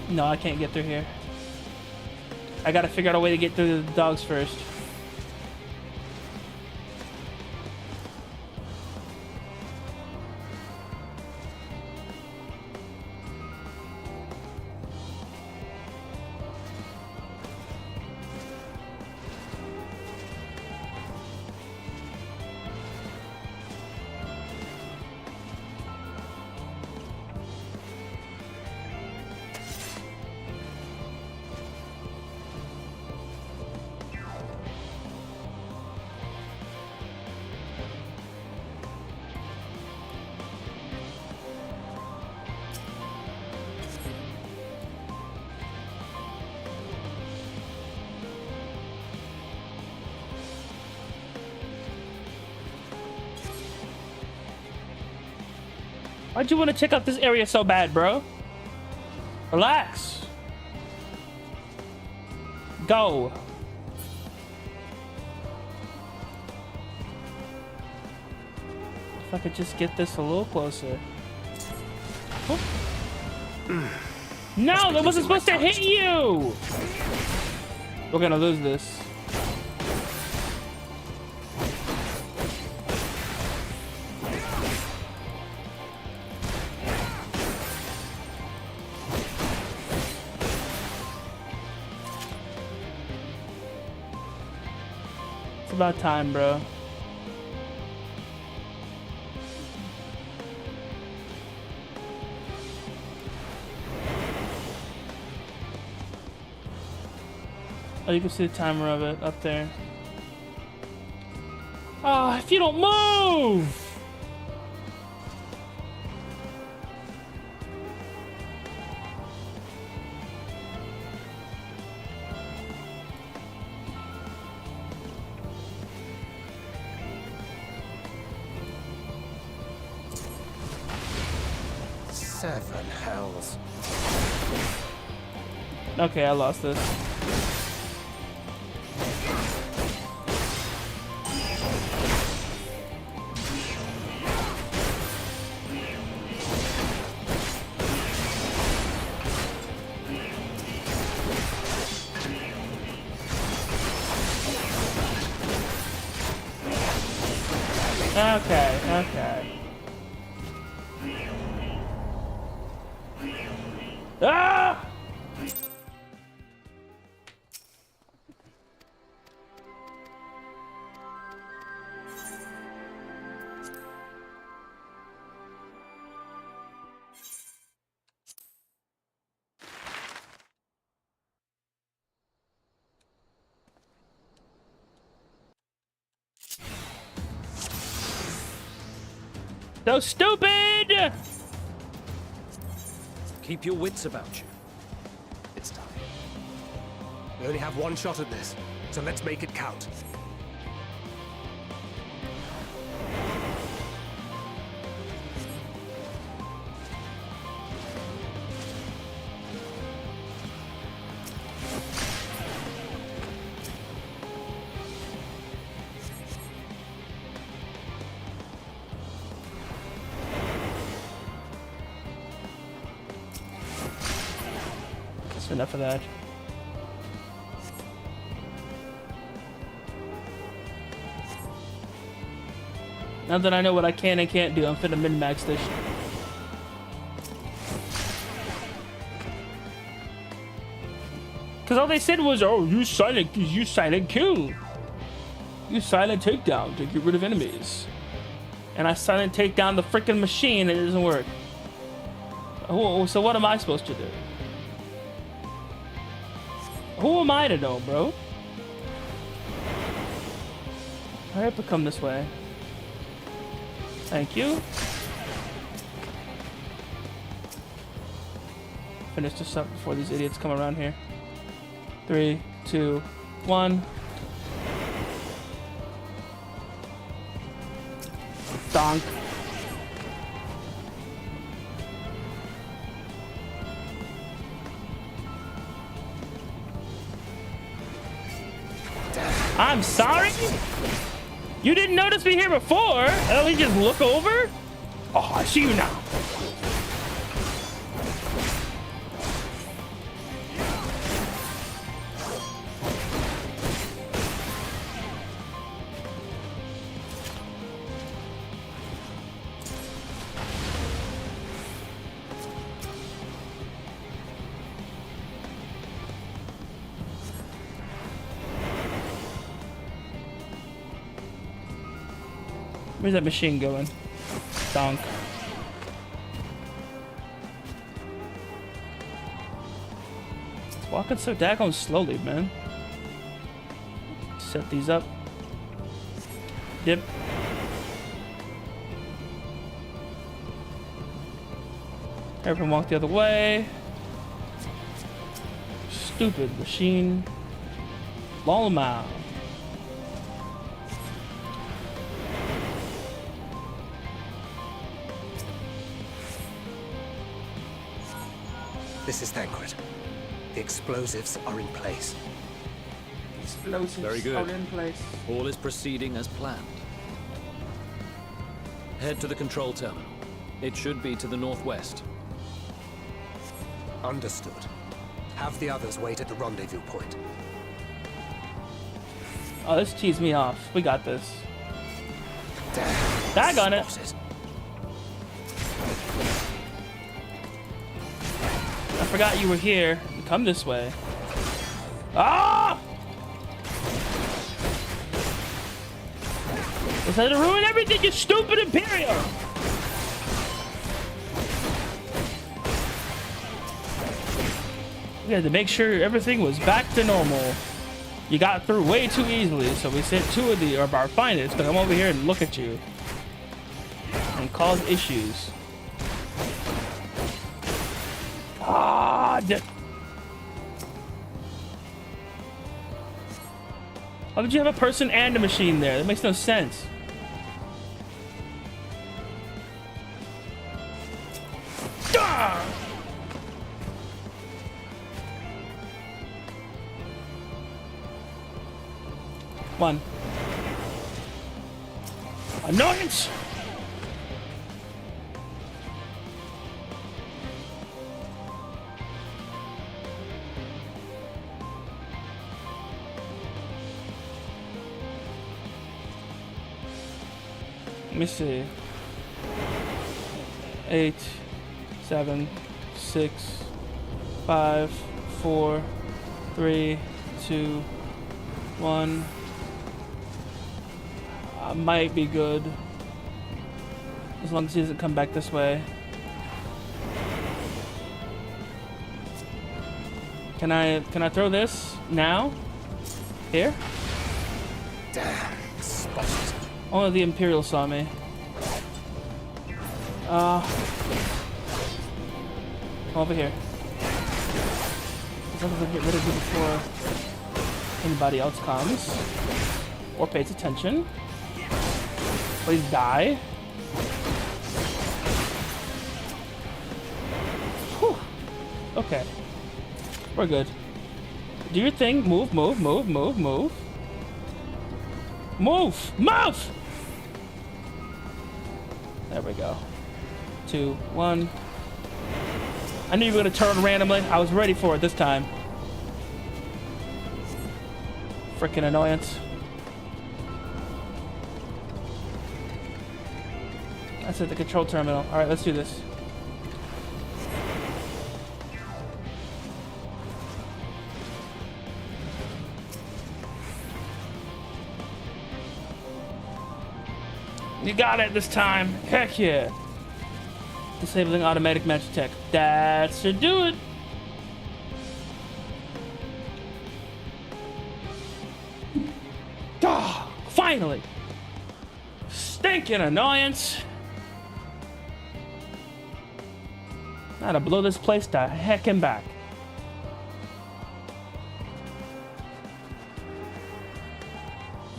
No, I can't get through here. I gotta figure out a way to get through the dogs first. Why'd you want to check out this area so bad, bro? Relax. Go. If I could just get this a little closer. Oh. No, that wasn't supposed to hit you! We're gonna lose this. It's about time, bro. Oh, you can see the timer of it up there. Ah, oh, if you don't move! Seven hells. Okay, I lost this. Okay, okay. Ah! So stupid! Keep your wits about you. It's time. We only have one shot at this, so let's make it count. Enough of that. Now that I know what I can and can't do, I'm finna min-max this. Cause all they said was, "Oh, you silent kill, you silent takedown to get rid of enemies." And I silent take down the freaking machine, and it doesn't work. Oh, so what am I supposed to do? Who am I to know, bro? Hurry up and come this way. Thank you. Finish this up before these idiots come around here. 3, 2, 1. Donk. I'm sorry? You didn't notice me here before? At least just look over? Oh, I see you now. Where's that machine going? Donk. It's walking so daggone slowly, man. Set these up. Dip. Everyone walk the other way. Stupid machine. Lull 'em out. This is Thancred. The explosives are in place. Explosives Very good. are in place. All is proceeding as planned. Head to the control terminal. It should be to the northwest. Understood. Have the others wait at the rendezvous point. Oh, this teased me off. We got this. Daggone it. I forgot you were here. Come this way. Ah! Decided to ruin everything, you stupid Imperial! We had to make sure everything was back to normal. You got through way too easily, so we sent 2 of our finest to come over here and look at you. And cause issues. God! Why would you have a person and a machine there? That makes no sense. Ah! One. Annoyance! Let me see. 8, 7, 6, 5, 4, 3, 2, 1. Might be good. As long as he doesn't come back this way. Can I throw this now? Here? Damn, spotted. Only the Imperial saw me. Come over here. As long as I get rid of you before anybody else comes or pays attention. Please die. Whew. Okay. We're good. Do your thing. Move, move, move, move, move. Move! Move! There we go. 2, 1. I knew you were gonna turn randomly. I was ready for it this time. Frickin' annoyance. That's at the control terminal. Alright, let's do this. You got it this time. Heck yeah. Disabling automatic magic tech. That should do it. Ah, finally. stinking annoyance. I gotta blow this place to heck and back.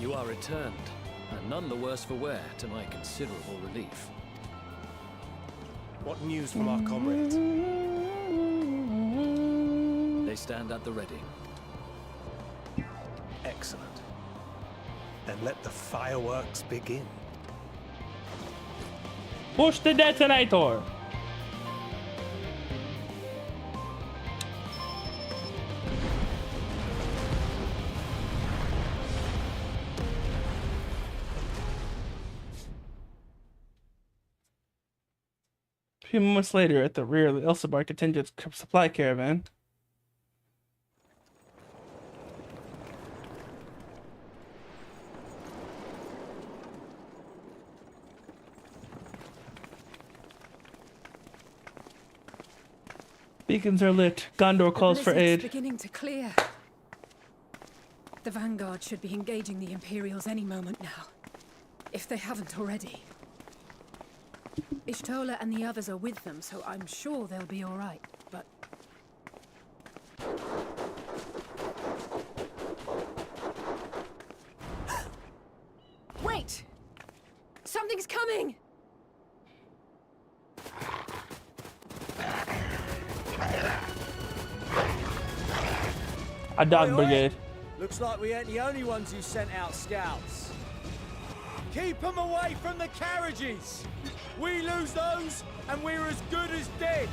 You are returned, and none the worse for wear, to my considerable relief. What news from our comrades? They stand at the ready. Excellent. Then let the fireworks begin. Push the detonator. A few moments later, at the rear of the Elsabar contingent's supply caravan. Beacons are lit. Gondor calls for aid. Beginning to clear. The Vanguard should be engaging the Imperials any moment now, if they haven't already. Ishtola and the others are with them, so I'm sure they'll be all right. But wait! Something's coming! A dog brigade. Looks like we ain't the only ones who sent out scouts. Keep them away from the carriages! We lose those, and we're as good as dead!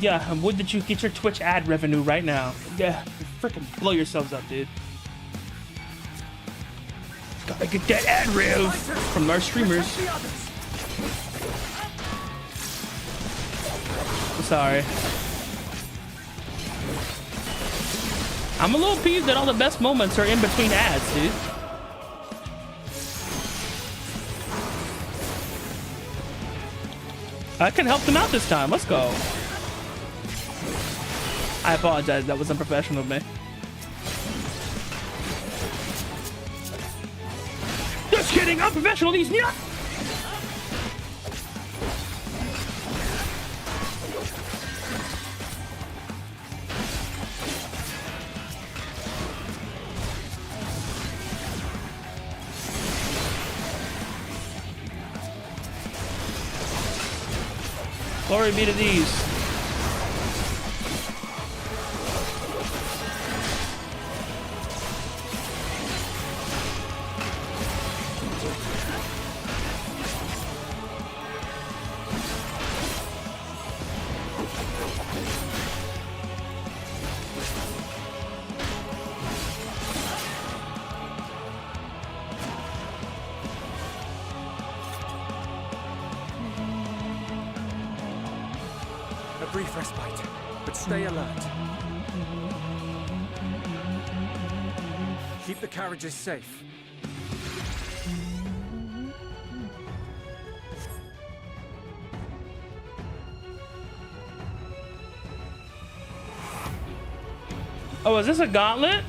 Yeah, would that you get your Twitch ad revenue right now. Yeah, freaking blow yourselves up, dude. Gotta get that ad rev from our streamers. I'm sorry. I'm a little peeved that all the best moments are in between ads, dude. I can help them out this time. Let's go. I apologize. That was unprofessional of me. Just kidding. Unprofessional. These nuts. Glory be to these. Brief respite, but stay alert. Keep the carriages safe. Oh, is this a gauntlet?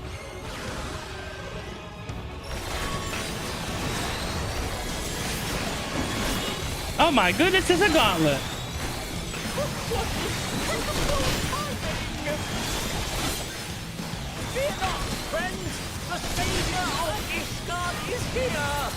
Oh my goodness, it's a gauntlet. Fear not, friends! The savior of Ishgard is here!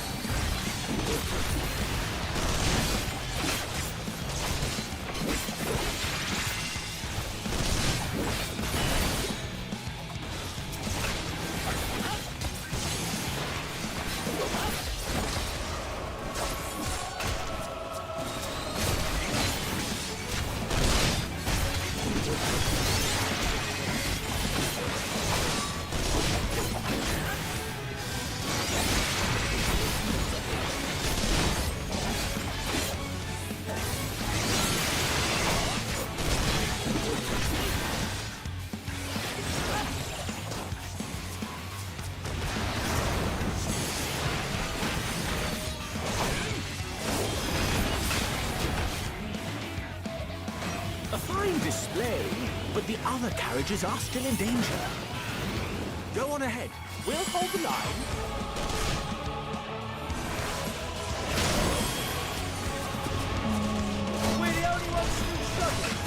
The other carriages are still in danger. Go on ahead. We'll hold the line. We're the only ones still struggling.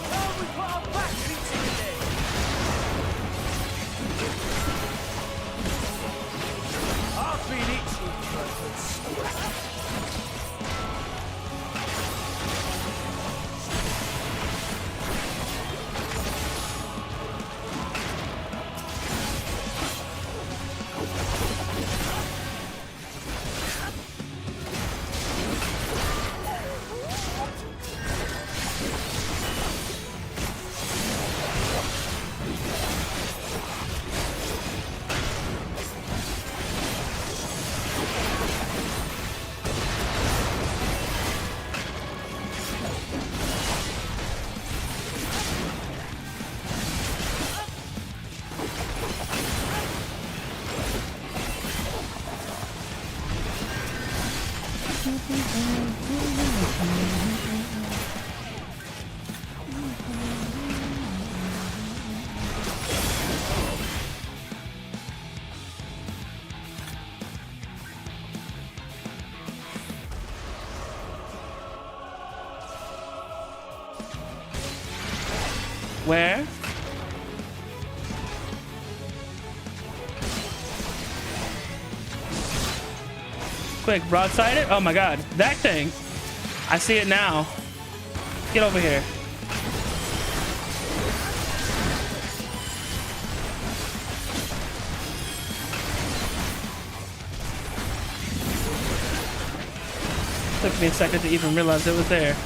Oh, we put our back beating in there. I've been itching for a good scrap. Where? Quick, broadside it. Oh my god, that thing. I see it now. Get over here. Took me a second to even realize it was there.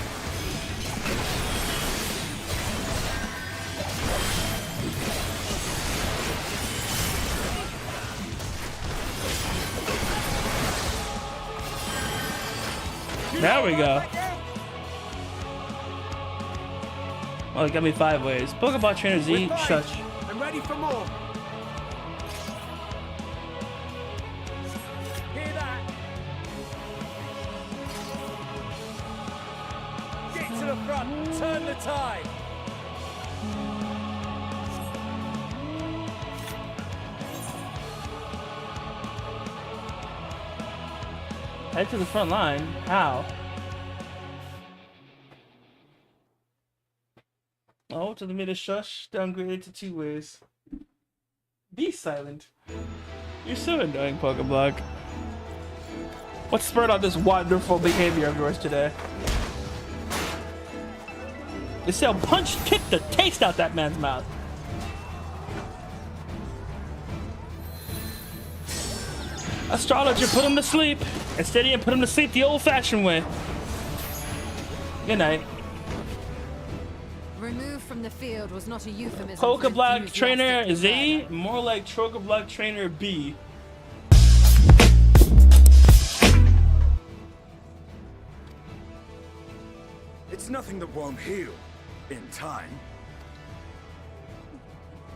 There we go. Well, it got me 5 ways. Pokeball Trainer Z, shush. I'm ready for more. Hear that? Get to the front. Turn the tide. Head to the front line. How? Oh, to the middle shush. Downgraded to 2 ways. Be silent. You're so annoying, Pokeblock. What spurred on this wonderful behavior of yours today? This cell punch kicked the taste out that man's mouth. Astrologer, put him to sleep. Instead, you put him to sleep the old-fashioned way. Good night. Removed from the field was not a euphemism. Pokeblock Trainer Z, more like Chocoblock Trainer B. It's nothing that won't heal in time.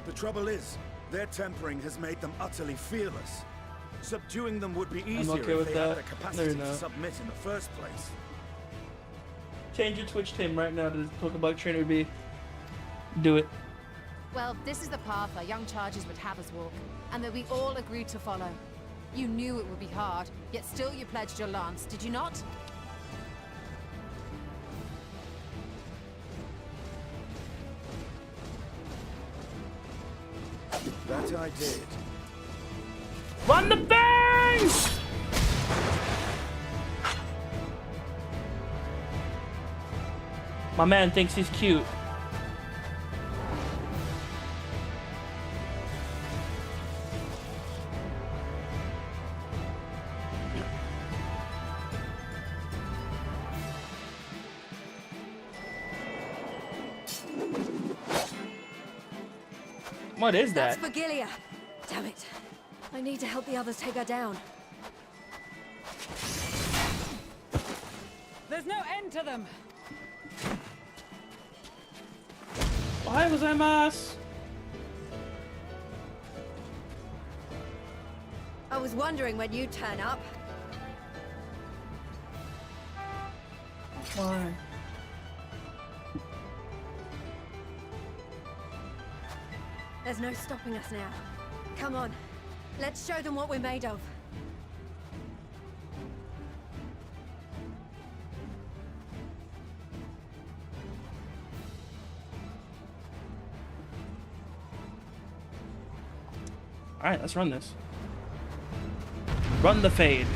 The trouble is, their tempering has made them utterly fearless. Subduing them would be easier okay with if they had that. the capacity No, to no. submit in the first place. Change your Twitch name right now to Pokeblock Trainer B. Do it. Well, this is the path our young charges would have us walk, and that we all agreed to follow. You knew it would be hard, yet still you pledged your lance, did you not? That I did. Run the bangs! My man thinks he's cute. What is that? That's Vigilia. Damn it. I need to help the others take her down. There's no end to them. Why was I mass? I was wondering when you'd turn up. Why? There's no stopping us now. Come on, let's show them what we're made of. All right, let's run this. Run the fade.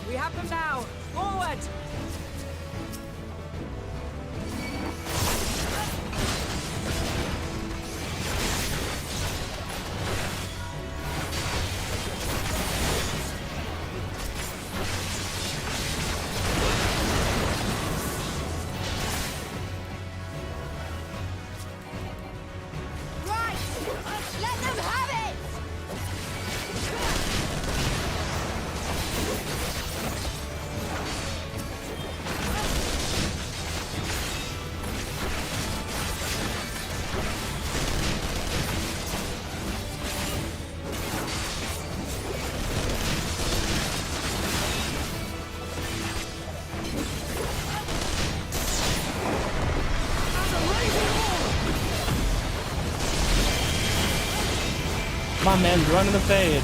We have them now! Forward! Right! Let them have it! My man's running the fade.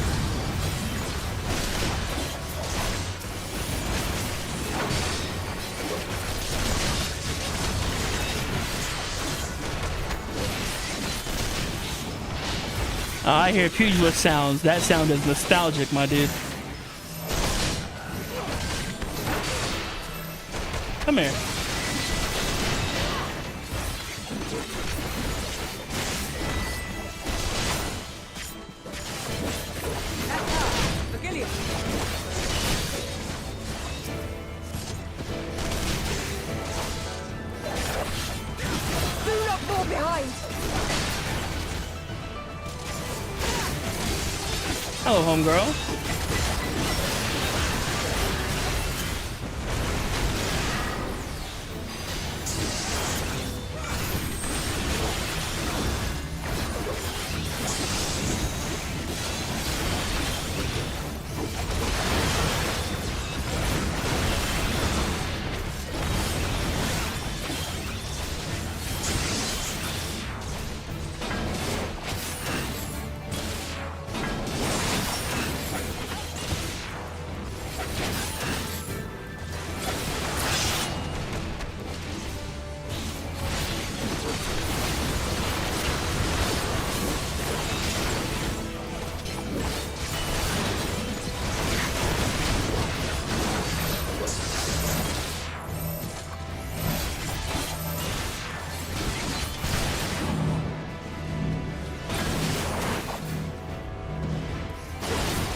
I hear pugilist sounds. That sound is nostalgic, my dude. Come here. Do not fall behind! Hello, homegirl.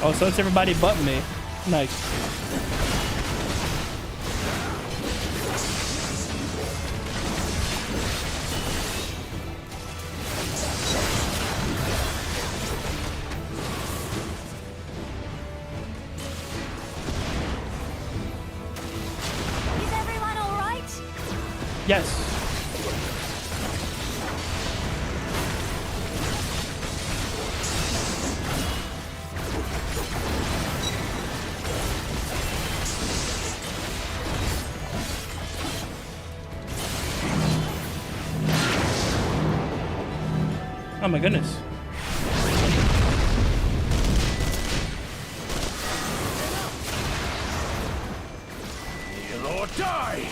Oh, so it's everybody but me. Nice. Is everyone all right? Yes. Oh my goodness. Kneel or die!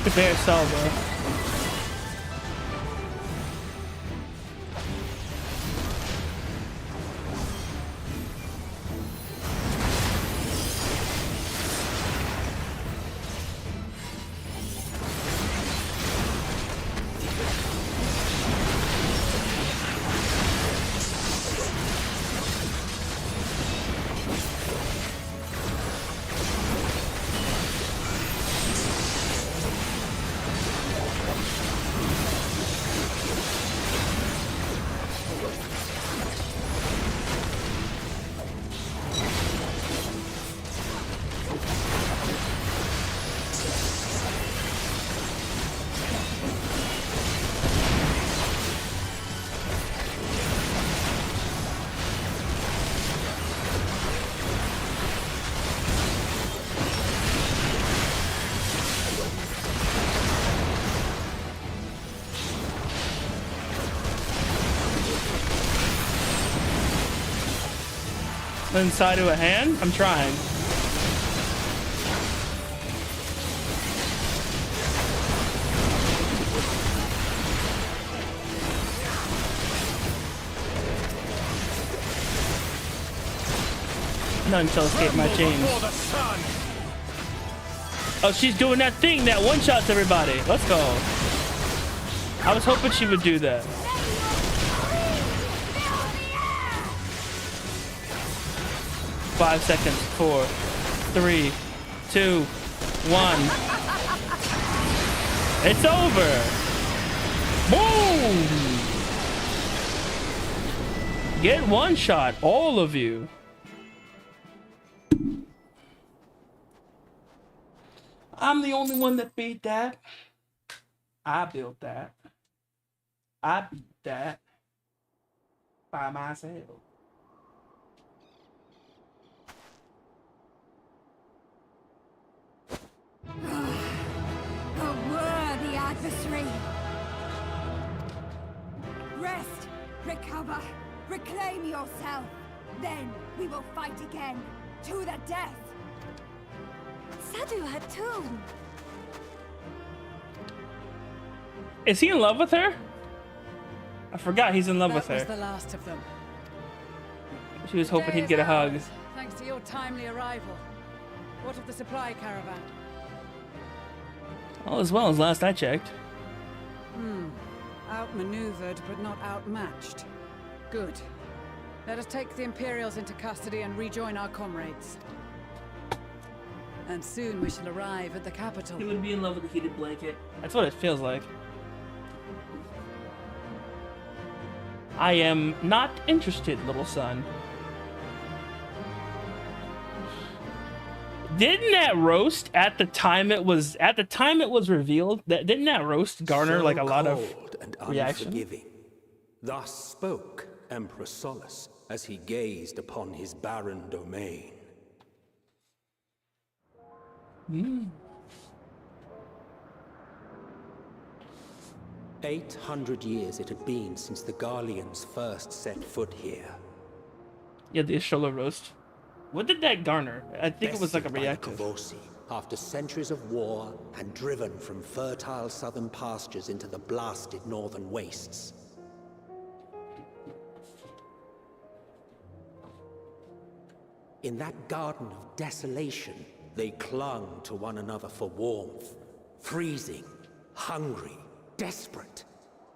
Prepare salvo. Inside of a hand? I'm trying. None shall escape my chains. Oh, she's doing that thing that one-shots everybody. Let's go. I was hoping she would do that. Five seconds. 4, 3, 2, 1. It's over. Boom! Get one shot, all of you. I'm the only one that beat that. I built that. I beat that by myself. A worthy adversary. Rest, recover, reclaim yourself. Then we will fight again, to the death. Sadu had too. Is he in love with her? I forgot he's in love with her. That was the last of them. She was hoping he'd get a hug. Thanks to your timely arrival. What of the supply caravan? All as well as last I checked. Outmaneuvered, but not outmatched. Good. Let us take the Imperials into custody and rejoin our comrades. And soon we shall arrive at the capital. He would be in love with the heated blanket. That's what it feels like. I am not interested, little son. Didn't that roast at the time it was revealed? Didn't that roast garner So like a lot of cold and reaction? unforgiving. Thus spoke Emperor Solus as he gazed upon his barren domain. 800 years it had been since the Garleans first set foot here. Yeah, the Ishola roast. What did that garner? I think it was like a reactive. Kavosi, after centuries of war and driven from fertile southern pastures into the blasted northern wastes. In that garden of desolation, they clung to one another for warmth, freezing, hungry, desperate,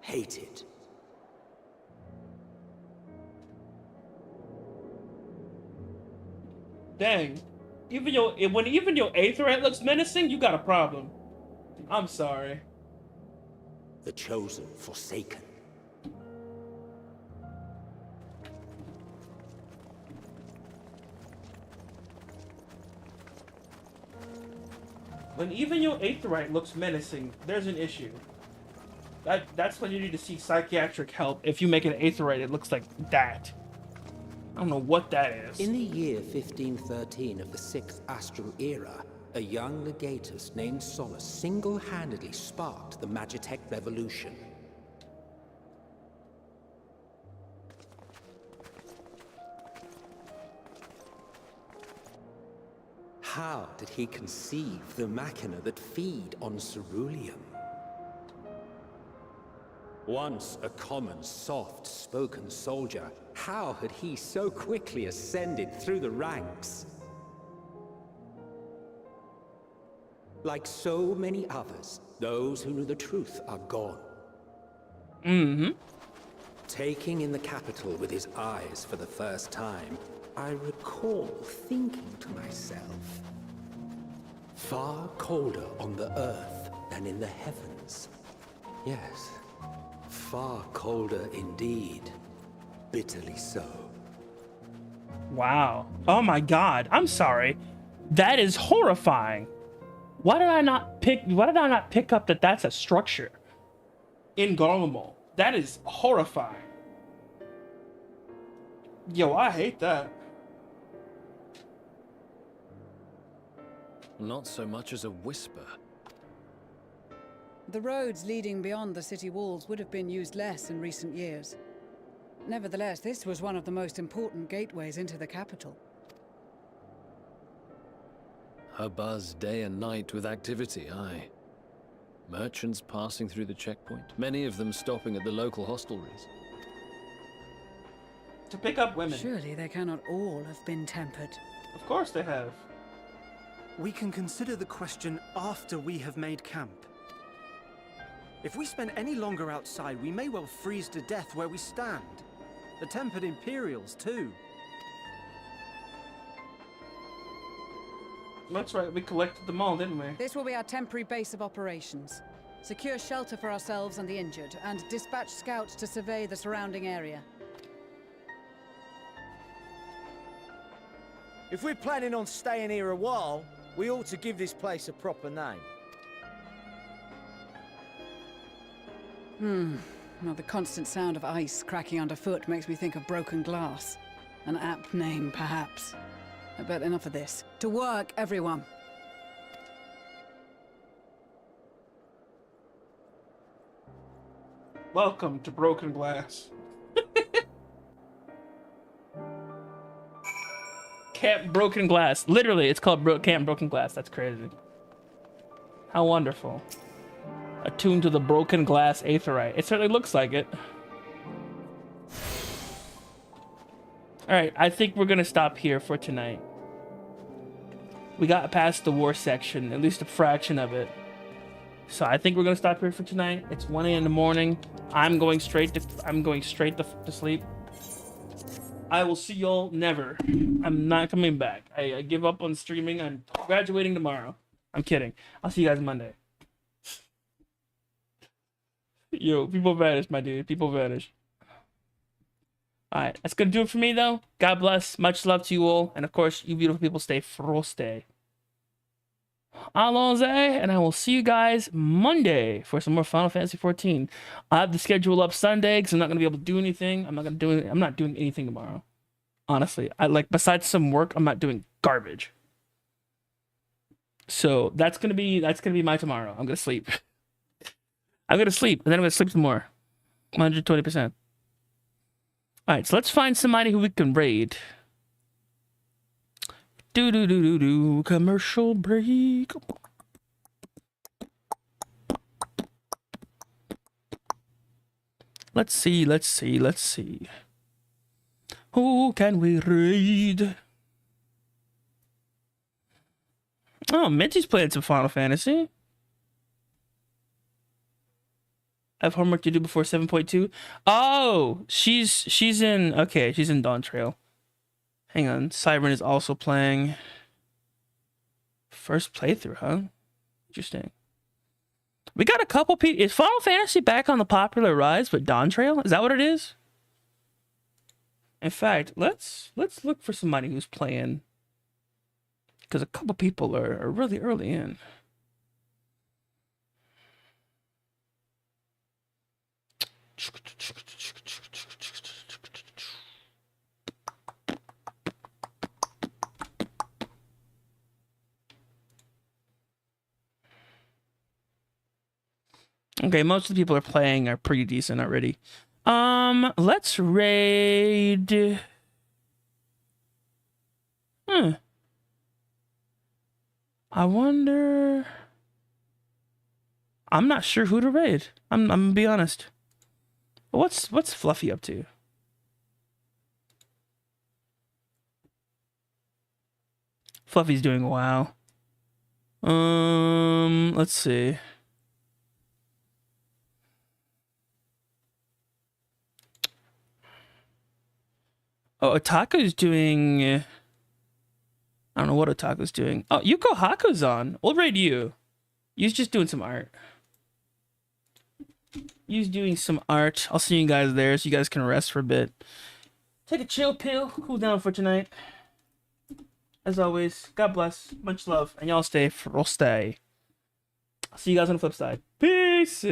hated. Dang. Even your Aetherite looks menacing, you got a problem. I'm sorry. The chosen, forsaken. When even your Aetherite looks menacing, there's an issue. That's when you need to seek psychiatric help. If you make an Aetherite, it looks like that. I don't know what that is. In the year 1513 of the 6th Astral Era, a young legatus named Solus single-handedly sparked the Magitech Revolution. How did he conceive the machina that feed on ceruleum? Once a common, soft-spoken soldier, how had he so quickly ascended through the ranks? Like so many others, those who knew the truth are gone. Taking in the capital with his eyes for the first time, I recall thinking to myself, far colder on the earth than in the heavens. Yes, far colder indeed. Bitterly so. Wow. Oh my god. I'm sorry. That is horrifying. Why did I not pick up that that's a structure in Garlemald? That is horrifying. Yo, I hate that. Not so much as a whisper. The roads leading beyond the city walls would have been used less in recent years. Nevertheless, this was one of the most important gateways into the capital. A buzz day and night with activity, aye. Merchants passing through the checkpoint, many of them stopping at the local hostelries. To pick up women. Surely they cannot all have been tempered. Of course they have. We can consider the question after we have made camp. If we spend any longer outside, we may well freeze to death where we stand. The tempered Imperials, too. That's right, we collected them all, didn't we? This will be our temporary base of operations. Secure shelter for ourselves and the injured, and dispatch scouts to survey the surrounding area. If we're planning on staying here a while, we ought to give this place a proper name. Well, the constant sound of ice cracking underfoot makes me think of broken glass. An apt name, perhaps. But enough of this. To work, everyone. Welcome to Broken Glass. Camp Broken Glass. Literally, it's called Camp Broken Glass. That's crazy. How wonderful. Attuned to the broken glass aetheryte. It certainly looks like it. Alright, I think we're gonna stop here for tonight. We got past the war section, at least a fraction of it. So I think we're gonna stop here for tonight. It's 1 a.m. in the morning. I'm going straight to sleep. I will see y'all never. I'm not coming back. I give up on streaming. I'm graduating tomorrow. I'm kidding. I'll see you guys Monday. Yo, people vanish, my dude. People vanish. Alright, that's gonna do it for me, though. God bless. Much love to you all. And of course, you beautiful people stay frosty. Allons, and I will see you guys Monday for some more Final Fantasy 14. I have the schedule up Sunday because I'm not gonna be able to do anything. I'm not doing anything tomorrow. Honestly, besides some work, I'm not doing garbage. So that's gonna be my tomorrow. I'm gonna sleep. I'm gonna sleep, and then I'm gonna sleep some more. 120%. Alright, so let's find somebody who we can raid. Commercial break. Let's see. Who can we raid? Oh, Minty's playing some Final Fantasy. I have homework to do before 7.2. Oh, she's in Dawn Trail. Hang on, Cybern is also playing. First playthrough, huh? Interesting. We got a couple people. Is Final Fantasy back on the popular rise with Dawn Trail? Is that what it is? In fact, let's look for somebody who's playing, because a couple people are really early in. Okay, most of the people are playing are pretty decent already. Let's raid. I wonder. I'm not sure who to raid. I'm gonna be honest. What's Fluffy up to? Fluffy's doing WoW. Let's see. Oh, Otaku's doing. I don't know what Otaku's doing. Oh, Yuko Haku's on. We'll raid you. You's just doing some art. You's doing some art. I'll see you guys there so you guys can rest for a bit. Take a chill pill. Cool down for tonight. As always, God bless. Much love. And y'all stay frosty. I'll see you guys on the flip side. Peace.